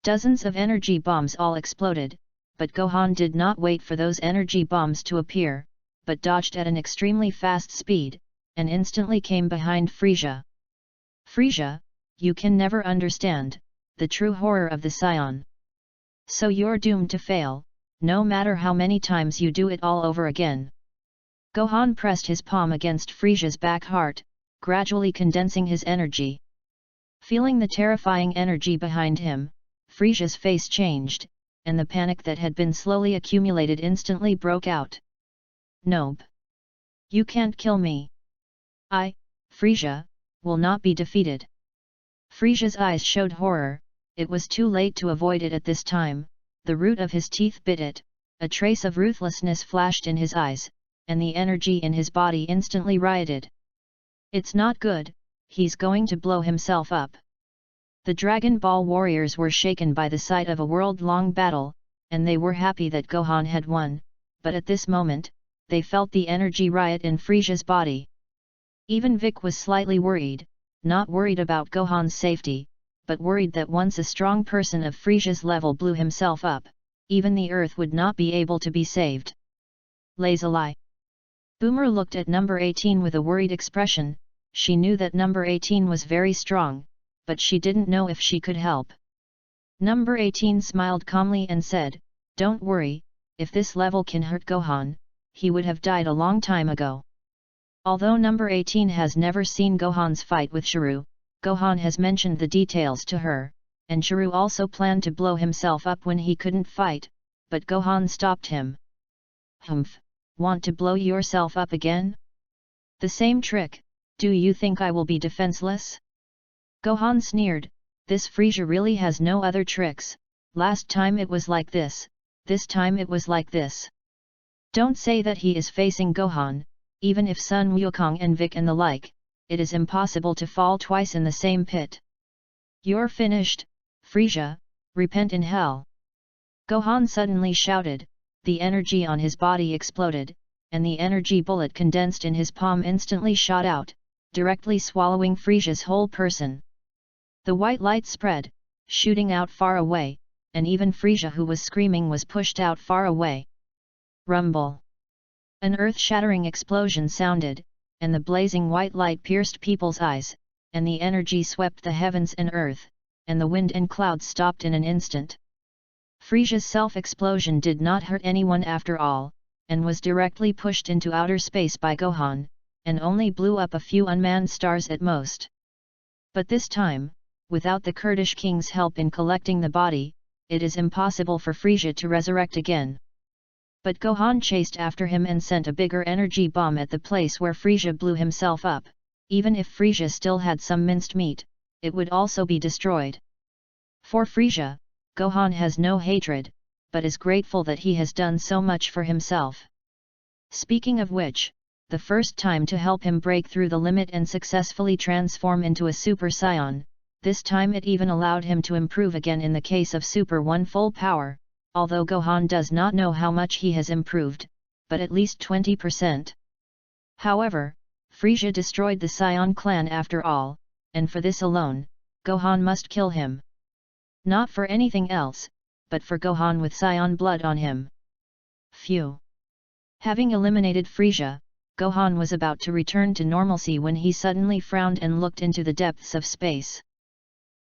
Dozens of energy bombs all exploded, but Gohan did not wait for those energy bombs to appear, but dodged at an extremely fast speed, and instantly came behind Frieza. Frieza, you can never understand the true horror of the Saiyan. So you're doomed to fail, no matter how many times you do it all over again. Gohan pressed his palm against Frieza's back heart, gradually condensing his energy. Feeling the terrifying energy behind him, Frieza's face changed, and the panic that had been slowly accumulated instantly broke out. Nope! You can't kill me! I, Frieza, will not be defeated! Frieza's eyes showed horror. It was too late to avoid it at this time. The root of his teeth bit it, a trace of ruthlessness flashed in his eyes, and the energy in his body instantly rioted. It's not good, he's going to blow himself up. The Dragon Ball warriors were shaken by the sight of a world-long battle, and they were happy that Gohan had won, but at this moment, they felt the energy riot in Frieza's body. Even Vic was slightly worried, not worried about Gohan's safety, but worried that once a strong person of Frieza's level blew himself up, even the Earth would not be able to be saved. Lazuli. Boomer looked at number 18 with a worried expression. She knew that number 18 was very strong, but she didn't know if she could help. Number 18 smiled calmly and said, "Don't worry, if this level can hurt Gohan, he would have died a long time ago." Although number 18 has never seen Gohan's fight with Shiryu, Gohan has mentioned the details to her, and Shiryu also planned to blow himself up when he couldn't fight, but Gohan stopped him. "Humph, want to blow yourself up again? The same trick, do you think I will be defenseless?" Gohan sneered, "This Frieza really has no other tricks, last time it was like this time it was like this." Don't say that he is facing Gohan, even if Sun Wukong and Vic and the like, it is impossible to fall twice in the same pit. You're finished, Frieza, repent in hell. Gohan suddenly shouted, the energy on his body exploded, and the energy bullet condensed in his palm instantly shot out, directly swallowing Frieza's whole person. The white light spread, shooting out far away, and even Frieza, who was screaming, was pushed out far away. Rumble! An earth-shattering explosion sounded, and the blazing white light pierced people's eyes, and the energy swept the heavens and earth, and the wind and clouds stopped in an instant. Frieza's self-explosion did not hurt anyone after all, and was directly pushed into outer space by Gohan, and only blew up a few unmanned stars at most. But this time, without the Kurdish king's help in collecting the body, it is impossible for Frieza to resurrect again. But Gohan chased after him and sent a bigger energy bomb at the place where Frieza blew himself up. Even if Frieza still had some minced meat, it would also be destroyed. For Frieza, Gohan has no hatred, but is grateful that he has done so much for himself. Speaking of which, the first time to help him break through the limit and successfully transform into a Super Saiyan, This time it even allowed him to improve again in the case of Super 1 full power, although Gohan does not know how much he has improved, but at least 20%. However, Frieza destroyed the Saiyan clan after all, and for this alone, Gohan must kill him. Not for anything else, but for Gohan with Saiyan blood on him. Phew! Having eliminated Frieza, Gohan was about to return to normalcy when he suddenly frowned and looked into the depths of space.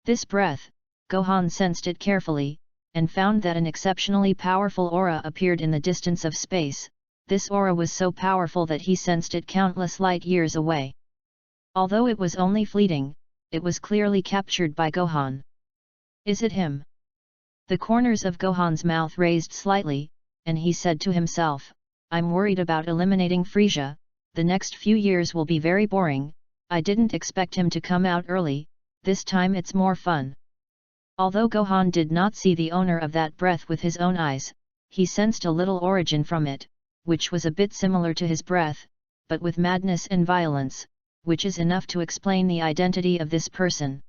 This breath, Gohan sensed it carefully, and found that an exceptionally powerful aura appeared in the distance of space. This aura was so powerful that he sensed it countless light years away. Although it was only fleeting, it was clearly captured by Gohan. Is it him? The corners of Gohan's mouth raised slightly, and he said to himself, I'm worried about eliminating Frieza, the next few years will be very boring, I didn't expect him to come out early, this time it's more fun. Although Gohan did not see the owner of that breath with his own eyes, he sensed a little origin from it, which was a bit similar to his breath, but with madness and violence, which is enough to explain the identity of this person.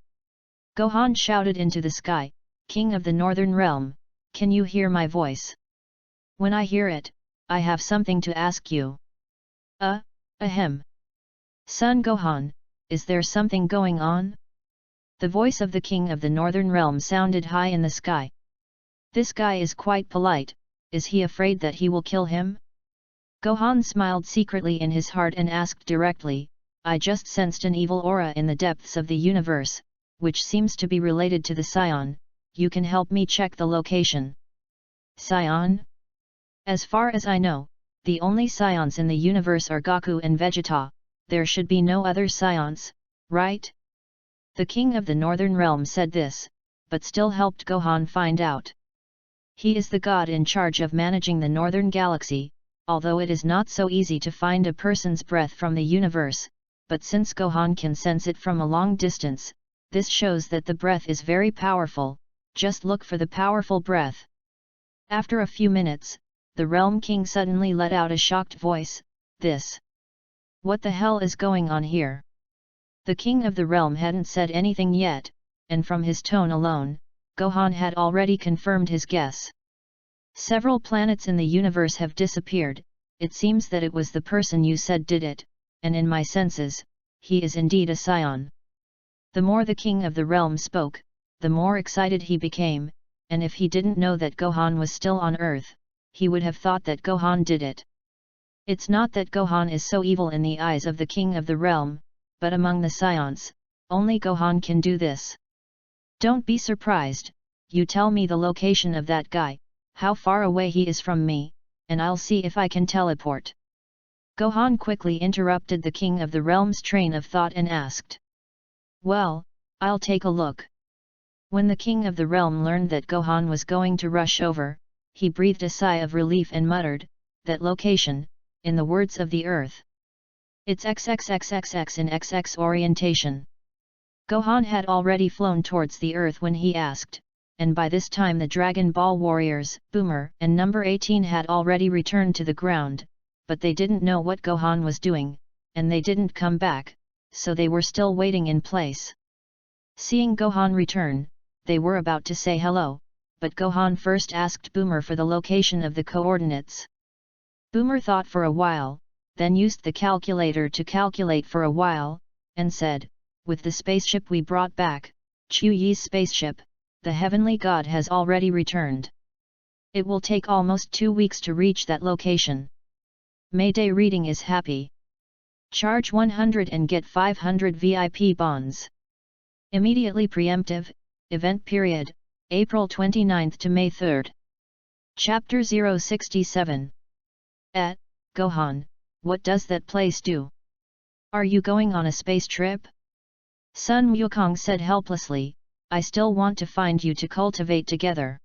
Gohan shouted into the sky, King of the Northern Realm, can you hear my voice? When I hear it, I have something to ask you. Ahem. Son Gohan, is there something going on? The voice of the King of the Northern Realm sounded high in the sky. This guy is quite polite, is he afraid that he will kill him? Gohan smiled secretly in his heart and asked directly, I just sensed an evil aura in the depths of the universe, which seems to be related to the Saiyan, you can help me check the location. Saiyan? As far as I know, the only Saiyans in the universe are Goku and Vegeta, there should be no other Saiyans, right? The King of the Northern Realm said this, but still helped Gohan find out. He is the god in charge of managing the Northern Galaxy, although it is not so easy to find a person's breath from the universe, but since Gohan can sense it from a long distance, this shows that the breath is very powerful, just look for the powerful breath. After a few minutes, the Realm King suddenly let out a shocked voice, this. What the hell is going on here? The King of the Realm hadn't said anything yet, and from his tone alone, Gohan had already confirmed his guess. Several planets in the universe have disappeared, it seems that it was the person you said did it, and in my senses, he is indeed a Saiyan. The more the King of the Realm spoke, the more excited he became, and if he didn't know that Gohan was still on Earth, he would have thought that Gohan did it. It's not that Gohan is so evil in the eyes of the King of the Realm, but among the Saiyans, only Gohan can do this. Don't be surprised, you tell me the location of that guy, how far away he is from me, and I'll see if I can teleport. Gohan quickly interrupted the King of the Realm's train of thought and asked. Well, I'll take a look. When the King of the Realm learned that Gohan was going to rush over, he breathed a sigh of relief and muttered, that location, in the words of the Earth. It's XXXXX in XX orientation. Gohan had already flown towards the Earth when he asked, and by this time the Dragon Ball warriors, Boomer and number 18 had already returned to the ground, but they didn't know what Gohan was doing, and they didn't come back, so they were still waiting in place. Seeing Gohan return, they were about to say hello, but Gohan first asked Boomer for the location of the coordinates. Boomer thought for a while, then used the calculator to calculate for a while, and said, with the spaceship we brought back, Chu Yi's spaceship, the heavenly god has already returned. It will take almost 2 weeks to reach that location. Mayday reading is happy. Charge 100 and get 500 VIP bonds. Immediately preemptive, event period, April 29 to May 3. Chapter 067. Gohan, what does that place do? Are you going on a space trip? Sun Wukong said helplessly, I still want to find you to cultivate together.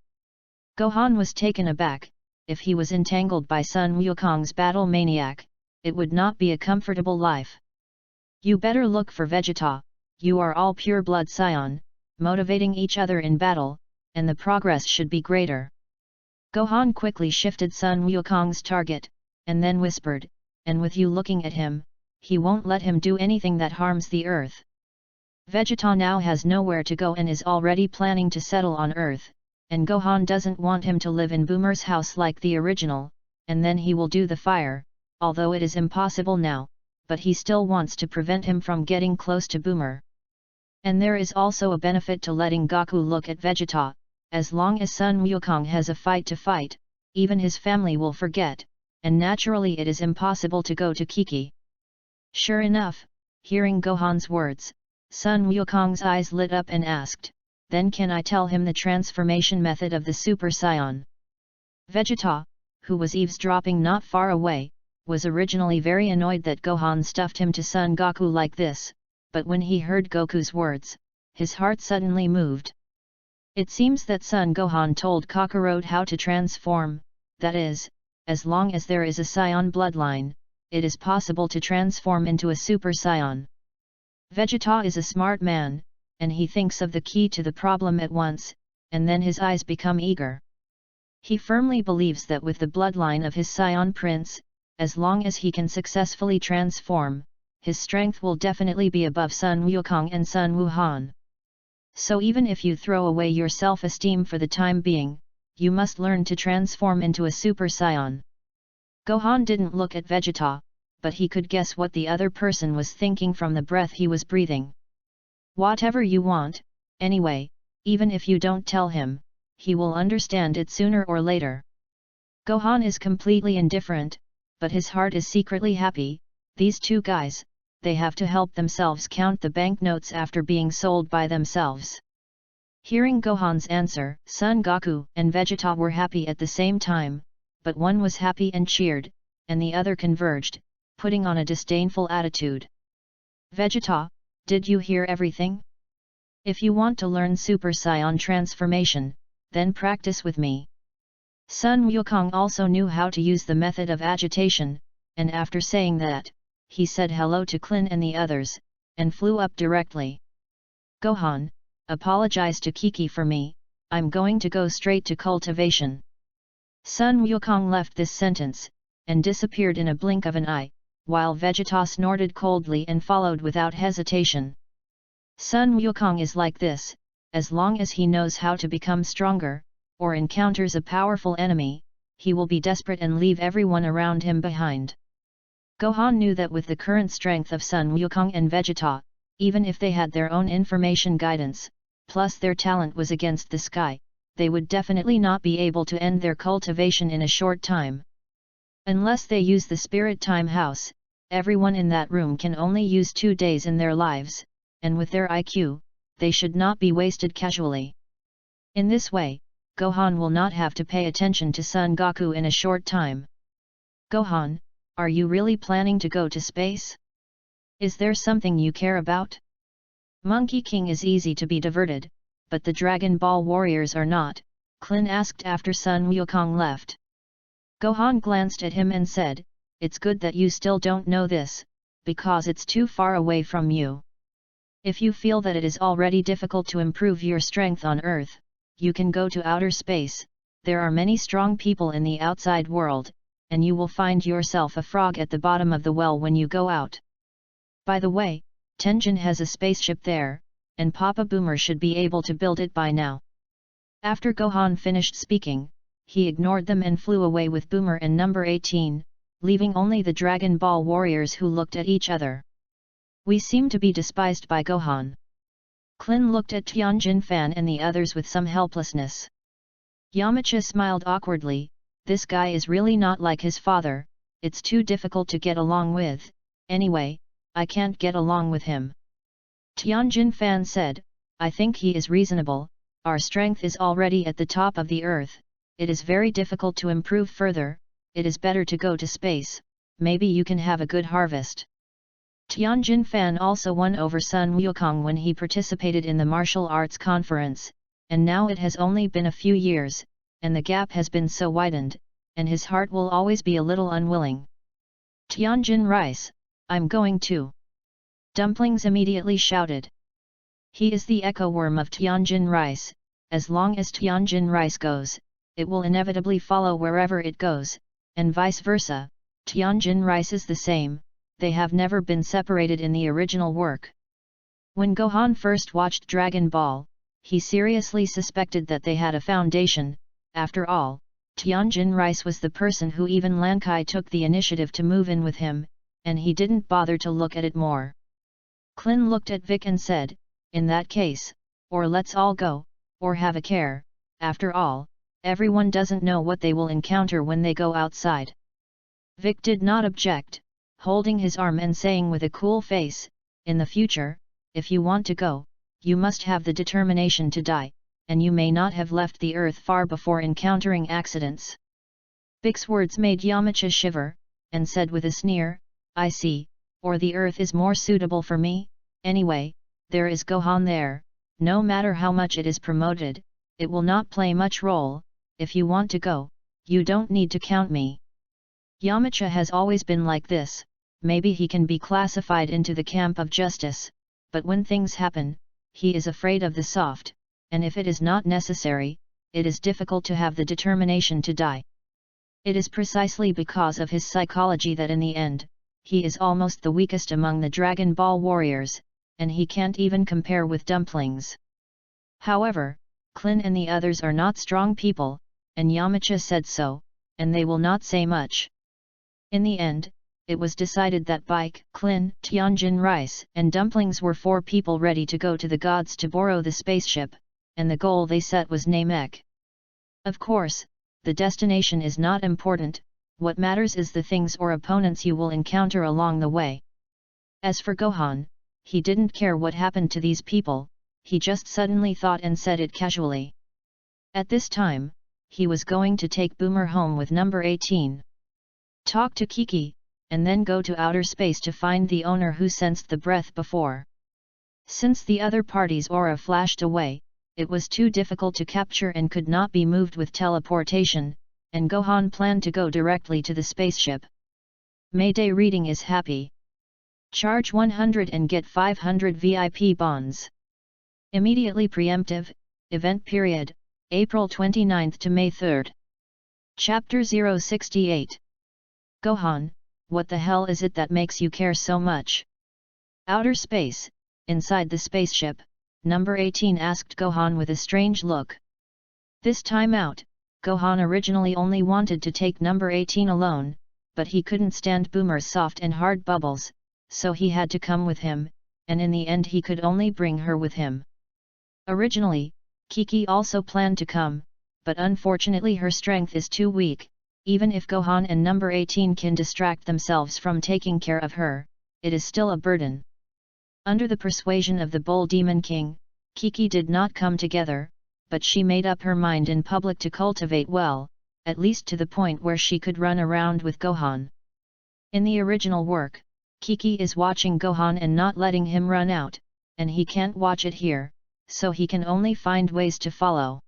Gohan was taken aback, if he was entangled by Sun Wukong's battle maniac, it would not be a comfortable life. You better look for Vegeta, you are all pure blood Saiyan, motivating each other in battle, and the progress should be greater. Gohan quickly shifted Sun Wukong's target, and then whispered, and with you looking at him, he won't let him do anything that harms the Earth. Vegeta now has nowhere to go and is already planning to settle on Earth, and Gohan doesn't want him to live in Boomer's house like the original, and then he will do the fire, although it is impossible now, but he still wants to prevent him from getting close to Boomer. And there is also a benefit to letting Goku look at Vegeta. As long as Sun Wukong has a fight to fight, even his family will forget, and naturally it is impossible to go to Kiki. Sure enough, hearing Gohan's words, Sun Wukong's eyes lit up and asked, "Then can I tell him the transformation method of the Super Saiyan?" Vegeta, who was eavesdropping not far away, was originally very annoyed that Gohan stuffed him to Son Goku like this, but when he heard Goku's words, his heart suddenly moved. It seems that Son Gohan told Kakarot how to transform, that is, as long as there is a Saiyan bloodline, it is possible to transform into a Super Saiyan. Vegeta is a smart man, and he thinks of the key to the problem at once, and then his eyes become eager. He firmly believes that with the bloodline of his Saiyan prince, as long as he can successfully transform, his strength will definitely be above Sun Wukong and Sun Wuhan. So even if you throw away your self-esteem for the time being, you must learn to transform into a Super Saiyan. Gohan didn't look at Vegeta, but he could guess what the other person was thinking from the breath he was breathing. Whatever you want, anyway, even if you don't tell him, he will understand it sooner or later. Gohan is completely indifferent, but his heart is secretly happy. These two guys, they have to help themselves count the banknotes after being sold by themselves. Hearing Gohan's answer, Son Goku and Vegeta were happy at the same time, but one was happy and cheered, and the other converged, putting on a disdainful attitude. Vegeta, did you hear everything? If you want to learn Super Saiyan transformation, then practice with me. Sun Wukong also knew how to use the method of agitation, and after saying that, he said hello to Klin and the others, and flew up directly. Gohan, apologize to Kiki for me, I'm going to go straight to cultivation. Sun Wukong left this sentence, and disappeared in a blink of an eye, while Vegeta snorted coldly and followed without hesitation. Sun Wukong is like this, as long as he knows how to become stronger, or encounters a powerful enemy, he will be desperate and leave everyone around him behind. Gohan knew that with the current strength of Sun Wukong and Vegeta, even if they had their own information guidance, plus their talent was against the sky, they would definitely not be able to end their cultivation in a short time. Unless they use the Spirit Time House, everyone in that room can only use 2 days in their lives, and with their IQ, they should not be wasted casually. In this way, Gohan will not have to pay attention to Son Goku in a short time. Gohan, are you really planning to go to space? Is there something you care about? Monkey King is easy to be diverted, but the Dragon Ball warriors are not, Klin asked after Sun Wukong left. Gohan glanced at him and said, it's good that you still don't know this, because it's too far away from you. If you feel that it is already difficult to improve your strength on Earth, you can go to outer space. There are many strong people in the outside world, and you will find yourself a frog at the bottom of the well when you go out. By the way, Tenjin has a spaceship there, and Papa Boomer should be able to build it by now. After Gohan finished speaking, he ignored them and flew away with Boomer and number 18, leaving only the Dragon Ball warriors who looked at each other. We seem to be despised by Gohan. Klin looked at Tianjin Fan and the others with some helplessness. Yamcha smiled awkwardly, this guy is really not like his father, it's too difficult to get along with, anyway, I can't get along with him. Tianjin Fan said, I think he is reasonable, our strength is already at the top of the earth, it is very difficult to improve further, it is better to go to space, maybe you can have a good harvest. Tianjin Fan also won over Sun Wukong when he participated in the martial arts conference, and now it has only been a few years, and the gap has been so widened, and his heart will always be a little unwilling. Tianjin Rice, I'm going too. Dumplings immediately shouted. He is the echo worm of Tianjin Rice, as long as Tianjin Rice goes, it will inevitably follow wherever it goes, and vice versa, Tianjin Rice is the same, they have never been separated in the original work. When Gohan first watched Dragon Ball, he seriously suspected that they had a foundation. After all, Tianjin Rice was the person who even Lankai took the initiative to move in with him, and he didn't bother to look at it more. Klin looked at Vic and said, "In that case, or let's all go, or have a care. After all, everyone doesn't know what they will encounter when they go outside." Vic did not object, holding his arm and saying with a cool face, "In the future, if you want to go, you must have the determination to die, and you may not have left the earth far before encountering accidents." Vic's words made Yamcha shiver, and said with a sneer, "I see, or the earth is more suitable for me. Anyway, there is Gohan there, no matter how much it is promoted, it will not play much role. If you want to go, you don't need to count me." Yamcha has always been like this. Maybe he can be classified into the camp of justice, but when things happen, he is afraid of the soft, and if it is not necessary, it is difficult to have the determination to die. It is precisely because of his psychology that in the end, he is almost the weakest among the Dragon Ball warriors, and he can't even compare with Dumplings. However, Klin and the others are not strong people, and Yamcha said so, and they will not say much. In the end, it was decided that Bike, Klin, Tianjin Rice and Dumplings were 4 people ready to go to the gods to borrow the spaceship, and the goal they set was Namek. Of course, the destination is not important, what matters is the things or opponents you will encounter along the way. As for Gohan, he didn't care what happened to these people, he just suddenly thought and said it casually. At this time, he was going to take Boomer home with number 18. Talk to Kiki, and then go to outer space to find the owner who sensed the breath before. Since the other party's aura flashed away, it was too difficult to capture and could not be moved with teleportation, and Gohan planned to go directly to the spaceship. Mayday reading is happy. Charge 100 and get 500 VIP bonds. Immediately preemptive, event period, April 29 to May 3. Chapter 068. Gohan, what the hell is it that makes you care so much? Outer space, inside the spaceship, number 18 asked Gohan with a strange look. This time out, Gohan originally only wanted to take number 18 alone, but he couldn't stand Boomer's soft and hard bubbles, so he had to come with him, and in the end he could only bring her with him. Originally, Kiki also planned to come, but unfortunately her strength is too weak. Even if Gohan and number 18 can distract themselves from taking care of her, it is still a burden. Under the persuasion of the Bull Demon King, Kiki did not come together, but she made up her mind in public to cultivate well, at least to the point where she could run around with Gohan. In the original work, Kiki is watching Gohan and not letting him run out, and he can't watch it here, so he can only find ways to follow.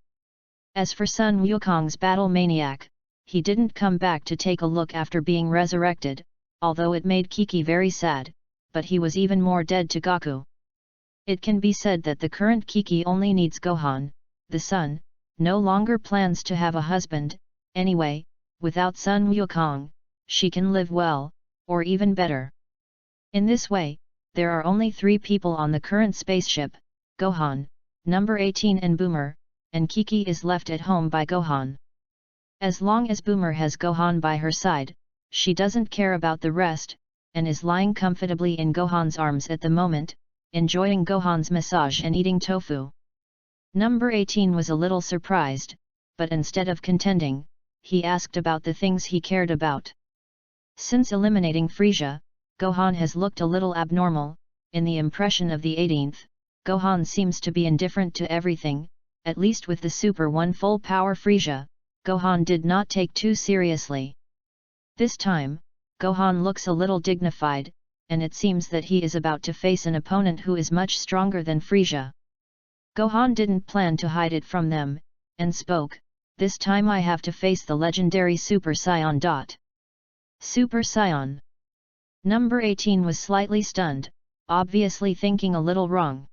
As for Sun Wukong's battle maniac, he didn't come back to take a look after being resurrected, although it made Kiki very sad, but he was even more dead to Goku. It can be said that the current Kiki only needs Gohan, the son, no longer plans to have a husband. Anyway, without Sun Wukong, she can live well, or even better. In this way, there are only 3 people on the current spaceship, Gohan, number 18 and Boomer, and Kiki is left at home by Gohan. As long as Boomer has Gohan by her side, she doesn't care about the rest, and is lying comfortably in Gohan's arms at the moment, enjoying Gohan's massage and eating tofu. Number 18 was a little surprised, but instead of contending, he asked about the things he cared about. Since eliminating Frieza, Gohan has looked a little abnormal. In the impression of the 18th, Gohan seems to be indifferent to everything, at least with the Super 1 full power Frieza, Gohan did not take too seriously. This time, Gohan looks a little dignified, and it seems that he is about to face an opponent who is much stronger than Frieza. Gohan didn't plan to hide it from them, and spoke, "This time I have to face the legendary Super Saiyan. Super Saiyan." Number 18 was slightly stunned, obviously thinking a little wrong.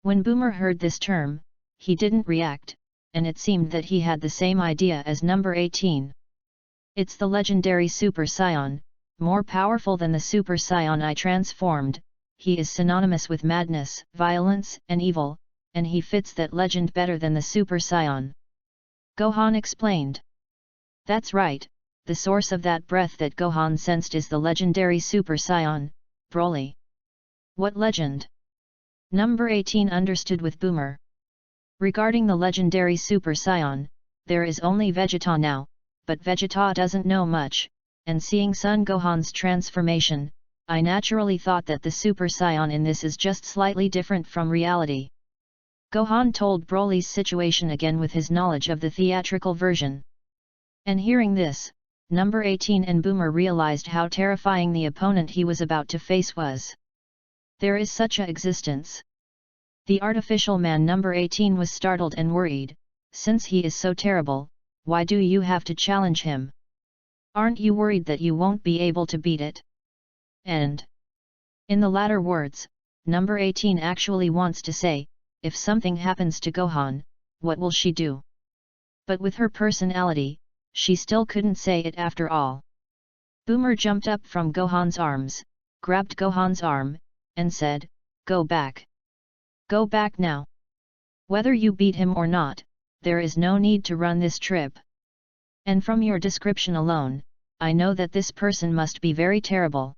When Boomer heard this term, he didn't react, and it seemed that he had the same idea as number 18. "It's the legendary Super Saiyan, more powerful than the Super Saiyan I transformed," he is synonymous with madness, violence, and evil, and he fits that legend better than the Super Saiyan. Gohan explained. That's right, the source of that breath that Gohan sensed is the legendary Super Saiyan, Broly. What legend? Number 18 understood with Boomer. Regarding the legendary Super Saiyan, there is only Vegeta now, but Vegeta doesn't know much, and seeing Son Gohan's transformation, I naturally thought that the Super Saiyan in this is just slightly different from reality. Gohan told Broly's situation again with his knowledge of the theatrical version. And hearing this, number 18 and Boomer realized how terrifying the opponent he was about to face was. There is such a existence. The artificial man number 18 was startled and worried. Since he is so terrible, why do you have to challenge him? Aren't you worried that you won't be able to beat it? And in the latter words, number 18 actually wants to say, if something happens to Gohan, what will she do? But with her personality, she still couldn't say it after all. Boomer jumped up from Gohan's arms, grabbed Gohan's arm, and said, "Go back. Go back now. Whether you beat him or not, there is no need to run this trip. And from your description alone, I know that this person must be very terrible.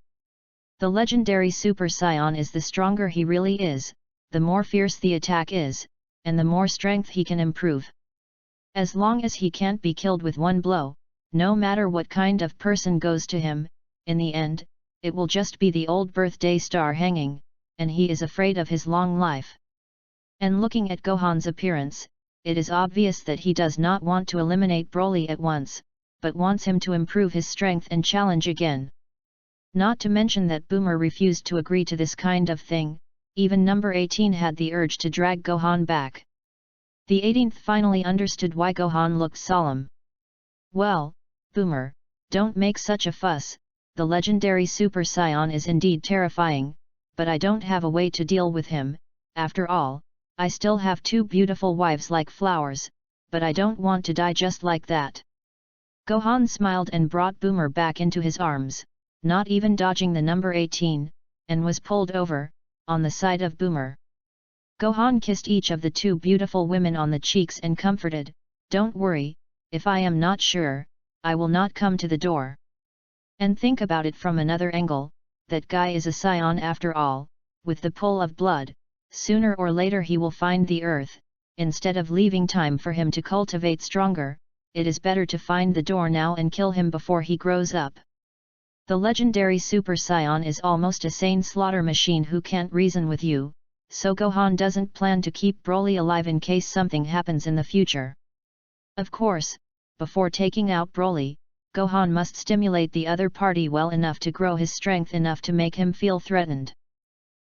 The legendary Super Saiyan is the stronger he really is, the more fierce the attack is, and the more strength he can improve. As long as he can't be killed with one blow, no matter what kind of person goes to him, in the end, it will just be the old birthday star hanging, and he is afraid of his long life." And looking at Gohan's appearance, it is obvious that he does not want to eliminate Broly at once, but wants him to improve his strength and challenge again. Not to mention that Boomer refused to agree to this kind of thing, even number 18 had the urge to drag Gohan back. The 18th finally understood why Gohan looked solemn. "Well, Boomer, don't make such a fuss, the legendary Super Saiyan is indeed terrifying, but I don't have a way to deal with him. After all, I still have two beautiful wives like flowers, but I don't want to die just like that." Gohan smiled and brought Boomer back into his arms, not even dodging the number 18, and was pulled over, on the side of Boomer. Gohan kissed each of the two beautiful women on the cheeks and comforted, "Don't worry, if I am not sure, I will not come to the door. And think about it from another angle, that guy is a Saiyan after all, with the pull of blood, sooner or later he will find the earth, instead of leaving time for him to cultivate stronger, it is better to find the door now and kill him before he grows up." The legendary Super Saiyan is almost a sane slaughter machine who can't reason with you, so Gohan doesn't plan to keep Broly alive in case something happens in the future. Of course, before taking out Broly, Gohan must stimulate the other party well enough to grow his strength enough to make him feel threatened.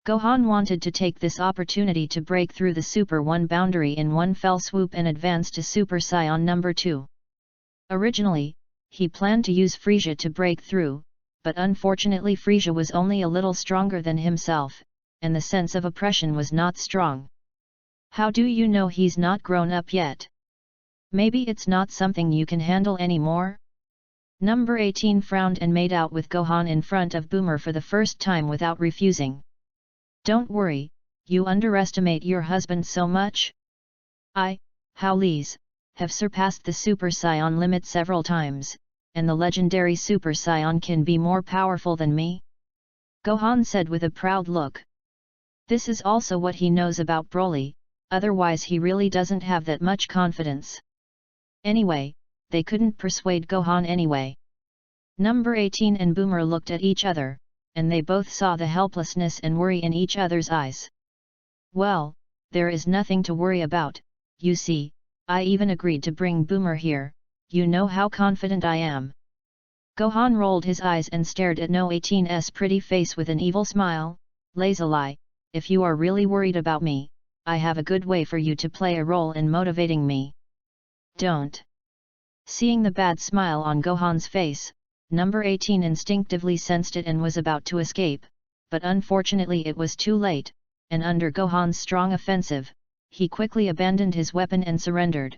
Gohan wanted to take this opportunity to break through the Super 1 boundary in one fell swoop and advance to Super Saiyan number 2. Originally, he planned to use Frieza to break through, but unfortunately Frieza was only a little stronger than himself, and the sense of oppression was not strong. "How do you know he's not grown up yet? Maybe it's not something you can handle anymore?" Number 18 frowned and made out with Gohan in front of Boomer for the first time without refusing. "Don't worry, you underestimate your husband so much. I, Howlees, have surpassed the Super Saiyan limit several times, and the legendary Super Saiyan can be more powerful than me," Gohan said with a proud look. This is also what he knows about Broly, otherwise he really doesn't have that much confidence. Anyway, they couldn't persuade Gohan anyway. Number 18 and Boomer looked at each other, and they both saw the helplessness and worry in each other's eyes. "Well, there is nothing to worry about, you see, I even agreed to bring Boomer here, you know how confident I am." Gohan rolled his eyes and stared at No 18's pretty face with an evil smile. "Lazuli, if you are really worried about me, I have a good way for you to play a role in motivating me." "Don't." Seeing the bad smile on Gohan's face, number 18 instinctively sensed it and was about to escape, but unfortunately it was too late, and under Gohan's strong offensive, he quickly abandoned his weapon and surrendered.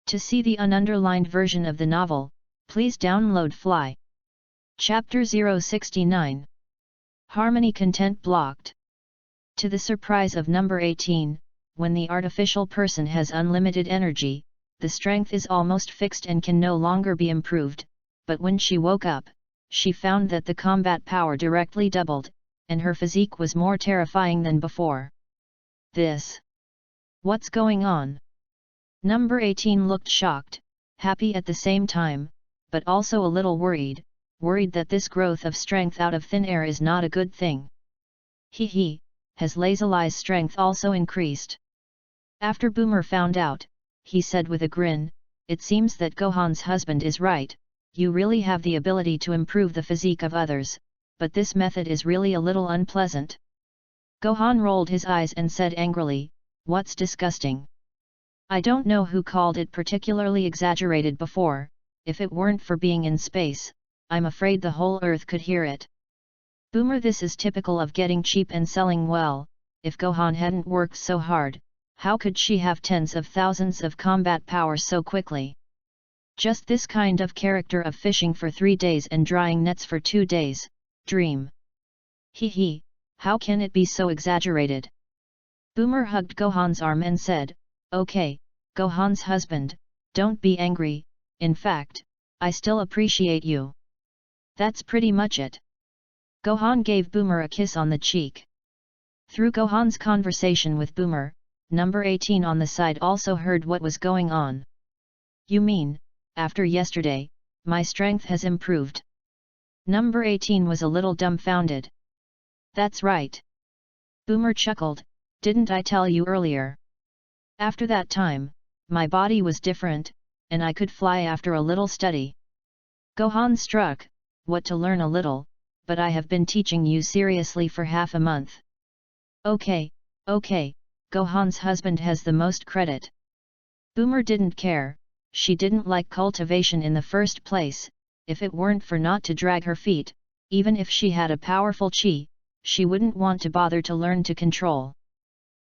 To see the ununderlined version of the novel, please download Fly. Chapter 069. Harmony content blocked. To the surprise of number 18, when the artificial person has unlimited energy, the strength is almost fixed and can no longer be improved, but when she woke up, she found that the combat power directly doubled, and her physique was more terrifying than before. What's going on? Number 18 looked shocked, happy at the same time, but also a little worried that this growth of strength out of thin air is not a good thing. Has Lazali's strength also increased? After Boomer found out, he said with a grin, "It seems that Gohan's husband is right, you really have the ability to improve the physique of others, but this method is really a little unpleasant." Gohan rolled his eyes and said angrily, "What's disgusting? I don't know who called it particularly exaggerated before. If it weren't for being in space, I'm afraid the whole Earth could hear it." Boomer, this is typical of getting cheap and selling well. If Gohan hadn't worked so hard, how could she have tens of thousands of combat power so quickly? Just this kind of character of fishing for 3 days and drying nets for 2 days, dream. How can it be so exaggerated? Boomer hugged Gohan's arm and said, "Okay, Gohan's husband, don't be angry, in fact, I still appreciate you. That's pretty much it." Gohan gave Boomer a kiss on the cheek. Through Gohan's conversation with Boomer, number 18 on the side also heard what was going on. "You mean, after yesterday, my strength has improved?" Number 18 was a little dumbfounded. "That's right." Boomer chuckled, "Didn't I tell you earlier? After that time, my body was different, and I could fly after a little study." Gohan struck, "What to learn a little, but I have been teaching you seriously for half a month." Okay, Gohan's husband has the most credit." Boomer didn't care, she didn't like cultivation in the first place. If it weren't for not to drag her feet, even if she had a powerful chi, she wouldn't want to bother to learn to control.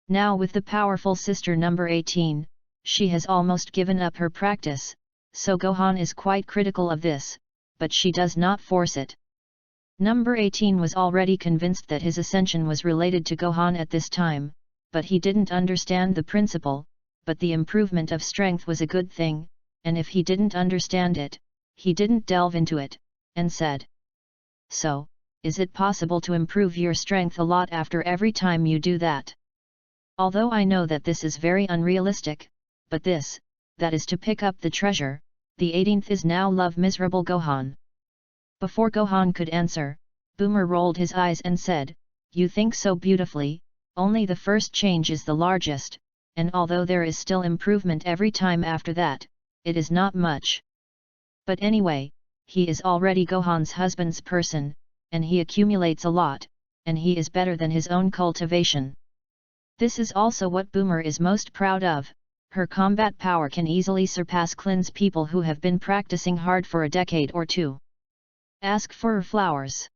Now with the powerful sister number 18, she has almost given up her practice, so Gohan is quite critical of this, but she does not force it. Number 18 was already convinced that his ascension was related to Gohan at this time, but he didn't understand the principle, but the improvement of strength was a good thing, and if he didn't understand it, he didn't delve into it, and said, "So, is it possible to improve your strength a lot after every time you do that? Although I know that this is very unrealistic, but that is to pick up the treasure, the 18th is now love miserable Gohan." Before Gohan could answer, Boomer rolled his eyes and said, "You think so beautifully, only the first change is the largest, and although there is still improvement every time after that, it is not much. But anyway, he is already Gohan's husband's person, and he accumulates a lot, and he is better than his own cultivation." This is also what Boomer is most proud of. Her combat power can easily surpass Klin's people who have been practicing hard for a decade or two. Ask for flowers.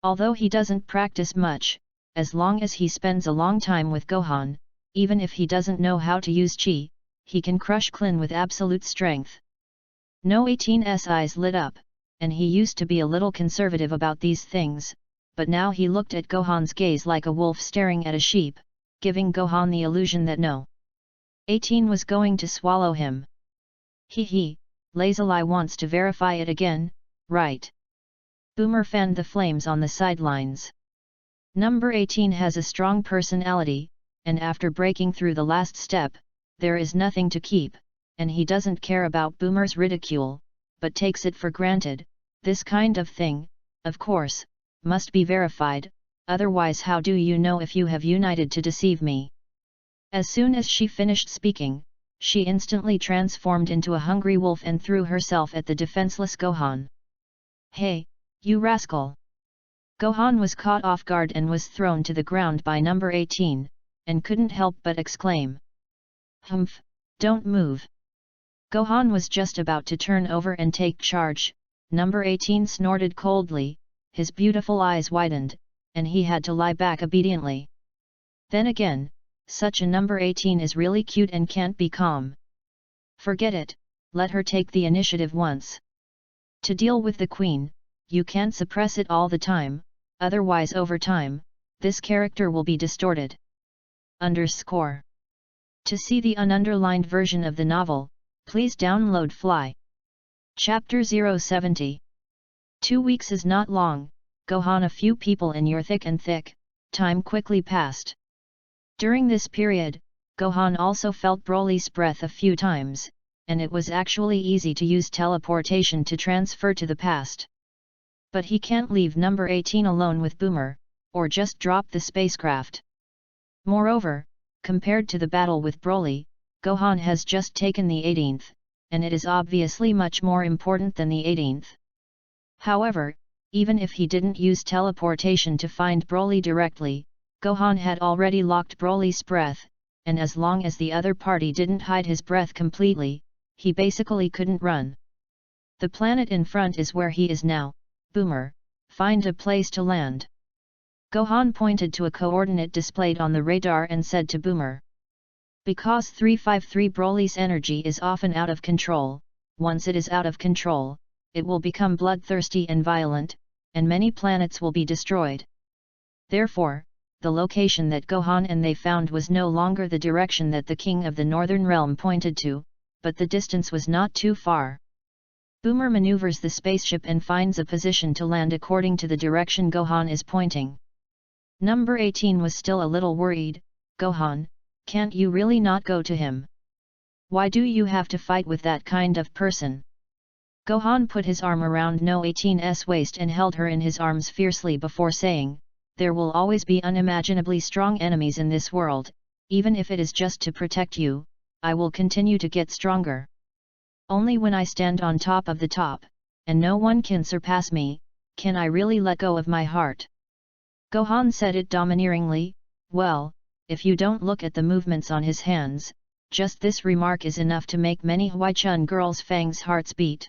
Although he doesn't practice much, as long as he spends a long time with Gohan, even if he doesn't know how to use chi, he can crush Klin with absolute strength. No 18's eyes lit up, and he used to be a little conservative about these things, but now he looked at Gohan's gaze like a wolf staring at a sheep, giving Gohan the illusion that no 18 was going to swallow him. Lazali wants to verify it again, right? Boomer fanned the flames on the sidelines. Number 18 has a strong personality, and after breaking through the last step, there is nothing to keep, and he doesn't care about Boomer's ridicule, but takes it for granted. This kind of thing, of course, must be verified, otherwise how do you know if you have united to deceive me? As soon as she finished speaking, she instantly transformed into a hungry wolf and threw herself at the defenseless Gohan. "Hey, you rascal!" Gohan was caught off guard and was thrown to the ground by number 18, and couldn't help but exclaim, "Humph, don't move." Gohan was just about to turn over and take charge. Number 18 snorted coldly, his beautiful eyes widened, and he had to lie back obediently. Then again, such a number 18 is really cute and can't be calm. Forget it, let her take the initiative once. To deal with the queen, you can't suppress it all the time, otherwise over time, this character will be distorted. _ To see the ununderlined version of the novel, please download Fly. Chapter 070. 2 weeks is not long, Gohan. A few people in your thick and thick, time quickly passed. During this period, Gohan also felt Broly's breath a few times, and it was actually easy to use teleportation to transfer to the past. But he can't leave number 18 alone with Boomer, or just drop the spacecraft. Moreover, compared to the battle with Broly, Gohan has just taken the 18th, and it is obviously much more important than the 18th. However, even if he didn't use teleportation to find Broly directly, Gohan had already locked Broly's breath, and as long as the other party didn't hide his breath completely, he basically couldn't run. The planet in front is where he is now. Boomer, find a place to land. Gohan pointed to a coordinate displayed on the radar and said to Boomer. Because 353 Broly's energy is often out of control, once it is out of control, it will become bloodthirsty and violent, and many planets will be destroyed. Therefore, the location that Gohan and they found was no longer the direction that the king of the Northern Realm pointed to, but the distance was not too far. Boomer maneuvers the spaceship and finds a position to land according to the direction Gohan is pointing. Number 18 was still a little worried. Gohan, can't you really not go to him? Why do you have to fight with that kind of person? Gohan put his arm around No 18's waist and held her in his arms fiercely before saying, there will always be unimaginably strong enemies in this world, even if it is just to protect you, I will continue to get stronger. Only when I stand on top of the top, and no one can surpass me, can I really let go of my heart. Gohan said it domineeringly. Well, if you don't look at the movements on his hands, just this remark is enough to make many Huaichun girls' fangs hearts beat.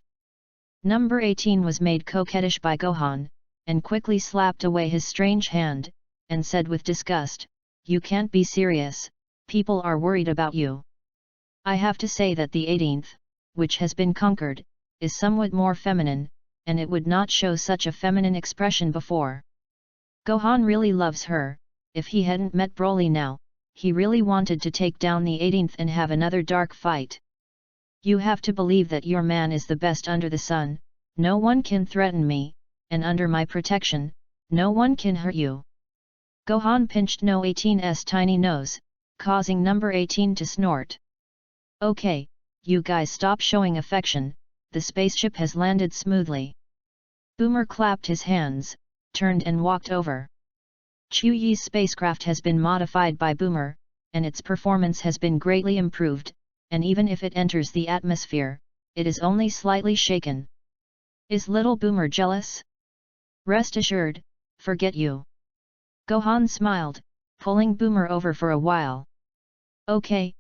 Number 18 was made coquettish by Gohan, and quickly slapped away his strange hand, and said with disgust, you can't be serious, people are worried about you. I have to say that the 18th, which has been conquered, is somewhat more feminine, and it would not show such a feminine expression before. Gohan really loves her. If he hadn't met Broly now, he really wanted to take down the 18th and have another dark fight. You have to believe that your man is the best under the sun, no one can threaten me, and under my protection, no one can hurt you. Gohan pinched No 18's tiny nose, causing number 18 to snort. Okay, you guys stop showing affection, the spaceship has landed smoothly. Boomer clapped his hands, turned and walked over. Chuyi's spacecraft has been modified by Boomer, and its performance has been greatly improved, and even if it enters the atmosphere, it is only slightly shaken. Is little Boomer jealous? Rest assured, forget you. Gohan smiled, pulling Boomer over for a while. Okay,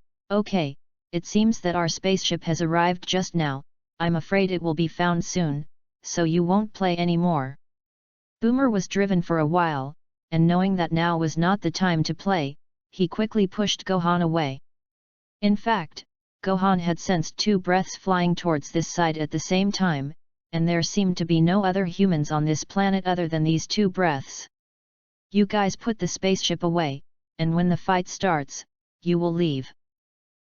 it seems that our spaceship has arrived just now, I'm afraid it will be found soon, so you won't play anymore. Boomer was driven for a while, and knowing that now was not the time to play, he quickly pushed Gohan away. In fact, Gohan had sensed 2 breaths flying towards this side at the same time, and there seemed to be no other humans on this planet other than these 2 breaths. You guys put the spaceship away, and when the fight starts, you will leave.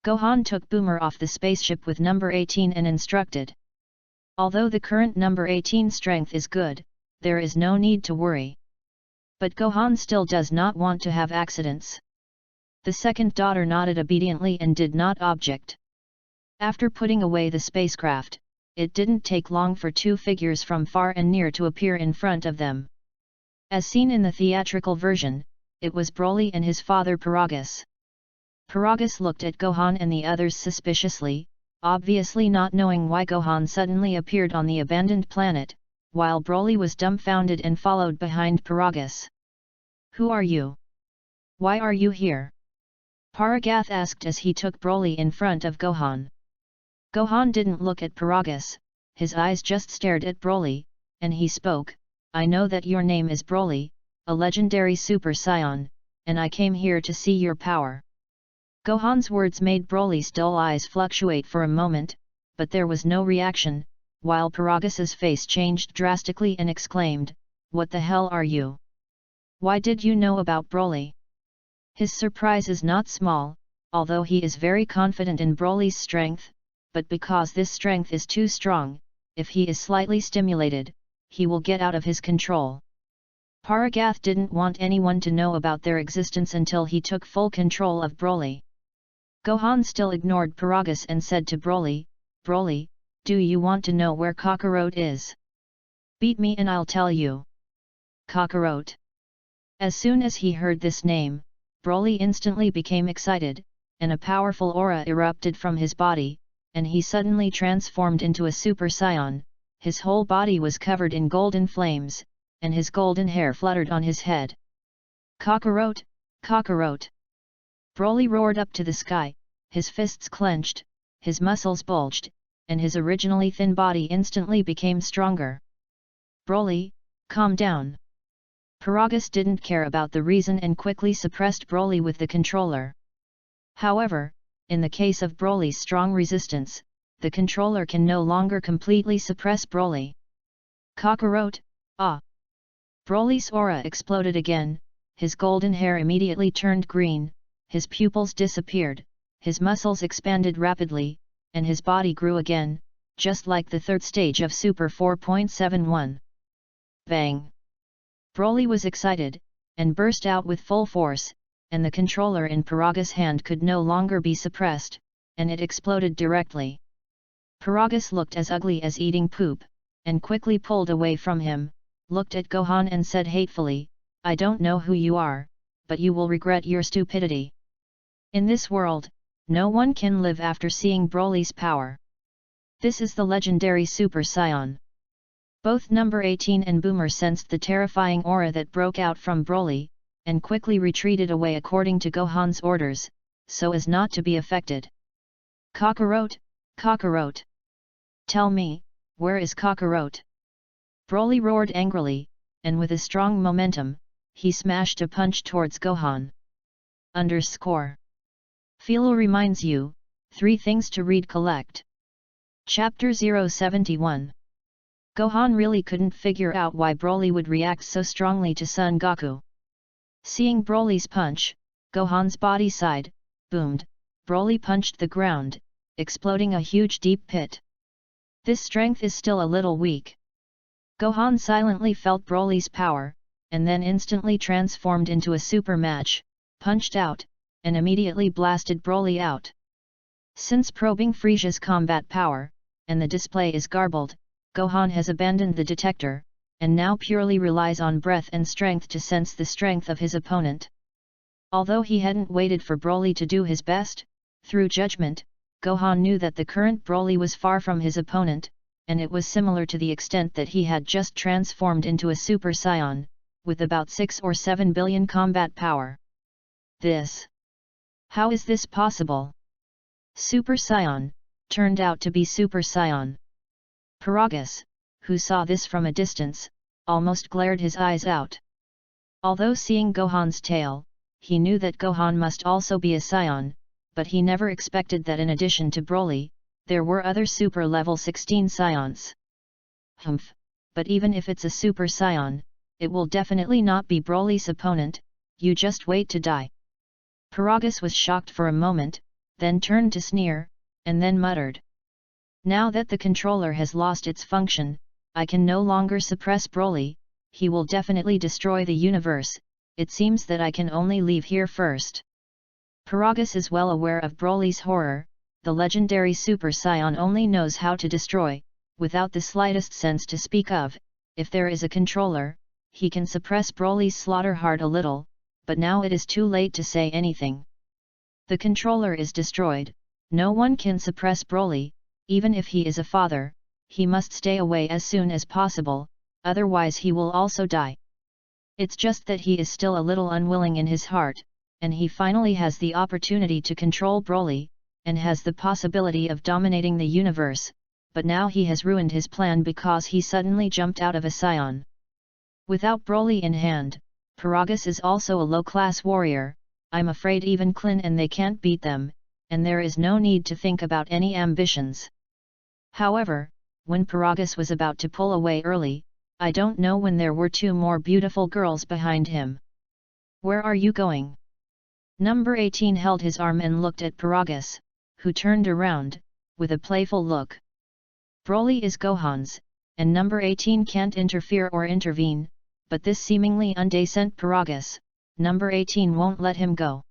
Gohan took Boomer off the spaceship with number 18 and instructed. Although the current number 18 strength is good, there is no need to worry. But Gohan still does not want to have accidents. The second daughter nodded obediently and did not object. After putting away the spacecraft, it didn't take long for 2 figures from far and near to appear in front of them. As seen in the theatrical version, it was Broly and his father Paragus. Paragus looked at Gohan and the others suspiciously, obviously not knowing why Gohan suddenly appeared on the abandoned planet, while Broly was dumbfounded and followed behind Paragus. Who are you? Why are you here? Paragus asked as he took Broly in front of Gohan. Gohan didn't look at Paragus, his eyes just stared at Broly, and he spoke, I know that your name is Broly, a legendary Super Saiyan, and I came here to see your power. Gohan's words made Broly's dull eyes fluctuate for a moment, but there was no reaction, while Paragus's face changed drastically and exclaimed, What the hell are you? Why did you know about Broly? His surprise is not small, although he is very confident in Broly's strength, but because this strength is too strong, if he is slightly stimulated, he will get out of his control. Paragath didn't want anyone to know about their existence until he took full control of Broly. Gohan still ignored Paragas and said to Broly, "Broly, do you want to know where Kakarot is? Beat me and I'll tell you." Kakarot. As soon as he heard this name, Broly instantly became excited, and a powerful aura erupted from his body, and he suddenly transformed into a Super Saiyan. His whole body was covered in golden flames, and his golden hair fluttered on his head. "Kakarot, Kakarot!" Broly roared up to the sky, his fists clenched, his muscles bulged, and his originally thin body instantly became stronger. "Broly, calm down." Paragas didn't care about the reason and quickly suppressed Broly with the controller. However, in the case of Broly's strong resistance, the controller can no longer completely suppress Broly. "Kakarot, ah!" Broly's aura exploded again, his golden hair immediately turned green, his pupils disappeared, his muscles expanded rapidly, and his body grew again, just like the third stage of Super 4.71. Bang! Broly was excited, and burst out with full force, and the controller in Paragas' hand could no longer be suppressed, and it exploded directly. Paragas looked as ugly as eating poop, and quickly pulled away from him, looked at Gohan and said hatefully, "I don't know who you are, but you will regret your stupidity." In this world, no one can live after seeing Broly's power. This is the legendary Super Saiyan. Both number 18 and Boomer sensed the terrifying aura that broke out from Broly, and quickly retreated away according to Gohan's orders, so as not to be affected. "Kakarot, Kakarot! Tell me, where is Kakarot?" Broly roared angrily, and with a strong momentum, he smashed a punch towards Gohan. Philo reminds you, 3 things to read collect. Chapter 071. Gohan really couldn't figure out why Broly would react so strongly to Son Goku. Seeing Broly's punch, Gohan's body sighed, boomed, Broly punched the ground, exploding a huge deep pit. This strength is still a little weak. Gohan silently felt Broly's power, and then instantly transformed into a super match, punched out, and immediately blasted Broly out. Since probing Frieza's combat power, and the display is garbled, Gohan has abandoned the detector, and now purely relies on breath and strength to sense the strength of his opponent. Although he hadn't waited for Broly to do his best, through judgment, Gohan knew that the current Broly was far from his opponent, and it was similar to the extent that he had just transformed into a Super Saiyan, with about 6 or 7 billion combat power. How is this possible? Super Saiyan, turned out to be Super Saiyan. Paragas, who saw this from a distance, almost glared his eyes out. Although seeing Gohan's tail, he knew that Gohan must also be a Saiyan, but he never expected that in addition to Broly, there were other Super Level 16 Saiyans. But even if it's a Super Saiyan, it will definitely not be Broly's opponent, you just wait to die. Paragas was shocked for a moment, then turned to sneer, and then muttered. Now that the controller has lost its function, I can no longer suppress Broly, he will definitely destroy the universe, it seems that I can only leave here first. Paragas is well aware of Broly's horror, the legendary Super Saiyan only knows how to destroy, without the slightest sense to speak of. If there is a controller, he can suppress Broly's slaughter hard a little, but now it is too late to say anything. The controller is destroyed, no one can suppress Broly. Even if he is a father, he must stay away as soon as possible, otherwise he will also die. It's just that he is still a little unwilling in his heart, and he finally has the opportunity to control Broly, and has the possibility of dominating the universe, but now he has ruined his plan because he suddenly jumped out of a Saiyan. Without Broly in hand, Paragas is also a low-class warrior, I'm afraid even Klin and they can't beat them, and there is no need to think about any ambitions. However, when Paragas was about to pull away early, I don't know when there were 2 more beautiful girls behind him. Where are you going? Number 18 held his arm and looked at Paragus, who turned around, with a playful look. Broly is Gohan's, and number 18 can't interfere or intervene, but this seemingly undecent Paragus, number 18 won't let him go.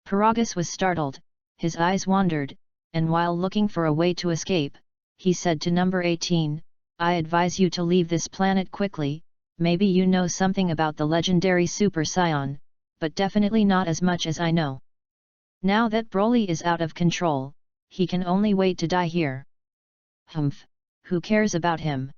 Paragus was startled, his eyes wandered, and while looking for a way to escape, he said to number 18, I advise you to leave this planet quickly. Maybe you know something about the legendary Super Saiyan, but definitely not as much as I know. Now that Broly is out of control, he can only wait to die here. Humph, who cares about him?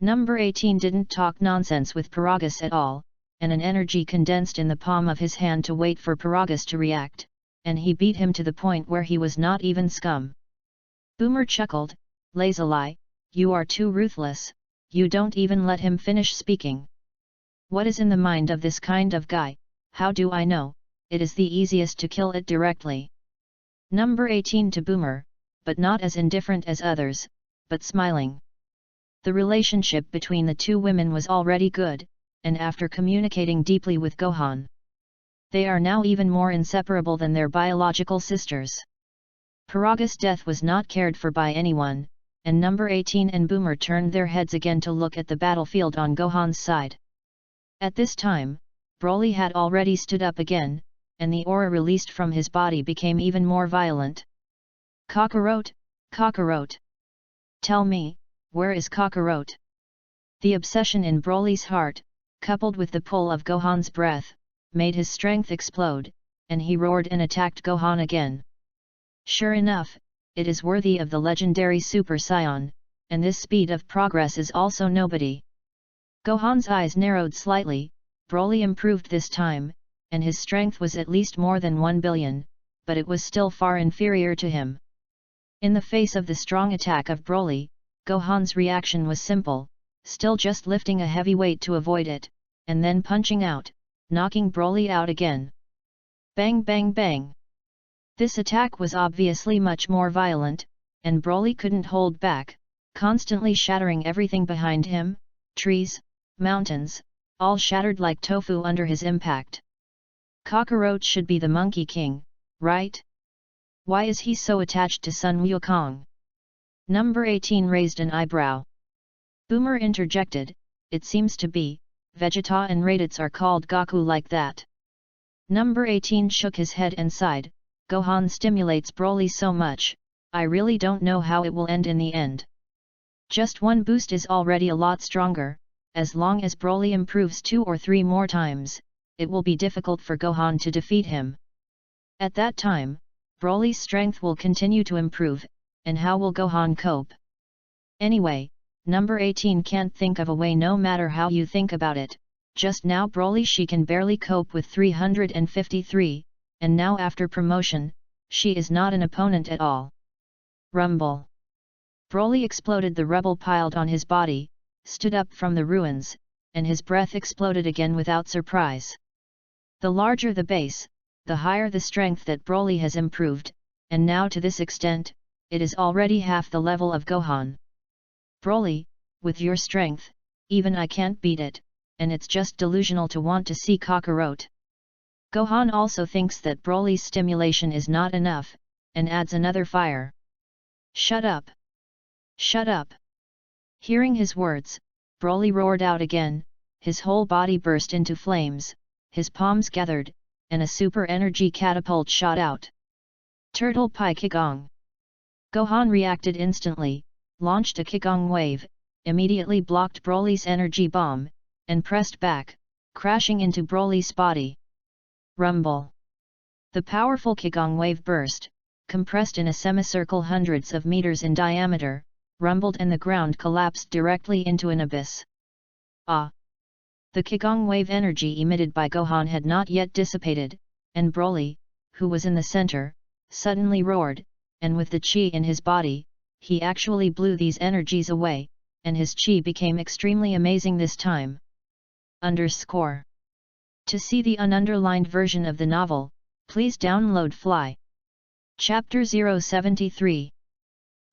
Number 18 didn't talk nonsense with Paragus at all, and an energy condensed in the palm of his hand to wait for Paragus to react, and he beat him to the point where he was not even scum. Boomer chuckled, lazily, you are too ruthless, you don't even let him finish speaking. What is in the mind of this kind of guy? How do I know? It is the easiest to kill it directly. Number 18 to Boomer, but not as indifferent as others, but smiling. The relationship between the two women was already good, and after communicating deeply with Gohan, they are now even more inseparable than their biological sisters. Paragus' death was not cared for by anyone, and number 18 and Boomer turned their heads again to look at the battlefield on Gohan's side. At this time, Broly had already stood up again, and the aura released from his body became even more violent. Kakarot, Kakarot! Tell me, where is Kakarot? The obsession in Broly's heart, coupled with the pull of Gohan's breath, made his strength explode, and he roared and attacked Gohan again. Sure enough, it is worthy of the legendary Super Saiyan, and this speed of progress is also nobody. Gohan's eyes narrowed slightly. Broly improved this time, and his strength was at least more than 1 billion, but it was still far inferior to him. In the face of the strong attack of Broly, Gohan's reaction was simple, still just lifting a heavy weight to avoid it, and then punching out, knocking Broly out again. Bang bang bang! This attack was obviously much more violent, and Broly couldn't hold back, constantly shattering everything behind him, trees, mountains, all shattered like tofu under his impact. Kakarot should be the Monkey King, right? Why is he so attached to Sun Wukong? Number 18 raised an eyebrow. Boomer interjected, it seems to be, Vegeta and Raditz are called Goku like that. Number 18 shook his head and sighed, Gohan stimulates Broly so much, I really don't know how it will end in the end. Just one boost is already a lot stronger, as long as Broly improves 2 or 3 more times, it will be difficult for Gohan to defeat him. At that time, Broly's strength will continue to improve, and how will Gohan cope? Anyway, number 18 can't think of a way no matter how you think about it. Just now she can barely cope with 353, and now after promotion, she is not an opponent at all. Rumble! Broly exploded. The rubble piled on his body, stood up from the ruins, and his breath exploded again without surprise. The larger the base, the higher the strength that Broly has improved, and now to this extent, it is already half the level of Gohan. Broly, with your strength, even I can't beat it, and it's just delusional to want to see Kakarot. Gohan also thinks that Broly's stimulation is not enough, and adds another fire. Shut up! Shut up! Hearing his words, Broly roared out again, his whole body burst into flames, his palms gathered, and a super energy catapult shot out. Turtle Pie Kigong! Gohan reacted instantly, launched a Kigong wave, immediately blocked Broly's energy bomb, and pressed back, crashing into Broly's body. Rumble! The powerful Kigong wave burst, compressed in a semicircle hundreds of meters in diameter, rumbled, and the ground collapsed directly into an abyss. Ah! The Kigong wave energy emitted by Gohan had not yet dissipated, and Broly, who was in the center, suddenly roared, and with the chi in his body, he actually blew these energies away, and his chi became extremely amazing this time. _ To see the ununderlined version of the novel, please download Fly. Chapter 073.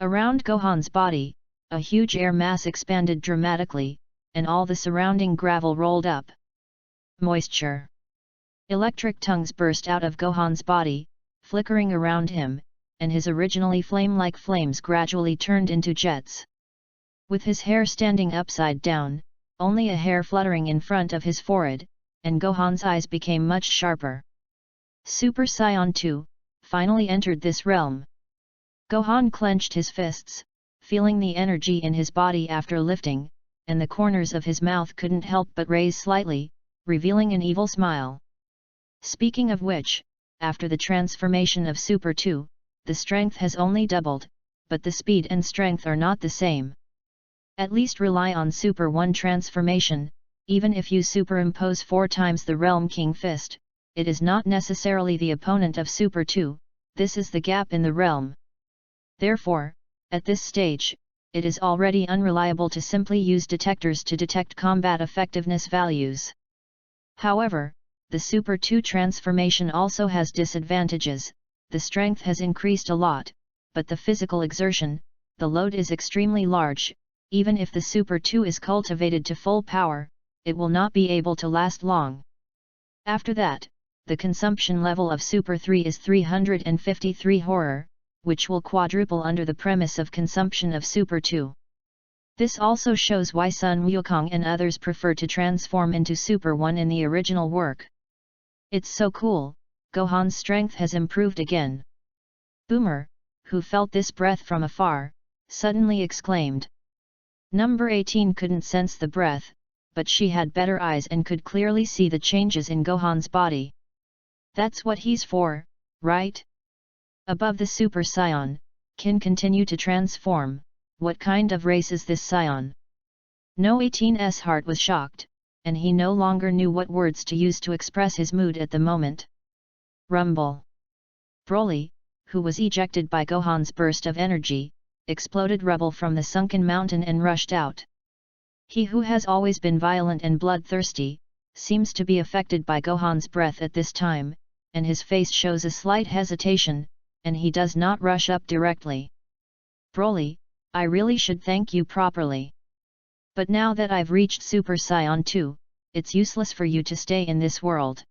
Around Gohan's body, a huge air mass expanded dramatically, and all the surrounding gravel rolled up. Moisture. Electric tongues burst out of Gohan's body, flickering around him, and his originally flame-like flames gradually turned into jets. With his hair standing upside down, only a hair fluttering in front of his forehead, and Gohan's eyes became much sharper. Super Saiyan 2 finally entered this realm. Gohan clenched his fists, feeling the energy in his body after lifting, and the corners of his mouth couldn't help but raise slightly, revealing an evil smile. Speaking of which, after the transformation of Super 2, the strength has only doubled, but the speed and strength are not the same. At least rely on Super 1 transformation, even if you superimpose 4 times the Realm King Fist, it is not necessarily the opponent of Super 2, this is the gap in the realm. Therefore, at this stage, it is already unreliable to simply use detectors to detect combat effectiveness values. However, the Super 2 transformation also has disadvantages. The strength has increased a lot, but the physical exertion, the load is extremely large. Even if the Super 2 is cultivated to full power, it will not be able to last long. After that, the consumption level of Super 3 is 353 horror, which will quadruple under the premise of consumption of Super 2. This also shows why Sun Wukong and others prefer to transform into Super 1 in the original work. It's so cool, Gohan's strength has improved again. Boomer, who felt this breath from afar, suddenly exclaimed. Number 18 couldn't sense the breath, but she had better eyes and could clearly see the changes in Gohan's body. That's what he's for, right? Above the Super Saiyan, can continue to transform. What kind of race is this Saiyan? No 18's heart was shocked, and he no longer knew what words to use to express his mood at the moment. Rumble. Broly, who was ejected by Gohan's burst of energy, exploded rubble from the sunken mountain and rushed out. He who has always been violent and bloodthirsty, seems to be affected by Gohan's breath at this time, and his face shows a slight hesitation, and he does not rush up directly. Broly, I really should thank you properly. But now that I've reached Super Saiyan 2, it's useless for you to stay in this world.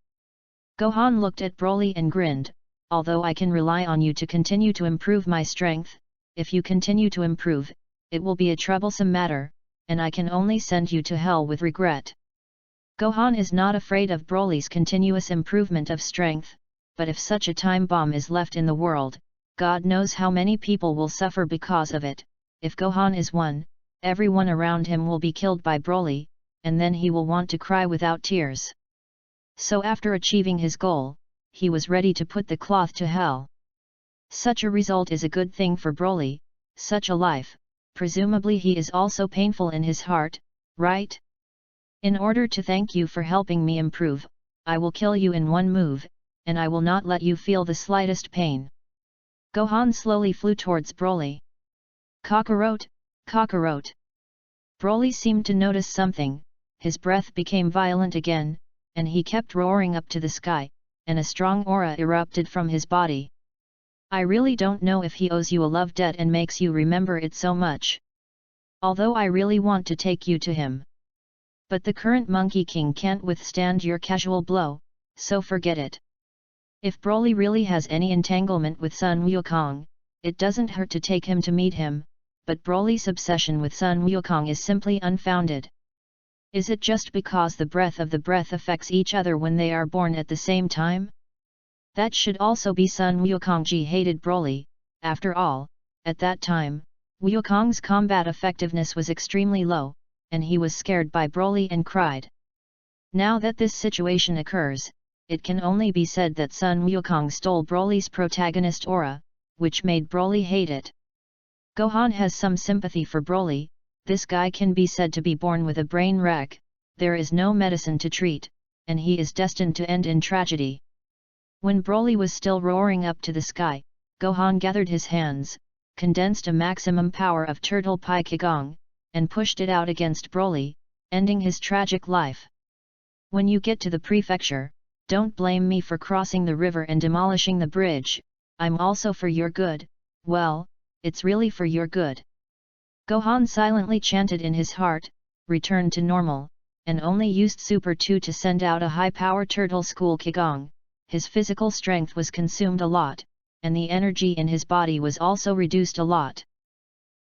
Gohan looked at Broly and grinned, although I can rely on you to continue to improve my strength, if you continue to improve, it will be a troublesome matter, and I can only send you to hell with regret. Gohan is not afraid of Broly's continuous improvement of strength, but if such a time bomb is left in the world, God knows how many people will suffer because of it. If Gohan is one, everyone around him will be killed by Broly, and then he will want to cry without tears. So after achieving his goal, he was ready to put the cloth to hell. Such a result is a good thing for Broly, such a life, presumably he is also painful in his heart, right? In order to thank you for helping me improve, I will kill you in one move, and I will not let you feel the slightest pain. Gohan slowly flew towards Broly. Kakarot, Kakarot. Broly seemed to notice something, his breath became violent again, and he kept roaring up to the sky, and a strong aura erupted from his body. I really don't know if he owes you a love debt and makes you remember it so much. Although I really want to take you to him. But the current Monkey King can't withstand your casual blow, so forget it. If Broly really has any entanglement with Sun Wukong, it doesn't hurt to take him to meet him, but Broly's obsession with Sun Wukong is simply unfounded. Is it just because the breath of the breath affects each other when they are born at the same time? That should also be Sun Wukong hated Broly. After all, at that time, Wukong's combat effectiveness was extremely low, and he was scared by Broly and cried. Now that this situation occurs, it can only be said that Sun Wukong stole Broly's protagonist aura, which made Broly hate it. Gohan has some sympathy for Broly. This guy can be said to be born with a brain wreck, there is no medicine to treat, and he is destined to end in tragedy. When Broly was still roaring up to the sky, Gohan gathered his hands, condensed a maximum power of Turtle Pi Qigong, and pushed it out against Broly, ending his tragic life. When you get to the prefecture, don't blame me for crossing the river and demolishing the bridge, I'm also for your good, well, it's really for your good. Gohan silently chanted in his heart, return to normal, and only used Super 2 to send out a high-power turtle school Kigong. His physical strength was consumed a lot, and the energy in his body was also reduced a lot.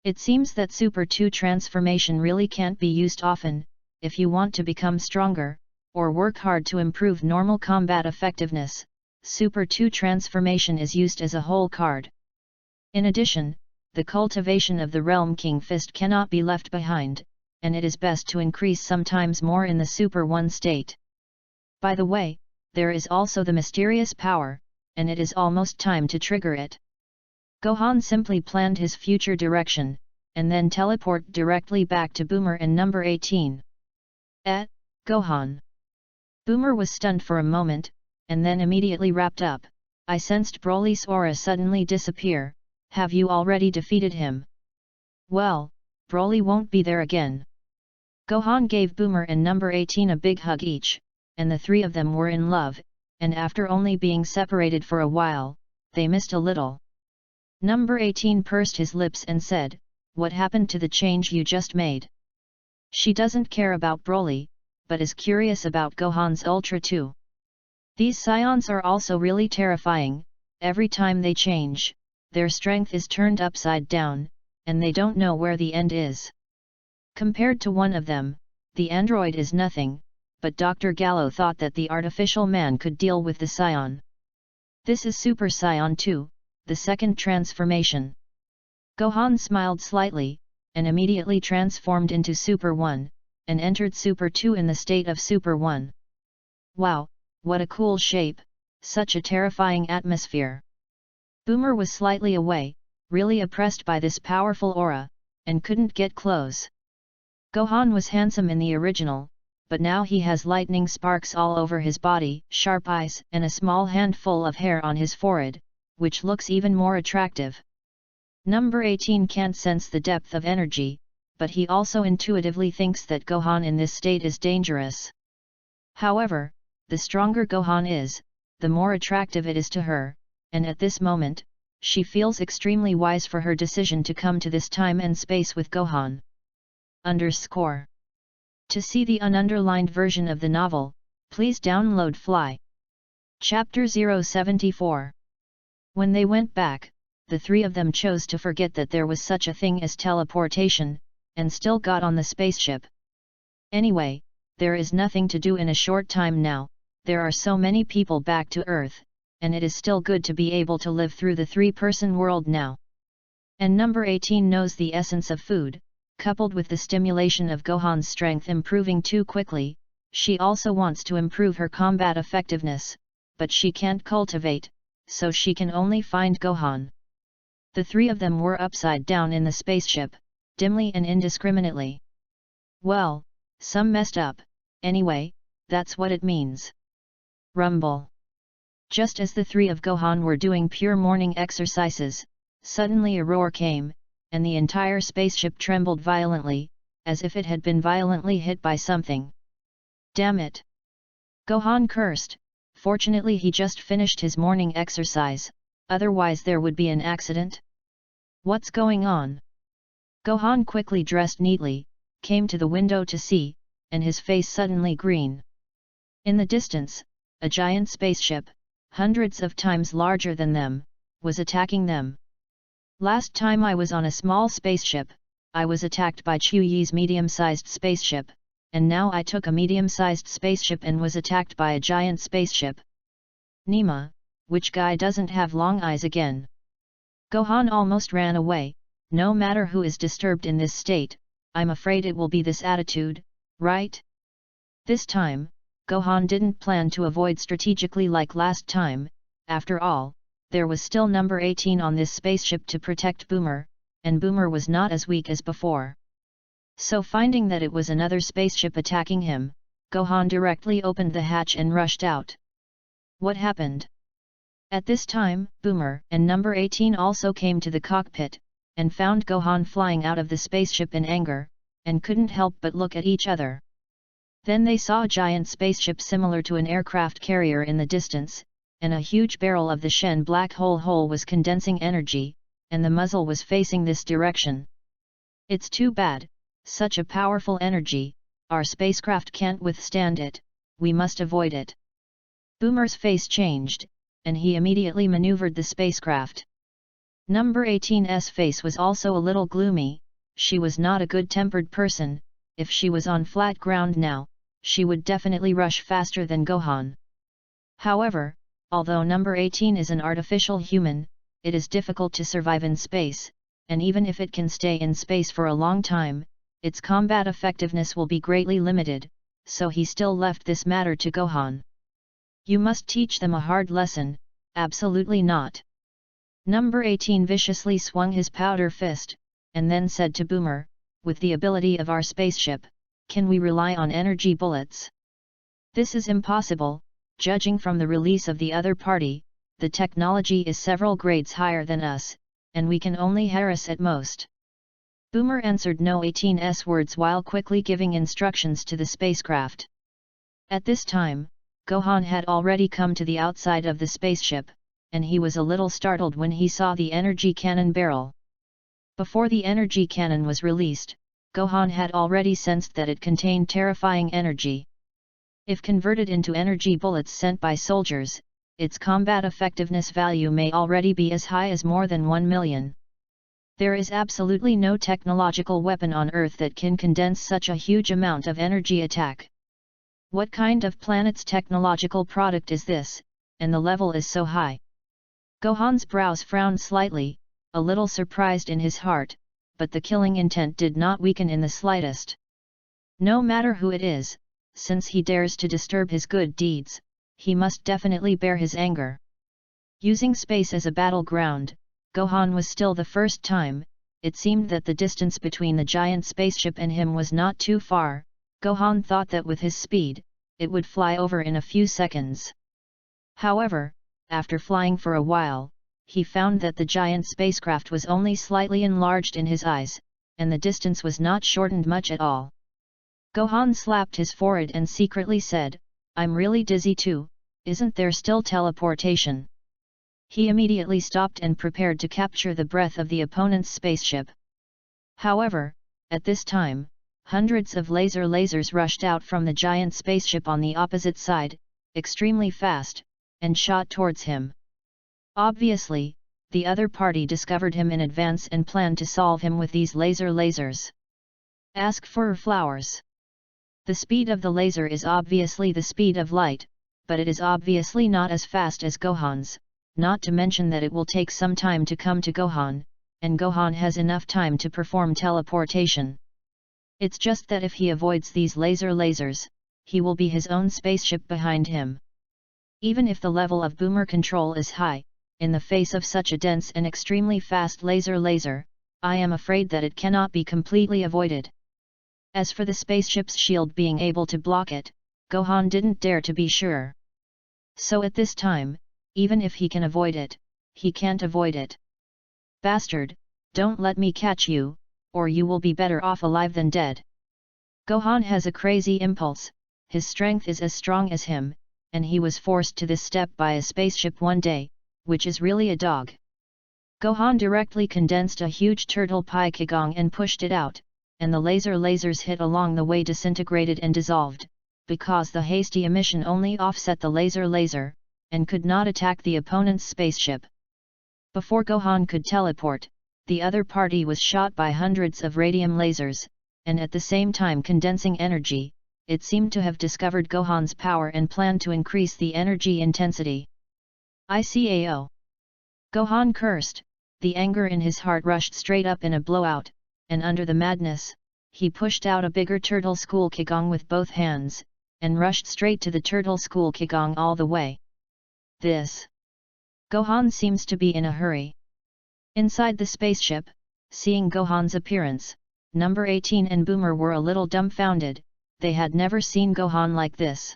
It seems that Super 2 transformation really can't be used often, if you want to become stronger, or work hard to improve normal combat effectiveness. Super 2 transformation is used as a whole card. In addition, the cultivation of the Realm King Fist cannot be left behind, and it is best to increase sometimes more in the Super 1 state. By the way, there is also the mysterious power, and it is almost time to trigger it. Gohan simply planned his future direction, and then teleport directly back to Boomer and number 18. Gohan. Boomer was stunned for a moment, and then immediately wrapped up. I sensed Broly's aura suddenly disappear. Have you already defeated him? Well, Broly won't be there again. Gohan gave Boomer and number 18 a big hug each, and the three of them were in love, and after only being separated for a while, they missed a little. Number 18 pursed his lips and said, "What happened to the change you just made?" She doesn't care about Broly, but is curious about Gohan's Ultra too. These scions are also really terrifying. Every time they change, their strength is turned upside down, and they don't know where the end is. Compared to one of them, the android is nothing, but Dr. Gallo thought that the artificial man could deal with the scion. This is Super Saiyan 2, the second transformation. Gohan smiled slightly, and immediately transformed into Super 1, and entered Super 2 in the state of Super 1. Wow, what a cool shape, such a terrifying atmosphere. Boomer was slightly away, really oppressed by this powerful aura, and couldn't get close. Gohan was handsome in the original, but now he has lightning sparks all over his body, sharp eyes, and a small handful of hair on his forehead, which looks even more attractive. Number 18 can't sense the depth of energy, but he also intuitively thinks that Gohan in this state is dangerous. However, the stronger Gohan is, the more attractive it is to her, and at this moment, she feels extremely wise for her decision to come to this time and space with Gohan. To see the ununderlined version of the novel, please download Fly. Chapter 074. When they went back, the three of them chose to forget that there was such a thing as teleportation, and still got on the spaceship. Anyway, there is nothing to do in a short time now, there are so many people back to Earth, and it is still good to be able to live through the three-person world now. And number 18 knows the essence of food, coupled with the stimulation of Gohan's strength improving too quickly, she also wants to improve her combat effectiveness, but she can't cultivate, so she can only find Gohan. The three of them were upside down in the spaceship, dimly and indiscriminately. Well, some messed up, anyway, that's what it means. Rumble. Just as the three of Gohan were doing pure morning exercises, suddenly a roar came, and the entire spaceship trembled violently, as if it had been violently hit by something. Damn it! Gohan cursed. Fortunately he just finished his morning exercise, otherwise there would be an accident. What's going on? Gohan quickly dressed neatly, came to the window to see, and his face suddenly green. In the distance, a giant spaceship, hundreds of times larger than them, was attacking them. Last time I was on a small spaceship, I was attacked by Chuyi's medium-sized spaceship, and now I took a medium-sized spaceship and was attacked by a giant spaceship. Nima, which guy doesn't have long eyes again? Gohan almost ran away. No matter who is disturbed in this state, I'm afraid it will be this attitude, right? This time, Gohan didn't plan to avoid strategically like last time. After all, there was still number 18 on this spaceship to protect Boomer, and Boomer was not as weak as before. So finding that it was another spaceship attacking him, Gohan directly opened the hatch and rushed out. What happened? At this time, Boomer and number 18 also came to the cockpit, and found Gohan flying out of the spaceship in anger, and couldn't help but look at each other. Then they saw a giant spaceship similar to an aircraft carrier in the distance, and a huge barrel of the Shen black hole was condensing energy, and the muzzle was facing this direction. It's too bad, such a powerful energy, our spacecraft can't withstand it, we must avoid it. Boomer's face changed, and he immediately maneuvered the spacecraft. Number 18's face was also a little gloomy. She was not a good-tempered person. If she was on flat ground now, she would definitely rush faster than Gohan. However, although number 18 is an artificial human, it is difficult to survive in space, and even if it can stay in space for a long time, its combat effectiveness will be greatly limited, so he still left this matter to Gohan. You must teach them a hard lesson. Absolutely not. Number 18 viciously swung his powder fist, and then said to Boomer, with the ability of our spaceship, can we rely on energy bullets? This is impossible. Judging from the release of the other party, the technology is several grades higher than us, and we can only harass at most. Boomer answered no 18's words while quickly giving instructions to the spacecraft. At this time, Gohan had already come to the outside of the spaceship, and he was a little startled when he saw the energy cannon barrel. Before the energy cannon was released, Gohan had already sensed that it contained terrifying energy. If converted into energy bullets sent by soldiers, its combat effectiveness value may already be as high as more than 1 million. There is absolutely no technological weapon on Earth that can condense such a huge amount of energy attack. What kind of planet's technological product is this, and the level is so high? Gohan's brows frowned slightly, a little surprised in his heart, but the killing intent did not weaken in the slightest. No matter who it is, since he dares to disturb his good deeds, he must definitely bear his anger. Using space as a battleground, Gohan was still the first time. It seemed that the distance between the giant spaceship and him was not too far. Gohan thought that with his speed, it would fly over in a few seconds. However, after flying for a while, he found that the giant spacecraft was only slightly enlarged in his eyes, and the distance was not shortened much at all. Gohan slapped his forehead and secretly said, I'm really dizzy too, isn't there still teleportation? He immediately stopped and prepared to capture the breath of the opponent's spaceship. However, at this time, hundreds of lasers rushed out from the giant spaceship on the opposite side, extremely fast, and shot towards him. Obviously, the other party discovered him in advance and planned to solve him with these lasers. Ask for flowers. The speed of the laser is obviously the speed of light, but it is obviously not as fast as Gohan's, not to mention that it will take some time to come to Gohan, and Gohan has enough time to perform teleportation. It's just that if he avoids these lasers, he will be his own spaceship behind him. Even if the level of Boomer control is high, in the face of such a dense and extremely fast laser, I am afraid that it cannot be completely avoided. As for the spaceship's shield being able to block it, Gohan didn't dare to be sure. So at this time, even if he can avoid it, he can't avoid it. Bastard, don't let me catch you, or you will be better off alive than dead. Gohan has a crazy impulse, his strength is as strong as him, and he was forced to this step by a spaceship one day, which is really a dog. Gohan directly condensed a huge turtle pie Kigong and pushed it out, and the lasers hit along the way disintegrated and dissolved, because the hasty emission only offset the laser, and could not attack the opponent's spaceship. Before Gohan could teleport, the other party was shot by hundreds of radium lasers, and at the same time condensing energy. It seemed to have discovered Gohan's power and planned to increase the energy intensity. ICAO. Gohan cursed, the anger in his heart rushed straight up in a blowout, and under the madness, he pushed out a bigger turtle school Kigong with both hands, and rushed straight to the turtle school Kigong all the way. This. Gohan seems to be in a hurry. Inside the spaceship, seeing Gohan's appearance, number 18 and Boomer were a little dumbfounded, they had never seen Gohan like this.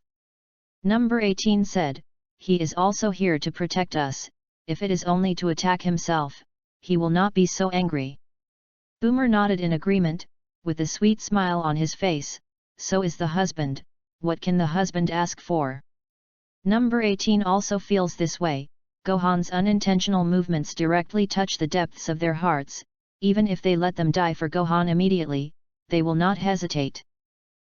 Number 18 said, he is also here to protect us, if it is only to attack himself, he will not be so angry. Boomer nodded in agreement, with a sweet smile on his face, so is the husband, what can the husband ask for? Number 18 also feels this way. Gohan's unintentional movements directly touch the depths of their hearts, even if they let them die for Gohan immediately, they will not hesitate.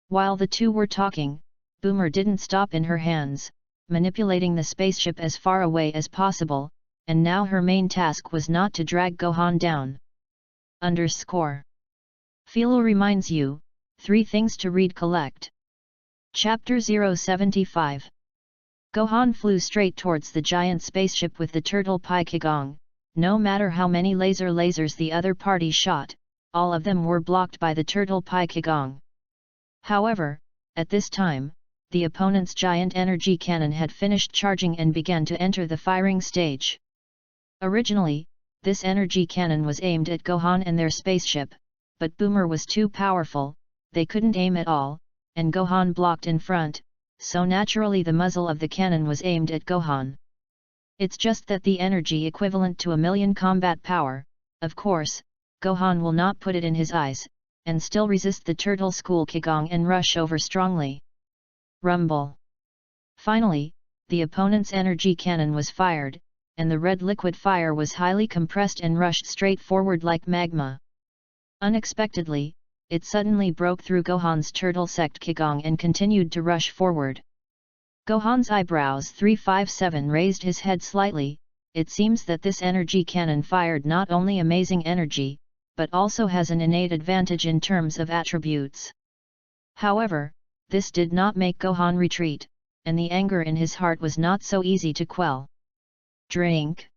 While the two were talking, Boomer didn't stop in her hands, manipulating the spaceship as far away as possible, and now her main task was not to drag Gohan down. Philo reminds you, 3 things to read collect. Chapter 075. Gohan flew straight towards the giant spaceship with the turtle Pai Kigong. No matter how many lasers the other party shot, all of them were blocked by the turtle Pai Kigong. However, at this time, the opponent's giant energy cannon had finished charging and began to enter the firing stage. Originally, this energy cannon was aimed at Gohan and their spaceship, but Boomer was too powerful, they couldn't aim at all, and Gohan blocked in front, so naturally the muzzle of the cannon was aimed at Gohan. It's just that the energy equivalent to 1,000,000 combat power, of course, Gohan will not put it in his eyes, and still resist the turtle school Kigong and rush over strongly. Rumble. Finally, the opponent's energy cannon was fired, and the red liquid fire was highly compressed and rushed straight forward like magma. Unexpectedly, it suddenly broke through Gohan's turtle sect Kigong and continued to rush forward. Gohan's eyebrows 357 raised his head slightly. It seems that this energy cannon fired not only amazing energy, but also has an innate advantage in terms of attributes. However, this did not make Gohan retreat, and the anger in his heart was not so easy to quell. Drink!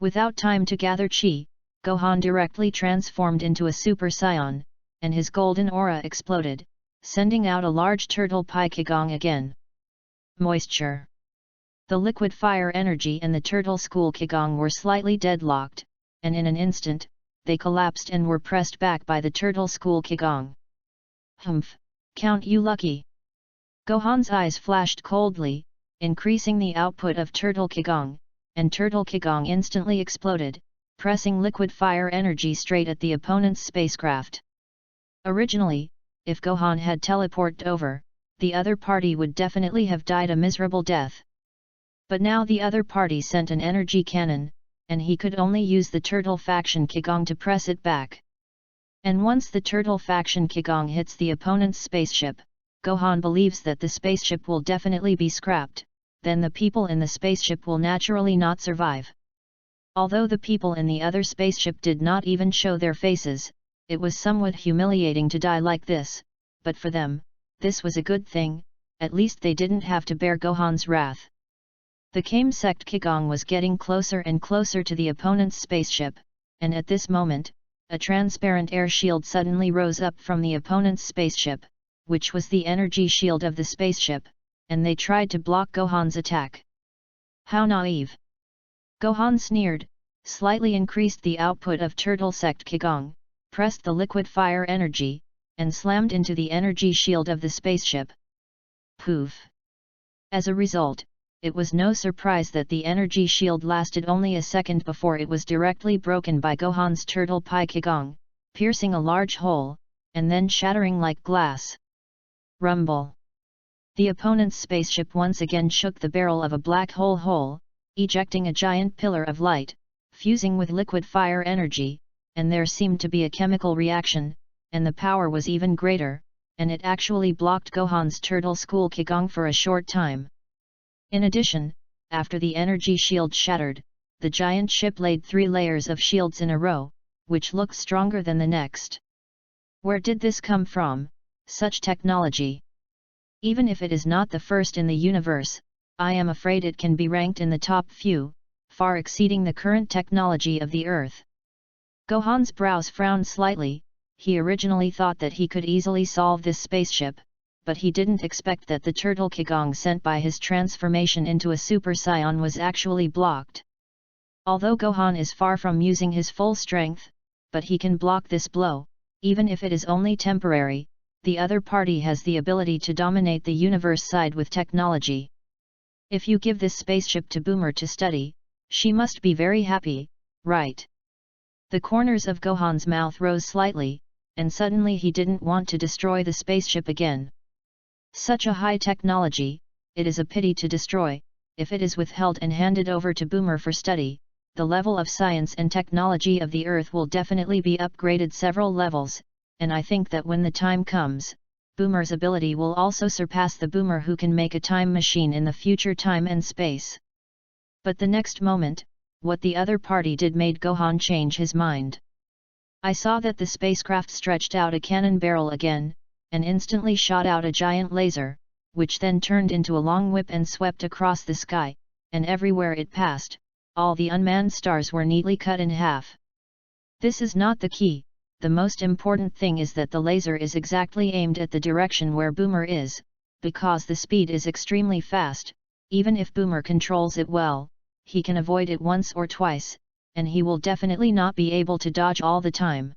Without time to gather chi, Gohan directly transformed into a Super Saiyan, and his golden aura exploded, sending out a large turtle Pai Kigong again. Moisture. The liquid fire energy and the turtle school Kigong were slightly deadlocked, and in an instant, they collapsed and were pressed back by the turtle school Kigong. Humph, count you lucky! Gohan's eyes flashed coldly, increasing the output of turtle Kigong, and turtle Kigong instantly exploded, pressing liquid fire energy straight at the opponent's spacecraft. Originally, if Gohan had teleported over, the other party would definitely have died a miserable death. But now the other party sent an energy cannon, and he could only use the turtle faction Kigong to press it back. And once the turtle faction Kigong hits the opponent's spaceship, Gohan believes that the spaceship will definitely be scrapped, then the people in the spaceship will naturally not survive. Although the people in the other spaceship did not even show their faces, it was somewhat humiliating to die like this, but for them, this was a good thing, at least they didn't have to bear Gohan's wrath. The Kame sect Kigong was getting closer and closer to the opponent's spaceship, and at this moment, a transparent air shield suddenly rose up from the opponent's spaceship, which was the energy shield of the spaceship, and they tried to block Gohan's attack. How naive! Gohan sneered, slightly increased the output of turtle sect Kigong, pressed the liquid fire energy, and slammed into the energy shield of the spaceship. Poof! As a result, it was no surprise that the energy shield lasted only a second before it was directly broken by Gohan's turtle Pai Kigong, piercing a large hole, and then shattering like glass. Rumble! The opponent's spaceship once again shook the barrel of a black hole, ejecting a giant pillar of light, fusing with liquid fire energy, and there seemed to be a chemical reaction, and the power was even greater, and it actually blocked Gohan's turtle school Kigong for a short time. In addition, after the energy shield shattered, the giant ship laid 3 layers of shields in a row, which looked stronger than the next. Where did this come from, such technology? Even if it is not the first in the universe, I am afraid it can be ranked in the top few, far exceeding the current technology of the Earth. Gohan's brows frowned slightly. He originally thought that he could easily solve this spaceship, but he didn't expect that the turtle Kigong sent by his transformation into a Super Saiyan was actually blocked. Although Gohan is far from using his full strength, but he can block this blow, even if it is only temporary. The other party has the ability to dominate the universe side with technology. If you give this spaceship to Boomer to study, she must be very happy, right? The corners of Gohan's mouth rose slightly, and suddenly he didn't want to destroy the spaceship again. Such a high technology, it is a pity to destroy. If it is withheld and handed over to Boomer for study, the level of science and technology of the Earth will definitely be upgraded several levels, and I think that when the time comes, Boomer's ability will also surpass the Boomer who can make a time machine in the future time and space. But the next moment, what the other party did made Gohan change his mind. I saw that the spacecraft stretched out a cannon barrel again, and instantly shot out a giant laser, which then turned into a long whip and swept across the sky, and everywhere it passed, all the unmanned stars were neatly cut in half. This is not the key, the most important thing is that the laser is exactly aimed at the direction where Boomer is, because the speed is extremely fast. Even if Boomer controls it well, he can avoid it once or twice, and he will definitely not be able to dodge all the time.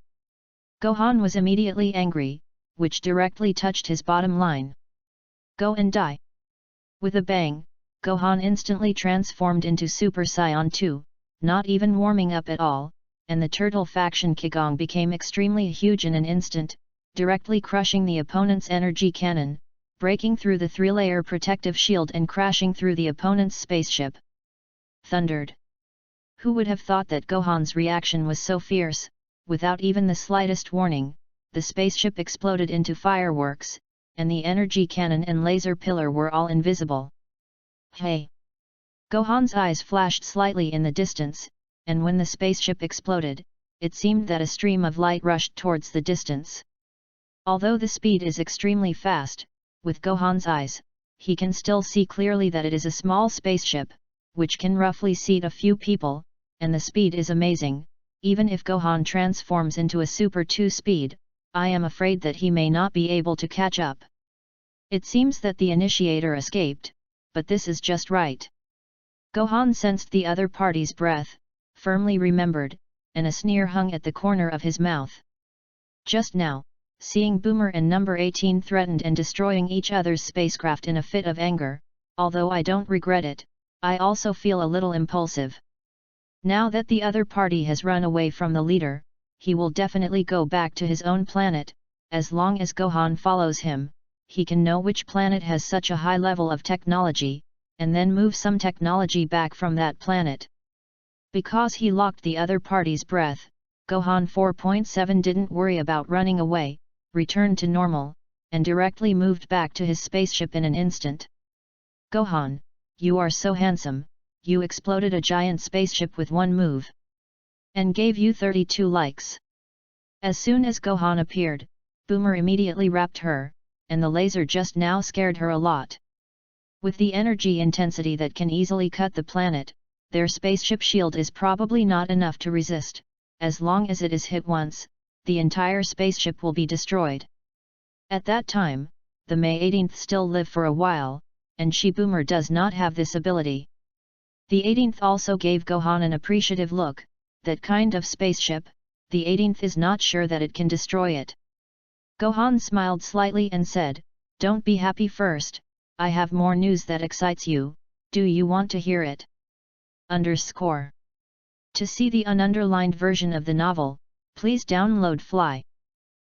Gohan was immediately angry, which directly touched his bottom line. Go and die! With a bang, Gohan instantly transformed into Super Saiyan 2, not even warming up at all, and the turtle faction Kigong became extremely huge in an instant, directly crushing the opponent's energy cannon, breaking through the 3-layer protective shield and crashing through the opponent's spaceship. Thundered. Who would have thought that Gohan's reaction was so fierce? Without even the slightest warning, the spaceship exploded into fireworks, and the energy cannon and laser pillar were all invisible. Hey! Gohan's eyes flashed slightly in the distance, and when the spaceship exploded, it seemed that a stream of light rushed towards the distance. Although the speed is extremely fast, with Gohan's eyes, he can still see clearly that it is a small spaceship, which can roughly seat a few people, and the speed is amazing. Even if Gohan transforms into a Super 2 speed, I am afraid that he may not be able to catch up. It seems that the initiator escaped, but this is just right. Gohan sensed the other party's breath, firmly remembered, and a sneer hung at the corner of his mouth. Just now, seeing Boomer and number 18 threatened and destroying each other's spacecraft in a fit of anger, although I don't regret it, I also feel a little impulsive. Now that the other party has run away from the leader, he will definitely go back to his own planet. As long as Gohan follows him, he can know which planet has such a high level of technology, and then move some technology back from that planet. Because he locked the other party's breath, Gohan 4.7 didn't worry about running away, returned to normal, and directly moved back to his spaceship in an instant. Gohan, you are so handsome, you exploded a giant spaceship with one move. And gave you 32 likes. As soon as Gohan appeared, Boomer immediately wrapped her, and the laser just now scared her a lot. With the energy intensity that can easily cut the planet, their spaceship shield is probably not enough to resist. As long as it is hit once, the entire spaceship will be destroyed. At that time, the May 18th still live for a while, and Boomer does not have this ability. The 18th also gave Gohan an appreciative look. That kind of spaceship, the 18th is not sure that it can destroy it. Gohan smiled slightly and said, "Don't be happy first, I have more news that excites you, do you want to hear it?" To see the ununderlined version of the novel, please download Fly.